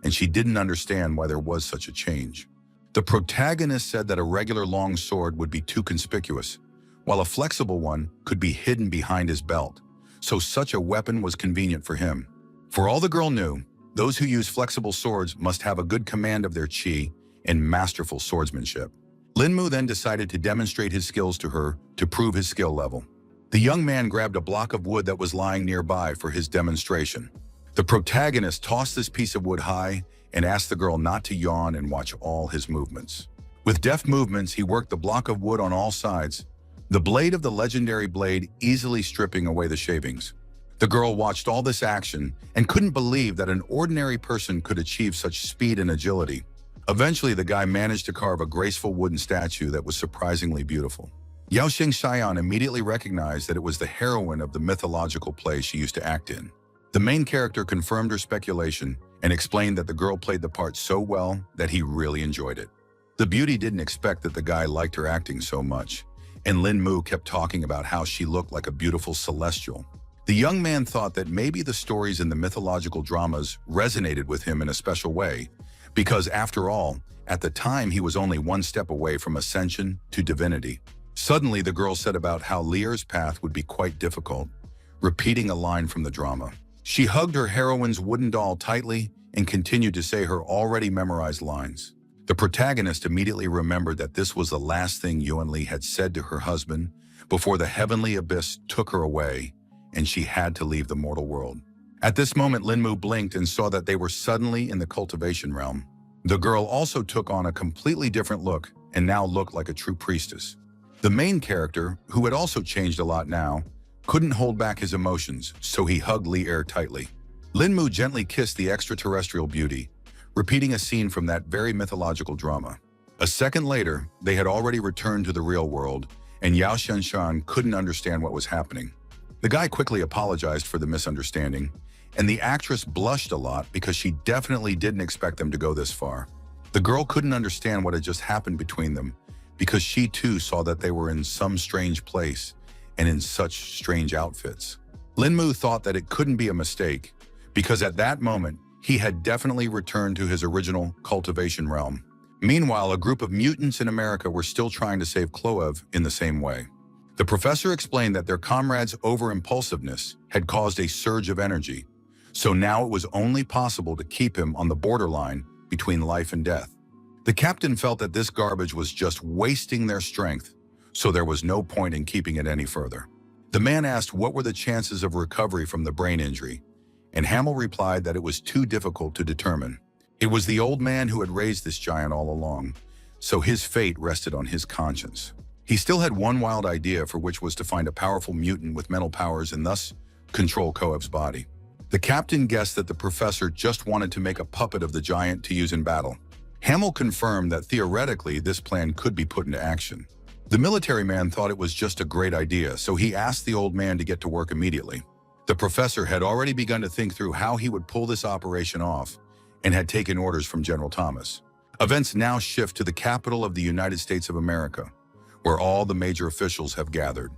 Speaker 1: and she didn't understand why there was such a change. The protagonist said that a regular long sword would be too conspicuous, while a flexible one could be hidden behind his belt, so such a weapon was convenient for him. For all the girl knew, those who use flexible swords must have a good command of their chi and masterful swordsmanship. Lin Mu then decided to demonstrate his skills to her to prove his skill level. The young man grabbed a block of wood that was lying nearby for his demonstration. The protagonist tossed this piece of wood high and asked the girl not to yawn and watch all his movements. With deft movements, he worked the block of wood on all sides, the blade of the legendary blade easily stripping away the shavings. The girl watched all this action and couldn't believe that an ordinary person could achieve such speed and agility. Eventually, the guy managed to carve a graceful wooden statue that was surprisingly beautiful. Yao Xingxian immediately recognized that it was the heroine of the mythological play she used to act in. The main character confirmed her speculation and explained that the girl played the part so well that he really enjoyed it. The beauty didn't expect that the guy liked her acting so much, and Lin Mu kept talking about how she looked like a beautiful celestial. The young man thought that maybe the stories in the mythological dramas resonated with him in a special way, because after all, at the time he was only one step away from ascension to divinity. Suddenly, the girl said about how Lear's path would be quite difficult, repeating a line from the drama. She hugged her heroine's wooden doll tightly and continued to say her already memorized lines. The protagonist immediately remembered that this was the last thing Yuan Li had said to her husband before the heavenly abyss took her away and she had to leave the mortal world. At this moment, Lin Mu blinked and saw that they were suddenly in the cultivation realm. The girl also took on a completely different look and now looked like a true priestess. The main character, who had also changed a lot now, couldn't hold back his emotions, so he hugged Li Er tightly. Lin Mu gently kissed the extraterrestrial beauty, repeating a scene from that very mythological drama. A second later, they had already returned to the real world, and Yao Shanshan couldn't understand what was happening. The guy quickly apologized for the misunderstanding, and the actress blushed a lot because she definitely didn't expect them to go this far. The girl couldn't understand what had just happened between them because she too saw that they were in some strange place and in such strange outfits. Lin Mu thought that it couldn't be a mistake because at that moment, he had definitely returned to his original cultivation realm. Meanwhile, a group of mutants in America were still trying to save Cloev in the same way. The professor explained that their comrades' over-impulsiveness had caused a surge of energy, so now it was only possible to keep him on the borderline between life and death. The captain felt that this garbage was just wasting their strength, so there was no point in keeping it any further. The man asked what were the chances of recovery from the brain injury, and Hamill replied that it was too difficult to determine. It was the old man who had raised this giant all along, so his fate rested on his conscience. He still had one wild idea, for which was to find a powerful mutant with mental powers and thus control Koev's body. The captain guessed that the professor just wanted to make a puppet of the giant to use in battle. Hamill confirmed that theoretically this plan could be put into action. The military man thought it was just a great idea, so he asked the old man to get to work immediately. The professor had already begun to think through how he would pull this operation off and had taken orders from General Thomas. Events now shift to the capital of the United States of America, where all the major officials have gathered.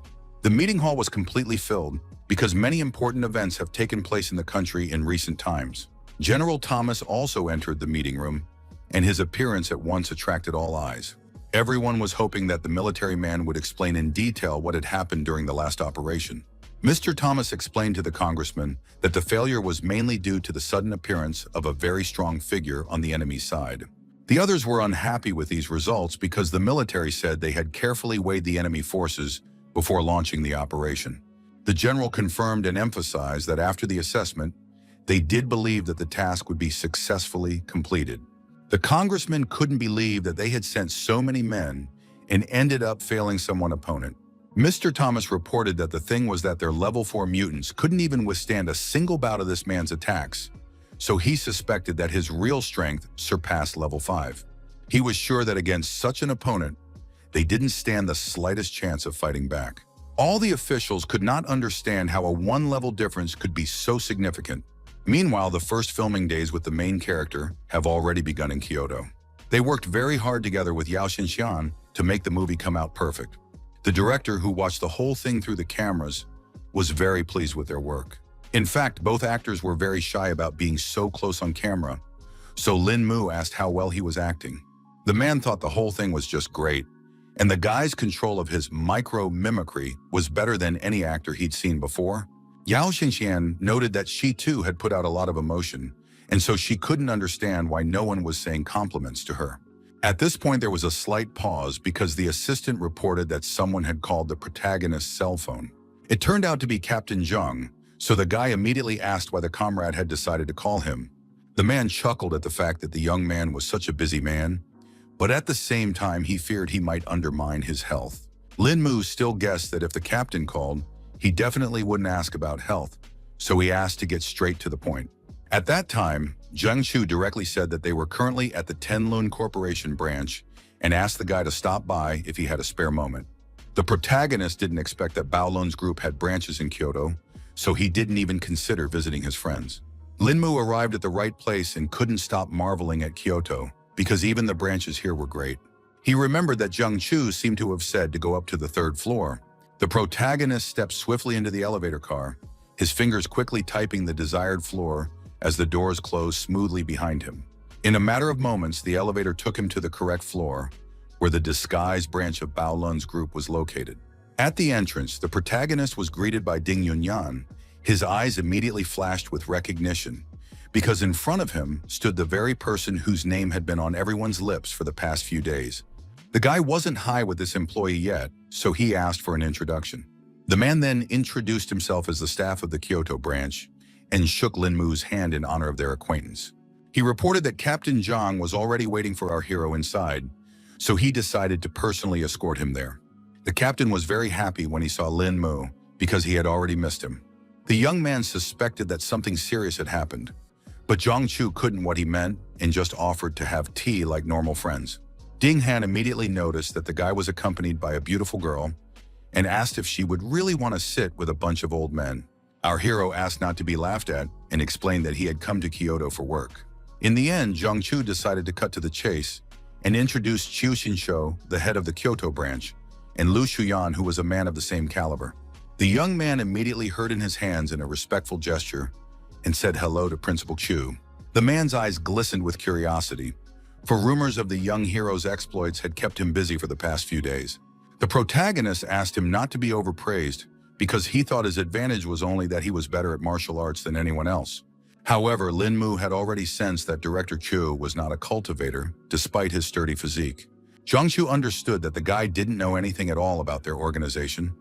Speaker 1: The meeting hall was completely filled because many important events have taken place in the country in recent times. General Thomas also entered the meeting room, and his appearance at once attracted all eyes. Everyone was hoping that the military man would explain in detail what had happened during the last operation. Mr. Thomas explained to the congressman that the failure was mainly due to the sudden appearance of a very strong figure on the enemy's side. The others were unhappy with these results because the military said they had carefully weighed the enemy forces before launching the operation. The general confirmed and emphasized that after the assessment, they did believe that the task would be successfully completed. The congressman couldn't believe that they had sent so many men and ended up failing someone opponent. Mr. Thomas reported that the thing was that their level 4 mutants couldn't even withstand a single bout of this man's attacks, so he suspected that his real strength surpassed level 5. He was sure that against such an opponent, they didn't stand the slightest chance of fighting back. All the officials could not understand how a one-level difference could be so significant. Meanwhile, the first filming days with the main character have already begun in Kyoto. They worked very hard together with Yao Xinxian to make the movie come out perfect. The director, who watched the whole thing through the cameras, was very pleased with their work. In fact, both actors were very shy about being so close on camera, so Lin Mu asked how well he was acting. The man thought the whole thing was just great, and the guy's control of his micro-mimicry was better than any actor he'd seen before. Yao Xinxian noted that she too had put out a lot of emotion, and so she couldn't understand why no one was saying compliments to her. At this point, there was a slight pause because the assistant reported that someone had called the protagonist's cell phone. It turned out to be Captain Zheng, so the guy immediately asked why the comrade had decided to call him. The man chuckled at the fact that the young man was such a busy man, but at the same time he feared he might undermine his health. Lin Mu still guessed that if the captain called, he definitely wouldn't ask about health, so he asked to get straight to the point. At that time, Zheng Chu directly said that they were currently at the Tenlun Corporation branch and asked the guy to stop by if he had a spare moment. The protagonist didn't expect that Baolun's group had branches in Kyoto, so he didn't even consider visiting his friends. Lin Mu arrived at the right place and couldn't stop marveling at Kyoto, because even the branches here were great. He remembered that Zheng Chu seemed to have said to go up to the 3rd floor. The protagonist stepped swiftly into the elevator car, his fingers quickly typing the desired floor as the doors closed smoothly behind him. In a matter of moments, the elevator took him to the correct floor, where the disguised branch of Baolun's group was located. At the entrance, the protagonist was greeted by Ding Yunyan. His eyes immediately flashed with recognition, because in front of him stood the very person whose name had been on everyone's lips for the past few days. The guy wasn't high with this employee yet, so he asked for an introduction. The man then introduced himself as the staff of the Kyoto branch and shook Lin Mu's hand in honor of their acquaintance. He reported that Captain Zhang was already waiting for our hero inside, so he decided to personally escort him there. The captain was very happy when he saw Lin Mu because he had already missed him. The young man suspected that something serious had happened, but Zhang Chu couldn't what he meant and just offered to have tea like normal friends. Ding Han immediately noticed that the guy was accompanied by a beautiful girl and asked if she would really want to sit with a bunch of old men. Our hero asked not to be laughed at and explained that he had come to Kyoto for work. In the end, Zhang Chu decided to cut to the chase and introduced Qiu Xinshou, the head of the Kyoto branch, and Lu Shuyan, who was a man of the same caliber. The young man immediately hurt in his hands in a respectful gesture and said hello to Principal Qiu. The man's eyes glistened with curiosity, for rumors of the young hero's exploits had kept him busy for the past few days. The protagonist asked him not to be overpraised because he thought his advantage was only that he was better at martial arts than anyone else. However, Lin Mu had already sensed that Director Q was not a cultivator, despite his sturdy physique. Zhang Chu understood that the guy didn't know anything at all about their organization,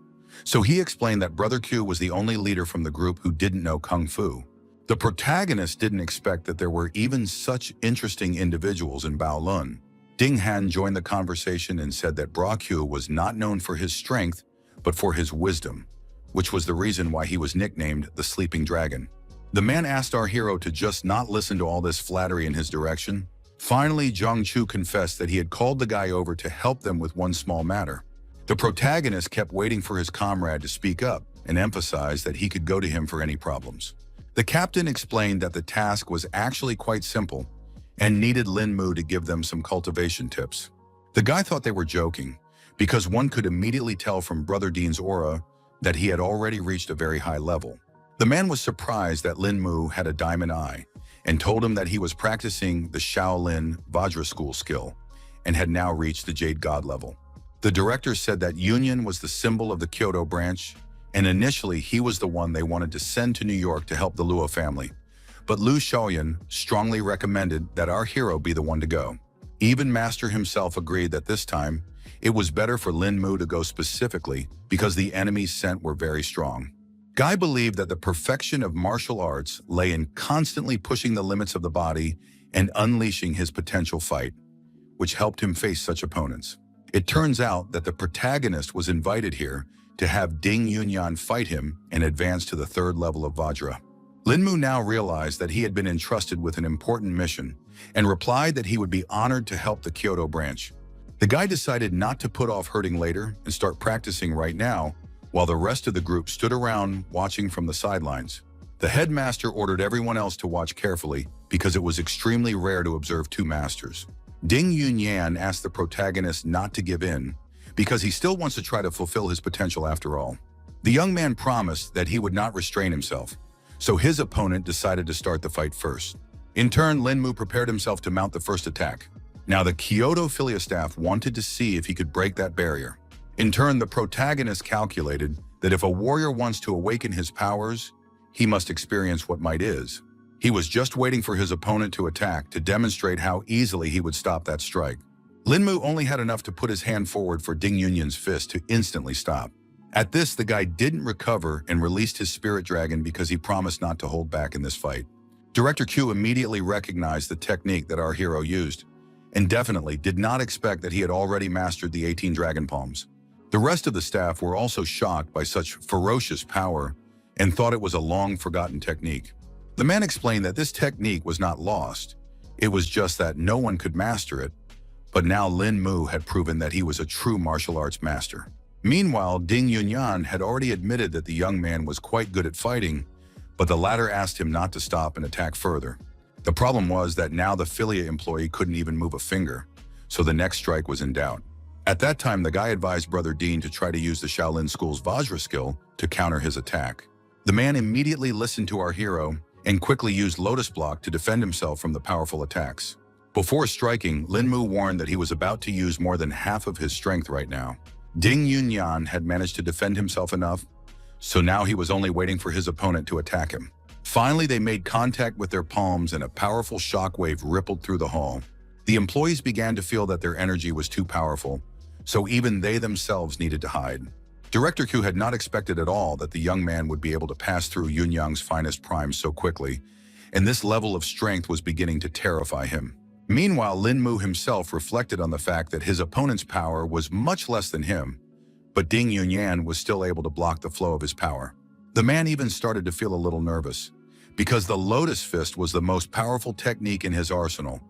Speaker 1: so he explained that Brother Q was the only leader from the group who didn't know Kung Fu. The protagonist didn't expect that there were even such interesting individuals in Baolun. Ding Han joined the conversation and said that Bra Q was not known for his strength, but for his wisdom, which was the reason why he was nicknamed the Sleeping Dragon. The man asked our hero to just not listen to all this flattery in his direction. Finally, Zhang Chu confessed that he had called the guy over to help them with one small matter. The protagonist kept waiting for his comrade to speak up and emphasize that he could go to him for any problems. The captain explained that the task was actually quite simple and needed Lin Mu to give them some cultivation tips. The guy thought they were joking because one could immediately tell from Brother Dean's aura that he had already reached a very high level. The man was surprised that Lin Mu had a diamond eye and told him that he was practicing the Shaolin Vajra School skill and had now reached the Jade God level. The director said that Union was the symbol of the Kyoto branch, and initially he was the one they wanted to send to New York to help the Luo family. But Lu Xiaoyan strongly recommended that our hero be the one to go. Even Master himself agreed that this time, it was better for Lin Mu to go specifically because the enemies sent were very strong. Guy believed that the perfection of martial arts lay in constantly pushing the limits of the body and unleashing his potential fight, which helped him face such opponents. It turns out that the protagonist was invited here to have Ding Yunyan fight him and advance to the third level of Vajra. Lin Mu now realized that he had been entrusted with an important mission and replied that he would be honored to help the Kyoto branch. The guy decided not to put off hurting later and start practicing right now, while the rest of the group stood around watching from the sidelines. The headmaster ordered everyone else to watch carefully because it was extremely rare to observe two masters. Ding Yunyan asked the protagonist not to give in because he still wants to try to fulfill his potential after all. The young man promised that he would not restrain himself, so his opponent decided to start the fight first. In turn, Lin Mu prepared himself to mount the first attack. Now the Kyoto Filia staff wanted to see if he could break that barrier. In turn, the protagonist calculated that if a warrior wants to awaken his powers, he must experience what might is. He was just waiting for his opponent to attack to demonstrate how easily he would stop that strike. Lin Mu only had enough to put his hand forward for Ding Yunyan's fist to instantly stop. At this, the guy didn't recover and released his spirit dragon because he promised not to hold back in this fight. Director Q immediately recognized the technique that our hero used and definitely did not expect that he had already mastered the 18 dragon palms. The rest of the staff were also shocked by such ferocious power and thought it was a long-forgotten technique. The man explained that this technique was not lost. It was just that no one could master it, but now Lin Mu had proven that he was a true martial arts master. Meanwhile, Ding Yunyan had already admitted that the young man was quite good at fighting, but the latter asked him not to stop and attack further. The problem was that now the Filia employee couldn't even move a finger, so the next strike was in doubt. At that time, the guy advised Brother Dean to try to use the Shaolin School's Vajra skill to counter his attack. The man immediately listened to our hero and quickly used Lotus Block to defend himself from the powerful attacks. Before striking, Lin Mu warned that he was about to use more than half of his strength right now. Ding Yunyan had managed to defend himself enough, so now he was only waiting for his opponent to attack him. Finally, they made contact with their palms and a powerful shockwave rippled through the hall. The employees began to feel that their energy was too powerful, so even they themselves needed to hide. Director Q had not expected at all that the young man would be able to pass through Yunyang's finest prime so quickly, and this level of strength was beginning to terrify him. Meanwhile, Lin Mu himself reflected on the fact that his opponent's power was much less than him, but Ding Yunyan was still able to block the flow of his power. The man even started to feel a little nervous, because the Lotus Fist was the most powerful technique in his arsenal,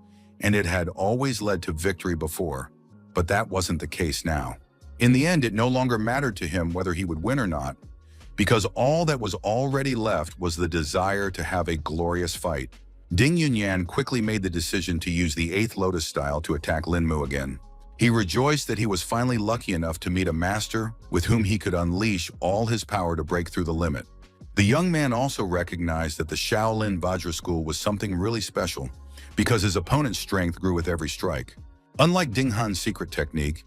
Speaker 1: and it had always led to victory before, but that wasn't the case now. In the end, it no longer mattered to him whether he would win or not, because all that was already left was the desire to have a glorious fight. Ding Yunyan quickly made the decision to use the 8th Lotus style to attack Lin Mu again. He rejoiced that he was finally lucky enough to meet a master with whom he could unleash all his power to break through the limit. The young man also recognized that the Shaolin Vajra School was something really special because his opponent's strength grew with every strike. Unlike Ding Han's secret technique,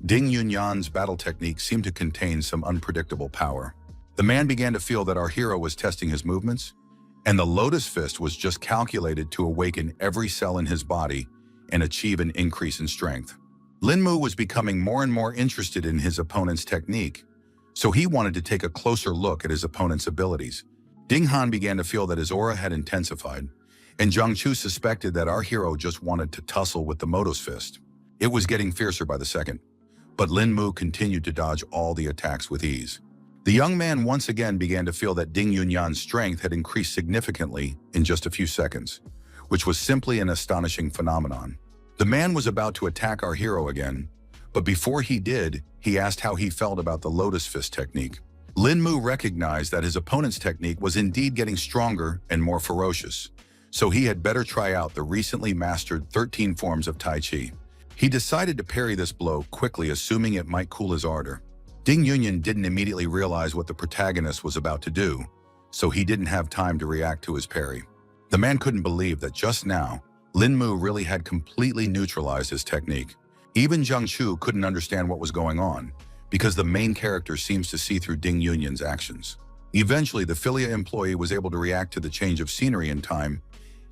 Speaker 1: Ding Yunyan's battle technique seemed to contain some unpredictable power. The man began to feel that our hero was testing his movements, and the Lotus Fist was just calculated to awaken every cell in his body and achieve an increase in strength. Lin Mu was becoming more and more interested in his opponent's technique, so he wanted to take a closer look at his opponent's abilities. Ding Han began to feel that his aura had intensified, and Zhang Chu suspected that our hero just wanted to tussle with the Lotus Fist. It was getting fiercer by the second, but Lin Mu continued to dodge all the attacks with ease. The young man once again began to feel that Ding Yunyan's strength had increased significantly in just a few seconds, which was simply an astonishing phenomenon. The man was about to attack our hero again, but before he did, he asked how he felt about the Lotus Fist technique. Lin Mu recognized that his opponent's technique was indeed getting stronger and more ferocious, so he had better try out the recently mastered 13 forms of Tai Chi. He decided to parry this blow quickly, assuming it might cool his ardor. Ding Yunyan didn't immediately realize what the protagonist was about to do, so he didn't have time to react to his parry. The man couldn't believe that just now, Lin Mu really had completely neutralized his technique. Even Zhang Chu couldn't understand what was going on, because the main character seems to see through Ding Yunyan's actions. Eventually, the Filia employee was able to react to the change of scenery in time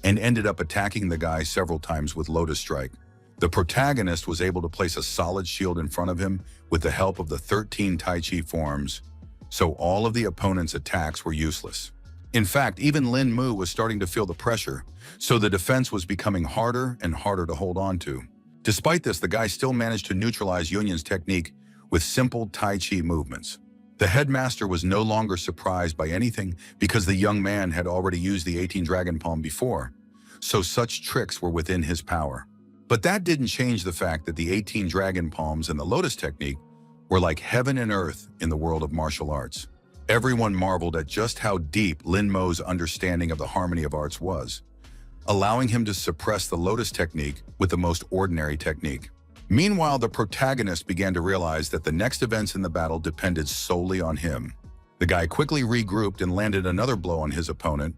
Speaker 1: and ended up attacking the guy several times with Lotus Strike. The protagonist was able to place a solid shield in front of him with the help of the 13 Tai Chi forms, so all of the opponent's attacks were useless. In fact, even Lin Mu was starting to feel the pressure, so the defense was becoming harder and harder to hold on to. Despite this, the guy still managed to neutralize Yunyan's technique with simple Tai Chi movements. The headmaster was no longer surprised by anything because the young man had already used the 18 Dragon Palm before, so such tricks were within his power. But that didn't change the fact that the 18 Dragon Palms and the Lotus technique were like heaven and earth in the world of martial arts. Everyone marveled at just how deep Lin Mu's understanding of the harmony of arts was, allowing him to suppress the Lotus technique with the most ordinary technique. Meanwhile, the protagonist began to realize that the next events in the battle depended solely on him. The guy quickly regrouped and landed another blow on his opponent,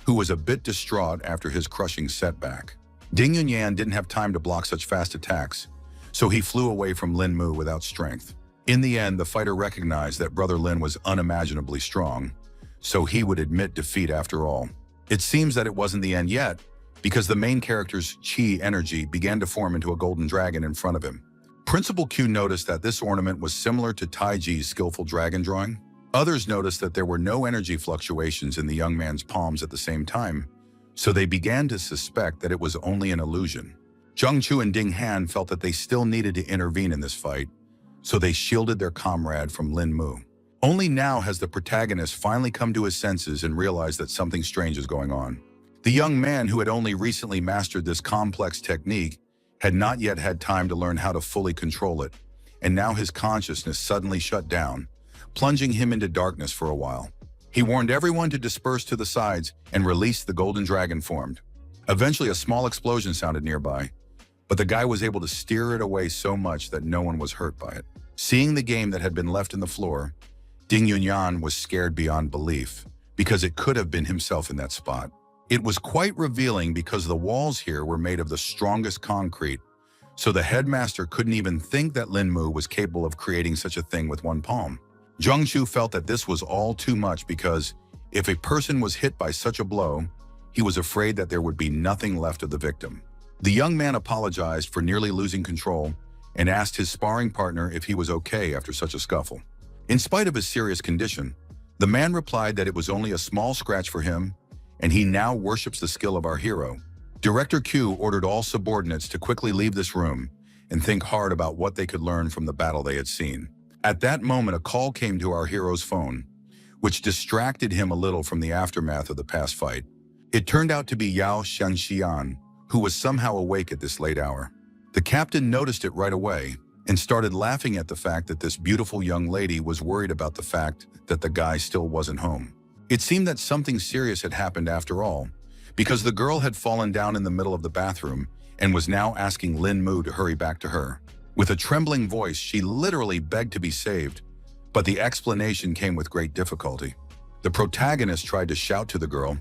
Speaker 1: who was a bit distraught after his crushing setback. Ding Yunyan didn't have time to block such fast attacks, so he flew away from Lin Mu without strength. In the end, the fighter recognized that Brother Lin was unimaginably strong, so he would admit defeat after all. It seems that it wasn't the end yet, because the main character's chi energy began to form into a golden dragon in front of him. Principal Q noticed that this ornament was similar to Taiji's skillful dragon drawing. Others noticed that there were no energy fluctuations in the young man's palms at the same time, so they began to suspect that it was only an illusion. Zhang Chu and Ding Han felt that they still needed to intervene in this fight, so they shielded their comrade from Lin Mu. Only now has the protagonist finally come to his senses and realized that something strange is going on. The young man, who had only recently mastered this complex technique, had not yet had time to learn how to fully control it, and now his consciousness suddenly shut down, plunging him into darkness for a while. He warned everyone to disperse to the sides and released the golden dragon formed. Eventually, a small explosion sounded nearby, but the guy was able to steer it away so much that no one was hurt by it. Seeing the game that had been left in the floor, Ding Yunyan was scared beyond belief, because it could have been himself in that spot. It was quite revealing because the walls here were made of the strongest concrete, so the headmaster couldn't even think that Lin Mu was capable of creating such a thing with one palm. Zhang Chu felt that this was all too much because if a person was hit by such a blow, he was afraid that there would be nothing left of the victim. The young man apologized for nearly losing control and asked his sparring partner if he was okay after such a scuffle. In spite of his serious condition, the man replied that it was only a small scratch for him, and he now worships the skill of our hero. Director Q ordered all subordinates to quickly leave this room and think hard about what they could learn from the battle they had seen. At that moment, a call came to our hero's phone, which distracted him a little from the aftermath of the past fight. It turned out to be Yao Xianxian, who was somehow awake at this late hour. The captain noticed it right away and started laughing at the fact that this beautiful young lady was worried about the fact that the guy still wasn't home. It seemed that something serious had happened after all, because the girl had fallen down in the middle of the bathroom and was now asking Lin Mu to hurry back to her. With a trembling voice, she literally begged to be saved, but the explanation came with great difficulty. The protagonist tried to shout to the girl,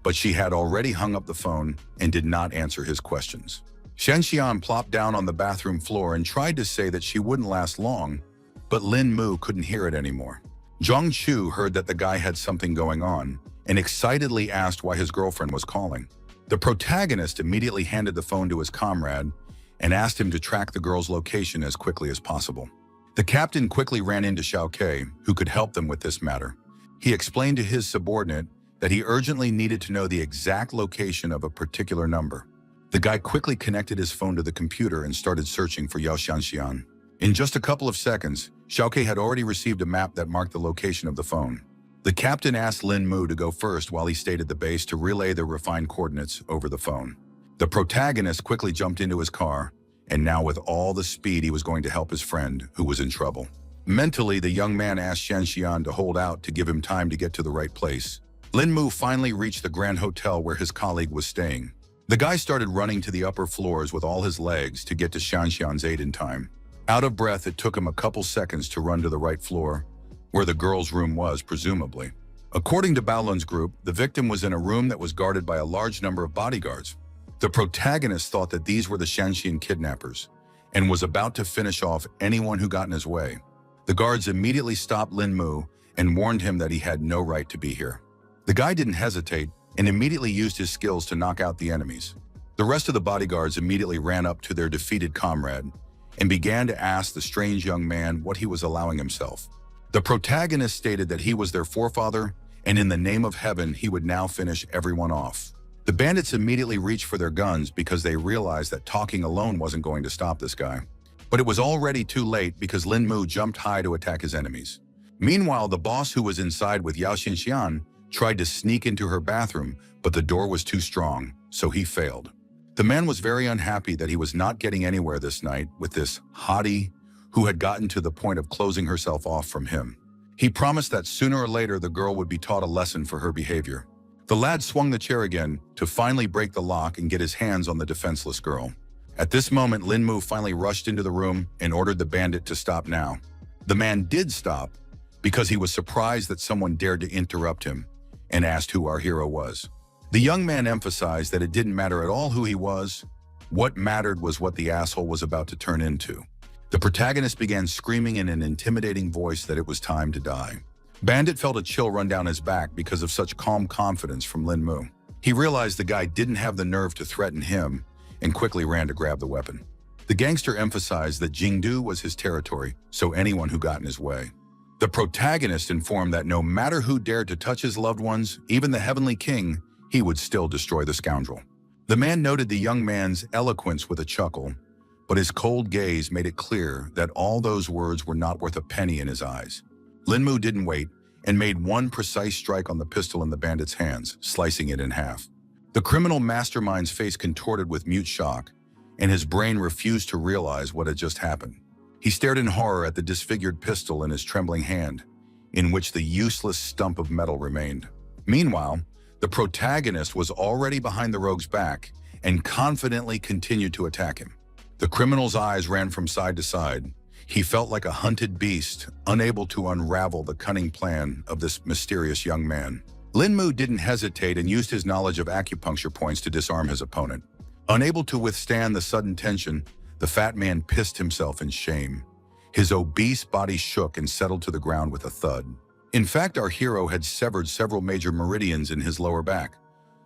Speaker 1: but she had already hung up the phone and did not answer his questions. Shanxian plopped down on the bathroom floor and tried to say that she wouldn't last long, but Lin Mu couldn't hear it anymore. Zhang Chu heard that the guy had something going on and excitedly asked why his girlfriend was calling. The protagonist immediately handed the phone to his comrade and asked him to track the girl's location as quickly as possible. The captain quickly ran into Xiao Ke, who could help them with this matter. He explained to his subordinate that he urgently needed to know the exact location of a particular number. The guy quickly connected his phone to the computer and started searching for Yao Xianxian. In just a couple of seconds, Xiao Ke had already received a map that marked the location of the phone. The captain asked Lin Mu to go first while he stayed at the base to relay the refined coordinates over the phone. The protagonist quickly jumped into his car, and now with all the speed he was going to help his friend, who was in trouble. Mentally, the young man asked Xianxian to hold out to give him time to get to the right place. Lin Mu finally reached the Grand Hotel where his colleague was staying. The guy started running to the upper floors with all his legs to get to Xianxian's aid in time. Out of breath, it took him a couple seconds to run to the right floor, where the girl's room was, presumably. According to Baolun's group, the victim was in a room that was guarded by a large number of bodyguards. The protagonist thought that these were the Shanxian kidnappers and was about to finish off anyone who got in his way. The guards immediately stopped Lin Mu and warned him that he had no right to be here. The guy didn't hesitate and immediately used his skills to knock out the enemies. The rest of the bodyguards immediately ran up to their defeated comrade and began to ask the strange young man what he was allowing himself. The protagonist stated that he was their forefather, and in the name of heaven, he would now finish everyone off. The bandits immediately reached for their guns because they realized that talking alone wasn't going to stop this guy. But it was already too late because Lin Mu jumped high to attack his enemies. Meanwhile, the boss who was inside with Yao Xinxian tried to sneak into her bathroom, but the door was too strong, so he failed. The man was very unhappy that he was not getting anywhere this night with this hottie who had gotten to the point of closing herself off from him. He promised that sooner or later the girl would be taught a lesson for her behavior. The lad swung the chair again to finally break the lock and get his hands on the defenseless girl. At this moment, Lin Mu finally rushed into the room and ordered the bandit to stop now. The man did stop because he was surprised that someone dared to interrupt him and asked who our hero was. The young man emphasized that it didn't matter at all who he was. What mattered was what the asshole was about to turn into. The protagonist began screaming in an intimidating voice that it was time to die. Bandit felt a chill run down his back because of such calm confidence from Lin Mu. He realized the guy didn't have the nerve to threaten him and quickly ran to grab the weapon. The gangster emphasized that Jingdu was his territory, so anyone who got in his way. The protagonist informed that no matter who dared to touch his loved ones, even the Heavenly King, he would still destroy the scoundrel. The man noted the young man's eloquence with a chuckle, but his cold gaze made it clear that all those words were not worth a penny in his eyes. Lin Mu didn't wait and made one precise strike on the pistol in the bandit's hands, slicing it in half. The criminal mastermind's face contorted with mute shock, and his brain refused to realize what had just happened. He stared in horror at the disfigured pistol in his trembling hand, in which the useless stump of metal remained. Meanwhile, the protagonist was already behind the rogue's back and confidently continued to attack him. The criminal's eyes ran from side to side. He felt like a hunted beast, unable to unravel the cunning plan of this mysterious young man. Lin Mu didn't hesitate and used his knowledge of acupuncture points to disarm his opponent. Unable to withstand the sudden tension, the fat man pissed himself in shame. His obese body shook and settled to the ground with a thud. In fact, our hero had severed several major meridians in his lower back,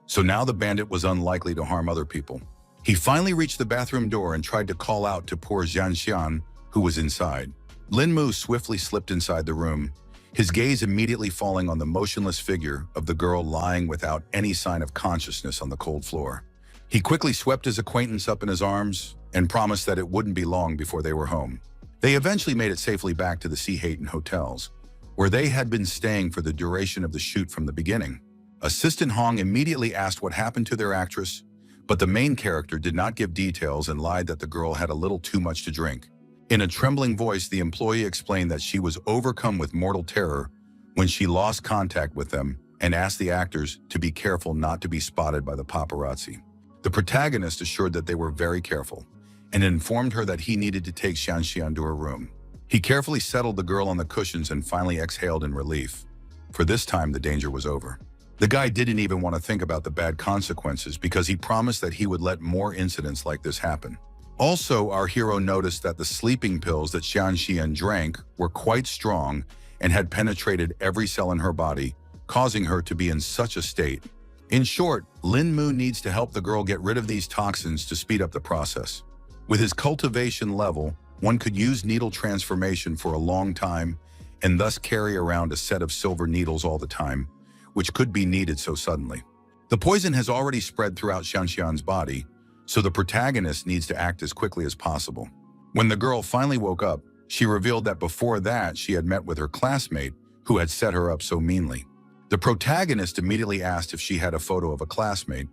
Speaker 1: so now the bandit was unlikely to harm other people. He finally reached the bathroom door and tried to call out to poor Xianxian, who was inside. Lin Mu swiftly slipped inside the room, his gaze immediately falling on the motionless figure of the girl lying without any sign of consciousness on the cold floor. He quickly swept his acquaintance up in his arms and promised that it wouldn't be long before they were home. They eventually made it safely back to the Sea Hayton hotels, where they had been staying for the duration of the shoot from the beginning. Assistant Hong immediately asked what happened to their actress, but the main character did not give details and lied that the girl had a little too much to drink. In a trembling voice, the employee explained that she was overcome with mortal terror when she lost contact with them and asked the actors to be careful not to be spotted by the paparazzi. The protagonist assured that they were very careful and informed her that he needed to take Xianxian to her room. He carefully settled the girl on the cushions and finally exhaled in relief, for this time the danger was over. The guy didn't even want to think about the bad consequences because he promised that he would let more incidents like this happen. Also, our hero noticed that the sleeping pills that Xian Xian drank were quite strong and had penetrated every cell in her body, causing her to be in such a state. In short, Lin Mu needs to help the girl get rid of these toxins to speed up the process. With his cultivation level, one could use needle transformation for a long time and thus carry around a set of silver needles all the time, which could be needed so suddenly. The poison has already spread throughout Xianxian's body, so the protagonist needs to act as quickly as possible. When the girl finally woke up, she revealed that before that she had met with her classmate who had set her up so meanly. The protagonist immediately asked if she had a photo of a classmate,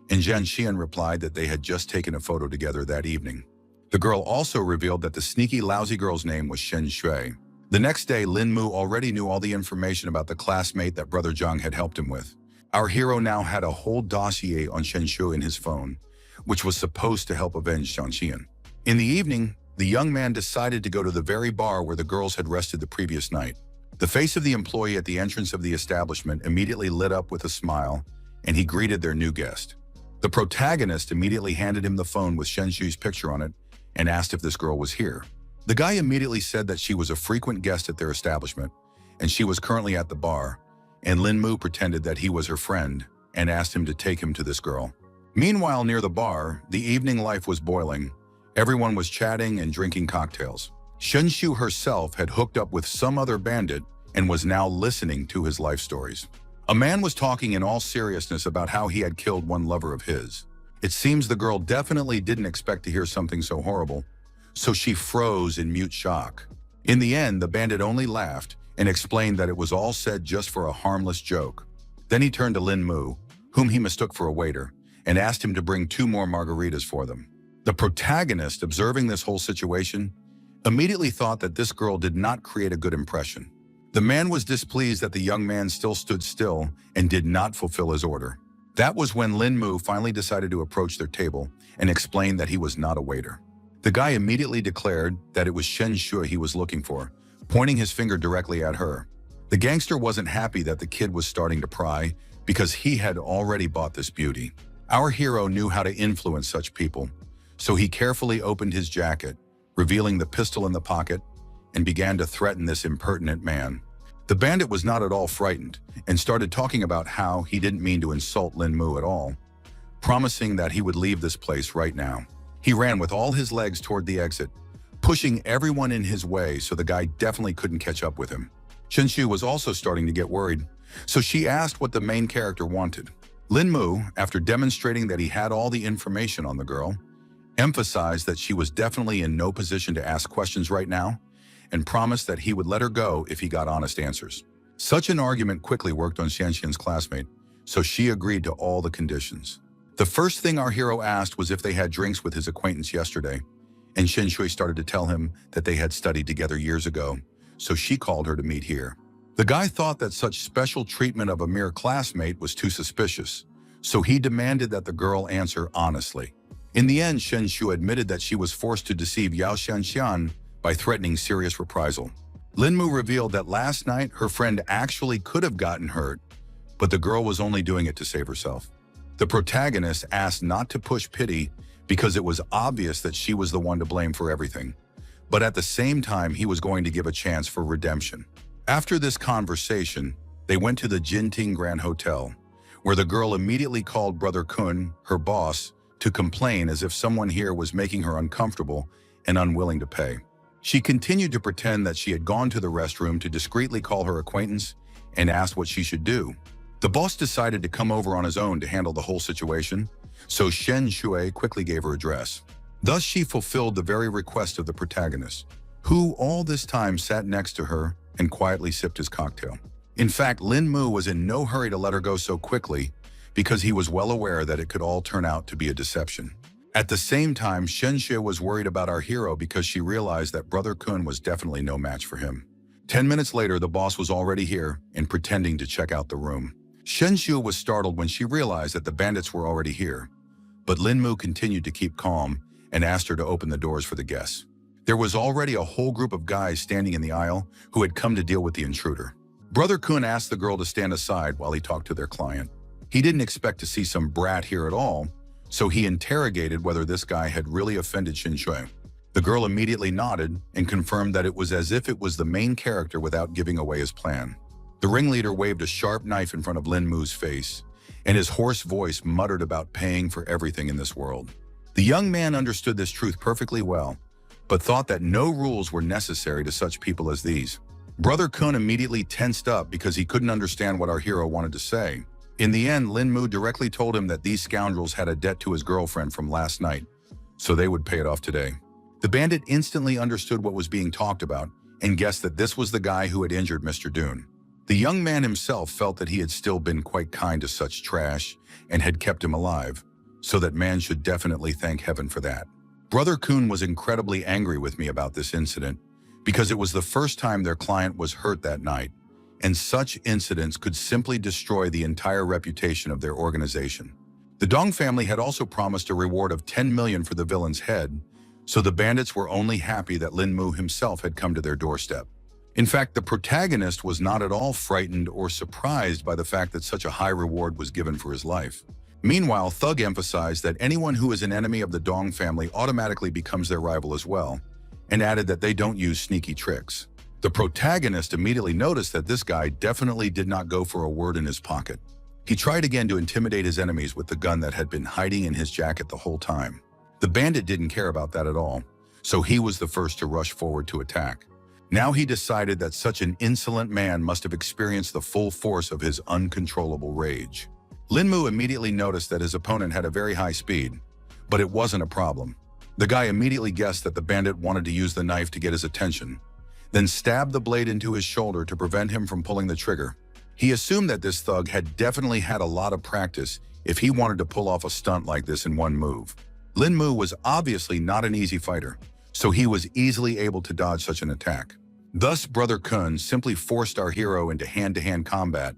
Speaker 1: and Zhang Xian replied that they had just taken a photo together that evening. The girl also revealed that the sneaky, lousy girl's name was Shen Shui. The next day, Lin Mu already knew all the information about the classmate that Brother Zhang had helped him with. Our hero now had a whole dossier on Shen Shui in his phone, which was supposed to help avenge Zhang Xian. In the evening, the young man decided to go to the very bar where the girls had rested the previous night. The face of the employee at the entrance of the establishment immediately lit up with a smile, and he greeted their new guest. The protagonist immediately handed him the phone with Shen Shui's picture on it and asked if this girl was here. The guy immediately said that she was a frequent guest at their establishment, and she was currently at the bar, and Lin Mu pretended that he was her friend and asked him to take him to this girl. Meanwhile, near the bar, the evening life was boiling. Everyone was chatting and drinking cocktails. Shen Shu herself had hooked up with some other bandit and was now listening to his life stories. A man was talking in all seriousness about how he had killed one lover of his. It seems the girl definitely didn't expect to hear something so horrible, so she froze in mute shock. In the end, the bandit only laughed and explained that it was all said just for a harmless joke. Then he turned to Lin Mu, whom he mistook for a waiter, and asked him to bring 2 more margaritas for them. The protagonist, observing this whole situation, immediately thought that this girl did not create a good impression. The man was displeased that the young man still stood still and did not fulfill his order. That was when Lin Mu finally decided to approach their table and explain that he was not a waiter. The guy immediately declared that it was Shen Shui he was looking for, pointing his finger directly at her. The gangster wasn't happy that the kid was starting to pry because he had already bought this beauty. Our hero knew how to influence such people, so he carefully opened his jacket, revealing the pistol in the pocket, and began to threaten this impertinent man. The bandit was not at all frightened and started talking about how he didn't mean to insult Lin Mu at all, promising that he would leave this place right now. He ran with all his legs toward the exit, pushing everyone in his way so the guy definitely couldn't catch up with him. Shen Shu was also starting to get worried, so she asked what the main character wanted. Lin Mu, after demonstrating that he had all the information on the girl, emphasized that she was definitely in no position to ask questions right now, and promised that he would let her go if he got honest answers. Such an argument quickly worked on Xianxian's classmate, so she agreed to all the conditions. The first thing our hero asked was if they had drinks with his acquaintance yesterday, and Shen Shui started to tell him that they had studied together years ago, so she called her to meet here. The guy thought that such special treatment of a mere classmate was too suspicious, so he demanded that the girl answer honestly. In the end, Shen Shu admitted that she was forced to deceive Yao Xianxian by threatening serious reprisal. Lin Mu revealed that last night her friend actually could have gotten hurt, but the girl was only doing it to save herself. The protagonist asked not to push pity because it was obvious that she was the one to blame for everything, but at the same time he was going to give a chance for redemption. After this conversation, they went to the Jinting Grand Hotel, where the girl immediately called Brother Kun, her boss, to complain as if someone here was making her uncomfortable and unwilling to pay. She continued to pretend that she had gone to the restroom to discreetly call her acquaintance and asked what she should do. The boss decided to come over on his own to handle the whole situation, so Shen Shui quickly gave her address. Thus, she fulfilled the very request of the protagonist, who all this time sat next to her and quietly sipped his cocktail. In fact, Lin Mu was in no hurry to let her go so quickly because he was well aware that it could all turn out to be a deception. At the same time, Shen Shui was worried about our hero because she realized that Brother Kun was definitely no match for him. 10 minutes later, the boss was already here and pretending to check out the room. Shen Shui was startled when she realized that the bandits were already here, but Lin Mu continued to keep calm and asked her to open the doors for the guests. There was already a whole group of guys standing in the aisle who had come to deal with the intruder. Brother Kun asked the girl to stand aside while he talked to their client. He didn't expect to see some brat here at all, so he interrogated whether this guy had really offended Shinshui. The girl immediately nodded and confirmed that it was as if it was the main character without giving away his plan. The ringleader waved a sharp knife in front of Lin Mu's face, and his hoarse voice muttered about paying for everything in this world. The young man understood this truth perfectly well, but thought that no rules were necessary to such people as these. Brother Kun immediately tensed up because he couldn't understand what our hero wanted to say. In the end, Lin Mu directly told him that these scoundrels had a debt to his girlfriend from last night, so they would pay it off today. The bandit instantly understood what was being talked about and guessed that this was the guy who had injured Mr. Dune. The young man himself felt that he had still been quite kind to such trash and had kept him alive, so that man should definitely thank heaven for that. Brother Kun was incredibly angry with me about this incident because it was the first time their client was hurt that night, and such incidents could simply destroy the entire reputation of their organization. The Dong family had also promised a reward of 10 million for the villain's head, so the bandits were only happy that Lin Mu himself had come to their doorstep. In fact, the protagonist was not at all frightened or surprised by the fact that such a high reward was given for his life. Meanwhile, Thug emphasized that anyone who is an enemy of the Dong family automatically becomes their rival as well, and added that they don't use sneaky tricks. The protagonist immediately noticed that this guy definitely did not go for a word in his pocket. He tried again to intimidate his enemies with the gun that had been hiding in his jacket the whole time. The bandit didn't care about that at all, so he was the first to rush forward to attack. Now he decided that such an insolent man must have experienced the full force of his uncontrollable rage. Lin Mu immediately noticed that his opponent had a very high speed, but it wasn't a problem. The guy immediately guessed that the bandit wanted to use the knife to get his attention, then stabbed the blade into his shoulder to prevent him from pulling the trigger. He assumed that this thug had definitely had a lot of practice if he wanted to pull off a stunt like this in one move. Lin Mu was obviously not an easy fighter, so he was easily able to dodge such an attack. Thus, Brother Kun simply forced our hero into hand-to-hand combat,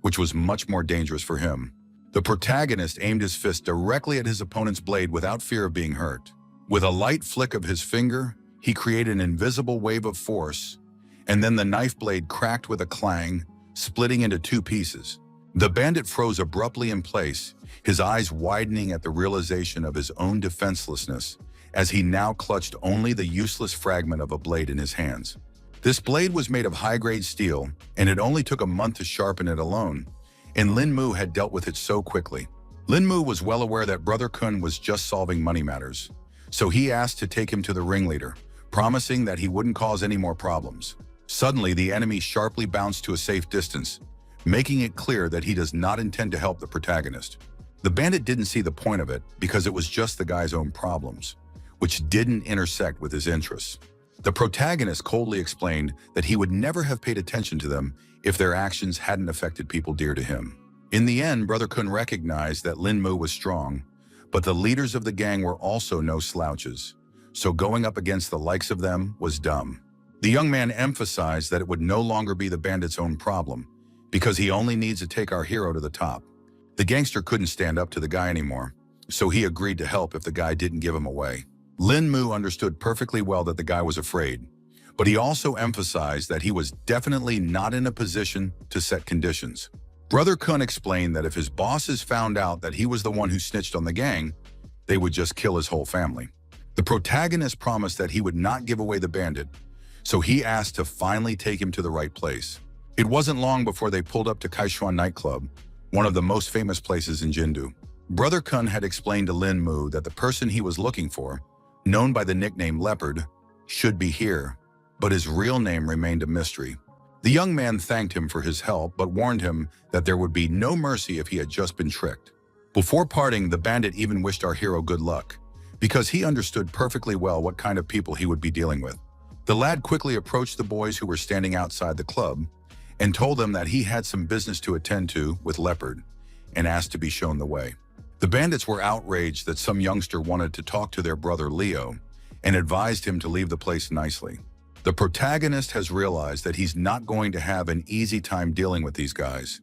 Speaker 1: which was much more dangerous for him. The protagonist aimed his fist directly at his opponent's blade without fear of being hurt. With a light flick of his finger, he created an invisible wave of force, and then the knife blade cracked with a clang, splitting into two pieces. The bandit froze abruptly in place, his eyes widening at the realization of his own defenselessness, as he now clutched only the useless fragment of a blade in his hands. This blade was made of high-grade steel, and it only took a month to sharpen it alone, and Lin Mu had dealt with it so quickly. Lin Mu was well aware that Brother Kun was just solving money matters, so he asked to take him to the ringleader, promising that he wouldn't cause any more problems. Suddenly, the enemy sharply bounced to a safe distance, making it clear that he does not intend to help the protagonist. The bandit didn't see the point of it because it was just the guy's own problems, which didn't intersect with his interests. The protagonist coldly explained that he would never have paid attention to them if their actions hadn't affected people dear to him. In the end, Brother Kun recognized that Lin Mu was strong, but the leaders of the gang were also no slouches, so going up against the likes of them was dumb. The young man emphasized that it would no longer be the bandit's own problem, because he only needs to take our hero to the top. The gangster couldn't stand up to the guy anymore, so he agreed to help if the guy didn't give him away. Lin Mu understood perfectly well that the guy was afraid, but he also emphasized that he was definitely not in a position to set conditions. Brother Kun explained that if his bosses found out that he was the one who snitched on the gang, they would just kill his whole family. The protagonist promised that he would not give away the bandit, so he asked to finally take him to the right place. It wasn't long before they pulled up to Kaishuan nightclub, one of the most famous places in Jindu. Brother Kun had explained to Lin Mu that the person he was looking for, known by the nickname Leopard, should be here, but his real name remained a mystery. The young man thanked him for his help, but warned him that there would be no mercy if he had just been tricked. Before parting, the bandit even wished our hero good luck, because he understood perfectly well what kind of people he would be dealing with. The lad quickly approached the boys who were standing outside the club and told them that he had some business to attend to with Leopard and asked to be shown the way. The bandits were outraged that some youngster wanted to talk to their brother Leo and advised him to leave the place nicely. The protagonist has realized that he's not going to have an easy time dealing with these guys,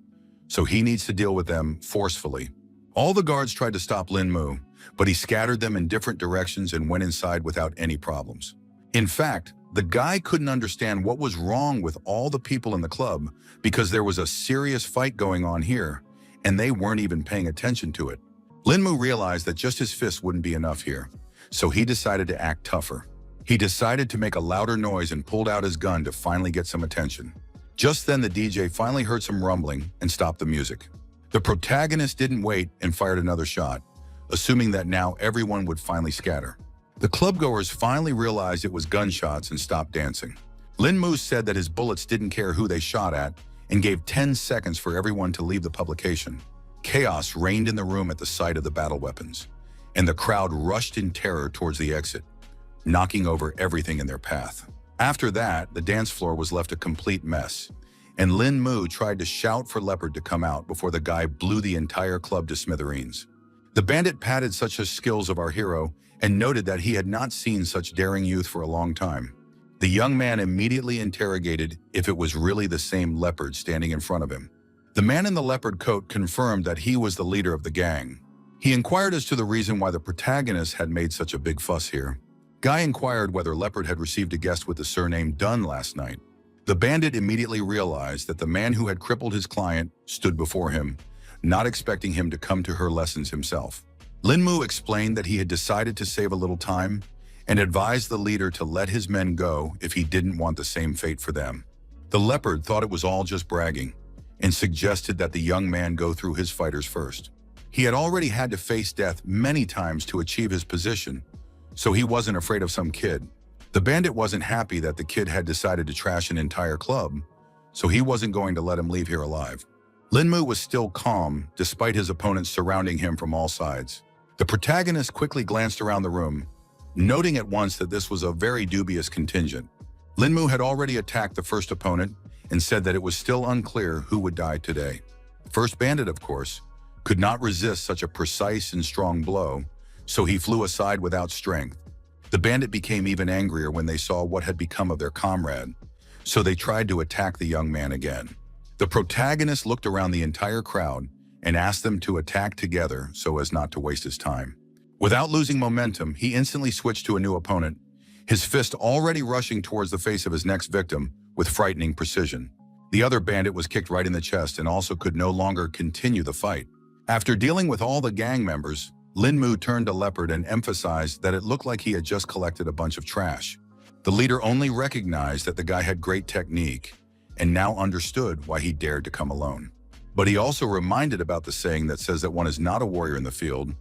Speaker 1: so he needs to deal with them forcefully. All the guards tried to stop Lin Mu, but he scattered them in different directions and went inside without any problems. In fact, The guy couldn't understand what was wrong with all the people in the club because there was a serious fight going on here, and they weren't even paying attention to it. Lin Mu realized that just his fists wouldn't be enough here, so he decided to act tougher. He decided to make a louder noise and pulled out his gun to finally get some attention. Just then the DJ finally heard some rumbling and stopped the music. The protagonist didn't wait and fired another shot, assuming that now everyone would finally scatter. The clubgoers finally realized it was gunshots and stopped dancing. Lin Mu said that his bullets didn't care who they shot at and gave 10 seconds for everyone to leave the publication. Chaos reigned in the room at the sight of the battle weapons, and the crowd rushed in terror towards the exit, knocking over everything in their path. After that, the dance floor was left a complete mess, and Lin Mu tried to shout for Leopard to come out before the guy blew the entire club to smithereens. The bandit patted such the skills of our hero and noted that he had not seen such daring youth for a long time. The young man immediately interrogated if it was really the same Leopard standing in front of him. The man in the leopard coat confirmed that he was the leader of the gang. He inquired as to the reason why the protagonist had made such a big fuss here. Guy inquired whether Leopard had received a guest with the surname Dunn last night. The bandit immediately realized that the man who had crippled his client stood before him, not expecting him to come to her lessons himself. Lin Mu explained that he had decided to save a little time and advised the leader to let his men go if he didn't want the same fate for them. The leopard thought it was all just bragging and suggested that the young man go through his fighters first. He had already had to face death many times to achieve his position, so he wasn't afraid of some kid. The bandit wasn't happy that the kid had decided to trash an entire club, so he wasn't going to let him leave here alive. Lin Mu was still calm despite his opponents surrounding him from all sides. The protagonist quickly glanced around the room, noting at once that this was a very dubious contingent. Lin Mu had already attacked the first opponent and said that it was still unclear who would die today. The first bandit, of course, could not resist such a precise and strong blow, so he flew aside without strength. The bandit became even angrier when they saw what had become of their comrade, so they tried to attack the young man again. The protagonist looked around the entire crowd and asked them to attack together so as not to waste his time. Without losing momentum, he instantly switched to a new opponent, his fist already rushing towards the face of his next victim with frightening precision. The other bandit was kicked right in the chest and also could no longer continue the fight. After dealing with all the gang members, Lin Mu turned to Leopard and emphasized that it looked like he had just collected a bunch of trash. The leader only recognized that the guy had great technique and now understood why he dared to come alone. But he also reminded about the saying that says that one is not a warrior in the field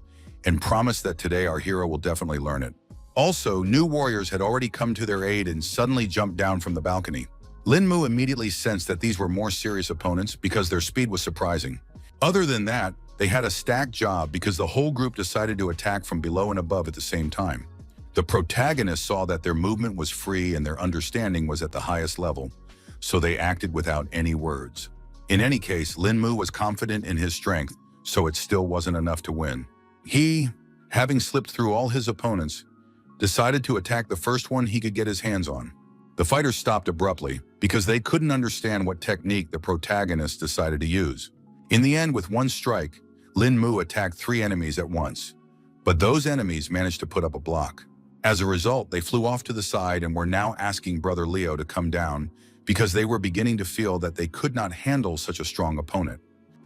Speaker 1: and promised that today our hero will definitely learn it. Also, new warriors had already come to their aid and suddenly jumped down from the balcony. Lin Mu immediately sensed that these were more serious opponents because their speed was surprising. Other than that, they had a stacked job because the whole group decided to attack from below and above at the same time. The protagonist saw that their movement was free and their understanding was at the highest level, so they acted without any words. In any case, Lin Mu was confident in his strength, so it still wasn't enough to win. He, having slipped through all his opponents, decided to attack the first one he could get his hands on. The fighters stopped abruptly because they couldn't understand what technique the protagonist decided to use. In the end, with one strike, Lin Mu attacked 3 enemies at once, but those enemies managed to put up a block. As a result, they flew off to the side and were now asking Brother Leo to come down because they were beginning to feel that they could not handle such a strong opponent.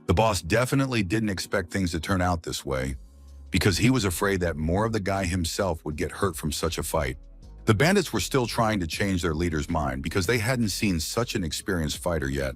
Speaker 1: The boss definitely didn't expect things to turn out this way because he was afraid that more of the guy himself would get hurt from such a fight. The bandits were still trying to change their leader's mind because they hadn't seen such an experienced fighter yet.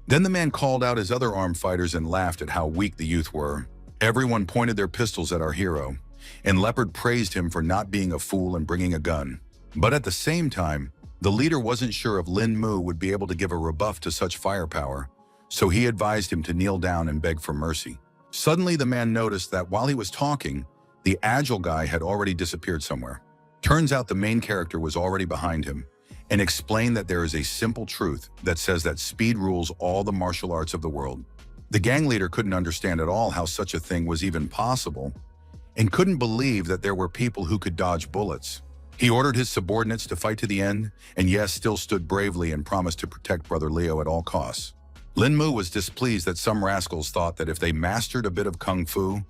Speaker 1: Then the man called out his other armed fighters and laughed at how weak the youth were. Everyone pointed their pistols at our hero, and Leopard praised him for not being a fool and bringing a gun. But at the same time, the leader wasn't sure if Lin Mu would be able to give a rebuff to such firepower, so he advised him to kneel down and beg for mercy. Suddenly, the man noticed that while he was talking, the agile guy had already disappeared somewhere. Turns out the main character was already behind him and explained that there is a simple truth that says that speed rules all the martial arts of the world. The gang leader couldn't understand at all how such a thing was even possible and couldn't believe that there were people who could dodge bullets. He ordered his subordinates to fight to the end, and yes, still stood bravely and promised to protect Brother Leo at all costs. Lin Mu was displeased that some rascals thought that if they mastered a bit of kung fu,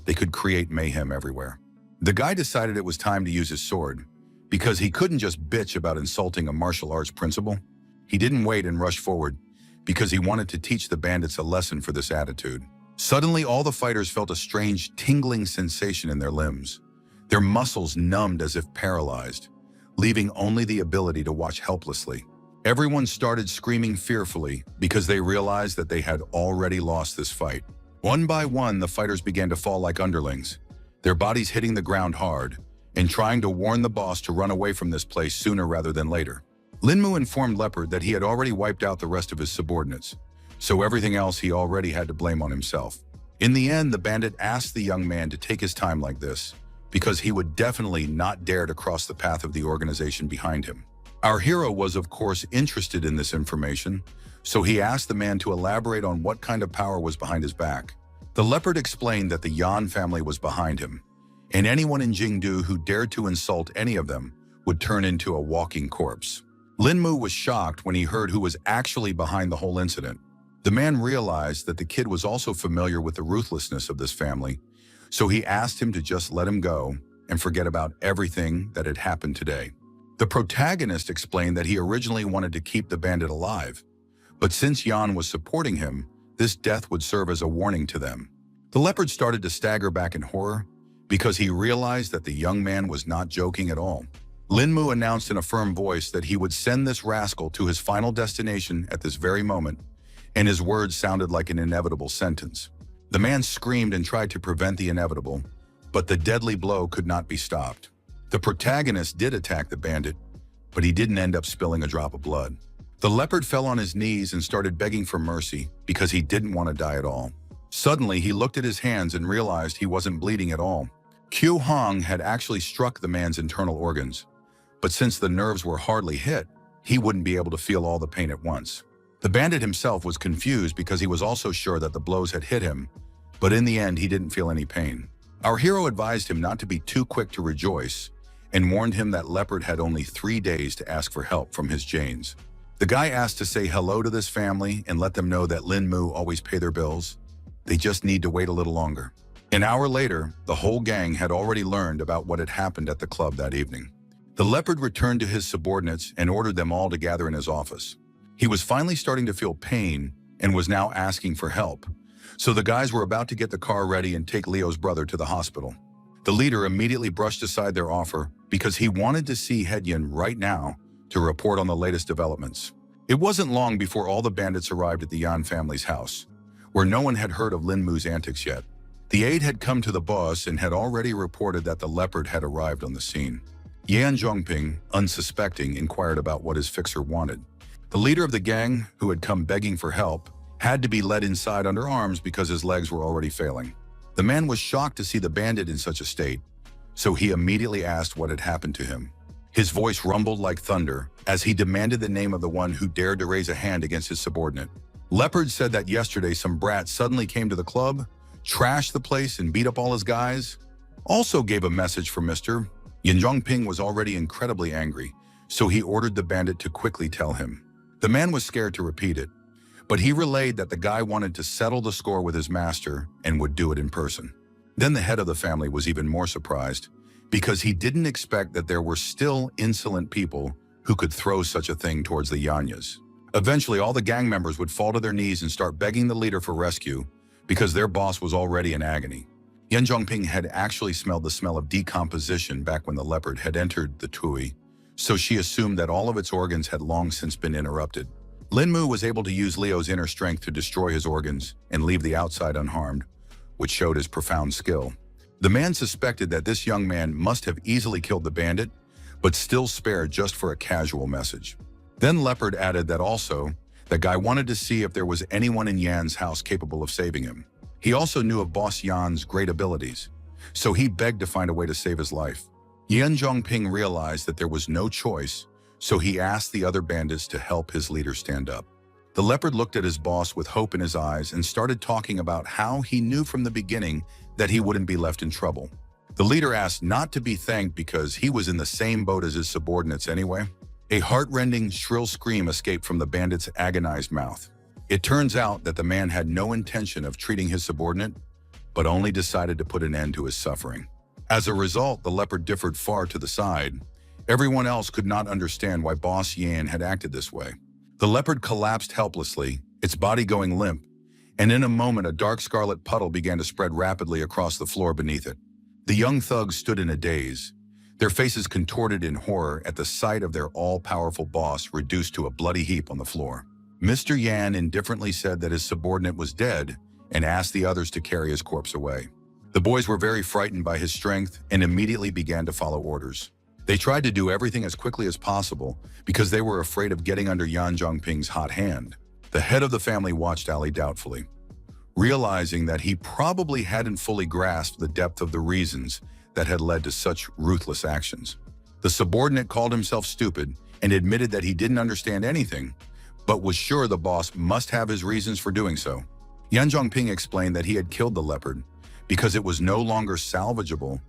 Speaker 1: they could create mayhem everywhere. The guy decided it was time to use his sword, because he couldn't just bitch about insulting a martial arts principal. He didn't wait and rush forward because he wanted to teach the bandits a lesson for this attitude. Suddenly, all the fighters felt a strange tingling sensation in their limbs. Their muscles numbed as if paralyzed, leaving only the ability to watch helplessly. Everyone started screaming fearfully because they realized that they had already lost this fight. One by one, the fighters began to fall like underlings, their bodies hitting the ground hard and trying to warn the boss to run away from this place sooner rather than later. Linmu informed Leopard that he had already wiped out the rest of his subordinates, so everything else he already had to blame on himself. In the end, the bandit asked the young man to take his time like this, because he would definitely not dare to cross the path of the organization behind him. Our hero was, of course, interested in this information, so he asked the man to elaborate on what kind of power was behind his back. The leopard explained that the Yan family was behind him, and anyone in Jingdu who dared to insult any of them would turn into a walking corpse. Linmu was shocked when he heard who was actually behind the whole incident. The man realized that the kid was also familiar with the ruthlessness of this family, so he asked him to just let him go and forget about everything that had happened today. The protagonist explained that he originally wanted to keep the bandit alive, but since Yan was supporting him, this death would serve as a warning to them. The leopard started to stagger back in horror because he realized that the young man was not joking at all. Linmu announced in a firm voice that he would send this rascal to his final destination at this very moment, and his words sounded like an inevitable sentence. The man screamed and tried to prevent the inevitable, but the deadly blow could not be stopped. The protagonist did attack the bandit, but he didn't end up spilling a drop of blood. The leopard fell on his knees and started begging for mercy because he didn't want to die at all. Suddenly, he looked at his hands and realized he wasn't bleeding at all. Qiu Hong had actually struck the man's internal organs, but since the nerves were hardly hit, he wouldn't be able to feel all the pain at once. The bandit himself was confused because he was also sure that the blows had hit him, but in the end, he didn't feel any pain. Our hero advised him not to be too quick to rejoice and warned him that Leopard had only 3 days to ask for help from his Jains. The guy asked to say hello to this family and let them know that Linmu always pay their bills. They just need to wait a little longer. An hour later, the whole gang had already learned about what had happened at the club that evening. The leopard returned to his subordinates and ordered them all to gather in his office. He was finally starting to feel pain and was now asking for help, so the guys were about to get the car ready and take Leo's brother to the hospital. The leader immediately brushed aside their offer because he wanted to see Hedyan right now to report on the latest developments. It wasn't long before all the bandits arrived at the Yan family's house, where no one had heard of Linmu's antics yet. The aide had come to the boss and had already reported that the leopard had arrived on the scene. Yan Zhongping, unsuspecting, inquired about what his fixer wanted. The leader of the gang, who had come begging for help, had to be led inside under arms because his legs were already failing. The man was shocked to see the bandit in such a state, so he immediately asked what had happened to him. His voice rumbled like thunder as he demanded the name of the one who dared to raise a hand against his subordinate. Leopard said that yesterday some brat suddenly came to the club, trashed the place and beat up all his guys. Also gave a message for Mr. Yan Zhongping was already incredibly angry, so he ordered the bandit to quickly tell him. The man was scared to repeat it, but he relayed that the guy wanted to settle the score with his master and would do it in person. Then the head of the family was even more surprised because he didn't expect that there were still insolent people who could throw such a thing towards the Yanyas. Eventually, all the gang members would fall to their knees and start begging the leader for rescue because their boss was already in agony. Yan Zhongping had actually smelled the smell of decomposition back when the leopard had entered the Tui, so she assumed that all of its organs had long since been interrupted. Linmu was able to use Leo's inner strength to destroy his organs and leave the outside unharmed, which showed his profound skill. The man suspected that this young man must have easily killed the bandit, but still spared just for a casual message. Then Leopard added that also, the guy wanted to see if there was anyone in Yan's house capable of saving him. He also knew of Boss Yan's great abilities, so he begged to find a way to save his life. Yan Zhongping realized that there was no choice, so he asked the other bandits to help his leader stand up. The leopard looked at his boss with hope in his eyes and started talking about how he knew from the beginning that he wouldn't be left in trouble. The leader asked not to be thanked because he was in the same boat as his subordinates anyway. A heart-rending, shrill scream escaped from the bandit's agonized mouth. It turns out that the man had no intention of treating his subordinate, but only decided to put an end to his suffering. As a result, the leopard differed far to the side Everyone else could not understand why Boss Yan had acted this way. The leopard collapsed helplessly, its body going limp, and in a moment a dark scarlet puddle began to spread rapidly across the floor beneath it. The young thugs stood in a daze, their faces contorted in horror at the sight of their all-powerful boss reduced to a bloody heap on the floor. Mr. Yan indifferently said that his subordinate was dead and asked the others to carry his corpse away. The boys were very frightened by his strength and immediately began to follow orders. They tried to do everything as quickly as possible because they were afraid of getting under Yan Zhongping's hot hand. The head of the family watched Ali doubtfully, realizing that he probably hadn't fully grasped the depth of the reasons that had led to such ruthless actions. The subordinate called himself stupid and admitted that he didn't understand anything, but was sure the boss must have his reasons for doing so. Yan Zhongping explained that he had killed the leopard because it was no longer salvageable,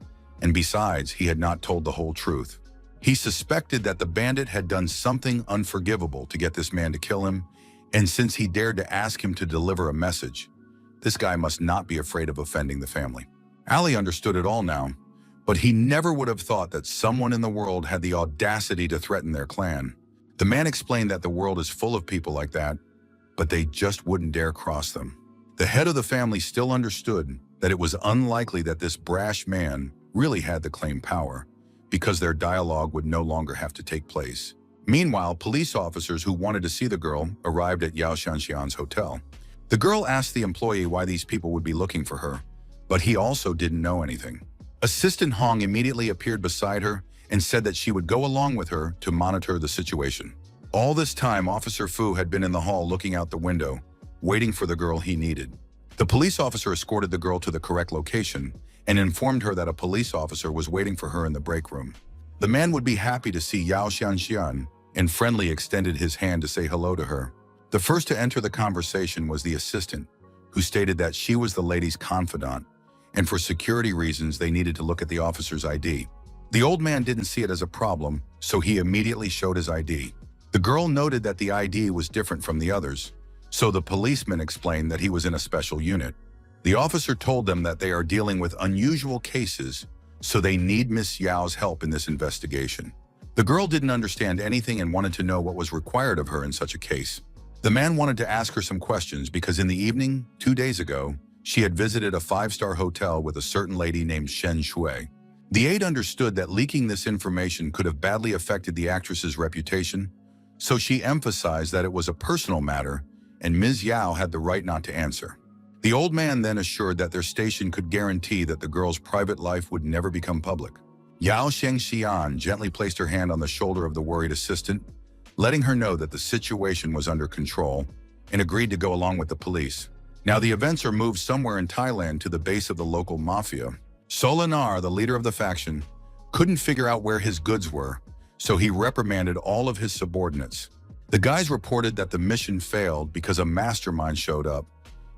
Speaker 1: and besides, he had not told the whole truth. He suspected that the bandit had done something unforgivable to get this man to kill him, and since he dared to ask him to deliver a message, this guy must not be afraid of offending the family. Ali understood it all now, but he never would have thought that someone in the world had the audacity to threaten their clan. The man explained that the world is full of people like that, but they just wouldn't dare cross them. The head of the family still understood that it was unlikely that this brash man really had the claimed power, because their dialogue would no longer have to take place. Meanwhile, police officers who wanted to see the girl arrived at Yao Xianxian's hotel. The girl asked the employee why these people would be looking for her, but he also didn't know anything. Assistant Hong immediately appeared beside her and said that she would go along with her to monitor the situation. All this time, Officer Fu had been in the hall looking out the window, waiting for the girl he needed. The police officer escorted the girl to the correct location and informed her that a police officer was waiting for her in the break room. The man would be happy to see Yao Xianxian and friendly extended his hand to say hello to her. The first to enter the conversation was the assistant, who stated that she was the lady's confidant, and for security reasons they needed to look at the officer's ID. The old man didn't see it as a problem, so he immediately showed his ID. The girl noted that the ID was different from the others, so the policeman explained that he was in a special unit. The officer told them that they are dealing with unusual cases, so they need Miss Yao's help in this investigation. The girl didn't understand anything and wanted to know what was required of her in such a case. The man wanted to ask her some questions because in the evening, 2 days ago, she had visited a 5-star hotel with a certain lady named Shen Shui. The aide understood that leaking this information could have badly affected the actress's reputation, so she emphasized that it was a personal matter and Ms. Yao had the right not to answer. The old man then assured that their station could guarantee that the girl's private life would never become public. Yao Shengxian gently placed her hand on the shoulder of the worried assistant, letting her know that the situation was under control, and agreed to go along with the police. Now the events are moved somewhere in Thailand to the base of the local mafia. Solinar, the leader of the faction, couldn't figure out where his goods were, so he reprimanded all of his subordinates. The guys reported that the mission failed because a mastermind showed up,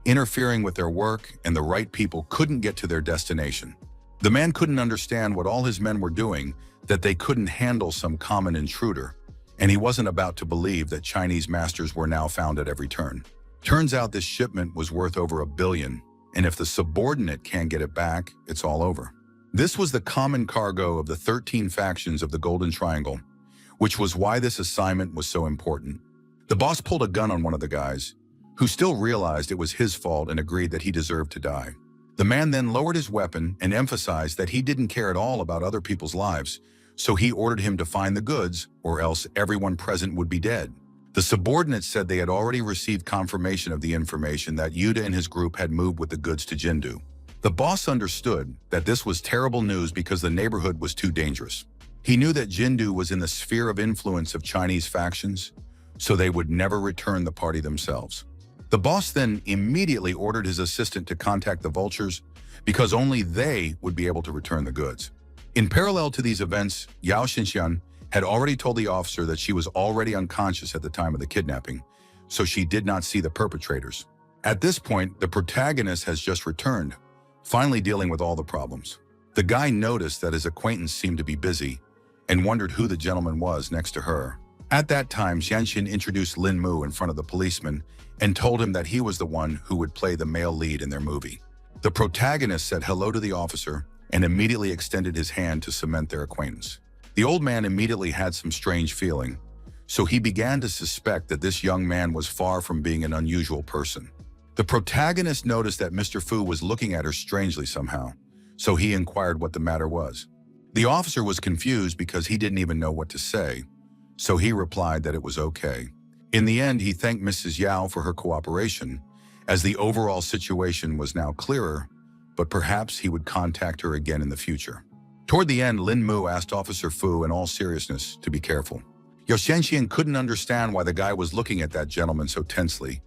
Speaker 1: interfering with their work, and the right people couldn't get to their destination. The man couldn't understand what all his men were doing, that they couldn't handle some common intruder, and he wasn't about to believe that Chinese masters were now found at every turn. Turns out this shipment was worth over $1 billion, and if the subordinate can't get it back, it's all over. This was the common cargo of the 13 factions of the Golden Triangle, which was why this assignment was so important. The boss pulled a gun on one of the guys, who still realized it was his fault and agreed that he deserved to die. The man then lowered his weapon and emphasized that he didn't care at all about other people's lives, so he ordered him to find the goods, or else everyone present would be dead. The subordinates said they had already received confirmation of the information that Yuda and his group had moved with the goods to Jindu. The boss understood that this was terrible news because the neighborhood was too dangerous. He knew that Jindu was in the sphere of influence of Chinese factions, so they would never return the party themselves. The boss then immediately ordered his assistant to contact the vultures because only they would be able to return the goods. In parallel to these events, Yao Xinxian had already told the officer that she was already unconscious at the time of the kidnapping, so she did not see the perpetrators. At this point, the protagonist has just returned, finally dealing with all the problems. The guy noticed that his acquaintance seemed to be busy and wondered who the gentleman was next to her. At that time, Xianxin introduced Lin Mu in front of the policeman and told him that he was the one who would play the male lead in their movie. The protagonist said hello to the officer and immediately extended his hand to cement their acquaintance. The old man immediately had some strange feeling, so he began to suspect that this young man was far from being an unusual person. The protagonist noticed that Mr. Fu was looking at her strangely somehow, so he inquired what the matter was. The officer was confused because he didn't even know what to say, so he replied that it was okay. In the end, he thanked Mrs. Yao for her cooperation, as the overall situation was now clearer, but perhaps he would contact her again in the future. Toward the end, Lin Mu asked Officer Fu in all seriousness to be careful. Yao Xianxian couldn't understand why the guy was looking at that gentleman so tensely,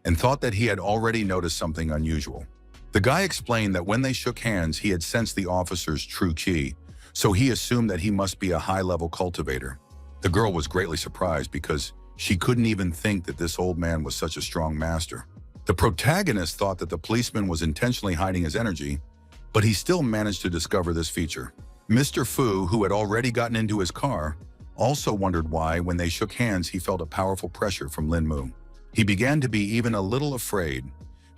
Speaker 1: and thought that he had already noticed something unusual. The guy explained that when they shook hands, he had sensed the officer's true qi, so he assumed that he must be a high-level cultivator. The girl was greatly surprised because she couldn't even think that this old man was such a strong master. The protagonist thought that the policeman was intentionally hiding his energy, but he still managed to discover this feature. Mr. Fu, who had already gotten into his car, also wondered why, when they shook hands, he felt a powerful pressure from Lin Mu. He began to be even a little afraid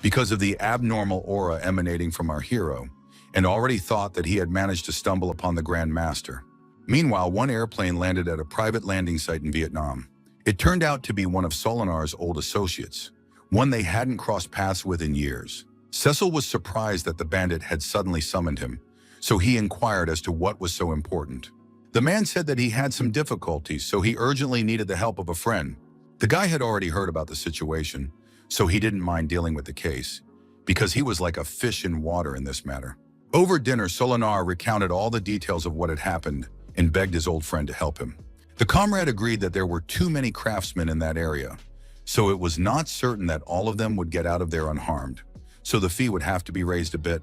Speaker 1: because of the abnormal aura emanating from our hero, and already thought that he had managed to stumble upon the Grand Master. Meanwhile, one airplane landed at a private landing site in Vietnam. It turned out to be one of Solinar's old associates, one they hadn't crossed paths with in years. Cecil was surprised that the bandit had suddenly summoned him, so he inquired as to what was so important. The man said that he had some difficulties, so he urgently needed the help of a friend. The guy had already heard about the situation, so he didn't mind dealing with the case, because he was like a fish in water in this matter. Over dinner, Solinar recounted all the details of what had happened and begged his old friend to help him. The comrade agreed that there were too many craftsmen in that area, so it was not certain that all of them would get out of there unharmed, so the fee would have to be raised a bit.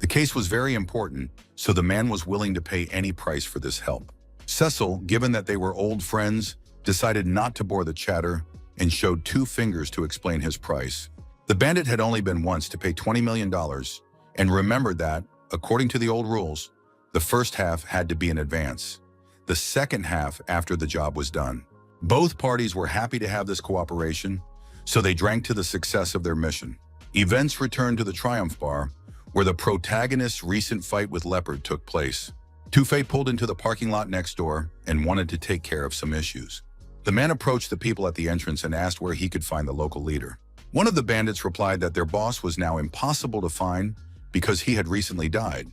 Speaker 1: The case was very important, so the man was willing to pay any price for this help. Cecil, given that they were old friends, decided not to bore the chatter and showed two fingers to explain his price. The bandit had only been once to pay $20 million and remembered that, according to the old rules, the first half had to be in advance, the second half after the job was done. Both parties were happy to have this cooperation, so they drank to the success of their mission. Events returned to the Triumph Bar, where the protagonist's recent fight with Leopard took place. Two-Fei pulled into the parking lot next door and wanted to take care of some issues. The man approached the people at the entrance and asked where he could find the local leader. One of the bandits replied that their boss was now impossible to find because he had recently died,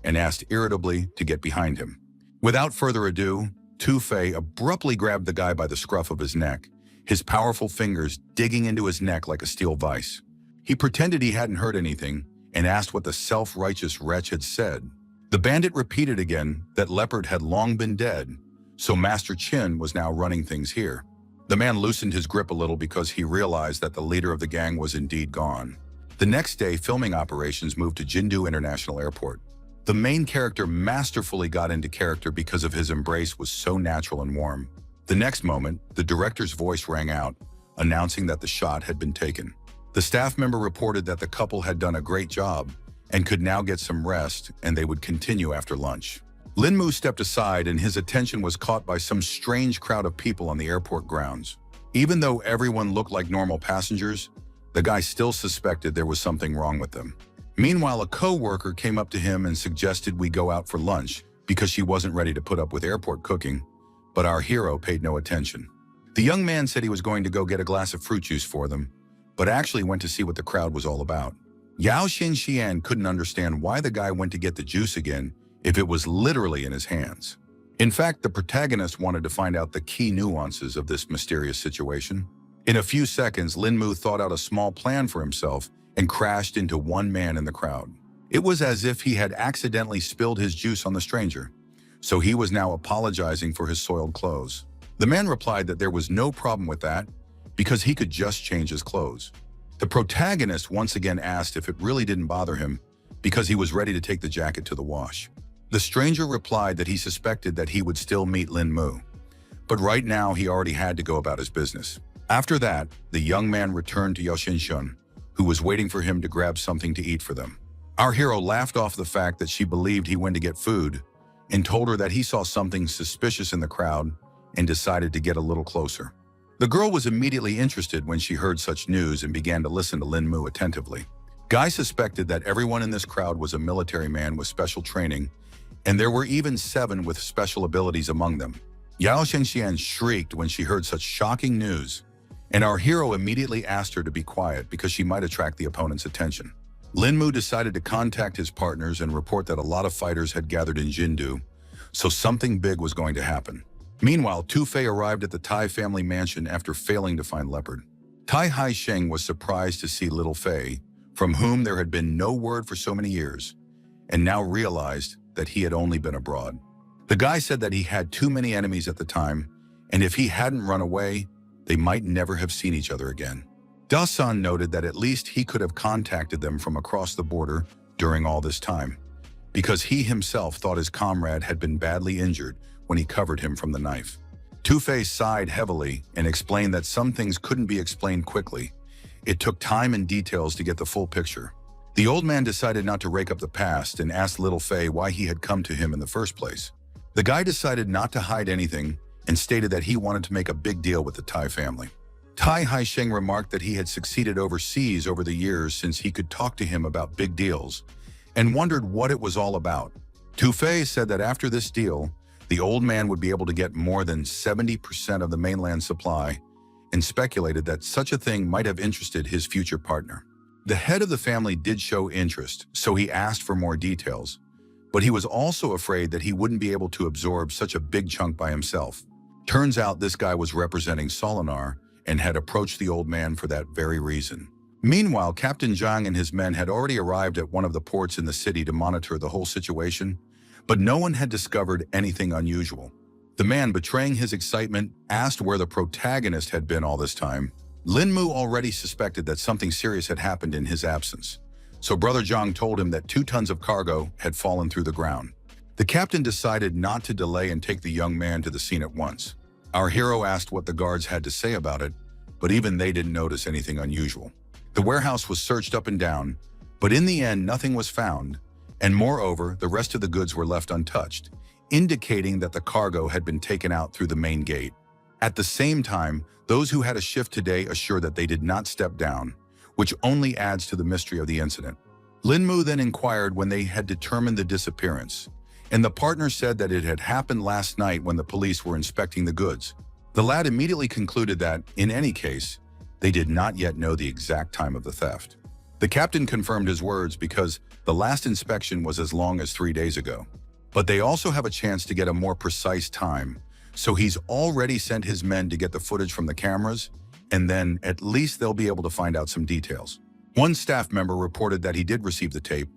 Speaker 1: and asked irritably to get behind him. Without further ado, Two-Fei abruptly grabbed the guy by the scruff of his neck, his powerful fingers digging into his neck like a steel vise. He pretended he hadn't heard anything and asked what the self-righteous wretch had said. The bandit repeated again that Leopard had long been dead, so Master Chin was now running things here. The man loosened his grip a little because he realized that the leader of the gang was indeed gone. The next day, filming operations moved to Jindu International Airport. The main character masterfully got into character because of his embrace was so natural and warm. The next moment, the director's voice rang out, announcing that the shot had been taken. The staff member reported that the couple had done a great job and could now get some rest, and they would continue after lunch. Lin Mu stepped aside and his attention was caught by some strange crowd of people on the airport grounds. Even though everyone looked like normal passengers, the guy still suspected there was something wrong with them. Meanwhile, a co-worker came up to him and suggested we go out for lunch because she wasn't ready to put up with airport cooking, but our hero paid no attention. The young man said he was going to go get a glass of fruit juice for them, but actually went to see what the crowd was all about. Yao Xianxian couldn't understand why the guy went to get the juice again if it was literally in his hands. In fact, the protagonist wanted to find out the key nuances of this mysterious situation. In a few seconds, Lin Mu thought out a small plan for himself and crashed into one man in the crowd. It was as if he had accidentally spilled his juice on the stranger, so he was now apologizing for his soiled clothes. The man replied that there was no problem with that because he could just change his clothes. The protagonist once again asked if it really didn't bother him because he was ready to take the jacket to the wash. The stranger replied that he suspected that he would still meet Lin Mu, but right now he already had to go about his business. After that, the young man returned to Yao Xianxian, who was waiting for him to grab something to eat for them. Our hero laughed off the fact that she believed he went to get food and told her that he saw something suspicious in the crowd and decided to get a little closer. The girl was immediately interested when she heard such news and began to listen to Lin Mu attentively. Guy suspected that everyone in this crowd was a military man with special training and there were even 7 with special abilities among them. Yao Shengxian shrieked when she heard such shocking news, and our hero immediately asked her to be quiet because she might attract the opponent's attention. Lin Mu decided to contact his partners and report that a lot of fighters had gathered in Jindu, so something big was going to happen. Meanwhile, Tu Fei arrived at the Tai family mansion after failing to find Leopard. Tai Haisheng was surprised to see little Fei, from whom there had been no word for so many years, and now realized that he had only been abroad. The guy said that he had too many enemies at the time, and if he hadn't run away, they might never have seen each other again. Da-san noted that at least he could have contacted them from across the border during all this time, because he himself thought his comrade had been badly injured when he covered him from the knife. Tu Fei sighed heavily and explained that some things couldn't be explained quickly. It took time and details to get the full picture. The old man decided not to rake up the past and asked little Fei why he had come to him in the first place. The guy decided not to hide anything and stated that he wanted to make a big deal with the Tai family. Tai Haisheng remarked that he had succeeded overseas over the years since he could talk to him about big deals, and wondered what it was all about. Tu Fei said that after this deal, the old man would be able to get more than 70% of the mainland supply, and speculated that such a thing might have interested his future partner. The head of the family did show interest, so he asked for more details, but he was also afraid that he wouldn't be able to absorb such a big chunk by himself. Turns out this guy was representing Solinar and had approached the old man for that very reason. Meanwhile, Captain Zhang and his men had already arrived at one of the ports in the city to monitor the whole situation, but no one had discovered anything unusual. The man, betraying his excitement, asked where the protagonist had been all this time. Lin Mu already suspected that something serious had happened in his absence, so Brother Zhang told him that 2 tons of cargo had fallen through the ground. The captain decided not to delay and take the young man to the scene at once. Our hero asked what the guards had to say about it, but even they didn't notice anything unusual. The warehouse was searched up and down, but in the end nothing was found, and moreover, the rest of the goods were left untouched, indicating that the cargo had been taken out through the main gate. At the same time, those who had a shift today assured that they did not step down, which only adds to the mystery of the incident. Lin Mu then inquired when they had determined the disappearance, and the partner said that it had happened last night when the police were inspecting the goods. The lad immediately concluded that, in any case, they did not yet know the exact time of the theft. The captain confirmed his words because the last inspection was as long as 3 days ago. But they also have a chance to get a more precise time, so he's already sent his men to get the footage from the cameras, and then at least they'll be able to find out some details. One staff member reported that he did receive the tape,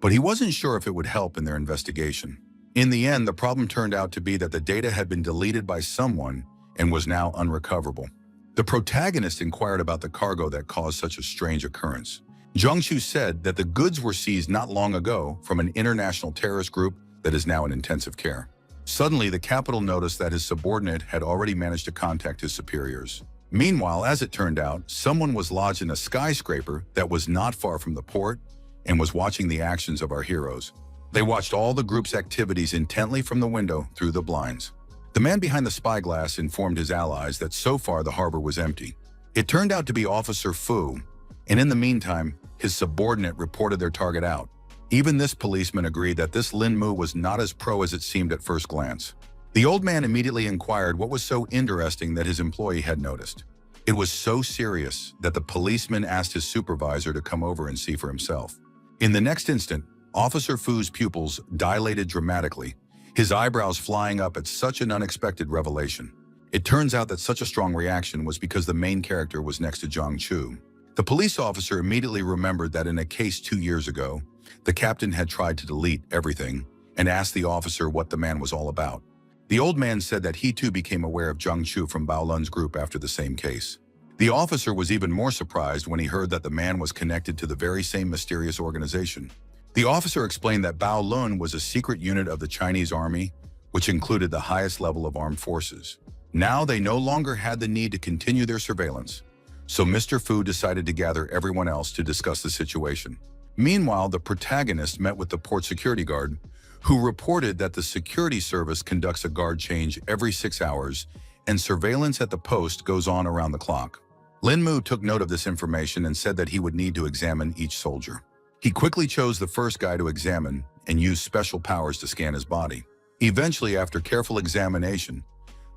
Speaker 1: but he wasn't sure if it would help in their investigation. In the end, the problem turned out to be that the data had been deleted by someone and was now unrecoverable. The protagonist inquired about the cargo that caused such a strange occurrence. Zhang said that the goods were seized not long ago from an international terrorist group that is now in intensive care. Suddenly, the capital noticed that his subordinate had already managed to contact his superiors. Meanwhile, as it turned out, someone was lodged in a skyscraper that was not far from the port and was watching the actions of our heroes. They watched all the group's activities intently from the window through the blinds. The man behind the spyglass informed his allies that so far the harbor was empty. It turned out to be Officer Fu, and in the meantime, his subordinate reported their target out. Even this policeman agreed that this Lin Mu was not as pro as it seemed at first glance. The old man immediately inquired what was so interesting that his employee had noticed. It was so serious that the policeman asked his supervisor to come over and see for himself. In the next instant, Officer Fu's pupils dilated dramatically, his eyebrows flying up at such an unexpected revelation. It turns out that such a strong reaction was because the main character was next to Zhang Chu. The police officer immediately remembered that in a case 2 years ago, the captain had tried to delete everything and asked the officer what the man was all about. The old man said that he too became aware of Zhang Chu from Bao Lun's group after the same case. The officer was even more surprised when he heard that the man was connected to the very same mysterious organization. The officer explained that Bao Lun was a secret unit of the Chinese army, which included the highest level of armed forces. Now they no longer had the need to continue their surveillance, so Mr. Fu decided to gather everyone else to discuss the situation. Meanwhile, the protagonist met with the port security guard, who reported that the security service conducts a guard change every 6 hours and surveillance at the post goes on around the clock. Lin Mu took note of this information and said that he would need to examine each soldier. He quickly chose the first guy to examine and used special powers to scan his body. Eventually, after careful examination,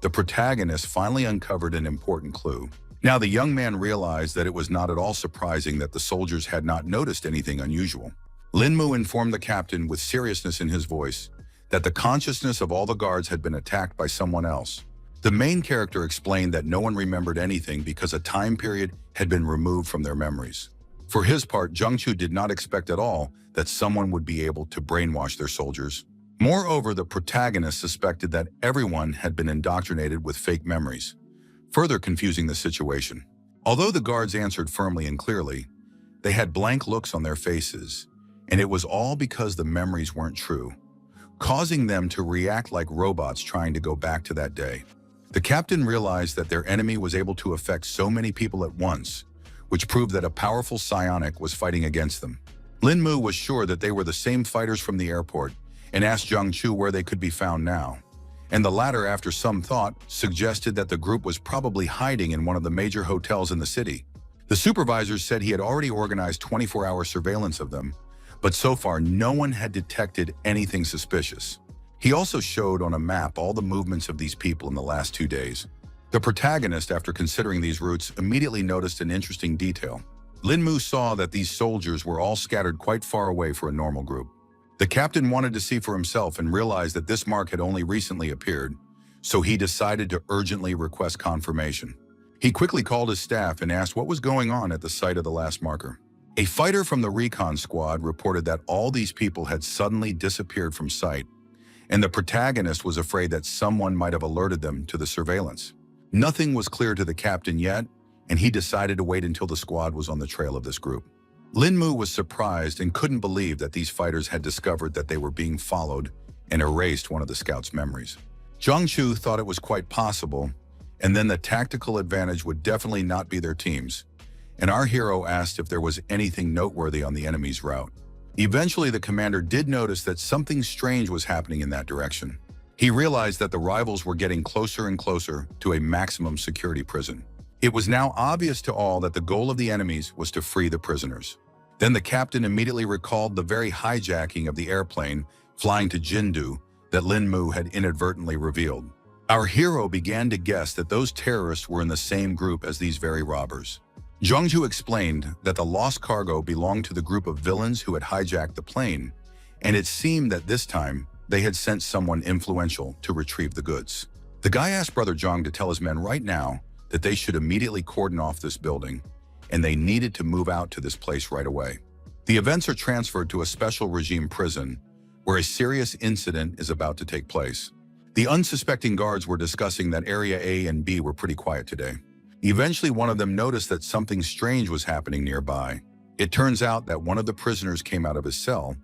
Speaker 1: the protagonist finally uncovered an important clue. Now, the young man realized that it was not at all surprising that the soldiers had not noticed anything unusual. Lin Mu informed the captain with seriousness in his voice that the consciousness of all the guards had been attacked by someone else. The main character explained that no one remembered anything because a time period had been removed from their memories. For his part, Zhang did not expect at all that someone would be able to brainwash their soldiers. Moreover, the protagonist suspected that everyone had been indoctrinated with fake memories, further confusing the situation. Although the guards answered firmly and clearly, they had blank looks on their faces, and it was all because the memories weren't true, causing them to react like robots trying to go back to that day. The captain realized that their enemy was able to affect so many people at once, which proved that a powerful psionic was fighting against them. Lin Mu was sure that they were the same fighters from the airport and asked Zhang Chu where they could be found now. And the latter, after some thought, suggested that the group was probably hiding in one of the major hotels in the city. The supervisors said he had already organized 24-hour surveillance of them, but so far no one had detected anything suspicious. He also showed on a map all the movements of these people in the last 2 days. The protagonist, after considering these routes, immediately noticed an interesting detail. Lin Mu saw that these soldiers were all scattered quite far away for a normal group. The captain wanted to see for himself and realized that this mark had only recently appeared, so he decided to urgently request confirmation. He quickly called his staff and asked what was going on at the site of the last marker. A fighter from the recon squad reported that all these people had suddenly disappeared from sight, and the protagonist was afraid that someone might have alerted them to the surveillance. Nothing was clear to the captain yet, and he decided to wait until the squad was on the trail of this group. Lin Mu was surprised and couldn't believe that these fighters had discovered that they were being followed and erased one of the scouts' memories. Zhang Chu thought it was quite possible, and then the tactical advantage would definitely not be their team's, and our hero asked if there was anything noteworthy on the enemy's route. Eventually, the commander did notice that something strange was happening in that direction. He realized that the rivals were getting closer and closer to a maximum security prison. It was now obvious to all that the goal of the enemies was to free the prisoners. Then the captain immediately recalled the very hijacking of the airplane flying to Jindu that Lin Mu had inadvertently revealed. Our hero began to guess that those terrorists were in the same group as these very robbers. Zhangju explained that the lost cargo belonged to the group of villains who had hijacked the plane, and it seemed that this time they had sent someone influential to retrieve the goods. The guy asked Brother Zhang to tell his men right now that they should immediately cordon off this building, and they needed to move out to this place right away. The events are transferred to a special regime prison, where a serious incident is about to take place. The unsuspecting guards were discussing that Area A and B were pretty quiet today. Eventually, one of them noticed that something strange was happening nearby. It turns out that one of the prisoners came out of his cell,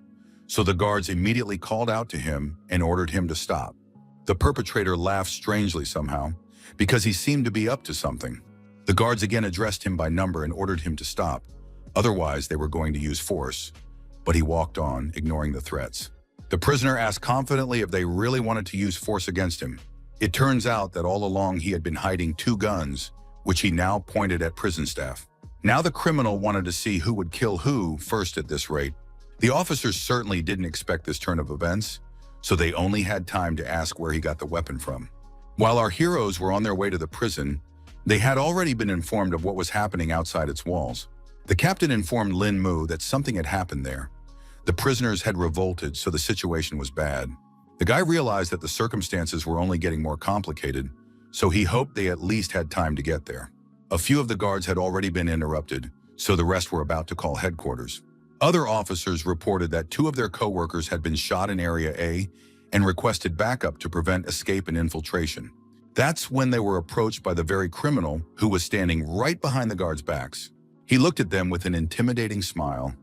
Speaker 1: so the guards immediately called out to him and ordered him to stop. The perpetrator laughed strangely somehow, because he seemed to be up to something. The guards again addressed him by number and ordered him to stop. Otherwise, they were going to use force, but he walked on, ignoring the threats. The prisoner asked confidently if they really wanted to use force against him. It turns out that all along he had been hiding 2 guns, which he now pointed at prison staff. Now the criminal wanted to see who would kill who first at this rate. The officers certainly didn't expect this turn of events, so they only had time to ask where he got the weapon from. While our heroes were on their way to the prison, they had already been informed of what was happening outside its walls. The captain informed Lin Mu that something had happened there. The prisoners had revolted, so the situation was bad. The guy realized that the circumstances were only getting more complicated, so he hoped they at least had time to get there. A few of the guards had already been interrupted, so the rest were about to call headquarters. Other officers reported that 2 of their co-workers had been shot in Area A and requested backup to prevent escape and infiltration. That's when they were approached by the very criminal who was standing right behind the guards' backs. He looked at them with an intimidating smile,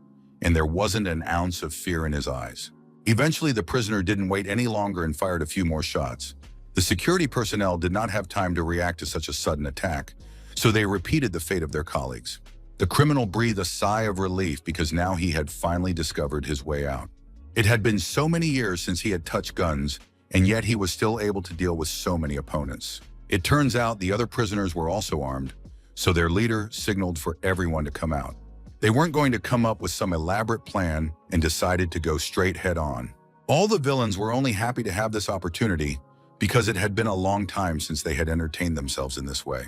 Speaker 1: and there wasn't an ounce of fear in his eyes. Eventually, the prisoner didn't wait any longer and fired a few more shots. The security personnel did not have time to react to such a sudden attack, so they repeated the fate of their colleagues. The criminal breathed a sigh of relief because now he had finally discovered his way out. It had been so many years since he had touched guns, and yet he was still able to deal with so many opponents. It turns out the other prisoners were also armed, so their leader signaled for everyone to come out. They weren't going to come up with some elaborate plan and decided to go straight head on. All the villains were only happy to have this opportunity because it had been a long time since they had entertained themselves in this way.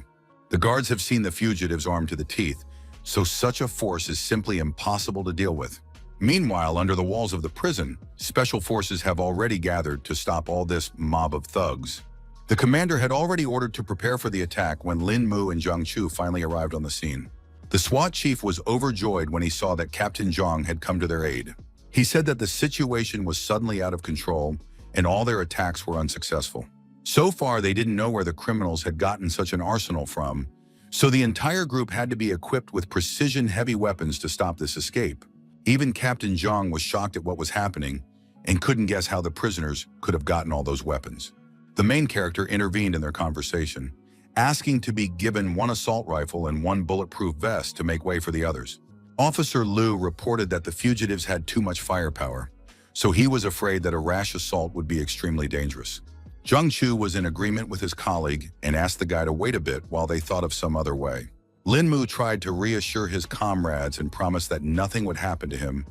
Speaker 1: The guards have seen the fugitives armed to the teeth, so such a force is simply impossible to deal with. Meanwhile, under the walls of the prison, special forces have already gathered to stop all this mob of thugs. The commander had already ordered to prepare for the attack when Lin Mu and Zhang Chu finally arrived on the scene. The SWAT chief was overjoyed when he saw that Captain Zhang had come to their aid. He said that the situation was suddenly out of control and all their attacks were unsuccessful. So far, they didn't know where the criminals had gotten such an arsenal from, so the entire group had to be equipped with precision heavy weapons to stop this escape. Even Captain Zhang was shocked at what was happening and couldn't guess how the prisoners could have gotten all those weapons. The main character intervened in their conversation, asking to be given one assault rifle and one bulletproof vest to make way for the others. Officer Liu reported that the fugitives had too much firepower, so he was afraid that a rash assault would be extremely dangerous. Zhang Chu was in agreement with his colleague and asked the guy to wait a bit while they thought of some other way. Lin Mu tried to reassure his comrades and promised that nothing would happen to him,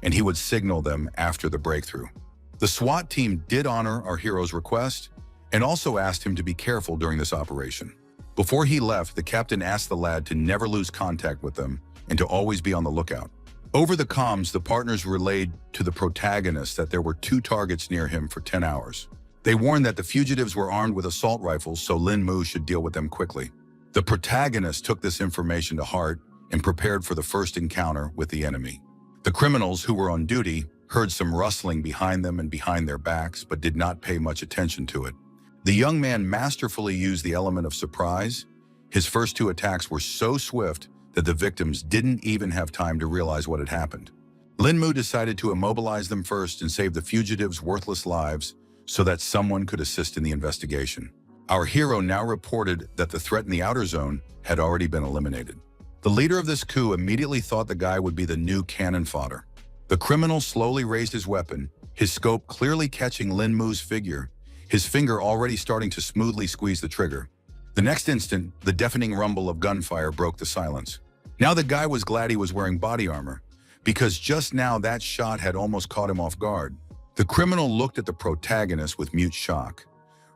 Speaker 1: and he would signal them after the breakthrough. The SWAT team did honor our hero's request and also asked him to be careful during this operation. Before he left, the captain asked the lad to never lose contact with them and to always be on the lookout. Over the comms, the partners relayed to the protagonist that there were 2 targets near him for 10 hours. They warned that the fugitives were armed with assault rifles, so Lin Mu should deal with them quickly. The protagonist took this information to heart and prepared for the first encounter with the enemy. The criminals who were on duty heard some rustling behind them and behind their backs, but did not pay much attention to it. The young man masterfully used the element of surprise. His first 2 attacks were so swift that the victims didn't even have time to realize what had happened. Lin Mu decided to immobilize them first and save the fugitives' worthless lives so that someone could assist in the investigation. Our hero now reported that the threat in the outer zone had already been eliminated. The leader of this coup immediately thought the guy would be the new cannon fodder. The criminal slowly raised his weapon, his scope clearly catching Lin Mu's figure, his finger already starting to smoothly squeeze the trigger. The next instant, the deafening rumble of gunfire broke the silence. Now the guy was glad he was wearing body armor, because just now that shot had almost caught him off guard. The criminal looked at the protagonist with mute shock,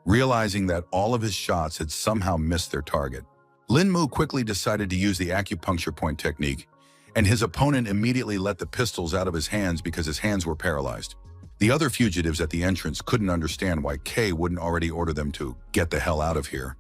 Speaker 1: realizing that all of his shots had somehow missed their target. Lin Mu quickly decided to use the acupuncture point technique, and his opponent immediately let the pistols out of his hands because his hands were paralyzed. The other fugitives at the entrance couldn't understand why Kay wouldn't already order them to get the hell out of here,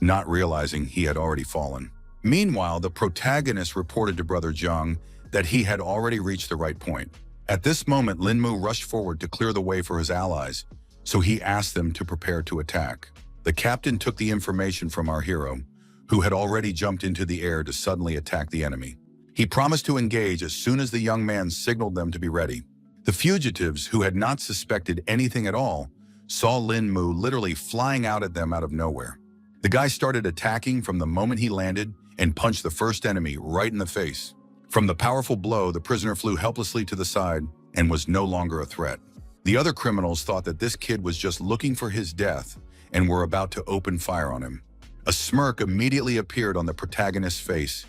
Speaker 1: not realizing he had already fallen. Meanwhile, the protagonist reported to Brother Zhang that he had already reached the right point. At this moment, Lin Mu rushed forward to clear the way for his allies, so he asked them to prepare to attack. The captain took the information from our hero, who had already jumped into the air to suddenly attack the enemy. He promised to engage as soon as the young man signaled them to be ready. The fugitives, who had not suspected anything at all, saw Lin Mu literally flying out at them out of nowhere. The guy started attacking from the moment he landed and punched the first enemy right in the face. From the powerful blow, the prisoner flew helplessly to the side and was no longer a threat. The other criminals thought that this kid was just looking for his death and were about to open fire on him. A smirk immediately appeared on the protagonist's face,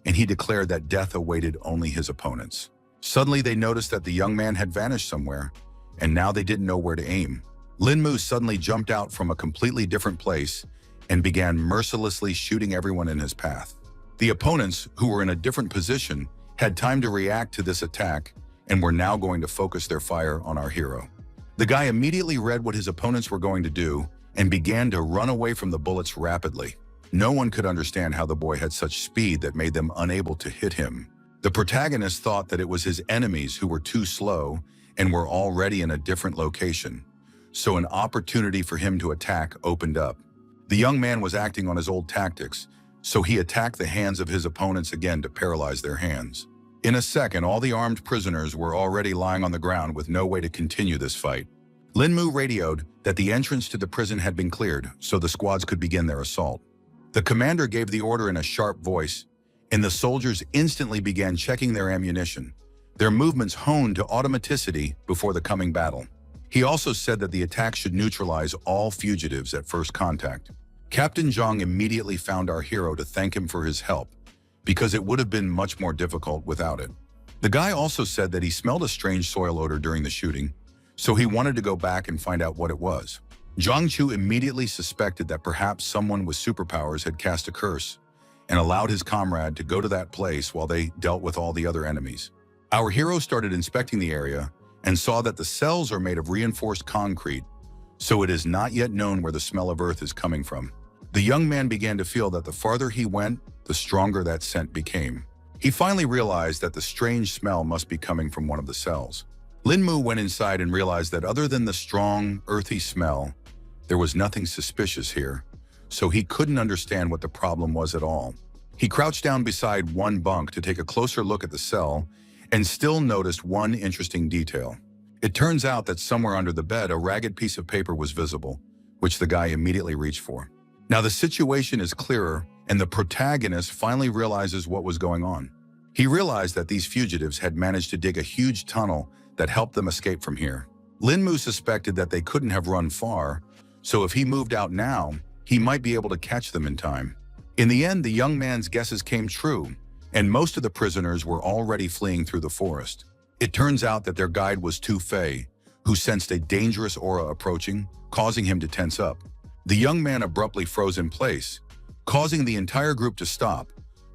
Speaker 1: and he declared that death awaited only his opponents. Suddenly, they noticed that the young man had vanished somewhere, and now they didn't know where to aim. Lin Mu suddenly jumped out from a completely different place and began mercilessly shooting everyone in his path. The opponents, who were in a different position, had time to react to this attack and were now going to focus their fire on our hero. The guy immediately read what his opponents were going to do and began to run away from the bullets rapidly. No one could understand how the boy had such speed that made them unable to hit him. The protagonist thought that it was his enemies who were too slow and were already in a different location, so an opportunity for him to attack opened up. The young man was acting on his old tactics, so he attacked the hands of his opponents again to paralyze their hands. In a second, all the armed prisoners were already lying on the ground with no way to continue this fight. Lin Mu radioed that the entrance to the prison had been cleared, so the squads could begin their assault. The commander gave the order in a sharp voice, and the soldiers instantly began checking their ammunition, their movements honed to automaticity before the coming battle. He also said that the attack should neutralize all fugitives at first contact. Captain Zhang immediately found our hero to thank him for his help, because it would have been much more difficult without it. The guy also said that he smelled a strange soil odor during the shooting, so he wanted to go back and find out what it was. Zhang Chu immediately suspected that perhaps someone with superpowers had cast a curse and allowed his comrade to go to that place while they dealt with all the other enemies. Our hero started inspecting the area and saw that the cells are made of reinforced concrete, so it is not yet known where the smell of earth is coming from. The young man began to feel that the farther he went, the stronger that scent became. He finally realized that the strange smell must be coming from one of the cells. Lin Mu went inside and realized that other than the strong, earthy smell, there was nothing suspicious here, so he couldn't understand what the problem was at all. He crouched down beside one bunk to take a closer look at the cell and still noticed one interesting detail. It turns out that somewhere under the bed, a ragged piece of paper was visible, which the guy immediately reached for. Now the situation is clearer, and the protagonist finally realizes what was going on. He realized that these fugitives had managed to dig a huge tunnel that helped them escape from here. Lin Mu suspected that they couldn't have run far, so if he moved out now, he might be able to catch them in time. In the end, the young man's guesses came true, and most of the prisoners were already fleeing through the forest. It turns out that their guide was Tu Fei, who sensed a dangerous aura approaching, causing him to tense up. The young man abruptly froze in place, causing the entire group to stop,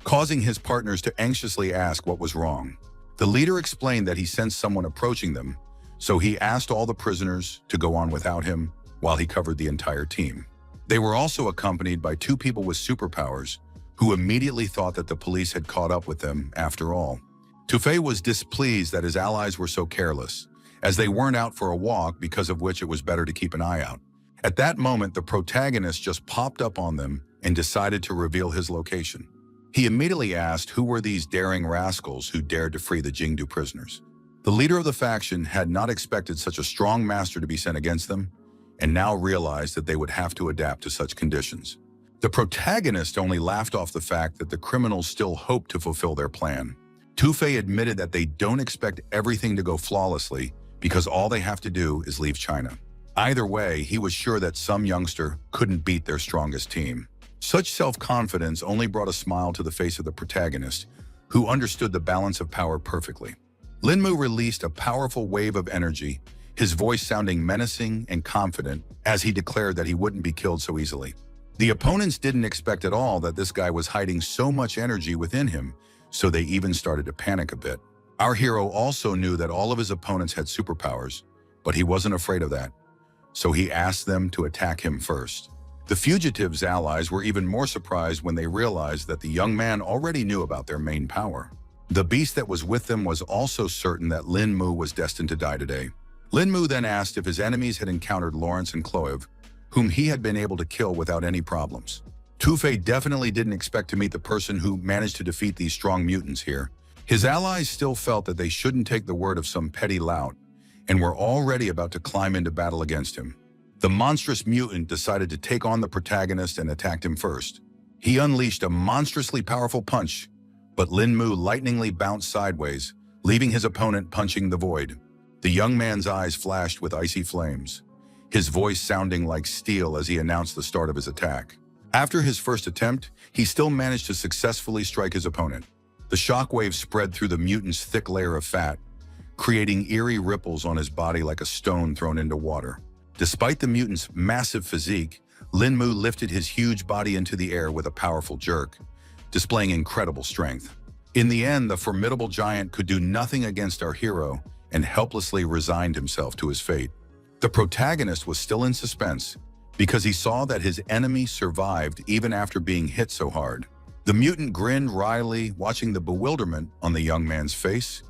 Speaker 1: causing his partners to anxiously ask what was wrong. The leader explained that he sensed someone approaching them, so he asked all the prisoners to go on without him while he covered the entire team. They were also accompanied by two people with superpowers, who immediately thought that the police had caught up with them after all. Tu Fei was displeased that his allies were so careless, as they weren't out for a walk, because of which it was better to keep an eye out. At that moment, the protagonist just popped up on them and decided to reveal his location. He immediately asked who were these daring rascals who dared to free the Jingdu prisoners. The leader of the faction had not expected such a strong master to be sent against them, and now realized that they would have to adapt to such conditions. The protagonist only laughed off the fact that the criminals still hoped to fulfill their plan. Tu Fei admitted that they don't expect everything to go flawlessly because all they have to do is leave China. Either way, he was sure that some youngster couldn't beat their strongest team. Such self-confidence only brought a smile to the face of the protagonist, who understood the balance of power perfectly. Lin Mu released a powerful wave of energy, his voice sounding menacing and confident as he declared that he wouldn't be killed so easily. The opponents didn't expect at all that this guy was hiding so much energy within him, so they even started to panic a bit. Our hero also knew that all of his opponents had superpowers, but he wasn't afraid of that, so he asked them to attack him first. The fugitives' allies were even more surprised when they realized that the young man already knew about their main power. The beast that was with them was also certain that Lin Mu was destined to die today. Lin Mu then asked if his enemies had encountered Lawrence and Cloev, whom he had been able to kill without any problems. Tu Fei definitely didn't expect to meet the person who managed to defeat these strong mutants here. His allies still felt that they shouldn't take the word of some petty lout, and were already about to climb into battle against him. The monstrous mutant decided to take on the protagonist and attacked him first. He unleashed a monstrously powerful punch, but Lin Mu lightningly bounced sideways, leaving his opponent punching the void. The young man's eyes flashed with icy flames, his voice sounding like steel as he announced the start of his attack. After his first attempt, he still managed to successfully strike his opponent. The shockwave spread through the mutant's thick layer of fat, creating eerie ripples on his body like a stone thrown into water. Despite the mutant's massive physique, Lin Mu lifted his huge body into the air with a powerful jerk, displaying incredible strength. In the end, the formidable giant could do nothing against our hero and helplessly resigned himself to his fate. The protagonist was still in suspense because he saw that his enemy survived even after being hit so hard. The mutant grinned wryly, watching the bewilderment on the young man's face,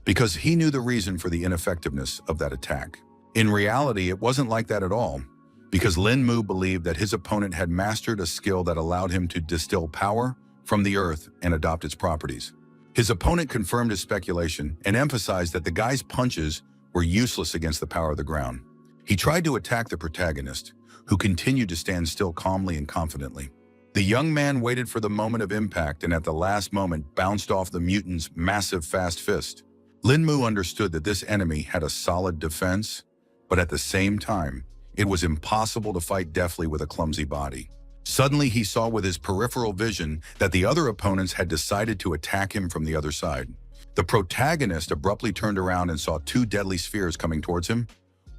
Speaker 1: because he knew the reason for the ineffectiveness of that attack. In reality, it wasn't like that at all, because Lin Mu believed that his opponent had mastered a skill that allowed him to distill power from the earth and adopt its properties. His opponent confirmed his speculation and emphasized that the guy's punches were useless against the power of the ground. He tried to attack the protagonist, who continued to stand still calmly and confidently. The young man waited for the moment of impact and at the last moment bounced off the mutant's massive fast fist. Lin Mu understood that this enemy had a solid defense, but at the same time, it was impossible to fight deftly with a clumsy body. Suddenly, he saw with his peripheral vision that the other opponents had decided to attack him from the other side. The protagonist abruptly turned around and saw two deadly spheres coming towards him,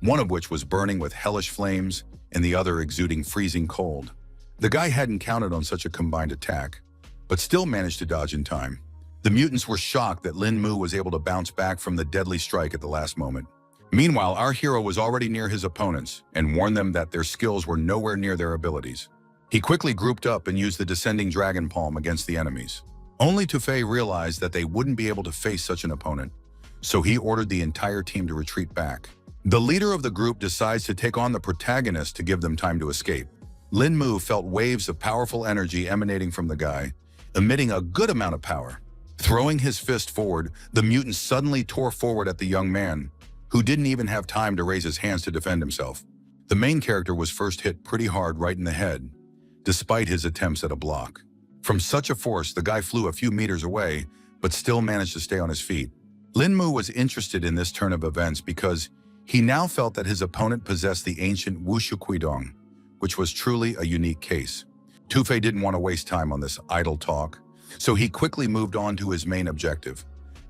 Speaker 1: one of which was burning with hellish flames and the other exuding freezing cold. The guy hadn't counted on such a combined attack, but still managed to dodge in time. The mutants were shocked that Lin Mu was able to bounce back from the deadly strike at the last moment. Meanwhile, our hero was already near his opponents and warned them that their skills were nowhere near their abilities. He quickly grouped up and used the descending dragon palm against the enemies. Only Tufei realized that they wouldn't be able to face such an opponent, so he ordered the entire team to retreat back. The leader of the group decides to take on the protagonist to give them time to escape. Lin Mu felt waves of powerful energy emanating from the guy, emitting a good amount of power. Throwing his fist forward, the mutant suddenly tore forward at the young man, who didn't even have time to raise his hands to defend himself. The main character was first hit pretty hard right in the head, despite his attempts at a block. From such a force, the guy flew a few meters away, but still managed to stay on his feet. Lin Mu was interested in this turn of events because he now felt that his opponent possessed the ancient Wushu Kuidong, which was truly a unique case. Tufei didn't want to waste time on this idle talk, so he quickly moved on to his main objective,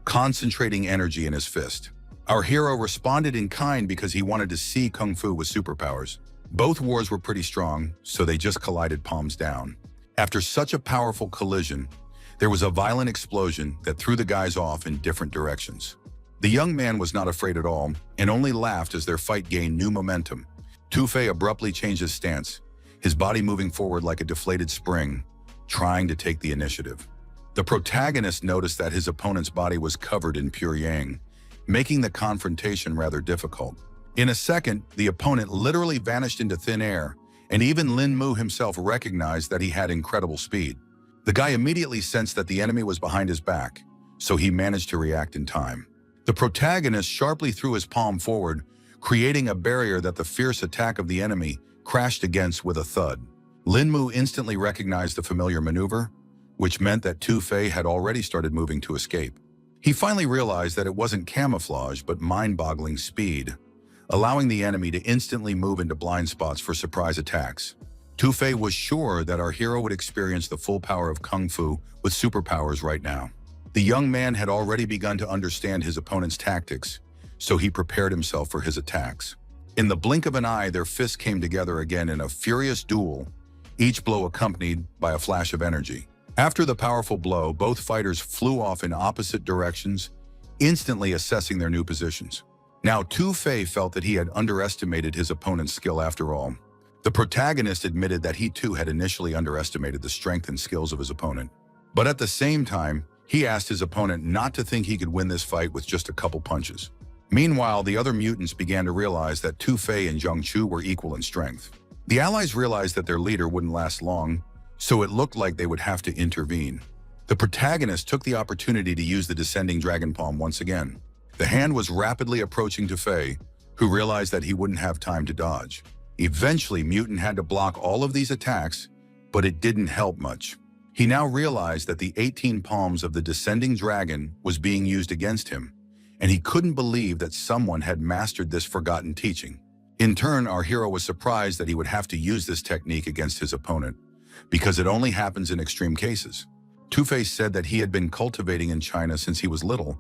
Speaker 1: concentrating energy in his fist. Our hero responded in kind because he wanted to see Kung Fu with superpowers. Both wars were pretty strong, so they just collided palms down. After such a powerful collision, there was a violent explosion that threw the guys off in different directions. The young man was not afraid at all and only laughed as their fight gained new momentum. Tufei abruptly changed his stance, his body moving forward like a deflated spring, trying to take the initiative. The protagonist noticed that his opponent's body was covered in pure yang, making the confrontation rather difficult. In a second, the opponent literally vanished into thin air, and even Lin Mu himself recognized that he had incredible speed. The guy immediately sensed that the enemy was behind his back, so he managed to react in time. The protagonist sharply threw his palm forward, creating a barrier that the fierce attack of the enemy crashed against with a thud. Lin Mu instantly recognized the familiar maneuver, which meant that Tufei had already started moving to escape. He finally realized that it wasn't camouflage but mind-boggling speed, allowing the enemy to instantly move into blind spots for surprise attacks. Tufei was sure that our hero would experience the full power of Kung Fu with superpowers right now. The young man had already begun to understand his opponent's tactics, so he prepared himself for his attacks. In the blink of an eye, their fists came together again in a furious duel, each blow accompanied by a flash of energy. After the powerful blow, both fighters flew off in opposite directions, instantly assessing their new positions. Now, Tufei felt that he had underestimated his opponent's skill after all. The protagonist admitted that he too had initially underestimated the strength and skills of his opponent. But at the same time, he asked his opponent not to think he could win this fight with just a couple punches. Meanwhile, the other mutants began to realize that Tufei and Zhengchu were equal in strength. The allies realized that their leader wouldn't last long, so it looked like they would have to intervene. The protagonist took the opportunity to use the descending dragon palm once again. The hand was rapidly approaching Tufei, who realized that he wouldn't have time to dodge. Eventually, Mutant had to block all of these attacks, but it didn't help much. He now realized that the 18 palms of the descending dragon was being used against him, and he couldn't believe that someone had mastered this forgotten teaching. In turn, our hero was surprised that he would have to use this technique against his opponent, because it only happens in extreme cases. Tufei said that he had been cultivating in China since he was little,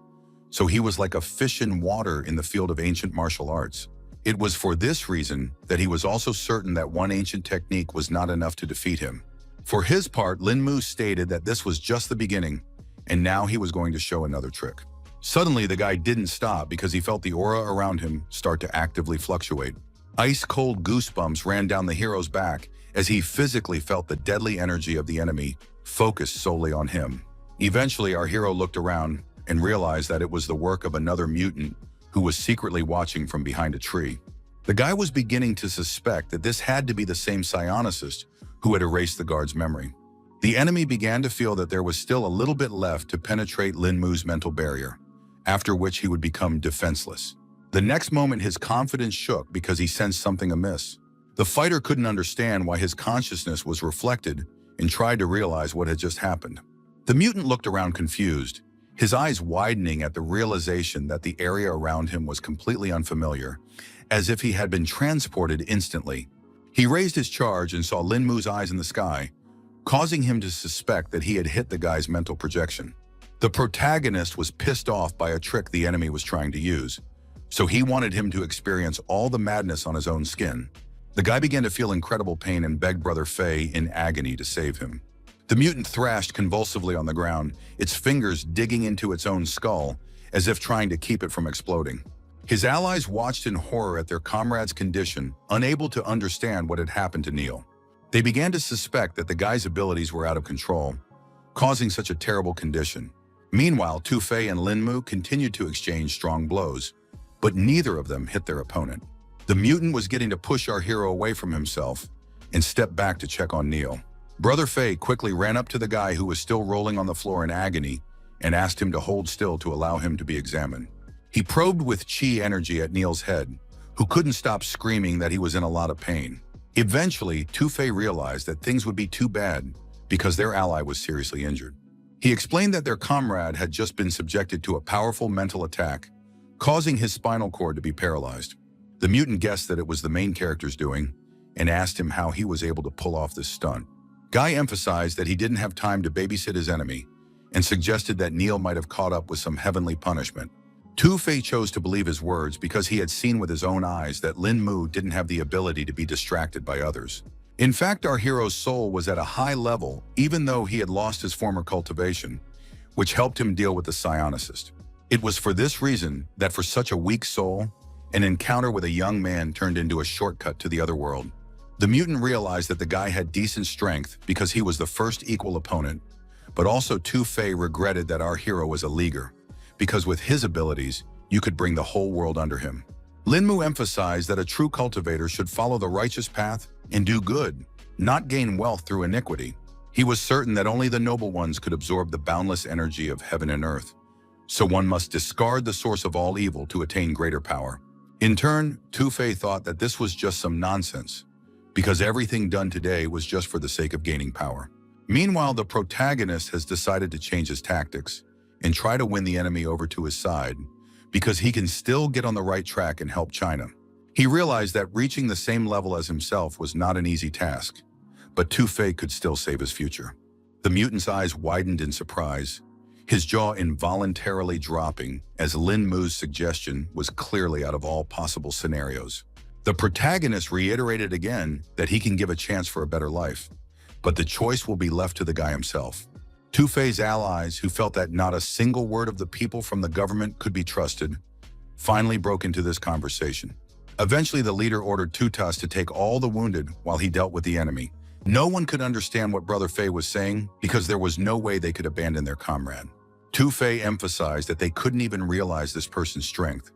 Speaker 1: so he was like a fish in water in the field of ancient martial arts. It was for this reason that he was also certain that one ancient technique was not enough to defeat him. For his part, Lin Mu stated that this was just the beginning, and now he was going to show another trick. Suddenly, the guy didn't stop because he felt the aura around him start to actively fluctuate. Ice-cold goosebumps ran down the hero's back as he physically felt the deadly energy of the enemy focused solely on him. Eventually, our hero looked around and realized that it was the work of another mutant who was secretly watching from behind a tree. The guy was beginning to suspect that this had to be the same psionicist who had erased the guard's memory. The enemy began to feel that there was still a little bit left to penetrate Lin Mu's mental barrier, after which he would become defenseless. The next moment, his confidence shook because he sensed something amiss. The fighter couldn't understand why his consciousness was reflected and tried to realize what had just happened. The mutant looked around confused, his eyes widening at the realization that the area around him was completely unfamiliar, as if he had been transported instantly. He raised his charge and saw Lin Mu's eyes in the sky, causing him to suspect that he had hit the guy's mental projection. The protagonist was pissed off by a trick the enemy was trying to use, so he wanted him to experience all the madness on his own skin. The guy began to feel incredible pain and begged Brother Fei in agony to save him. The mutant thrashed convulsively on the ground, its fingers digging into its own skull, as if trying to keep it from exploding. His allies watched in horror at their comrade's condition, unable to understand what had happened to Neil. They began to suspect that the guy's abilities were out of control, causing such a terrible condition. Meanwhile, Tu Fei and Lin Mu continued to exchange strong blows, but neither of them hit their opponent. The mutant was getting to push our hero away from himself and stepped back to check on Neil. Brother Fei quickly ran up to the guy who was still rolling on the floor in agony and asked him to hold still to allow him to be examined. He probed with chi energy at Neil's head, who couldn't stop screaming that he was in a lot of pain. Eventually, Tu Fei realized that things would be too bad because their ally was seriously injured. He explained that their comrade had just been subjected to a powerful mental attack, causing his spinal cord to be paralyzed. The mutant guessed that it was the main character's doing and asked him how he was able to pull off this stunt. Guy emphasized that he didn't have time to babysit his enemy and suggested that Neil might have caught up with some heavenly punishment. Tu Fei chose to believe his words because he had seen with his own eyes that Lin Mu didn't have the ability to be distracted by others. In fact, our hero's soul was at a high level even though he had lost his former cultivation, which helped him deal with the psionicist. It was for this reason that for such a weak soul, an encounter with a young man turned into a shortcut to the other world. The mutant realized that the guy had decent strength because he was the first equal opponent, but also Tu Fei regretted that our hero was a leaguer, because with his abilities, you could bring the whole world under him. Lin Mu emphasized that a true cultivator should follow the righteous path and do good, not gain wealth through iniquity. He was certain that only the noble ones could absorb the boundless energy of heaven and earth, so one must discard the source of all evil to attain greater power. In turn, Tu Fei thought that this was just some nonsense, because everything done today was just for the sake of gaining power. Meanwhile, the protagonist has decided to change his tactics and try to win the enemy over to his side because he can still get on the right track and help China. He realized that reaching the same level as himself was not an easy task, but Tu Fei could still save his future. The mutant's eyes widened in surprise, his jaw involuntarily dropping as Lin Mu's suggestion was clearly out of all possible scenarios. The protagonist reiterated again that he can give a chance for a better life, but the choice will be left to the guy himself. Tu Fei's allies, who felt that not a single word of the people from the government could be trusted, finally broke into this conversation. Eventually, the leader ordered Tutas to take all the wounded while he dealt with the enemy. No one could understand what Brother Fei was saying because there was no way they could abandon their comrade. Tu Fei emphasized that they couldn't even realize this person's strength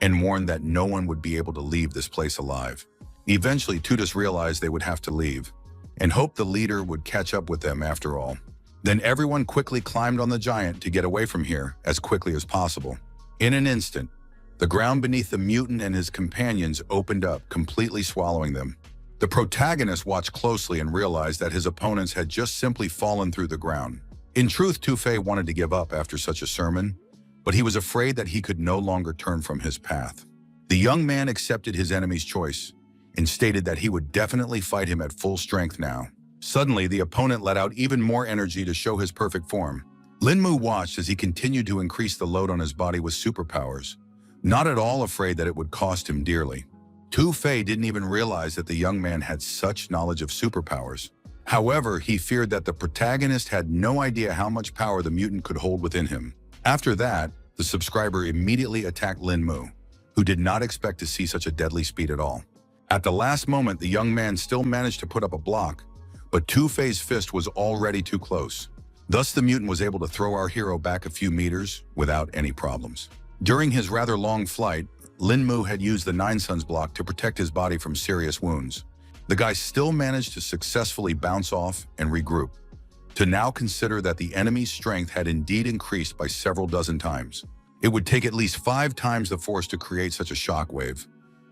Speaker 1: and warned that no one would be able to leave this place alive. Eventually, Tutas realized they would have to leave and hoped the leader would catch up with them after all. Then everyone quickly climbed on the giant to get away from here as quickly as possible. In an instant, the ground beneath the mutant and his companions opened up, completely swallowing them. The protagonist watched closely and realized that his opponents had just simply fallen through the ground. In truth, Tu Fei wanted to give up after such a sermon, but he was afraid that he could no longer turn from his path. The young man accepted his enemy's choice and stated that he would definitely fight him at full strength now. Suddenly, the opponent let out even more energy to show his perfect form. Lin Mu watched as he continued to increase the load on his body with superpowers, not at all afraid that it would cost him dearly. Tu Fei didn't even realize that the young man had such knowledge of superpowers. However, he feared that the protagonist had no idea how much power the mutant could hold within him. After that, the subscriber immediately attacked Lin Mu, who did not expect to see such a deadly speed at all. At the last moment, the young man still managed to put up a block, but Tu Fei's fist was already too close. Thus, the mutant was able to throw our hero back a few meters without any problems. During his rather long flight, Lin Mu had used the Nine Suns block to protect his body from serious wounds. The guy still managed to successfully bounce off and regroup, to now consider that the enemy's strength had indeed increased by several dozen times. It would take at least 5 times the force to create such a shockwave,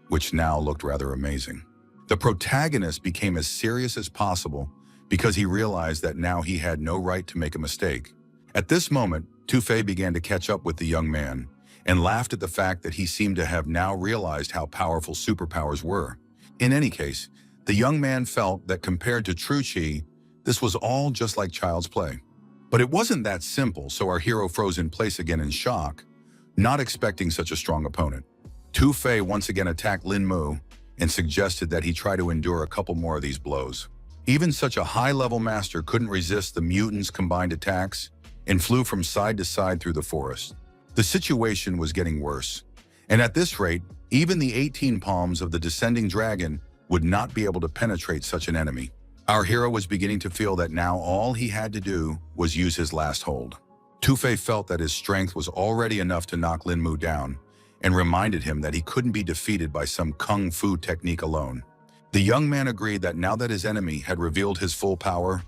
Speaker 1: which now looked rather amazing. The protagonist became as serious as possible because he realized that now he had no right to make a mistake. At this moment, Tu Fei began to catch up with the young man and laughed at the fact that he seemed to have now realized how powerful superpowers were. In any case, The young man felt that compared to true chi, this was all just like child's play. But it wasn't that simple, so our hero froze in place again in shock, not expecting such a strong opponent. Tu Fei once again attacked Lin Mu and suggested that he try to endure a couple more of these blows. Even such a high-level master couldn't resist the mutants' combined attacks and flew from side to side through the forest. The situation was getting worse, and at this rate, even the 18 palms of the descending dragon would not be able to penetrate such an enemy. Our hero was beginning to feel that now all he had to do was use his last hold. Tu Fei felt that his strength was already enough to knock Lin Mu down and reminded him that he couldn't be defeated by some kung fu technique alone. The young man agreed that now that his enemy had revealed his full power,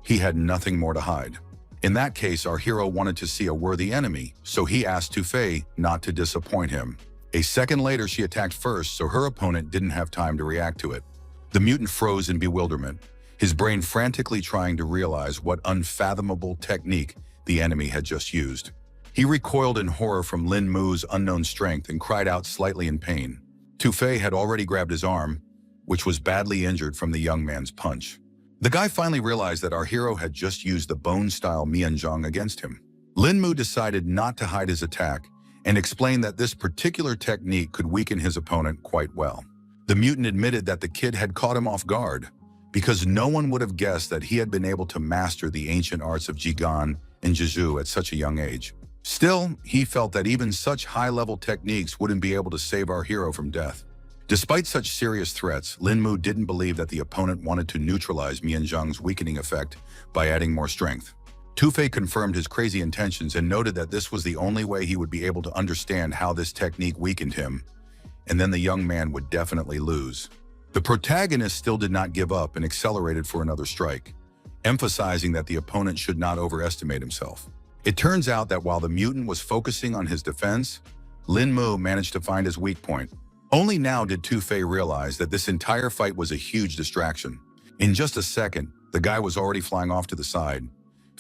Speaker 1: he had nothing more to hide. In that case, our hero wanted to see a worthy enemy, so he asked Tu Fei not to disappoint him. A second later, she attacked first, so her opponent didn't have time to react to it. The mutant froze in bewilderment, his brain frantically trying to realize what unfathomable technique the enemy had just used. He recoiled in horror from Lin Mu's unknown strength and cried out slightly in pain. Tu Fei had already grabbed his arm, which was badly injured from the young man's punch. The guy finally realized that our hero had just used the bone-style Mianzhong against him. Lin Mu decided not to hide his attack and explained that this particular technique could weaken his opponent quite well. The mutant admitted that the kid had caught him off guard because no one would have guessed that he had been able to master the ancient arts of Jigan and Jiu at such a young age. Still, he felt that even such high-level techniques wouldn't be able to save our hero from death. Despite such serious threats, Lin Mu didn't believe that the opponent wanted to neutralize Mianzhong's weakening effect by adding more strength. Tu Fei confirmed his crazy intentions and noted that this was the only way he would be able to understand how this technique weakened him, and then the young man would definitely lose. The protagonist still did not give up and accelerated for another strike, emphasizing that the opponent should not overestimate himself. It turns out that while the mutant was focusing on his defense, Lin Mu managed to find his weak point. Only now did Tu Fei realize that this entire fight was a huge distraction. In just a second, the guy was already flying off to the side,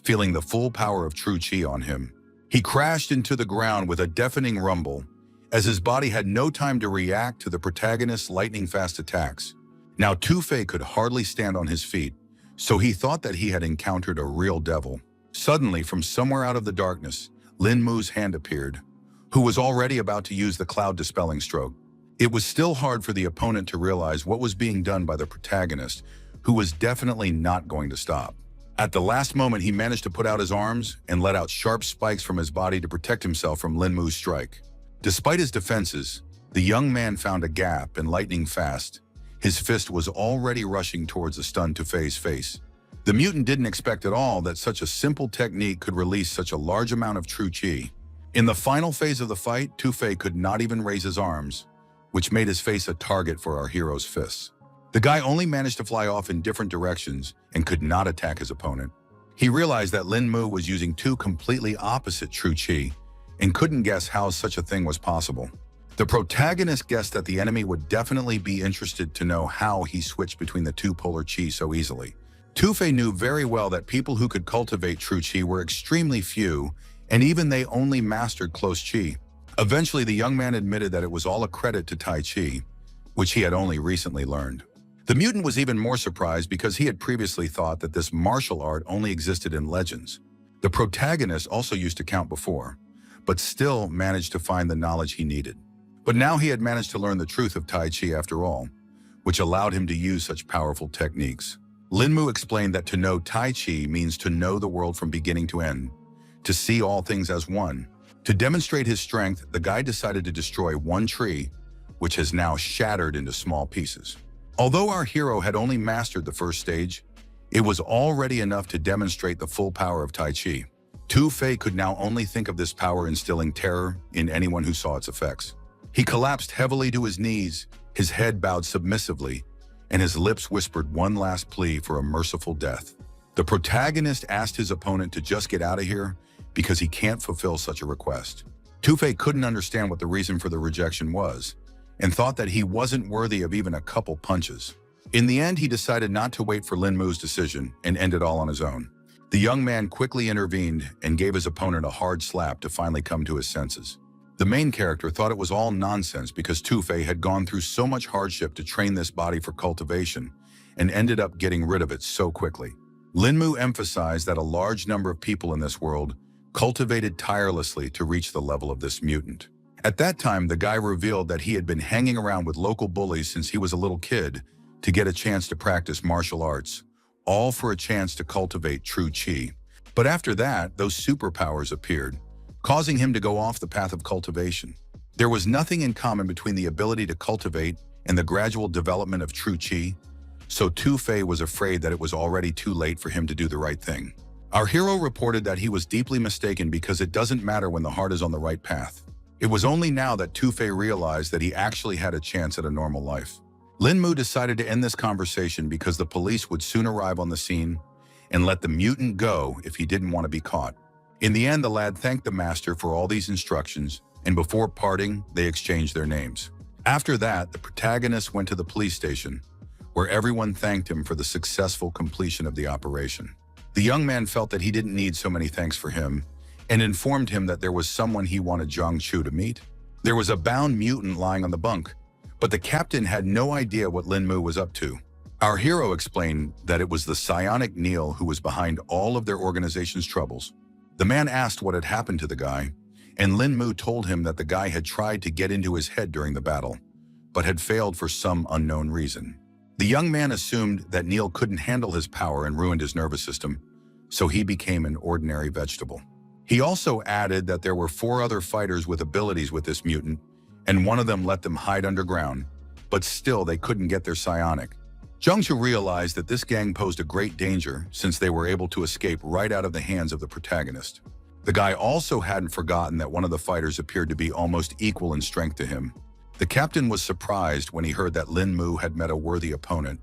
Speaker 1: feeling the full power of true chi on him. He crashed into the ground with a deafening rumble, as his body had no time to react to the protagonist's lightning-fast attacks. Now Tu Fei could hardly stand on his feet, so he thought that he had encountered a real devil. Suddenly, from somewhere out of the darkness, Lin Mu's hand appeared, who was already about to use the cloud-dispelling stroke. It was still hard for the opponent to realize what was being done by the protagonist, who was definitely not going to stop. At the last moment, he managed to put out his arms and let out sharp spikes from his body to protect himself from Lin Mu's strike. Despite his defenses, the young man found a gap and lightning fast. His fist was already rushing towards the stunned Tu Fei's face. The mutant didn't expect at all that such a simple technique could release such a large amount of true chi. In the final phase of the fight, Tu Fei could not even raise his arms, which made his face a target for our hero's fists. The guy only managed to fly off in different directions and could not attack his opponent. He realized that Lin Mu was using two completely opposite true chi and couldn't guess how such a thing was possible. The protagonist guessed that the enemy would definitely be interested to know how he switched between the two polar chi so easily. Tu Fei knew very well that people who could cultivate true chi were extremely few, and even they only mastered close chi. Eventually, the young man admitted that it was all a credit to Tai Chi, which he had only recently learned. The mutant was even more surprised because he had previously thought that this martial art only existed in legends. The protagonist also used to count before, but still managed to find the knowledge he needed. But now he had managed to learn the truth of Tai Chi after all, which allowed him to use such powerful techniques. Lin Mu explained that to know Tai Chi means to know the world from beginning to end, to see all things as one. To demonstrate his strength, the guy decided to destroy one tree, which has now shattered into small pieces. Although our hero had only mastered the first stage, it was already enough to demonstrate the full power of Tai Chi. Tu Fei could now only think of this power instilling terror in anyone who saw its effects. He collapsed heavily to his knees, his head bowed submissively, and his lips whispered one last plea for a merciful death. The protagonist asked his opponent to just get out of here because he can't fulfill such a request. Tu Fei couldn't understand what the reason for the rejection was, and thought that he wasn't worthy of even a couple punches. In the end, he decided not to wait for Lin Mu's decision and end it all on his own. The young man quickly intervened and gave his opponent a hard slap to finally come to his senses. The main character thought it was all nonsense because Tu Fei had gone through so much hardship to train this body for cultivation and ended up getting rid of it so quickly. Linmu emphasized that a large number of people in this world cultivated tirelessly to reach the level of this mutant. At that time, the guy revealed that he had been hanging around with local bullies since he was a little kid to get a chance to practice martial arts, all for a chance to cultivate true chi. But after that, those superpowers appeared, causing him to go off the path of cultivation. There was nothing in common between the ability to cultivate and the gradual development of true chi, so Tu-Fei was afraid that it was already too late for him to do the right thing. Our hero reported that he was deeply mistaken because it doesn't matter when the heart is on the right path. It was only now that Tu-Fei realized that he actually had a chance at a normal life. Linmu decided to end this conversation because the police would soon arrive on the scene and let the mutant go if he didn't want to be caught. In the end, the lad thanked the master for all these instructions, and before parting, they exchanged their names. After that, the protagonist went to the police station, where everyone thanked him for the successful completion of the operation. The young man felt that he didn't need so many thanks for him, and informed him that there was someone he wanted Zhang Chu to meet. There was a bound mutant lying on the bunk, but the captain had no idea what Linmu was up to. Our hero explained that it was the psionic Neil who was behind all of their organization's troubles. The man asked what had happened to the guy, and Linmu told him that the guy had tried to get into his head during the battle, but had failed for some unknown reason. The young man assumed that Neil couldn't handle his power and ruined his nervous system, so he became an ordinary vegetable. He also added that there were 4 other fighters with abilities with this mutant, and one of them let them hide underground, but still they couldn't get their psionic. Zhang Chu realized that this gang posed a great danger since they were able to escape right out of the hands of the protagonist. The guy also hadn't forgotten that one of the fighters appeared to be almost equal in strength to him. The captain was surprised when he heard that Lin Mu had met a worthy opponent,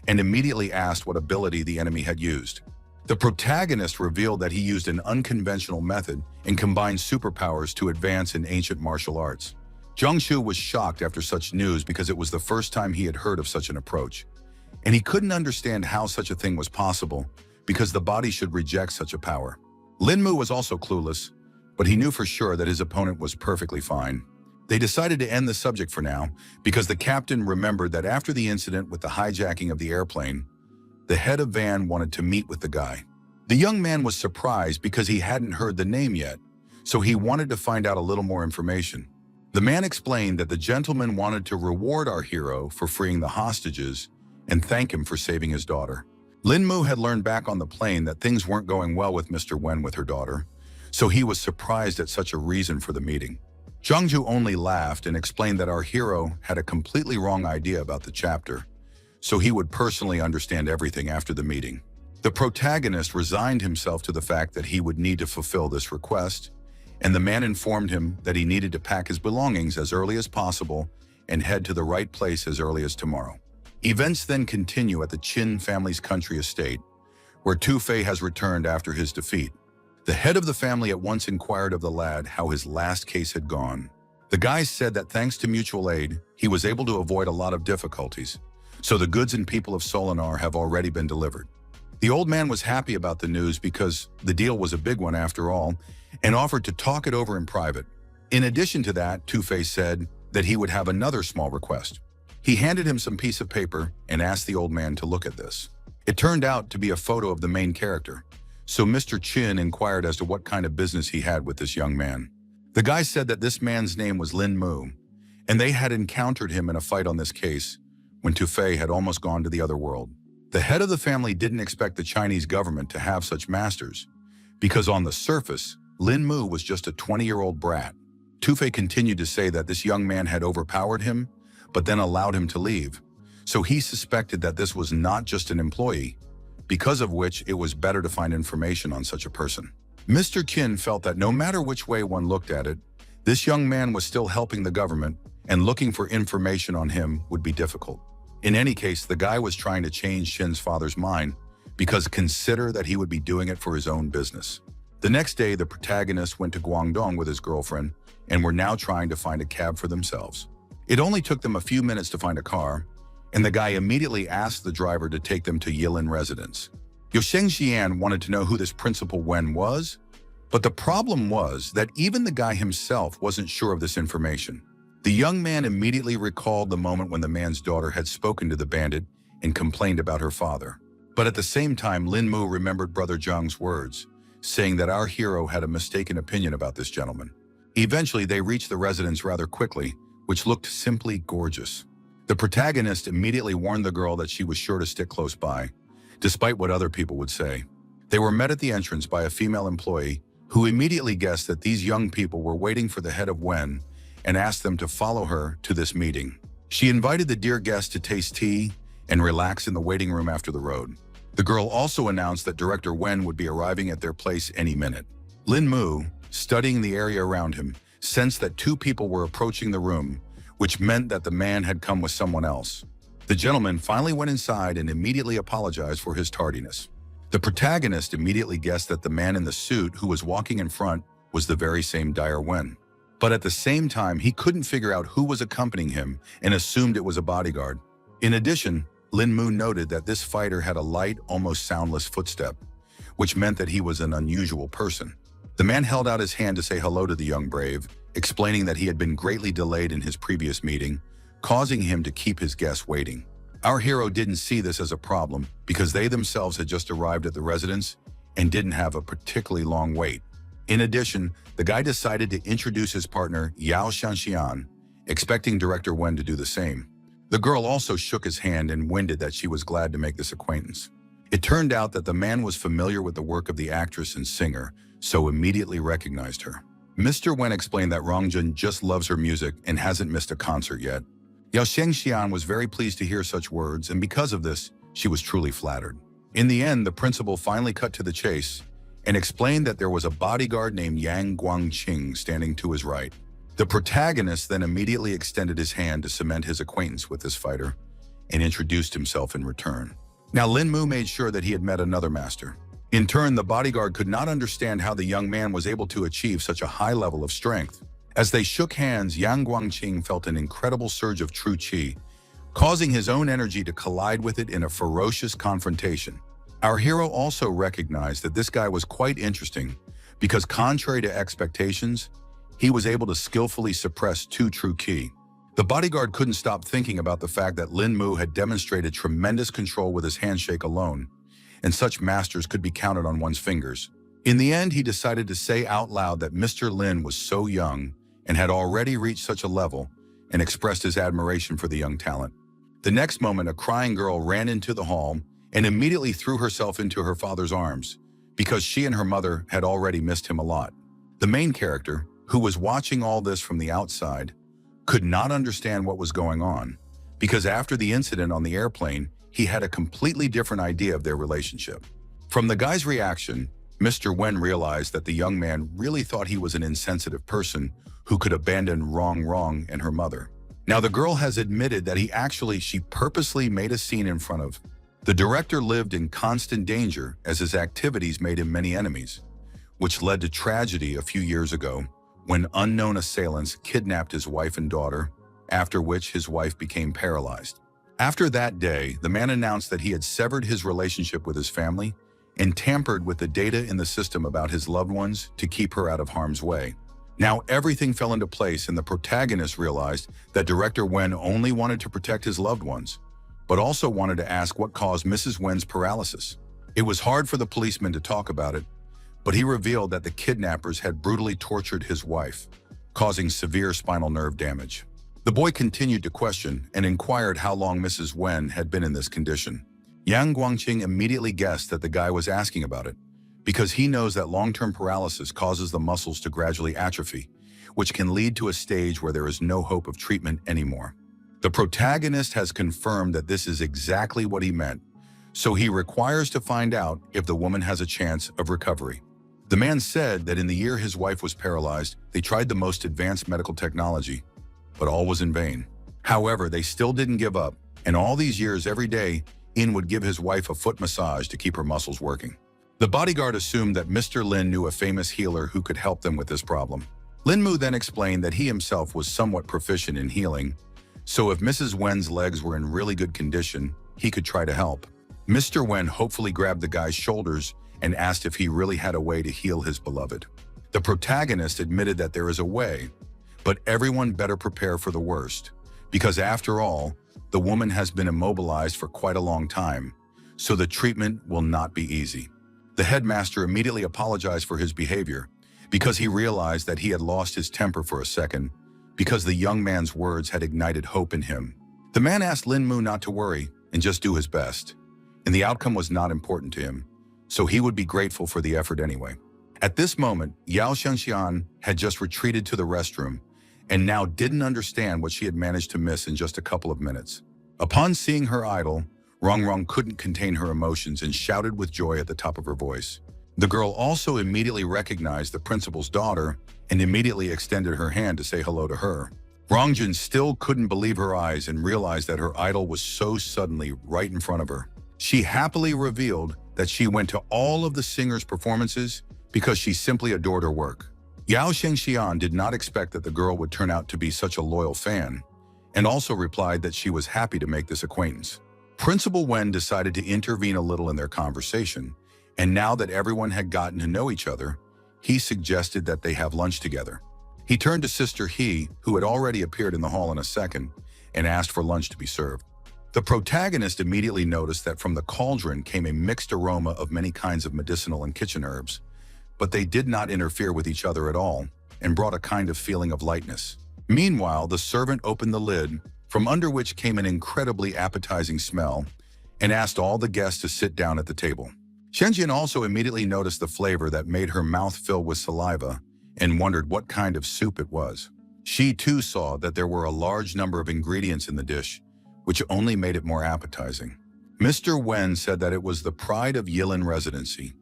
Speaker 1: and immediately asked what ability the enemy had used. The protagonist revealed that he used an unconventional method and combined superpowers to advance in ancient martial arts. Zhang Shu was shocked after such news because it was the first time he had heard of such an approach, and he couldn't understand how such a thing was possible because the body should reject such a power. Lin Mu was also clueless, but he knew for sure that his opponent was perfectly fine. They decided to end the subject for now because the captain remembered that after the incident with the hijacking of the airplane, the head of Van wanted to meet with the guy. The young man was surprised because he hadn't heard the name yet, so he wanted to find out a little more information. The man explained that the gentleman wanted to reward our hero for freeing the hostages and thank him for saving his daughter. Lin Mu had learned back on the plane that things weren't going well with Mr. Wen with her daughter, so he was surprised at such a reason for the meeting. Zhangju only laughed and explained that our hero had a completely wrong idea about the chapter, so he would personally understand everything after the meeting. The protagonist resigned himself to the fact that he would need to fulfill this request, and the man informed him that he needed to pack his belongings as early as possible and head to the right place as early as tomorrow. Events then continue at the Qin family's country estate, where Tu-Fei has returned after his defeat. The head of the family at once inquired of the lad how his last case had gone. The guy said that thanks to mutual aid, he was able to avoid a lot of difficulties, so the goods and people of Solinar have already been delivered. The old man was happy about the news because the deal was a big one after all, and offered to talk it over in private. In addition to that, Tu-Fei said that he would have another small request. He handed him some piece of paper and asked the old man to look at this. It turned out to be a photo of the main character, so Mr. Qin inquired as to what kind of business he had with this young man. The guy said that this man's name was Lin Mu, and they had encountered him in a fight on this case when Tu-Fei had almost gone to the other world. The head of the family didn't expect the Chinese government to have such masters, because on the surface, Lin Mu was just a 20-year-old brat. Tu-Fei continued to say that this young man had overpowered him, but then allowed him to leave, so he suspected that this was not just an employee, because of which it was better to find information on such a person. Mr. Qin felt that no matter which way one looked at it, this young man was still helping the government, and looking for information on him would be difficult. In any case, the guy was trying to change Qin's father's mind because consider that he would be doing it for his own business. The next day, the protagonist went to Guangdong with his girlfriend and were now trying to find a cab for themselves. It only took them a few minutes to find a car, and the guy immediately asked the driver to take them to Yilin residence. Yosheng Xian wanted to know who this Principal Wen was, but the problem was that even the guy himself wasn't sure of this information. The young man immediately recalled the moment when the man's daughter had spoken to the bandit and complained about her father. But at the same time, Lin Mu remembered Brother Zhang's words, saying that our hero had a mistaken opinion about this gentleman. Eventually, they reached the residence rather quickly, which looked simply gorgeous. The protagonist immediately warned the girl that she was sure to stick close by, despite what other people would say. They were met at the entrance by a female employee who immediately guessed that these young people were waiting for the head of Wen and asked them to follow her to this meeting. She invited the dear guest to taste tea and relax in the waiting room after the road. The girl also announced that Director Wen would be arriving at their place any minute. Lin Mu, studying the area around him, sensed that two people were approaching the room, which meant that the man had come with someone else. The gentleman finally went inside and immediately apologized for his tardiness. The protagonist immediately guessed that the man in the suit who was walking in front was the very same Dire Wen. But at the same time, he couldn't figure out who was accompanying him and assumed it was a bodyguard. In addition, Lin Mu noted that this fighter had a light, almost soundless footstep, which meant that he was an unusual person. The man held out his hand to say hello to the young brave, explaining that he had been greatly delayed in his previous meeting, causing him to keep his guests waiting. Our hero didn't see this as a problem because they themselves had just arrived at the residence and didn't have a particularly long wait. In addition, the guy decided to introduce his partner, Yao Shanxian, expecting Director Wen to do the same. The girl also shook his hand and winded that she was glad to make this acquaintance. It turned out that the man was familiar with the work of the actress and singer, so immediately recognized her. Mr. Wen explained that Rongjun just loves her music and hasn't missed a concert yet. Yao Shengxian was very pleased to hear such words, and because of this, she was truly flattered. In the end, the principal finally cut to the chase and explained that there was a bodyguard named Yang Guangqing standing to his right. The protagonist then immediately extended his hand to cement his acquaintance with this fighter and introduced himself in return. Now Lin Mu made sure that he had met another master. In turn, the bodyguard could not understand how the young man was able to achieve such a high level of strength. As they shook hands, Yang Guangqing felt an incredible surge of true qi, causing his own energy to collide with it in a ferocious confrontation. Our hero also recognized that this guy was quite interesting because, contrary to expectations, he was able to skillfully suppress two true qi. The bodyguard couldn't stop thinking about the fact that Lin Mu had demonstrated tremendous control with his handshake alone, and such masters could be counted on one's fingers. In the end, he decided to say out loud that Mr. Lin was so young and had already reached such a level, and expressed his admiration for the young talent. The next moment, a crying girl ran into the hall and immediately threw herself into her father's arms because she and her mother had already missed him a lot. The main character, who was watching all this from the outside, could not understand what was going on because after the incident on the airplane, he had a completely different idea of their relationship. From the guy's reaction, Mr. Wen realized that the young man really thought he was an insensitive person who could abandon Rong and her mother. Now the girl has admitted that she purposely made a scene in front of. The director lived in constant danger as his activities made him many enemies, which led to tragedy a few years ago when unknown assailants kidnapped his wife and daughter, after which his wife became paralyzed. After that day, the man announced that he had severed his relationship with his family and tampered with the data in the system about his loved ones to keep her out of harm's way. Now everything fell into place and the protagonist realized that Director Wen only wanted to protect his loved ones, but also wanted to ask what caused Mrs. Wen's paralysis. It was hard for the policeman to talk about it, but he revealed that the kidnappers had brutally tortured his wife, causing severe spinal nerve damage. The boy continued to question and inquired how long Mrs. Wen had been in this condition. Yang Guangqing immediately guessed that the guy was asking about it, because he knows that long-term paralysis causes the muscles to gradually atrophy, which can lead to a stage where there is no hope of treatment anymore. The protagonist has confirmed that this is exactly what he meant, so he requires to find out if the woman has a chance of recovery. The man said that in the year his wife was paralyzed, they tried the most advanced medical technology, but all was in vain. However, they still didn't give up, and all these years, every day, In would give his wife a foot massage to keep her muscles working. The bodyguard assumed that Mr. Lin knew a famous healer who could help them with this problem. Lin Mu then explained that he himself was somewhat proficient in healing, so if Mrs. Wen's legs were in really good condition, he could try to help. Mr. Wen hopefully grabbed the guy's shoulders and asked if he really had a way to heal his beloved. The protagonist admitted that there is a way, but everyone better prepare for the worst, because after all, the woman has been immobilized for quite a long time, so the treatment will not be easy. The headmaster immediately apologized for his behavior because he realized that he had lost his temper for a second because the young man's words had ignited hope in him. The man asked Lin Mu not to worry and just do his best, and the outcome was not important to him, so he would be grateful for the effort anyway. At this moment, Yao Shengxian had just retreated to the restroom and now didn't understand what she had managed to miss in just a couple of minutes. Upon seeing her idol, Rong couldn't contain her emotions and shouted with joy at the top of her voice. The girl also immediately recognized the principal's daughter and immediately extended her hand to say hello to her. Rongjun still couldn't believe her eyes and realized that her idol was so suddenly right in front of her. She happily revealed that she went to all of the singer's performances because she simply adored her work. Yao Shengxian did not expect that the girl would turn out to be such a loyal fan, and also replied that she was happy to make this acquaintance. Principal Wen decided to intervene a little in their conversation, and now that everyone had gotten to know each other, he suggested that they have lunch together. He turned to Sister He, who had already appeared in the hall in a second, and asked for lunch to be served. The protagonist immediately noticed that from the cauldron came a mixed aroma of many kinds of medicinal and kitchen herbs, but they did not interfere with each other at all and brought a kind of feeling of lightness. Meanwhile, the servant opened the lid, from under which came an incredibly appetizing smell, and asked all the guests to sit down at the table. Shenjian also immediately noticed the flavor that made her mouth fill with saliva and wondered what kind of soup it was. She too saw that there were a large number of ingredients in the dish, which only made it more appetizing. Mr. Wen said that it was the pride of Yilin Residency,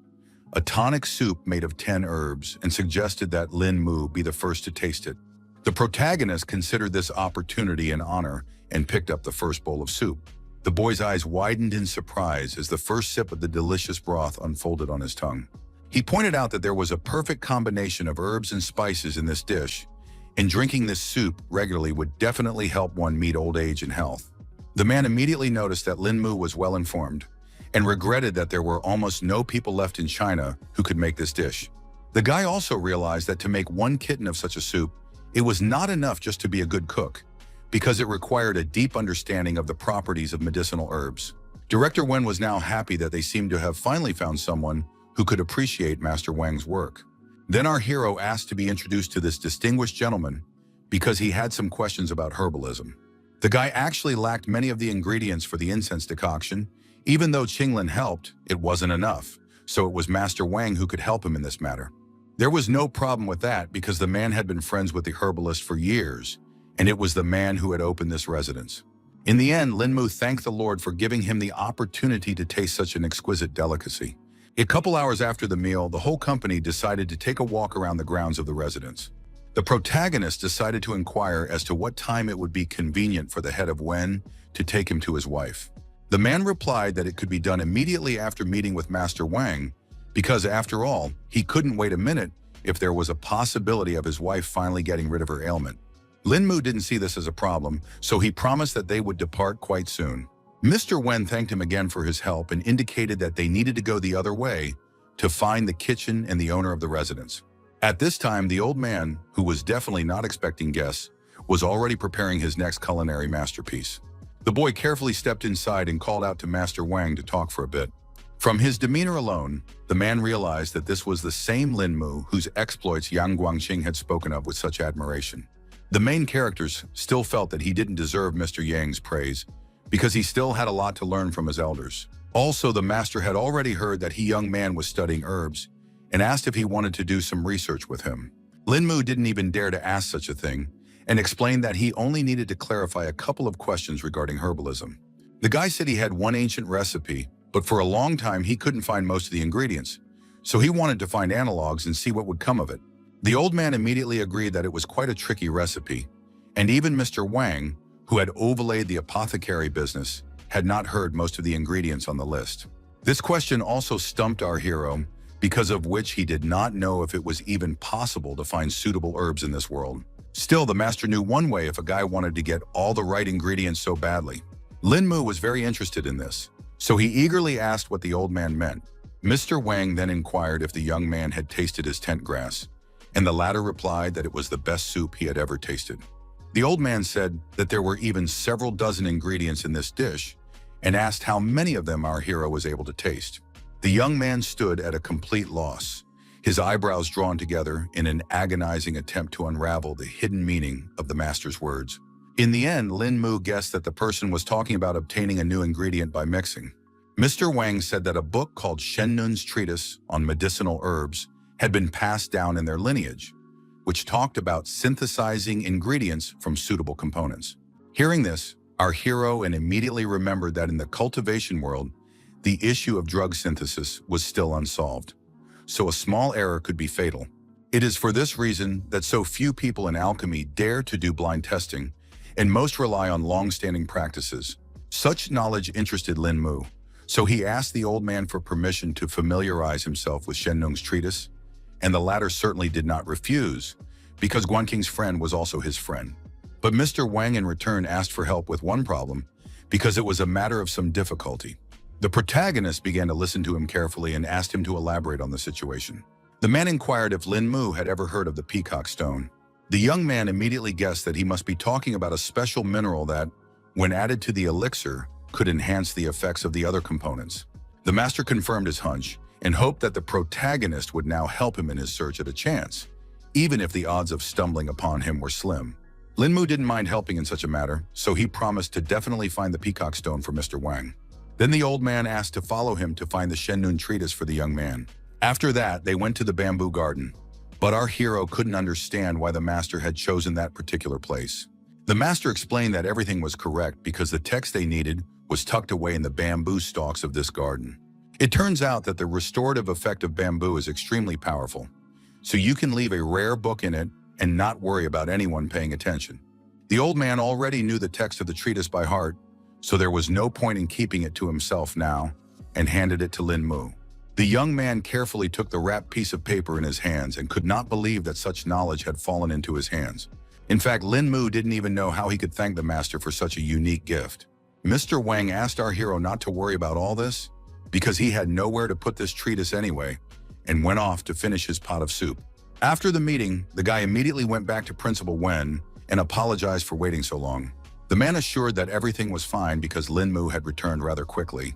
Speaker 1: a tonic soup made of 10 herbs, and suggested that Lin Mu be the first to taste it. The protagonist considered this opportunity an honor and picked up the first bowl of soup. The boy's eyes widened in surprise as the first sip of the delicious broth unfolded on his tongue. He pointed out that there was a perfect combination of herbs and spices in this dish, and drinking this soup regularly would definitely help one meet old age and health. The man immediately noticed that Lin Mu was well informed and regretted that there were almost no people left in China who could make this dish. The guy also realized that to make one kitten of such a soup, it was not enough just to be a good cook, because it required a deep understanding of the properties of medicinal herbs. Director Wen was now happy that they seemed to have finally found someone who could appreciate Master Wang's work. Then our hero asked to be introduced to this distinguished gentleman because he had some questions about herbalism. The guy actually lacked many of the ingredients for the incense decoction. Even though Qinglin helped, it wasn't enough, so it was Master Wang who could help him in this matter. There was no problem with that because the man had been friends with the herbalist for years, and it was the man who had opened this residence. In the end, Lin Mu thanked the Lord for giving him the opportunity to taste such an exquisite delicacy. A couple hours after the meal, the whole company decided to take a walk around the grounds of the residence. The protagonist decided to inquire as to what time it would be convenient for the head of Wen to take him to his wife. The man replied that it could be done immediately after meeting with Master Wang, because after all, he couldn't wait a minute if there was a possibility of his wife finally getting rid of her ailment. Lin Mu didn't see this as a problem, so he promised that they would depart quite soon. Mr. Wen thanked him again for his help and indicated that they needed to go the other way to find the kitchen and the owner of the residence. At this time, the old man, who was definitely not expecting guests, was already preparing his next culinary masterpiece. The boy carefully stepped inside and called out to Master Wang to talk for a bit. From his demeanor alone, the man realized that this was the same Lin Mu whose exploits Yang Guangqing had spoken of with such admiration. The main characters still felt that he didn't deserve Mr. Yang's praise because he still had a lot to learn from his elders. Also, the master had already heard that the young man was studying herbs and asked if he wanted to do some research with him. Lin Mu didn't even dare to ask such a thing and explained that he only needed to clarify a couple of questions regarding herbalism. The guy said he had one ancient recipe, but for a long time he couldn't find most of the ingredients, so he wanted to find analogs and see what would come of it. The old man immediately agreed that it was quite a tricky recipe, and even Mr. Wang, who had overlaid the apothecary business, had not heard most of the ingredients on the list. This question also stumped our hero, because of which he did not know if it was even possible to find suitable herbs in this world. Still, the master knew one way if a guy wanted to get all the right ingredients so badly. Lin Mu was very interested in this, so he eagerly asked what the old man meant. Mr. Wang then inquired if the young man had tasted his tent grass, and the latter replied that it was the best soup he had ever tasted. The old man said that there were even several dozen ingredients in this dish and asked how many of them our hero was able to taste. The young man stood at a complete loss, his eyebrows drawn together in an agonizing attempt to unravel the hidden meaning of the master's words. In the end, Lin Mu guessed that the person was talking about obtaining a new ingredient by mixing. Mr. Wang said that a book called Shen Nun's Treatise on Medicinal Herbs had been passed down in their lineage, which talked about synthesizing ingredients from suitable components. Hearing this, our hero immediately remembered that in the cultivation world, the issue of drug synthesis was still unsolved, so a small error could be fatal. It is for this reason that so few people in alchemy dare to do blind testing, and most rely on long-standing practices. Such knowledge interested Lin Mu, so he asked the old man for permission to familiarize himself with Shen Nung's treatise, and the latter certainly did not refuse, because Guanqing's friend was also his friend. But Mr. Wang in return asked for help with one problem, because it was a matter of some difficulty. The protagonist began to listen to him carefully and asked him to elaborate on the situation. The man inquired if Lin Mu had ever heard of the peacock stone. The young man immediately guessed that he must be talking about a special mineral that, when added to the elixir, could enhance the effects of the other components. The master confirmed his hunch and hoped that the protagonist would now help him in his search at a chance, even if the odds of stumbling upon him were slim. Lin Mu didn't mind helping in such a matter, so he promised to definitely find the peacock stone for Mr. Wang. Then the old man asked to follow him to find the Shen Nun treatise for the young man. After that, they went to the bamboo garden, but our hero couldn't understand why the master had chosen that particular place. The master explained that everything was correct because the text they needed was tucked away in the bamboo stalks of this garden. It turns out that the restorative effect of bamboo is extremely powerful, so you can leave a rare book in it and not worry about anyone paying attention. The old man already knew the text of the treatise by heart, so there was no point in keeping it to himself now, and handed it to Lin Mu. The young man carefully took the wrapped piece of paper in his hands and could not believe that such knowledge had fallen into his hands. In fact, Lin Mu didn't even know how he could thank the master for such a unique gift. Mr. Wang asked our hero not to worry about all this, because he had nowhere to put this treatise anyway, and went off to finish his pot of soup. After the meeting, the guy immediately went back to Principal Wen and apologized for waiting so long. The man assured that everything was fine because Lin Mu had returned rather quickly,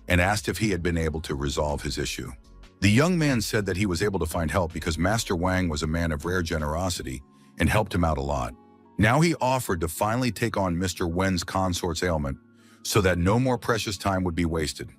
Speaker 1: and asked if he had been able to resolve his issue. The young man said that he was able to find help because Master Wang was a man of rare generosity and helped him out a lot. Now he offered to finally take on Mr. Wen's consort's ailment so that no more precious time would be wasted.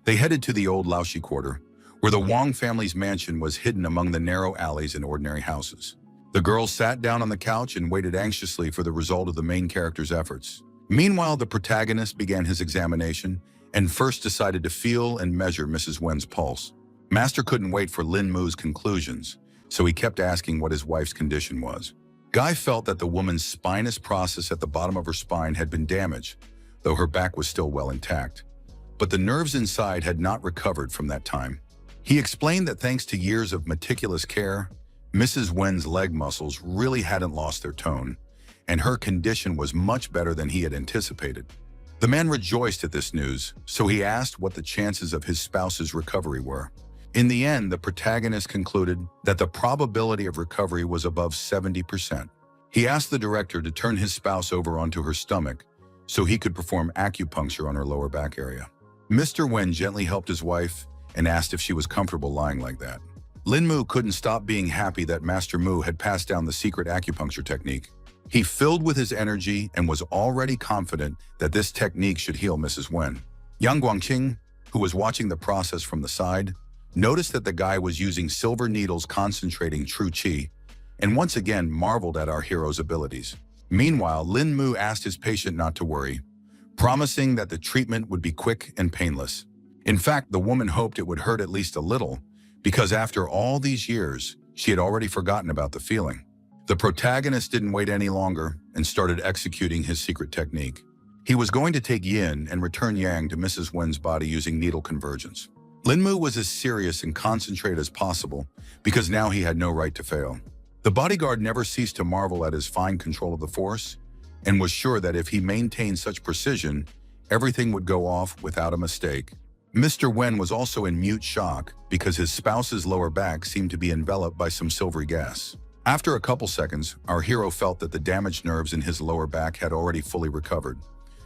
Speaker 1: They headed to the old Laoshi quarter, where the Wang family's mansion was hidden among the narrow alleys and ordinary houses. The girls sat down on the couch and waited anxiously for the result of the main character's efforts. Meanwhile, the protagonist began his examination and first decided to feel and measure Mrs. Wen's pulse. Master couldn't wait for Lin Mu's conclusions, so he kept asking what his wife's condition was. Guy felt that the woman's spinous process at the bottom of her spine had been damaged, though her back was still well intact. But the nerves inside had not recovered from that time. He explained that thanks to years of meticulous care, Mrs. Wen's leg muscles really hadn't lost their tone, and her condition was much better than he had anticipated. The man rejoiced at this news, so he asked what the chances of his spouse's recovery were. In the end, the protagonist concluded that the probability of recovery was above 70%. He asked the director to turn his spouse over onto her stomach so he could perform acupuncture on her lower back area. Mr. Wen gently helped his wife and asked if she was comfortable lying like that. Lin Mu couldn't stop being happy that Master Mu had passed down the secret acupuncture technique. He filled with his energy and was already confident that this technique should heal Mrs. Wen. Yang Guangqing, who was watching the process from the side, noticed that the guy was using silver needles concentrating true qi, and once again marveled at our hero's abilities. Meanwhile, Lin Mu asked his patient not to worry, promising that the treatment would be quick and painless. In fact, the woman hoped it would hurt at least a little, because after all these years, she had already forgotten about the feeling. The protagonist didn't wait any longer and started executing his secret technique. He was going to take yin and return yang to Mrs. Wen's body using needle convergence. Lin Mu was as serious and concentrated as possible because now he had no right to fail. The bodyguard never ceased to marvel at his fine control of the force and was sure that if he maintained such precision, everything would go off without a mistake. Mr. Wen was also in mute shock because his spouse's lower back seemed to be enveloped by some silvery gas. After a couple seconds, our hero felt that the damaged nerves in his lower back had already fully recovered.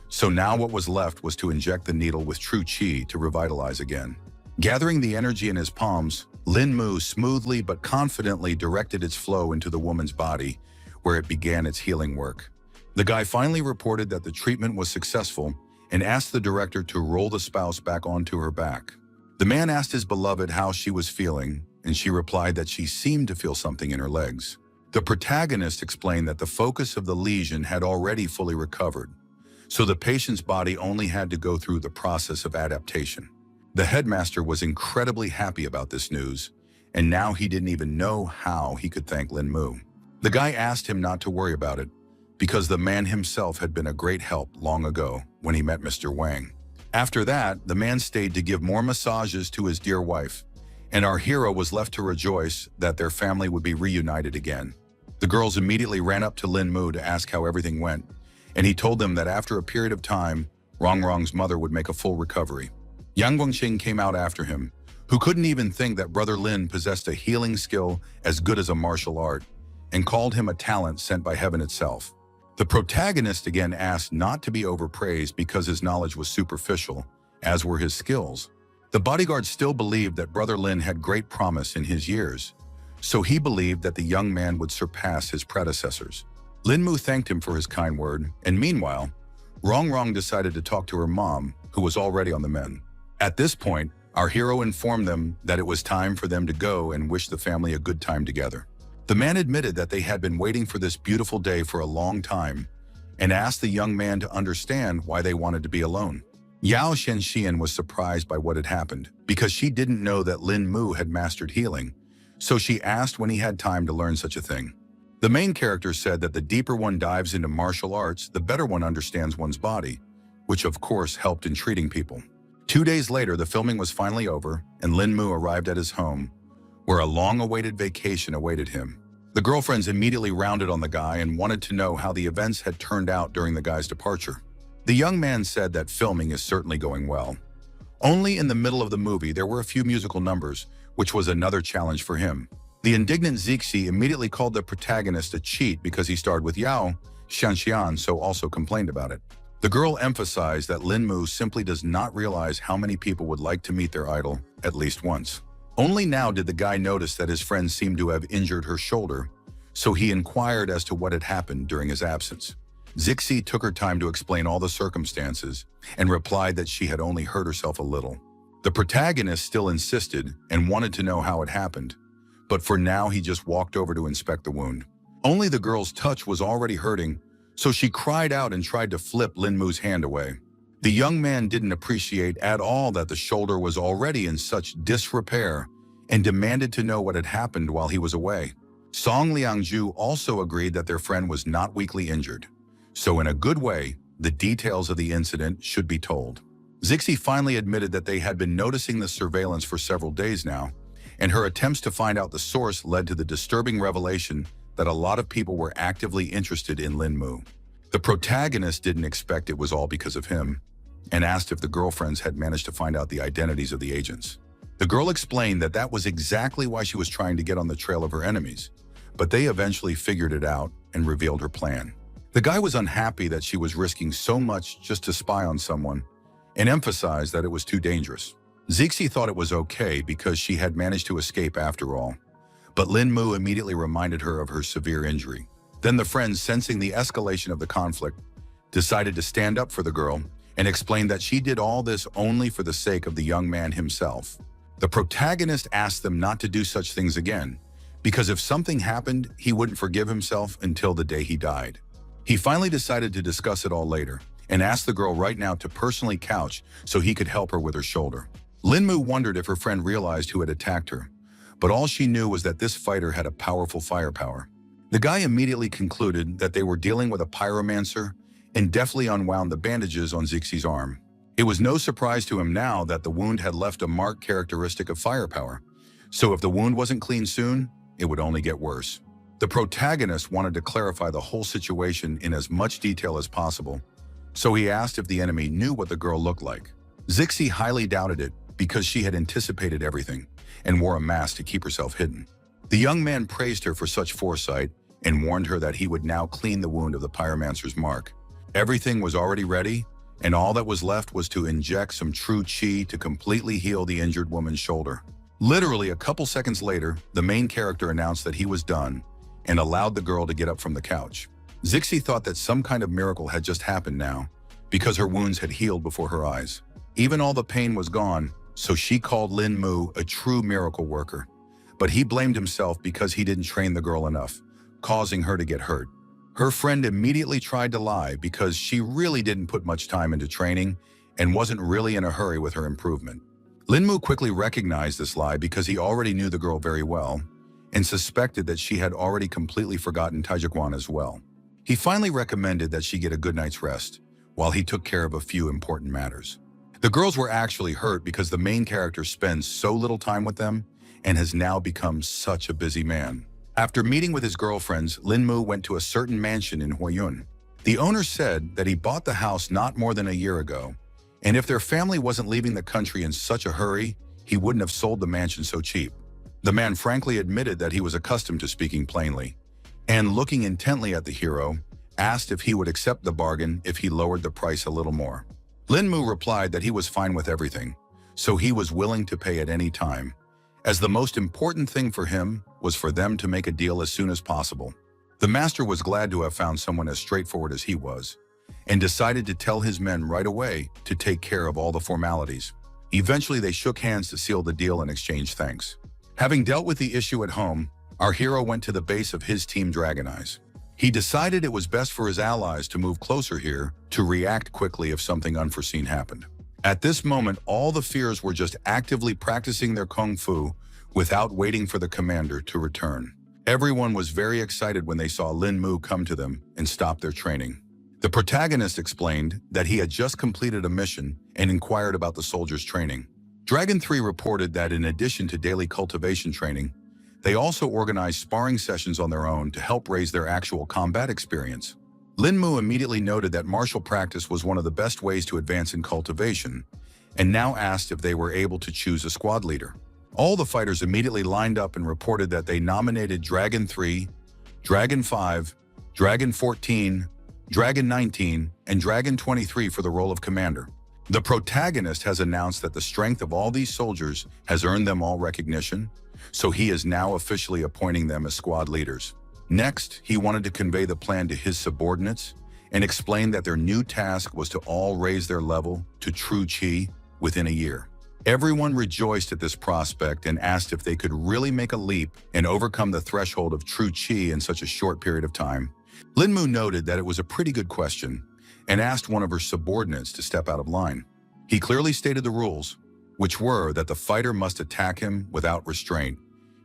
Speaker 1: So now what was left was to inject the needle with true chi to revitalize again. Gathering the energy in his palms, Lin Mu smoothly but confidently directed its flow into the woman's body, where it began its healing work. The guy finally reported that the treatment was successful and asked the director to roll the spouse back onto her back. The man asked his beloved how she was feeling, and she replied that she seemed to feel something in her legs. The protagonist explained that the focus of the lesion had already fully recovered, so the patient's body only had to go through the process of adaptation. The headmaster was incredibly happy about this news, and now he didn't even know how he could thank Lin Mu. The guy asked him not to worry about it, because the man himself had been a great help long ago when he met Mr. Wang. After that, the man stayed to give more massages to his dear wife, and our hero was left to rejoice that their family would be reunited again. The girls immediately ran up to Lin Mu to ask how everything went, and he told them that after a period of time, Rongrong's mother would make a full recovery. Yang Guangxing came out after him, who couldn't even think that Brother Lin possessed a healing skill as good as a martial art, and called him a talent sent by heaven itself. The protagonist again asked not to be overpraised because his knowledge was superficial, as were his skills. The bodyguard still believed that Brother Lin had great promise in his years, so he believed that the young man would surpass his predecessors. Lin Mu thanked him for his kind word, and meanwhile, Rongrong decided to talk to her mom, who was already on the mend. At this point, our hero informed them that it was time for them to go and wish the family a good time together. The man admitted that they had been waiting for this beautiful day for a long time and asked the young man to understand why they wanted to be alone. Yao Shenxian was surprised by what had happened because she didn't know that Lin Mu had mastered healing, so she asked when he had time to learn such a thing. The main character said that the deeper one dives into martial arts, the better one understands one's body, which of course helped in treating people. 2 days later, the filming was finally over, and Lin Mu arrived at his home, where a long-awaited vacation awaited him. The girlfriends immediately rounded on the guy and wanted to know how the events had turned out during the guy's departure. The young man said that filming is certainly going well. Only in the middle of the movie there were a few musical numbers, which was another challenge for him. The indignant Zixi immediately called the protagonist a cheat because he starred with Yao Shenxian, so also complained about it. The girl emphasized that Lin Mu simply does not realize how many people would like to meet their idol at least once. Only now did the guy notice that his friend seemed to have injured her shoulder, so he inquired as to what had happened during his absence. Zixi took her time to explain all the circumstances and replied that she had only hurt herself a little. The protagonist still insisted and wanted to know how it happened, but for now he just walked over to inspect the wound. Only the girl's touch was already hurting, so she cried out and tried to flip Lin Mu's hand away. The young man didn't appreciate at all that the shoulder was already in such disrepair and demanded to know what had happened while he was away. Song Liangju also agreed that their friend was not weakly injured, so in a good way, the details of the incident should be told. Zixi finally admitted that they had been noticing the surveillance for several days now, and her attempts to find out the source led to the disturbing revelation that a lot of people were actively interested in Lin Mu. The protagonist didn't expect it was all because of him, and asked if the girlfriends had managed to find out the identities of the agents. The girl explained that that was exactly why she was trying to get on the trail of her enemies, but they eventually figured it out and revealed her plan. The guy was unhappy that she was risking so much just to spy on someone, and emphasized that it was too dangerous. Zixi thought it was okay because she had managed to escape after all, but Lin Mu immediately reminded her of her severe injury. Then the friends, sensing the escalation of the conflict, decided to stand up for the girl and explained that she did all this only for the sake of the young man himself. The protagonist asked them not to do such things again, because if something happened, he wouldn't forgive himself until the day he died. He finally decided to discuss it all later, and asked the girl right now to personally couch so he could help her with her shoulder. Lin Mu wondered if her friend realized who had attacked her, but all she knew was that this fighter had a powerful firepower. The guy immediately concluded that they were dealing with a pyromancer and deftly unwound the bandages on Zixi's arm. It was no surprise to him now that the wound had left a marked characteristic of firepower, so if the wound wasn't clean soon, it would only get worse. The protagonist wanted to clarify the whole situation in as much detail as possible, so he asked if the enemy knew what the girl looked like. Zixi highly doubted it because she had anticipated everything and wore a mask to keep herself hidden. The young man praised her for such foresight and warned her that he would now clean the wound of the pyromancer's mark. Everything was already ready, and all that was left was to inject some true chi to completely heal the injured woman's shoulder. Literally a couple seconds later, the main character announced that he was done and allowed the girl to get up from the couch. Zixi thought that some kind of miracle had just happened now, because her wounds had healed before her eyes. Even all the pain was gone, so she called Lin Mu a true miracle worker. But he blamed himself because he didn't train the girl enough, causing her to get hurt. Her friend immediately tried to lie because she really didn't put much time into training and wasn't really in a hurry with her improvement. Lin Mu quickly recognized this lie because he already knew the girl very well and suspected that she had already completely forgotten Taijiquan as well. He finally recommended that she get a good night's rest while he took care of a few important matters. The girls were actually hurt because the main character spends so little time with them and has now become such a busy man. After meeting with his girlfriends, Lin Mu went to a certain mansion in Huayun. The owner said that he bought the house not more than a year ago, and if their family wasn't leaving the country in such a hurry, he wouldn't have sold the mansion so cheap. The man frankly admitted that he was accustomed to speaking plainly, and looking intently at the hero, asked if he would accept the bargain if he lowered the price a little more. Lin Mu replied that he was fine with everything, so he was willing to pay at any time, as the most important thing for him was for them to make a deal as soon as possible. The master was glad to have found someone as straightforward as he was, and decided to tell his men right away to take care of all the formalities. Eventually, they shook hands to seal the deal and exchange thanks. Having dealt with the issue at home, our hero went to the base of his team Dragon Eyes. He decided it was best for his allies to move closer here to react quickly if something unforeseen happened. At this moment, all the fears were just actively practicing their kung fu without waiting for the commander to return. Everyone was very excited when they saw Lin Mu come to them and stop their training. The protagonist explained that he had just completed a mission and inquired about the soldiers' training. Dragon 3 reported that in addition to daily cultivation training, they also organized sparring sessions on their own to help raise their actual combat experience. Lin Mu immediately noted that martial practice was one of the best ways to advance in cultivation, and now asked if they were able to choose a squad leader. All the fighters immediately lined up and reported that they nominated Dragon 3, Dragon 5, Dragon 14, Dragon 19, and Dragon 23 for the role of commander. The protagonist has announced that the strength of all these soldiers has earned them all recognition, so he is now officially appointing them as squad leaders. Next, he wanted to convey the plan to his subordinates and explain that their new task was to all raise their level to true chi within a year. Everyone rejoiced at this prospect and asked if they could really make a leap and overcome the threshold of true chi in such a short period of time. Lin Mu noted that it was a pretty good question and asked one of her subordinates to step out of line. He clearly stated the rules, which were that the fighter must attack him without restraint,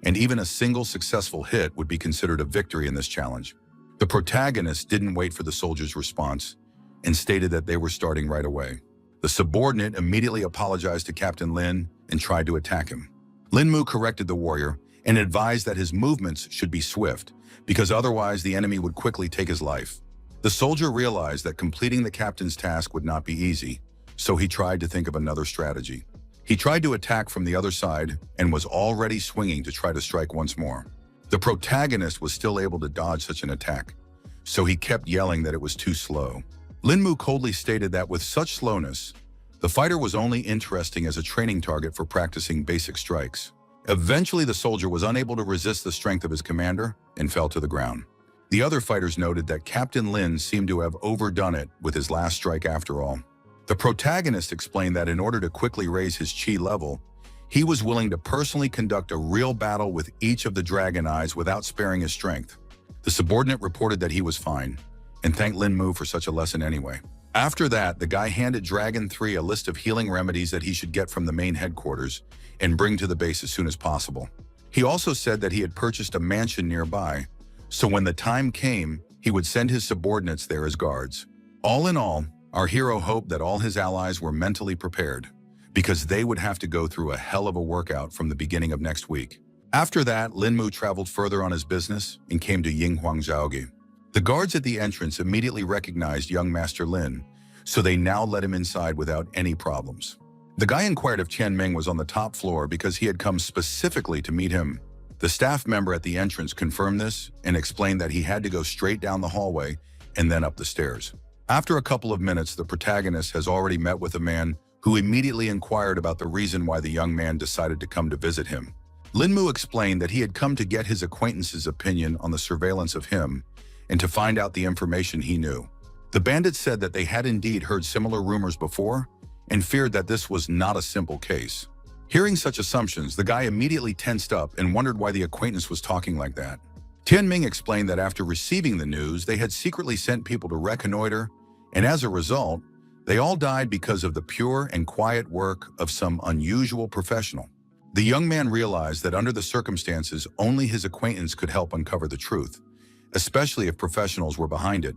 Speaker 1: and even a single successful hit would be considered a victory in this challenge. The protagonist didn't wait for the soldier's response and stated that they were starting right away. The subordinate immediately apologized to Captain Lin and tried to attack him. Lin Mu corrected the warrior and advised that his movements should be swift, because otherwise the enemy would quickly take his life. The soldier realized that completing the captain's task would not be easy, so he tried to think of another strategy. He tried to attack from the other side and was already swinging to try to strike once more. The protagonist was still able to dodge such an attack, so he kept yelling that it was too slow. Lin Mu coldly stated that with such slowness, the fighter was only interesting as a training target for practicing basic strikes. Eventually, the soldier was unable to resist the strength of his commander and fell to the ground. The other fighters noted that Captain Lin seemed to have overdone it with his last strike after all. The protagonist explained that in order to quickly raise his chi level, he was willing to personally conduct a real battle with each of the Dragon Eyes without sparing his strength. The subordinate reported that he was fine, and thanked Lin Mu for such a lesson anyway. After that, the guy handed Dragon 3 a list of healing remedies that he should get from the main headquarters and bring to the base as soon as possible. He also said that he had purchased a mansion nearby, so when the time came, he would send his subordinates there as guards. All in all, our hero hoped that all his allies were mentally prepared, because they would have to go through a hell of a workout from the beginning of next week. After that, Lin Mu traveled further on his business and came to Yinghuangjiaoge. The guards at the entrance immediately recognized young Master Lin, so they now let him inside without any problems. The guy inquired if Tian Ming was on the top floor because he had come specifically to meet him. The staff member at the entrance confirmed this and explained that he had to go straight down the hallway and then up the stairs. After a couple of minutes, the protagonist has already met with a man who immediately inquired about the reason why the young man decided to come to visit him. Linmu explained that he had come to get his acquaintance's opinion on the surveillance of him and to find out the information he knew. The bandit said that they had indeed heard similar rumors before and feared that this was not a simple case. Hearing such assumptions, the guy immediately tensed up and wondered why the acquaintance was talking like that. Tianming explained that after receiving the news, they had secretly sent people to reconnoiter, and as a result, they all died because of the pure and quiet work of some unusual professional. The young man realized that under the circumstances, only his acquaintance could help uncover the truth, especially if professionals were behind it.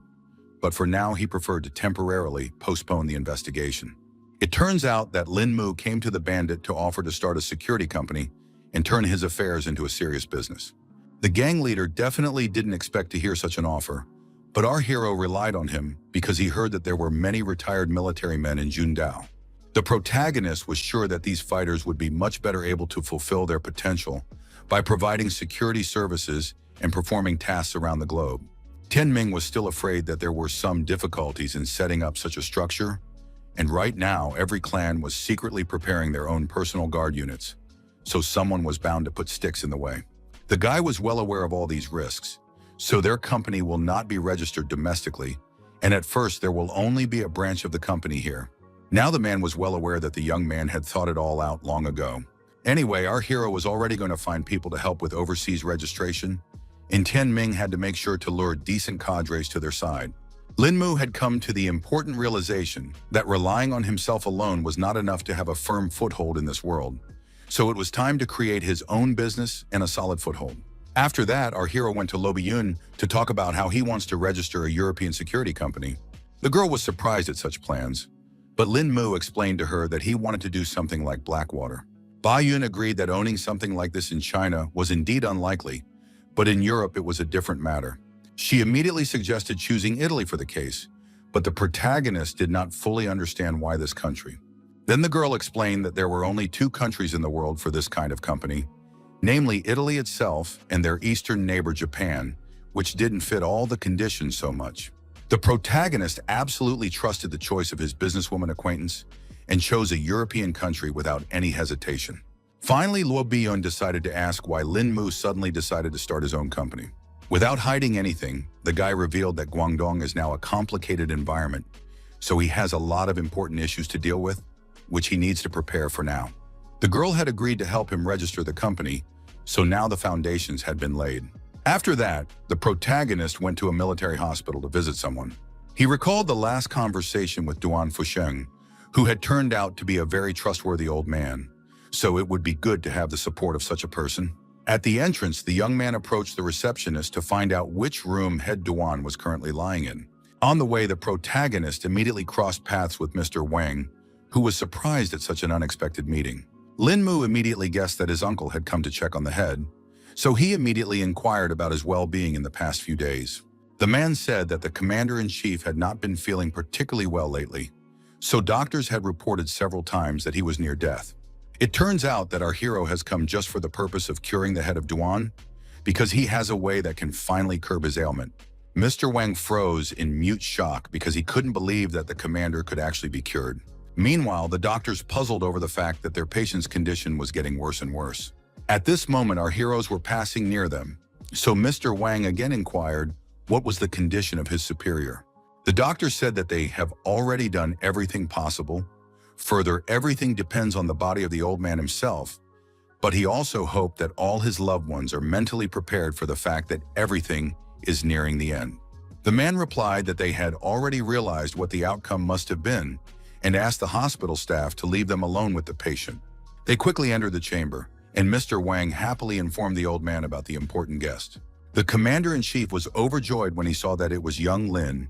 Speaker 1: But for now, he preferred to temporarily postpone the investigation. It turns out that Linmu came to the bandit to offer to start a security company and turn his affairs into a serious business. The gang leader definitely didn't expect to hear such an offer, but our hero relied on him because he heard that there were many retired military men in Jundao. The protagonist was sure that these fighters would be much better able to fulfill their potential by providing security services and performing tasks around the globe. Tianming was still afraid that there were some difficulties in setting up such a structure, and right now every clan was secretly preparing their own personal guard units, so someone was bound to put sticks in the way. The guy was well aware of all these risks, so their company will not be registered domestically, and at first there will only be a branch of the company here. Now the man was well aware that the young man had thought it all out long ago. Anyway, our hero was already going to find people to help with overseas registration, and Tianming had to make sure to lure decent cadres to their side. Linmu had come to the important realization that relying on himself alone was not enough to have a firm foothold in this world, so it was time to create his own business and a solid foothold. After that, our hero went to Lobiyun to talk about how he wants to register a European security company. The girl was surprised at such plans, but Linmu explained to her that he wanted to do something like Blackwater. Bayun agreed that owning something like this in China was indeed unlikely, but in Europe it was a different matter. She immediately suggested choosing Italy for the case, but the protagonist did not fully understand why this country. Then the girl explained that there were only two countries in the world for this kind of company, namely Italy itself and their eastern neighbor Japan, which didn't fit all the conditions so much. The protagonist absolutely trusted the choice of his businesswoman acquaintance and chose a European country without any hesitation. Finally, Luo Biyun decided to ask why Linmu suddenly decided to start his own company. Without hiding anything, the guy revealed that Guangdong is now a complicated environment, so he has a lot of important issues to deal with, which he needs to prepare for now. The girl had agreed to help him register the company, so now the foundations had been laid. After that, the protagonist went to a military hospital to visit someone. He recalled the last conversation with Duan Fusheng, who had turned out to be a very trustworthy old man, so it would be good to have the support of such a person. At the entrance, the young man approached the receptionist to find out which room head Duan was currently lying in. On the way, the protagonist immediately crossed paths with Mr. Wang, who was surprised at such an unexpected meeting. Linmu immediately guessed that his uncle had come to check on the head, so he immediately inquired about his well-being in the past few days. The man said that the commander-in-chief had not been feeling particularly well lately, so doctors had reported several times that he was near death. It turns out that our hero has come just for the purpose of curing the head of Duan, because he has a way that can finally curb his ailment. Mr. Wang froze in mute shock because he couldn't believe that the commander could actually be cured. Meanwhile, the doctors puzzled over the fact that their patient's condition was getting worse and worse. At this moment, our heroes were passing near them, so Mr. Wang again inquired what was the condition of his superior. The doctor said that they have already done everything possible. Further, everything depends on the body of the old man himself, but he also hoped that all his loved ones are mentally prepared for the fact that everything is nearing the end. The man replied that they had already realized what the outcome must have been and asked the hospital staff to leave them alone with the patient. They quickly entered the chamber, and Mr. Wang happily informed the old man about the important guest. The commander-in-chief was overjoyed when he saw that it was young Lin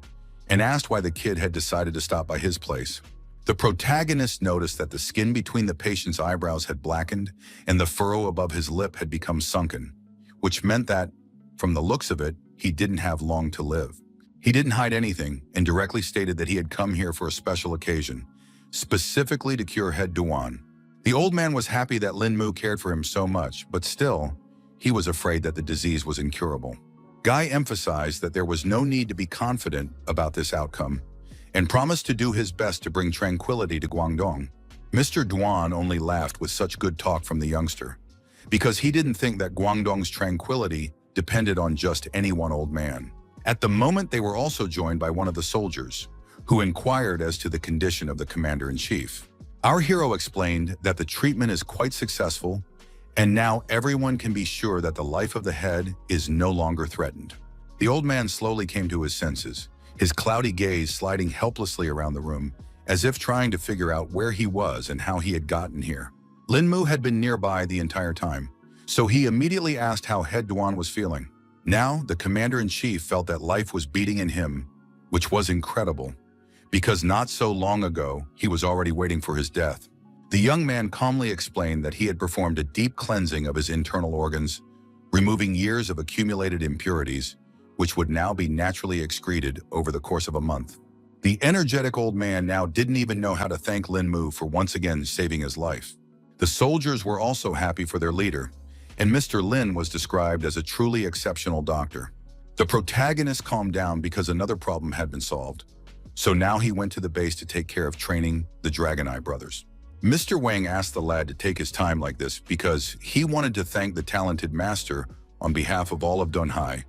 Speaker 1: and asked why the kid had decided to stop by his place. The protagonist noticed that the skin between the patient's eyebrows had blackened and the furrow above his lip had become sunken, which meant that, from the looks of it, he didn't have long to live. He didn't hide anything and directly stated that he had come here for a special occasion, specifically to cure head Duan. The old man was happy that Linmu cared for him so much, but still, he was afraid that the disease was incurable. Guy emphasized that there was no need to be confident about this outcome and promised to do his best to bring tranquility to Guangdong. Mr. Duan only laughed with such good talk from the youngster, because he didn't think that Guangdong's tranquility depended on just any one old man. At the moment, they were also joined by one of the soldiers, who inquired as to the condition of the commander-in-chief. Our hero explained that the treatment is quite successful, and now everyone can be sure that the life of the head is no longer threatened. The old man slowly came to his senses, his cloudy gaze sliding helplessly around the room, as if trying to figure out where he was and how he had gotten here. Lin Mu had been nearby the entire time, so he immediately asked how Head Duan was feeling. Now, the commander-in-chief felt that life was beating in him, which was incredible, because not so long ago, he was already waiting for his death. The young man calmly explained that he had performed a deep cleansing of his internal organs, removing years of accumulated impurities, which would now be naturally excreted over the course of a month. The energetic old man now didn't even know how to thank Lin Mu for once again saving his life. The soldiers were also happy for their leader, and Mr. Lin was described as a truly exceptional doctor. The protagonist calmed down because another problem had been solved, so now he went to the base to take care of training the Dragon Eye brothers. Mr. Wang asked the lad to take his time like this because he wanted to thank the talented master on behalf of all of Dunhai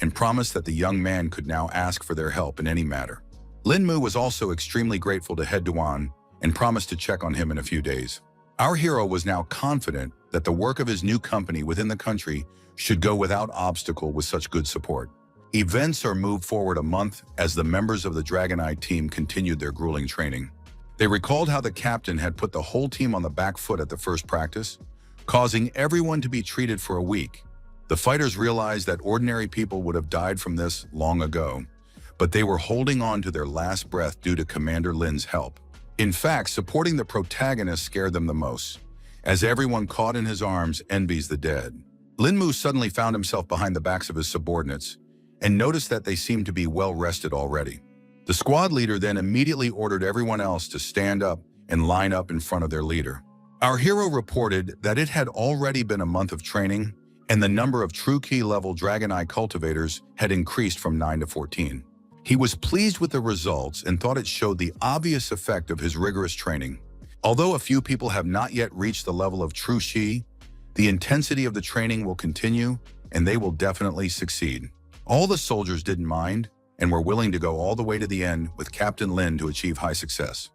Speaker 1: and promised that the young man could now ask for their help in any matter. Lin Mu was also extremely grateful to Head Duan and promised to check on him in a few days. Our hero was now confident that the work of his new company within the country should go without obstacle with such good support. Events are moved forward a month as the members of the Dragon Eye team continued their grueling training. They recalled how the captain had put the whole team on the back foot at the first practice, causing everyone to be treated for a week. The fighters realized that ordinary people would have died from this long ago, but they were holding on to their last breath due to Commander Lin's help. In fact, supporting the protagonist scared them the most, as everyone caught in his arms envies the dead. Lin Mu suddenly found himself behind the backs of his subordinates and noticed that they seemed to be well rested already. The squad leader then immediately ordered everyone else to stand up and line up in front of their leader. Our hero reported that it had already been a month of training, and the number of true key level Dragon Eye cultivators had increased from 9 to 14. He was pleased with the results and thought it showed the obvious effect of his rigorous training. Although a few people have not yet reached the level of true Shi, the intensity of the training will continue and they will definitely succeed. All the soldiers didn't mind and were willing to go all the way to the end with Captain Lin to achieve high success.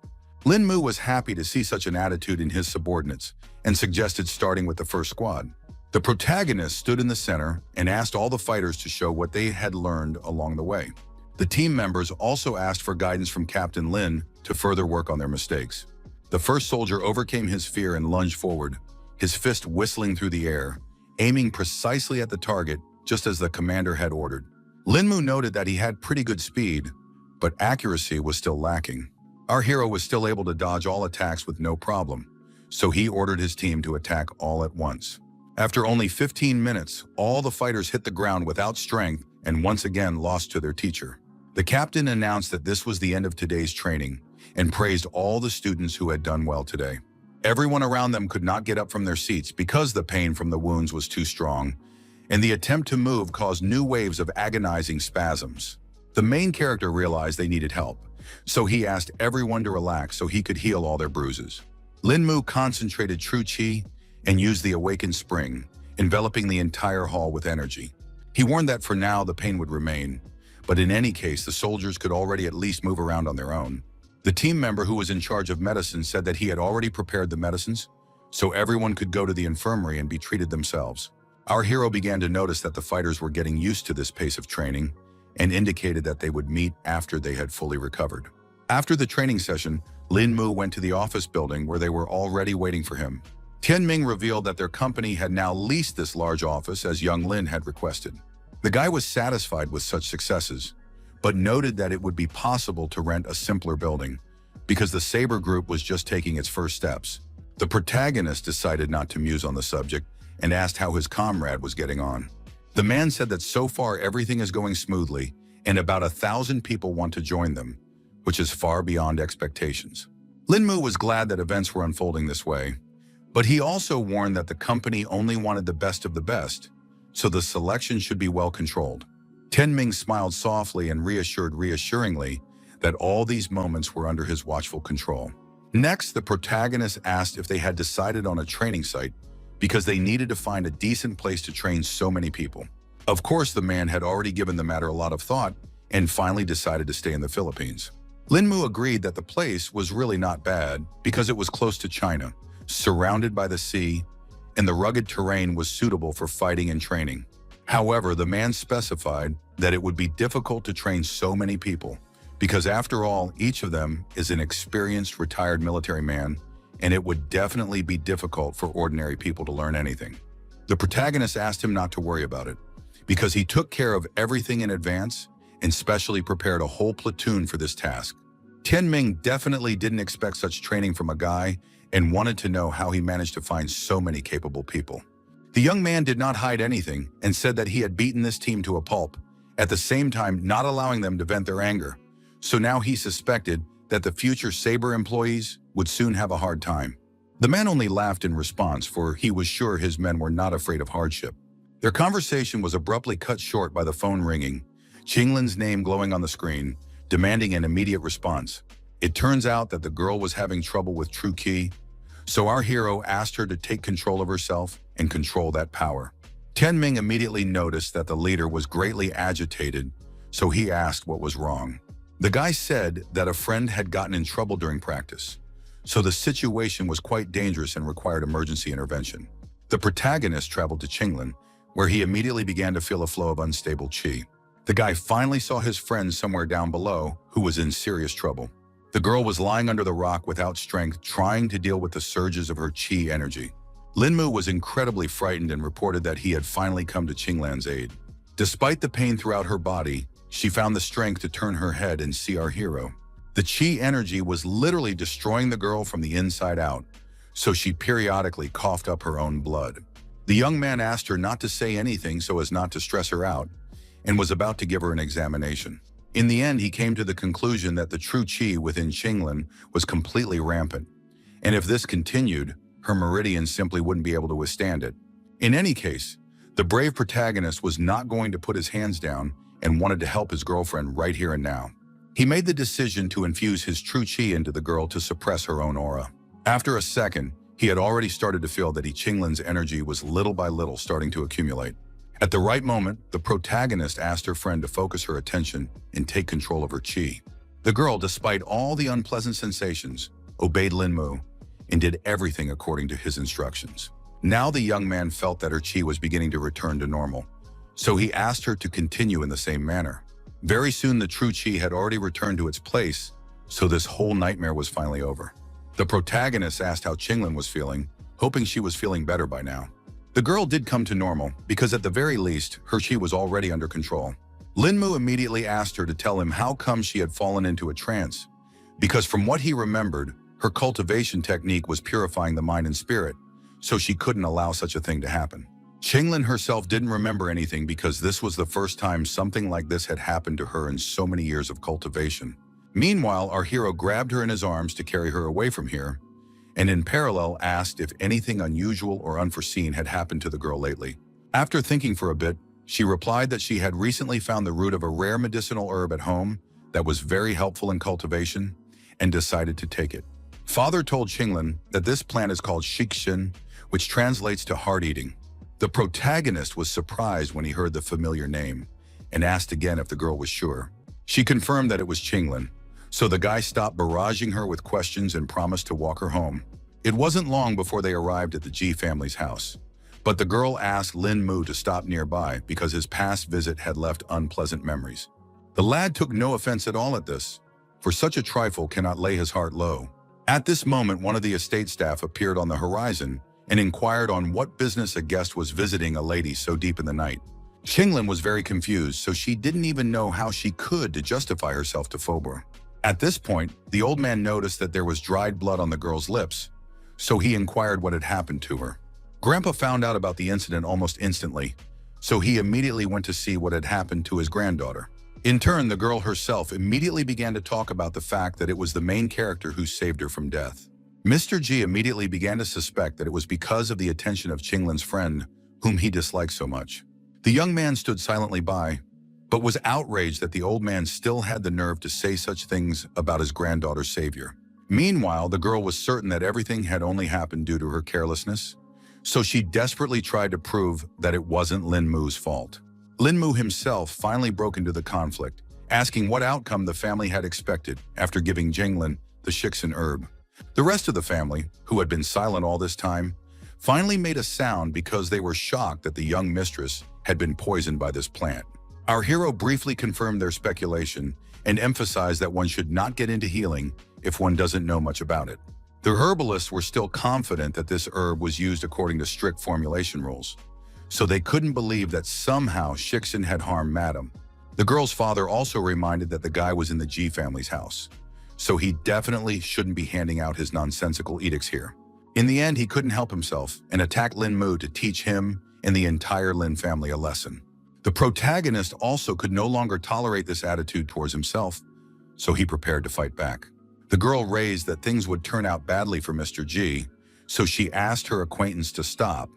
Speaker 1: Lin Mu was happy to see such an attitude in his subordinates and suggested starting with the first squad. The protagonist stood in the center and asked all the fighters to show what they had learned along the way. The team members also asked for guidance from Captain Lin to further work on their mistakes. The first soldier overcame his fear and lunged forward, his fist whistling through the air, aiming precisely at the target just as the commander had ordered. Lin Mu noted that he had pretty good speed, but accuracy was still lacking. Our hero was still able to dodge all attacks with no problem, so he ordered his team to attack all at once. After only 15 minutes, all the fighters hit the ground without strength and once again lost to their teacher. The captain announced that this was the end of today's training and praised all the students who had done well today. Everyone around them could not get up from their seats because the pain from the wounds was too strong, and the attempt to move caused new waves of agonizing spasms. The main character realized they needed help, so he asked everyone to relax so he could heal all their bruises. Lin Mu concentrated true Qi and used the awakened spring, enveloping the entire hall with energy. He warned that for now the pain would remain, but in any case the soldiers could already at least move around on their own. The team member who was in charge of medicine said that he had already prepared the medicines, so everyone could go to the infirmary and be treated themselves. Our hero began to notice that the fighters were getting used to this pace of training and indicated that they would meet after they had fully recovered. After the training session, Lin Mu went to the office building where they were already waiting for him. Tian Ming revealed that their company had now leased this large office as young Lin had requested. The guy was satisfied with such successes, but noted that it would be possible to rent a simpler building because the Saber Group was just taking its first steps. The protagonist decided not to muse on the subject and asked how his comrade was getting on. The man said that so far everything is going smoothly and about 1,000 people want to join them, which is far beyond expectations. Lin Mu was glad that events were unfolding this way, But he also warned that the company only wanted the best of the best, so the selection should be well controlled. Ming smiled softly and reassured reassuringly that all these moments were under his watchful control. Next, the protagonist asked if they had decided on a training site because they needed to find a decent place to train so many people. Of course, the man had already given the matter a lot of thought and finally decided to stay in the Philippines. Mu agreed that the place was really not bad because it was close to China, surrounded by the sea, and the rugged terrain was suitable for fighting and training. However, the man specified that it would be difficult to train so many people because after all, each of them is an experienced retired military man, and it would definitely be difficult for ordinary people to learn anything. The protagonist asked him not to worry about it because he took care of everything in advance and specially prepared a whole platoon for this task. Ming definitely didn't expect such training from a guy and wanted to know how he managed to find so many capable people. The young man did not hide anything and said that he had beaten this team to a pulp, at the same time not allowing them to vent their anger. So now he suspected that the future Saber employees would soon have a hard time. The man only laughed in response, for he was sure his men were not afraid of hardship. Their conversation was abruptly cut short by the phone ringing, Qinglin's name glowing on the screen, demanding an immediate response. It turns out that the girl was having trouble with true ki, so our hero asked her to take control of herself and control that power. Ming immediately noticed that the leader was greatly agitated, so he asked what was wrong. The guy said that a friend had gotten in trouble during practice, so the situation was quite dangerous and required emergency intervention. The protagonist traveled to Qinglin, where he immediately began to feel a flow of unstable qi. The guy finally saw his friend somewhere down below who was in serious trouble. The girl was lying under the rock without strength, trying to deal with the surges of her qi energy. Mu was incredibly frightened and reported that he had finally come to Qinglan's aid. Despite the pain throughout her body, she found the strength to turn her head and see our hero. The qi energy was literally destroying the girl from the inside out, so she periodically coughed up her own blood. The young man asked her not to say anything so as not to stress her out, and was about to give her an examination. In the end, he came to the conclusion that the true qi within Qinglin was completely rampant, and if this continued, her meridians simply wouldn't be able to withstand it. In any case, the brave protagonist was not going to put his hands down and wanted to help his girlfriend right here and now. He made the decision to infuse his true qi into the girl to suppress her own aura. After a second, he had already started to feel that Qinglin's energy was little by little starting to accumulate. At the right moment, the protagonist asked her friend to focus her attention and take control of her qi. The girl, despite all the unpleasant sensations, obeyed Mu and did everything according to his instructions. Now the young man felt that her qi was beginning to return to normal, so he asked her to continue in the same manner. Very soon the true qi had already returned to its place, so this whole nightmare was finally over. The protagonist asked how Qinglin was feeling, hoping she was feeling better by now. The girl did come to normal, because at the very least, her qi was already under control. Mu immediately asked her to tell him how come she had fallen into a trance, because from what he remembered, her cultivation technique was purifying the mind and spirit, so she couldn't allow such a thing to happen. Qinglin herself didn't remember anything because this was the first time something like this had happened to her in so many years of cultivation. Meanwhile, our hero grabbed her in his arms to carry her away from here, and in parallel asked if anything unusual or unforeseen had happened to the girl lately. After thinking for a bit, she replied that she had recently found the root of a rare medicinal herb at home that was very helpful in cultivation and decided to take it. Father told Qinglin that this plant is called shikshin, which translates to heart eating. The protagonist was surprised when he heard the familiar name and asked again if the girl was sure. She confirmed that it was Qinglin, so the guy stopped barraging her with questions and promised to walk her home. It wasn't long before they arrived at the Ji family's house, but the girl asked Mu to stop nearby because his past visit had left unpleasant memories. The lad took no offense at all at this, for such a trifle cannot lay his heart low. At this moment, one of the estate staff appeared on the horizon and inquired on what business a guest was visiting a lady so deep in the night. Qinglin was very confused, so she didn't even know how she could to justify herself to Fobor. At this point, the old man noticed that there was dried blood on the girl's lips, so he inquired what had happened to her. Grandpa found out about the incident almost instantly, so he immediately went to see what had happened to his granddaughter. In turn, the girl herself immediately began to talk about the fact that it was the main character who saved her from death. Mr. G immediately began to suspect that it was because of the attention of Qinglin's friend, whom he disliked so much. The young man stood silently by, but was outraged that the old man still had the nerve to say such things about his granddaughter's savior. Meanwhile, the girl was certain that everything had only happened due to her carelessness, so she desperately tried to prove that it wasn't Lin Mu's fault. Lin Mu himself finally broke into the conflict, asking what outcome the family had expected after giving Jinglin the Shixin herb. The rest of the family, who had been silent all this time, finally made a sound because they were shocked that the young mistress had been poisoned by this plant. Our hero briefly confirmed their speculation and emphasized that one should not get into healing if one doesn't know much about it. The herbalists were still confident that this herb was used according to strict formulation rules, so they couldn't believe that somehow Shixin had harmed Madam. The girl's father also reminded that the guy was in the G family's house, so he definitely shouldn't be handing out his nonsensical edicts here. In the end, he couldn't help himself and attacked Lin Mu to teach him and the entire Lin family a lesson. The protagonist also could no longer tolerate this attitude towards himself, so he prepared to fight back. The girl raised that things would turn out badly for Mr. G, so she asked her acquaintance to stop,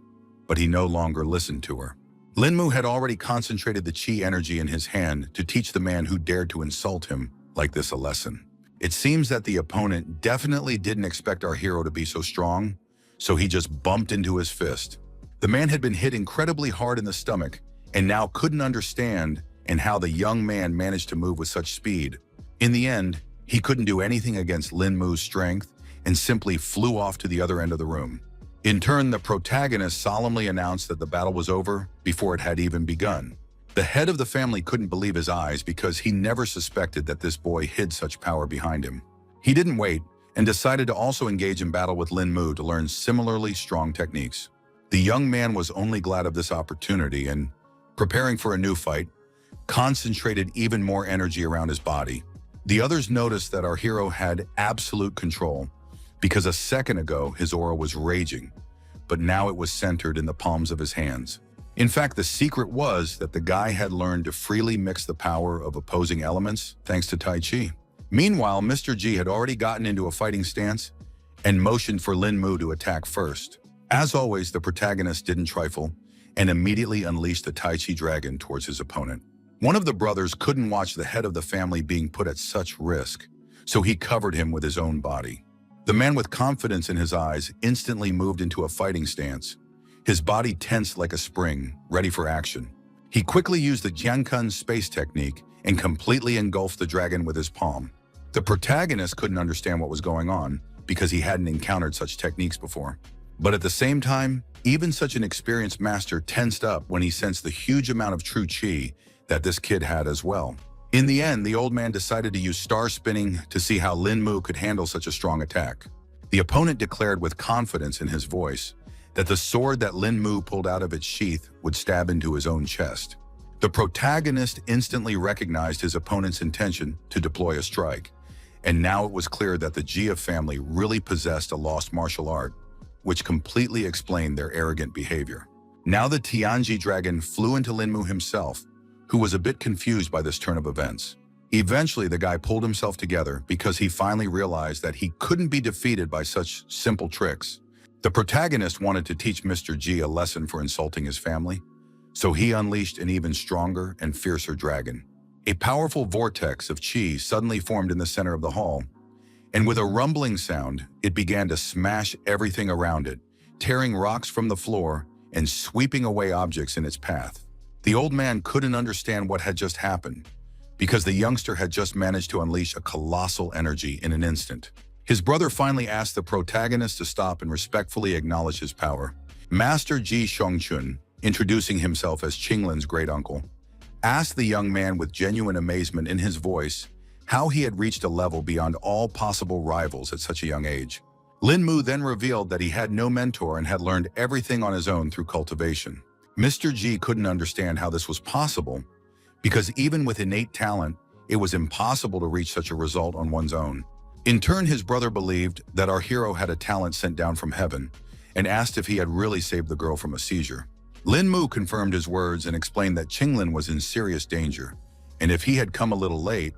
Speaker 1: but he no longer listened to her. Lin Mu had already concentrated the chi energy in his hand to teach the man who dared to insult him like this a lesson. It seems that the opponent definitely didn't expect our hero to be so strong, so he just bumped into his fist. The man had been hit incredibly hard in the stomach and now couldn't understand and how the young man managed to move with such speed. In the end, he couldn't do anything against Lin Mu's strength and simply flew off to the other end of the room. In turn, the protagonist solemnly announced that the battle was over before it had even begun. The head of the family couldn't believe his eyes because he never suspected that this boy hid such power behind him. He didn't wait and decided to also engage in battle with Lin Mu to learn similarly strong techniques. The young man was only glad of this opportunity and, preparing for a new fight, concentrated even more energy around his body. The others noticed that our hero had absolute control because a second ago his aura was raging, but now it was centered in the palms of his hands. In fact, the secret was that the guy had learned to freely mix the power of opposing elements thanks to Tai Chi. Meanwhile, Mr. G had already gotten into a fighting stance and motioned for Lin Mu to attack first. As always, the protagonist didn't trifle and immediately unleashed the Tai Chi dragon towards his opponent. One of the brothers couldn't watch the head of the family being put at such risk, so he covered him with his own body. The man with confidence in his eyes instantly moved into a fighting stance, his body tensed like a spring, ready for action. He quickly used the Jiankun space technique and completely engulfed the dragon with his palm. The protagonist couldn't understand what was going on because he hadn't encountered such techniques before. But at the same time, even such an experienced master tensed up when he sensed the huge amount of true chi that this kid had as well. In the end, the old man decided to use star spinning to see how Lin Mu could handle such a strong attack. The opponent declared with confidence in his voice that the sword that Lin Mu pulled out of its sheath would stab into his own chest. The protagonist instantly recognized his opponent's intention to deploy a strike, and now it was clear that the Jia family really possessed a lost martial art, which completely explained their arrogant behavior. Now the Tianji dragon flew into Lin Mu himself, who was a bit confused by this turn of events. Eventually, the guy pulled himself together because he finally realized that he couldn't be defeated by such simple tricks. The protagonist wanted to teach Mr. G a lesson for insulting his family, so he unleashed an even stronger and fiercer dragon. A powerful vortex of chi suddenly formed in the center of the hall, and with a rumbling sound, it began to smash everything around it, tearing rocks from the floor and sweeping away objects in its path. The old man couldn't understand what had just happened, because the youngster had just managed to unleash a colossal energy in an instant. His brother finally asked the protagonist to stop and respectfully acknowledge his power. Master Ji Shongchun, introducing himself as Qinglin's great uncle, asked the young man with genuine amazement in his voice how he had reached a level beyond all possible rivals at such a young age. Lin Mu then revealed that he had no mentor and had learned everything on his own through cultivation. Mr. G couldn't understand how this was possible, because even with innate talent, it was impossible to reach such a result on one's own. In turn, his brother believed that our hero had a talent sent down from heaven and asked if he had really saved the girl from a seizure. Lin Mu confirmed his words and explained that Qinglin was in serious danger, and if he had come a little late,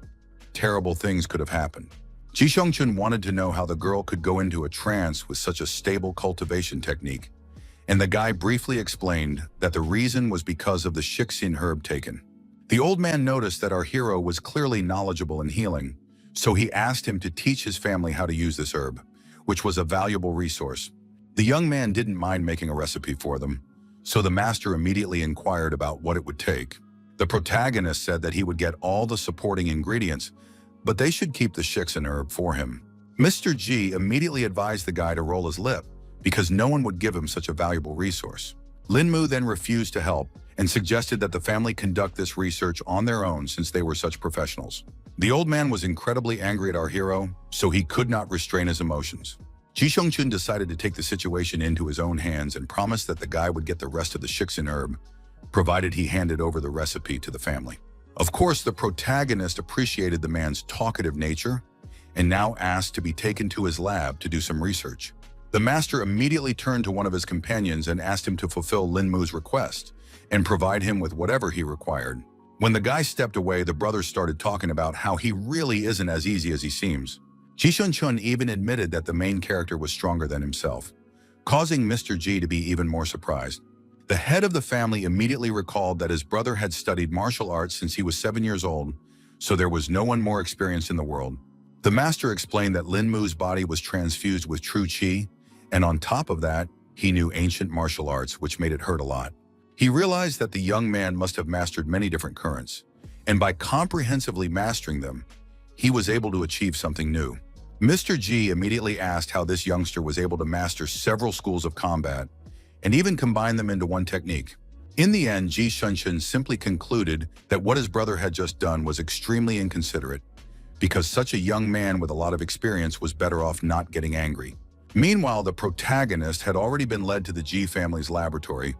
Speaker 1: terrible things could have happened. Ji Chun wanted to know how the girl could go into a trance with such a stable cultivation technique, and the guy briefly explained that the reason was because of the Shixin herb taken. The old man noticed that our hero was clearly knowledgeable in healing, so he asked him to teach his family how to use this herb, which was a valuable resource. The young man didn't mind making a recipe for them, so the master immediately inquired about what it would take. The protagonist said that he would get all the supporting ingredients, but they should keep the Shixin herb for him. Mr. G immediately advised the guy to roll his lip, because no one would give him such a valuable resource. Lin Mu then refused to help and suggested that the family conduct this research on their own since they were such professionals. The old man was incredibly angry at our hero, so he could not restrain his emotions. Ji Chun decided to take the situation into his own hands and promised that the guy would get the rest of the Shixin herb, provided he handed over the recipe to the family. Of course, the protagonist appreciated the man's talkative nature and now asked to be taken to his lab to do some research. The master immediately turned to one of his companions and asked him to fulfill Lin Mu's request and provide him with whatever he required. When the guy stepped away, the brothers started talking about how he really isn't as easy as he seems. Ji Chun even admitted that the main character was stronger than himself, causing Mr. G to be even more surprised. The head of the family immediately recalled that his brother had studied martial arts since he was 7 years old, so there was no one more experienced in the world. The master explained that Lin Mu's body was transfused with true qi, and on top of that, he knew ancient martial arts, which made it hurt a lot. He realized that the young man must have mastered many different currents, and by comprehensively mastering them, he was able to achieve something new. Mr. G immediately asked how this youngster was able to master several schools of combat and even combine them into one technique. In the end, Ji Chun simply concluded that what his brother had just done was extremely inconsiderate, because such a young man with a lot of experience was better off not getting angry. Meanwhile, the protagonist had already been led to the Ji family's laboratory,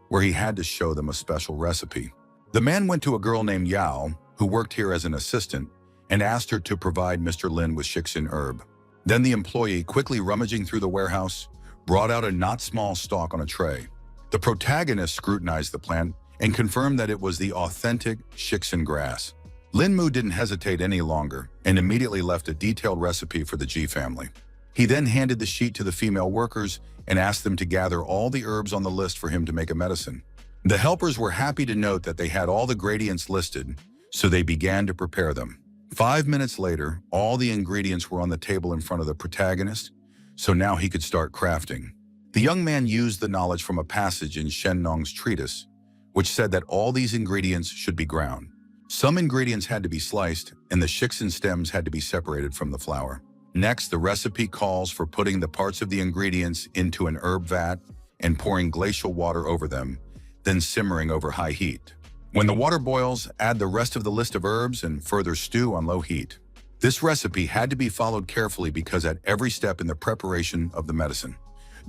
Speaker 1: where he had to show them a special recipe. The man went to a girl named Yao, who worked here as an assistant, and asked her to provide Mr. Lin with Shixin herb. Then the employee, quickly rummaging through the warehouse, brought out a not small stalk on a tray. The protagonist scrutinized the plant and confirmed that it was the authentic Shixin grass. Lin Mu didn't hesitate any longer and immediately left a detailed recipe for the Ji family. He then handed the sheet to the female workers and asked them to gather all the herbs on the list for him to make a medicine. The helpers were happy to note that they had all the ingredients listed, so they began to prepare them. 5 minutes later, all the ingredients were on the table in front of the protagonist, so now he could start crafting. The young man used the knowledge from a passage in Shen Nong's treatise, which said that all these ingredients should be ground. Some ingredients had to be sliced, and the Shixin stems had to be separated from the flour. Next, the recipe calls for putting the parts of the ingredients into an herb vat and pouring glacial water over them, then simmering over high heat. When the water boils, add the rest of the list of herbs and further stew on low heat. This recipe had to be followed carefully because at every step in the preparation of the medicine,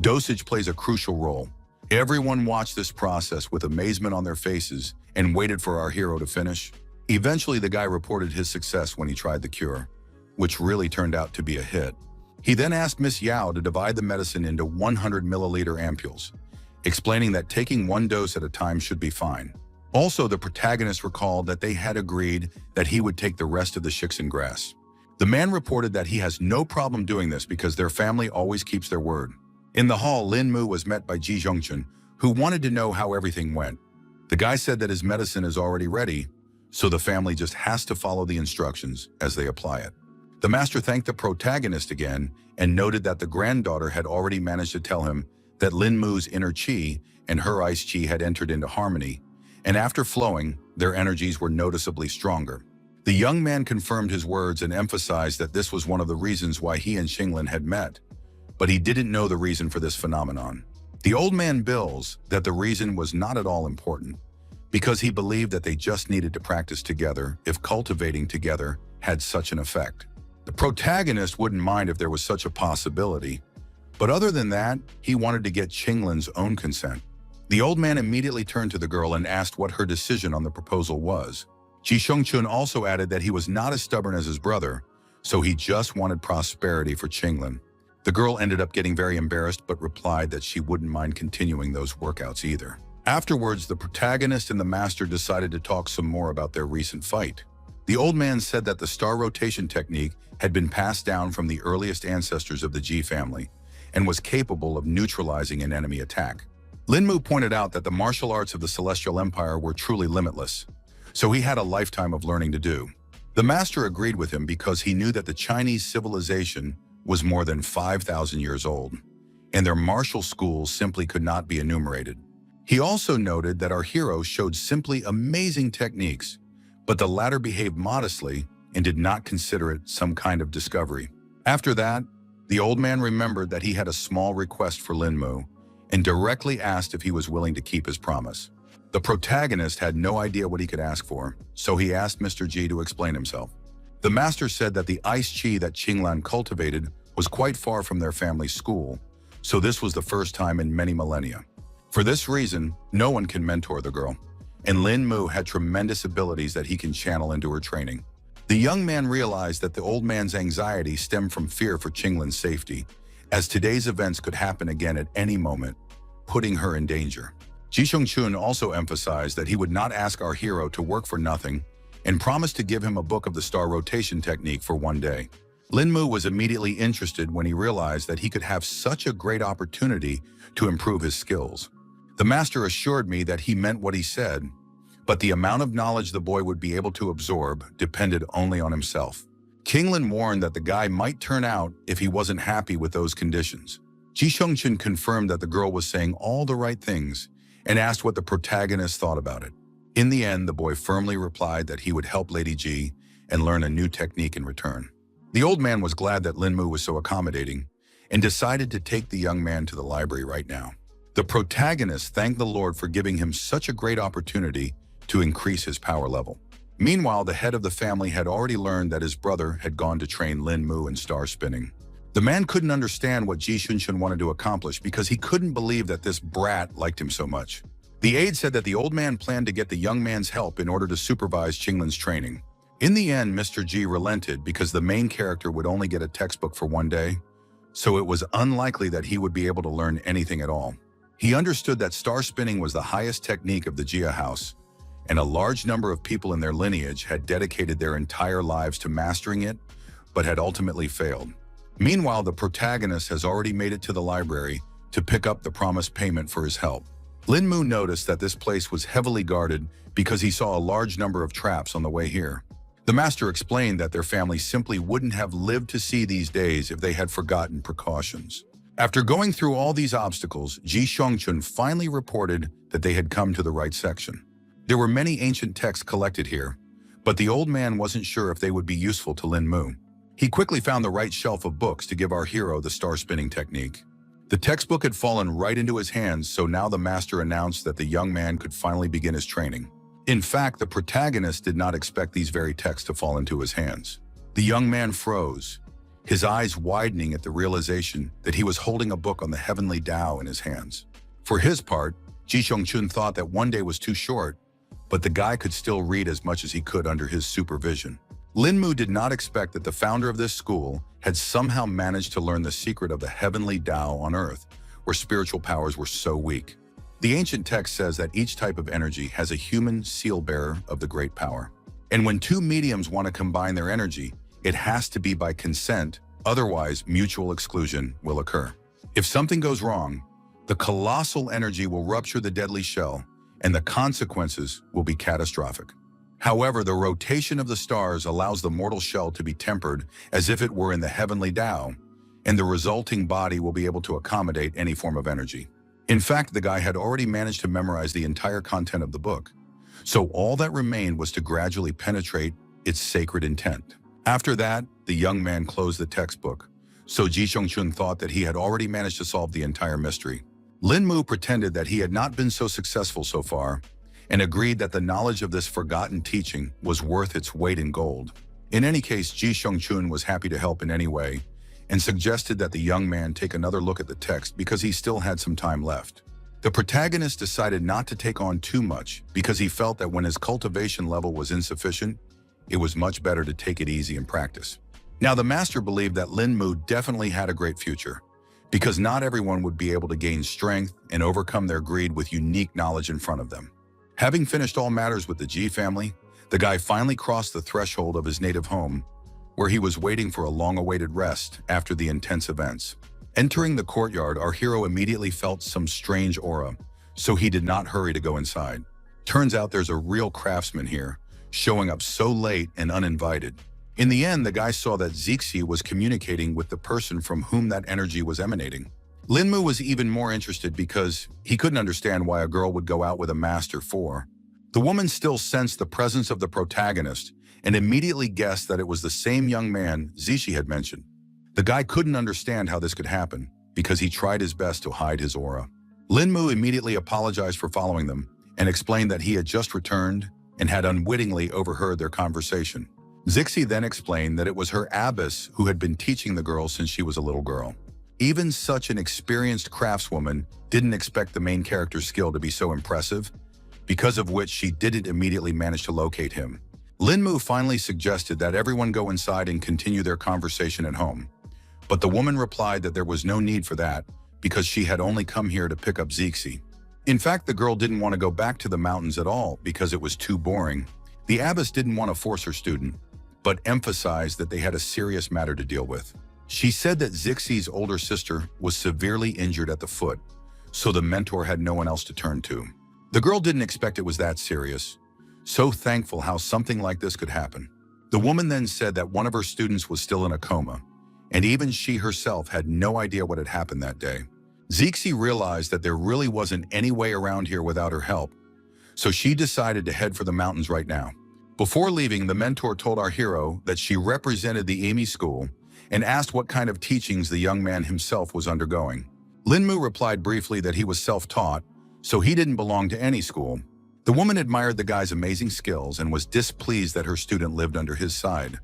Speaker 1: dosage plays a crucial role. Everyone watched this process with amazement on their faces and waited for our hero to finish. Eventually, the guy reported his success when he tried the cure, which really turned out to be a hit. He then asked Miss Yao to divide the medicine into 100 milliliter ampules, explaining that taking one dose at a time should be fine. Also, the protagonist recalled that they had agreed that he would take the rest of the Shixin grass. The man reported that he has no problem doing this because their family always keeps their word. In the hall, Lin Mu was met by Ji Chun, who wanted to know how everything went. The guy said that his medicine is already ready, so the family just has to follow the instructions as they apply it. The master thanked the protagonist again and noted that the granddaughter had already managed to tell him that Lin Mu's inner qi and her ice qi had entered into harmony, and after flowing, their energies were noticeably stronger. The young man confirmed his words and emphasized that this was one of the reasons why he and Xinglin had met, but he didn't know the reason for this phenomenon. The old man bills that the reason was not at all important, because he believed that they just needed to practice together if cultivating together had such an effect. The protagonist wouldn't mind if there was such a possibility, but other than that, he wanted to get Xinglin's own consent. The old man immediately turned to the girl and asked what her decision on the proposal was. Ji Chun also added that he was not as stubborn as his brother, so he just wanted prosperity for Xinglin. The girl ended up getting very embarrassed but replied that she wouldn't mind continuing those workouts either. Afterwards, the protagonist and the master decided to talk some more about their recent fight. The old man said that the star rotation technique had been passed down from the earliest ancestors of the Ji family and was capable of neutralizing an enemy attack. Lin Mu pointed out that the martial arts of the Celestial Empire were truly limitless, so he had a lifetime of learning to do. The master agreed with him because he knew that the Chinese civilization was more than 5,000 years old, and their martial schools simply could not be enumerated. He also noted that our hero showed simply amazing techniques, but the latter behaved modestly and did not consider it some kind of discovery. After that, the old man remembered that he had a small request for Lin Mu and directly asked if he was willing to keep his promise. The protagonist had no idea what he could ask for, so he asked Mr. Ji to explain himself. The master said that the ice chi that Qinglan cultivated was quite far from their family's school, so this was the first time in many millennia. For this reason, no one can mentor the girl, and Lin Mu had tremendous abilities that he can channel into her training. The young man realized that the old man's anxiety stemmed from fear for Qinglan's safety, as today's events could happen again at any moment, putting her in danger. Ji Shengchun also emphasized that he would not ask our hero to work for nothing and promised to give him a book of the star rotation technique for one day. Lin Mu was immediately interested when he realized that he could have such a great opportunity to improve his skills. The master assured me that he meant what he said, but the amount of knowledge the boy would be able to absorb depended only on himself. Qinglan warned that the guy might turn out if he wasn't happy with those conditions. Ji Shengchun confirmed that the girl was saying all the right things and asked what the protagonist thought about it. In the end, the boy firmly replied that he would help Lady Ji and learn a new technique in return. The old man was glad that Lin Mu was so accommodating and decided to take the young man to the library right now. The protagonist thanked the Lord for giving him such a great opportunity to increase his power level. Meanwhile, the head of the family had already learned that his brother had gone to train Lin Mu in star spinning. The man couldn't understand what Ji Shengchun wanted to accomplish because he couldn't believe that this brat liked him so much. The aide said that the old man planned to get the young man's help in order to supervise Qinglan's training. In the end, Mr. Ji relented because the main character would only get a textbook for one day, so it was unlikely that he would be able to learn anything at all. He understood that star spinning was the highest technique of the Jia house, and a large number of people in their lineage had dedicated their entire lives to mastering it, but had ultimately failed. Meanwhile, the protagonist has already made it to the library to pick up the promised payment for his help. Lin Mu noticed that this place was heavily guarded because he saw a large number of traps on the way here. The master explained that their family simply wouldn't have lived to see these days if they had forgotten precautions. After going through all these obstacles, Ji Shengchun finally reported that they had come to the right section. There were many ancient texts collected here, but the old man wasn't sure if they would be useful to Lin Mu. He quickly found the right shelf of books to give our hero the star spinning technique. The textbook had fallen right into his hands, so now the master announced that the young man could finally begin his training. In fact, the protagonist did not expect these very texts to fall into his hands. The young man froze, his eyes widening at the realization that he was holding a book on the heavenly Tao in his hands. For his part, Ji Shengchun thought that one day was too short, but the guy could still read as much as he could under his supervision. Lin Mu did not expect that the founder of this school had somehow managed to learn the secret of the heavenly Tao on Earth, where spiritual powers were so weak. The ancient text says that each type of energy has a human seal-bearer of the great power. And when two mediums want to combine their energy, it has to be by consent, otherwise mutual exclusion will occur. If something goes wrong, the colossal energy will rupture the deadly shell, and the consequences will be catastrophic. However, the rotation of the stars allows the mortal shell to be tempered as if it were in the heavenly Tao, and the resulting body will be able to accommodate any form of energy. In fact, the guy had already managed to memorize the entire content of the book, so all that remained was to gradually penetrate its sacred intent. After that, the young man closed the textbook, so Ji Shengchun thought that he had already managed to solve the entire mystery. Lin Mu pretended that he had not been so successful so far, and agreed that the knowledge of this forgotten teaching was worth its weight in gold. In any case, Ji Shengchun was happy to help in any way, and suggested that the young man take another look at the text because he still had some time left. The protagonist decided not to take on too much because he felt that when his cultivation level was insufficient, it was much better to take it easy in practice. Now, the master believed that Lin Mu definitely had a great future, because not everyone would be able to gain strength and overcome their greed with unique knowledge in front of them. Having finished all matters with the Ji family, The guy finally crossed the threshold of his native home, where he was waiting for a long-awaited rest after the intense events. Entering the courtyard, our hero immediately felt some strange aura, so he did not hurry to go inside. Turns out there's a real craftsman here, showing up so late and uninvited. In the end, the guy saw that Zixi was communicating with the person from whom that energy was emanating. Linmu was even more interested because he couldn't understand why a girl would go out with a master for. The woman still sensed the presence of the protagonist and immediately guessed that it was the same young man Zixi had mentioned. The guy couldn't understand how this could happen because he tried his best to hide his aura. Linmu immediately apologized for following them and explained that he had just returned and had unwittingly overheard their conversation. Zixi then explained that it was her abbess who had been teaching the girl since she was a little girl. Even such an experienced craftswoman didn't expect the main character's skill to be so impressive, because of which she didn't immediately manage to locate him. Linmu finally suggested that everyone go inside and continue their conversation at home. But the woman replied that there was no need for that because she had only come here to pick up Zixi. In fact, the girl didn't want to go back to the mountains at all because it was too boring. The abbess didn't want to force her student, but emphasized that they had a serious matter to deal with. She said that Zixi's older sister was severely injured at the foot, so the mentor had no one else to turn to. The girl didn't expect it was that serious, so thankful how something like this could happen. The woman then said that one of her students was still in a coma, and even she herself had no idea what had happened that day. Zixi realized that there really wasn't any way around here without her help, so she decided to head for the mountains right now. Before leaving, the mentor told our hero that she represented the Amy school and asked what kind of teachings the young man himself was undergoing. Linmu replied briefly that he was self-taught, so he didn't belong to any school. The woman admired the guy's amazing skills and was displeased that her student lived under his side,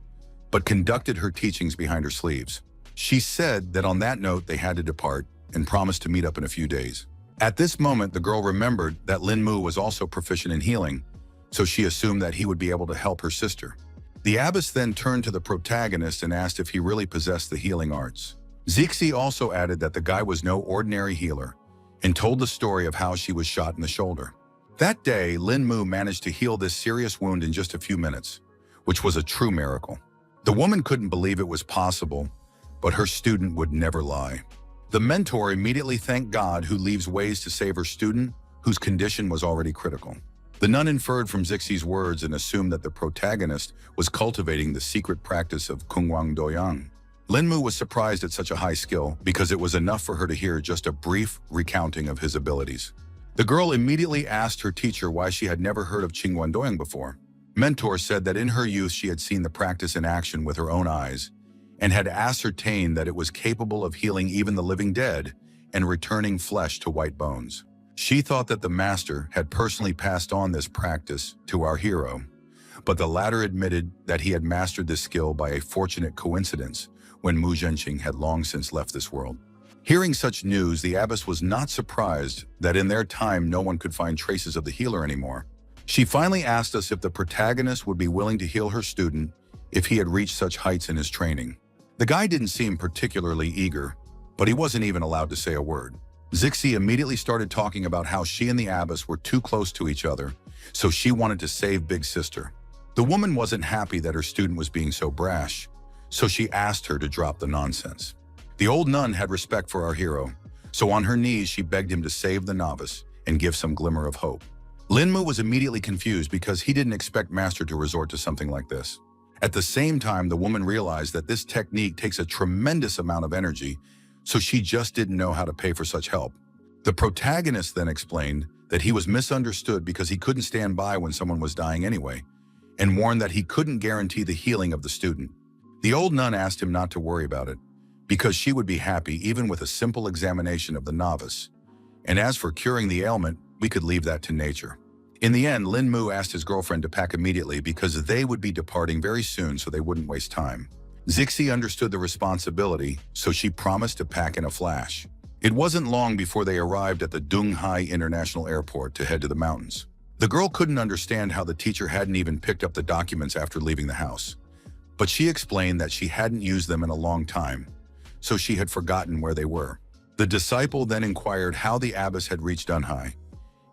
Speaker 1: but conducted her teachings behind her sleeves. She said that on that note they had to depart and promised to meet up in a few days. At this moment, the girl remembered that Linmu was also proficient in healing, so she assumed that he would be able to help her sister. The abbess then turned to the protagonist and asked if he really possessed the healing arts. Zixi also added that the guy was no ordinary healer and told the story of how she was shot in the shoulder. That day, Linmu managed to heal this serious wound in just a few minutes, which was a true miracle. The woman couldn't believe it was possible, but her student would never lie. The mentor immediately thanked God, who leaves ways to save her student, whose condition was already critical. The nun inferred from Zixi's words and assumed that the protagonist was cultivating the secret practice of Kungwang Doyang. Linmu was surprised at such a high skill because it was enough for her to hear just a brief recounting of his abilities. The girl immediately asked her teacher why she had never heard of Qingguan Doyang before. Mentor said that in her youth she had seen the practice in action with her own eyes and had ascertained that it was capable of healing even the living dead and returning flesh to white bones. She thought that the master had personally passed on this practice to our hero, but the latter admitted that he had mastered this skill by a fortunate coincidence when Mu Zhenqing had long since left this world. Hearing such news, the abbess was not surprised that in their time no one could find traces of the healer anymore. She finally asked us if the protagonist would be willing to heal her student if he had reached such heights in his training. The guy didn't seem particularly eager, but he wasn't even allowed to say a word. Zixi immediately started talking about how she and the abbess were too close to each other, so she wanted to save Big Sister. The woman wasn't happy that her student was being so brash, so she asked her to drop the nonsense. The old nun had respect for our hero, so on her knees she begged him to save the novice and give some glimmer of hope. Linmu was immediately confused because he didn't expect Master to resort to something like this. At the same time, the woman realized that this technique takes a tremendous amount of energy, so she just didn't know how to pay for such help. The protagonist then explained that he was misunderstood because he couldn't stand by when someone was dying anyway, and warned that he couldn't guarantee the healing of the student. The old nun asked him not to worry about it, because she would be happy even with a simple examination of the novice. And as for curing the ailment, we could leave that to nature. In the end, Linmu asked his girlfriend to pack immediately because they would be departing very soon, so they wouldn't waste time. Zixi understood the responsibility, so she promised to pack in a flash. It wasn't long before they arrived at the Dunghai International Airport to head to the mountains. The girl couldn't understand how the teacher hadn't even picked up the documents after leaving the house, but she explained that she hadn't used them in a long time, so she had forgotten where they were. The disciple then inquired how the abbess had reached Dunhai,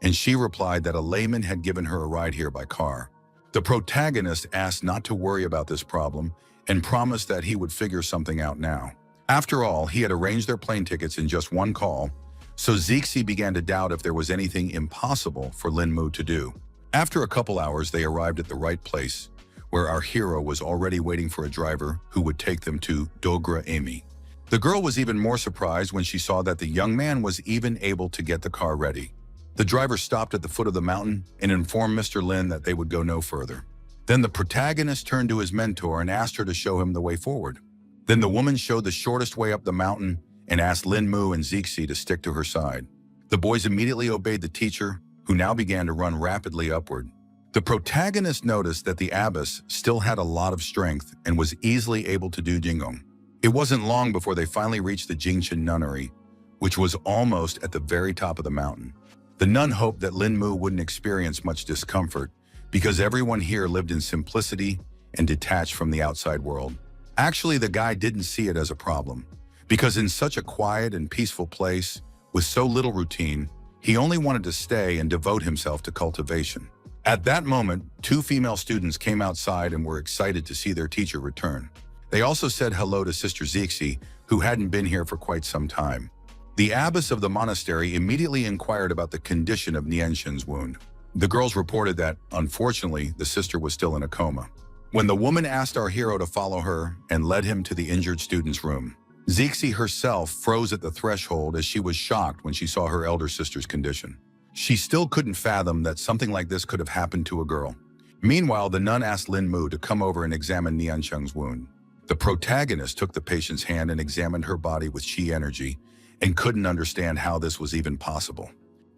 Speaker 1: and she replied that a layman had given her a ride here by car. The protagonist asked not to worry about this problem and promised that he would figure something out now. After all, he had arranged their plane tickets in just one call, so Zixi began to doubt if there was anything impossible for Lin Mu to do. After a couple hours, they arrived at the right place, where our hero was already waiting for a driver who would take them to Dogra Amy. The girl was even more surprised when she saw that the young man was even able to get the car ready. The driver stopped at the foot of the mountain and informed Mr. Lin that they would go no further. Then the protagonist turned to his mentor and asked her to show him the way forward. Then the woman showed the shortest way up the mountain and asked Lin Mu and Zixi to stick to her side. The boys immediately obeyed the teacher, who now began to run rapidly upward. The protagonist noticed that the abbess still had a lot of strength and was easily able to do Jingong. It wasn't long before they finally reached the Jingchen nunnery, which was almost at the very top of the mountain. The nun hoped that Lin Mu wouldn't experience much discomfort because everyone here lived in simplicity and detached from the outside world. Actually, the guy didn't see it as a problem, because in such a quiet and peaceful place, with so little routine, he only wanted to stay and devote himself to cultivation. At that moment, two female students came outside and were excited to see their teacher return. They also said hello to Sister Zixi, who hadn't been here for quite some time. The abbess of the monastery immediately inquired about the condition of Nianshen's wound. The girls reported that, unfortunately, the sister was still in a coma. When the woman asked our hero to follow her and led him to the injured student's room, Zixi herself froze at the threshold as she was shocked when she saw her elder sister's condition. She still couldn't fathom that something like this could have happened to a girl. Meanwhile, the nun asked Lin Mu to come over and examine Niancheng's wound. The protagonist took the patient's hand and examined her body with chi energy and couldn't understand how this was even possible.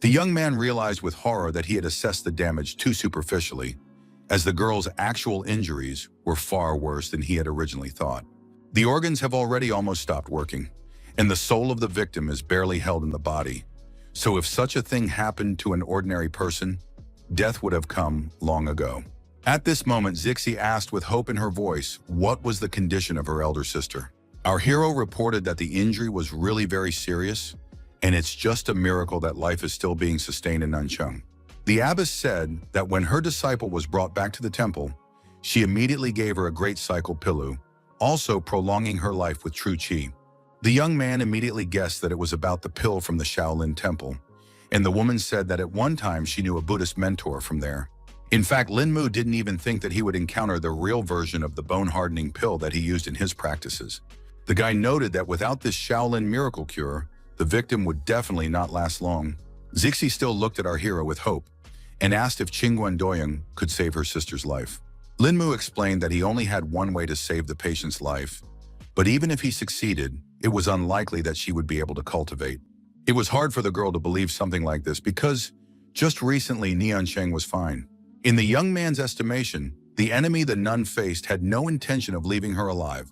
Speaker 1: The young man realized with horror that he had assessed the damage too superficially, as the girl's actual injuries were far worse than he had originally thought. The organs have already almost stopped working, and the soul of the victim is barely held in the body. So if such a thing happened to an ordinary person, death would have come long ago. At this moment, Zixi asked with hope in her voice what was the condition of her elder sister. Our hero reported that the injury was really very serious, and it's just a miracle that life is still being sustained in Nancheng. The abbess said that when her disciple was brought back to the temple, she immediately gave her a great cycle pilu, also prolonging her life with true qi. The young man immediately guessed that it was about the pill from the Shaolin temple, and the woman said that at one time she knew a Buddhist mentor from there. In fact, Lin Mu didn't even think that he would encounter the real version of the bone-hardening pill that he used in his practices. The guy noted that without this Shaolin miracle cure, the victim would definitely not last long. Zixi still looked at our hero with hope and asked if Qingguan Doyang could save her sister's life. Lin Mu explained that he only had one way to save the patient's life, but even if he succeeded, it was unlikely that she would be able to cultivate. It was hard for the girl to believe something like this because just recently Niancheng was fine. In the young man's estimation, the enemy the nun faced had no intention of leaving her alive,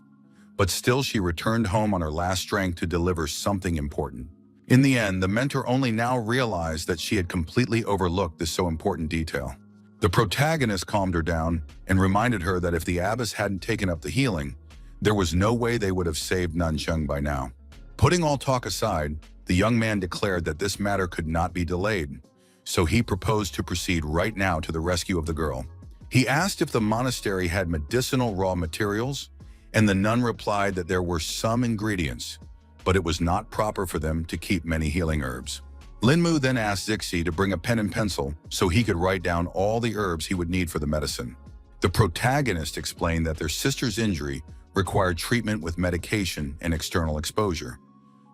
Speaker 1: but still she returned home on her last strength to deliver something important. In the end, the mentor only now realized that she had completely overlooked this so important detail. The protagonist calmed her down and reminded her that if the abbess hadn't taken up the healing, there was no way they would have saved Nancheng by now. Putting all talk aside, the young man declared that this matter could not be delayed, so he proposed to proceed right now to the rescue of the girl. He asked if the monastery had medicinal raw materials, and the nun replied that there were some ingredients, but it was not proper for them to keep many healing herbs. Lin Mu then asked Zixi to bring a pen and pencil so he could write down all the herbs he would need for the medicine. The protagonist explained that their sister's injury required treatment with medication and external exposure,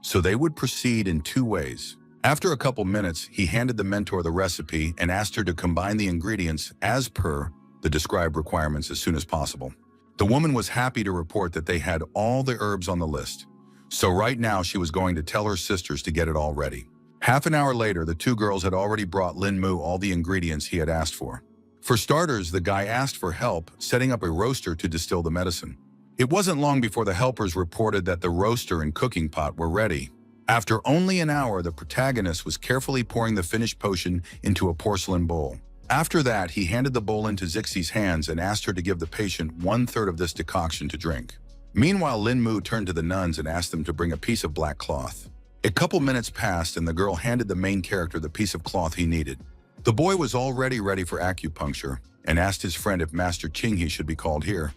Speaker 1: so they would proceed in two ways. After a couple minutes, he handed the mentor the recipe and asked her to combine the ingredients as per the described requirements as soon as possible. The woman was happy to report that they had all the herbs on the list, so right now she was going to tell her sisters to get it all ready. Half an hour later, the two girls had already brought Lin Mu all the ingredients he had asked for. For starters, the guy asked for help setting up a roaster to distill the medicine. It wasn't long before the helpers reported that the roaster and cooking pot were ready. After only an hour, the protagonist was carefully pouring the finished potion into a porcelain bowl. After that, he handed the bowl into Zixi's hands and asked her to give the patient 1/3 of this decoction to drink. Meanwhile, Lin Mu turned to the nuns and asked them to bring a piece of black cloth. A couple minutes passed and the girl handed the main character the piece of cloth he needed. The boy was already ready for acupuncture, and asked his friend if Master Chinghe should be called here,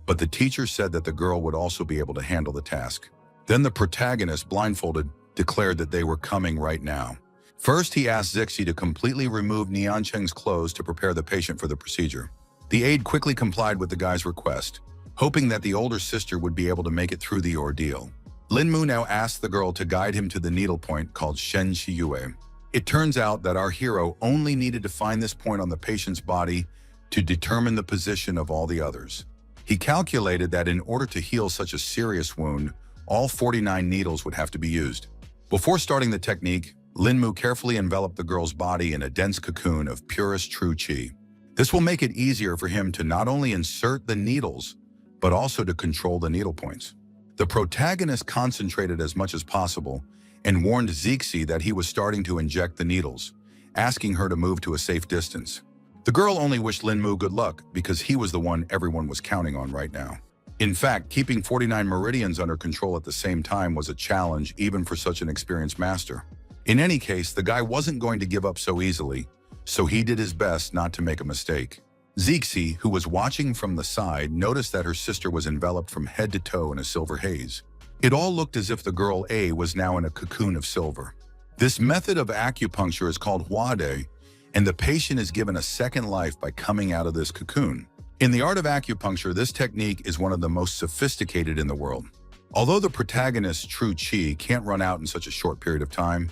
Speaker 1: but the teacher said that the girl would also be able to handle the task. Then the protagonist, blindfolded, declared that they were coming right now. First, he asked Zixi to completely remove Niancheng's clothes to prepare the patient for the procedure. The aide quickly complied with the guy's request, hoping that the older sister would be able to make it through the ordeal. Linmu now asked the girl to guide him to the needle point called Shen Shiyue. It turns out that our hero only needed to find this point on the patient's body to determine the position of all the others. He calculated that in order to heal such a serious wound, all 49 needles would have to be used. Before starting the technique, Linmu carefully enveloped the girl's body in a dense cocoon of purest true qi. This will make it easier for him to not only insert the needles, but also to control the needle points. The protagonist concentrated as much as possible and warned Zixi that he was starting to inject the needles, asking her to move to a safe distance. The girl only wished Linmu good luck because he was the one everyone was counting on right now. In fact, keeping 49 meridians under control at the same time was a challenge even for such an experienced master. In any case, the guy wasn't going to give up so easily, so he did his best not to make a mistake. Zixi, who was watching from the side, noticed that her sister was enveloped from head to toe in a silver haze. It all looked as if the girl A was now in a cocoon of silver. This method of acupuncture is called huade, and the patient is given a second life by coming out of this cocoon. In the art of acupuncture, this technique is one of the most sophisticated in the world. Although the protagonist's true qi can't run out in such a short period of time,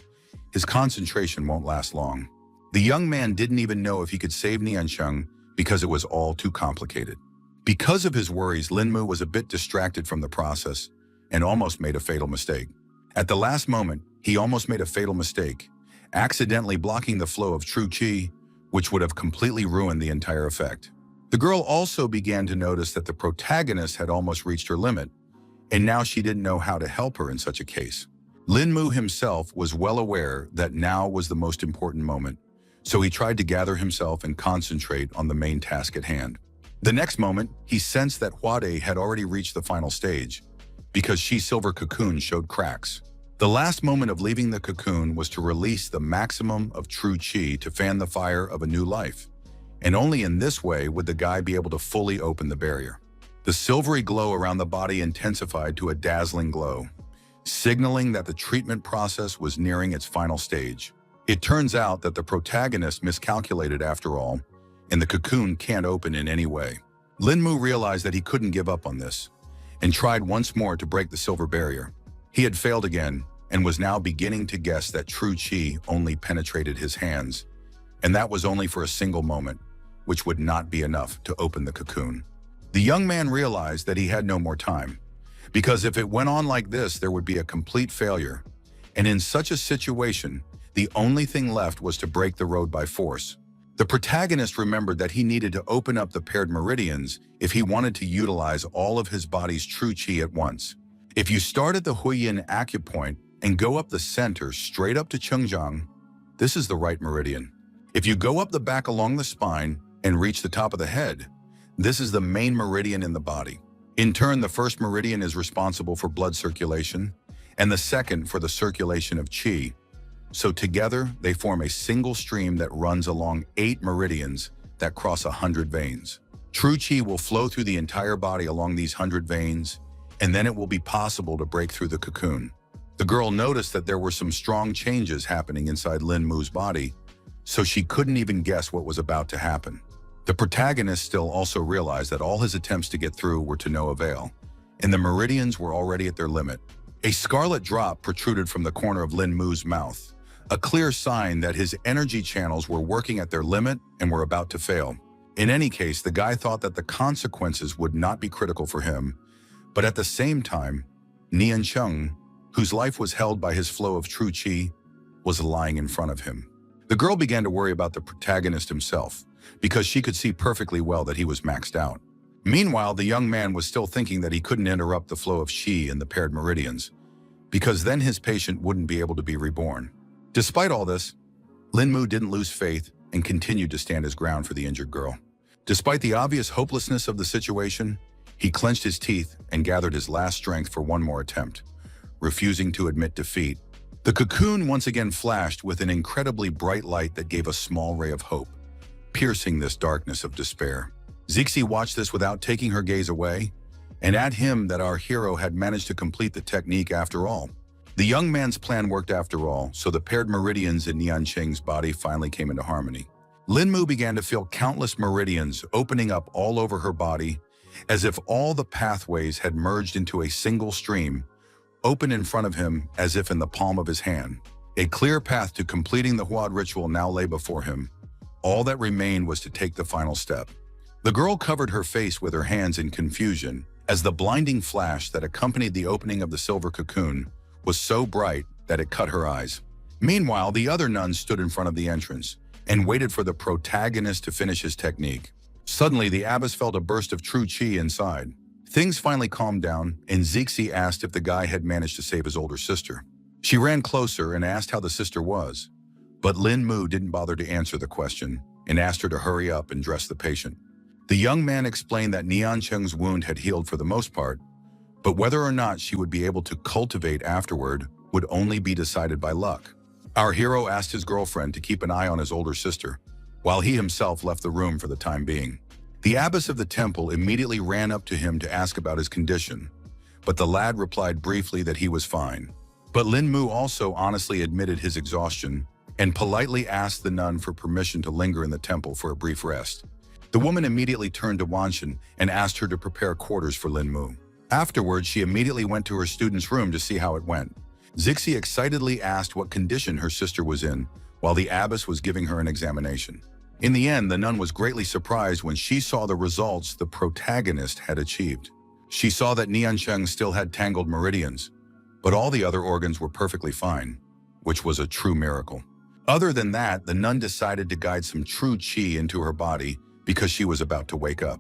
Speaker 1: his concentration won't last long. The young man didn't even know if he could save Niancheng because it was all too complicated. Because of his worries, Linmu was a bit distracted from the process and almost made a fatal mistake. At the last moment, he almost made a fatal mistake, accidentally blocking the flow of true qi, which would have completely ruined the entire effect. The girl also began to notice that the protagonist had almost reached her limit, and now she didn't know how to help her in such a case. Linmu himself was well aware that now was the most important moment, so he tried to gather himself and concentrate on the main task at hand. The next moment, he sensed that Huade had already reached the final stage, because Shi's silver cocoon showed cracks. The last moment of leaving the cocoon was to release the maximum of true qi to fan the fire of a new life, and only in this way would the guy be able to fully open the barrier. The silvery glow around the body intensified to a dazzling glow, signaling that the treatment process was nearing its final stage. It turns out that the protagonist miscalculated after all, and the cocoon can't open in any way. Linmu realized that he couldn't give up on this, and tried once more to break the silver barrier. He had failed again, and was now beginning to guess that true qi only penetrated his hands, and that was only for a single moment, which would not be enough to open the cocoon. The young man realized that he had no more time, because if it went on like this, there would be a complete failure, and in such a situation, the only thing left was to break the road by force. The protagonist remembered that he needed to open up the paired meridians if he wanted to utilize all of his body's true qi at once. If you start at the Huiyin acupoint and go up the center straight up to Chengjiang, this is the right meridian. If you go up the back along the spine and reach the top of the head, this is the main meridian in the body. In turn, the first meridian is responsible for blood circulation, and the second for the circulation of qi. So together, they form a single stream that runs along 8 meridians that cross 100 veins. True qi will flow through the entire body along these 100 veins, and then it will be possible to break through the cocoon. The girl noticed that there were some strong changes happening inside Linmu's body, so she couldn't even guess what was about to happen. The protagonist still also realized that all his attempts to get through were to no avail, and the meridians were already at their limit. A scarlet drop protruded from the corner of Linmu's mouth, a clear sign that his energy channels were working at their limit and were about to fail. In any case, the guy thought that the consequences would not be critical for him, but at the same time, Niancheng, whose life was held by his flow of true qi, was lying in front of him. The girl began to worry about the protagonist himself, because she could see perfectly well that he was maxed out. Meanwhile, the young man was still thinking that he couldn't interrupt the flow of qi in the paired meridians, because then his patient wouldn't be able to be reborn. Despite all this, Linmu didn't lose faith and continued to stand his ground for the injured girl. Despite the obvious hopelessness of the situation, he clenched his teeth and gathered his last strength for one more attempt, refusing to admit defeat. The cocoon once again flashed with an incredibly bright light that gave a small ray of hope. piercing this darkness of despair. Zixi watched this without taking her gaze away, and at him that our hero had managed to complete the technique after all. The young man's plan worked after all, so the paired meridians in Nian Cheng's body finally came into harmony. Lin Mu began to feel countless meridians opening up all over her body, as if all the pathways had merged into a single stream, open in front of him as if in the palm of his hand. A clear path to completing the Huad ritual now lay before him. All that remained was to take the final step. The girl covered her face with her hands in confusion, as the blinding flash that accompanied the opening of the silver cocoon was so bright that it cut her eyes. Meanwhile, the other nuns stood in front of the entrance and waited for the protagonist to finish his technique. Suddenly, the abbess felt a burst of true qi inside. Things finally calmed down, and Zixi asked if the guy had managed to save his older sister. She ran closer and asked how the sister was, but Lin Mu didn't bother to answer the question and asked her to hurry up and dress the patient. The young man explained that Nian Cheng's wound had healed for the most part, but whether or not she would be able to cultivate afterward would only be decided by luck. Our hero asked his girlfriend to keep an eye on his older sister, while he himself left the room for the time being. The abbess of the temple immediately ran up to him to ask about his condition, but the lad replied briefly that he was fine. But Lin Mu also honestly admitted his exhaustion and politely asked the nun for permission to linger in the temple for a brief rest. The woman immediately turned to Wanshan and asked her to prepare quarters for Lin Mu. Afterwards, she immediately went to her student's room to see how it went. Zixi excitedly asked what condition her sister was in, while the abbess was giving her an examination. In the end, the nun was greatly surprised when she saw the results the protagonist had achieved. She saw that Nian Cheng still had tangled meridians, but all the other organs were perfectly fine, which was a true miracle. Other than that, the nun decided to guide some true qi into her body because she was about to wake up.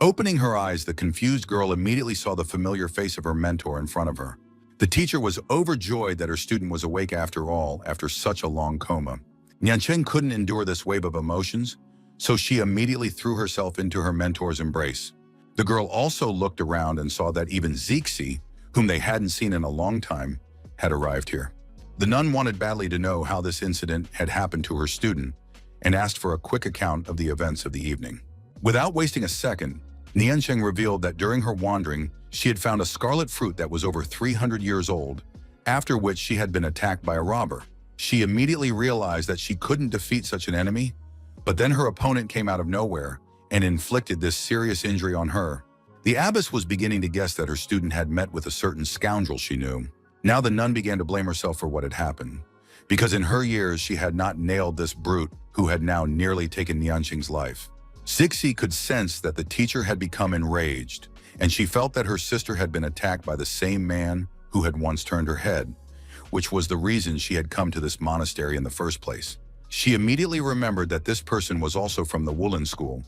Speaker 1: Opening her eyes, the confused girl immediately saw the familiar face of her mentor in front of her. The teacher was overjoyed that her student was awake after all, after such a long coma. Nian Cheng couldn't endure this wave of emotions, so she immediately threw herself into her mentor's embrace. The girl also looked around and saw that even Zixi, whom they hadn't seen in a long time, had arrived here. The nun wanted badly to know how this incident had happened to her student and asked for a quick account of the events of the evening. Without wasting a second, Nian Cheng revealed that during her wandering, she had found a scarlet fruit that was over 300 years old, after which she had been attacked by a robber. She immediately realized that she couldn't defeat such an enemy, but then her opponent came out of nowhere and inflicted this serious injury on her. The abbess was beginning to guess that her student had met with a certain scoundrel she knew. Now the nun began to blame herself for what had happened, because in her years she had not nailed this brute who had now nearly taken Nian Cheng's life. Zixi could sense that the teacher had become enraged, and she felt that her sister had been attacked by the same man who had once turned her head, which was the reason she had come to this monastery in the first place. She immediately remembered that this person was also from the Woolen school,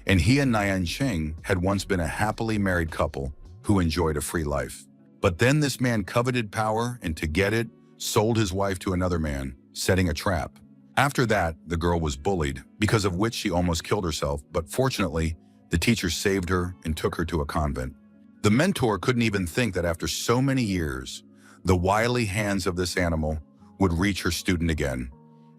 Speaker 1: and he and Nian Cheng had once been a happily married couple who enjoyed a free life. But then this man coveted power and to get it, sold his wife to another man, setting a trap. After that, the girl was bullied, because of which she almost killed herself, but fortunately, the teacher saved her and took her to a convent. The mentor couldn't even think that after so many years, the wily hands of this animal would reach her student again,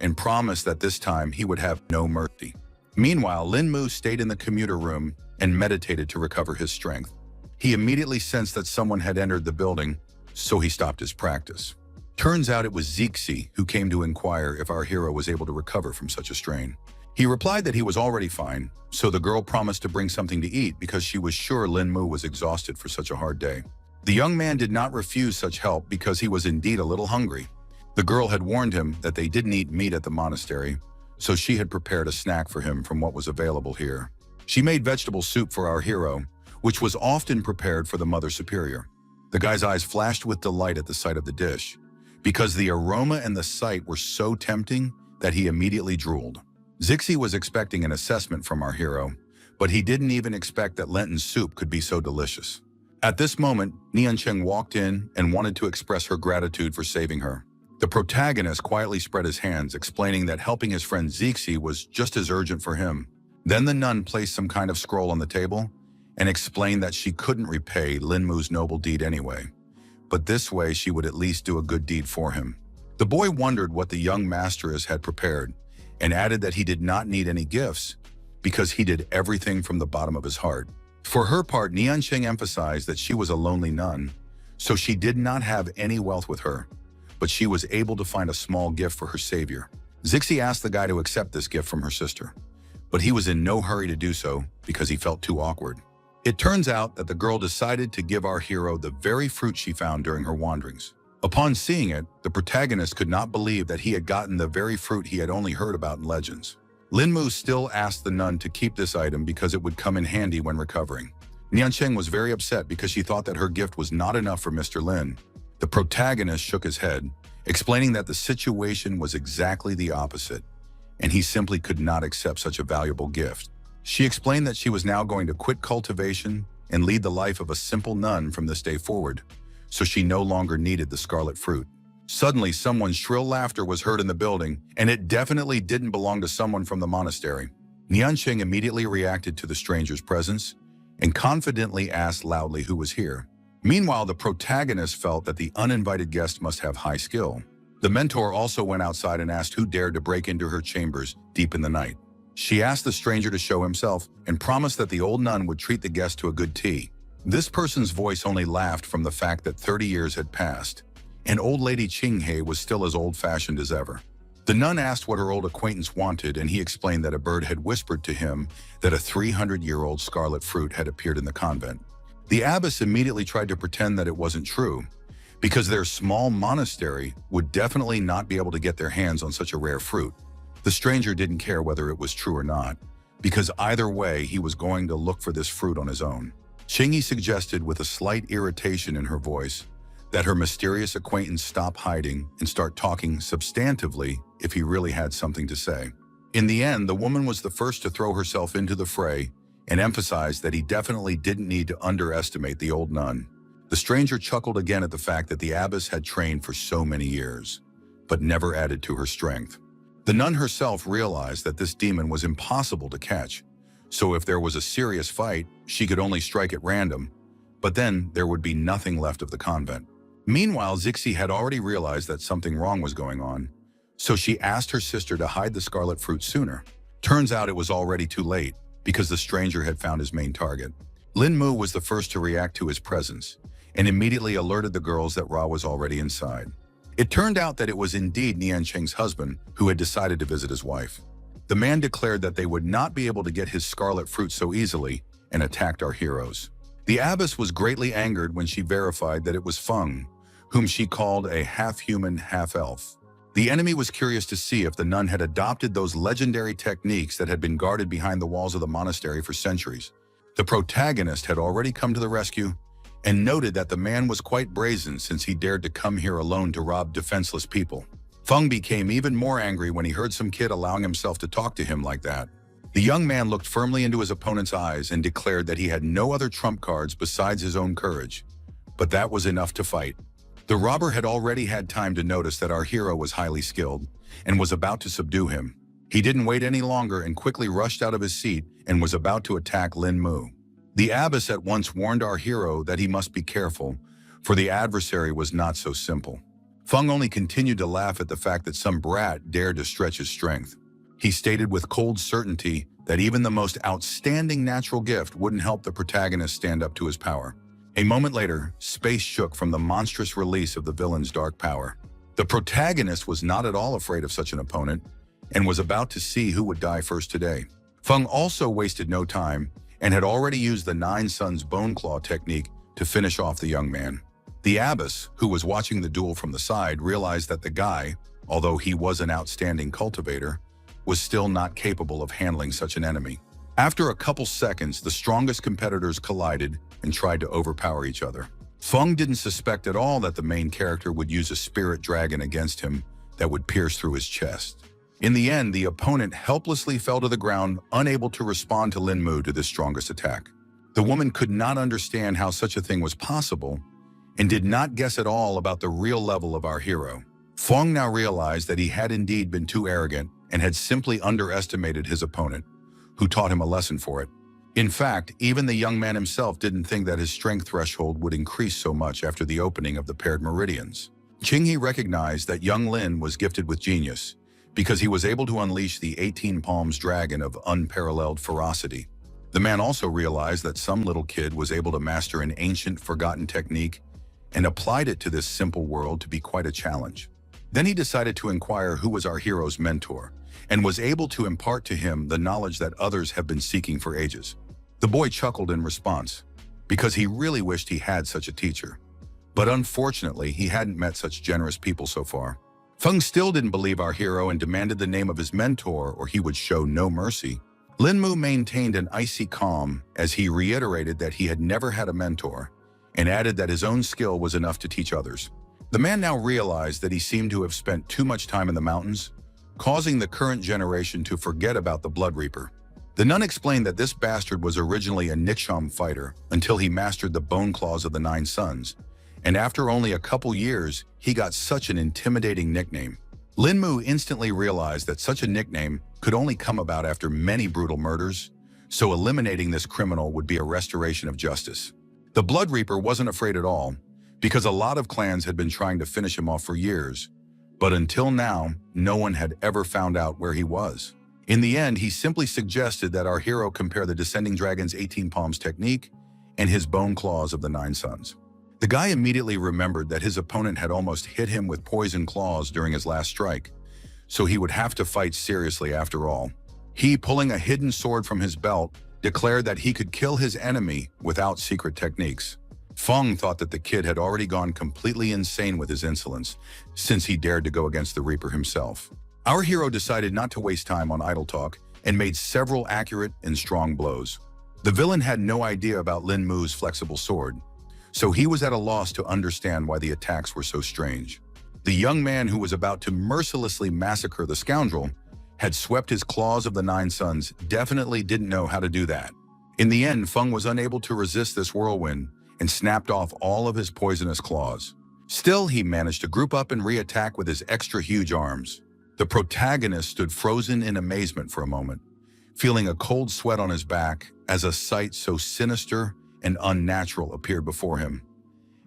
Speaker 1: and promised that this time he would have no mercy. Meanwhile, Lin Mu stayed in the commuter room and meditated to recover his strength. He immediately sensed that someone had entered the building, so he stopped his practice. Turns out it was Zixi who came to inquire if our hero was able to recover from such a strain. He replied that he was already fine, so the girl promised to bring something to eat because she was sure Lin Mu was exhausted for such a hard day. The young man did not refuse such help because he was indeed a little hungry. The girl had warned him that they didn't eat meat at the monastery, so she had prepared a snack for him from what was available here. She made vegetable soup for our hero, which was often prepared for the Mother Superior. The guy's eyes flashed with delight at the sight of the dish, because the aroma and the sight were so tempting that he immediately drooled. Zixi was expecting an assessment from our hero, but he didn't even expect that Lenten soup could be so delicious. At this moment, Nian Cheng walked in and wanted to express her gratitude for saving her. The protagonist quietly spread his hands, explaining that helping his friend Zixi was just as urgent for him. Then the nun placed some kind of scroll on the table and explained that she couldn't repay Lin Mu's noble deed anyway, but this way she would at least do a good deed for him. The boy wondered what the young masteress had prepared and added that he did not need any gifts because he did everything from the bottom of his heart. For her part, Niancheng emphasized that she was a lonely nun, so she did not have any wealth with her, but she was able to find a small gift for her savior. Zixi asked the guy to accept this gift from her sister, but he was in no hurry to do so because he felt too awkward. It turns out that the girl decided to give our hero the very fruit she found during her wanderings. Upon seeing it, the protagonist could not believe that he had gotten the very fruit he had only heard about in legends. Lin Mu still asked the nun to keep this item because it would come in handy when recovering. Niancheng was very upset because she thought that her gift was not enough for Mr. Lin. The protagonist shook his head, explaining that the situation was exactly the opposite, and he simply could not accept such a valuable gift. She explained that she was now going to quit cultivation and lead the life of a simple nun from this day forward, so she no longer needed the scarlet fruit. Suddenly, someone's shrill laughter was heard in the building, and it definitely didn't belong to someone from the monastery. Niancheng immediately reacted to the stranger's presence and confidently asked loudly who was here. Meanwhile, the protagonist felt that the uninvited guest must have high skill. The mentor also went outside and asked who dared to break into her chambers deep in the night. She asked the stranger to show himself and promised that the old nun would treat the guest to a good tea. This person's voice only laughed from the fact that 30 years had passed, and old lady Qinghe was still as old-fashioned as ever. The nun asked what her old acquaintance wanted, and he explained that a bird had whispered to him that a 300-year-old scarlet fruit had appeared in the convent. The abbess immediately tried to pretend that it wasn't true, because their small monastery would definitely not be able to get their hands on such a rare fruit. The stranger didn't care whether it was true or not, because either way he was going to look for this fruit on his own. Qinghe suggested with a slight irritation in her voice that her mysterious acquaintance stop hiding and start talking substantively if he really had something to say. In the end, the woman was the first to throw herself into the fray and emphasized that he definitely didn't need to underestimate the old nun. The stranger chuckled again at the fact that the abbess had trained for so many years, but never added to her strength. The nun herself realized that this demon was impossible to catch, so if there was a serious fight, she could only strike at random, but then there would be nothing left of the convent. Meanwhile, Zixi had already realized that something wrong was going on, so she asked her sister to hide the scarlet fruit sooner. Turns out it was already too late, because the stranger had found his main target. Lin Mu was the first to react to his presence, and immediately alerted the girls that Ra was already inside. It turned out that it was indeed Niancheng's husband who had decided to visit his wife. The man declared that they would not be able to get his scarlet fruit so easily and attacked our heroes. The abbess was greatly angered when she verified that it was Feng, whom she called a half-human, half-elf. The enemy was curious to see if the nun had adopted those legendary techniques that had been guarded behind the walls of the monastery for centuries. The protagonist had already come to the rescue and noted that the man was quite brazen since he dared to come here alone to rob defenseless people. Feng became even more angry when he heard some kid allowing himself to talk to him like that. The young man looked firmly into his opponent's eyes and declared that he had no other trump cards besides his own courage, but that was enough to fight. The robber had already had time to notice that our hero was highly skilled and was about to subdue him. He didn't wait any longer and quickly rushed out of his seat and was about to attack Lin Mu. The abbess at once warned our hero that he must be careful, for the adversary was not so simple. Feng only continued to laugh at the fact that some brat dared to stretch his strength. He stated with cold certainty that even the most outstanding natural gift wouldn't help the protagonist stand up to his power. A moment later, space shook from the monstrous release of the villain's dark power. The protagonist was not at all afraid of such an opponent and was about to see who would die first today. Feng also wasted no time and had already used the Nine Suns Bone Claw technique to finish off the young man. The abbess, who was watching the duel from the side, realized that the guy, although he was an outstanding cultivator, was still not capable of handling such an enemy. After a couple seconds, the strongest competitors collided and tried to overpower each other. Feng didn't suspect at all that the main character would use a spirit dragon against him that would pierce through his chest. In the end, the opponent helplessly fell to the ground, unable to respond to Lin Mu to this strongest attack. The woman could not understand how such a thing was possible and did not guess at all about the real level of our hero. Feng now realized that he had indeed been too arrogant and had simply underestimated his opponent, who taught him a lesson for it. In fact, even the young man himself didn't think that his strength threshold would increase so much after the opening of the paired meridians. Qinghe recognized that young Lin was gifted with genius, because he was able to unleash the 18 Palms dragon of unparalleled ferocity. The man also realized that some little kid was able to master an ancient, forgotten technique and applied it to this simple world to be quite a challenge. Then he decided to inquire who was our hero's mentor, and was able to impart to him the knowledge that others have been seeking for ages. The boy chuckled in response, because he really wished he had such a teacher. But unfortunately, he hadn't met such generous people so far. Feng still didn't believe our hero and demanded the name of his mentor, or he would show no mercy. Lin Mu maintained an icy calm as he reiterated that he had never had a mentor, and added that his own skill was enough to teach others. The man now realized that he seemed to have spent too much time in the mountains, causing the current generation to forget about the Blood Reaper. The nun explained that this bastard was originally a Niksham fighter until he mastered the bone claws of the 9 suns, and after only a couple years, he got such an intimidating nickname. Lin Mu instantly realized that such a nickname could only come about after many brutal murders, so eliminating this criminal would be a restoration of justice. The Blood Reaper wasn't afraid at all, because a lot of clans had been trying to finish him off for years, but until now, no one had ever found out where he was. In the end, he simply suggested that our hero compare the Descending Dragon's 18 Palms technique and his bone claws of the 9 suns. The guy immediately remembered that his opponent had almost hit him with poison claws during his last strike, so he would have to fight seriously after all. He, pulling a hidden sword from his belt, declared that he could kill his enemy without secret techniques. Feng thought that the kid had already gone completely insane with his insolence, since he dared to go against the Reaper himself. Our hero decided not to waste time on idle talk and made several accurate and strong blows. The villain had no idea about Lin Mu's flexible sword, so he was at a loss to understand why the attacks were so strange. The young man who was about to mercilessly massacre the scoundrel had swept his claws of the 9 suns definitely didn't know how to do that. In the end, Feng was unable to resist this whirlwind and snapped off all of his poisonous claws. Still, he managed to group up and re-attack with his extra huge arms. The protagonist stood frozen in amazement for a moment, feeling a cold sweat on his back as a sight so sinister and unnatural appeared before him,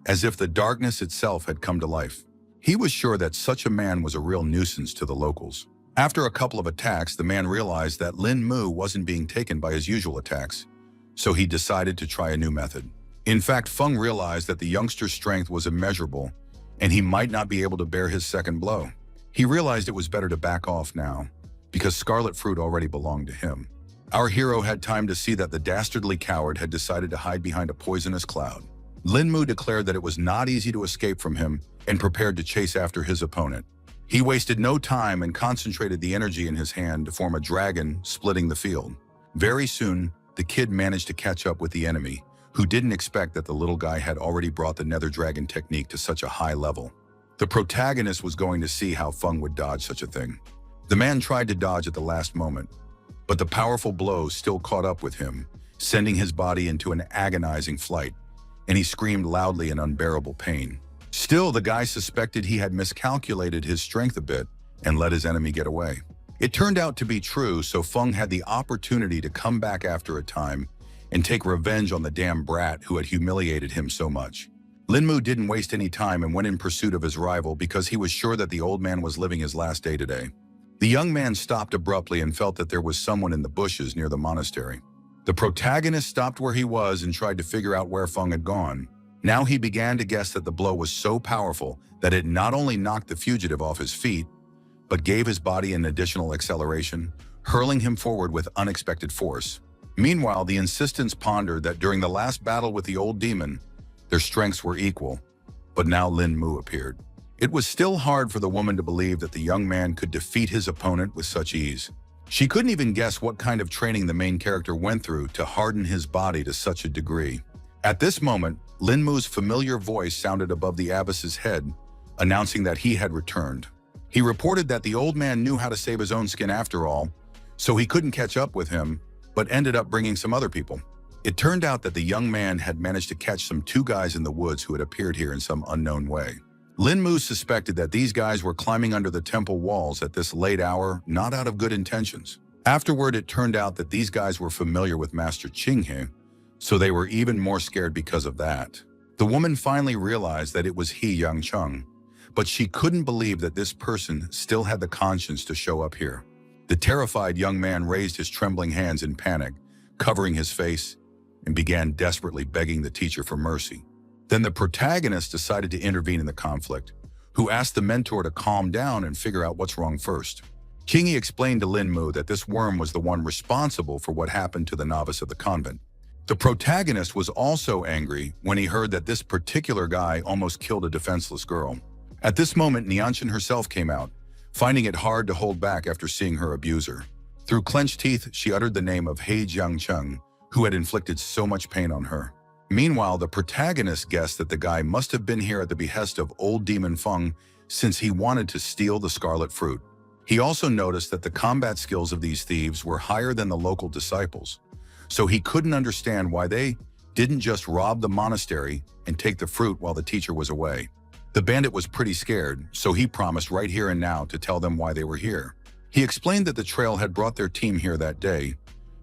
Speaker 1: as if the darkness itself had come to life. He was sure that such a man was a real nuisance to the locals. After a couple of attacks, the man realized that Lin Mu wasn't being taken by his usual attacks, so he decided to try a new method. In fact, Feng realized that the youngster's strength was immeasurable, and he might not be able to bear his second blow. He realized it was better to back off now, because Scarlet Fruit already belonged to him. Our hero had time to see that the dastardly coward had decided to hide behind a poisonous cloud. Lin Mu declared that it was not easy to escape from him and prepared to chase after his opponent. He wasted no time and concentrated the energy in his hand to form a dragon splitting the field. Very soon, the kid managed to catch up with the enemy, who didn't expect that the little guy had already brought the Nether Dragon technique to such a high level. The protagonist was going to see how Feng would dodge such a thing. The man tried to dodge at the last moment, but the powerful blow still caught up with him, sending his body into an agonizing flight, and he screamed loudly in unbearable pain. Still, the guy suspected he had miscalculated his strength a bit and let his enemy get away. It turned out to be true, so Feng had the opportunity to come back after a time and take revenge on the damn brat who had humiliated him so much. Lin Mu didn't waste any time and went in pursuit of his rival because he was sure that the old man was living his last day today. The young man stopped abruptly and felt that there was someone in the bushes near the monastery. The protagonist stopped where he was and tried to figure out where Feng had gone. Now he began to guess that the blow was so powerful that it not only knocked the fugitive off his feet, but gave his body an additional acceleration, hurling him forward with unexpected force. Meanwhile, the insistence pondered that during the last battle with the old demon, their strengths were equal, but now Lin Mu appeared. It was still hard for the woman to believe that the young man could defeat his opponent with such ease. She couldn't even guess what kind of training the main character went through to harden his body to such a degree. At this moment, Lin Mu's familiar voice sounded above the abbess's head, announcing that he had returned. He reported that the old man knew how to save his own skin after all, so he couldn't catch up with him, but ended up bringing some other people. It turned out that the young man had managed to catch some 2 guys in the woods who had appeared here in some unknown way. Lin Mu suspected that these guys were climbing under the temple walls at this late hour, not out of good intentions. Afterward, it turned out that these guys were familiar with Master Qinghe, so they were even more scared because of that. The woman finally realized that it was he, Yang Cheng, but she couldn't believe that this person still had the conscience to show up here. The terrified young man raised his trembling hands in panic, covering his face, and began desperately begging the teacher for mercy. Then the protagonist decided to intervene in the conflict, who asked the mentor to calm down and figure out what's wrong first. Qingyi explained to Lin Mu that this worm was the one responsible for what happened to the novice of the convent. The protagonist was also angry when he heard that this particular guy almost killed a defenseless girl. At this moment, Nianshan herself came out, finding it hard to hold back after seeing her abuser. Through clenched teeth, she uttered the name of He Jiangcheng, who had inflicted so much pain on her. Meanwhile, the protagonist guessed that the guy must have been here at the behest of old Demon Feng since he wanted to steal the scarlet fruit. He also noticed that the combat skills of these thieves were higher than the local disciples, so he couldn't understand why they didn't just rob the monastery and take the fruit while the teacher was away. The bandit was pretty scared, so he promised right here and now to tell them why they were here. He explained that the trail had brought their team here that day,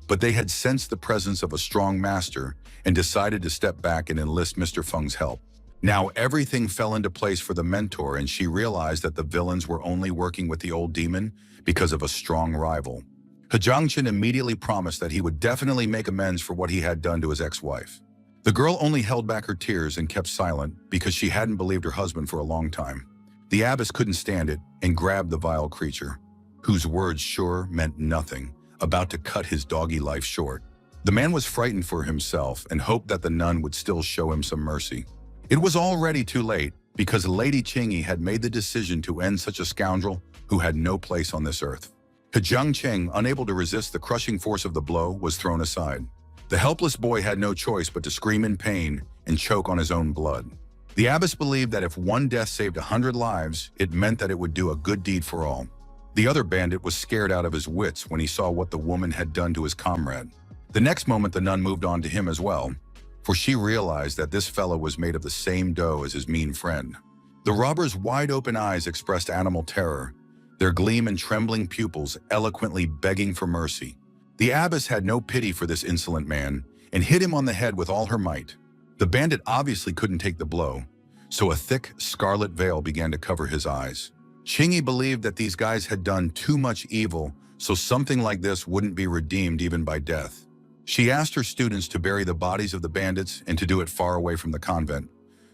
Speaker 1: but they had sensed the presence of a strong master and decided to step back and enlist Mr. Feng's help. Now everything fell into place for the mentor, and she realized that the villains were only working with the old demon because of a strong rival. He Jiangchen immediately promised that he would definitely make amends for what he had done to his ex-wife. The girl only held back her tears and kept silent because she hadn't believed her husband for a long time. The abbess couldn't stand it and grabbed the vile creature, whose words sure meant nothing, about to cut his doggy life short. The man was frightened for himself and hoped that the nun would still show him some mercy. It was already too late because Lady Qingyi had made the decision to end such a scoundrel who had no place on this earth. He Jiangcheng, unable to resist the crushing force of the blow, was thrown aside. The helpless boy had no choice but to scream in pain and choke on his own blood. The abbess believed that if one death saved 100 lives, it meant that it would do a good deed for all. The other bandit was scared out of his wits when he saw what the woman had done to his comrade. The next moment, the nun moved on to him as well, for she realized that this fellow was made of the same dough as his mean friend. The robber's wide-open eyes expressed animal terror, their gleam and trembling pupils eloquently begging for mercy. The abbess had no pity for this insolent man and hit him on the head with all her might. The bandit obviously couldn't take the blow, so a thick scarlet veil began to cover his eyes. Qingyi believed that these guys had done too much evil, so something like this wouldn't be redeemed even by death. She asked her students to bury the bodies of the bandits and to do it far away from the convent,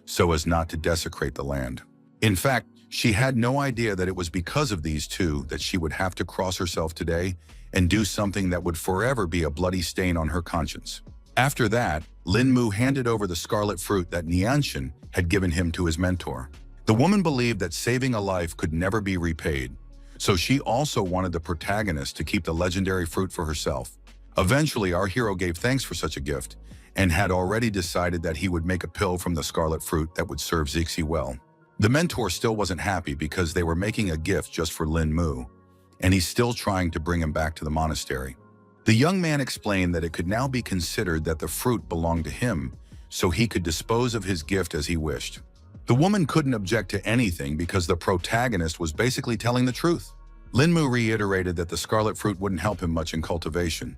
Speaker 1: so as not to desecrate the land. In fact, she had no idea that it was because of these two that she would have to cross herself today and do something that would forever be a bloody stain on her conscience. After that, Lin Mu handed over the scarlet fruit that Nianshan had given him to his mentor. The woman believed that saving a life could never be repaid, so she also wanted the protagonist to keep the legendary fruit for herself. Eventually, our hero gave thanks for such a gift and had already decided that he would make a pill from the scarlet fruit that would serve Zixi well. The mentor still wasn't happy because they were making a gift just for Lin Mu, and he's still trying to bring him back to the monastery. The young man explained that it could now be considered that the fruit belonged to him, so he could dispose of his gift as he wished. The woman couldn't object to anything because the protagonist was basically telling the truth. Lin Mu reiterated that the scarlet fruit wouldn't help him much in cultivation,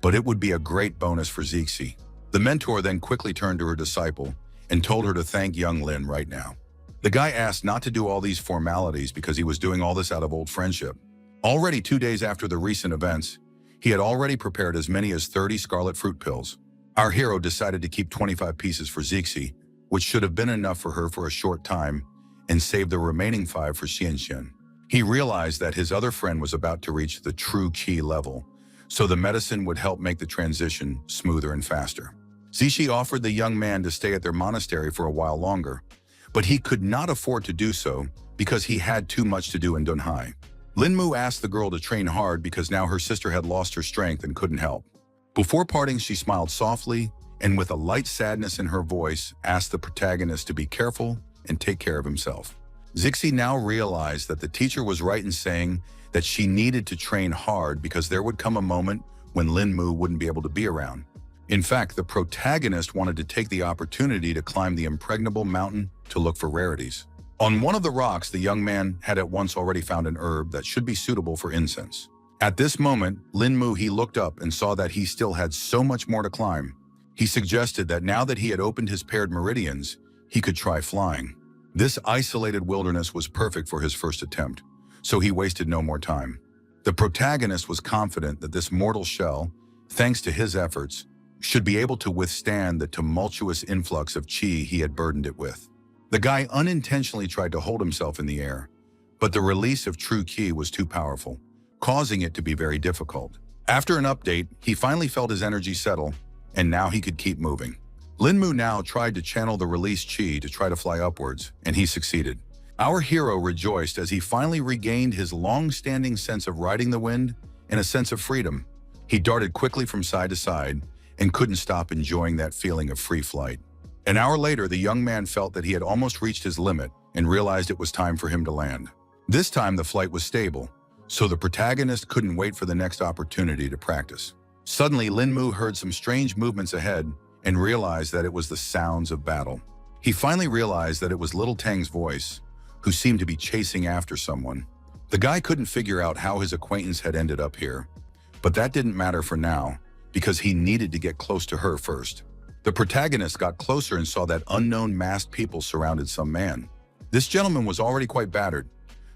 Speaker 1: but it would be a great bonus for Zixi. The mentor then quickly turned to her disciple and told her to thank young Lin right now. The guy asked not to do all these formalities because he was doing all this out of old friendship. Already 2 days after the recent events, he had already prepared as many as 30 scarlet fruit pills. Our hero decided to keep 25 pieces for Zixi, which should have been enough for her for a short time, and save the remaining 5 for Xianxian. He realized that his other friend was about to reach the true qi level, so the medicine would help make the transition smoother and faster. Zixi offered the young man to stay at their monastery for a while longer, but he could not afford to do so because he had too much to do in Dunhai. Lin Mu asked the girl to train hard because now her sister had lost her strength and couldn't help. Before parting, she smiled softly and with a light sadness in her voice asked the protagonist to be careful and take care of himself. Zixi now realized that the teacher was right in saying that she needed to train hard because there would come a moment when Lin Mu wouldn't be able to be around. In fact, the protagonist wanted to take the opportunity to climb the impregnable mountain to look for rarities. On one of the rocks, the young man had at once already found an herb that should be suitable for incense. At this moment, Lin Mu looked up and saw that he still had so much more to climb. He suggested that now that he had opened his paired meridians, he could try flying. This isolated wilderness was perfect for his first attempt, so he wasted no more time. The protagonist was confident that this mortal shell, thanks to his efforts, should be able to withstand the tumultuous influx of chi he had burdened it with. The guy unintentionally tried to hold himself in the air, but the release of true ki was too powerful, causing it to be very difficult. After an update, he finally felt his energy settle, and now he could keep moving. Linmu now tried to channel the released chi to try to fly upwards, and he succeeded. Our hero rejoiced as he finally regained his long-standing sense of riding the wind and a sense of freedom. He darted quickly from side to side and couldn't stop enjoying that feeling of free flight. An hour later, the young man felt that he had almost reached his limit and realized it was time for him to land. This time the flight was stable, so the protagonist couldn't wait for the next opportunity to practice. Suddenly, Linmu heard some strange movements ahead and realized that it was the sounds of battle. He finally realized that it was Little Tang's voice, who seemed to be chasing after someone. The guy couldn't figure out how his acquaintance had ended up here, but that didn't matter for now, because he needed to get close to her first. The protagonist got closer and saw that unknown masked people surrounded some man. This gentleman was already quite battered,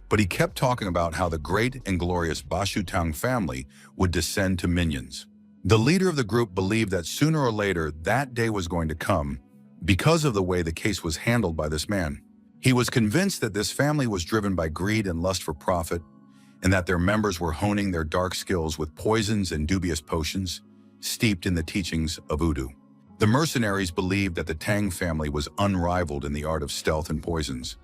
Speaker 1: but he kept talking about how the great and glorious Bashu Tang family would descend to minions. The leader of the group believed that sooner or later that day was going to come because of the way the case was handled by this man. He was convinced that this family was driven by greed and lust for profit, and that their members were honing their dark skills with poisons and dubious potions, steeped in the teachings of voodoo. The mercenaries believed that the Tang family was unrivaled in the art of stealth and poisons,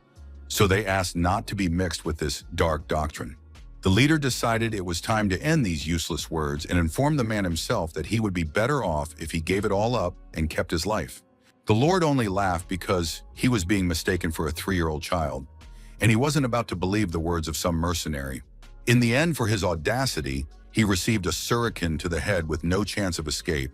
Speaker 1: so they asked not to be mixed with this dark doctrine. The leader decided it was time to end these useless words and informed the man himself that he would be better off if he gave it all up and kept his life. The Lord only laughed because he was being mistaken for a 3-year-old child, and he wasn't about to believe the words of some mercenary. In the end, for his audacity, he received a shuriken to the head with no chance of escape.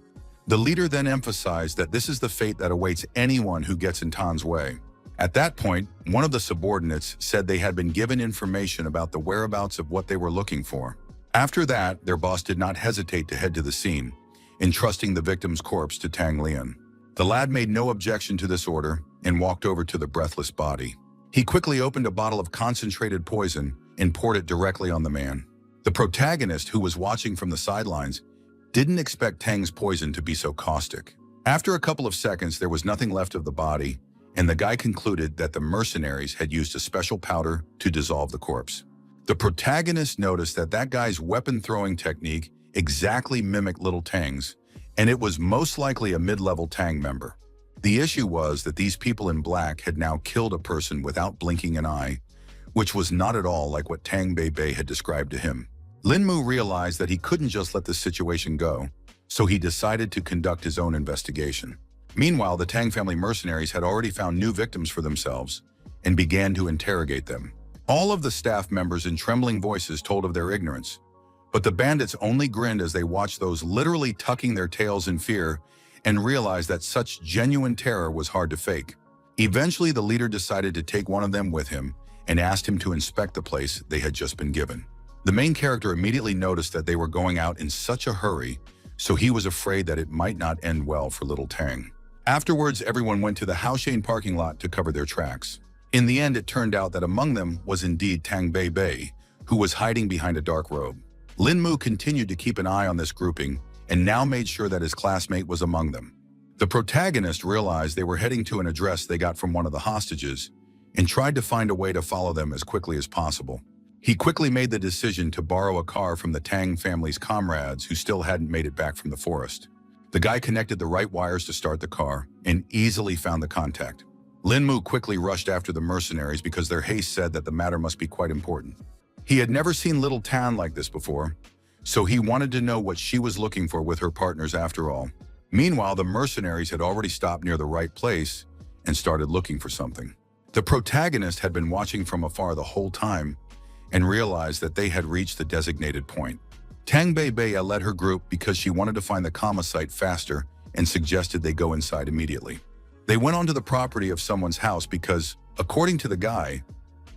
Speaker 1: The leader then emphasized that this is the fate that awaits anyone who gets in Tan's way. At that point, one of the subordinates said they had been given information about the whereabouts of what they were looking for. After that, their boss did not hesitate to head to the scene, entrusting the victim's corpse to Tang Lian. The lad made no objection to this order and walked over to the breathless body. He quickly opened a bottle of concentrated poison and poured it directly on the man. The protagonist, who was watching from the sidelines, didn't expect Tang's poison to be so caustic. After a couple of seconds, there was nothing left of the body, and the guy concluded that the mercenaries had used a special powder to dissolve the corpse. The protagonist noticed that that guy's weapon-throwing technique exactly mimicked Little Tang's, and it was most likely a mid-level Tang member. The issue was that these people in black had now killed a person without blinking an eye, which was not at all like what Tang Bei had described to him. Linmu realized that he couldn't just let this situation go, so he decided to conduct his own investigation. Meanwhile, the Tang family mercenaries had already found new victims for themselves and began to interrogate them. All of the staff members in trembling voices told of their ignorance, but the bandits only grinned as they watched those literally tucking their tails in fear and realized that such genuine terror was hard to fake. Eventually, the leader decided to take one of them with him and asked him to inspect the place they had just been given. The main character immediately noticed that they were going out in such a hurry, so he was afraid that it might not end well for Little Tang. Afterwards, everyone went to the Haoshan parking lot to cover their tracks. In the end, it turned out that among them was indeed Tang Bei, who was hiding behind a dark robe. Linmu continued to keep an eye on this grouping and now made sure that his classmate was among them. The protagonist realized they were heading to an address they got from one of the hostages and tried to find a way to follow them as quickly as possible. He quickly made the decision to borrow a car from the Tang family's comrades who still hadn't made it back from the forest. The guy connected the right wires to start the car and easily found the contact. Linmu quickly rushed after the mercenaries because their haste said that the matter must be quite important. He had never seen Little Tan like this before, so he wanted to know what she was looking for with her partners after all. Meanwhile, the mercenaries had already stopped near the right place and started looking for something. The protagonist had been watching from afar the whole time and realized that they had reached the designated point. Tang Bei led her group because she wanted to find the comma site faster and suggested they go inside immediately. They went onto the property of someone's house because, according to the guy,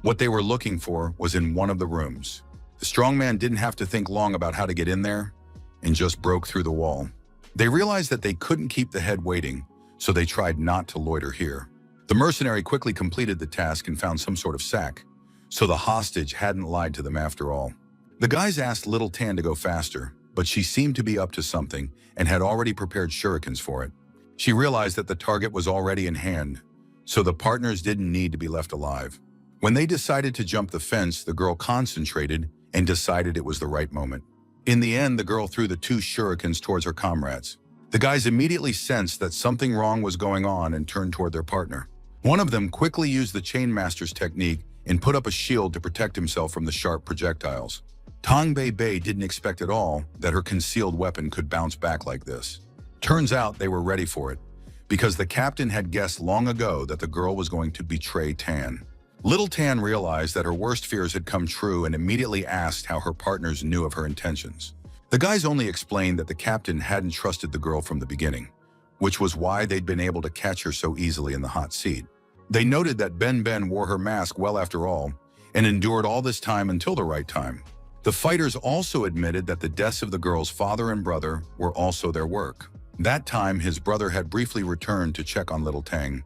Speaker 1: what they were looking for was in one of the rooms. The strong man didn't have to think long about how to get in there and just broke through the wall. They realized that they couldn't keep the head waiting, so they tried not to loiter here. The mercenary quickly completed the task and found some sort of sack, so the hostage hadn't lied to them after all. The guys asked Little Tan to go faster, but she seemed to be up to something and had already prepared shurikens for it. She realized that the target was already in hand, so the partners didn't need to be left alive. When they decided to jump the fence, the girl concentrated and decided it was the right moment. In the end, the girl threw the 2 shurikens towards her comrades. The guys immediately sensed that something wrong was going on and turned toward their partner. One of them quickly used the Chainmaster's technique and put up a shield to protect himself from the sharp projectiles. Tang Bei Bei didn't expect at all that her concealed weapon could bounce back like this. Turns out they were ready for it, because the captain had guessed long ago that the girl was going to betray Tan. Little Tan realized that her worst fears had come true and immediately asked how her partners knew of her intentions. The guys only explained that the captain hadn't trusted the girl from the beginning, which was why they'd been able to catch her so easily in the hot seat. They noted that Ben wore her mask well after all and endured all this time until the right time. The fighters also admitted that the deaths of the girl's father and brother were also their work. That time, his brother had briefly returned to check on Little Tang,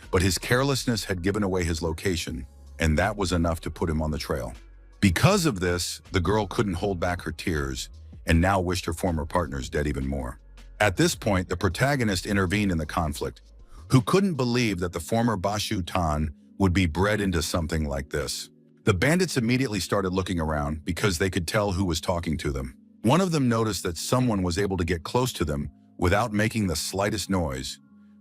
Speaker 1: but his carelessness had given away his location, and that was enough to put him on the trail. Because of this, the girl couldn't hold back her tears and now wished her former partners dead even more. At this point, the protagonist intervened in the conflict, who couldn't believe that the former Bashu Tan would be bred into something like this. The bandits immediately started looking around because they could tell who was talking to them. One of them noticed that someone was able to get close to them without making the slightest noise,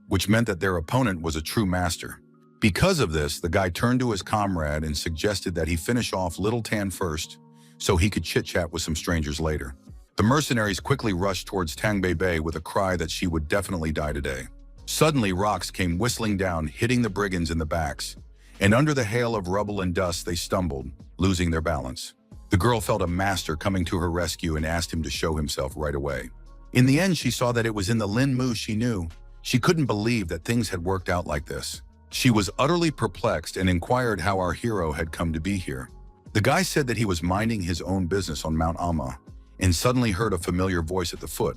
Speaker 1: which meant that their opponent was a true master. Because of this, the guy turned to his comrade and suggested that he finish off Little Tan first so he could chit-chat with some strangers later. The mercenaries quickly rushed towards Tang Bei Bei with a cry that she would definitely die today. Suddenly, rocks came whistling down, hitting the brigands in the backs, and under the hail of rubble and dust, they stumbled, losing their balance. The girl felt a master coming to her rescue and asked him to show himself right away. In the end, she saw that it was in the Lin Mu she knew. She couldn't believe that things had worked out like this. She was utterly perplexed and inquired how our hero had come to be here. The guy said that he was minding his own business on Mount Amma and suddenly heard a familiar voice at the foot,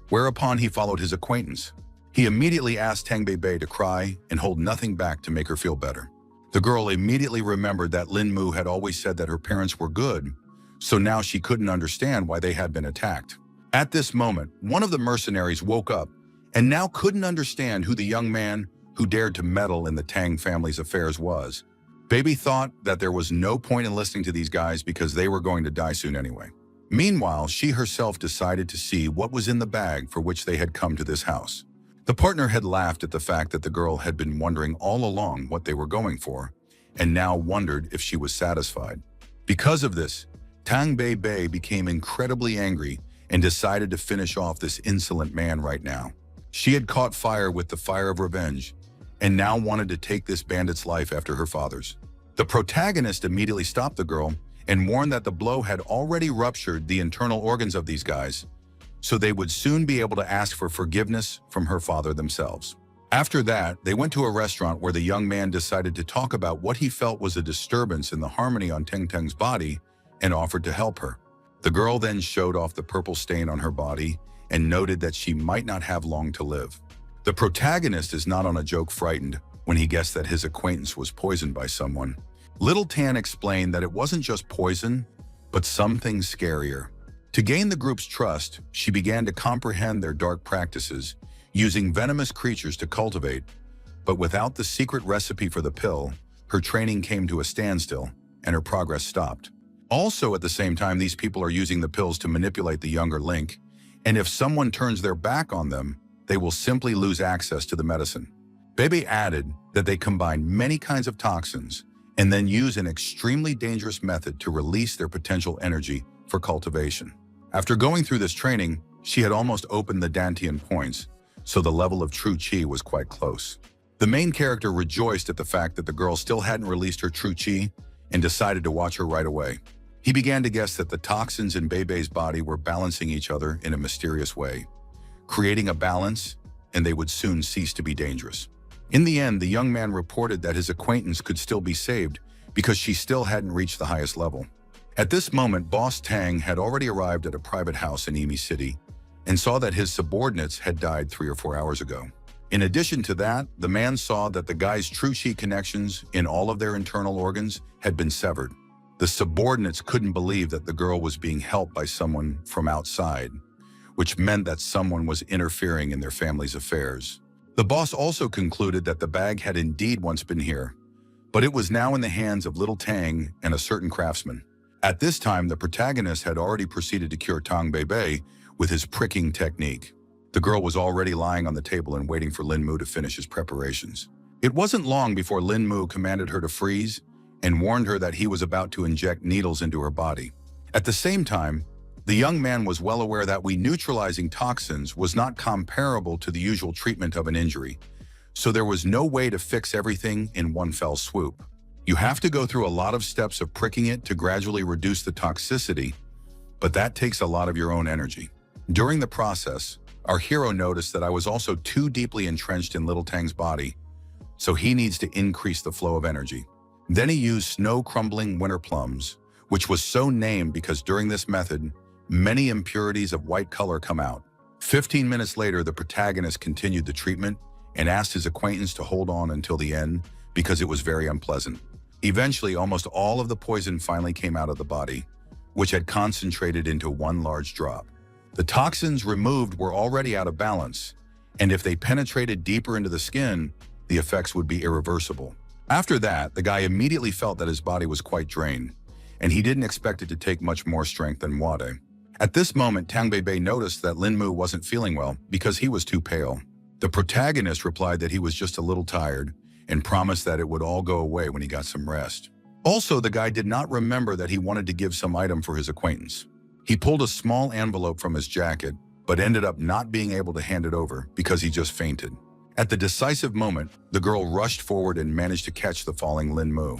Speaker 1: whereupon he followed his acquaintance. He immediately asked Tang Bei Bei to cry and hold nothing back to make her feel better. The girl immediately remembered that Lin Mu had always said that her parents were good, so now she couldn't understand why they had been attacked. At this moment, one of the mercenaries woke up and now couldn't understand who the young man who dared to meddle in the Tang family's affairs was. Baby thought that there was no point in listening to these guys because they were going to die soon anyway. Meanwhile, she herself decided to see what was in the bag for which they had come to this house. The partner had laughed at the fact that the girl had been wondering all along what they were going for, and now wondered if she was satisfied. Because of this, Tang Bei Bei became incredibly angry and decided to finish off this insolent man right now. She had caught fire with the fire of revenge, and now wanted to take this bandit's life after her father's. The protagonist immediately stopped the girl and warned that the blow had already ruptured the internal organs of these guys, so they would soon be able to ask for forgiveness from her father themselves. After that, they went to a restaurant where the young man decided to talk about what he felt was a disturbance in the harmony on Teng Teng's body and offered to help her. The girl then showed off the purple stain on her body and noted that she might not have long to live. The protagonist is not on a joke frightened when he guessed that his acquaintance was poisoned by someone. Little Tan explained that it wasn't just poison, but something scarier. To gain the group's trust, she began to comprehend their dark practices, using venomous creatures to cultivate. But without the secret recipe for the pill, her training came to a standstill, and her progress stopped. Also, at the same time, these people are using the pills to manipulate the younger Link, and if someone turns their back on them, they will simply lose access to the medicine. Bebe added that they combine many kinds of toxins and then use an extremely dangerous method to release their potential energy for cultivation. After going through this training, she had almost opened the Dantian points, so the level of true chi was quite close. The main character rejoiced at the fact that the girl still hadn't released her true chi and decided to watch her right away. He began to guess that the toxins in Bebe's body were balancing each other in a mysterious way, creating a balance, and they would soon cease to be dangerous. In the end, the young man reported that his acquaintance could still be saved because she still hadn't reached the highest level. At this moment, Boss Tang had already arrived at a private house in Emi City and saw that his subordinates had died 3 or 4 hours ago. In addition to that, the man saw that the guy's true chi connections in all of their internal organs had been severed. The subordinates couldn't believe that the girl was being helped by someone from outside, which meant that someone was interfering in their family's affairs. The boss also concluded that the bag had indeed once been here, but it was now in the hands of little Tang and a certain craftsman. At this time, the protagonist had already proceeded to cure Tang Bei with his pricking technique. The girl was already lying on the table and waiting for Lin Mu to finish his preparations. It wasn't long before Lin Mu commanded her to freeze and warned her that he was about to inject needles into her body. At the same time, the young man was well aware that neutralizing toxins was not comparable to the usual treatment of an injury, so there was no way to fix everything in one fell swoop. You have to go through a lot of steps of pricking it to gradually reduce the toxicity, but that takes a lot of your own energy. During the process, our hero noticed that I was also too deeply entrenched in little Tang's body, so he needs to increase the flow of energy. Then he used snow-crumbling winter plums, which was so named because during this method, many impurities of white color come out. 15 minutes later, the protagonist continued the treatment and asked his acquaintance to hold on until the end because it was very unpleasant. Eventually, almost all of the poison finally came out of the body, which had concentrated into one large drop. The toxins removed were already out of balance, and if they penetrated deeper into the skin, the effects would be irreversible. After that, the guy immediately felt that his body was quite drained, and he didn't expect it to take much more strength than Wade. At this moment, Tang Bei noticed that Lin Mu wasn't feeling well because he was too pale. The protagonist replied that he was just a little tired and promised that it would all go away when he got some rest. Also, the guy did not remember that he wanted to give some item for his acquaintance. He pulled a small envelope from his jacket, but ended up not being able to hand it over because he just fainted. At the decisive moment, the girl rushed forward and managed to catch the falling Lin Mu,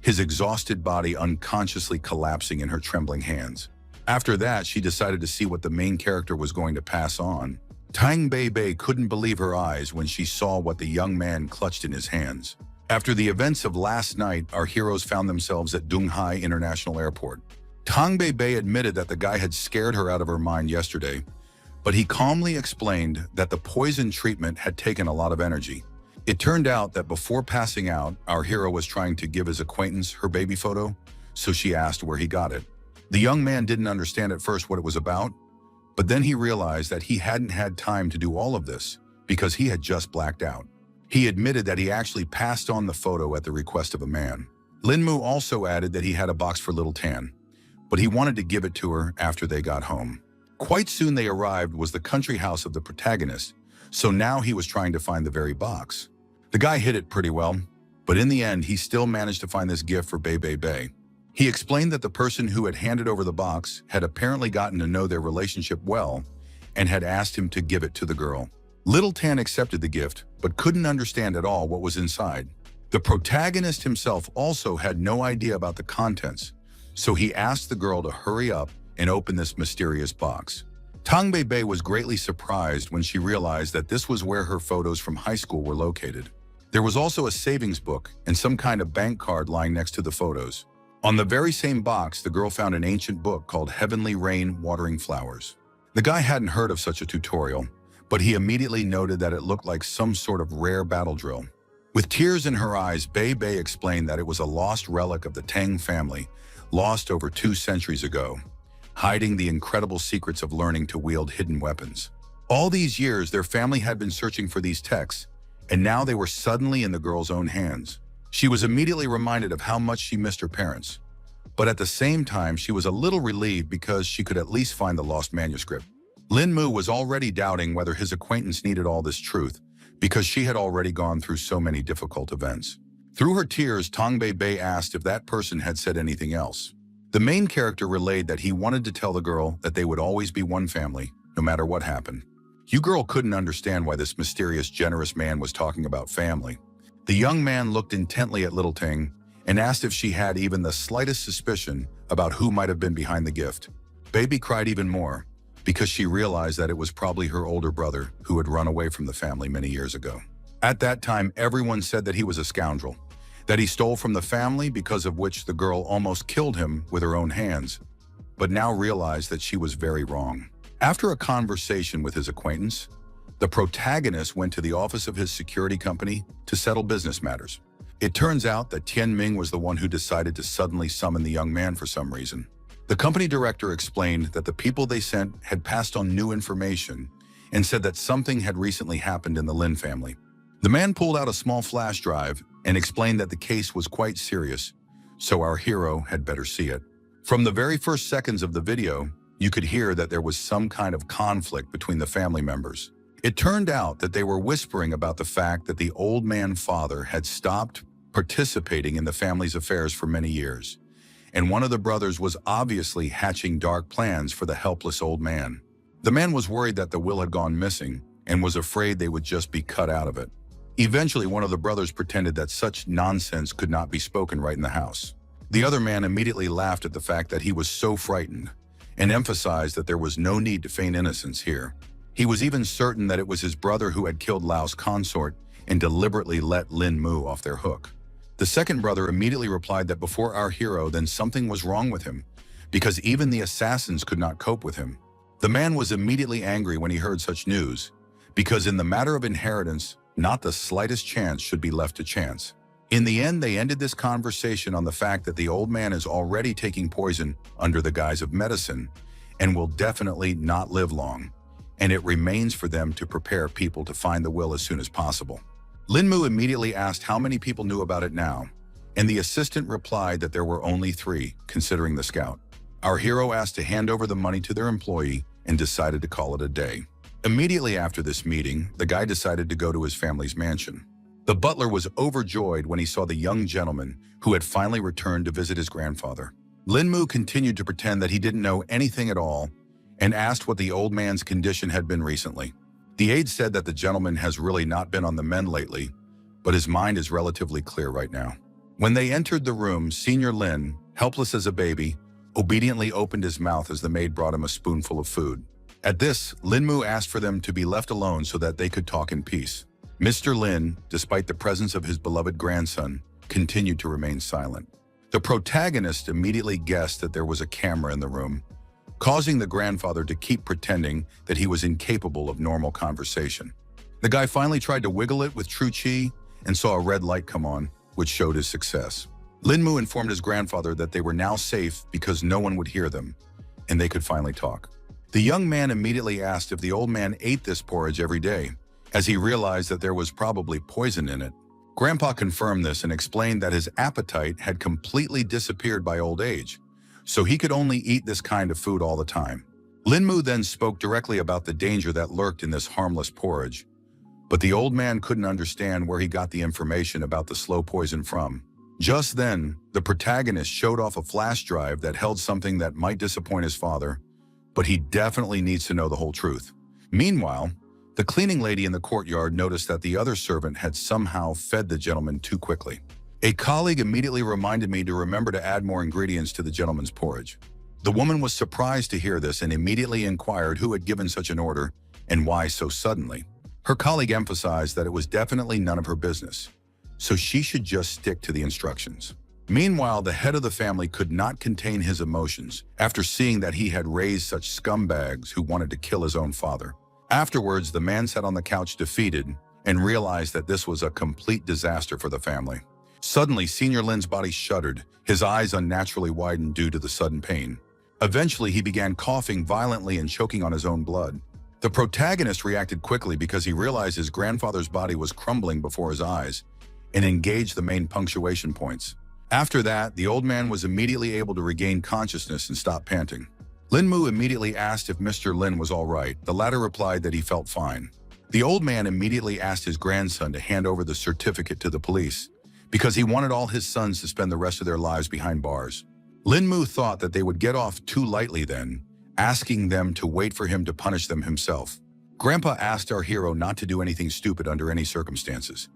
Speaker 1: his exhausted body unconsciously collapsing in her trembling hands. After that, she decided to see what the main character was going to pass on. Tang Bei couldn't believe her eyes when she saw what the young man clutched in his hands. After the events of last night, our heroes found themselves at Donghai International Airport. Tang Bei admitted that the guy had scared her out of her mind yesterday, but he calmly explained that the poison treatment had taken a lot of energy. It turned out that before passing out, our hero was trying to give his acquaintance her baby photo, so she asked where he got it. The young man didn't understand at first what it was about, but then he realized that he hadn't had time to do all of this because he had just blacked out. He admitted that he actually passed on the photo at the request of a man. Lin Mu also added that he had a box for little Tan, but he wanted to give it to her after they got home. Quite soon they arrived was the country house of the protagonist, so now he was trying to find the very box. The guy hid it pretty well, but in the end he still managed to find this gift for Bei. He explained that the person who had handed over the box had apparently gotten to know their relationship well and had asked him to give it to the girl. Little Tan accepted the gift, but couldn't understand at all what was inside. The protagonist himself also had no idea about the contents, so he asked the girl to hurry up and open this mysterious box. Tang Bei was greatly surprised when she realized that this was where her photos from high school were located. There was also a savings book and some kind of bank card lying next to the photos. On the very same box, the girl found an ancient book called Heavenly Rain Watering Flowers. The guy hadn't heard of such a tutorial, but he immediately noted that it looked like some sort of rare battle drill. With tears in her eyes, Bei explained that it was a lost relic of the Tang family, lost over 2 centuries ago, hiding the incredible secrets of learning to wield hidden weapons. All these years, their family had been searching for these texts, and now they were suddenly in the girl's own hands. She was immediately reminded of how much she missed her parents, but at the same time, she was a little relieved because she could at least find the lost manuscript. Lin Mu was already doubting whether his acquaintance needed all this truth because she had already gone through so many difficult events. Through her tears, Tang Bei asked if that person had said anything else. The main character relayed that he wanted to tell the girl that they would always be one family, no matter what happened. You girl couldn't understand why this mysterious, generous man was talking about family. The young man looked intently at little Ting and asked if she had even the slightest suspicion about who might have been behind the gift. Baby cried even more because she realized that it was probably her older brother who had run away from the family many years ago. At that time, everyone said that he was a scoundrel, that he stole from the family, because of which the girl almost killed him with her own hands, but now realized that she was very wrong. After a conversation with his acquaintance, The protagonist went to the office of his security company to settle business matters. It turns out that Tian Ming was the one who decided to suddenly summon the young man for some reason. The company director explained that the people they sent had passed on new information and said that something had recently happened in the Lin family. The man pulled out a small flash drive and explained that the case was quite serious, so our hero had better see it. From the very first seconds of the video, you could hear that there was some kind of conflict between the family members. It turned out that they were whispering about the fact that the old man's father had stopped participating in the family's affairs for many years, and one of the brothers was obviously hatching dark plans for the helpless old man. The man was worried that the will had gone missing and was afraid they would just be cut out of it. Eventually, one of the brothers pretended that such nonsense could not be spoken right in the house. The other man immediately laughed at the fact that he was so frightened and emphasized that there was no need to feign innocence here. He was even certain that it was his brother who had killed Lao's consort and deliberately let Lin Mu off their hook. The second brother immediately replied that before our hero, then something was wrong with him, because even the assassins could not cope with him. The man was immediately angry when he heard such news, because in the matter of inheritance, not the slightest chance should be left to chance. In the end, they ended this conversation on the fact that the old man is already taking poison under the guise of medicine and will definitely not live long, and it remains for them to prepare people to find the will as soon as possible. Lin Mu immediately asked how many people knew about it now, and the assistant replied that there were only 3, considering the scout. Our hero asked to hand over the money to their employee and decided to call it a day. Immediately after this meeting, the guy decided to go to his family's mansion. The butler was overjoyed when he saw the young gentleman who had finally returned to visit his grandfather. Lin Mu continued to pretend that he didn't know anything at all and asked what the old man's condition had been recently. The aide said that the gentleman has really not been on the mend lately, but his mind is relatively clear right now. When they entered the room, Senior Lin, helpless as a baby, obediently opened his mouth as the maid brought him a spoonful of food. At this, Lin Mu asked for them to be left alone so that they could talk in peace. Mr. Lin, despite the presence of his beloved grandson, continued to remain silent. The protagonist immediately guessed that there was a camera in the room, causing the grandfather to keep pretending that he was incapable of normal conversation. The guy finally tried to wiggle it with true chi and saw a red light come on, which showed his success. Lin Mu informed his grandfather that they were now safe because no one would hear them, and they could finally talk. The young man immediately asked if the old man ate this porridge every day, as he realized that there was probably poison in it. Grandpa confirmed this and explained that his appetite had completely disappeared by old age, so he could only eat this kind of food all the time. Lin Mu then spoke directly about the danger that lurked in this harmless porridge, but the old man couldn't understand where he got the information about the slow poison from. Just then, the protagonist showed off a flash drive that held something that might disappoint his father, but he definitely needs to know the whole truth. Meanwhile, the cleaning lady in the courtyard noticed that the other servant had somehow fed the gentleman too quickly. A colleague immediately reminded me to remember to add more ingredients to the gentleman's porridge. The woman was surprised to hear this and immediately inquired who had given such an order and why so suddenly. Her colleague emphasized that it was definitely none of her business, so she should just stick to the instructions. Meanwhile, the head of the family could not contain his emotions after seeing that he had raised such scumbags who wanted to kill his own father. Afterwards, the man sat on the couch defeated and realized that this was a complete disaster for the family. Suddenly, Senior Lin's body shuddered, his eyes unnaturally widened due to the sudden pain. Eventually, he began coughing violently and choking on his own blood. The protagonist reacted quickly because he realized his grandfather's body was crumbling before his eyes and engaged the main punctuation points. After that, the old man was immediately able to regain consciousness and stop panting. Lin Mu immediately asked if Mr. Lin was all right. The latter replied that he felt fine. The old man immediately asked his grandson to hand over the certificate to the police, because he wanted all his sons to spend the rest of their lives behind bars. Lin Mu thought that they would get off too lightly then, asking them to wait for him to punish them himself. Grandpa asked our hero not to do anything stupid under any circumstances,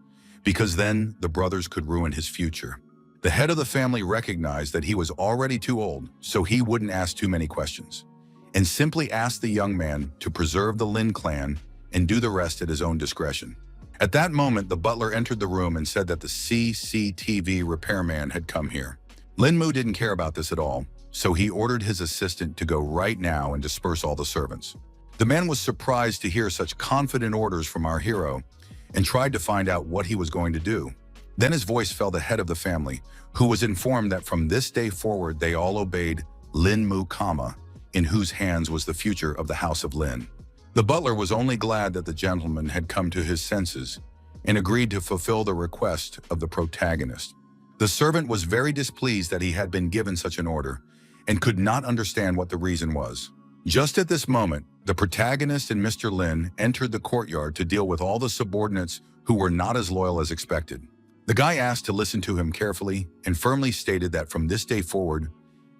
Speaker 1: because then the brothers could ruin his future. The head of the family recognized that he was already too old, so he wouldn't ask too many questions, and simply asked the young man to preserve the Lin clan and do the rest at his own discretion. At that moment, the butler entered the room and said that the CCTV repairman had come here. Lin Mu didn't care about this at all, so he ordered his assistant to go right now and disperse all the servants. The man was surprised to hear such confident orders from our hero and tried to find out what he was going to do. Then his voice fell to the head of the family, who was informed that from this day forward they all obeyed Lin Mu Kama, in whose hands was the future of the House of Lin. The butler was only glad that the gentleman had come to his senses and agreed to fulfill the request of the protagonist. The servant was very displeased that he had been given such an order and could not understand what the reason was. Just at this moment, the protagonist and Mr. Lin entered the courtyard to deal with all the subordinates who were not as loyal as expected. The guy asked to listen to him carefully and firmly stated that from this day forward,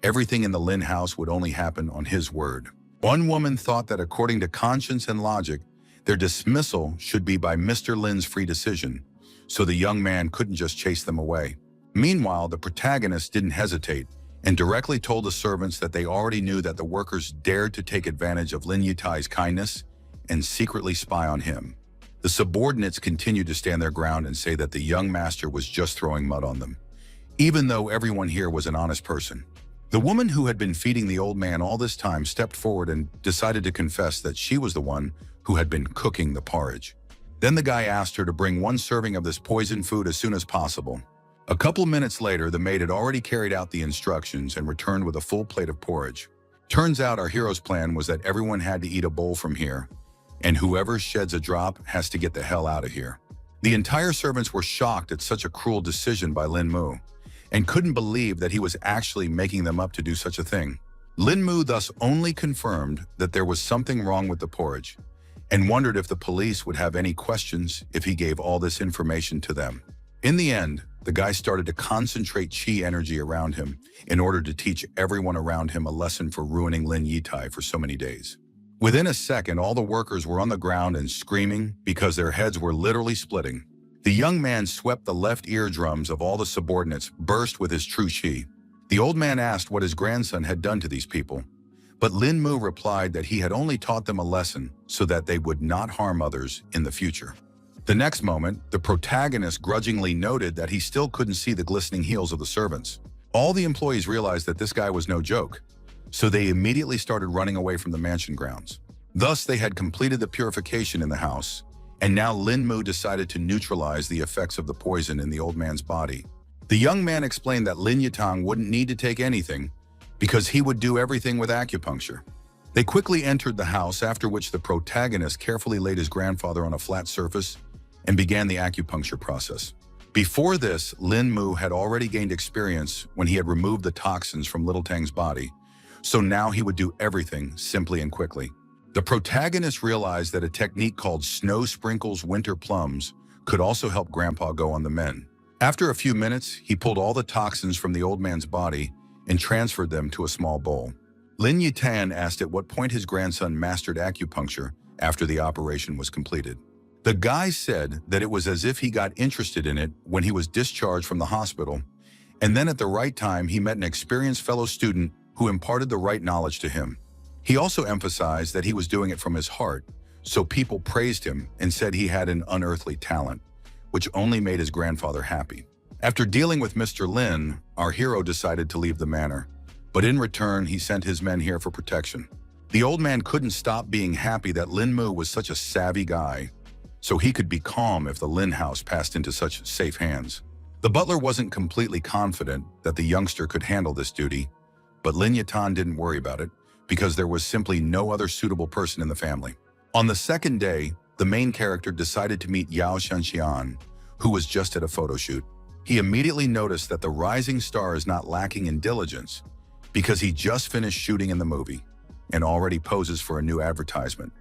Speaker 1: everything in the Lin house would only happen on his word. One woman thought that according to conscience and logic, their dismissal should be by Mr. Lin's free decision, so the young man couldn't just chase them away. Meanwhile, the protagonist didn't hesitate and directly told the servants that they already knew that the workers dared to take advantage of Lin Yitai's kindness and secretly spy on him. The subordinates continued to stand their ground and say that the young master was just throwing mud on them, even though everyone here was an honest person. The woman who had been feeding the old man all this time stepped forward and decided to confess that she was the one who had been cooking the porridge. Then the guy asked her to bring one serving of this poisoned food as soon as possible. A couple minutes later, the maid had already carried out the instructions and returned with a full plate of porridge. Turns out our hero's plan was that everyone had to eat a bowl from here, and whoever sheds a drop has to get the hell out of here. The entire servants were shocked at such a cruel decision by Lin Mu, and couldn't believe that he was actually making them up to do such a thing. Lin Mu thus only confirmed that there was something wrong with the porridge, and wondered if the police would have any questions if he gave all this information to them. In the end, the guy started to concentrate chi energy around him in order to teach everyone around him a lesson for ruining Lin Yitai for so many days. Within a second, all the workers were on the ground and screaming because their heads were literally splitting. The young man swept the left eardrums of all the subordinates, burst with his true chi. The old man asked what his grandson had done to these people, but Lin Mu replied that he had only taught them a lesson so that they would not harm others in the future. The next moment, the protagonist grudgingly noted that he still couldn't see the glistening heels of the servants. All the employees realized that this guy was no joke, so they immediately started running away from the mansion grounds. Thus, they had completed the purification in the house, and now Lin Mu decided to neutralize the effects of the poison in the old man's body. The young man explained that Lin Yitang wouldn't need to take anything because he would do everything with acupuncture. They quickly entered the house, after which the protagonist carefully laid his grandfather on a flat surface and began the acupuncture process. Before this, Lin Mu had already gained experience when he had removed the toxins from Little Tang's body, so now he would do everything simply and quickly. The protagonist realized that a technique called Snow Sprinkles Winter Plums could also help Grandpa go on the mend. After a few minutes, he pulled all the toxins from the old man's body and transferred them to a small bowl. Lin Yitan asked at what point his grandson mastered acupuncture after the operation was completed. The guy said that it was as if he got interested in it when he was discharged from the hospital, and then at the right time he met an experienced fellow student who imparted the right knowledge to him. He also emphasized that he was doing it from his heart, so people praised him and said he had an unearthly talent, which only made his grandfather happy. After dealing with Mr. Lin, our hero decided to leave the manor, but in return he sent his men here for protection. The old man couldn't stop being happy that Lin Mu was such a savvy guy, so he could be calm if the Lin house passed into such safe hands. The butler wasn't completely confident that the youngster could handle this duty, but Lin Yatan didn't worry about it because there was simply no other suitable person in the family. On the second day, the main character decided to meet Yao Shanxian, who was just at a photo shoot. He immediately noticed that the rising star is not lacking in diligence because he just finished shooting in the movie and already poses for a new advertisement.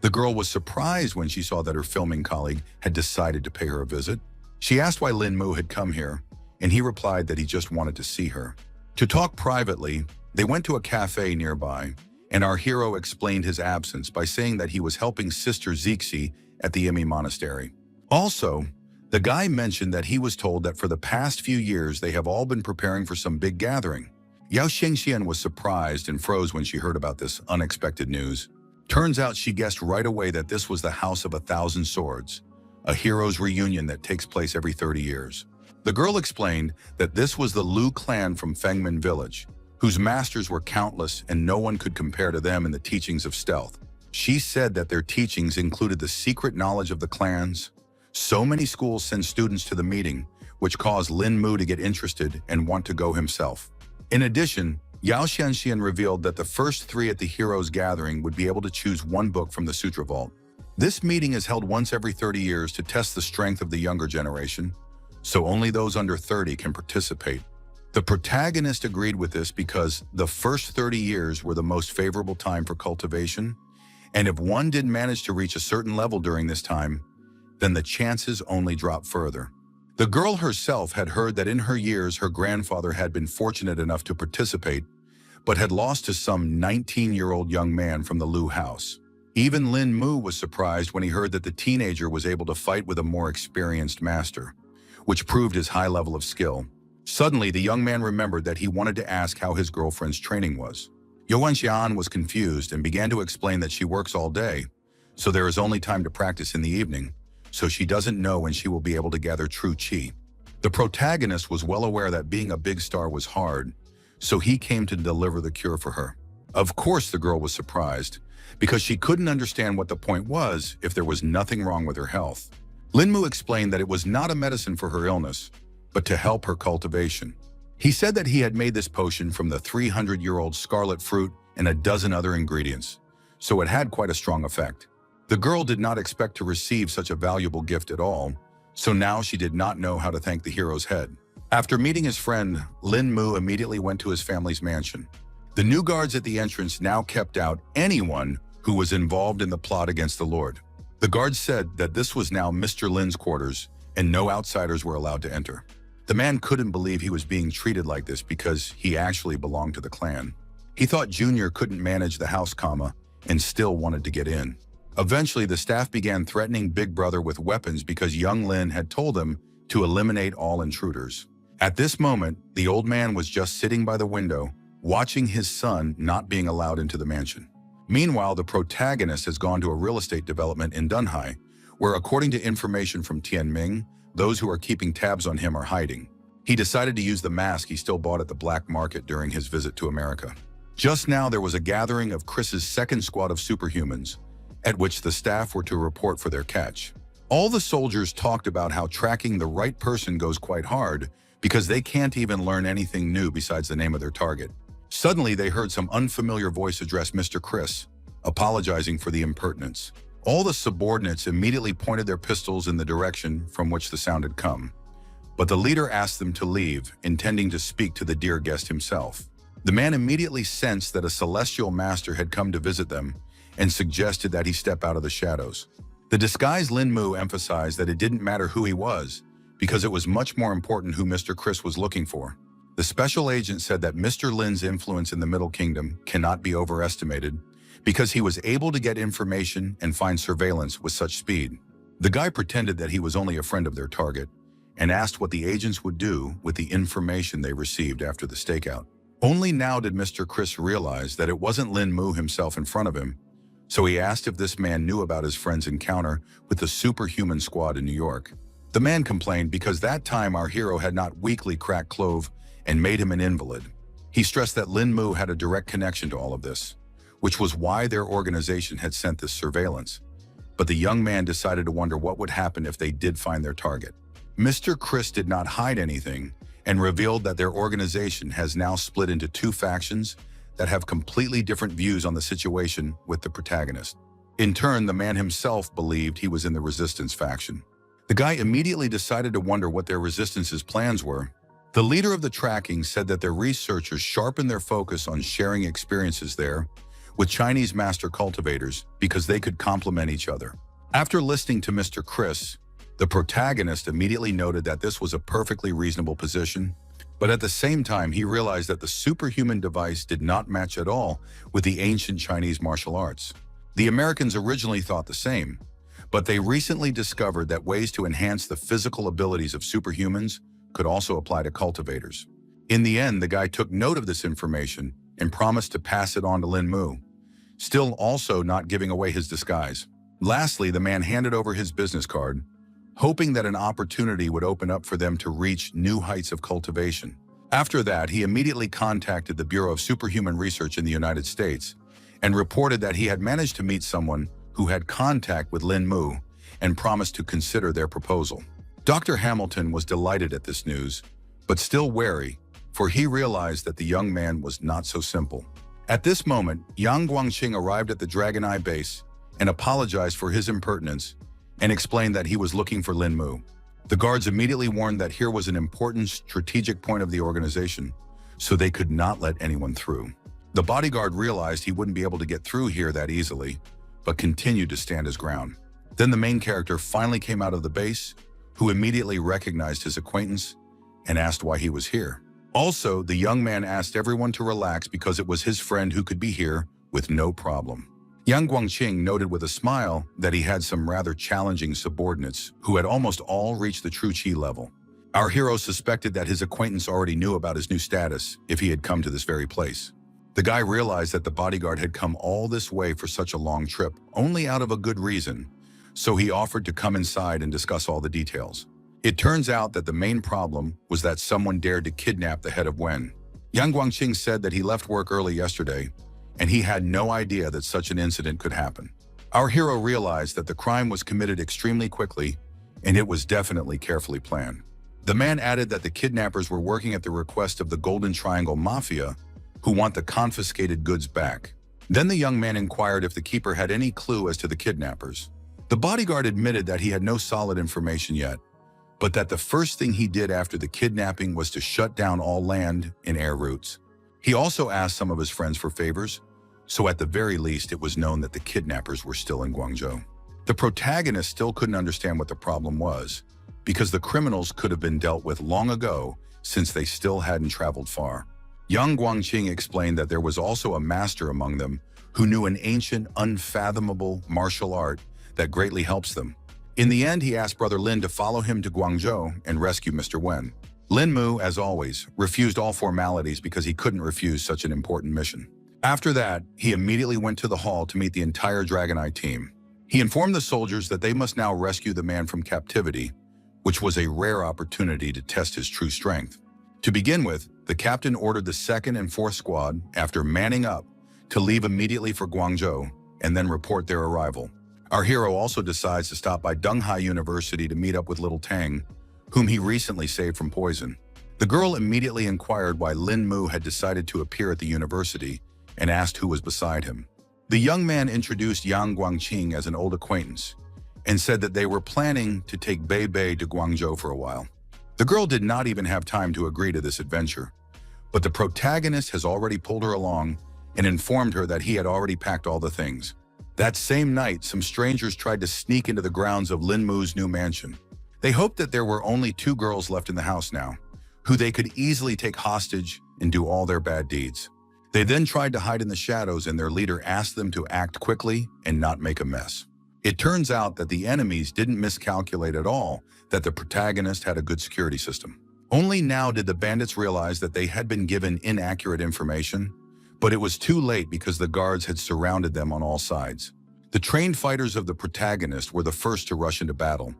Speaker 1: The girl was surprised when she saw that her filming colleague had decided to pay her a visit. She asked why Lin Mu had come here, and he replied that he just wanted to see her. To talk privately, they went to a cafe nearby, and our hero explained his absence by saying that he was helping Sister Zixi at the Imi Monastery. Also, the guy mentioned that he was told that for the past few years they have all been preparing for some big gathering. Yao Shengxian was surprised and froze when she heard about this unexpected news. Turns out she guessed right away that this was the House of 1,000 Swords, a hero's reunion that takes place every 30 years. The girl explained that this was the Lu clan from Fengmen village, whose masters were countless and no one could compare to them in the teachings of stealth. She said that their teachings included the secret knowledge of the clans. So many schools send students to the meeting, which caused Lin Mu to get interested and want to go himself. In addition, Yao Xianxian revealed that the first three at the Heroes Gathering would be able to choose one book from the Sutra Vault. This meeting is held once every 30 years to test the strength of the younger generation, so only those under 30 can participate. The protagonist agreed with this because the first 30 years were the most favorable time for cultivation, and if one didn't manage to reach a certain level during this time, then the chances only drop further. The girl herself had heard that in her years her grandfather had been fortunate enough to participate, but had lost to some 19-year-old young man from the Lu house. Even Lin Mu was surprised when he heard that the teenager was able to fight with a more experienced master, which proved his high level of skill. Suddenly, the young man remembered that he wanted to ask how his girlfriend's training was. Yuan Xian was confused and began to explain that she works all day, so there is only time to practice in the evening, so she doesn't know when she will be able to gather true qi. The protagonist was well aware that being a big star was hard, so he came to deliver the cure for her. Of course, the girl was surprised, because she couldn't understand what the point was if there was nothing wrong with her health. Lin Mu explained that it was not a medicine for her illness, but to help her cultivation. He said that he had made this potion from the 300-year-old scarlet fruit and a dozen other ingredients, so it had quite a strong effect. The girl did not expect to receive such a valuable gift at all, so now she did not know how to thank the hero's head. After meeting his friend, Lin Mu immediately went to his family's mansion. The new guards at the entrance now kept out anyone who was involved in the plot against the Lord. The guards said that this was now Mr. Lin's quarters and no outsiders were allowed to enter. The man couldn't believe he was being treated like this because he actually belonged to the clan. He thought Junior couldn't manage the house comma and still wanted to get in. Eventually, the staff began threatening Big Brother with weapons because young Lin had told them to eliminate all intruders. At this moment, the old man was just sitting by the window, watching his son not being allowed into the mansion. Meanwhile, the protagonist has gone to a real estate development in Dunhai, where according to information from Tianming, those who are keeping tabs on him are hiding. He decided to use the mask he still bought at the black market during his visit to America. Just now, there was a gathering of Chris's second squad of superhumans, at which the staff were to report for their catch. All the soldiers talked about how tracking the right person goes quite hard because they can't even learn anything new besides the name of their target. Suddenly, they heard some unfamiliar voice address Mr. Chris, apologizing for the impertinence. All the subordinates immediately pointed their pistols in the direction from which the sound had come. But the leader asked them to leave, intending to speak to the dear guest himself. The man immediately sensed that a celestial master had come to visit them and suggested that he step out of the shadows. The disguised Lin Mu emphasized that it didn't matter who he was, because it was much more important who Mr. Chris was looking for. The special agent said that Mr. Lin's influence in the Middle Kingdom cannot be overestimated because he was able to get information and find surveillance with such speed. The guy pretended that he was only a friend of their target and asked what the agents would do with the information they received after the stakeout. Only now did Mr. Chris realize that it wasn't Lin Mu himself in front of him, so he asked if this man knew about his friend's encounter with the superhuman squad in New York. The man complained because that time our hero had not weakly cracked Clove and made him an invalid. He stressed that Lin Mu had a direct connection to all of this, which was why their organization had sent this surveillance. But the young man decided to wonder what would happen if they did find their target. Mr. Chris did not hide anything and revealed that their organization has now split into two factions that have completely different views on the situation with the protagonist. In turn, the man himself believed he was in the resistance faction. The guy immediately decided to wonder what their resistance's plans were. The leader of the tracking said that their researchers sharpened their focus on sharing experiences there with Chinese master cultivators because they could complement each other. After listening to Mr. Chris, the protagonist immediately noted that this was a perfectly reasonable position, but at the same time he realized that the superhuman device did not match at all with the ancient Chinese martial arts. The Americans originally thought the same, but they recently discovered that ways to enhance the physical abilities of superhumans could also apply to cultivators. In the end, the guy took note of this information and promised to pass it on to Lin Mu, still also not giving away his disguise. Lastly, the man handed over his business card, hoping that an opportunity would open up for them to reach new heights of cultivation. After that, he immediately contacted the Bureau of Superhuman Research in the United States and reported that he had managed to meet someone who had contact with Lin Mu and promised to consider their proposal. Dr. Hamilton was delighted at this news, but still wary, for he realized that the young man was not so simple. At this moment, Yang Guangqing arrived at the Dragon Eye base and apologized for his impertinence and explained that he was looking for Lin Mu. The guards immediately warned that here was an important strategic point of the organization, so they could not let anyone through. The bodyguard realized he wouldn't be able to get through here that easily, but continued to stand his ground. Then the main character finally came out of the base, who immediately recognized his acquaintance and asked why he was here. Also, the young man asked everyone to relax because it was his friend who could be here with no problem. Yang Guangqing noted with a smile that he had some rather challenging subordinates who had almost all reached the true Qi level. Our hero suspected that his acquaintance already knew about his new status if he had come to this very place. The guy realized that the bodyguard had come all this way for such a long trip, only out of a good reason, so he offered to come inside and discuss all the details. It turns out that the main problem was that someone dared to kidnap the head of Wen. Yang Guangqing said that he left work early yesterday, and he had no idea that such an incident could happen. Our hero realized that the crime was committed extremely quickly, and it was definitely carefully planned. The man added that the kidnappers were working at the request of the Golden Triangle Mafia, who want the confiscated goods back. Then the young man inquired if the keeper had any clue as to the kidnappers. The bodyguard admitted that he had no solid information yet, but that the first thing he did after the kidnapping was to shut down all land and air routes. He also asked some of his friends for favors, so at the very least it was known that the kidnappers were still in Guangzhou. The protagonist still couldn't understand what the problem was, because the criminals could have been dealt with long ago since they still hadn't traveled far. Yang Guangqing explained that there was also a master among them who knew an ancient, unfathomable martial art that greatly helps them. In the end, he asked Brother Lin to follow him to Guangzhou and rescue Mr. Wen. Lin Mu, as always, refused all formalities because he couldn't refuse such an important mission. After that, he immediately went to the hall to meet the entire Dragon Eye team. He informed the soldiers that they must now rescue the man from captivity, which was a rare opportunity to test his true strength. To begin with, the captain ordered the 2nd and 4th squad, after manning up, to leave immediately for Guangzhou and then report their arrival. Our hero also decides to stop by Dunghai University to meet up with little Tang, whom he recently saved from poison. The girl immediately inquired why Lin Mu had decided to appear at the university and asked who was beside him. The young man introduced Yang Guangqing as an old acquaintance and said that they were planning to take Bei Bei to Guangzhou for a while. The girl did not even have time to agree to this adventure, but the protagonist has already pulled her along and informed her that he had already packed all the things. That same night, some strangers tried to sneak into the grounds of Lin Mu's new mansion. They hoped that there were only 2 girls left in the house now, who they could easily take hostage and do all their bad deeds. They then tried to hide in the shadows, and their leader asked them to act quickly and not make a mess. It turns out that the enemies didn't miscalculate at all that the protagonist had a good security system. Only now did the bandits realize that they had been given inaccurate information, but it was too late because the guards had surrounded them on all sides. The trained fighters of the protagonist were the first to rush into battle,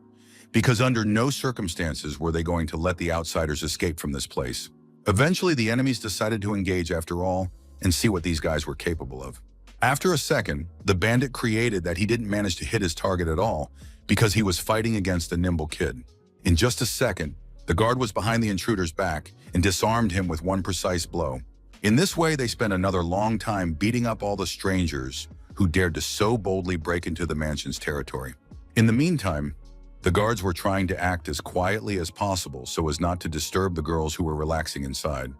Speaker 1: because under no circumstances were they going to let the outsiders escape from this place. Eventually, the enemies decided to engage after all and see what these guys were capable of. After a second, the bandit created that he didn't manage to hit his target at all because he was fighting against a nimble kid. In just a second, the guard was behind the intruder's back and disarmed him with one precise blow. In this way, they spent another long time beating up all the strangers who dared to so boldly break into the mansion's territory. In the meantime, the guards were trying to act as quietly as possible so as not to disturb the girls who were relaxing inside.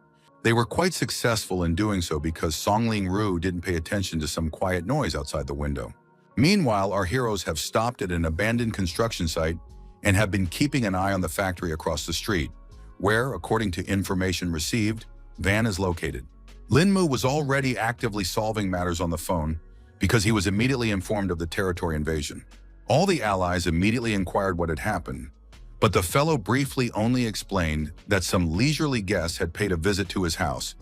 Speaker 1: They were quite successful in doing so because Songling Ru didn't pay attention to some quiet noise outside the window. Meanwhile, our heroes have stopped at an abandoned construction site and have been keeping an eye on the factory across the street, where, according to information received, Van is located. Lin Mu was already actively solving matters on the phone because he was immediately informed of the territory invasion. All the allies immediately inquired what had happened, but the fellow briefly only explained that some leisurely guests had paid a visit to his house,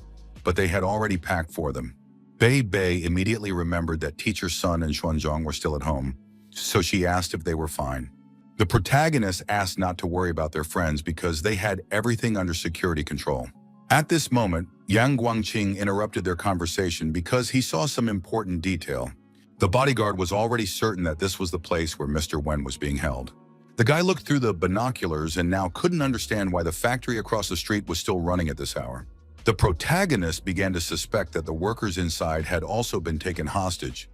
Speaker 1: but they had already packed for them. Bei Bei immediately remembered that Teacher Sun and Xuanzhong were still at home, so she asked if they were fine. The protagonist asked not to worry about their friends because they had everything under security control. At this moment, Yang Guangqing interrupted their conversation because he saw some important detail. The bodyguard was already certain that this was the place where Mr. Wen was being held. The guy looked through the binoculars and now couldn't understand why the factory across the street was still running at this hour. The protagonist began to suspect that the workers inside had also been taken hostage,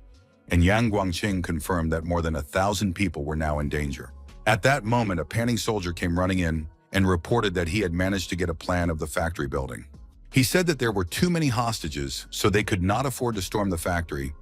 Speaker 1: and Yang Guangqing confirmed that more than 1,000 people were now in danger. At that moment, a panting soldier came running in and reported that he had managed to get a plan of the factory building. He said that there were too many hostages, so they could not afford to storm the factory,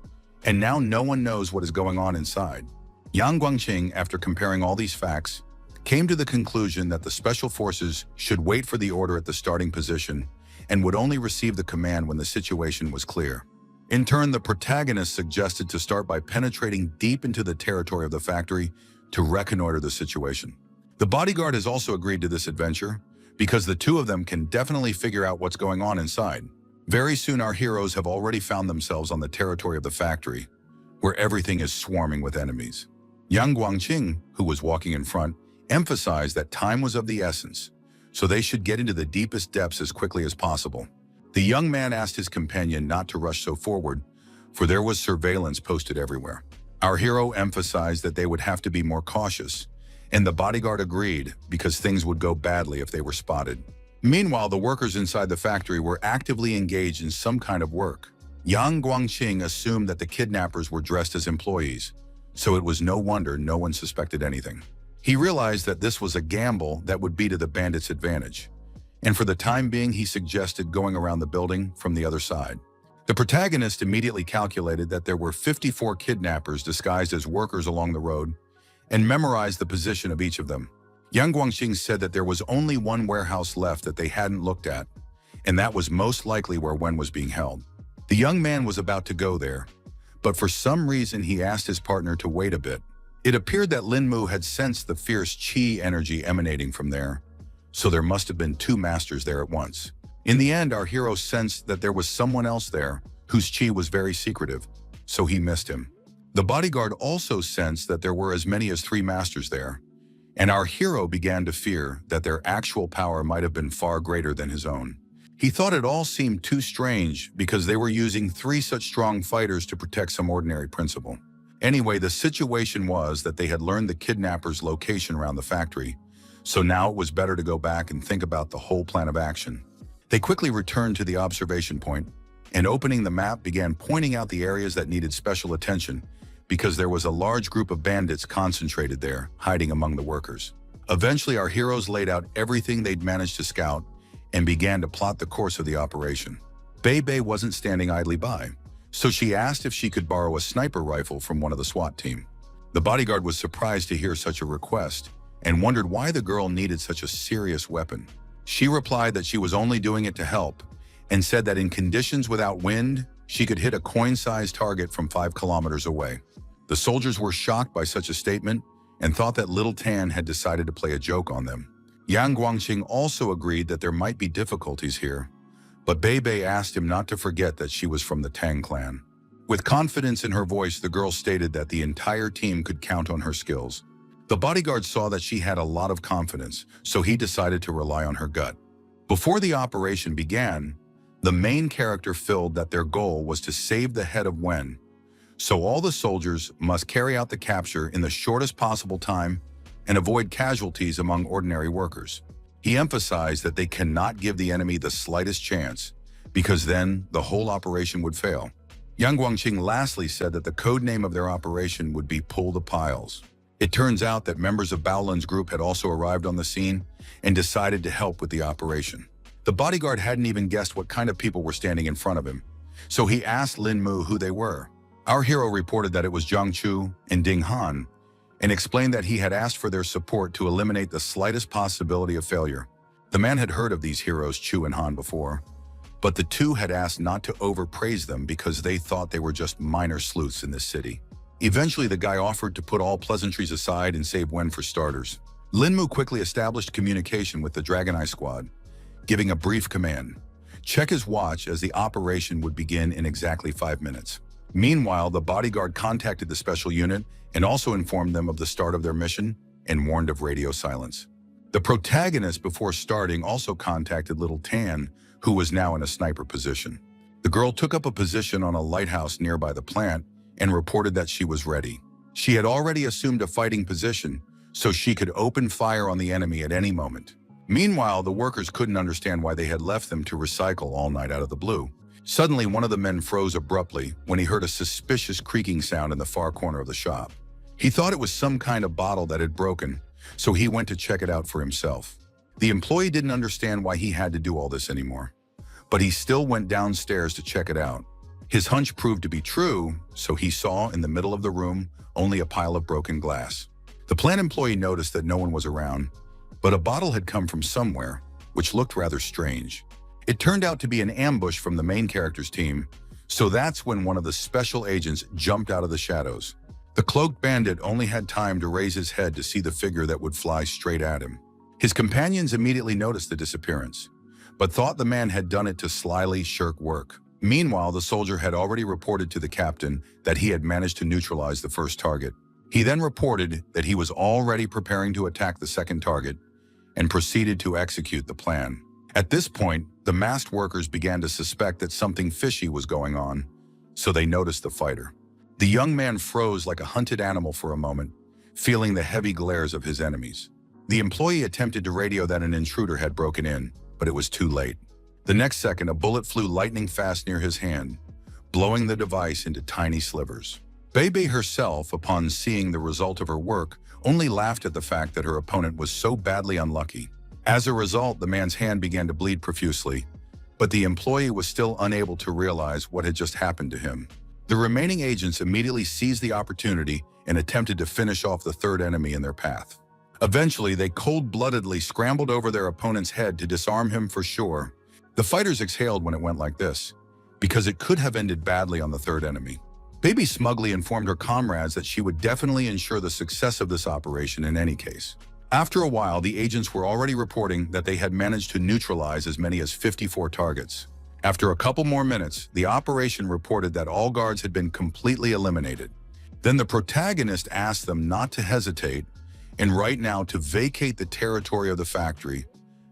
Speaker 1: and now no one knows what is going on inside. Yang Guangqing, after comparing all these facts, came to the conclusion that the special forces should wait for the order at the starting position and would only receive the command when the situation was clear. In turn, the protagonist suggested to start by penetrating deep into the territory of the factory to reconnoiter the situation. The bodyguard has also agreed to this adventure because the two of them can definitely figure out what's going on inside. Very soon, our heroes have already found themselves on the territory of the factory, where everything is swarming with enemies. Yang Guangqing, who was walking in front, emphasized that time was of the essence, so they should get into the deepest depths as quickly as possible. The young man asked his companion not to rush so forward, for there was surveillance posted everywhere. Our hero emphasized that they would have to be more cautious, and the bodyguard agreed because things would go badly if they were spotted. Meanwhile, the workers inside the factory were actively engaged in some kind of work. Yang Guangqing assumed that the kidnappers were dressed as employees, so it was no wonder no one suspected anything. He realized that this was a gamble that would be to the bandits' advantage, and for the time being he suggested going around the building from the other side. The protagonist immediately calculated that there were 54 kidnappers disguised as workers along the road and memorized the position of each of them. Yang Guangqing said that there was only one warehouse left that they hadn't looked at, and that was most likely where Wen was being held. The young man was about to go there, but for some reason he asked his partner to wait a bit. It appeared that Lin Mu had sensed the fierce qi energy emanating from there, so there must have been two masters there at once. In the end, our hero sensed that there was someone else there whose qi was very secretive, so he missed him. The bodyguard also sensed that there were as many as 3 masters there, and our hero began to fear that their actual power might have been far greater than his own. He thought it all seemed too strange because they were using 3 such strong fighters to protect some ordinary principle. Anyway, the situation was that they had learned the kidnappers' location around the factory, so now it was better to go back and think about the whole plan of action. They quickly returned to the observation point, and opening the map began pointing out the areas that needed special attention because there was a large group of bandits concentrated there, hiding among the workers. Eventually, our heroes laid out everything they'd managed to scout and began to plot the course of the operation. Bei Bei wasn't standing idly by, so she asked if she could borrow a sniper rifle from one of the SWAT team. The bodyguard was surprised to hear such a request and wondered why the girl needed such a serious weapon. She replied that she was only doing it to help and said that in conditions without wind, she could hit a coin-sized target from 5 kilometers away. The soldiers were shocked by such a statement and thought that Little Tan had decided to play a joke on them. Yang Guangqing also agreed that there might be difficulties here, but Bei Bei asked him not to forget that she was from the Tang clan. With confidence in her voice, the girl stated that the entire team could count on her skills. The bodyguard saw that she had a lot of confidence, so he decided to rely on her gut. Before the operation began, the main character filled that their goal was to save the head of Wen, so all the soldiers must carry out the capture in the shortest possible time and avoid casualties among ordinary workers. He emphasized that they cannot give the enemy the slightest chance, because then the whole operation would fail. Yang Guangqing lastly said that the code name of their operation would be Pull the Piles. It turns out that members of Baolin's group had also arrived on the scene and decided to help with the operation. The bodyguard hadn't even guessed what kind of people were standing in front of him, so he asked Lin Mu who they were. Our hero reported that it was Zhang Chu and Ding Han, and explained that he had asked for their support to eliminate the slightest possibility of failure. The man had heard of these heroes Chu and Han before, but the two had asked not to overpraise them because they thought they were just minor sleuths in this city. Eventually, the guy offered to put all pleasantries aside and save Wen for starters. Lin Mu quickly established communication with the Dragon Eye squad, giving a brief command: check his watch as the operation would begin in exactly 5 minutes. Meanwhile, the bodyguard contacted the special unit and also informed them of the start of their mission and warned of radio silence. The protagonist, before starting, also contacted Little Tan, who was now in a sniper position. The girl took up a position on a lighthouse nearby the plant and reported that she was ready. She had already assumed a fighting position, so she could open fire on the enemy at any moment. Meanwhile, the workers couldn't understand why they had left them to recycle all night out of the blue. Suddenly, one of the men froze abruptly when he heard a suspicious creaking sound in the far corner of the shop. He thought it was some kind of bottle that had broken, so he went to check it out for himself. The employee didn't understand why he had to do all this anymore, but he still went downstairs to check it out. His hunch proved to be true, so he saw in the middle of the room only a pile of broken glass. The plant employee noticed that no one was around, but a bottle had come from somewhere, which looked rather strange. It turned out to be an ambush from the main character's team, so that's when one of the special agents jumped out of the shadows. The cloaked bandit only had time to raise his head to see the figure that would fly straight at him. His companions immediately noticed the disappearance, but thought the man had done it to slyly shirk work. Meanwhile, the soldier had already reported to the captain that he had managed to neutralize the first target. He then reported that he was already preparing to attack the second target and proceeded to execute the plan. At this point, the masked workers began to suspect that something fishy was going on, so they noticed the fighter. The young man froze like a hunted animal for a moment, feeling the heavy glares of his enemies. The employee attempted to radio that an intruder had broken in, but it was too late. The next second, a bullet flew lightning fast near his hand, blowing the device into tiny slivers. Bebe herself, upon seeing the result of her work, only laughed at the fact that her opponent was so badly unlucky. As a result, the man's hand began to bleed profusely, but the employee was still unable to realize what had just happened to him. The remaining agents immediately seized the opportunity and attempted to finish off the third enemy in their path. Eventually, they cold-bloodedly scrambled over their opponent's head to disarm him for sure. The fighters exhaled when it went like this, because it could have ended badly on the third enemy. Baby smugly informed her comrades that she would definitely ensure the success of this operation in any case. After a while, the agents were already reporting that they had managed to neutralize as many as 54 targets. After a couple more minutes, the operation reported that all guards had been completely eliminated. Then the protagonist asked them not to hesitate and right now to vacate the territory of the factory,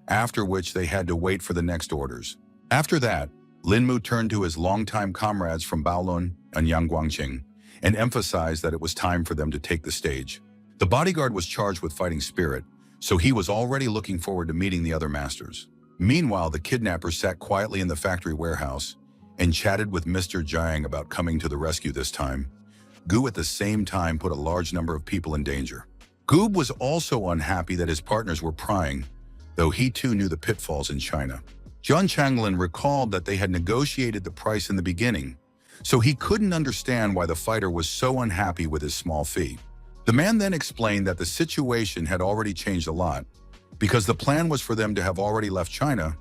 Speaker 1: after which they had to wait for the next orders. After that, Linmu turned to his longtime comrades from Baolun and Yangguangqing and emphasized that it was time for them to take the stage. The bodyguard was charged with fighting spirit, so he was already looking forward to meeting the other masters. Meanwhile, the kidnappers sat quietly in the factory warehouse and chatted with Mr. Jiang about coming to the rescue this time. Gu at the same time put a large number of people in danger. Goob was also unhappy that his partners were prying, though he too knew the pitfalls in China. John Changlin recalled that they had negotiated the price in the beginning, so he couldn't understand why the fighter was so unhappy with his small fee. The man then explained that the situation had already changed a lot, because the plan was for them to have already left China,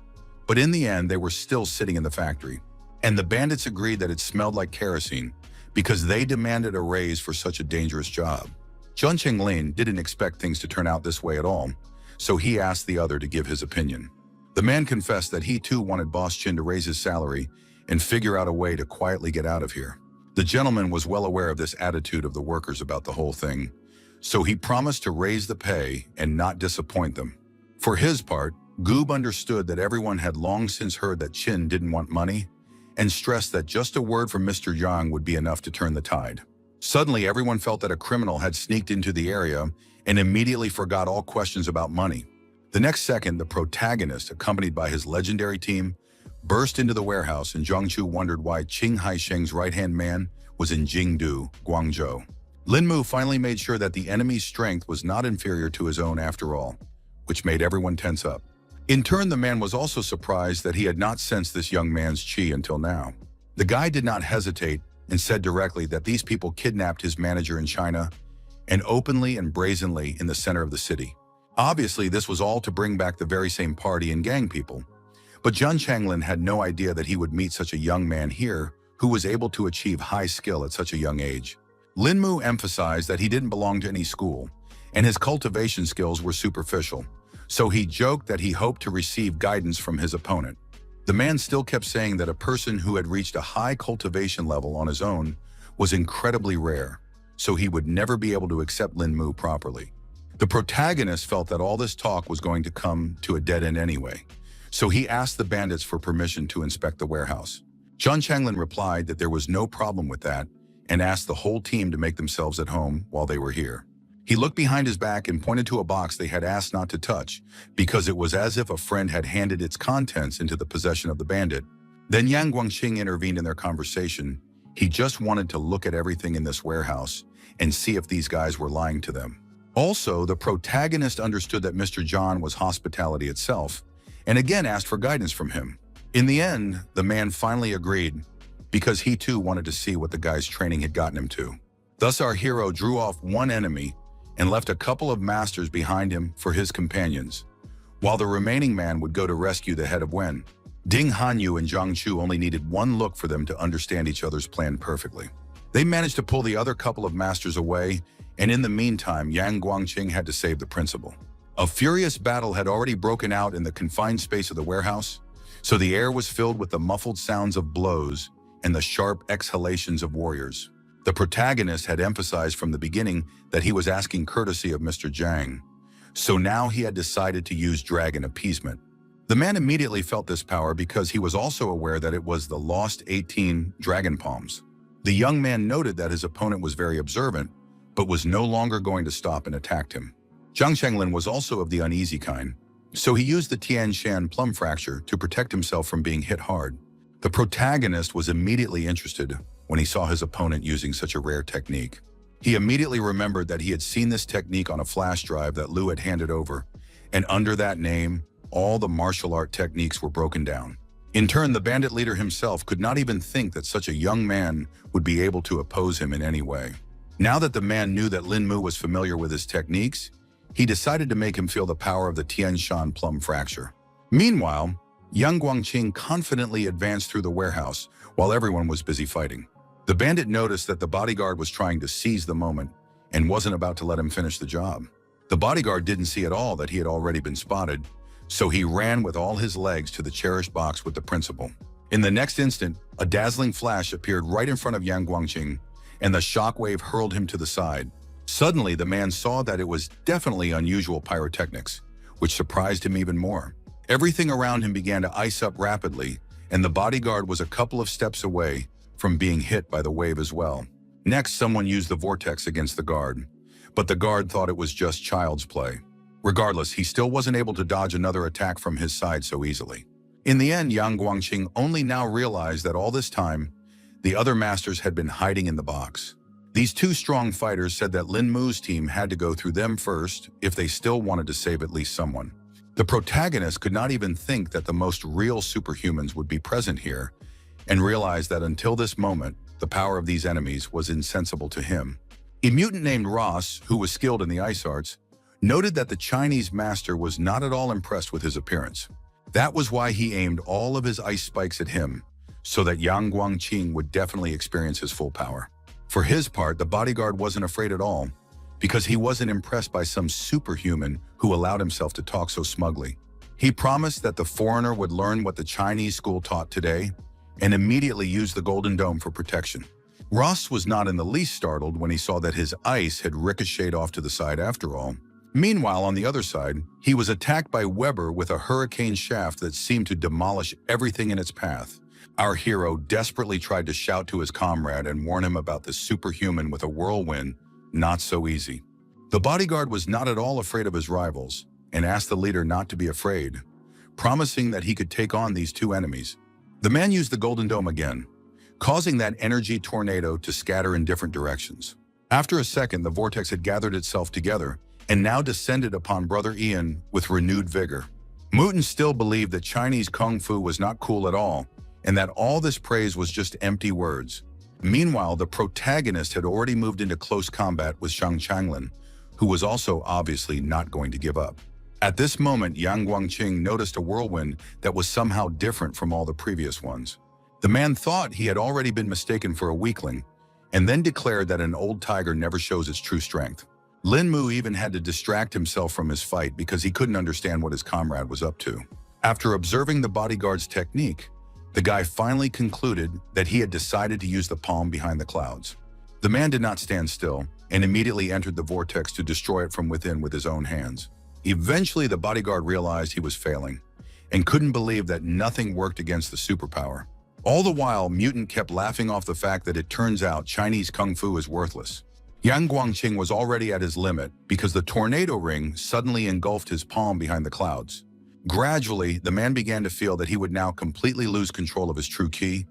Speaker 1: but in the end they were still sitting in the factory. And the bandits agreed that it smelled like kerosene, because they demanded a raise for such a dangerous job. Zhang Qinglin didn't expect things to turn out this way at all, so he asked the other to give his opinion. The man confessed that he too wanted Boss Chin to raise his salary and figure out a way to quietly get out of here. The gentleman was well aware of this attitude of the workers about the whole thing, so he promised to raise the pay and not disappoint them. For his part, Goob understood that everyone had long since heard that Chin didn't want money and stressed that just a word from Mr. Yang would be enough to turn the tide. Suddenly, everyone felt that a criminal had sneaked into the area and immediately forgot all questions about money. The next second, the protagonist, accompanied by his legendary team, burst into the warehouse, and Zhangchu wondered why Qing Haisheng's right-hand man was in Jingdu, Guangzhou. Linmu finally made sure that the enemy's strength was not inferior to his own after all, which made everyone tense up. In turn, the man was also surprised that he had not sensed this young man's qi until now. The guy did not hesitate and said directly that these people kidnapped his manager in China and openly and brazenly in the center of the city. Obviously, this was all to bring back the very same party and gang people. But Zhang Changlin had no idea that he would meet such a young man here who was able to achieve high skill at such a young age. Linmu emphasized that he didn't belong to any school, and his cultivation skills were superficial, so he joked that he hoped to receive guidance from his opponent. The man still kept saying that a person who had reached a high cultivation level on his own was incredibly rare, so he would never be able to accept Linmu properly. The protagonist felt that all this talk was going to come to a dead end anyway, so he asked the bandits for permission to inspect the warehouse. Zhang Changlin replied that there was no problem with that and asked the whole team to make themselves at home while they were here. He looked behind his back and pointed to a box they had asked not to touch because it was as if a friend had handed its contents into the possession of the bandit. Then Yang Guangqing intervened in their conversation. He just wanted to look at everything in this warehouse and see if these guys were lying to them. Also, the protagonist understood that Mr. John was hospitality itself and again asked for guidance from him. In the end, the man finally agreed because he too wanted to see what the guy's training had gotten him to. Thus, our hero drew off one enemy and left a couple of masters behind him for his companions, while the remaining man would go to rescue the head of Wen. Ding Hanyu and Zhang Chu only needed one look for them to understand each other's plan perfectly. They managed to pull the other couple of masters away, and in the meantime, Yang Guangqing had to save the principal. A furious battle had already broken out in the confined space of the warehouse, so the air was filled with the muffled sounds of blows and the sharp exhalations of warriors. The protagonist had emphasized from the beginning that he was asking courtesy of Mr. Zhang, so now he had decided to use dragon appeasement. The man immediately felt this power because he was also aware that it was the lost 18 dragon palms. The young man noted that his opponent was very observant, but was no longer going to stop and attacked him. Zhang Changlin was also of the uneasy kind, so he used the Tian Shan plum fracture to protect himself from being hit hard. The protagonist was immediately interested when he saw his opponent using such a rare technique. He immediately remembered that he had seen this technique on a flash drive that Liu had handed over, and under that name, all the martial art techniques were broken down. In turn, the bandit leader himself could not even think that such a young man would be able to oppose him in any way. Now that the man knew that Lin Mu was familiar with his techniques, he decided to make him feel the power of the Tian Shan plum fracture. Meanwhile, Yang Guangqing confidently advanced through the warehouse while everyone was busy fighting. The bandit noticed that the bodyguard was trying to seize the moment and wasn't about to let him finish the job. The bodyguard didn't see at all that he had already been spotted, so he ran with all his legs to the cherished box with the principal. In the next instant, a dazzling flash appeared right in front of Yang Guangqing, and the shockwave hurled him to the side. Suddenly, the man saw that it was definitely unusual pyrotechnics, which surprised him even more. Everything around him began to ice up rapidly, and the bodyguard was a couple of steps away from being hit by the wave as well. Next, someone used the vortex against the guard, but the guard thought it was just child's play. Regardless, he still wasn't able to dodge another attack from his side so easily. In the end, Yang Guangqing only now realized that all this time, the other masters had been hiding in the box. These two strong fighters said that Lin Mu's team had to go through them first if they still wanted to save at least someone. The protagonist could not even think that the most real superhumans would be present here, and realized that until this moment, the power of these enemies was insensible to him. A mutant named Ross, who was skilled in the ice arts, noted that the Chinese master was not at all impressed with his appearance. That was why he aimed all of his ice spikes at him, so that Yang Guangqing would definitely experience his full power. For his part, the bodyguard wasn't afraid at all, because he wasn't impressed by some superhuman who allowed himself to talk so smugly. He promised that the foreigner would learn what the Chinese school taught today, and immediately used the Golden Dome for protection. Ross was not in the least startled when he saw that his ice had ricocheted off to the side after all. Meanwhile, on the other side, he was attacked by Weber with a hurricane shaft that seemed to demolish everything in its path. Our hero desperately tried to shout to his comrade and warn him about the superhuman with a whirlwind. Not so easy. The bodyguard was not at all afraid of his rivals and asked the leader not to be afraid, promising that he could take on these two enemies. The man used the Golden Dome again, causing that energy tornado to scatter in different directions. After a second, the vortex had gathered itself together and now descended upon Brother Ian with renewed vigor. Muton still believed that Chinese Kung Fu was not cool at all, and that all this praise was just empty words. Meanwhile, the protagonist had already moved into close combat with Zhang Changlin, who was also obviously not going to give up. At this moment, Yang Guangqing noticed a whirlwind that was somehow different from all the previous ones. The man thought he had already been mistaken for a weakling, and then declared that an old tiger never shows its true strength. Lin Mu even had to distract himself from his fight because he couldn't understand what his comrade was up to. After observing the bodyguard's technique, the guy finally concluded that he had decided to use the palm behind the clouds. The man did not stand still and immediately entered the vortex to destroy it from within with his own hands. Eventually, the bodyguard realized he was failing and couldn't believe that nothing worked against the superpower. All the while, Mutant kept laughing off the fact that it turns out Chinese kung fu is worthless. Yang Guangqing was already at his limit because the tornado ring suddenly engulfed his palm behind the clouds. Gradually, the man began to feel that he would now completely lose control of his true ki,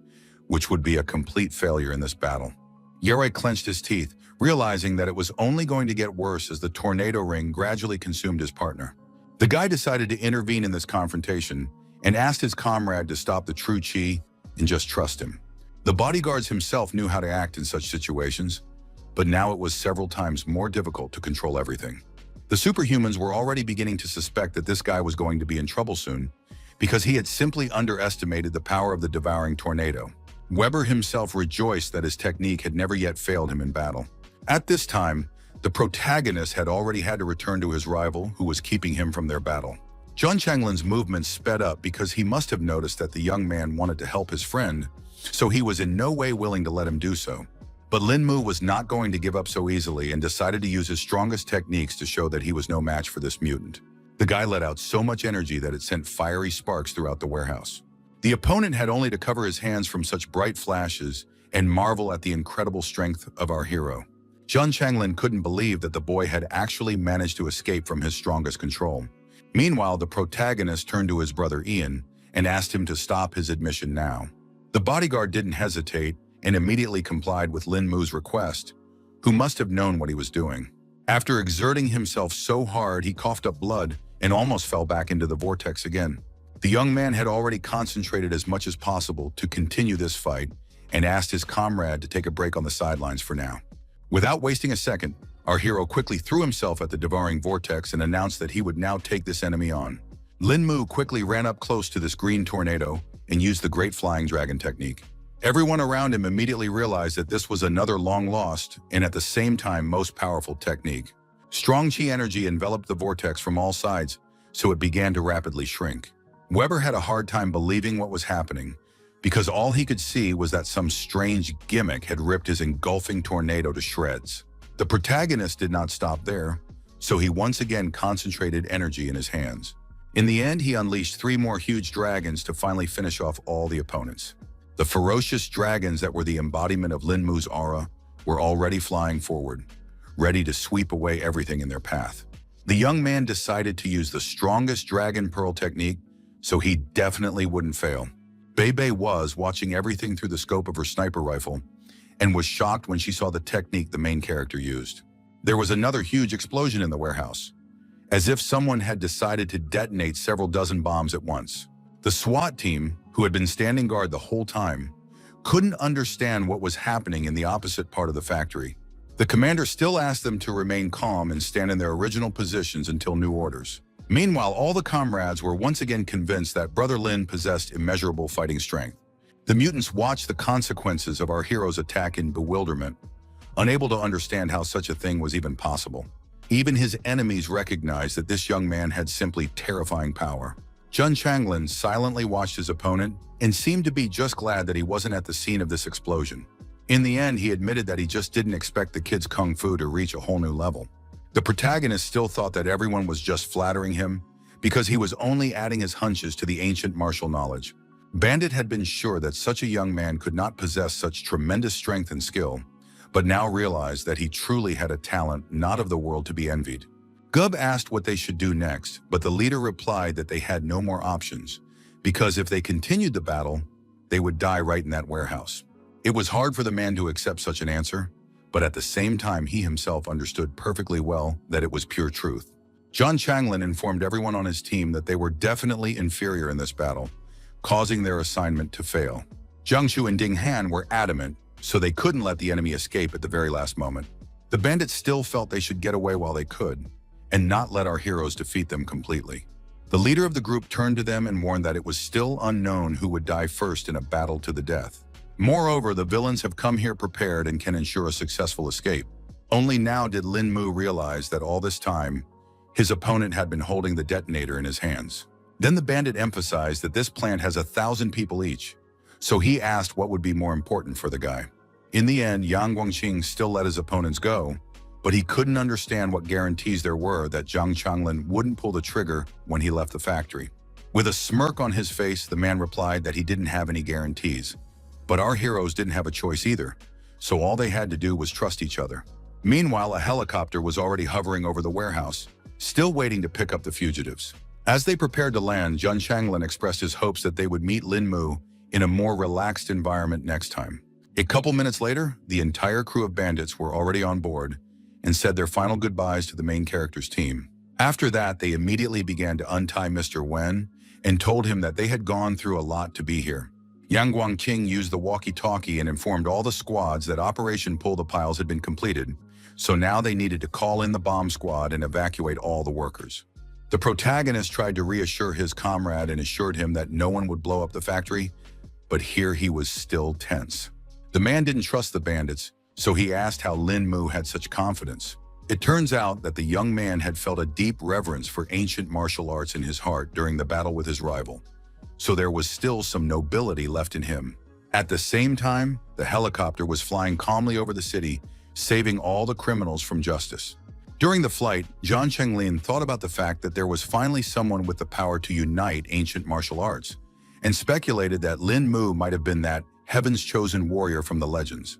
Speaker 1: which would be a complete failure in this battle. Yeroi clenched his teeth, realizing that it was only going to get worse as the tornado ring gradually consumed his partner. The guy decided to intervene in this confrontation and asked his comrade to stop the true chi and just trust him. The bodyguards himself knew how to act in such situations, but now it was several times more difficult to control everything. The superhumans were already beginning to suspect that this guy was going to be in trouble soon because he had simply underestimated the power of the devouring tornado. Weber himself rejoiced that his technique had never yet failed him in battle. At this time, the protagonist had already had to return to his rival who was keeping him from their battle. Zhang Changlin's movements sped up because he must have noticed that the young man wanted to help his friend, so he was in no way willing to let him do so. But Lin Mu was not going to give up so easily and decided to use his strongest techniques to show that he was no match for this mutant. The guy let out so much energy that it sent fiery sparks throughout the warehouse. The opponent had only to cover his hands from such bright flashes and marvel at the incredible strength of our hero. Zhang Changlin couldn't believe that the boy had actually managed to escape from his strongest control. Meanwhile, the protagonist turned to his brother Ian and asked him to stop his admission now. The bodyguard didn't hesitate and immediately complied with Lin Mu's request, who must have known what he was doing. After exerting himself so hard, he coughed up blood and almost fell back into the vortex again. The young man had already concentrated as much as possible to continue this fight and asked his comrade to take a break on the sidelines for now. Without wasting a second, our hero quickly threw himself at the devouring vortex and announced that he would now take this enemy on. Lin Mu quickly ran up close to this green tornado and used the Great Flying Dragon technique. Everyone around him immediately realized that this was another long-lost and at the same time most powerful technique. Strong chi energy enveloped the vortex from all sides, so it began to rapidly shrink. Weber had a hard time believing what was happening because all he could see was that some strange gimmick had ripped his engulfing tornado to shreds. The protagonist did not stop there, so he once again concentrated energy in his hands. In the end, he unleashed 3 more huge dragons to finally finish off all the opponents. The ferocious dragons that were the embodiment of Lin Mu's aura were already flying forward, ready to sweep away everything in their path. The young man decided to use the strongest dragon pearl technique, so he definitely wouldn't fail. Bei was watching everything through the scope of her sniper rifle and was shocked when she saw the technique the main character used. There was another huge explosion in the warehouse, as if someone had decided to detonate several dozen bombs at once. The SWAT team, who had been standing guard the whole time, couldn't understand what was happening in the opposite part of the factory. The commander still asked them to remain calm and stand in their original positions until new orders. Meanwhile, all the comrades were once again convinced that Brother Lin possessed immeasurable fighting strength. The mutants watched the consequences of our hero's attack in bewilderment, unable to understand how such a thing was even possible. Even his enemies recognized that this young man had simply terrifying power. Zhang Changlin silently watched his opponent and seemed to be just glad that he wasn't at the scene of this explosion. In the end, he admitted that he just didn't expect the kid's kung fu to reach a whole new level. The protagonist still thought that everyone was just flattering him because he was only adding his hunches to the ancient martial knowledge. Bandit had been sure that such a young man could not possess such tremendous strength and skill, but now realized that he truly had a talent not of the world to be envied. Gub asked what they should do next, but the leader replied that they had no more options, because if they continued the battle, they would die right in that warehouse. It was hard for the man to accept such an answer, but at the same time he himself understood perfectly well that it was pure truth. Zhang Changlin informed everyone on his team that they were definitely inferior in this battle, causing their assignment to fail. Jiang Shu and Ding Han were adamant, so they couldn't let the enemy escape at the very last moment. The bandits still felt they should get away while they could, and not let our heroes defeat them completely. The leader of the group turned to them and warned that it was still unknown who would die first in a battle to the death. Moreover, the villains have come here prepared and can ensure a successful escape. Only now did Lin Mu realize that all this time, his opponent had been holding the detonator in his hands. Then the bandit emphasized that this plant has 1,000 people each, so he asked what would be more important for the guy. In the end, Yang Guangqing still let his opponents go, but he couldn't understand what guarantees there were that Zhang Changlin wouldn't pull the trigger when he left the factory. With a smirk on his face, the man replied that he didn't have any guarantees. But our heroes didn't have a choice either, so all they had to do was trust each other. Meanwhile, a helicopter was already hovering over the warehouse, still waiting to pick up the fugitives. As they prepared to land, Jun Changlin expressed his hopes that they would meet Lin Mu in a more relaxed environment next time. A couple minutes later, the entire crew of bandits were already on board and said their final goodbyes to the main character's team. After that, they immediately began to untie Mr. Wen and told him that they had gone through a lot to be here. Yang Guangqing used the walkie-talkie and informed all the squads that Operation Pull the Piles had been completed, so now they needed to call in the bomb squad and evacuate all the workers. The protagonist tried to reassure his comrade and assured him that no one would blow up the factory, but here he was still tense. The man didn't trust the bandits, so he asked how Lin Mu had such confidence. It turns out that the young man had felt a deep reverence for ancient martial arts in his heart during the battle with his rival, so there was still some nobility left in him. At the same time, the helicopter was flying calmly over the city, saving all the criminals from justice. During the flight, Zhang Chenglin thought about the fact that there was finally someone with the power to unite ancient martial arts, and speculated that Lin Mu might have been that heaven's chosen warrior from the legends.